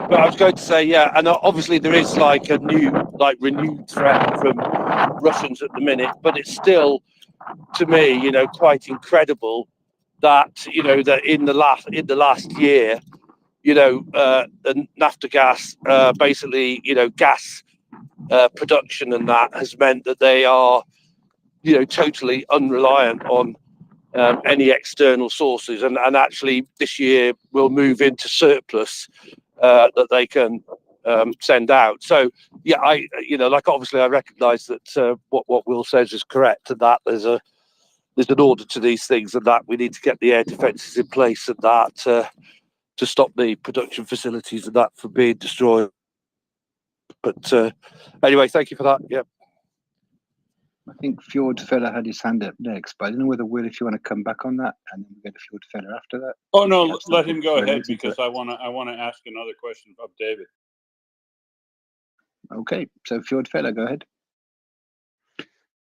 but I was going to say, yeah, and obviously there is like a new, renewed threat from Russians at the minute, but it's still, to me, quite incredible that that in the last year, the naphtha gas, basically, gas production and that has meant that they are, totally unreliant on any external sources, and actually this year will move into surplus that they can send out. So yeah, obviously I recognise that what Will says is correct, and that there's an order to these things, and that we need to get the air defences in place, and that to stop the production facilities and that from being destroyed. But anyway, thank you for that. Yeah. I think Fjord Fella had his hand up next, but I don't know whether Will, if you want to come back on that, and then we go to Fjord Fella after that. Oh if no, you have let something him go ahead related to because it. I wanna ask another question of David. Okay, so Fjord Fella, go ahead.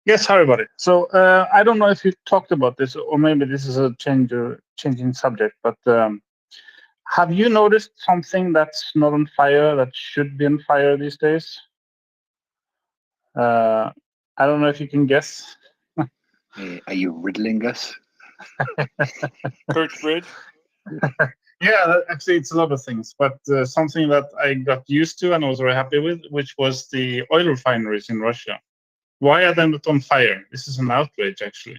Yes, hi everybody. So I don't know if you talked about this, or maybe this is a changing subject, but have you noticed something that's not on fire that should be on fire these days? I don't know if you can guess. Are you riddling us? Church Bridge? Yeah, actually, it's a lot of things, but something that I got used to and was very happy with, which was the oil refineries in Russia. Why are they not on fire? This is an outrage, actually.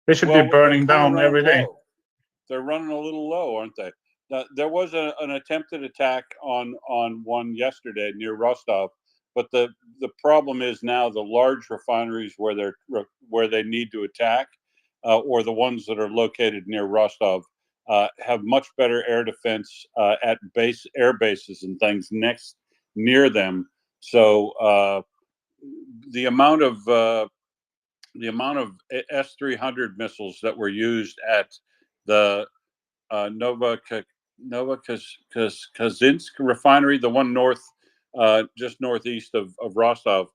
They should be burning down every day. They're running a little low, aren't they? There was an attempted attack on one yesterday near Rostov, but the problem is now the large refineries where they need to attack, or the ones that are located near Rostov, have much better air defense at air bases and things near them. So the amount of S-300 missiles that were used at the Novokazhinsk refinery, the one just northeast of Rostov,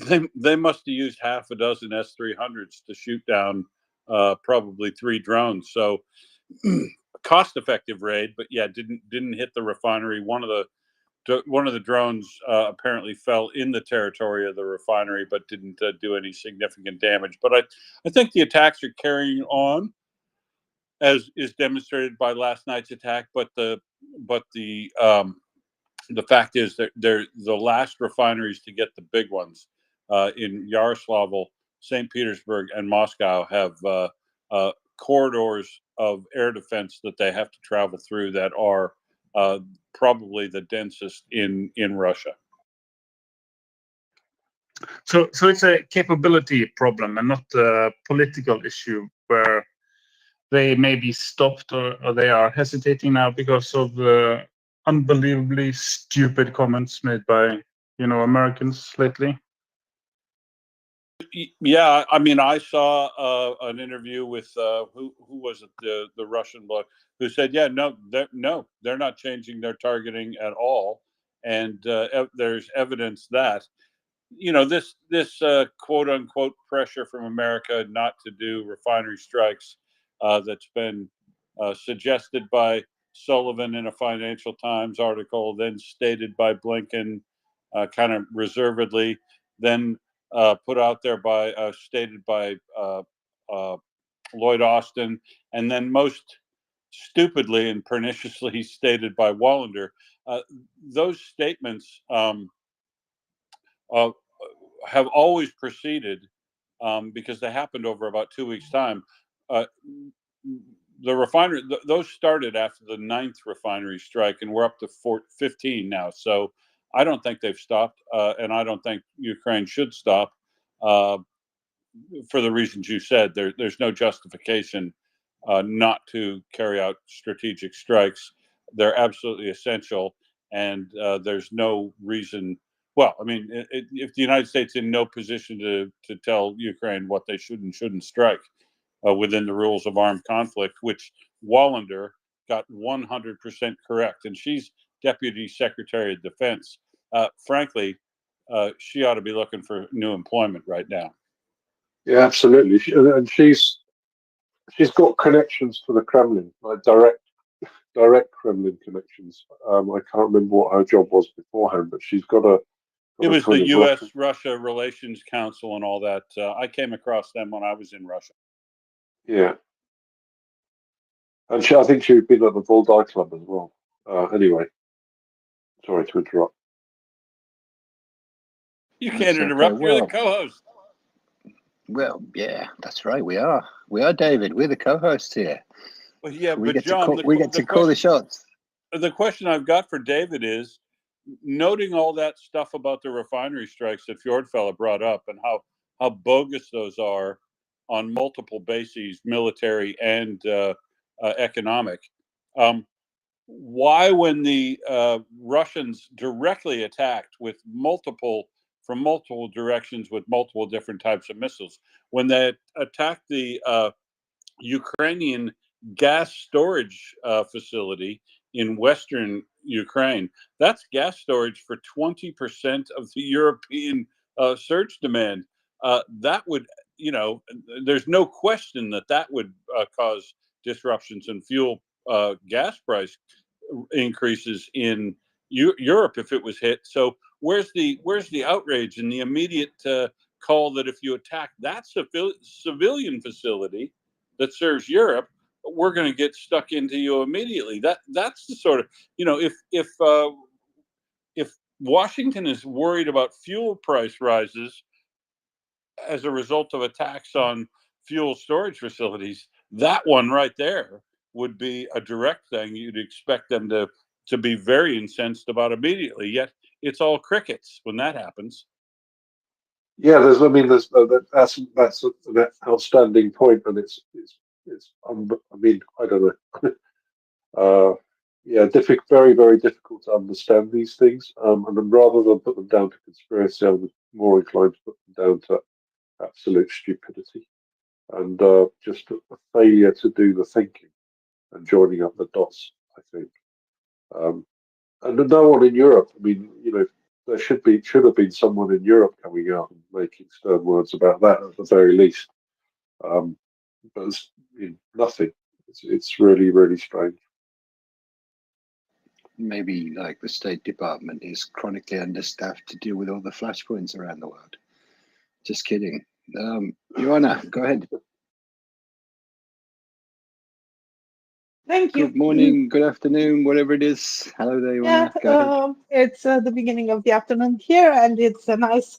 they must have used half a dozen S-300s to shoot down probably 3 drones. So cost-effective raid, but yeah, didn't hit the refinery. One of the drones apparently fell in the territory of the refinery, but didn't do any significant damage. But I think the attacks are carrying on, as is demonstrated by last night's attack. But the fact is that they're the last refineries to get the big ones in Yaroslavl, St. Petersburg, and Moscow have corridors of air defense that they have to travel through that are probably the densest in Russia. So it's a capability problem and not a political issue where they may be stopped or they are hesitating now because of the unbelievably stupid comments made by Americans lately. Yeah, I mean, I saw an interview with who was it, the Russian bloke, who said, yeah, no, they're not changing their targeting at all, and there's evidence that this quote unquote pressure from America not to do refinery strikes that's been suggested by Sullivan in a Financial Times article, then stated by Blinken kind of reservedly, then put out there stated by Lloyd Austin, and then most stupidly and perniciously stated by Wallander. Those statements have always proceeded, because they happened over about 2 weeks' time. The refinery, those started after the 9th refinery strike, and we're up to 15 now. So I don't think they've stopped, and I don't think Ukraine should stop for the reasons you said. There's no justification not to carry out strategic strikes. They're absolutely essential, and there's no reason. Well, I mean, if the United States is in no position to tell Ukraine what they should and shouldn't strike within the rules of armed conflict, which Wallander got 100% correct, and she's Deputy Secretary of Defense. Frankly, she ought to be looking for new employment right now. Yeah, absolutely. And she's got connections to the Kremlin, like direct Kremlin connections. I can't remember what her job was beforehand, but she's got a. It was the U.S.-Russia Relations Council and all that. I came across them when I was in Russia. Yeah. And I think she'd been at the Valdai Club as well. Anyway, sorry to interrupt. You can't interrupt. You're the co-host. Well, yeah, that's right. We are, David. We're the co-hosts here. Well, yeah, we but get John, to call the shots. The question I've got for David is, noting all that stuff about the refinery strikes that Fjordfella brought up and how bogus those are on multiple bases, military and economic. Why, when the Russians directly attacked with multiple from multiple directions with multiple different types of missiles. When they attacked the Ukrainian gas storage facility in Western Ukraine, that's gas storage for 20% of the European surge demand. That would, there's no question that that would cause disruptions in fuel gas price increases in Europe if it was hit. So where's the outrage and the immediate call that if you attack that civilian facility that serves Europe, we're going to get stuck into you immediately. That's the sort of, if Washington is worried about fuel price rises as a result of attacks on fuel storage facilities, that one right there would be a direct thing you'd expect them to be very incensed about immediately. Yet it's all crickets when that happens. Yeah, that's an outstanding point, and it's I don't know. Yeah, very, very difficult to understand these things. And rather than put them down to conspiracy, I'm more inclined to put them down to absolute stupidity and just a failure to do the thinking and joining up the dots, I think. And no one in Europe, there should have been someone in Europe coming out and making stern words about that at the very least. But there's nothing. It's really, really strange. Maybe like the State Department is chronically understaffed to deal with all the flashpoints around the world. Just kidding. Joanna, go ahead. Thank you. Good morning, good afternoon, whatever it is. Hello there, Joanna. Yeah, it's the beginning of the afternoon here, and it's a nice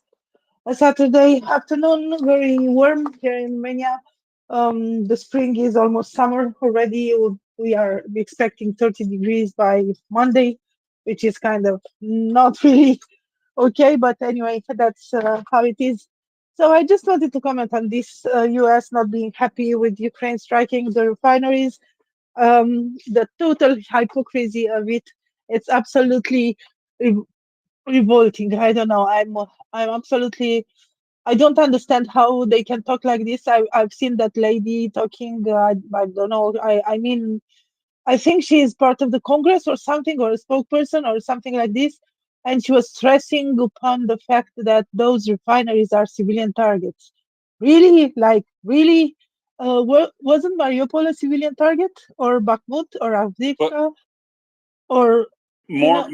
Saturday afternoon, very warm here in Romania. The spring is almost summer already. We are expecting 30 degrees by Monday, which is kind of not really okay, but anyway, that's how it is. So I just wanted to comment on this US not being happy with Ukraine striking the refineries. The total hypocrisy of it, it's absolutely revolting. I don't know. I'm absolutely, I don't understand how they can talk like this. I've seen that lady talking. I don't know. I think she is part of the Congress or something, or a spokesperson or something like this. And she was stressing upon the fact that those refineries are civilian targets. Really? Like, really? Wasn't Mariupol a civilian target? Or Bakhmut? Or Avdiivka? Or more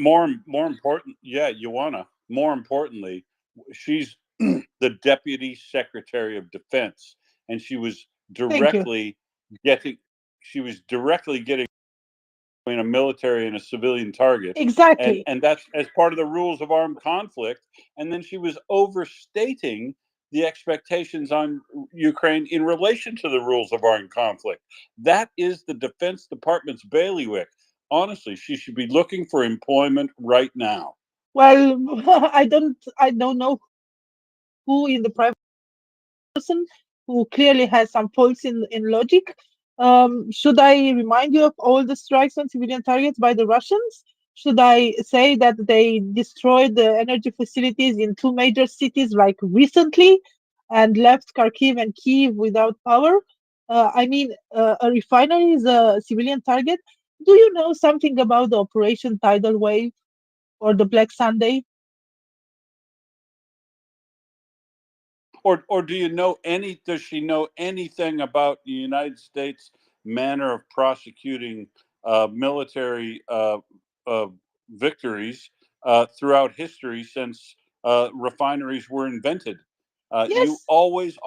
important, yeah, Joanna. More importantly, she's the Deputy Secretary of Defense, and she was directly getting between a military and a civilian target. Exactly. And that's as part of the rules of armed conflict. And then she was overstating the expectations on Ukraine in relation to the rules of armed conflict. That is the Defense Department's bailiwick. Honestly, she should be looking for employment right now. Well, I don't know who in the private person who clearly has some faults in logic. Should I remind you of all the strikes on civilian targets by the Russians? Should I say that they destroyed the energy facilities in two major cities like recently and left Kharkiv and Kyiv without power? A refinery is a civilian target. Do you know something about the Operation Tidal Wave or the Black Sunday? Or do you know does she know anything about the United States manner of prosecuting military victories throughout history since refineries were invented? Yes. You always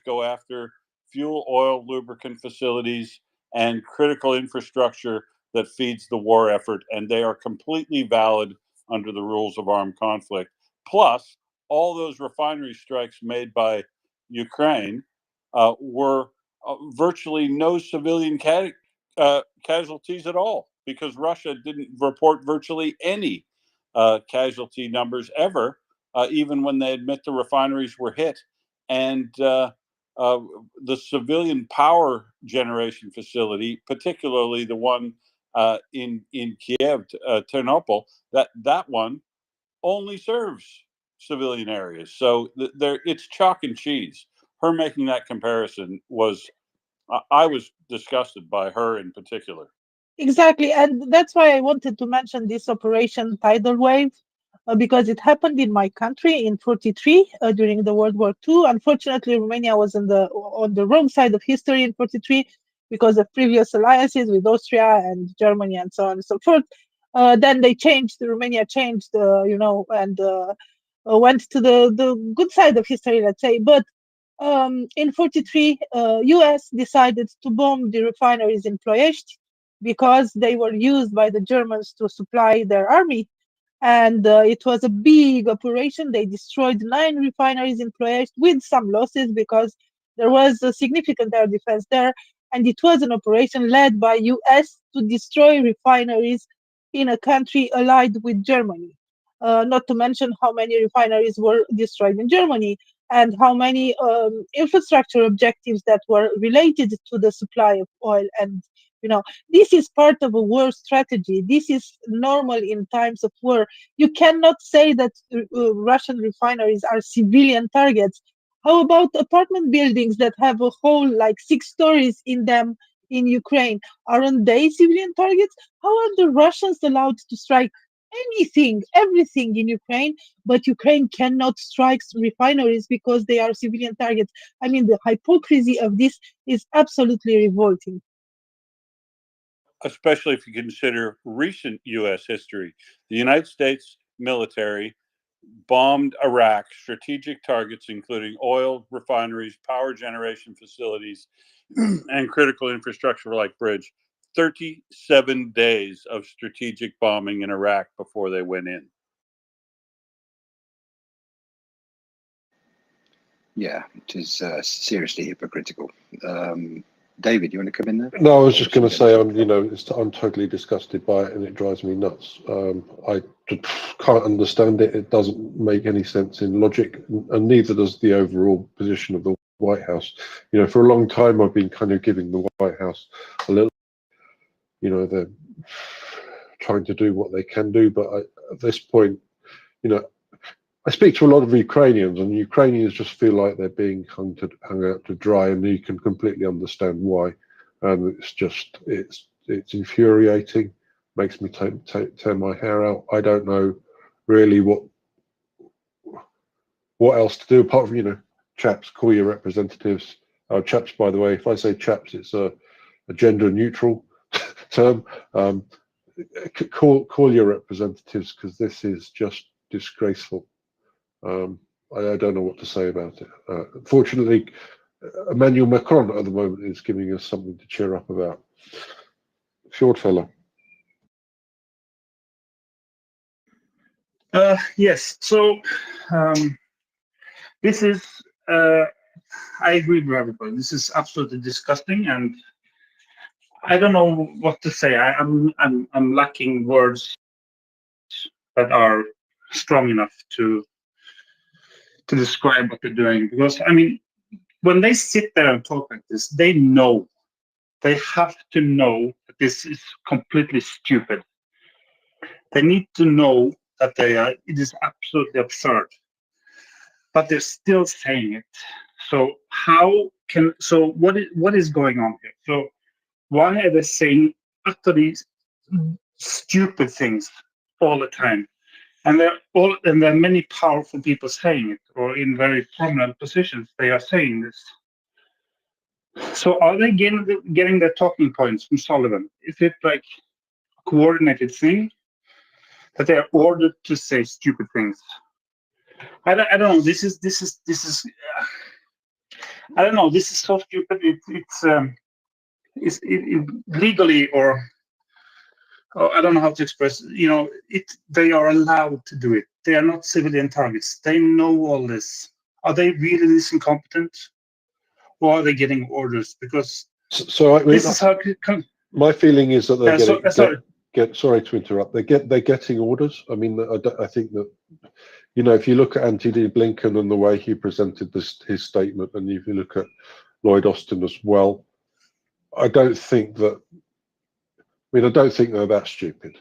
go after fuel, oil, lubricant facilities and critical infrastructure that feeds the war effort, and they are completely valid under the rules of armed conflict. Plus, all those refinery strikes made by Ukraine were virtually no civilian casualties at all, because Russia didn't report virtually any casualty numbers ever, even when they admit the refineries were hit. And the civilian power generation facility, particularly the one in Kiev, Ternopil, that one only serves civilian areas. So there, it's chalk and cheese. Her making that comparison was, I was disgusted by her in particular. Exactly, and that's why I wanted to mention this Operation Tidal Wave, because it happened in my country in '43 during the World War II. Unfortunately, Romania was on the wrong side of history in '43 because of previous alliances with Austria and Germany and so on and so forth. Then they changed. Romania changed, and went to the good side of history, let's say. But in '43, U.S. decided to bomb the refineries in Ploiești because they were used by the Germans to supply their army. And it was a big operation. They destroyed 9 refineries in Ploiești with some losses because there was a significant air defense there. And it was an operation led by US to destroy refineries in a country allied with Germany. Not to mention how many refineries were destroyed in Germany and how many infrastructure objectives that were related to the supply of oil. And this is part of a war strategy. This is normal in times of war. You cannot say that Russian refineries are civilian targets. How about apartment buildings that have a whole 6 stories in them in Ukraine? Aren't they civilian targets? How are the Russians allowed to strike anything, everything in Ukraine, but Ukraine cannot strike refineries because they are civilian targets? I mean, the hypocrisy of this is absolutely revolting. Especially if you consider recent U.S. history. The United States military bombed Iraq, strategic targets including oil refineries, power generation facilities, and critical infrastructure like bridge. 37 days of strategic bombing in Iraq before they went in. Yeah, it is seriously hypocritical. David, you want to come in there? No, I was just going to say, I'm totally disgusted by it, and it drives me nuts. I can't understand it. It doesn't make any sense in logic, and neither does the overall position of the White House. For a long time, I've been kind of giving the White House a little, they're trying to do what they can do, but at this point, I speak to a lot of Ukrainians, and Ukrainians just feel like they're being hung out to dry, and you can completely understand why. And it's infuriating, makes me tear my hair out. I don't know really what else to do apart from chaps, call your representatives. Chaps, by the way, if I say chaps, it's a gender neutral term. Call your representatives, because this is just disgraceful. I don't know what to say about it. Fortunately, Emmanuel Macron at the moment is giving us something to cheer up about. Short fella. Yes. So this is. I agree with everybody. This is absolutely disgusting, and I don't know what to say. I'm lacking words that are strong enough to describe what they're doing, because when they sit there and talk like this, they have to know that this is completely stupid. They need to know that it is absolutely absurd, but they're still saying it. So what is going on here? So why are they saying utterly stupid things all the time? And there are many powerful people saying it, or in very prominent positions, they are saying this. So are they getting their talking points from Sullivan? Is it like a coordinated thing that they are ordered to say stupid things? I don't know. This is I don't know. This is so stupid. It's legally, or I don't know how to express. They are allowed to do it. They are not civilian targets. They know all this. Are they really this incompetent, or are they getting orders? Because this is how. My feeling is that they're sorry to interrupt. They're getting orders. I think that if you look at Antony Blinken and the way he presented his statement, and if you look at Lloyd Austin as well, I don't think they're that stupid.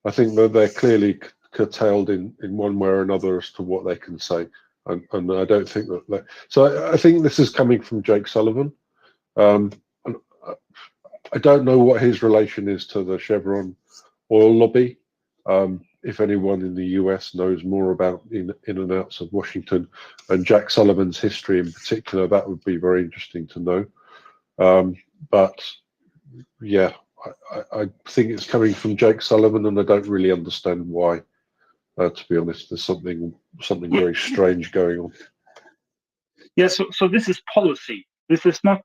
I think that they're clearly curtailed in one way or another as to what they can say. And I don't think that. So I think this is coming from Jake Sullivan. And I don't know what his relation is to the Chevron oil lobby. If anyone in the US knows more about in and outs of Washington and Jack Sullivan's history in particular, that would be very interesting to know. But yeah, I think it's coming from Jake Sullivan, and I don't really understand why. To be honest, there's something very strange going on. Yeah, so this is policy. This is not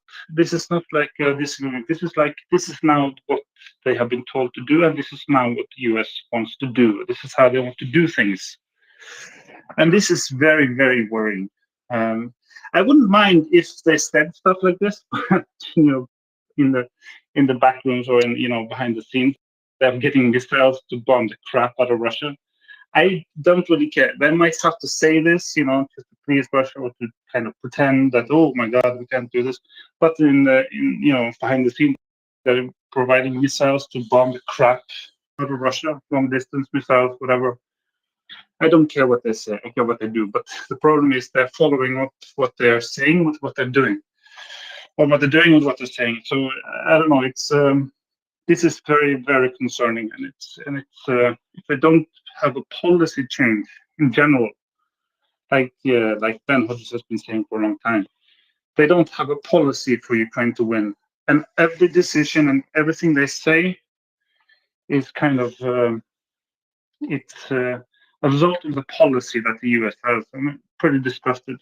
like disagreement. This is now what they have been told to do, and this is now what the US wants to do. This is how they want to do things, and this is very, very worrying. I wouldn't mind if they said stuff like this, but in the back rooms or behind the scenes, they're getting missiles to bomb the crap out of Russia. I don't really care. They might have to say this, just to please Russia, or to kind of pretend that, oh my God, we can't do this. But behind the scenes, they're providing missiles to bomb the crap out of Russia, long distance missiles, whatever. I don't care what they say. I care what they do. But the problem is they're following up what they're saying with what they're doing, or what they're doing with what they're saying. So I don't know. It's this is very, very concerning, and it's if they don't have a policy change in general, like Ben Hodges has been saying for a long time, they don't have a policy for Ukraine to win, and every decision and everything they say is kind of it's a result of the policy that the US has. I'm pretty disgusted,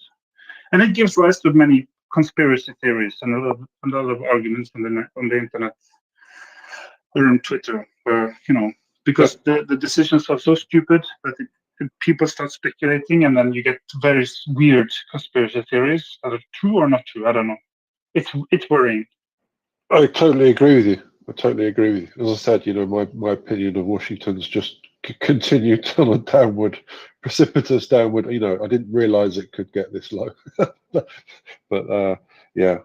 and it gives rise to many conspiracy theories and a lot of arguments on the internet or on Twitter, where because the decisions are so stupid that people start speculating, and then you get very weird conspiracy theories that are true or not true. I don't know. It's worrying. I totally agree with you. As I said, my opinion of Washington's just continued on a precipitous downward. I didn't realize it could get this low, but yeah,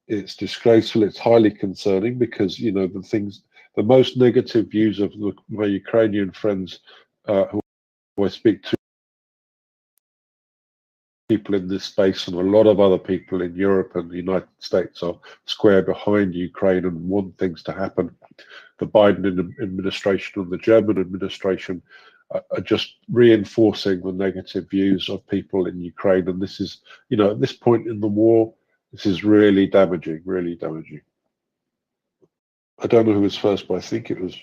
it's disgraceful. It's highly concerning because the most negative views of my Ukrainian friends who I speak to, people in this space and a lot of other people in Europe and the United States are square behind Ukraine and want things to happen. The Biden administration and the German administration are just reinforcing the negative views of people in Ukraine. And this is, at this point in the war, this is really damaging, really damaging. I don't know who was first, but I think it was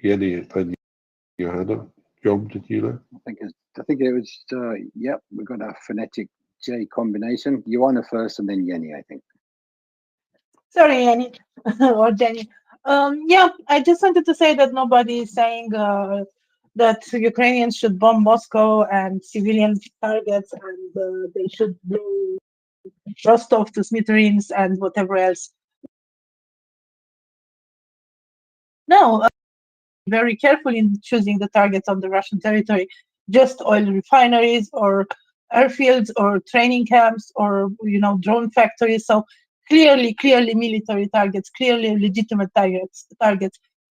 Jenny and then Johanna. John, did you know? I think it was, yep, we got a phonetic J combination. Johanna first and then Jenny, I think. Sorry, Jenny or Jenny. Yeah, I just wanted to say that nobody is saying that Ukrainians should bomb Moscow and civilian targets, and they should blow Rostov to smithereens and whatever else. No, very careful in choosing the targets of the Russian territory. Just oil refineries or airfields or training camps or drone factories. So clearly military targets, clearly legitimate targets.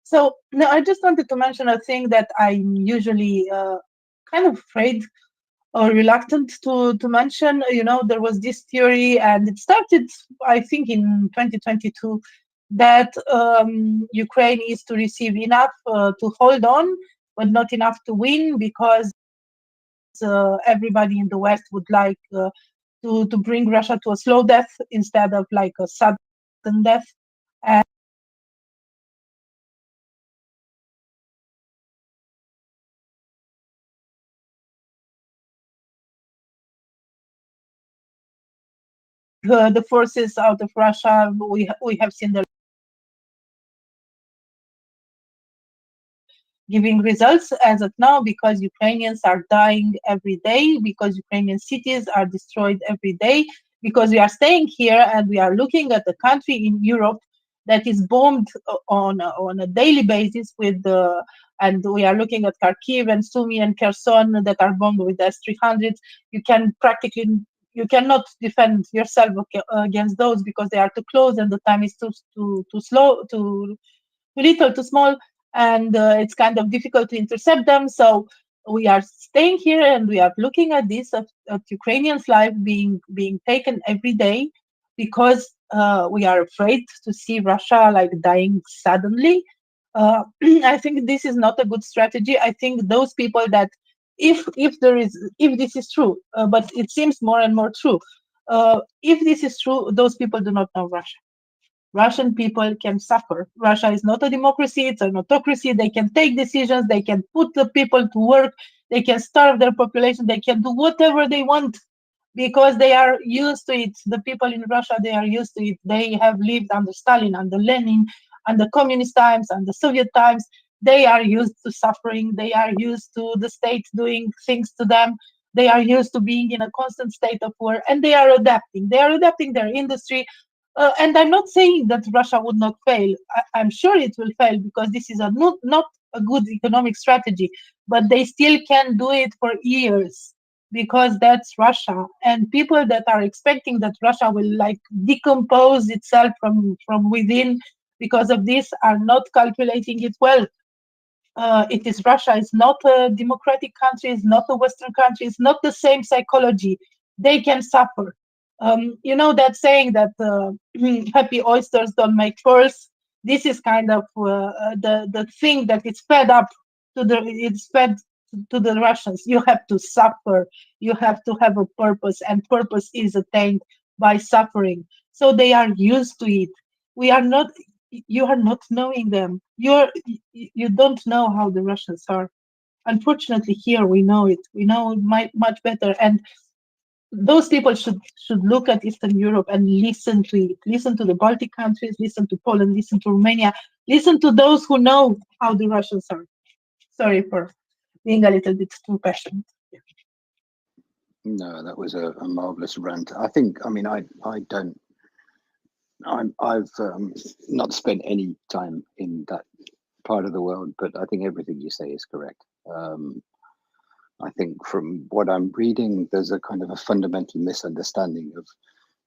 So no, I just wanted to mention a thing that I'm usually kind of afraid or reluctant to mention. There was this theory, and it started, I think, in 2022, that Ukraine is to receive enough to hold on, but not enough to win, because everybody in the West would like to bring Russia to a slow death instead of like a sudden death. And the forces out of Russia, we have seen the giving results as of now, because Ukrainians are dying every day, because Ukrainian cities are destroyed every day, because we are staying here and we are looking at a country in Europe that is bombed on a daily basis and we are looking at Kharkiv and Sumy and Kherson that are bombed with S-300s. You cannot defend yourself against those because they are too close and the time is too slow, too little, too small. and it's kind of difficult to intercept them. So we are staying here and we are looking at this at Ukrainians' life being taken every day, because we are afraid to see Russia like dying suddenly. I think this is not a good strategy. I think those people that, if this is true, but it seems more and more true, if this is true, those people do not know Russia. Russian people can suffer. Russia is not a democracy, it's an autocracy. They can take decisions, they can put the people to work, they can starve their population, they can do whatever they want because they are used to it. The people in Russia, they are used to it. They have lived under Stalin, under Lenin, under communist times, under Soviet times. They are used to suffering. They are used to the state doing things to them. They are used to being in a constant state of war, and they are adapting. They are adapting their industry. And I'm not saying that Russia would not fail. I'm sure it will fail because this is not a good economic strategy, but they still can do it for years because that's Russia. And people that are expecting that Russia will like decompose itself from within because of this are not calculating it well. It is Russia. It's not a democratic country. It's not a Western country. It's not the same psychology. They can suffer. You know that saying that happy oysters don't make pearls. This is kind of the thing that it's fed up to the. It's fed to the Russians. You have to suffer. You have to have a purpose, and purpose is attained by suffering. So they are used to it. We are not. You are not knowing them. You don't know how the Russians are. Unfortunately, here we know it. We know it much better, and those people should look at Eastern Europe and listen to it. Listen to the Baltic countries. Listen to Poland. Listen to Romania. Listen to those who know how the Russians are. Sorry for being a little bit too passionate. No, that was a marvelous rant. I think. I mean, I don't. I've not spent any time in that part of the world, but I think everything you say is correct. I think from what I'm reading, there's a kind of a fundamental misunderstanding of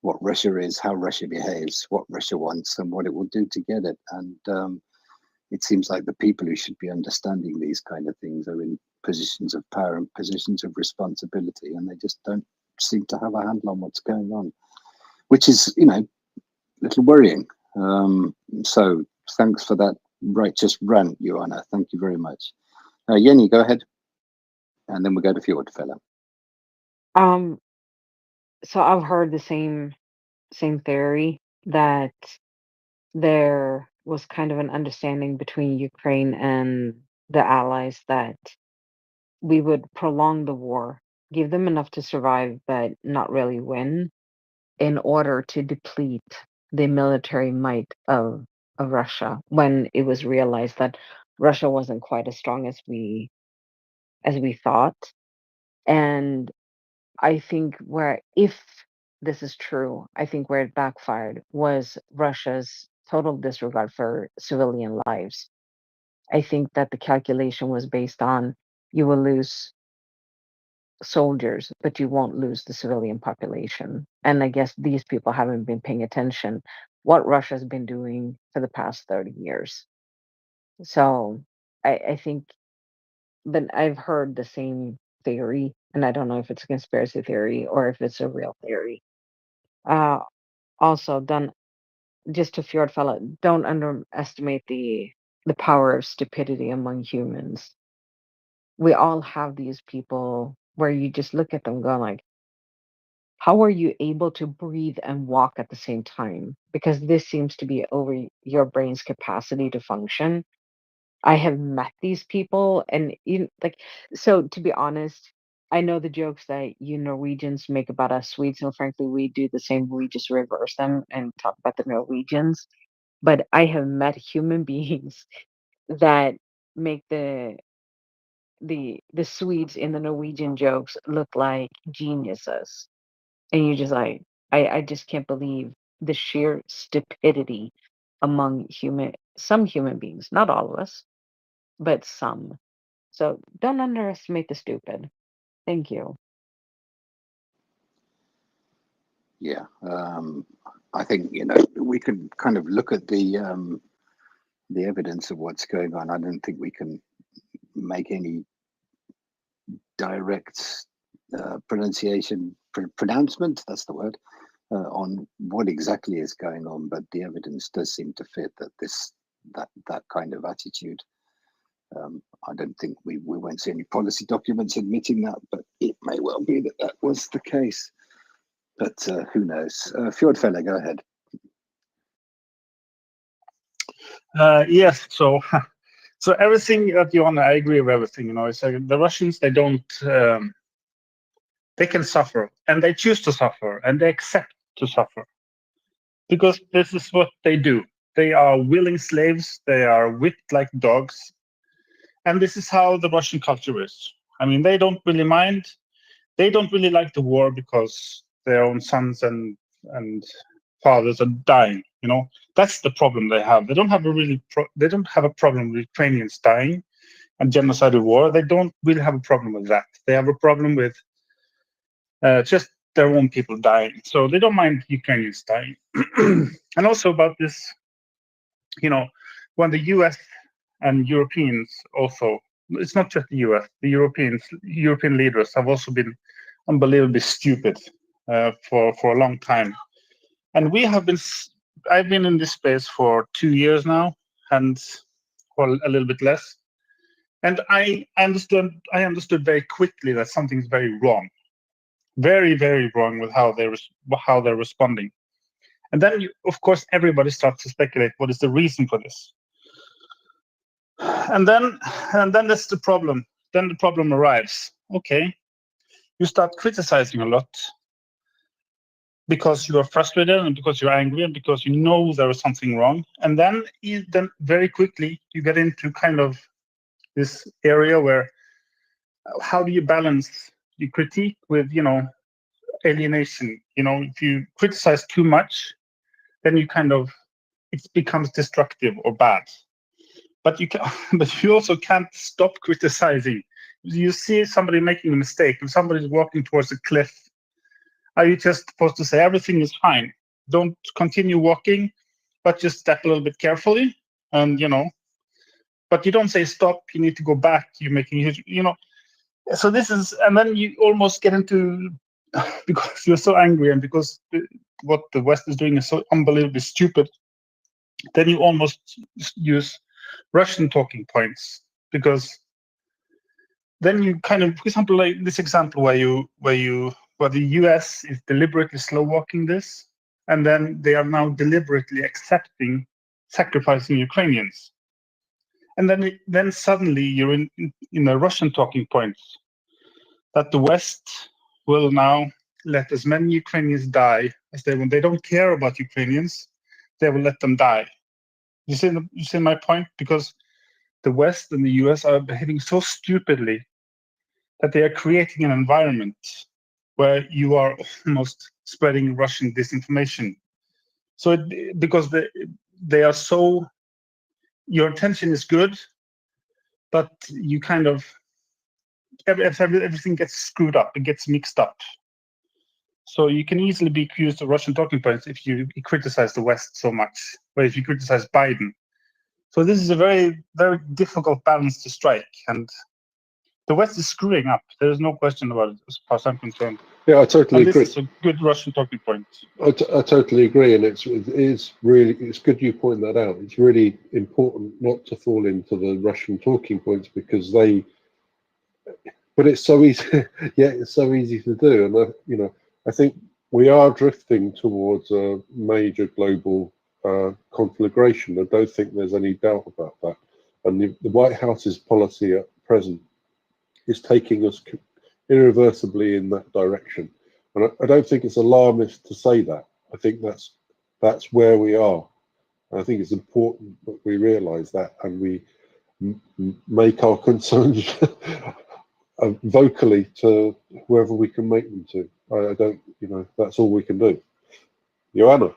what Russia is, how Russia behaves, what Russia wants, and what it will do to get it. And it seems like the people who should be understanding these kind of things are in positions of power and positions of responsibility, and they just don't seem to have a handle on what's going on, which is, you know, a little worrying. So thanks for that righteous rant, Joanna. Thank you very much. Jenny, go ahead. And then we go to Fjordfella. So I've heard the same theory that there was kind of an understanding between Ukraine and the allies that we would prolong the war, give them enough to survive, but not really win, in order to deplete the military might of Russia when it was realized that Russia wasn't quite as strong as we thought. And I think where, if this is true, I think where it backfired was Russia's total disregard for civilian lives. I think that the calculation was based on you will lose soldiers, but you won't lose the civilian population. And I guess these people haven't been paying attention what Russia's been doing for the past 30 years. So I think, but I've heard the same theory, and I don't know if it's a conspiracy theory or if it's a real theory. Also, done just to Fjordfella, don't underestimate the power of stupidity among humans. We all have these people where you just look at them going like, how are you able to breathe and walk at the same time? Because this seems to be over your brain's capacity to function. I have met these people, and like, so to be honest, I know the jokes that you Norwegians make about us Swedes, and frankly, we do the same. We just reverse them and talk about the Norwegians. But I have met human beings that make the Swedes in the Norwegian jokes look like geniuses, and you're just like, I just can't believe the sheer stupidity among some human beings, not all of us, but some. So don't underestimate the stupid. Thank you. Yeah, I think, you know, we could kind of look at the the evidence of what's going on. I don't think we can make any direct pronouncement, that's the word, on what exactly is going on, but the evidence does seem to fit that that kind of attitude. I don't think we won't see any policy documents admitting that, but it may well be that that was the case. But who knows? Fjordfeller, go ahead. Yes, so so everything that you want, I agree with everything. You know, it's like the Russians, they don't, they can suffer, and they choose to suffer, and they accept to suffer, because this is what they do. They are willing slaves. They are whipped like dogs, and this is how the Russian culture is. I mean, they don't really mind. They don't really like the war because their own sons and fathers are dying. You know, that's the problem they have. They don't have they don't have a problem with Ukrainians dying and genocidal war. They don't really have a problem with that. They have a problem with just their own people dying. So they don't mind Ukrainians dying. And also about this, you know, when the US and Europeans also, it's not just the US, the European leaders have also been unbelievably stupid for a long time. And we have been, I've been in this space for 2 years now, and or a little bit less. And I understood very quickly that something's very wrong, very, very wrong with how they're responding. And then, of course, everybody starts to speculate what is the reason for this. And then that's the problem. Then the problem arrives. Okay, you start criticizing a lot because you are frustrated and because you're angry and because you know there is something wrong. And then very quickly you get into kind of this area where how do you balance the critique with, you know, alienation? You know, if you criticize too much, then you kind of, it becomes destructive or bad. But you can, but you also can't stop criticizing. You see somebody making a mistake, if somebody's walking towards a cliff, are you just supposed to say everything is fine? Don't continue walking, but just step a little bit carefully, and you know. But you don't say stop. You need to go back. You're making huge, you know. So this is, and then you almost get into, because you're so angry and because what the West is doing is so unbelievably stupid. Then you almost use Russian talking points, because then you kind of, for example, like this example where the US is deliberately slow walking this, and then they are now deliberately accepting sacrificing Ukrainians. And then suddenly you're in the Russian talking points that the West will now let as many Ukrainians die as they want. They don't care about Ukrainians. They will let them die. You see my point? Because the West and the US are behaving so stupidly that they are creating an environment where you are almost spreading Russian disinformation. So because they are so, your intention is good, but you kind of, everything gets screwed up, it gets mixed up. So you can easily be accused of Russian talking points if you criticize the West so much, or if you criticize Biden. So this is a very, very difficult balance to strike, and the West is screwing up. There is no question about it, as far as I'm concerned. Yeah, I totally agree. This is a good Russian talking point. I totally agree, and it's good you point that out. It's really important not to fall into the Russian talking points, because but it's so easy. Yeah, it's so easy to do, and I think we are drifting towards a major global conflagration. I don't think there's any doubt about that. And the White House's policy at present is taking us irreversibly in that direction. And I don't think it's alarmist to say that. I think that's where we are. And I think it's important that we realise that, and we make our concerns vocally to whoever we can make them to. I don't, that's all we can do. Joanna.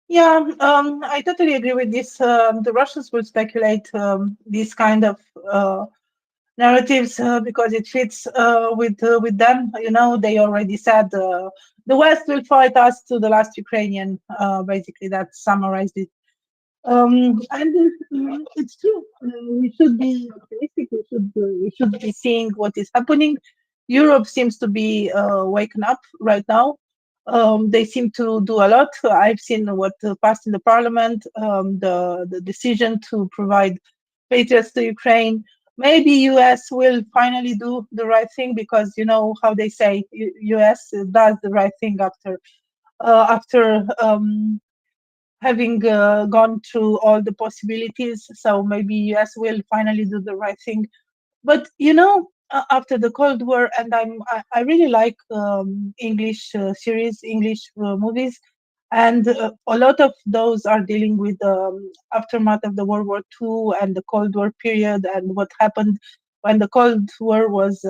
Yeah, I totally agree with this. The Russians will speculate these kind of narratives because it fits with them. They already said the West will fight us to the last Ukrainian. Basically, that summarized it. And it's true. We should be optimistic. We should be seeing what is happening. Europe seems to be waking up right now. They seem to do a lot. I've seen what passed in the parliament, the decision to provide patriots to Ukraine. Maybe US will finally do the right thing, because you know how they say US does the right thing after having gone through all the possibilities. So maybe US will finally do the right thing. But you know, after the Cold War, and I really like English series, English movies, and a lot of those are dealing with aftermath of the World War II and the Cold War period, and what happened when the Cold War was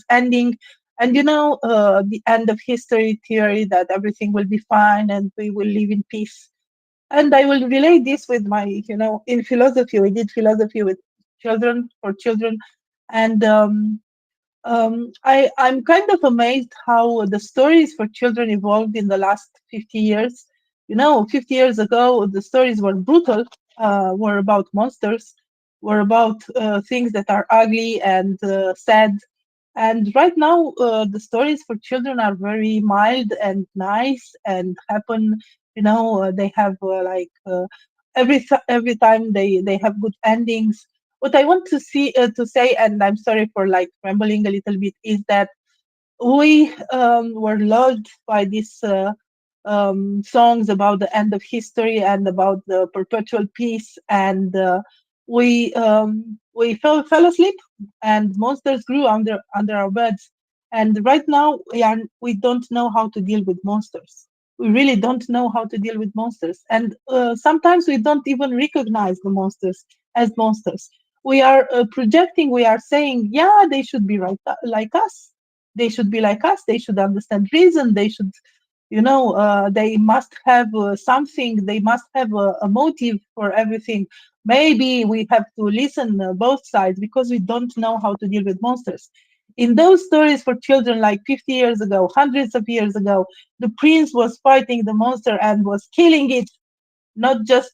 ending. And you know, the end of history theory, that everything will be fine and we will live in peace. And I will relate this with my, you know, in philosophy, we did philosophy with children, for children. And I'm kind of amazed how the stories for children evolved in the last 50 years. You know, 50 years ago, the stories were brutal, were about monsters, were about things that are ugly and sad. And right now, the stories for children are very mild and nice and happen. You know, they have every time they have good endings. What I want to say, and I'm sorry for like rambling a little bit, is that we were lulled by these songs about the end of history and about the perpetual peace, and we fell asleep, and monsters grew under our beds. And right now we don't know how to deal with monsters. We really don't know how to deal with monsters, and sometimes we don't even recognize the monsters as monsters. We are projecting. We are saying, yeah, they should be like us. They should be like us. They should understand reason. They should, you know, they must have something. They must have a motive for everything. Maybe we have to listen both sides, because we don't know how to deal with monsters. In those stories for children, like 50 years ago, hundreds of years ago, the prince was fighting the monster and was killing it, not just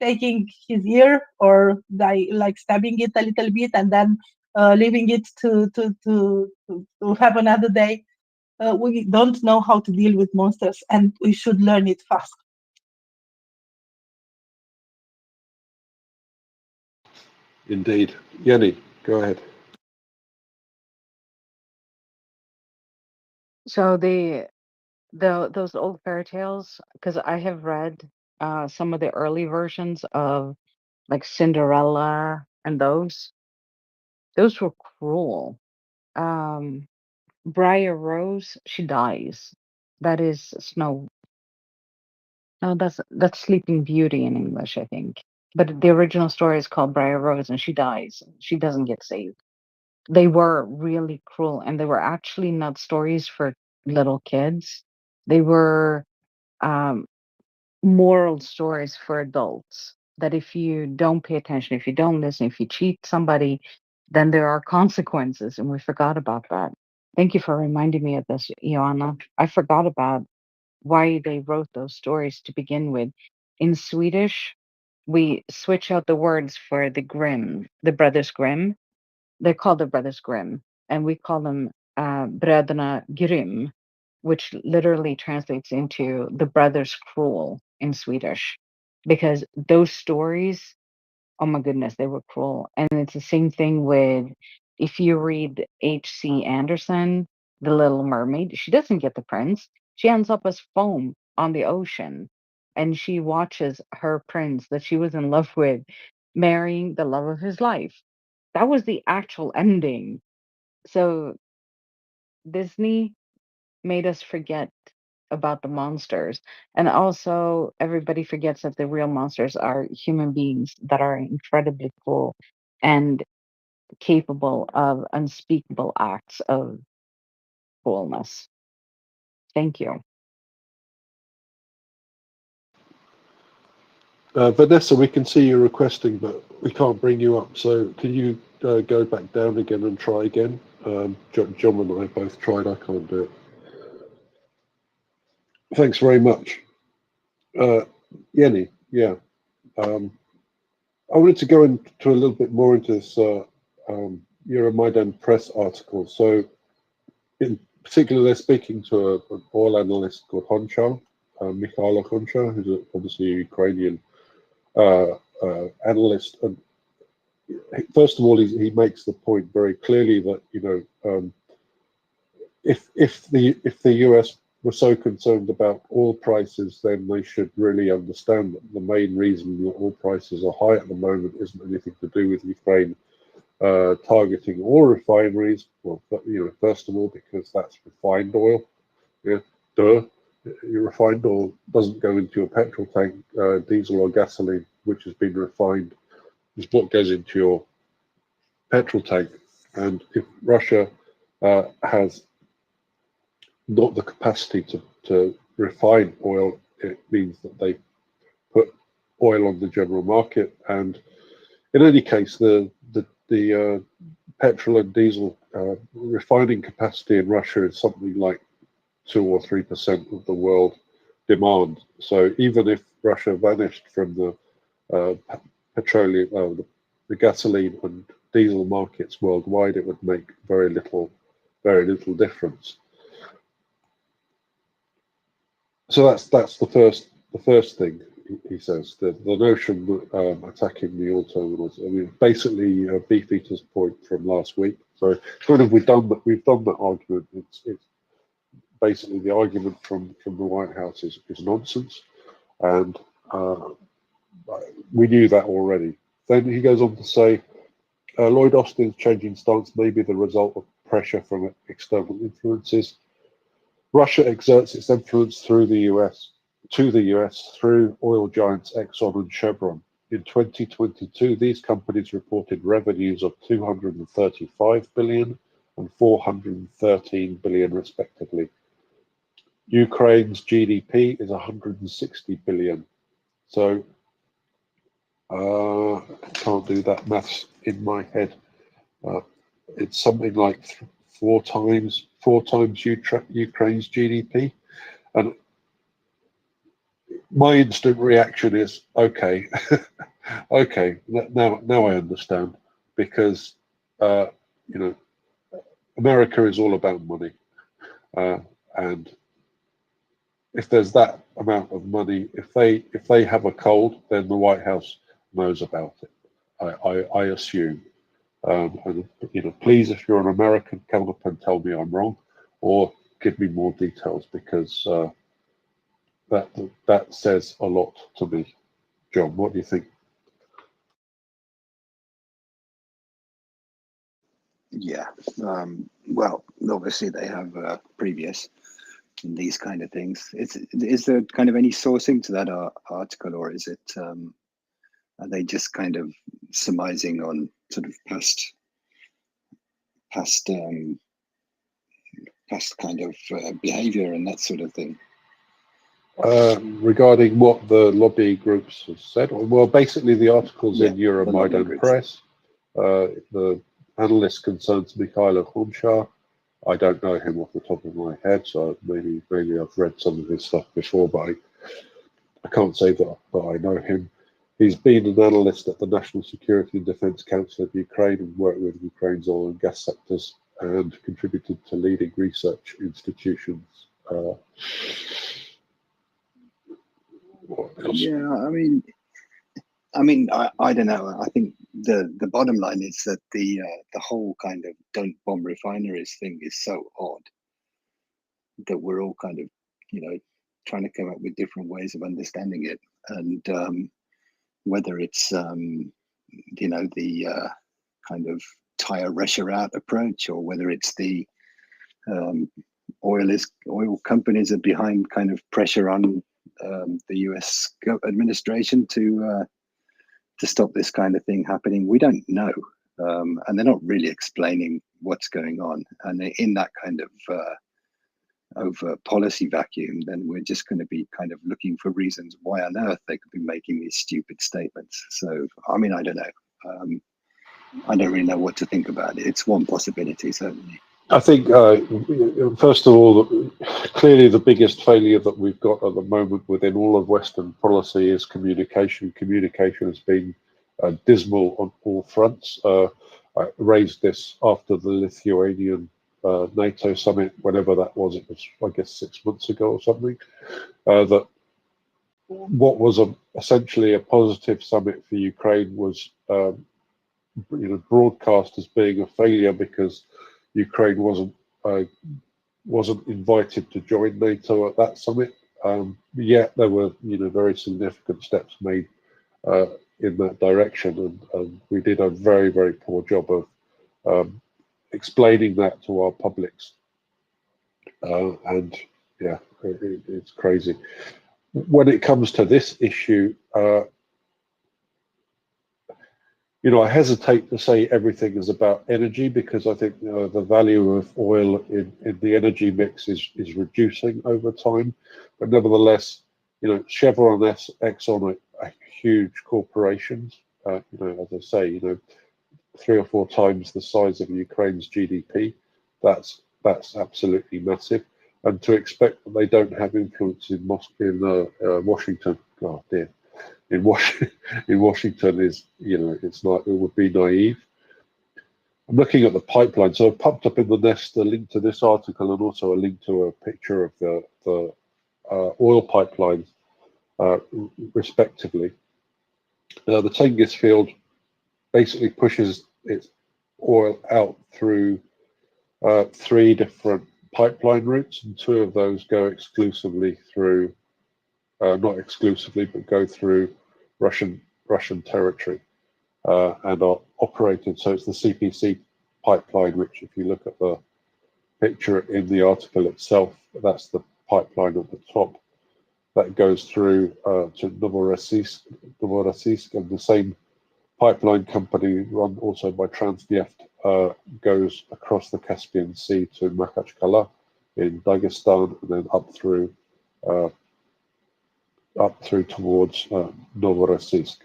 taking his ear or like stabbing it a little bit and then leaving it to have another day. We don't know how to deal with monsters, and we should learn it fast. Indeed. Jenny, go ahead. So those old fairy tales, because I have read some of the early versions of like Cinderella, and those were cruel. Um, Briar Rose, she dies. That is Snow. No, that's Sleeping Beauty in English, I think. But the original story is called Briar Rose, and she dies. She doesn't get saved. They were really cruel, and they were actually not stories for little kids. They were um, moral stories for adults. That if you don't pay attention, if you don't listen, if you cheat somebody, then there are consequences, and we forgot about that. Thank you for reminding me of this, Joanna. I forgot about why they wrote those stories to begin with. In Swedish, we switch out the words for the Grimm, the Brothers Grimm. They're called the Brothers Grimm, and we call them Bröderna Grimm, which literally translates into the Brothers Cruel in Swedish, because those stories, oh my goodness, they were cruel. And it's the same thing with, if you read H.C. Andersen, The Little Mermaid, she doesn't get the prince. She ends up as foam on the ocean. And she watches her prince that she was in love with marrying the love of his life. That was the actual ending. So Disney made us forget about the monsters. And also, everybody forgets that the real monsters are human beings that are incredibly cool and capable of unspeakable acts of coolness. Thank you. Vanessa, we can see you requesting, but we can't bring you up. So can you go back down again and try again? John and I both tried. I can't do it. Thanks very much. Jenny, yeah. I wanted to go into a little bit more into this Euromaidan press article. So, in particular, they're speaking to an oil analyst called Honchar, Mikhailo Honchar, who's obviously a Ukrainian analyst. And first of all, he makes the point very clearly that, you know, if the US were so concerned about oil prices, then they should really understand that the main reason that oil prices are high at the moment isn't anything to do with Ukraine targeting oil refineries. Well, you know, first of all, because that's refined oil. Yeah, duh. Your refined oil doesn't go into your petrol tank. Diesel or gasoline, which has been refined, is what goes into your petrol tank. And if Russia has not the capacity to refine oil, it means that they put oil on the general market. And in any case, the petrol and diesel refining capacity in Russia is something like 2 or 3% of the world demand. So even if Russia vanished from the petroleum, the gasoline and diesel markets worldwide, it would make very little difference. So that's the first thing he says. The notion that attacking the oil terminals. I mean, basically Beefeater's point from last week. So kind of we've done that argument. It's basically the argument from the White House is nonsense, and we knew that already. Then he goes on to say, Lloyd Austin's changing stance may be the result of pressure from external influences. Russia exerts its influence to the US through oil giants Exxon and Chevron. In 2022, these companies reported revenues of 235 billion and 413 billion respectively. Ukraine's GDP is 160 billion. So I can't do that maths in my head. It's something like four times Ukraine's GDP. And my instant reaction is, okay, okay, now I understand, because you know, America is all about money, and if there's that amount of money, if they have a cold, then the White House knows about it. I assume. And you know, please, if you're an American, come up and tell me I'm wrong, or give me more details, because that says a lot to me. John, what do you think? Yeah, well, obviously they have previous in these kind of things. Is there kind of any sourcing to that article, or is it are they just kind of surmising on sort of past kind of behavior and that sort of thing? Regarding what the lobby groups have said, well, basically the articles in Euromaidan Press. The analyst concerns Mikhailo Honchar. I don't know him off the top of my head, so maybe I've read some of his stuff before, but I can't say that I know him. He's been an analyst at the National Security and Defense Council of Ukraine and worked with Ukraine's oil and gas sectors and contributed to leading research institutions. Yeah, I mean, I don't know. I think the bottom line is that the whole kind of don't bomb refineries thing is so odd that we're all kind of, you know, trying to come up with different ways of understanding it, and whether it's you know, the kind of tire Russia out approach, or whether it's the oil companies are behind kind of pressure on the US administration to stop this kind of thing happening. We don't know, and they're not really explaining what's going on. And in that kind of over policy vacuum, then we're just going to be kind of looking for reasons why on earth they could be making these stupid statements. So, I mean, I don't know. I don't really know what to think about it. It's one possibility, certainly. I think, first of all, clearly the biggest failure that we've got at the moment within all of Western policy is communication. Communication has been dismal on all fronts. I raised this after the Lithuanian NATO summit, whenever that was. It was, I guess, 6 months ago or something. That what was essentially a positive summit for Ukraine was broadcast as being a failure because Ukraine wasn't invited to join NATO at that summit. Yet there were very significant steps made in that direction, and we did a very, very poor job of explaining that to our publics. And yeah, it's crazy. When it comes to this issue, I hesitate to say everything is about energy, because I think the value of oil in the energy mix is reducing over time. But nevertheless, Chevron, Exxon are huge corporations. As I say, 3 or 4 times the size of Ukraine's GDP. That's absolutely massive. And to expect that they don't have influence in Washington, oh dear. In Washington is, it's not, it would be naive. I'm looking at the pipeline. So I've pumped up in the nest a link to this article and also a link to a picture of the oil pipelines, respectively. The Tengiz field basically pushes its oil out through 3 different pipeline routes, and 2 of those go exclusively through, not exclusively, but go through Russian territory and are operated. So it's the CPC pipeline, which, if you look at the picture in the article itself, that's the pipeline at the top that goes through to Novorossiysk, and the same pipeline company, run also by Transneft, goes across the Caspian Sea to Makhachkala in Dagestan, and then up through towards Novorossiysk.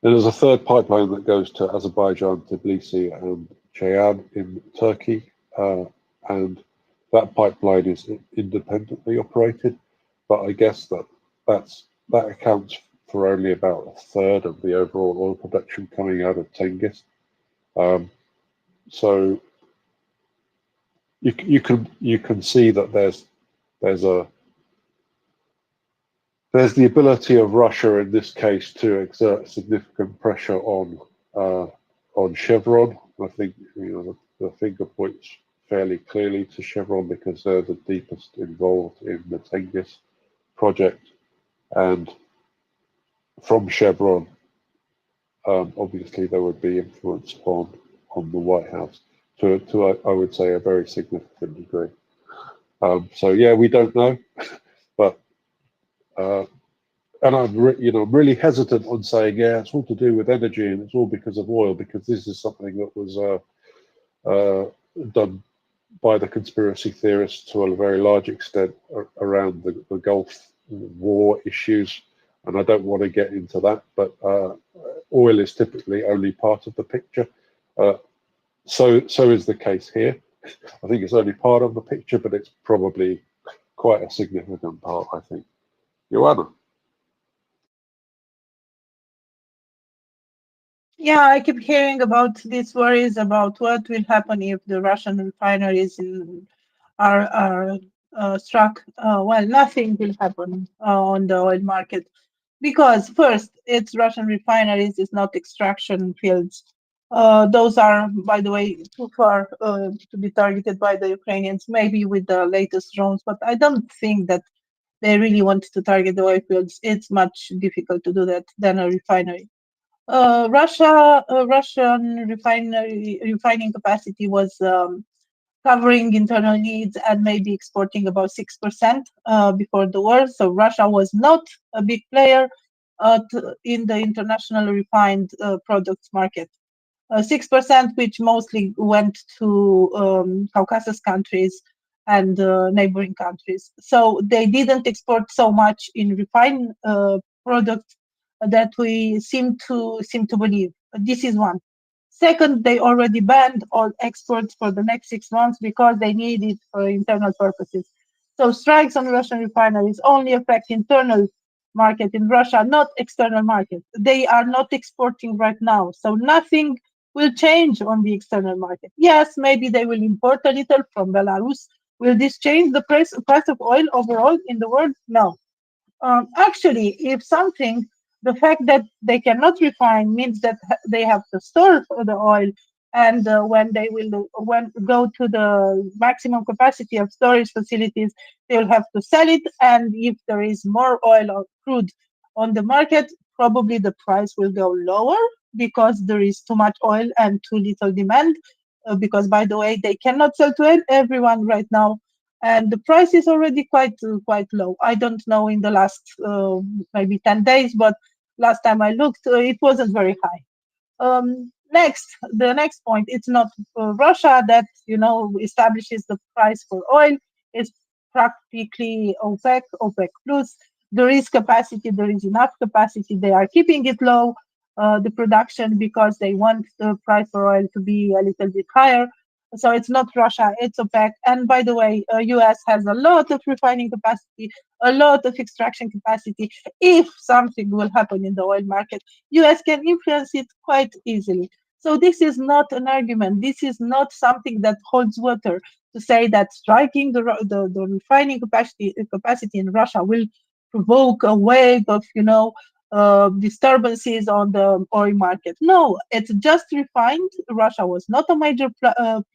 And there's a 3rd pipeline that goes to Azerbaijan, Tbilisi, and Ceyhan in Turkey, and that pipeline is independently operated. But I guess that accounts for only about 1/3 of the overall oil production coming out of Tengiz. So you can see that there's the ability of Russia in this case to exert significant pressure on Chevron. I think the finger points fairly clearly to Chevron because they're the deepest involved in the Tengiz project, and from Chevron, obviously there would be influence on the White House to I would say a very significant degree. So yeah, we don't know, but and I'm really hesitant on saying it's all to do with energy and it's all because of oil, because this is something that was done by the conspiracy theorists to a very large extent around the Gulf War issues, and I don't want to get into that, but oil is typically only part of the picture. So is the case here. I think it's only part of the picture, but it's probably quite a significant part, I think. Joanna? Yeah, I keep hearing about these worries about what will happen if the Russian refineries are struck. Well, nothing will happen on the oil market because first, it's Russian refineries, it's not extraction fields. Those are, by the way, too far to be targeted by the Ukrainians, maybe with the latest drones, but I don't think that they really want to target the oil fields. It's much difficult to do that than a refinery. Russian refining capacity was covering internal needs and maybe exporting about 6% before the war. So Russia was not a big player in the international refined products market. 6%, which mostly went to Caucasus countries and neighboring countries. So they didn't export so much in refined products that we seem to believe. This is one. Second, they already banned all exports for the next 6 months because they need it for internal purposes. So strikes on Russian refineries only affect internal market in Russia, not external market. They are not exporting right now, so nothing will change on the external market. Yes, maybe they will import a little from Belarus. Will this change the price of oil overall in the world? No. Actually, if something, the fact that they cannot refine means that they have to store the oil, and when they will go to the maximum capacity of storage facilities, they will have to sell it. And if there is more oil or crude on the market, probably the price will go lower because there is too much oil and too little demand. Because by the way, they cannot sell to everyone right now, and the price is already quite low. I don't know in the last maybe 10 days, but last time I looked, it wasn't very high. The next point, it's not Russia that establishes the price for oil. It's practically OPEC plus. There is capacity, there is enough capacity. They are keeping it low, the production, because they want the price for oil to be a little bit higher. So it's not Russia, it's OPEC. And by the way, US has a lot of refining capacity, a lot of extraction capacity. If something will happen in the oil market, US can influence it quite easily. So this is not an argument. This is not something that holds water to say that striking the refining capacity in Russia will provoke a wave of disturbances on the oil market. No, it's just refined. Russia was not a major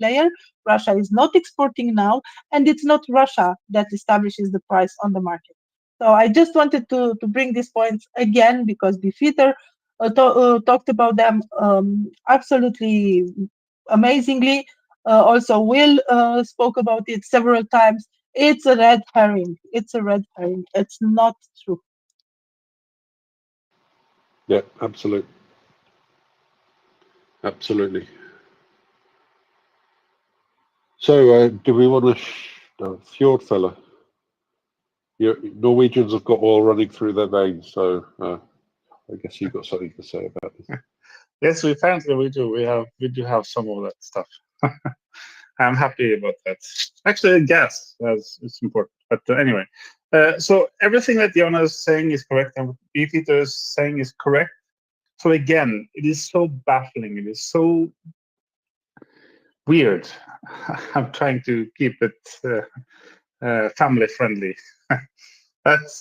player. Russia is not exporting now, and it's not Russia that establishes the price on the market. So I just wanted to bring these points again because Befeater talked about them absolutely amazingly. Also, Will spoke about it several times. It's a red herring. It's a red herring. It's not true. Yeah, absolutely. Absolutely. So, do we want to, Fjord fella? Norwegians have got oil running through their veins, so I guess you've got something to say about this. Yes, apparently we do. We do have some of that stuff. I'm happy about that. Actually, gas is important. But anyway, so everything that Jonna is saying is correct, and what Beefeater is saying is correct. So again, it is so baffling. It is so weird. I'm trying to keep it family friendly. That's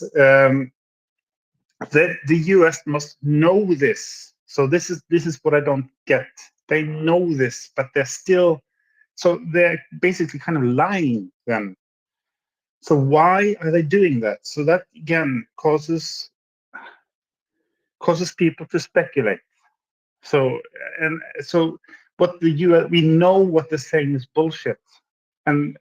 that the US must know this. So this is what I don't get. They know this, but they're still, so they're basically kind of lying then. So why are they doing that? So that again causes people to speculate. So what the US, we know what they're saying is bullshit. And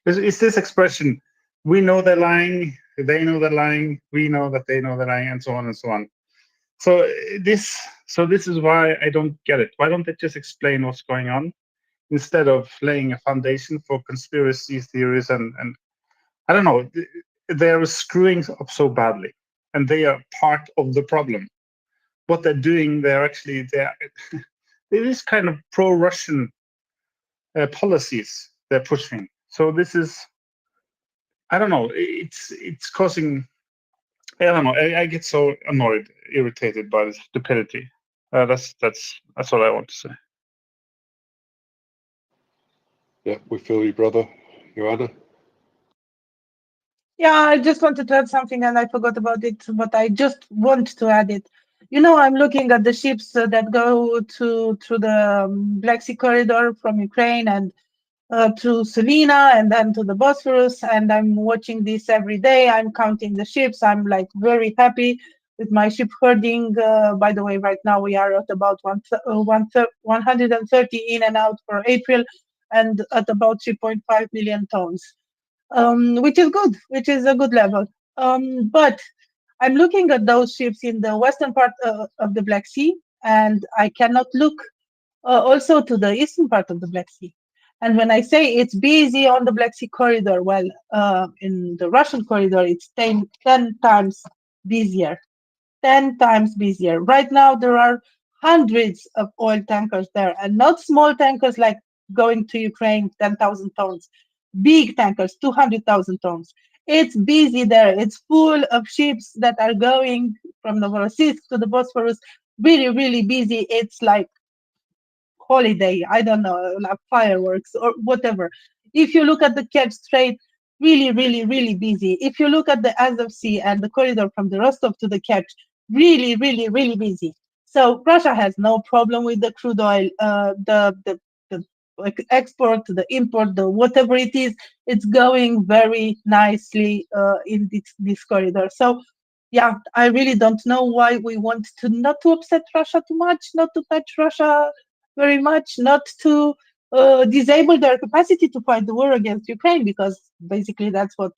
it's this expression, we know they're lying, they know they're lying, we know that they know they're lying, and so on and so on. So this is why I don't get it. Why don't they just explain what's going on instead of laying a foundation for conspiracy theories and I don't know, they're screwing up so badly, and they are part of the problem. What they're doing, they're it is kind of pro-Russian policies they're pushing. So this is, I don't know, it's causing, I don't know, I get so annoyed, irritated by this stupidity. That's all I want to say. Yeah, we feel you, brother. Joanna? Yeah, I just wanted to add something and I forgot about it, but I just want to add it. I'm looking at the ships that go through the Black Sea corridor from Ukraine and to Selina and then to the Bosphorus, and I'm watching this every day. I'm counting the ships. I'm like very happy with my ship herding. By the way, right now we are at about 130 in and out for April, and at about 3.5 million tons. Which is good, which is a good level. But I'm looking at those ships in the western part of the Black Sea, and I cannot look also to the eastern part of the Black Sea. And when I say it's busy on the Black Sea corridor, well, in the Russian corridor, it's 10 times busier. 10 times busier. Right now, there are hundreds of oil tankers there, and not small tankers like going to Ukraine, 10,000 tons, big tankers, 200,000 tons. It's busy there. It's full of ships that are going from Novorossiysk to the Bosphorus. Really, really busy. It's like holiday, I don't know, like fireworks or whatever. If you look at the Kerch Strait, really, really, really busy. If you look at the Azov Sea and the corridor from the Rostov to the Kerch, really, really, really busy. So Russia has no problem with the crude oil, the like export, the import, the whatever it is, it's going very nicely in this corridor. So yeah, I really don't know why we want to not to upset Russia too much, not to touch Russia very much, not to disable their capacity to fight the war against Ukraine, because basically that's what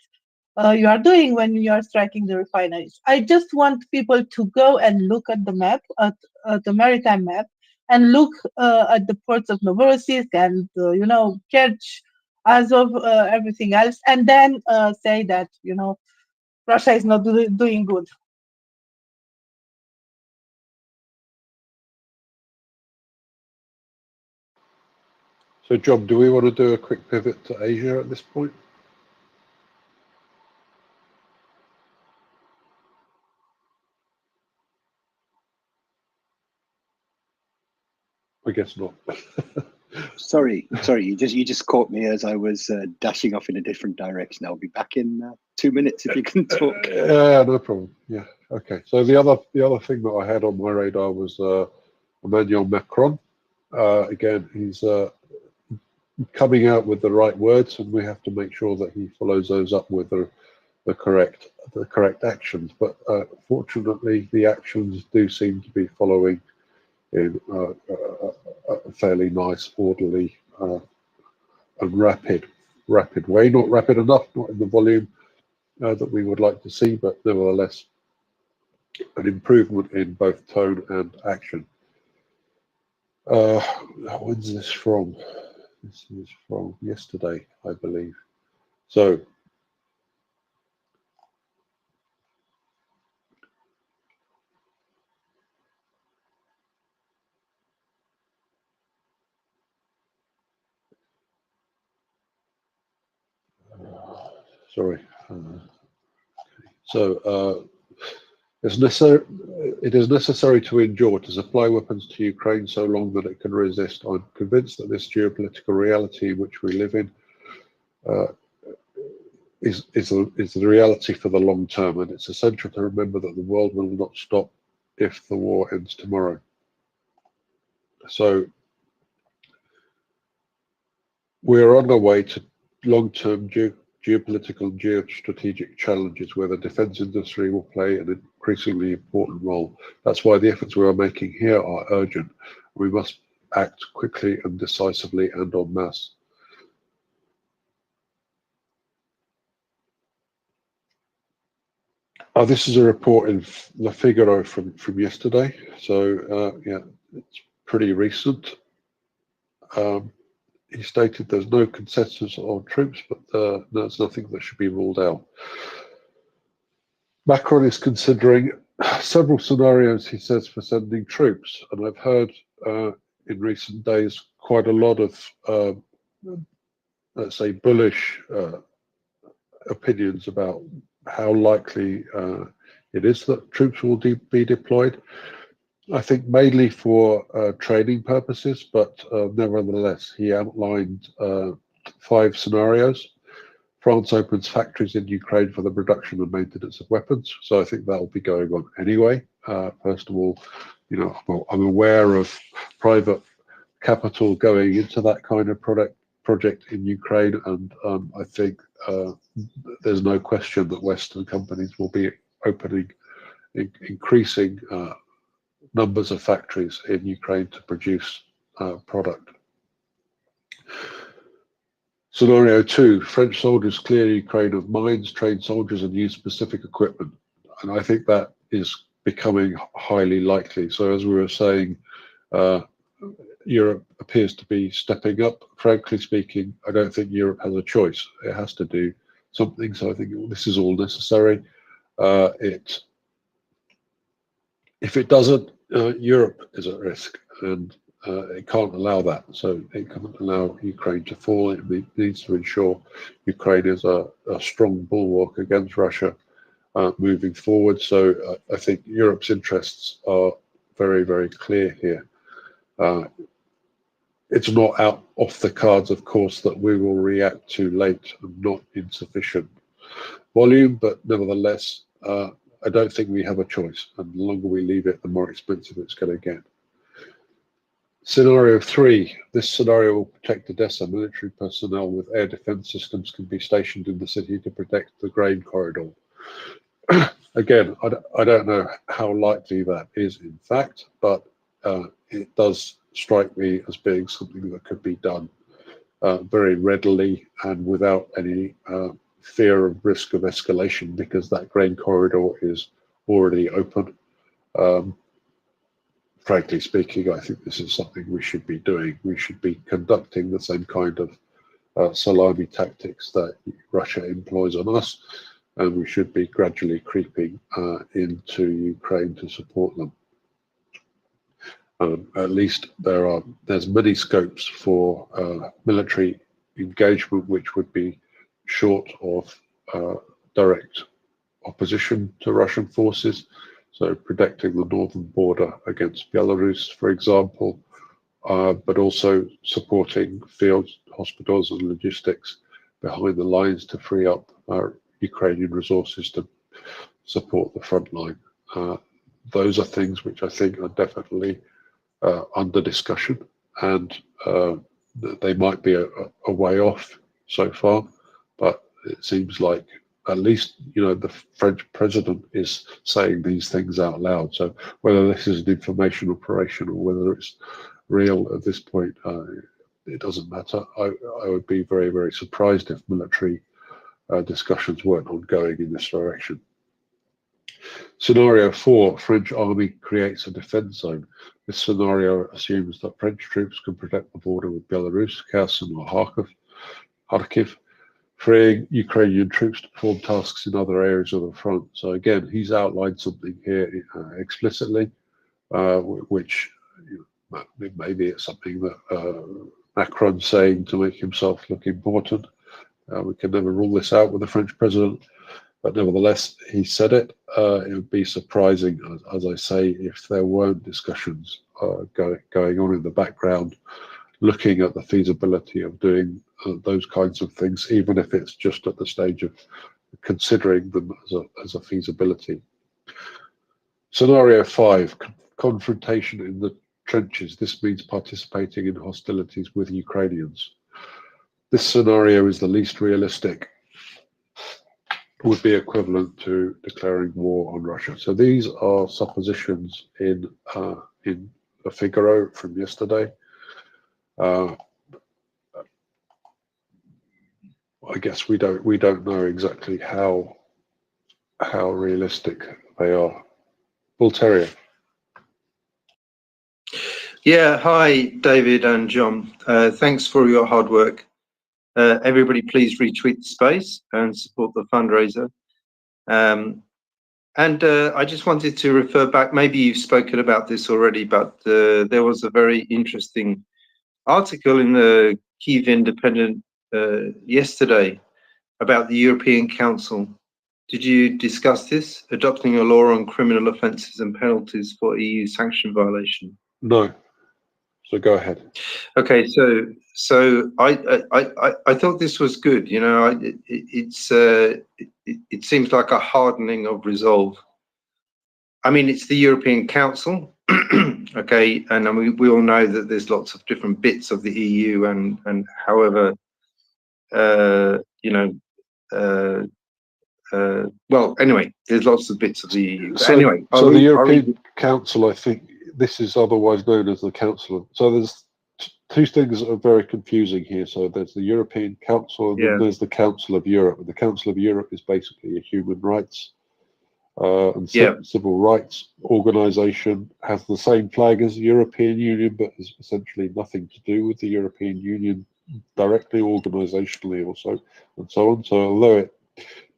you are doing when you are striking the refineries. I just want people to go and look at the map, at the maritime map, and look at the ports of Novorossiysk and you know, Kerch, Azov, everything else, and then say that, you know, Russia is not doing good. So, John, do we want to do a quick pivot to Asia at this point? I guess not. Sorry, you just caught me as I was dashing off in a different direction. I'll be back in 2 minutes if you can talk. Yeah, no problem. Yeah, okay. So the other thing that I had on my radar was Emmanuel Macron. Again, he's coming out with the right words, and we have to make sure that he follows those up with the correct actions. But fortunately, the actions do seem to be following in a fairly nice, orderly, and rapid way. Not rapid enough, not in the volume that we would like to see, but nevertheless, an improvement in both tone and action. When's this from? This is from yesterday, I believe. So, sorry. It is necessary to endure to supply weapons to Ukraine so long that it can resist. I'm convinced that this geopolitical reality in which we live in is the reality for the long term, and it's essential to remember that the world will not stop if the war ends tomorrow. So we're on our way to long-term geopolitical and geostrategic challenges where the defense industry will play an increasingly important role. That's why the efforts we are making here are urgent. We must act quickly and decisively and en masse. This is a report in Le Figaro from yesterday, so yeah, it's pretty recent. He stated there's no consensus on troops, but there's nothing that should be ruled out. Macron is considering several scenarios, he says, for sending troops, and I've heard in recent days quite a lot of, let's say, bullish opinions about how likely it is that troops will be deployed. I think mainly for training purposes, but nevertheless, he outlined 5 scenarios. France opens factories in Ukraine for the production and maintenance of weapons, so I think that will be going on anyway. First of all, you know, well, I'm aware of private capital going into that kind of project in Ukraine, and I think there's no question that Western companies will be opening increasing numbers of factories in Ukraine to produce product. Scenario 2, French soldiers clear Ukraine of mines, train soldiers and use specific equipment. And I think that is becoming highly likely. So as we were saying, Europe appears to be stepping up. Frankly speaking, I don't think Europe has a choice. It has to do something. So I think this is all necessary. If it doesn't, Europe is at risk, and it can't allow that. So it can't allow Ukraine to fall. It needs to ensure Ukraine is a strong bulwark against Russia moving forward. So I think Europe's interests are very, very clear here. It's not out off the cards, of course, that we will react to late and not insufficient volume, but nevertheless, I don't think we have a choice. And the longer we leave it, the more expensive it's going to get. Scenario 3. This scenario will protect Odessa. Military personnel with air defense systems can be stationed in the city to protect the grain corridor. Again, I don't know how likely that is in fact, but it does strike me as being something that could be done very readily and without any fear of risk of escalation, because that grain corridor is already open. Frankly speaking, I think this is something we should be doing. We should be conducting the same kind of salami tactics that Russia employs on us, and we should be gradually creeping into Ukraine to support them. At least there's many scopes for military engagement which would be short of direct opposition to Russian forces. So protecting the northern border against Belarus, for example, but also supporting field hospitals and logistics behind the lines to free up Ukrainian resources to support the front line. Those are things which I think are definitely under discussion, and they might be a way off so far, but it seems like at least, you know, the French president is saying these things out loud. So whether this is an information operation or whether it's real at this point, it doesn't matter. I would be very, very surprised if military discussions weren't ongoing in this direction. Scenario 4, French army creates a defense zone. This scenario assumes that French troops can protect the border with Belarus, Kherson or Kharkiv, freeing Ukrainian troops to perform tasks in other areas of the front. So again, he's outlined something here explicitly, which maybe it's something that Macron's saying to make himself look important. We can never rule this out with the French president, but nevertheless, he said it. It would be surprising, as I say, if there weren't discussions going on in the background, looking at the feasibility of doing those kinds of things, even if it's just at the stage of considering them as a feasibility. Scenario 5, confrontation in the trenches. This means participating in hostilities with Ukrainians. This scenario is the least realistic. Would be equivalent to declaring war on Russia. So these are suppositions in the Figaro from yesterday. I guess we don't know exactly how realistic they are. Bull Terrier. Yeah, hi David and John. Thanks for your hard work. Everybody please retweet the space and support the fundraiser. I just wanted to refer back, maybe you've spoken about this already, but there was a very interesting article in the Kyiv Independent yesterday about the European Council. Did you discuss this? Adopting a law on criminal offences and penalties for EU sanction violation? No. So go ahead. Okay, so I thought this was good. You know, it seems like a hardening of resolve. I mean, it's the European Council, okay, and I mean, we all know that there's lots of different bits of the EU, and however, you know, well, anyway, there's lots of bits of the EU. But So, anyway, so the European Council, I think this is otherwise known as the Council of. So there's two things that are very confusing here. So there's the European Council, and then there's the Council of Europe. And the Council of Europe is basically a human rights and civil rights organization. Has the same flag as the European Union, but has essentially nothing to do with the European Union directly, organizationally, also, and so on. So although it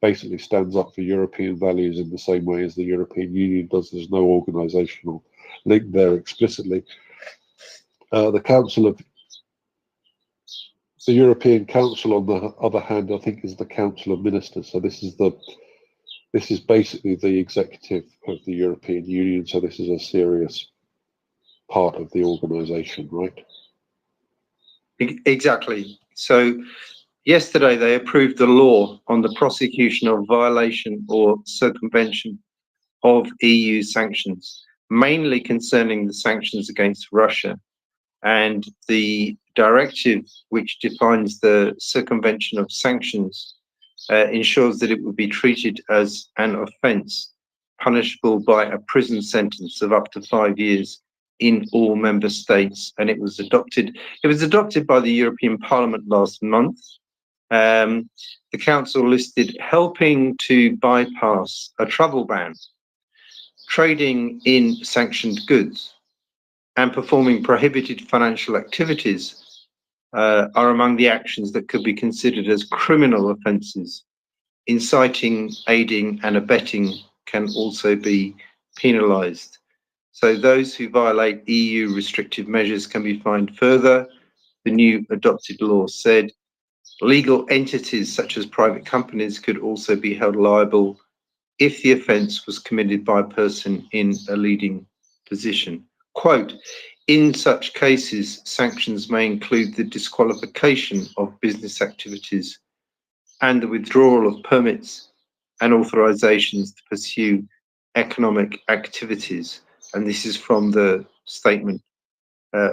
basically stands up for European values in the same way as the European Union does, there's no organizational linked there explicitly. The European Council, on the other hand, I think is the Council of Ministers. So this is basically the executive of the European Union. So this is a serious part of the organisation, right? Exactly. So yesterday they approved the law on the prosecution of violation or circumvention of EU sanctions, mainly concerning the sanctions against Russia, and the directive which defines the circumvention of sanctions ensures that it would be treated as an offence punishable by a prison sentence of up to 5 years in all member states. And it was adopted by the European Parliament last month. The council listed helping to bypass a travel ban, trading in sanctioned goods, and performing prohibited financial activities are among the actions that could be considered as criminal offences. Inciting, aiding and abetting can also be penalised. So those who violate EU restrictive measures can be fined further. The new adopted law said legal entities such as private companies could also be held liable if the offence was committed by a person in a leading position. Quote, in such cases, sanctions may include the disqualification of business activities and the withdrawal of permits and authorizations to pursue economic activities. And this is from the statement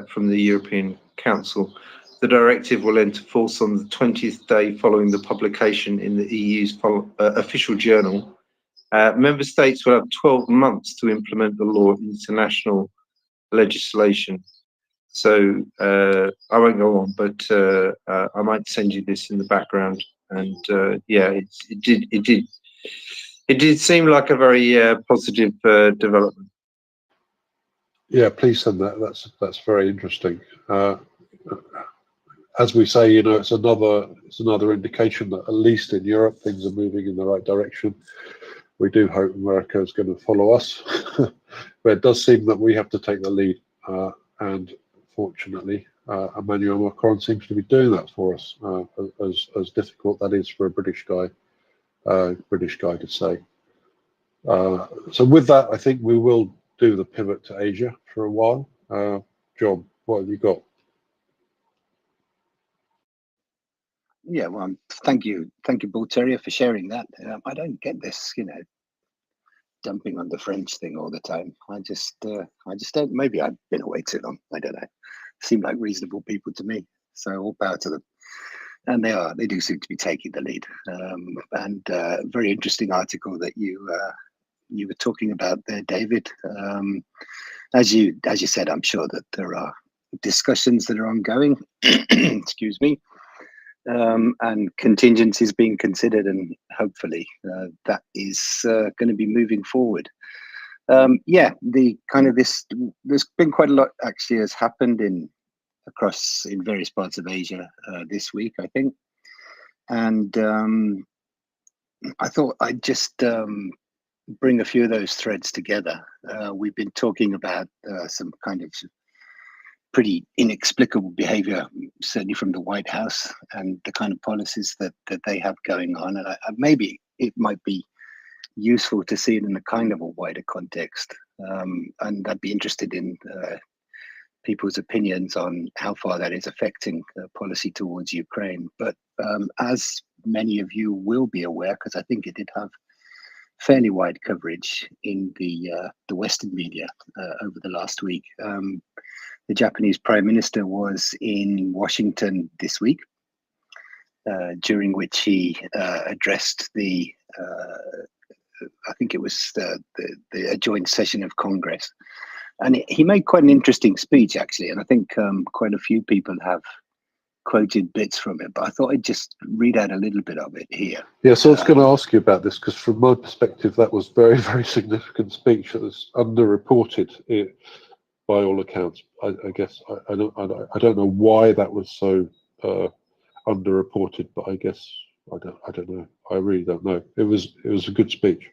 from the European Council. The directive will enter force on the 20th day following the publication in the EU's official journal. Member states will have 12 months to implement the law into national legislation. So I won't go on, but I might send you this in the background. And yeah, it did seem like a very positive development. Yeah, please send that. That's very interesting. As we say, you know, it's another indication that at least in Europe things are moving in the right direction. We do hope America is going to follow us, but it does seem that we have to take the lead. And fortunately, Emmanuel Macron seems to be doing that for us. As difficult that is for a British guy to say. So with that, I think we will do the pivot to Asia for a while. John, what have you got? Yeah, well, thank you, Bull Terrier, for sharing that. I don't get this, you know, dumping on the French thing all the time. I just don't. Maybe I've been away too long. I don't know. Seem like reasonable people to me. So all power to them. And they do seem to be taking the lead. And very interesting article that you were talking about there, David. As you said, I'm sure that there are discussions that are ongoing. Excuse me. And contingencies being considered, and hopefully that is going to be moving forward. Yeah, there's been quite a lot actually has happened in various parts of Asia this week, I think, and I thought I'd just bring a few of those threads together. We've been talking about some kind of pretty inexplicable behavior, certainly from the White House, and the kind of policies that they have going on. And maybe it might be useful to see it in a kind of a wider context. And I'd be interested in people's opinions on how far that is affecting policy towards Ukraine. But as many of you will be aware, because I think it did have fairly wide coverage in the Western media over the last week. The Japanese Prime Minister was in Washington this week, during which he addressed I think it was a joint session of Congress. And he made quite an interesting speech, actually. And I think quite a few people have quoted bits from it, but I thought I'd just read out a little bit of it here. Yeah, so I was going to ask you about this, because from my perspective, that was very, very significant speech that was underreported by all accounts. I guess I don't know why that was so underreported, but I guess I don't know. I really don't know. It was a good speech.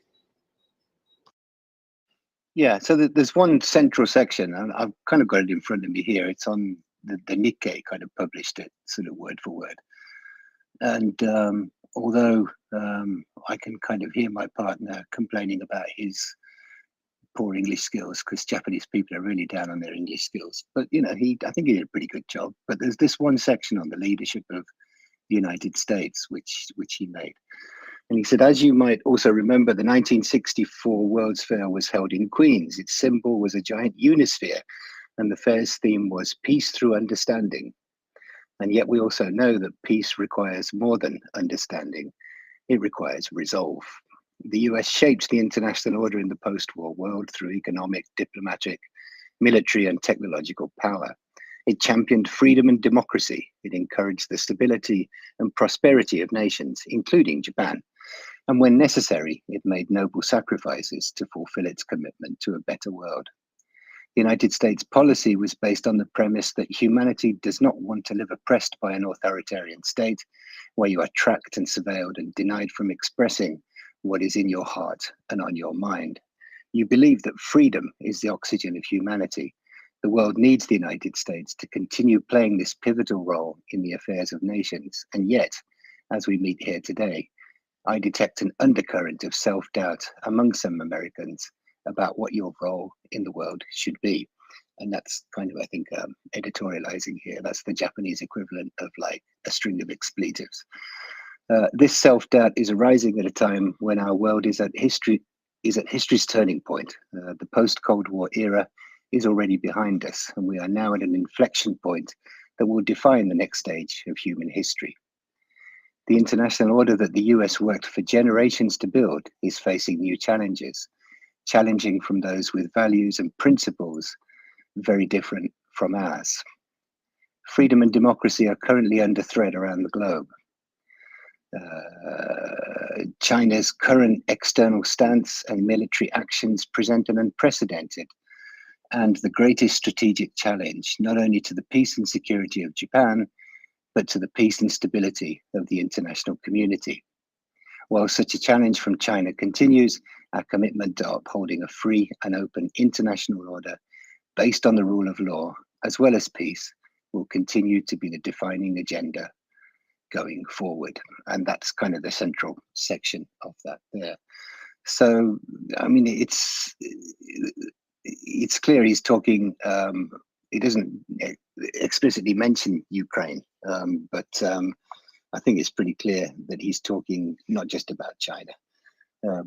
Yeah, so there's one central section, and I've kind of got it in front of me here. It's on the Nikkei, kind of published it sort of word for word. And although I can kind of hear my partner complaining about his poor English skills, because Japanese people are really down on their English skills, but you know, I think he did a pretty good job. But there's this one section on the leadership of the United States, which he made. And he said, as you might also remember, the 1964 World's Fair was held in Queens. Its symbol was a giant unisphere, and the fair's theme was peace through understanding. And yet we also know that peace requires more than understanding. It requires resolve. The US shaped the international order in the post-war world through economic, diplomatic, military, and technological power. It championed freedom and democracy. It encouraged the stability and prosperity of nations, including Japan. And when necessary, it made noble sacrifices to fulfill its commitment to a better world. The United States policy was based on the premise that humanity does not want to live oppressed by an authoritarian state where you are tracked and surveilled and denied from expressing what is in your heart and on your mind. You believe that freedom is the oxygen of humanity. The world needs the United States to continue playing this pivotal role in the affairs of nations. And yet, as we meet here today, I detect an undercurrent of self-doubt among some Americans about what your role in the world should be. And that's kind of, I think, editorializing here. That's the Japanese equivalent of like a string of expletives. This self-doubt is arising at a time when our world is at history's turning point. The post-Cold War era is already behind us, and we are now at an inflection point that will define the next stage of human history. The international order that the US worked for generations to build is facing new challenges, challenging from those with values and principles very different from ours. Freedom and democracy are currently under threat around the globe. China's current external stance and military actions present an unprecedented and the greatest strategic challenge, not only to the peace and security of Japan, but to the peace and stability of the international community. While such a challenge from China continues, our commitment to upholding a free and open international order based on the rule of law, as well as peace, will continue to be the defining agenda going forward. And that's kind of the central section of that there. So, I mean, it's clear he's talking, he doesn't explicitly mention Ukraine, but I think it's pretty clear that he's talking not just about China,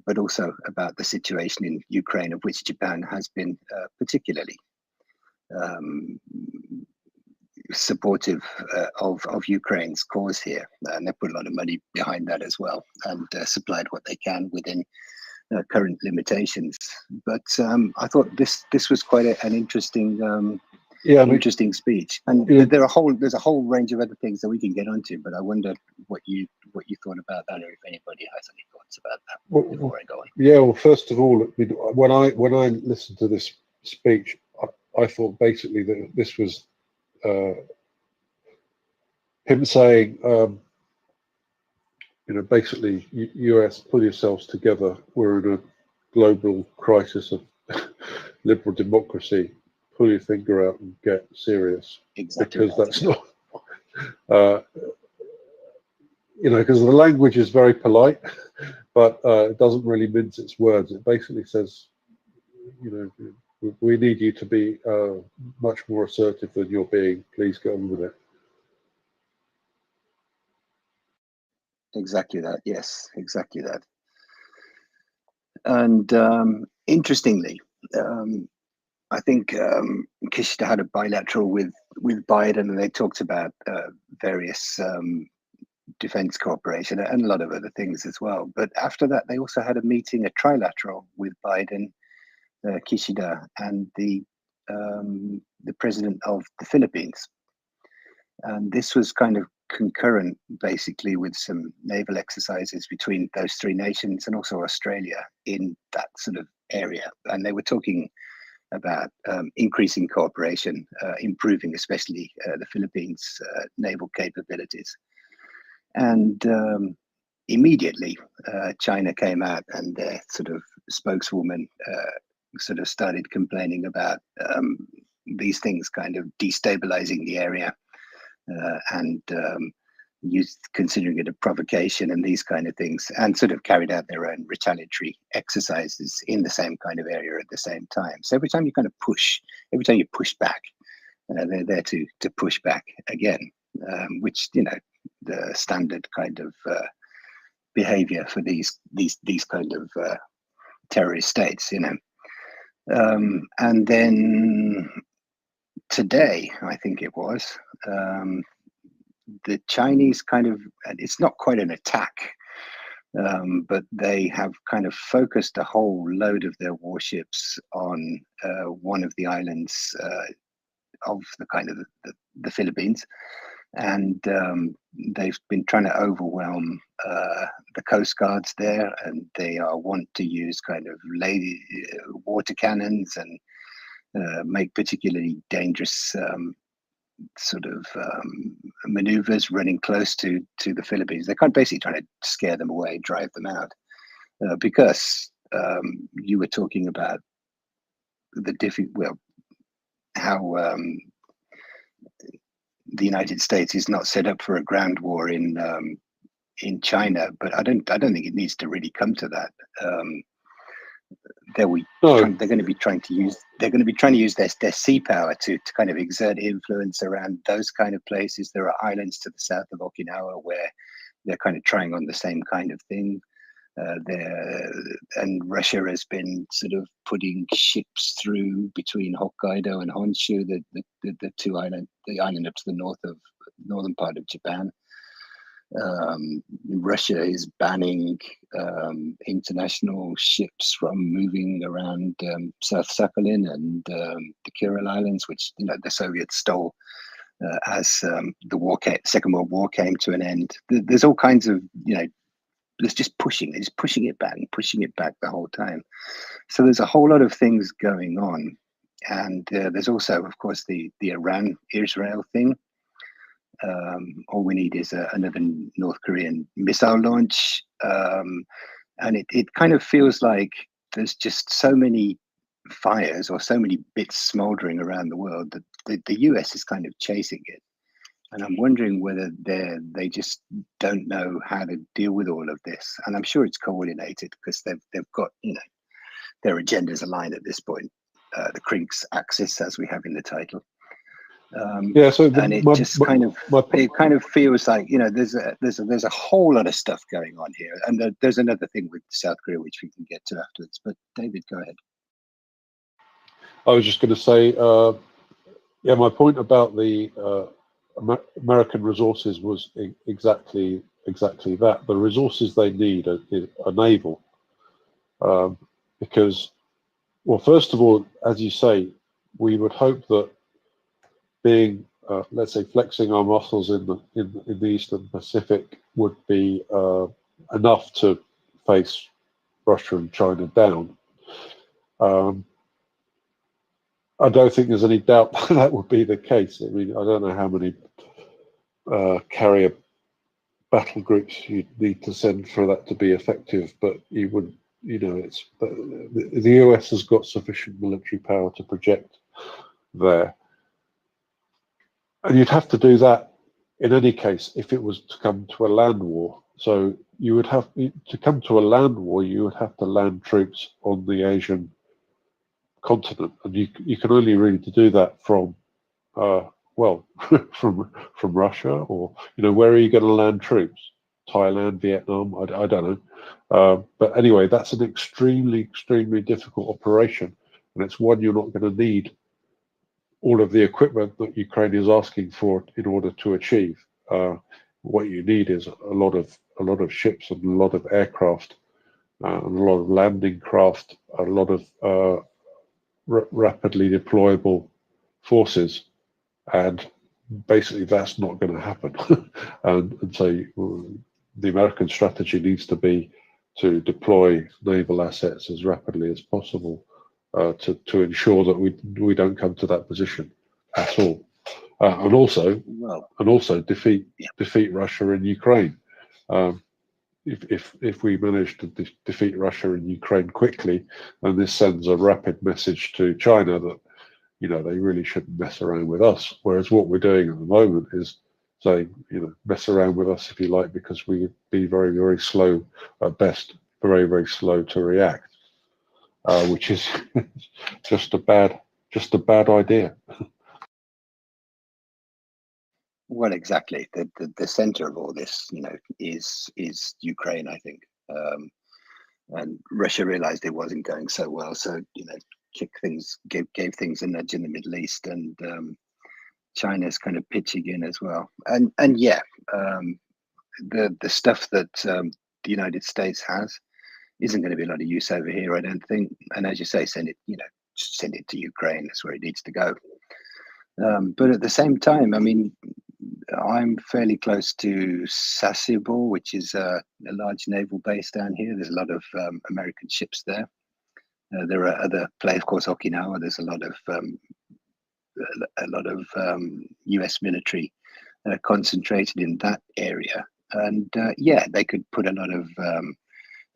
but also about the situation in Ukraine, of which Japan has been particularly supportive of Ukraine's cause here. And they put a lot of money behind that as well, and supplied what they can within current limitations. But I thought this was quite an interesting interesting speech, and there's a whole range of other things that we can get onto. But I wonder what you thought about that, or if anybody has any thoughts about that before I go on. Yeah, well, first of all, when I listened to this speech, I thought basically that this was him saying, basically, US, pull yourselves together. We're in a global crisis of liberal democracy. Pull your finger out and get serious. Exactly. Because that's not, because the language is very polite, but it doesn't really mince its words. It basically says, we need you to be much more assertive than you're being. Please go on with it. Exactly that. Yes, exactly that. And interestingly, I think Kishida had a bilateral with Biden, and they talked about various defense cooperation and a lot of other things as well. But after that, they also had a meeting, a trilateral with Biden, Kishida, and the president of the Philippines. And this was kind of concurrent, basically, with some naval exercises between those three nations and also Australia in that sort of area. And they were talking about increasing cooperation, improving especially the Philippines' naval capabilities. And immediately, China came out, and their sort of spokeswoman sort of started complaining about these things kind of destabilizing the area and considering it a provocation and these kind of things, and sort of carried out their own retaliatory exercises in the same kind of area at the same time. So every time you kind of push, every time you push back, they're there to push back again, which, you know, the standard kind of behavior for these kind of terrorist states, you know. And then today, I think it was, the Chinese kind of, it's not quite an attack, but they have kind of focused a whole load of their warships on one of the islands of the kind of the Philippines. And they've been trying to overwhelm the coast guards there, and they want to use kind of water cannons and make particularly dangerous sort of maneuvers running close to the Philippines. They're kind of basically trying to scare them away, drive them out, because you were talking about how the United States is not set up for a ground war in China, but I don't think it needs to really come to that. They're going to be trying to use their sea power to kind of exert influence around those kind of places. There are islands to the south of Okinawa where they're kind of trying on the same kind of thing. And Russia has been sort of putting ships through between Hokkaido and Honshu, the island up to the northern part of Japan. Russia is banning international ships from moving around South Sakhalin and the Kuril Islands, which, you know, the Soviets stole as the Second World War came to an end. There's all kinds of, you know, there's just pushing it back and pushing it back the whole time. So there's a whole lot of things going on, and there's also, of course, the Iran-Israel thing. All we need is another North Korean missile launch, and it kind of feels like there's just so many fires or so many bits smoldering around the world that the US is kind of chasing it. And I'm wondering whether they just don't know how to deal with all of this. And I'm sure it's coordinated because they've got, you know, their agendas aligned at this point. The Crinks axis, as we have in the title. And it just kind of feels like, you know, there's a whole lot of stuff going on here. And there's another thing with South Korea which we can get to afterwards. But David, go ahead. I was just going to say, yeah, my point about the American resources was exactly that. The resources they need are naval, because, well, first of all, as you say, we would hope that being, let's say, flexing our muscles in the Eastern Pacific would be enough to face Russia and China down. I don't think there's any doubt that would be the case. I mean, I don't know how many carrier battle groups you'd need to send for that to be effective, but you would, you know, it's the US has got sufficient military power to project there, and you'd have to do that in any case if it was to come to a land war. So you would have to come to a land war. You would have to land troops on the Asian continent, and you can only really do that from well, from Russia, or, you know, where are you going to land troops? Thailand, Vietnam, I don't know. But anyway, that's an extremely difficult operation, and it's one you're not going to need all of the equipment that Ukraine is asking for in order to achieve. What you need is a lot of ships and a lot of aircraft, and a lot of landing craft, a lot of rapidly deployable forces. And basically, that's not going to happen. and so the American strategy needs to be to deploy naval assets as rapidly as possible to ensure that we don't come to that position at all, and also defeat Russia in Ukraine. if we manage to defeat Russia and Ukraine quickly, then this sends a rapid message to China that, you know, they really shouldn't mess around with us. Whereas what we're doing at the moment is saying, you know, mess around with us if you like, because we would be very, very slow at best, very, very slow to react, which is just a bad idea. Well, exactly. The center of all this, you know, is Ukraine, I think. And Russia realized it wasn't going so well, so, you know, gave things a nudge in the Middle East, and China's kind of pitching in as well. And yeah, the stuff that the United States has isn't going to be a lot of use over here, I don't think. And as you say, send it to Ukraine. That's where it needs to go. But at the same time, I mean, I'm fairly close to Sasebo, which is a large naval base down here. There's a lot of American ships there. There are other places, of course, Okinawa. There's a lot of U.S. military concentrated in that area, and yeah, they could put a lot of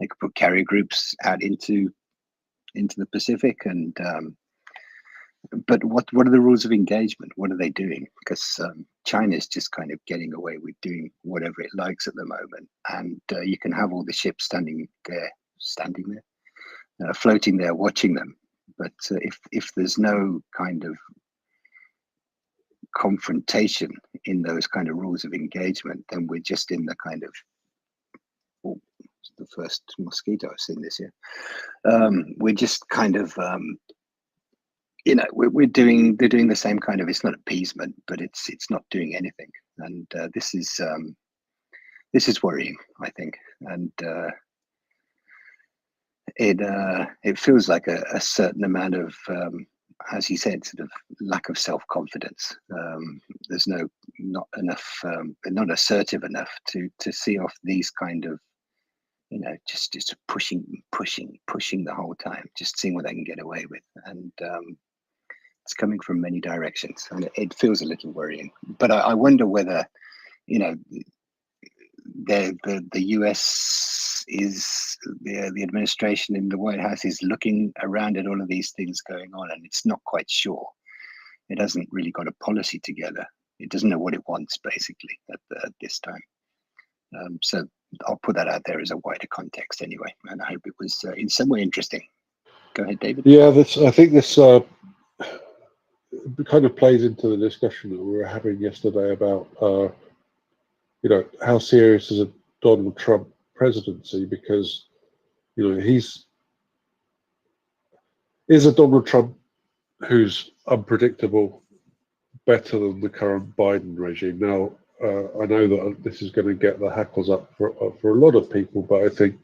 they could put carrier groups out into the Pacific, and but what are the rules of engagement? What are they doing? Because China's just kind of getting away with doing whatever it likes at the moment, and you can have all the ships standing there, floating there, watching them. But if there's no kind of confrontation in those kind of rules of engagement, then we're just in the kind of, oh, the first mosquito I've seen this year. We're just kind of you know, they're doing the same kind of, it's not appeasement, but it's not doing anything, and this is worrying, I think, and it feels like a certain amount of, as he said, sort of lack of self-confidence. There's not enough, they're not assertive enough to see off these kind of, you know, just pushing the whole time, just seeing what they can get away with, and it's coming from many directions, and it feels a little worrying. But I wonder whether, you know, the US is the administration in the White House is looking around at all of these things going on, and it's not quite sure. It hasn't really got a policy together. It doesn't know what it wants, basically, at this time. So I'll put that out there as a wider context anyway, and I hope it was in some way interesting. Go ahead, David. Yeah, I think this kind of plays into the discussion that we were having yesterday about, you know, how serious is a Donald Trump presidency, because, you know, is a Donald Trump who's unpredictable better than the current Biden regime? Now, I know that this is going to get the hackles up for a lot of people, but I think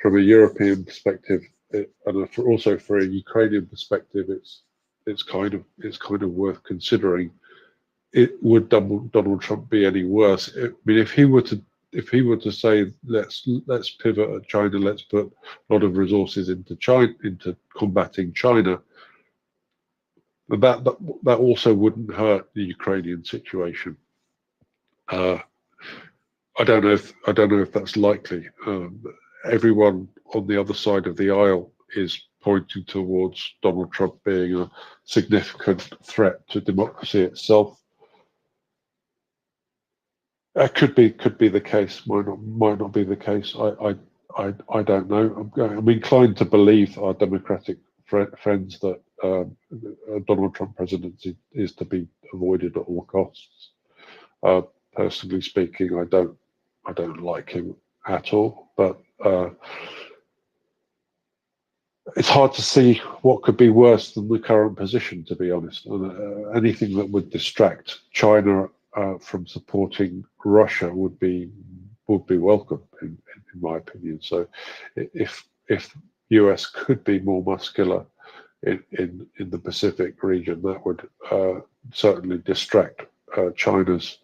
from a European perspective, and also for a Ukrainian perspective, it's kind of worth considering. Would Donald Trump be any worse? I mean, if he were to say let's pivot at China, let's put a lot of resources into combating China, that also wouldn't hurt the Ukrainian situation. I don't know if that's likely. Everyone on the other side of the aisle is pointing towards Donald Trump being a significant threat to democracy itself. Could be the case. Might not be the case. I don't know. I'm inclined to believe our Democratic friends that a Donald Trump presidency is to be avoided at all costs. Personally speaking, I don't like him at all. But it's hard to see what could be worse than the current position, to be honest. And anything that would distract China from supporting Russia would be welcome, in my opinion. So, if US could be more muscular in the Pacific region, that would certainly distract China's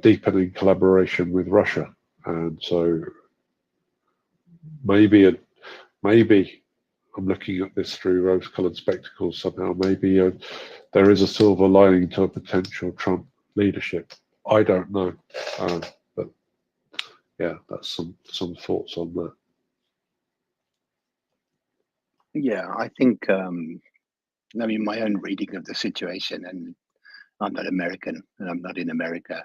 deepening collaboration with Russia. And so maybe I'm looking at this through rose-colored spectacles somehow. Maybe there is a silver lining to a potential Trump leadership. I don't know, but yeah, that's some thoughts on that. Yeah, I think, I mean, my own reading of the situation, and I'm not American and I'm not in America,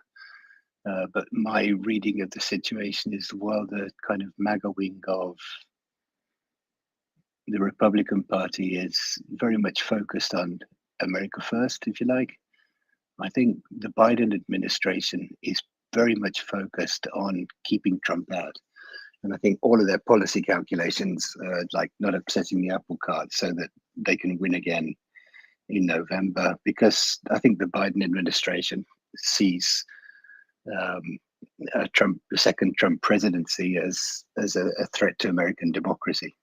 but my reading of the situation is, well, the kind of MAGA wing of the Republican Party is very much focused on America first, if you like. I think the Biden administration is very much focused on keeping Trump out. And I think all of their policy calculations, like not upsetting the apple cart so that they can win again in November, because I think the Biden administration sees a second Trump presidency as a threat to American democracy.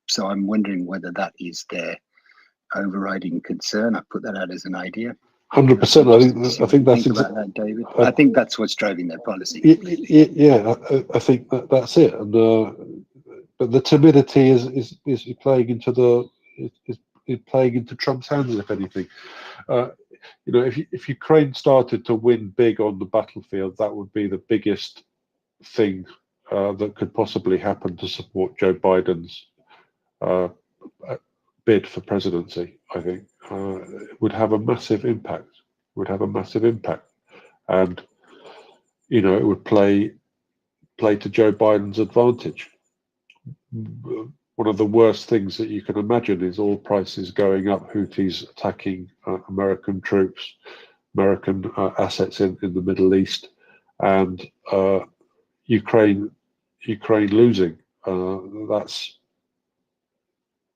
So I'm wondering whether that is their overriding concern. I put that out as an idea. 100%. I think that's think about that, David. I think that's what's driving their policy. Yeah, I think that's it. And but the timidity is playing into is playing into Trump's hands, if anything. You know, if Ukraine started to win big on the battlefield, that would be the biggest thing that could possibly happen to support Joe Biden's bid for presidency. I think it would have a massive impact. And you know, it would play to Joe Biden's advantage. One of the worst things that you can imagine is oil prices going up, Houthis attacking American troops, American assets in the Middle East, and Ukraine losing.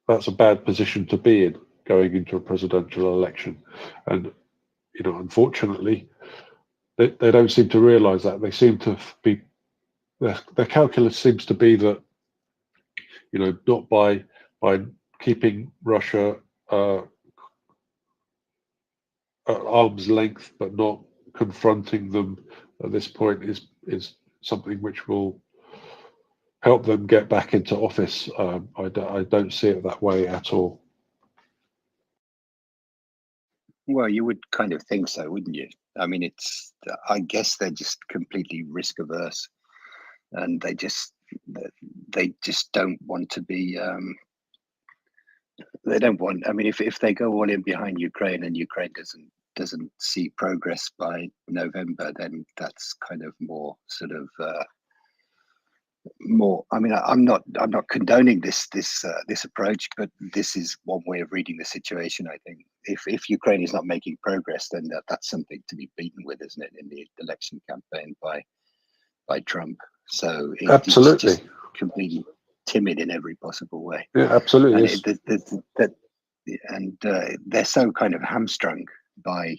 That's a bad position to be in going into a presidential election. And you know, unfortunately, they don't seem to realize that. They seem to be, their calculus seems to be that, you know, not by keeping Russia at arm's length, but not confronting them at this point is something which will help them get back into office. I don't see it that way at all. Well, you would kind of think so, wouldn't you? I mean, I guess they're just completely risk averse, and they just don't want to be. They don't want. I mean, if they go all in behind Ukraine and Ukraine doesn't see progress by November, then that's kind of more sort of more. I mean, I'm not condoning this approach, but this is one way of reading the situation. I think if Ukraine is not making progress, then that's something to be beaten with, isn't it, in the election campaign by Trump? So Absolutely, it's just completely timid in every possible way. Yeah, absolutely. And they're so kind of hamstrung by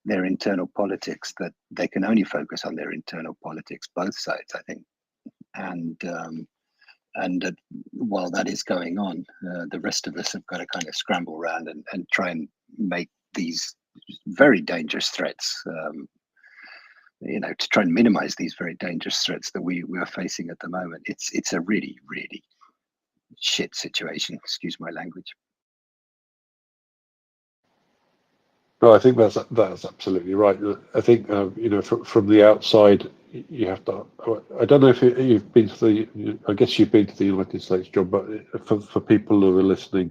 their internal politics that they can only focus on their internal politics, both sides, I think. And while that is going on, the rest of us have got to kind of scramble around and try and make these very dangerous threats, you know, to try and minimize these very dangerous threats that we are facing at the moment. It's a really, really shit situation, excuse my language. No, I think that's absolutely right. I think you know, from the outside, you have to. I don't know if you've been to the. I guess you've been to the United States, John. But for people who are listening,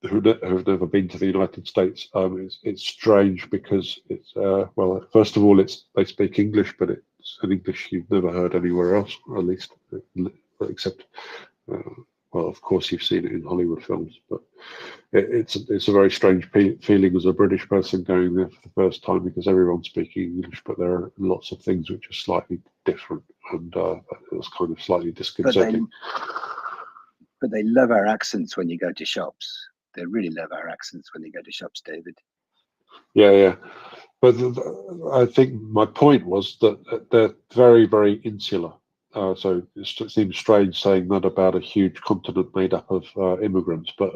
who've never been to the United States, it's strange because it's well, first of all, they speak English, but it's an English you've never heard anywhere else, at least, except. Well, of course, you've seen it in Hollywood films, but it's a very strange feeling as a British person going there for the first time, because everyone's speaking English, but there are lots of things which are slightly different, and it's kind of slightly disconcerting. But they love our accents when you go to shops. They really love our accents when you go to shops, David. Yeah. But I think my point was that they're very, very insular. So it seems strange saying that about a huge continent made up of immigrants, but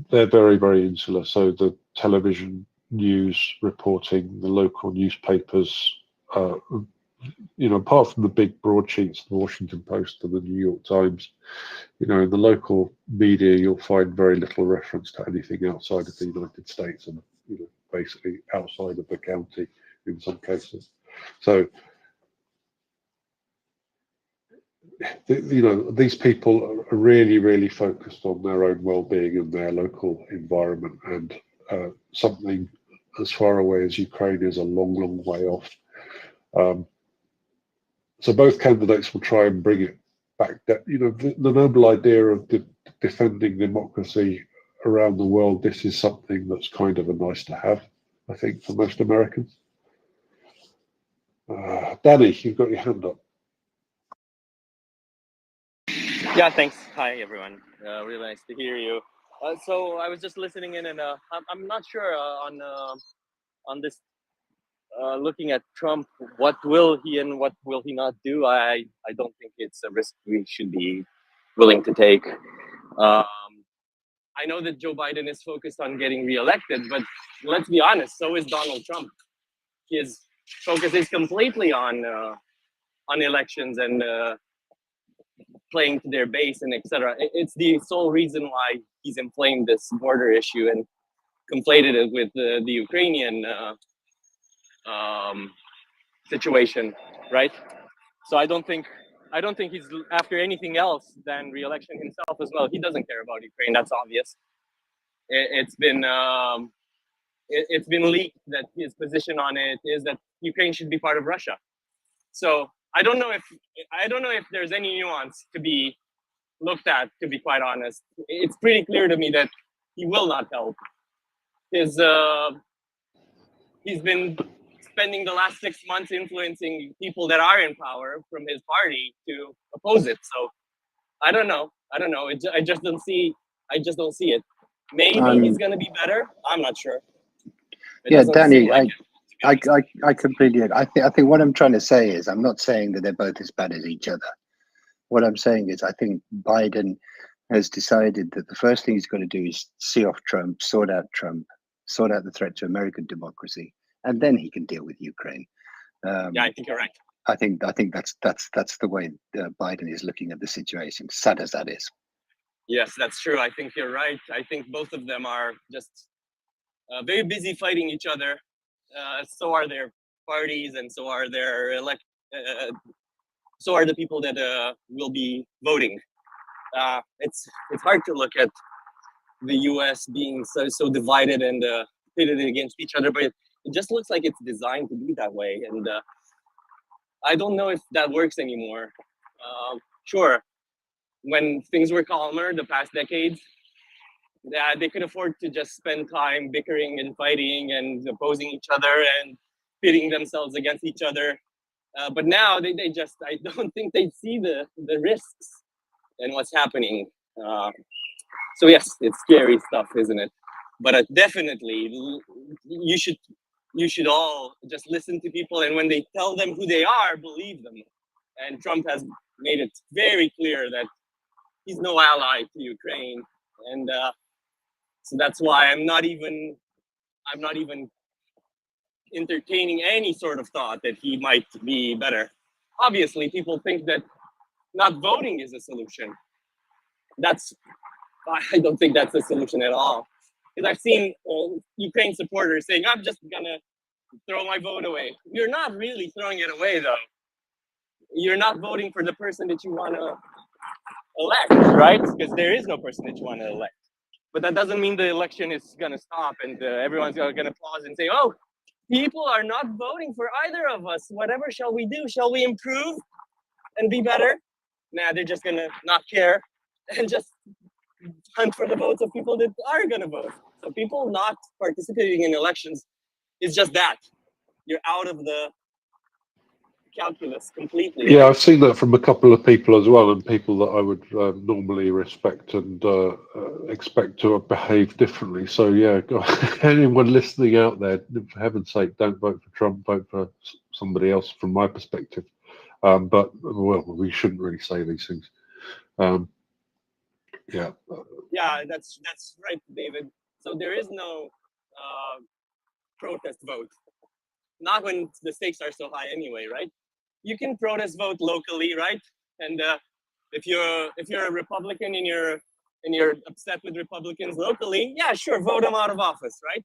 they're very, very insular. So the television news reporting, the local newspapers, you know, apart from the big broadsheets, the Washington Post and the New York Times, you know, in the local media, you'll find very little reference to anything outside of the United States, and you know, basically outside of the county in some cases. So you know, these people are really, really focused on their own well-being and their local environment, and something as far away as Ukraine is a long, long way off. So both candidates will try and bring it back. That, you know, the noble idea of defending democracy around the world. This is something that's kind of a nice to have, I think, for most Americans. Danny, you've got your hand up. Yeah, thanks. Hi, everyone. Really nice to hear you. So I was just listening in, and I'm not sure on this. Looking at Trump, what will he and what will he not do? I don't think it's a risk we should be willing to take. I know that Joe Biden is focused on getting reelected, but let's be honest, so is Donald Trump. His focus is completely on elections and playing to their base and etc. It's the sole reason why he's inflamed this border issue and conflated it with the Ukrainian situation, right? So I don't think he's after anything else than re-election himself as well. He doesn't care about Ukraine. That's obvious. It's been leaked that his position on it is that Ukraine should be part of Russia. So I don't know if there's any nuance to be looked at. To be quite honest, it's pretty clear to me that he will not help. He's been spending the last 6 months influencing people that are in power from his party to oppose it. So I don't know. I just don't see it. Maybe he's gonna be better. I'm not sure. Yeah, Danny, I completely agree. I think what I'm trying to say is, I'm not saying that they're both as bad as each other. What I'm saying is, I think Biden has decided that the first thing he's got to do is see off Trump, sort out the threat to American democracy, and then he can deal with Ukraine. Yeah, I think you're right. I think that's the way Biden is looking at the situation, sad as that is. Yes, that's true. I think you're right. I think both of them are just very busy fighting each other. So are their parties, and so are their so are the people that will be voting. It's hard to look at the U.S. being so divided and pitted against each other, but it just looks like it's designed to be that way. And I don't know if that works anymore. Sure, when things were calmer the past decades, they could afford to just spend time bickering and fighting and opposing each other and pitting themselves against each other. But now I don't think they see the risks and what's happening. So yes, it's scary stuff, isn't it? But definitely, you should all just listen to people, and when they tell them who they are, believe them. And Trump has made it very clear that he's no ally to Ukraine, and so that's why I'm not even entertaining any sort of thought that he might be better. Obviously, people think that not voting is a solution. I don't think that's a solution at all. Because I've seen Ukraine supporters saying, "I'm just gonna throw my vote away." You're not really throwing it away, though. You're not voting for the person that you want to elect, right? Because there is no person that you want to elect. But that doesn't mean the election is gonna stop and everyone's gonna pause and say, "Oh, people are not voting for either of us. Whatever shall we do? Shall we improve and be better?" Nah, they're just gonna not care and just hunt for the votes of people that are gonna vote. So people not participating in elections is just that. You're out of the calculus completely. Yeah, I've seen that from a couple of people as well, and people that I would normally respect and expect to behave differently. So yeah, anyone listening out there, for heaven's sake, don't vote for Trump, vote for somebody else from my perspective. But well, we shouldn't really say these things. Yeah. Yeah, that's right, David. So there is no protest vote. Not when the stakes are so high anyway, right? You can protest vote locally, right? And if you're a Republican and you're upset with Republicans locally, yeah, sure, vote them out of office, right?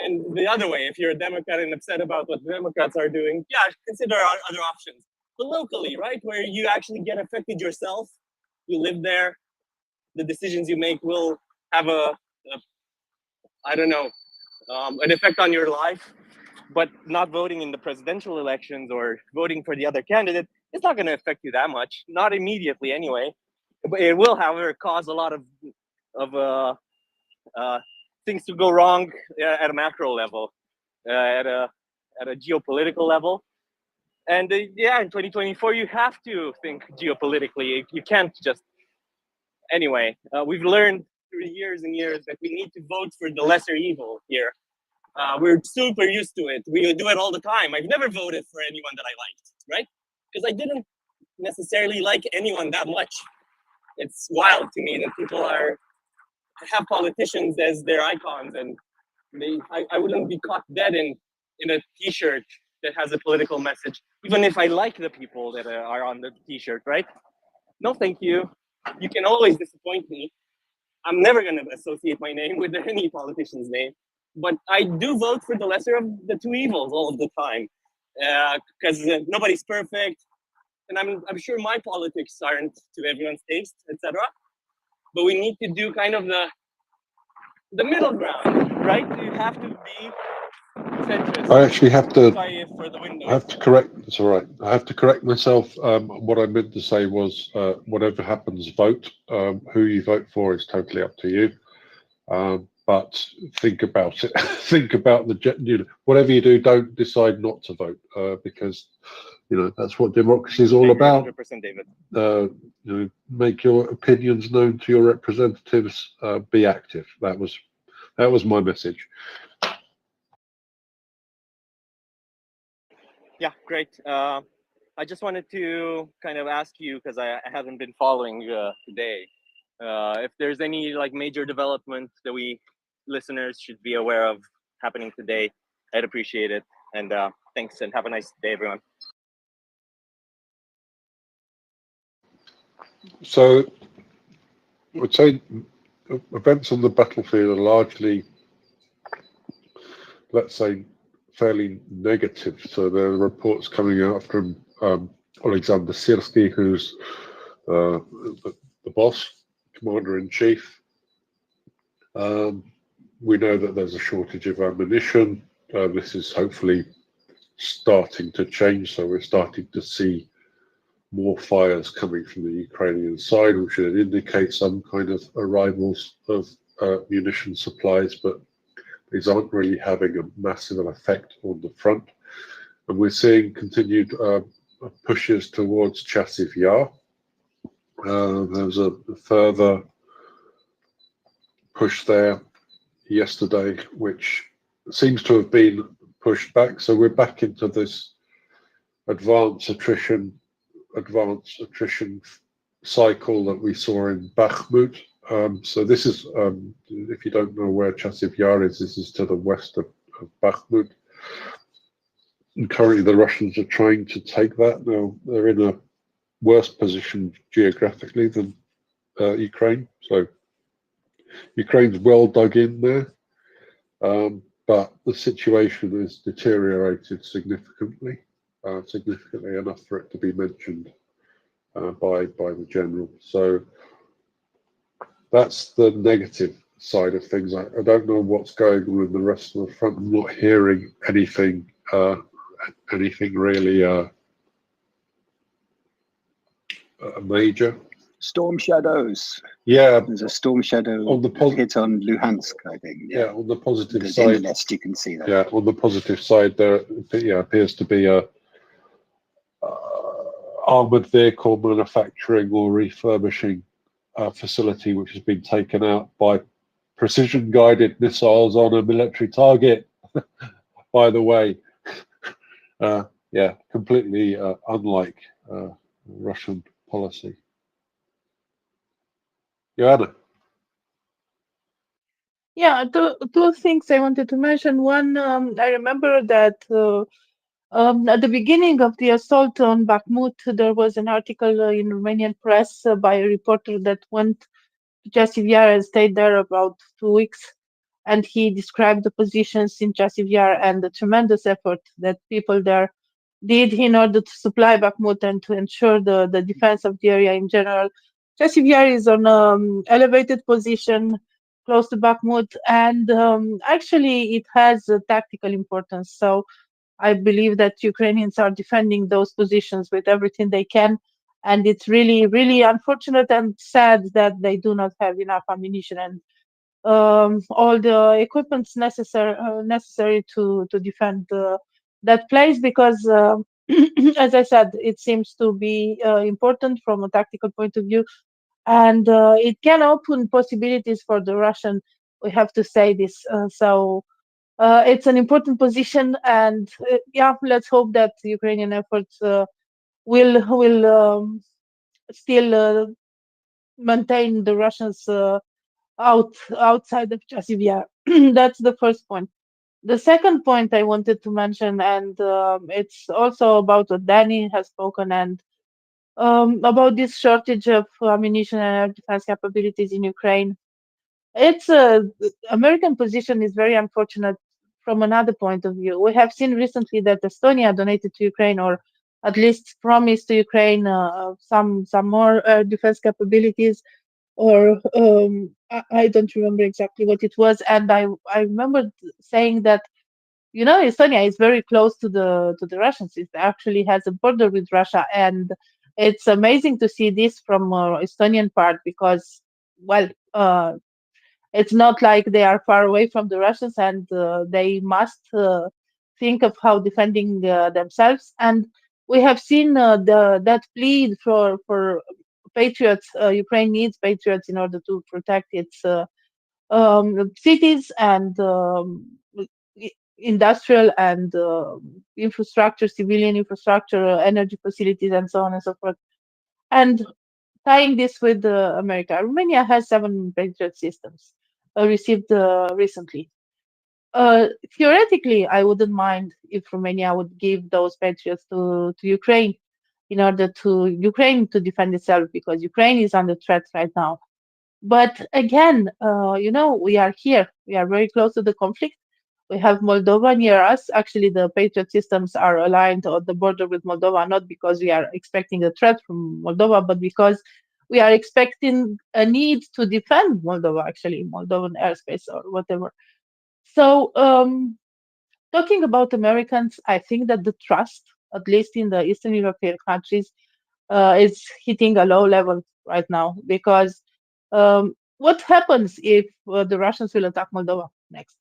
And the other way, if you're a Democrat and upset about what the Democrats are doing, yeah, consider other options. but locally, right? Where you actually get affected yourself. You live there. The decisions you make will have I don't know, an effect on your life. But not voting in the presidential elections or voting for the other candidate, it's not going to affect you that much. Not immediately, anyway. But it will, however, cause a lot of things to go wrong at a macro level, at a geopolitical level. And yeah, in 2024, you have to think geopolitically. You can't just. Anyway, we've learned through years and years that we need to vote for the lesser evil here. We're super used to it. We do it all the time. I've never voted for anyone that I liked, right? Because I didn't necessarily like anyone that much. It's wild to me that people have politicians as their icons, and I wouldn't be caught dead in a T-shirt that has a political message, even if I like the people that are on the T-shirt, right? No, thank you. You can always disappoint me. I'm never going to associate my name with any politician's name, but I do vote for the lesser of the two evils all of the time, because nobody's perfect, and I'm sure my politics aren't to everyone's taste, etc. But we need to do kind of the middle ground, right? You have to be centrist. I actually have to. Sorry for the window. I have to correct. It's all right. I have to correct myself. What I meant to say was, whatever happens, vote. Who you vote for is totally up to you. But think about it. Think about whatever you do. Don't decide not to vote, because that's what democracy is all about. 100%, David. Make your opinions known to your representatives. Be active. That was my message. Yeah, great. I just wanted to kind of ask you, because I haven't been following today, if there's any major development that we listeners should be aware of happening today. I'd appreciate it. And thanks, and have a nice day, everyone. So, I would say events on the battlefield are largely, let's say, fairly negative. So there are reports coming out from Alexander Sirski, who's the boss, commander-in-chief. We know that there's a shortage of ammunition. This is hopefully starting to change, so we're starting to see more fires coming from the Ukrainian side, which should indicate some kind of arrivals of munition supplies, but these aren't really having a massive effect on the front. And we're seeing continued pushes towards Chasiv Yar. There was a further push there yesterday, which seems to have been pushed back. So we're back into this advanced attrition cycle that we saw in Bakhmut. So this is, if you don't know where Chasiv Yar is, this is to the west of Bakhmut. And currently the Russians are trying to take that. Now they're in a worse position geographically than Ukraine. So Ukraine's well dug in there, but the situation has deteriorated significantly, significantly enough for it to be mentioned by the general. So that's the negative side of things. I don't know what's going on in the rest of the front. I'm not hearing anything really major. Storm shadows. Yeah, there's a storm shadow on the hit on Luhansk, I think. Yeah, on the positive in side. the list you can see that. Yeah, on the positive side, there appears to be a armored vehicle manufacturing or refurbishing facility which has been taken out by precision guided missiles on a military target. By the way, yeah, completely unlike Russian policy. Joanna. Yeah, two things I wanted to mention. One, I remember that at the beginning of the assault on Bakhmut, there was an article in Romanian press by a reporter that went to Chasiv Yar and stayed there about 2 weeks. And he described the positions in Chasiv Yar and the tremendous effort that people there did in order to supply Bakhmut and to ensure the defense of the area in general. Chasiv Yar is on an elevated position close to Bakhmut, and actually it has a tactical importance. So I believe that Ukrainians are defending those positions with everything they can, and it's really, really unfortunate and sad that they do not have enough ammunition and all the equipments necessary to defend that place, because as I said, it seems to be important from a tactical point of view, and it can open possibilities for the Russian. We have to say this. So it's an important position, and yeah, let's hope that Ukrainian efforts will still maintain the Russians outside of Chasiv Yar. That's the first point. The second point I wanted to mention, and it's also about what Danny has spoken, and about this shortage of ammunition and air defense capabilities in Ukraine. It's American position is very unfortunate from another point of view. We have seen recently that Estonia donated to Ukraine, or at least promised to Ukraine some more defense capabilities, or I don't remember exactly what it was. And I remember saying that, you know, Estonia is very close to the Russians. It actually has a border with Russia, and it's amazing to see this from Estonian part, because, well, it's not like they are far away from the Russians, and they must think of how defending themselves. And we have seen that plea for patriots. Ukraine needs patriots in order to protect its cities and industrial and infrastructure, civilian infrastructure, energy facilities, and so on and so forth. And tying this with America, Romania has 7 Patriot systems received recently. Theoretically, I wouldn't mind if Romania would give those Patriots to Ukraine in order to Ukraine to defend itself, because Ukraine is under threat right now. But again, you know, we are here. We are very close to the conflict. We have Moldova near us. Actually, the Patriot systems are aligned on the border with Moldova, not because we are expecting a threat from Moldova, but because we are expecting a need to defend Moldova, actually, Moldovan airspace or whatever. So, talking about Americans, I think that the trust, at least in the Eastern European countries, is hitting a low level right now, because what happens if the Russians will attack Moldova next,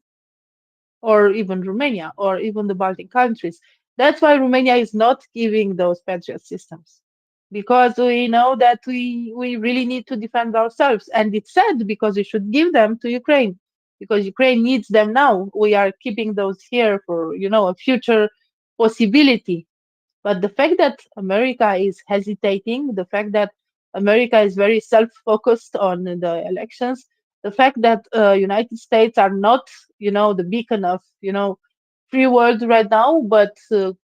or even Romania, or even the Baltic countries? That's why Romania is not giving those Patriot systems, because we know that we really need to defend ourselves, and it's sad because we should give them to Ukraine, because Ukraine needs them now. We are keeping those here for, you know, a future possibility. But the fact that America is hesitating, the fact that America is very self-focused on the elections, the fact that United States are not, you know, the beacon of, you know, free world right now, but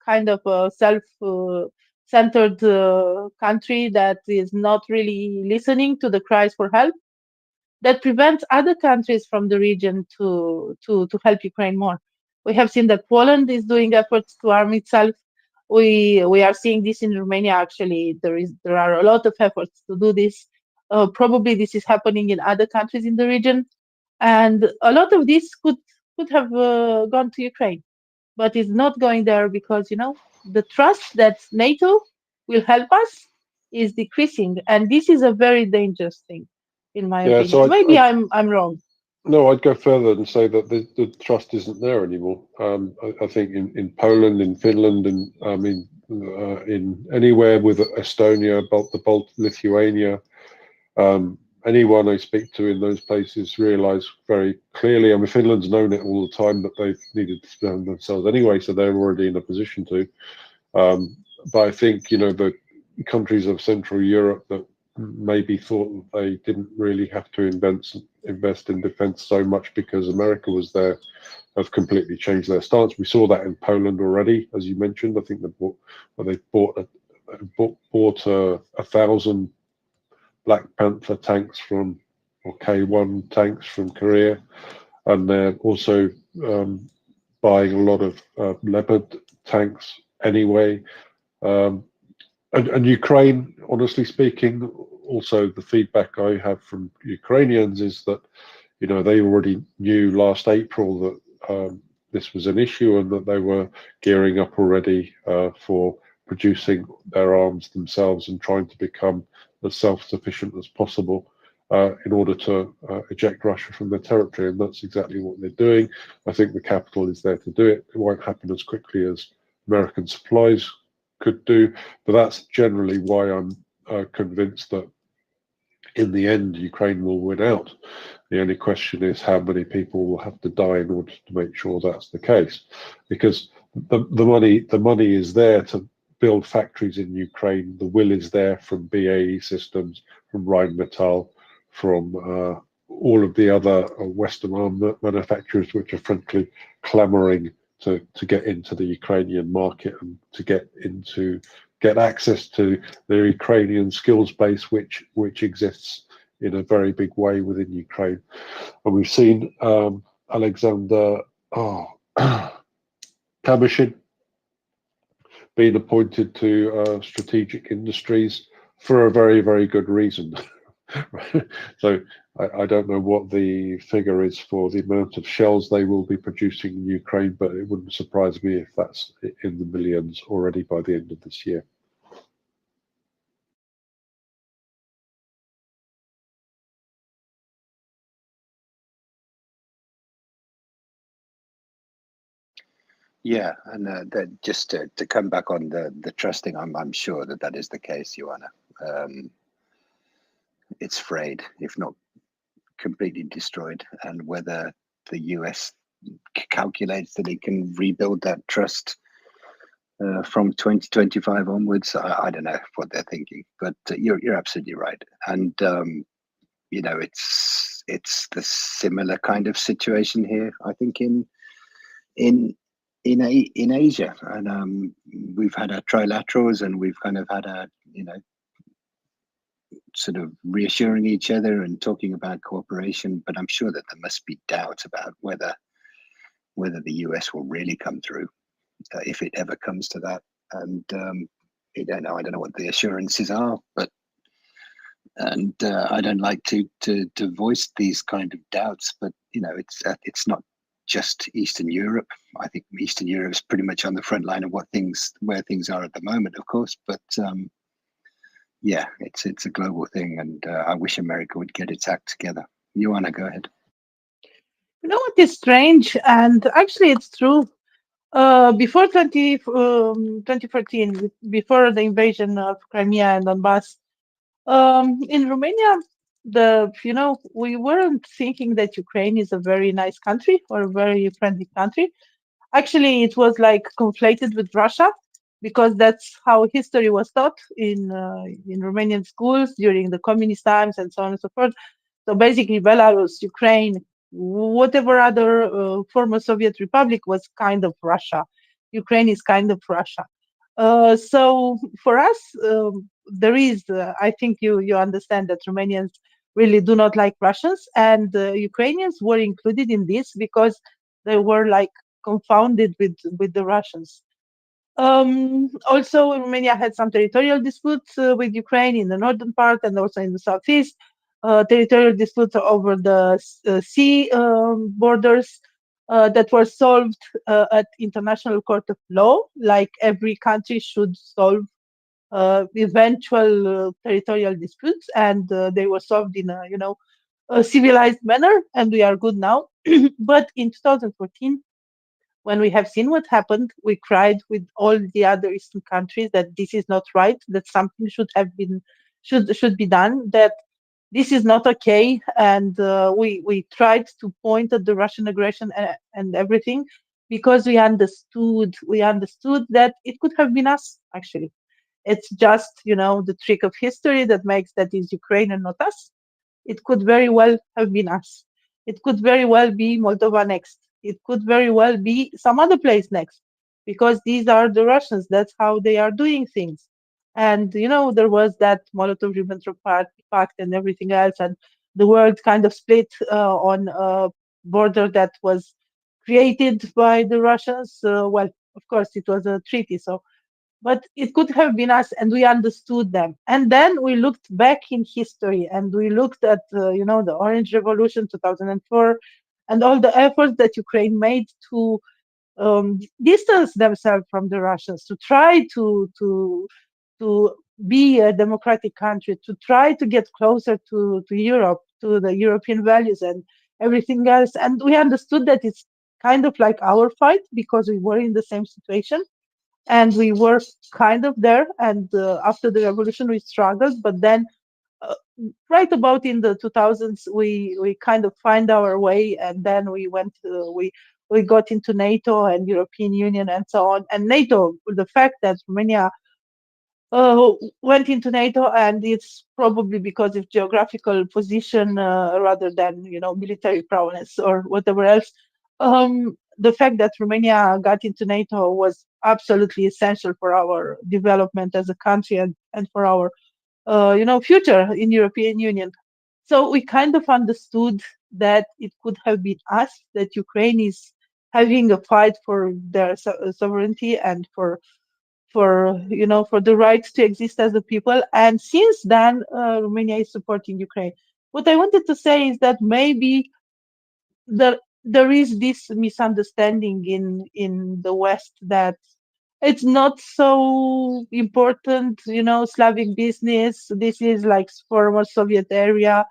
kind of a self-centered country that is not really listening to the cries for help, that prevents other countries from the region to help Ukraine more. We have seen that Poland is doing efforts to arm itself. We are seeing this in Romania. Actually, there are a lot of efforts to do this. Probably this is happening in other countries in the region, and a lot of this could have gone to Ukraine, but it's not going there, because, you know, the trust that NATO will help us is decreasing, and this is a very dangerous thing, in my Yeah, opinion. so Maybe I'm wrong. no, I'd go further and say that the trust isn't there anymore. I think in Poland, in Finland, and I mean in anywhere with Estonia, Lithuania, anyone I speak to in those places realize very clearly. I mean, Finland's known it all the time that they've needed to defend themselves anyway, so they're already in a position to. But I think, you know, the countries of Central Europe that maybe thought that they didn't really have to invest in defense so much because America was there, have completely changed their stance. We saw that in Poland already, as you mentioned. I think they bought 1,000 Black Panther tanks or K1 tanks from Korea, and they're also buying a lot of Leopard tanks anyway. And Ukraine, honestly speaking, also the feedback I have from Ukrainians is that, you know, they already knew last April that this was an issue and that they were gearing up already for producing their arms themselves and trying to become as self-sufficient as possible in order to eject Russia from their territory. And that's exactly what they're doing. I think the capital is there to do it. It won't happen as quickly as American supplies could do, but that's generally why I'm convinced that in the end Ukraine will win out. The only question is how many people will have to die in order to make sure that's the case, because the money is there to build factories in Ukraine. The will is there from BAE Systems, from Rheinmetall, from all of the other Western arm manufacturers, which are frankly clamoring to get into the Ukrainian market and to get access to the Ukrainian skills base, which exists in a very big way within Ukraine. And we've seen Alexander Kamyshin being appointed to strategic industries for a very, very good reason. So I don't know what the figure is for the amount of shells they will be producing in Ukraine, but it wouldn't surprise me if that's in the millions already by the end of this year. Yeah, and just to come back on the trusting, I'm sure that is the case, Joanna. It's frayed, if not completely destroyed, and whether the US calculates that it can rebuild that trust from 2025 onwards, I don't know what they're thinking, but you're absolutely right. And you know, it's the similar kind of situation here, I think, in Asia, and we've had our trilaterals, and we've kind of had a, you know, sort of reassuring each other and talking about cooperation, but I'm sure that there must be doubt about whether the US will really come through, if it ever comes to that. And I don't know what the assurances are, but I don't like to voice these kind of doubts, but you know, it's not just Eastern Europe. I think Eastern Europe is pretty much on the front line of where things are at the moment, of course, but yeah, it's a global thing, and I wish America would get its act together. Joanna, go ahead. You know what is strange, and actually it's true. Before 2014, before the invasion of Crimea and Donbass, in Romania, we weren't thinking that Ukraine is a very nice country or a very friendly country. Actually, it was like conflated with Russia, because that's how history was taught in Romanian schools during the communist times and so on and so forth. So basically, Belarus, Ukraine, whatever other former Soviet republic was kind of Russia. Ukraine is kind of Russia. So for us, there is, I think you understand that Romanians really do not like Russians, and Ukrainians were included in this because they were like confounded with the Russians. Also, Romania had some territorial disputes with Ukraine in the northern part and also in the southeast. Territorial disputes over the sea borders that were solved at International Court of Law, like every country should solve eventual territorial disputes, and they were solved in a civilized manner, and we are good now. But in 2014, when we have seen what happened, we cried with all the other Eastern countries that this is not right, that something should be done, that this is not okay. And we tried to point at the Russian aggression and everything, because we understood that it could have been us, actually. It's just, the trick of history that makes that is Ukraine and not us. It could very well have been us. It could very well be Moldova next. It could very well be some other place next, because these are the Russians. That's how they are doing things. And, there was that Molotov-Ribbentrop Pact and everything else, and the world kind of split on a border that was created by the Russians. Well, of course, it was a treaty, so but it could have been us, and we understood them. And then we looked back in history, and we looked at the Orange Revolution 2004, and all the efforts that Ukraine made to distance themselves from the Russians, to try to be a democratic country, to try to get closer to Europe, to the European values and everything else. And we understood that it's kind of like our fight, because we were in the same situation and we were kind of there. And after the revolution, we struggled, but then uh, right about in the 2000s, we kind of find our way, and then we got into NATO and European Union and so on. And NATO, the fact that Romania went into NATO, and it's probably because of geographical position rather than military prowess or whatever else. The fact that Romania got into NATO was absolutely essential for our development as a country, and for our future in European Union. So we kind of understood that it could have been us, that Ukraine is having a fight for their sovereignty and for the right to exist as a people. And since then, Romania is supporting Ukraine. What I wanted to say is that maybe there is this misunderstanding in the West, that it's not so important, Slavic business. This is like former Soviet area.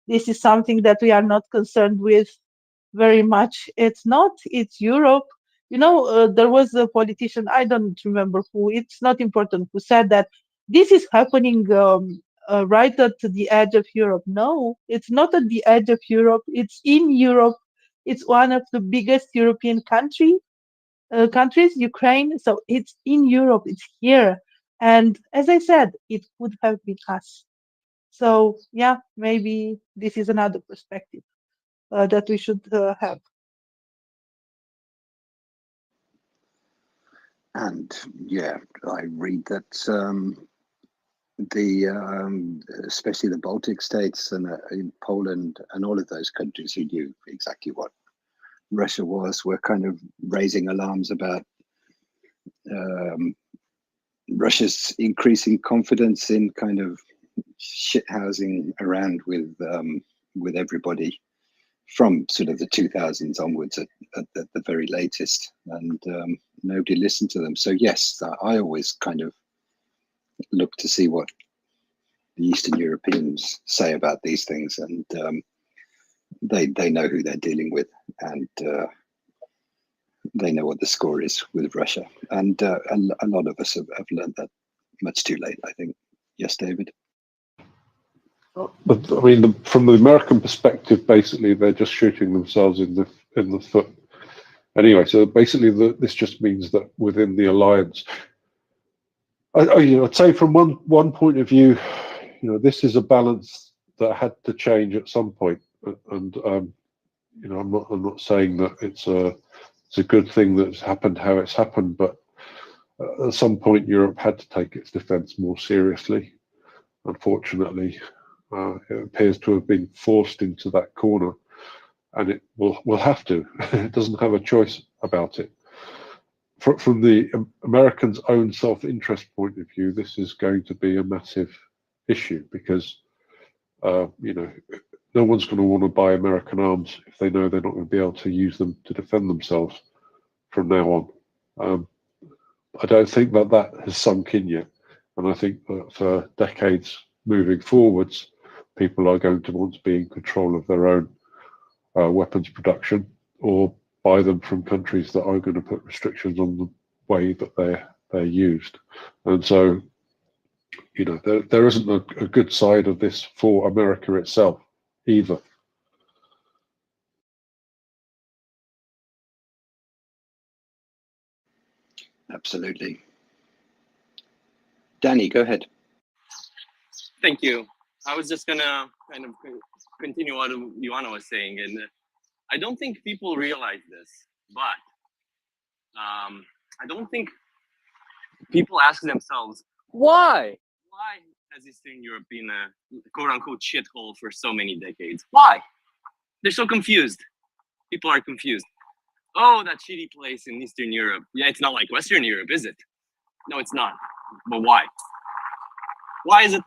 This is something that we are not concerned with very much. It's not. It's Europe. There was a politician, I don't remember who, it's not important, who said that this is happening right at the edge of Europe. No, it's not at the edge of Europe. It's in Europe. It's one of the biggest European countries, Ukraine. So it's in Europe. It's here. And as I said, it could have been us. So yeah, maybe this is another perspective that we should have. And yeah, I read that especially the Baltic states and in Poland and all of those countries who knew exactly what Russia was, were kind of raising alarms about Russia's increasing confidence in kind of shithousing around with everybody from sort of the 2000s onwards at the very latest, and nobody listened to them. So yes, I always kind of look to see what the Eastern Europeans say about these things, and they know who they're dealing with, and they know what the score is with Russia. And a lot of us have learned that much too late, I think. Yes, David? But, I mean, from the American perspective, basically, they're just shooting themselves in the foot. Anyway, so basically, this just means that within the alliance, I'd say from one point of view, this is a balance that had to change at some point, and I'm not saying that it's a good thing that's happened how it's happened, but at some point Europe had to take its defence more seriously. Unfortunately, it appears to have been forced into that corner, and it will have to. It doesn't have a choice about it. From the Americans' own self-interest point of view, this is going to be a massive issue, because no one's going to want to buy American arms if they know they're not going to be able to use them to defend themselves from now on. I don't think that has sunk in yet, and I think that for decades moving forwards, people are going to want to be in control of their own weapons production, or buy them from countries that are going to put restrictions on the way that they're used. And so, there isn't a good side of this for America itself either. Absolutely. Danny, go ahead. Thank you. I was just gonna kind of continue what Ioana was saying, and I don't think people realize this, but I don't think people ask themselves why has Eastern Europe been a quote-unquote shithole for so many decades? Why? They're so confused. People are confused. Oh, that shitty place in Eastern Europe. Yeah, it's not like Western Europe, is it? No, it's not. But why? Why is it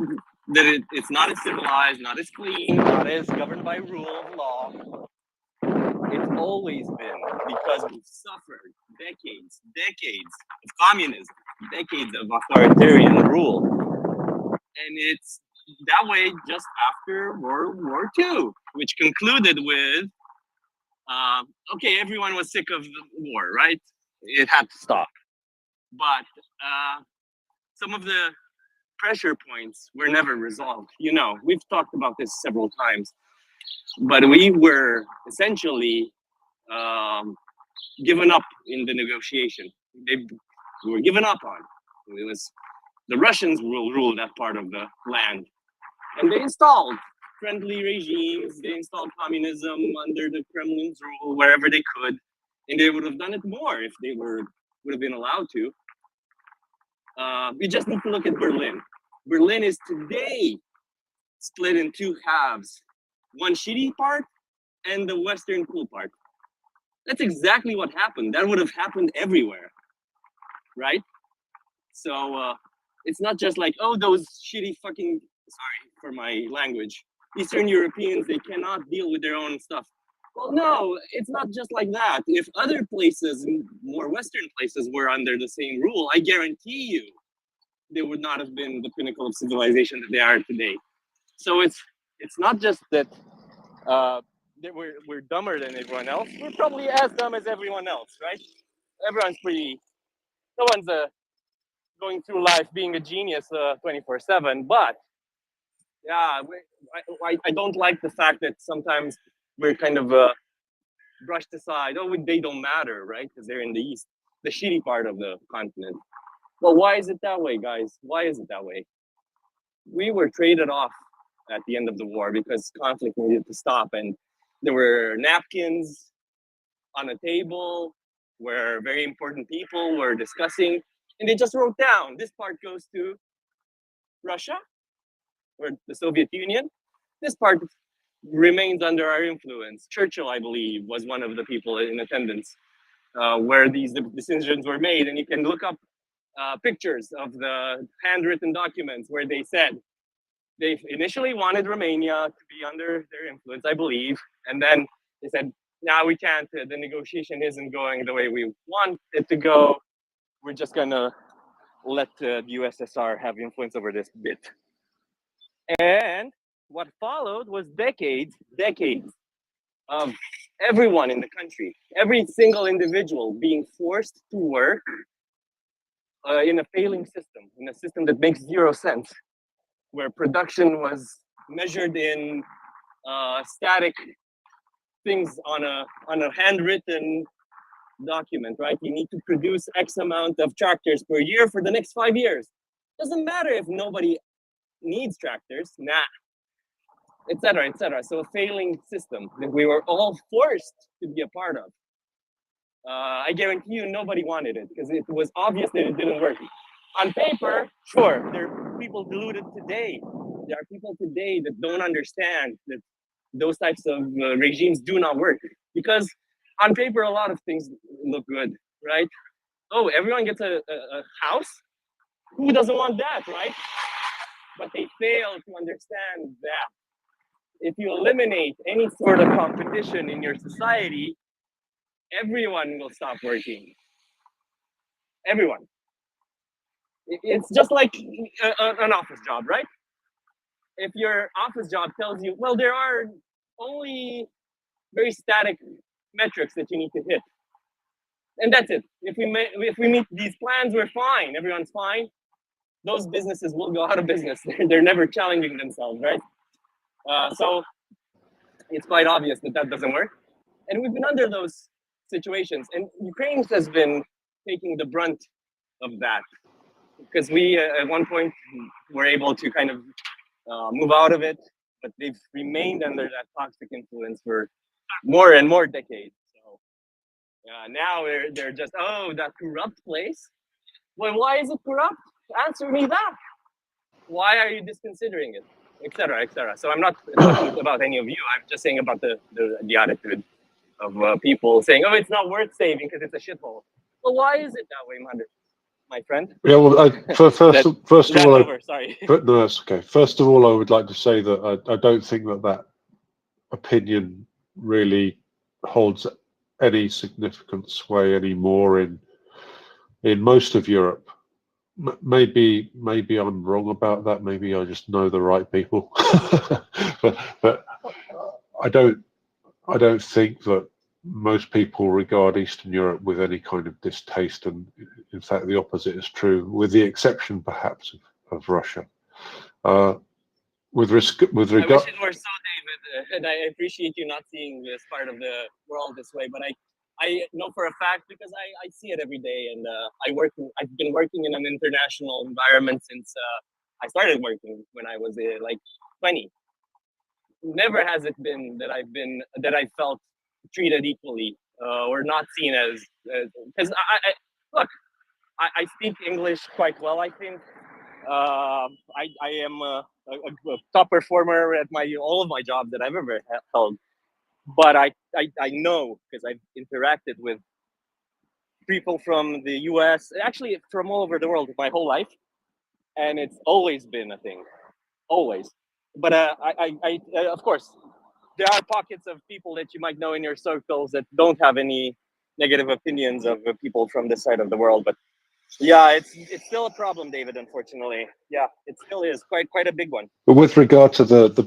that it's not as civilized, not as clean, not as governed by rule of law? It's always been because we've suffered decades of communism, decades of authoritarian rule. And it's that way just after World War II, which concluded with, okay, everyone was sick of the war, right? It had to stop. But some of the pressure points were never resolved. You know, we've talked about this several times, but we were essentially given up in the negotiation. We were given up on. It was the Russians will rule that part of the land, and they installed friendly regimes. They installed communism under the Kremlin's rule wherever they could, and they would have done it more if they would have been allowed to. We just need to look at Berlin. Berlin is today split in two halves, one shitty part and the western cool part. That's exactly what happened. That would have happened everywhere, right? So it's not just like, oh, those shitty fucking, sorry for my language, Eastern Europeans, they cannot deal with their own stuff. Well, no, it's not just like that. If other places, more Western places, were under the same rule, I guarantee you, they would not have been the pinnacle of civilization that they are today. So it's not just that that we're dumber than everyone else. We're probably as dumb as everyone else, right? Everyone's pretty. No one's going through life being a genius 24/7. But yeah, I don't like the fact that sometimes we're kind of brushed aside. Oh, they don't matter, right? Because they're in the East, the shitty part of the continent. Well, why is it that way, guys? Why is it that way? We were traded off at the end of the war because conflict needed to stop, and there were napkins on a table where very important people were discussing, and they just wrote down, this part goes to Russia or the Soviet Union. This part remains under our influence. Churchill, I believe, was one of the people in attendance where these decisions were made, and you can look up pictures of the handwritten documents where they said they initially wanted Romania to be under their influence, I believe, and then they said, now we can't, the negotiation isn't going the way we want it to go. We're just gonna let the USSR have influence over this bit. And what followed was decades of everyone in the country, every single individual being forced to work in a failing system, in a system that makes zero sense, where production was measured in static things on a handwritten document, right? You need to produce X amount of tractors per year for the next 5 years. Doesn't matter if nobody needs tractors, nah, etc., etc. So a failing system that we were all forced to be a part of. I guarantee you nobody wanted it because it was obvious that it didn't work. On paper, sure, there are people deluded today. There are people today that don't understand that those types of regimes do not work because on paper, a lot of things look good, right? Oh, everyone gets a house? Who doesn't want that, right? But they fail to understand that if you eliminate any sort of competition in your society, everyone will stop working. Everyone. It's just like an office job, right? If your office job tells you, well, there are only very static metrics that you need to hit, and that's it. If we meet these plans, we're fine. Everyone's fine. Those businesses will go out of business. They're never challenging themselves, right? So it's quite obvious that that doesn't work, and we've been under those situations, and Ukraine has been taking the brunt of that because we at one point were able to kind of move out of it, but they've remained under that toxic influence for more and more decades. So now they're just, oh, that corrupt place. Well, why is it corrupt? Answer me that. Why are you disconsidering it, etc., etc. So I'm not talking about any of you. I'm just saying about the attitude of people saying, oh, it's not worth saving because it's a shithole. Well, why is it that way, Mother? my friend. Yeah, well, first of ran all, over. Sorry. but no, that's okay. First of all, I would like to say that I don't think that opinion really holds any significant sway anymore in most of Europe. Maybe I'm wrong about that. Maybe I just know the right people, but I don't think that most people regard Eastern Europe with any kind of distaste, and in fact the opposite is true, with the exception perhaps of Russia. With regard, I wish it were so, David, and I appreciate you not seeing this part of the world this way. But I know for a fact, because I see it every day, and I've been working in an international environment since I started working when I was like 20. Never has it been that I felt treated equally or not seen as because I speak English quite well, I think. I am a top performer at all of my jobs that I've ever held, but I know, because I've interacted with people from the US, actually from all over the world my whole life, and it's always been a thing, always. But I of course, there are pockets of people that you might know in your circles that don't have any negative opinions of people from this side of the world, but yeah, it's still a problem, David. Unfortunately, yeah, it still is quite a big one. but with regard to the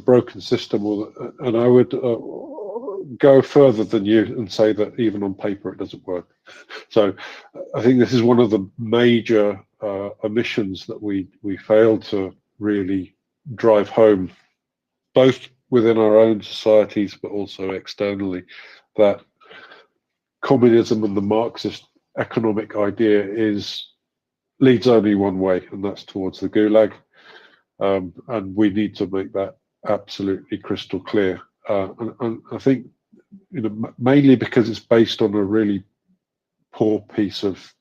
broken system, and I would go further than you and say that even on paper it doesn't work. So I think this is one of the major omissions that we failed to really drive home, both within our own societies but also externally, that communism and the Marxist economic idea leads only one way, and that's towards the gulag. And we need to make that absolutely crystal clear. And I think, mainly because it's based on a really poor piece of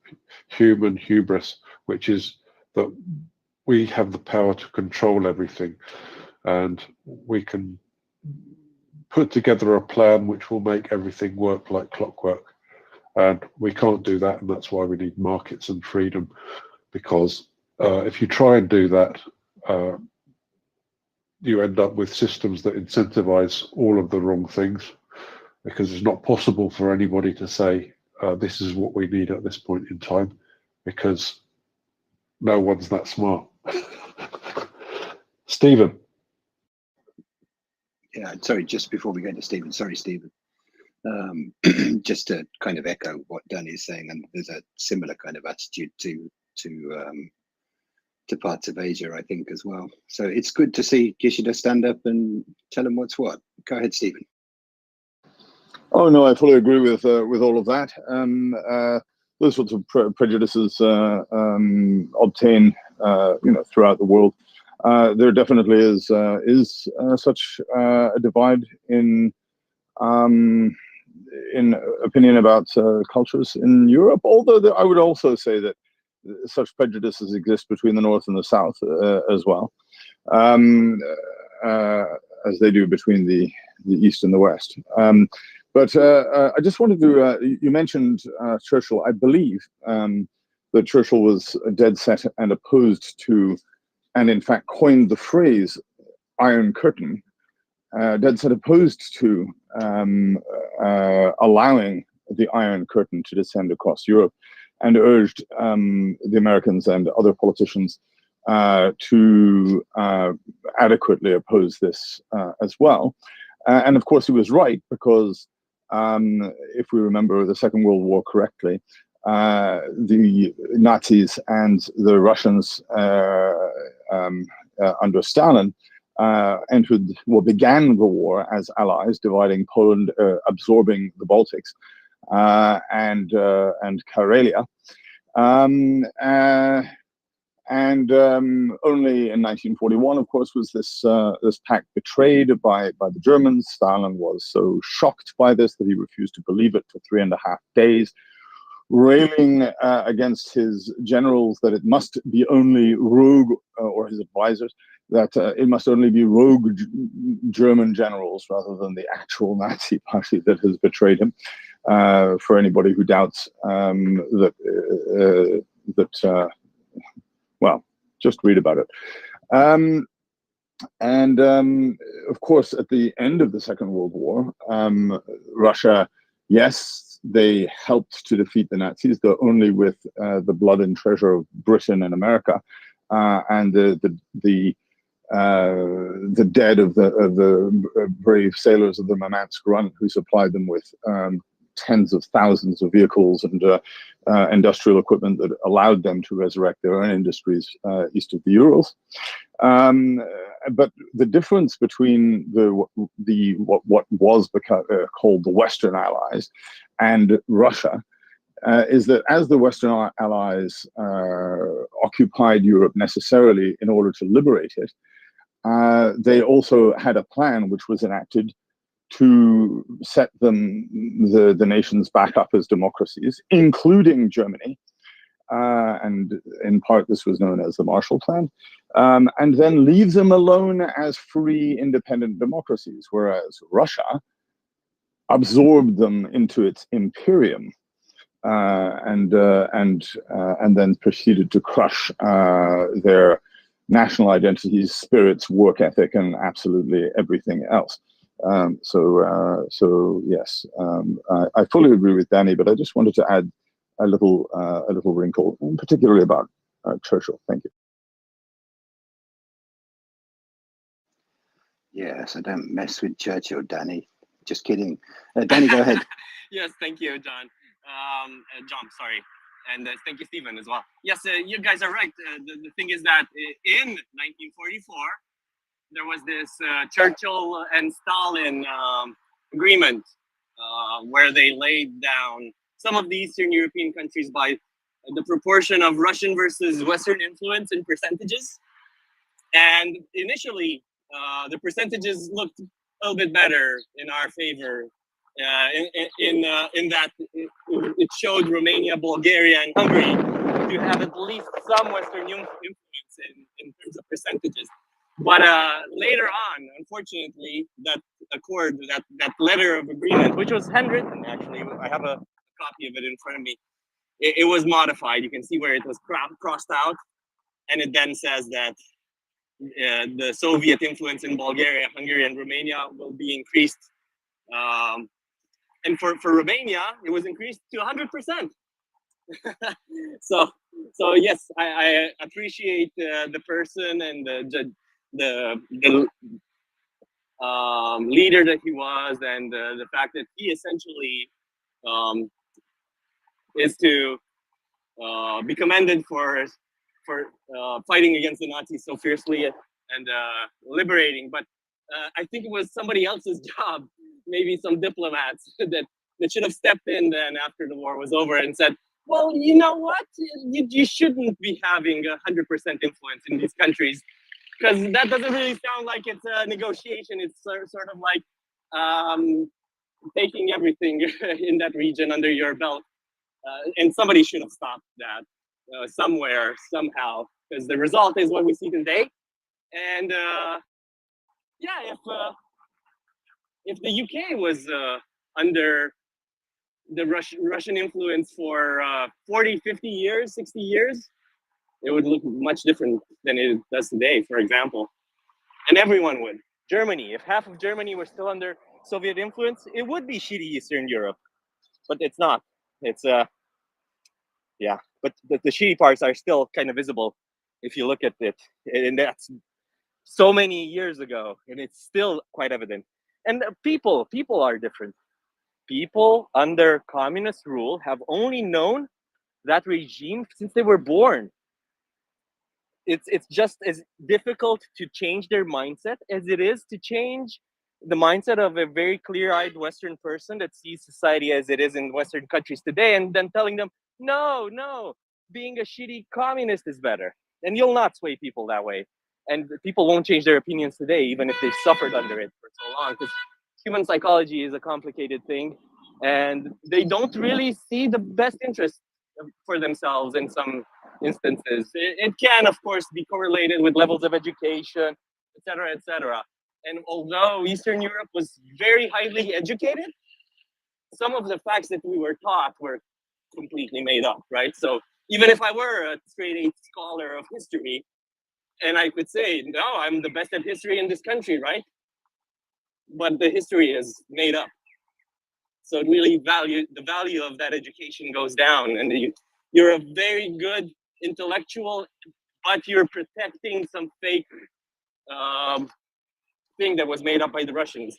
human hubris, which is that we have the power to control everything, and we can put together a plan which will make everything work like clockwork. And we can't do that, and that's why we need markets and freedom, because if you try and do that, you end up with systems that incentivize all of the wrong things, because it's not possible for anybody to say this is what we need at this point in time, because no one's that smart. Stephen. Yeah, sorry, just before we go to Stephen, sorry, Stephen. Just to kind of echo what Danny is saying, and there's a similar kind of attitude to parts of Asia, I think, as well. So it's good to see Gishida stand up and tell him what's what. Go ahead, Stephen. Oh no, I fully agree with all of that. Those sorts of prejudices obtain, throughout the world. There definitely is such a divide in opinion about cultures in Europe. Although I would also say that such prejudices exist between the North and the South as well, as they do between the East and the West. But I just wanted to, you mentioned Churchill. I believe that Churchill was dead set and opposed to, and in fact coined the phrase Iron Curtain, dead set opposed to allowing the Iron Curtain to descend across Europe, and urged the Americans and other politicians to adequately oppose this as well. And of course he was right, because if we remember the Second World War correctly, the Nazis and the Russians under Stalin began the war as allies, dividing Poland, absorbing the Baltics and Karelia. Only in 1941, of course, was this pact betrayed by the Germans. Stalin was so shocked by this that he refused to believe it for 3.5 days, railing against his generals that it must be only rogue, or his advisors, that it must only be rogue German generals rather than the actual Nazi party that has betrayed him. For anybody who doubts that well, just read about it. Of course, at the end of the Second World War, Russia, yes, they helped to defeat the Nazis, though only with the blood and treasure of Britain and America, and the dead of the brave sailors of the Murmansk Run, who supplied them with tens of thousands of vehicles and industrial equipment that allowed them to resurrect their own industries east of the Urals. But the difference between what was called the Western Allies and Russia is that as the Western Allies occupied Europe necessarily in order to liberate it, they also had a plan which was enacted to set the nations back up as democracies, including Germany. And in part, this was known as the Marshall Plan, and then leave them alone as free, independent democracies, whereas Russia absorbed them into its imperium and then proceeded to crush their national identities, spirits, work ethic, and absolutely everything else. So yes, I fully agree with Danny, but I just wanted to add a little wrinkle, particularly about Churchill. Thank you. Yes, I don't mess with Churchill, Danny. Just kidding. Danny, go ahead. Yes, thank you, John. John, sorry. And thank you, Stephen, as well. Yes, you guys are right. The thing is that in 1944, there was this Churchill and Stalin agreement where they laid down some of the Eastern European countries by the proportion of Russian versus Western influence in percentages. And initially, the percentages looked a little bit better in our favor. In that it showed Romania, Bulgaria, and Hungary to have at least some Western influence in terms of percentages. But later on, unfortunately, that accord, that letter of agreement, which was handwritten, actually, I have a copy of it in front of me, it was modified. You can see where it was crossed out. And it then says that the Soviet influence in Bulgaria, Hungary, and Romania will be increased. And for Romania, it was increased to 100%. So yes, I appreciate the person and the leader that he was, and the fact that he essentially is to be commended for fighting against the Nazis so fiercely and liberating. But I think it was somebody else's job, maybe some diplomats that should have stepped in then after the war was over and said, well, you know what? You shouldn't be having 100% influence in these countries, because that doesn't really sound like it's a negotiation. It's sort of like taking everything in that region under your belt. And somebody should have stopped that somewhere, somehow, because the result is what we see today. And yeah, if the UK was under the Russian influence for 40, 50 years, 60 years, it would look much different than it does today, for example. And everyone would. Germany, if half of Germany were still under Soviet influence, it would be shitty Eastern Europe. But it's not. It's yeah, but the shitty parts are still kind of visible if you look at it. And that's so many years ago, and it's still quite evident. And people are different. People under communist rule have only known that regime since they were born. It's just as difficult to change their mindset as it is to change the mindset of a very clear-eyed Western person that sees society as it is in Western countries today, and then telling them, no, being a shitty communist is better. And you'll not sway people that way. And people won't change their opinions today, even if they suffered under it for so long, because human psychology is a complicated thing, and they don't really see the best interest for themselves in some instances. It can, of course, be correlated with levels of education, etc., etc. And although Eastern Europe was very highly educated, some of the facts that we were taught were completely made up, right? So Even if I were a straight-A scholar of history, and I could say, no, I'm the best at history in this country, right? But the history is made up. So really the value of that education goes down, and you're a very good intellectual, but you're protecting some fake thing that was made up by the Russians.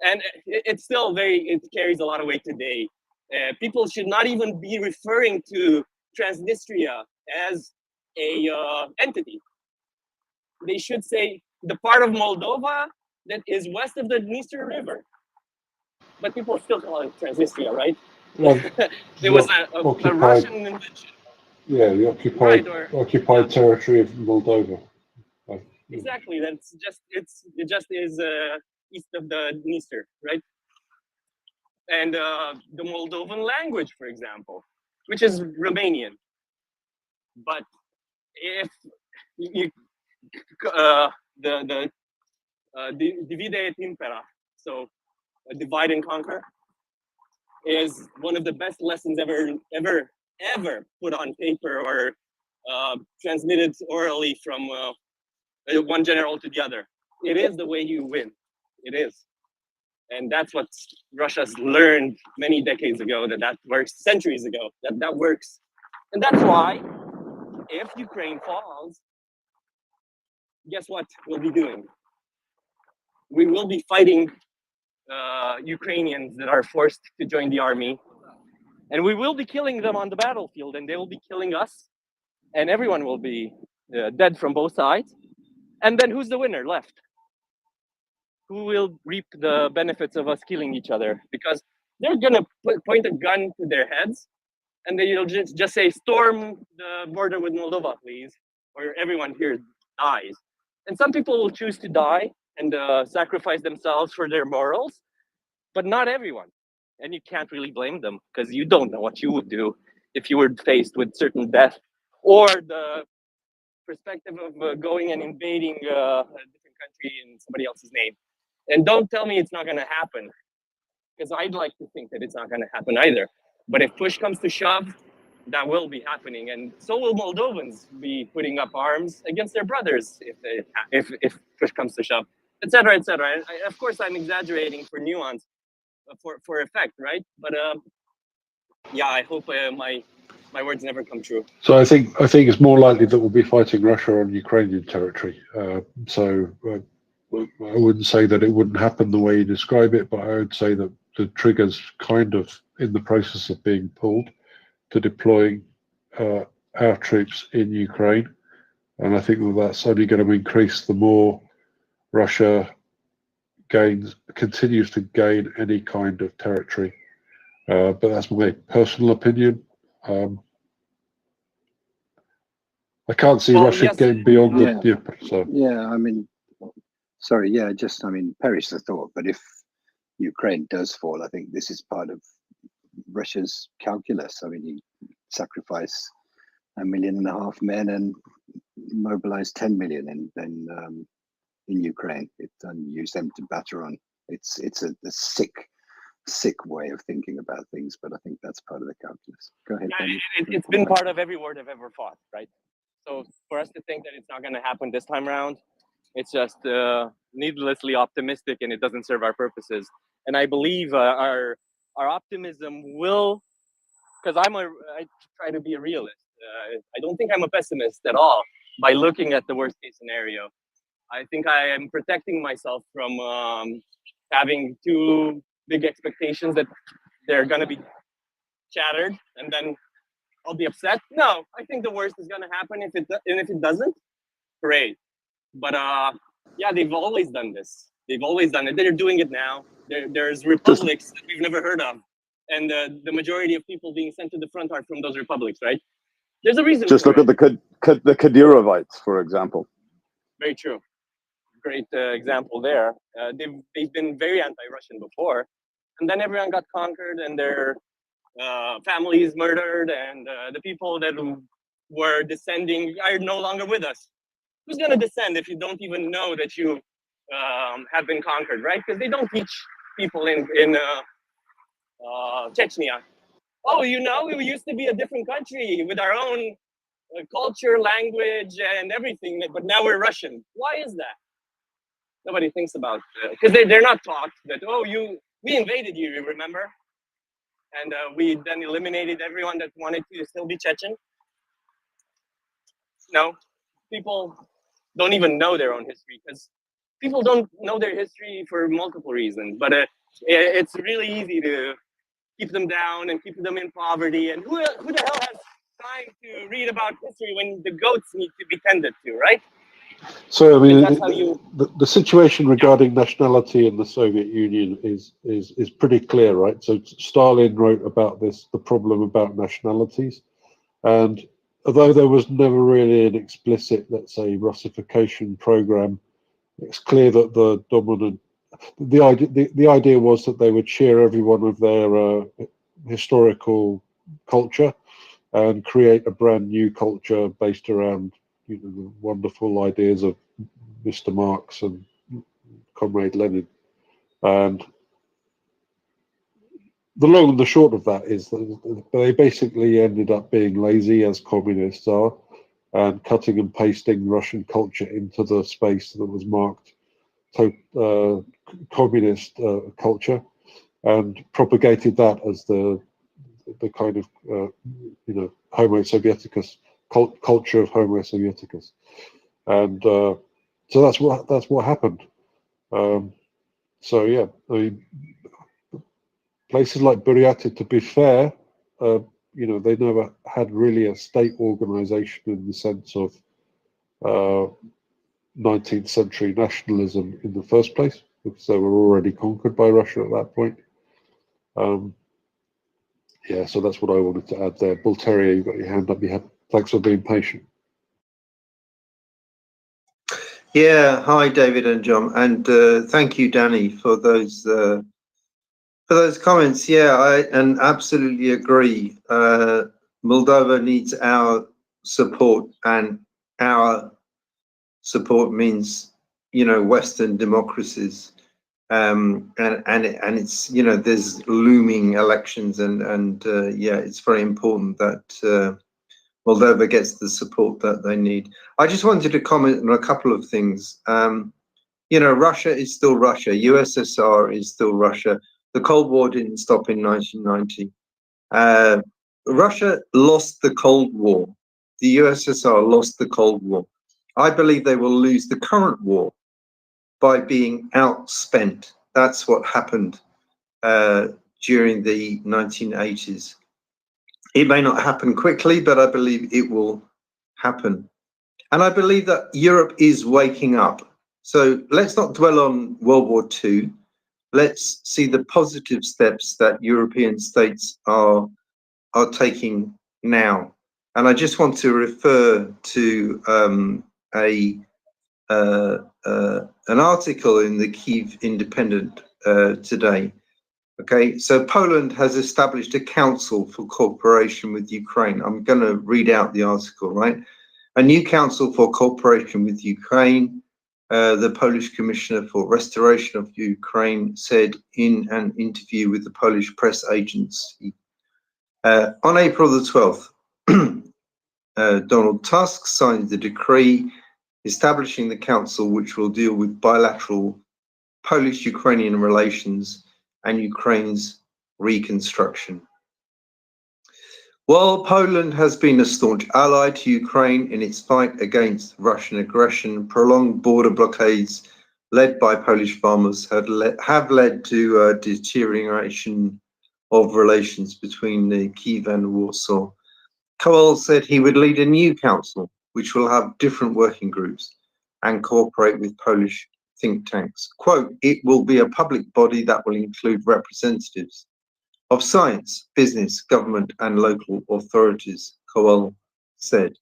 And it's still it carries a lot of weight today. People should not even be referring to Transnistria as a entity. They should say the part of Moldova that is west of the Dniester River. But people still call it Transnistria, right? Well, It was a Russian invention. Yeah, the occupied Right, occupied territory of Moldova. Exactly. That's just it just is east of the Dniester, right? And the Moldovan language, for example, which is Romanian. But if you the divide et impera, so divide and conquer, is one of the best lessons ever put on paper or transmitted orally from one general to the other. It is the way you win. It is. And that's what Russia's learned many decades ago, that works, centuries ago, that works. And that's why if Ukraine falls, guess what we'll be doing? We will be fighting Ukrainians that are forced to join the army. And we will be killing them on the battlefield, and they will be killing us. And everyone will be dead from both sides. And then who's the winner left? Who will reap the benefits of us killing each other? Because they're gonna point a gun to their heads, and then you'll just say, storm the border with Moldova, please, or everyone here dies. And some people will choose to die and sacrifice themselves for their morals, but not everyone. And you can't really blame them, because you don't know what you would do if you were faced with certain death, or the perspective of going and invading a different country in somebody else's name. And don't tell me it's not going to happen, because I'd like to think that it's not going to happen either. But if push comes to shove, that will be happening, and so will Moldovans be putting up arms against their brothers if push comes to shove, etc., etc. And of course, I'm exaggerating for nuance, for effect, right? But yeah, I hope my words never come true. So I think it's more likely that we'll be fighting Russia on Ukrainian territory. I wouldn't say that it wouldn't happen the way you describe it, but I would say that the trigger's kind of in the process of being pulled to deploying our troops in Ukraine. And I think that that's only going to increase the more Russia continues to gain any kind of territory. But that's my personal opinion. I can't see Russia getting beyond the Dnieper. So yeah, I mean, sorry, yeah, just I mean, perish the thought. But if Ukraine does fall, I think this is part of Russia's calculus. I mean, you sacrifice 1.5 million men and mobilize 10 million in Ukraine. And use them to batter on. It's a sick way of thinking about things, but I think that's part of the calculus. Go ahead. Yeah, it's been part of every war they've ever fought, right? So for us to think that it's not going to happen this time around, it's just needlessly optimistic, and it doesn't serve our purposes. And I believe our optimism will, because I try to be a realist. I don't think I'm a pessimist at all by looking at the worst case scenario. I think I am protecting myself from having too big expectations that they're going to be shattered, and then I'll be upset. No, I think the worst is going to happen. If it doesn't, great. But yeah, they've always done this. They've always done it. They're doing it now. There's republics that we've never heard of, and the majority of people being sent to the front are from those republics, right? There's a reason. Just look at the Kadyrovites, for example. Very true. Great example there. They've been very anti-Russian before, and then everyone got conquered, and their families murdered, and the people that were descending are no longer with us. Who's going to descend if you don't even know that you have been conquered, right? Because they don't teach people in Chechnya oh, you know, we used to be a different country with our own culture, language, and everything, but now we're Russian. Why is that? Nobody thinks about it because they're not taught that, oh, we invaded you, you remember? And we then eliminated everyone that wanted to still be Chechen. No, people don't even know their own history because people don't know their history for multiple reasons. But it's really easy to keep them down and keep them in poverty. And who the hell has time to read about history when the goats need to be tended to, right? So I mean, That's how you. the situation regarding nationality in the Soviet Union is pretty clear, right? So Stalin wrote about this, the problem about nationalities, and although there was never really an explicit, let's say, Russification program, it's clear that the dominant, the idea was that they would share every one of their historical culture and create a brand new culture based around, you know, the wonderful ideas of Mr. Marx and Comrade Lenin. And the long and the short of that is that they basically ended up being lazy, as communists are, and cutting and pasting Russian culture into the space that was marked communist culture, and propagated that as the kind of you know, Homo Sovieticus culture of Homo Sovieticus, and so that's what happened. So yeah, I mean, places like Buryatia, to be fair, you know, they never had really a state organization in the sense of 19th century nationalism in the first place, because they were already conquered by Russia at that point. Yeah, so that's what I wanted to add there. Bulteria, you've got your hand up. Thanks for being patient. Yeah, hi David and John, and thank you, Danny, for those comments. Yeah, I absolutely agree. Moldova needs our support, and our support means, you know, Western democracies, and it's, you know, there's looming elections, and yeah, it's very important that Moldova gets the support that they need. I just wanted to comment on a couple of things. You know, Russia is still Russia. USSR is still Russia. The Cold War didn't stop in 1990. Russia lost the Cold War. The USSR lost the Cold War. I believe they will lose the current war by being outspent. That's what happened during the 1980s. It may not happen quickly, but I believe it will happen. And I believe that Europe is waking up. So let's not dwell on World War II. Let's see the positive steps that European states are taking now. And I just want to refer to an article in the Kyiv Independent today. Okay, so Poland has established a council for cooperation with Ukraine. I'm going to read out the article, right? A new council for cooperation with Ukraine, the Polish Commissioner for Restoration of Ukraine said in an interview with the Polish press agency. On April the 12th, Donald Tusk signed the decree establishing the council, which will deal with bilateral Polish-Ukrainian relations and Ukraine's reconstruction. While Poland has been a staunch ally to Ukraine in its fight against Russian aggression, prolonged border blockades led by Polish farmers have led to a deterioration of relations between Kyiv and Warsaw. Kowal said he would lead a new council, which will have different working groups and cooperate with Polish think tanks. Quote, it will be a public body that will include representatives of science, business, government, and local authorities, Kowal said.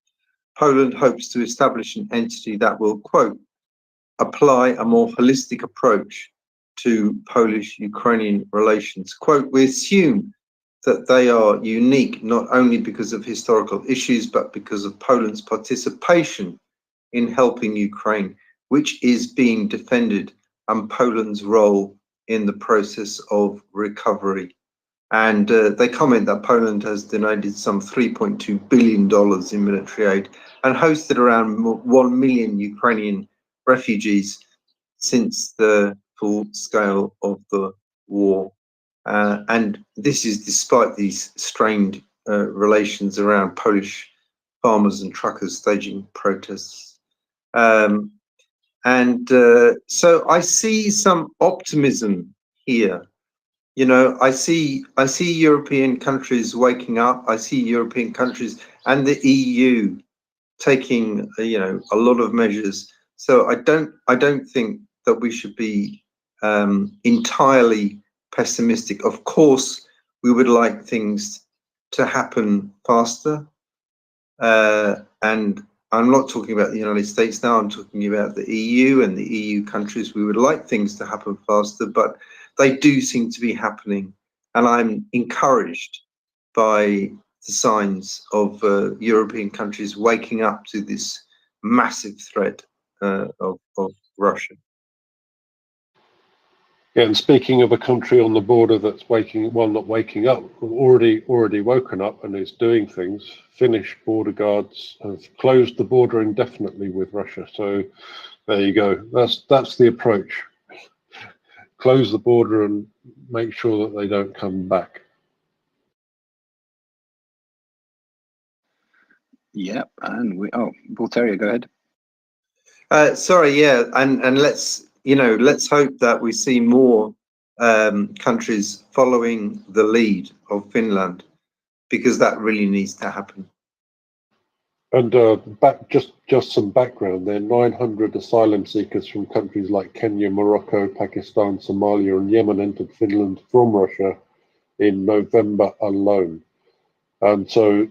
Poland hopes to establish an entity that will, quote, apply a more holistic approach to Polish-Ukrainian relations. Quote, we assume that they are unique not only because of historical issues, but because of Poland's participation in helping Ukraine, which is being defended, and Poland's role in the process of recovery. And they comment that Poland has donated some $3.2 billion in military aid and hosted around 1 million Ukrainian refugees since the full scale of the war. And this is despite these strained relations around Polish farmers and truckers staging protests. So I see some optimism here. You know, I see European countries waking up. I see European countries and the EU taking, you know, a lot of measures. So I don't think that we should be entirely pessimistic. Of course, we would like things to happen faster. And I'm not talking about the United States now, I'm talking about the EU and the EU countries. We would like things to happen faster, but they do seem to be happening. And I'm encouraged by the signs of European countries waking up to this massive threat of Russia. Yeah, and speaking of a country on the border that's waking, well, not waking up, already woken up and is doing things, Finnish border guards have closed the border indefinitely with Russia. So there you go. That's the approach. Close the border and make sure that they don't come back. Yep, and Voltaria, go ahead. Sorry, yeah, and let's hope that we see more countries following the lead of Finland, because that really needs to happen. And just some background there, 900 asylum seekers from countries like Kenya, Morocco, Pakistan, Somalia and Yemen entered Finland from Russia in November alone. And so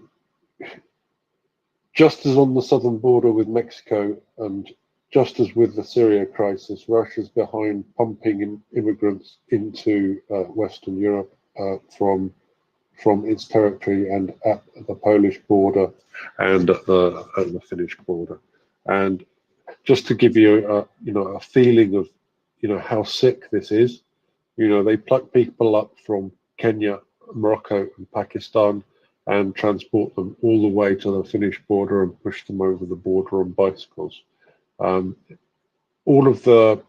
just as on the southern border with Mexico and just as with the Syria crisis, Russia's behind pumping immigrants into Western Europe from its territory and at the Polish border and at the Finnish border. And just to give you a feeling of how sick this is, they pluck people up from Kenya, Morocco and Pakistan and transport them all the way to the Finnish border and push them over the border on bicycles. All of the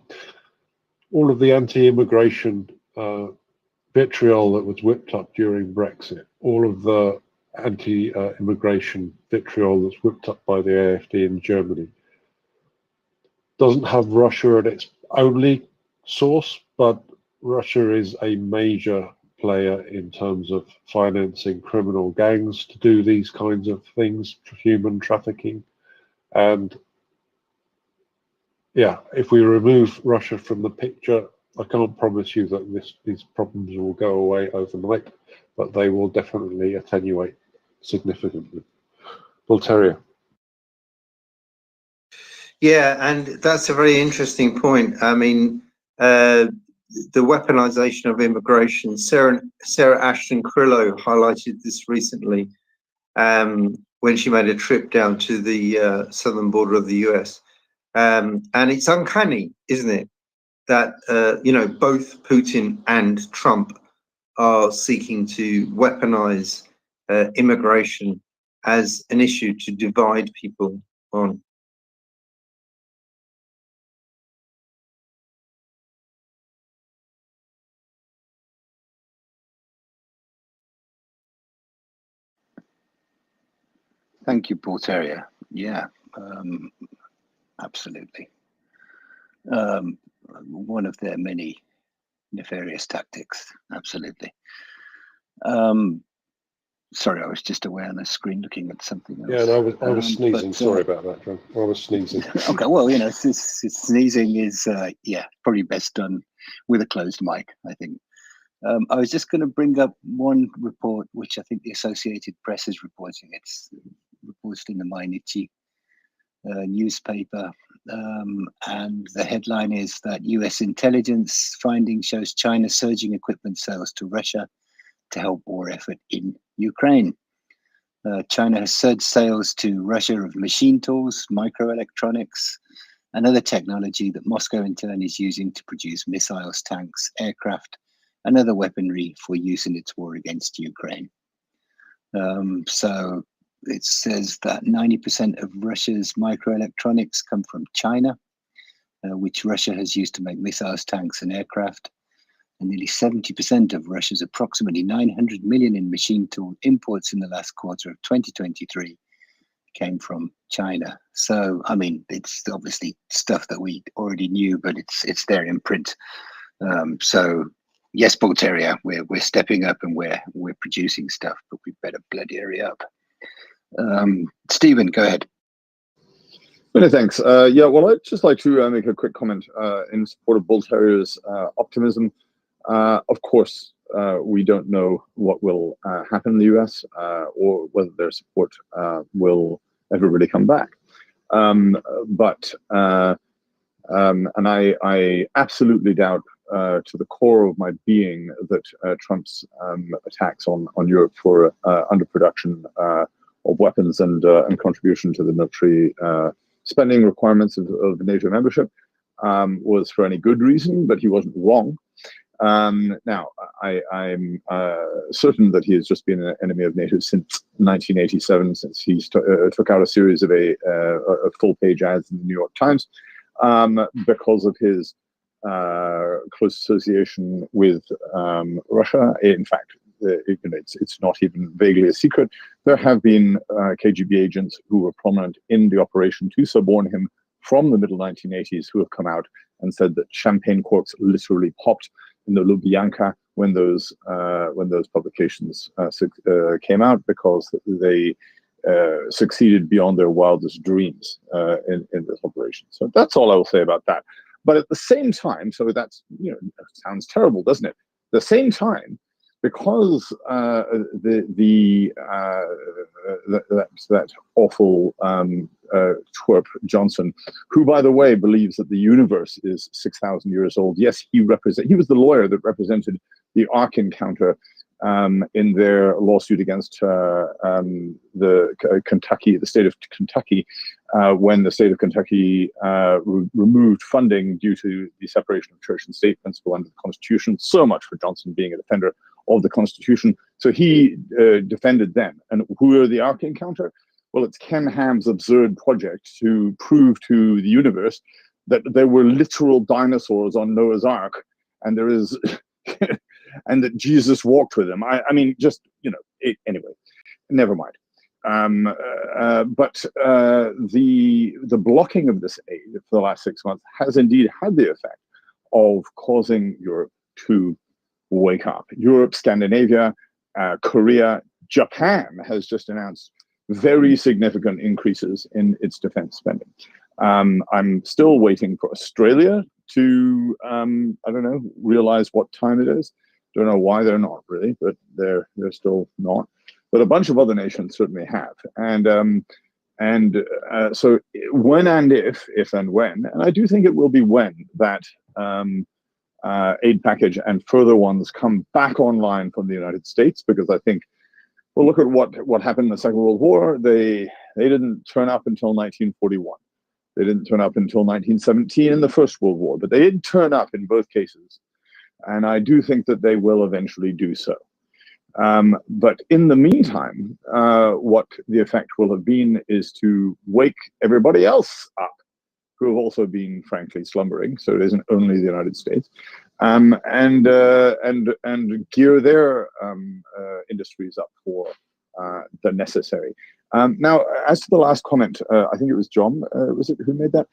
anti-immigration vitriol that was whipped up during Brexit, all of the anti-immigration vitriol that's whipped up by the AfD in Germany, doesn't have Russia at its only source, but Russia is a major player in terms of financing criminal gangs to do these kinds of things, human trafficking. And yeah, if we remove Russia from the picture, I can't promise you that these problems will go away overnight, but they will definitely attenuate significantly. Voltaria. Yeah, and that's a very interesting point. I mean, the weaponization of immigration. Sarah Ashton Krillo highlighted this recently when she made a trip down to the southern border of the US. And it's uncanny, isn't it, that both Putin and Trump are seeking to weaponize immigration as an issue to divide people on. Thank you, Voltaria. Yeah, absolutely. One of their many nefarious tactics. Absolutely. Sorry, I was just away on the screen looking at something else. Yeah, and I was sneezing. Sorry about that, John. I was sneezing. Okay, well, sneezing is probably best done with a closed mic, I think. I was just going to bring up one report, which I think the Associated Press is reporting. It's reported in the Mainichi newspaper, and the headline is that U.S. intelligence finding shows China surging equipment sales to Russia to help war effort in Ukraine. China has surged sales to Russia of machine tools, microelectronics, and other technology that Moscow in turn is using to produce missiles, tanks, aircraft, another weaponry for use in its war against Ukraine. So it says that 90% of Russia's microelectronics come from China, which Russia has used to make missiles, tanks, and aircraft. And nearly 70% of Russia's approximately 900 million in machine tool imports in the last quarter of 2023 came from China. So, I mean, it's obviously stuff that we already knew, but it's there in print. So, yes, Bulgaria, we're stepping up and we're producing stuff, but we better bloody hurry up. Stephen, go ahead. Many thanks. Yeah, well, I'd just like to make a quick comment in support of Bull Terrier's optimism. Of course, we don't know what will happen in the US or whether their support will ever really come back. And I absolutely doubt to the core of my being that Trump's attacks on Europe for underproduction of weapons and contribution to the military spending requirements of NATO membership was for any good reason, but he wasn't wrong. Now, I'm certain that he has just been an enemy of NATO since 1987, since he took out a series of full-page ads in the New York Times because of his close association with Russia. In fact, it's not even vaguely a secret. There have been KGB agents who were prominent in the operation to suborn him from the middle 1980s who have come out and said that champagne corks literally popped in the Lubyanka when those publications came out, because they succeeded beyond their wildest dreams in this operation. So that's all I will say about that. But at the same time, so that's, sounds terrible, doesn't it? At the same time, because that awful twerp Johnson, who, by the way, believes that the universe is 6,000 years old. Yes, he was the lawyer that represented the Ark encounter in their lawsuit against the state of Kentucky, when the state of Kentucky removed funding due to the separation of church and state principle under the Constitution. So much for Johnson being a defender of the Constitution. So he defended them. And who are the Ark encounter? Well, it's Ken Ham's absurd project to prove to the universe that there were literal dinosaurs on Noah's Ark, and there is, and that Jesus walked with them. I mean, just, anyway, never mind. But the blocking of this aid for the last 6 months has indeed had the effect of causing Europe to wake up. Europe, Scandinavia, Korea, Japan has just announced very significant increases in its defense spending. I'm still waiting for Australia to, I don't know, realize what time it is. Don't know why they're not really, but they're still not. But a bunch of other nations certainly have. So when and if and when, and I do think it will be when, that aid package and further ones come back online from the United States, because I think, well, look at what happened in the Second World War. They didn't turn up until 1941. They didn't turn up until 1917 in the First World War, but they did turn up in both cases. And I do think that they will eventually do so. But in the meantime, what the effect will have been is to wake everybody else up, who have also been, frankly, slumbering. So it isn't only the United States, and gear their industries up for the necessary. Now, as to the last comment, I think it was John, was it, who made that,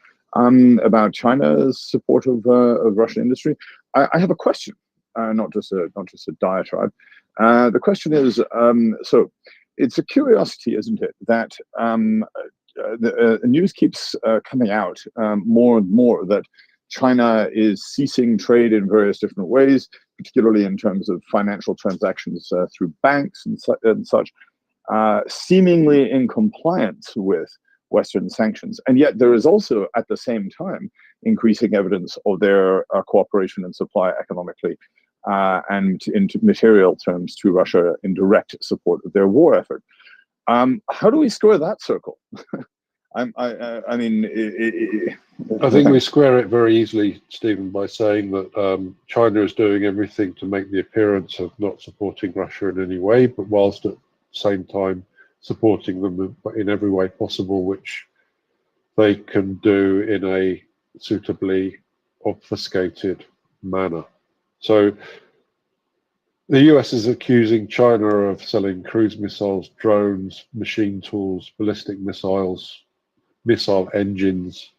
about China's support of Russian industry. I have a question, not just a diatribe. The question is, so it's a curiosity, isn't it, that the news keeps coming out more and more that China is ceasing trade in various different ways, particularly in terms of financial transactions through banks and such, seemingly in compliance with Western sanctions. And yet there is also, at the same time, increasing evidence of their cooperation and supply economically and in material terms to Russia in direct support of their war effort. How do we square that circle? I mean, I think we square it very easily, Stephen, by saying that China is doing everything to make the appearance of not supporting Russia in any way, but whilst at the same time supporting them in every way possible, which they can do in a suitably obfuscated manner. So the US is accusing China of selling cruise missiles, drones, machine tools, ballistic missiles, missile engines.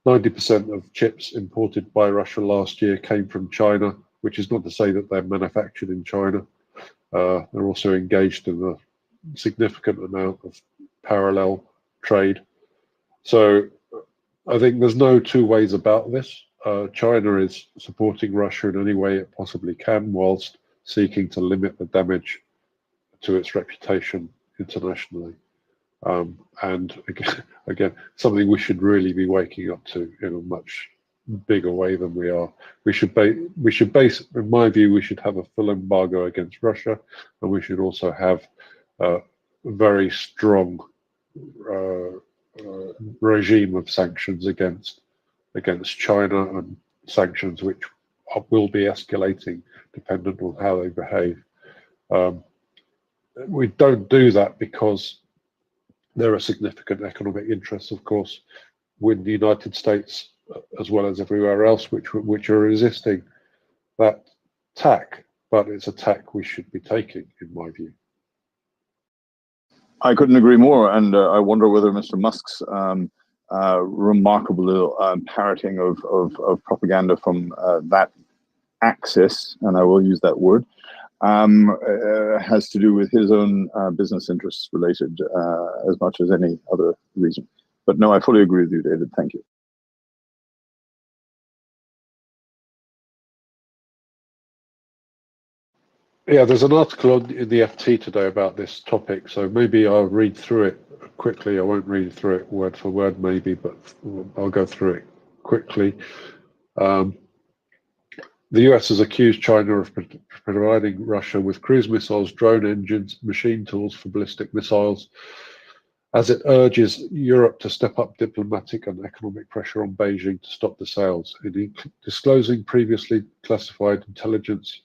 90% of chips imported by Russia last year came from China, which is not to say that they're manufactured in China. They're also engaged in a significant amount of parallel trade. So I think there's no two ways about this. China is supporting Russia in any way it possibly can, whilst seeking to limit the damage to its reputation internationally. And again, something we should really be waking up to in a much bigger way than we are. We should base, in my view, we should have a full embargo against Russia, and we should also have a very strong regime of sanctions against China, and sanctions which will be escalating dependent on how they behave. We don't do that because there are significant economic interests, of course, with the United States as well as everywhere else, which are resisting that tack. But it's a tack we should be taking, in my view. I couldn't agree more, and I wonder whether Mr. Musk's remarkable parroting of propaganda from that axis, and I will use that word, has to do with his own business interests related as much as any other reason. But no, I fully agree with you, David. Thank you. Yeah, there's an article in the FT today about this topic, so maybe I'll read through it quickly. I won't read through it word for word, maybe, but I'll go through it quickly. The US has accused China of providing Russia with cruise missiles, drone engines, machine tools for ballistic missiles, as it urges Europe to step up diplomatic and economic pressure on Beijing to stop the sales. In disclosing previously classified intelligence,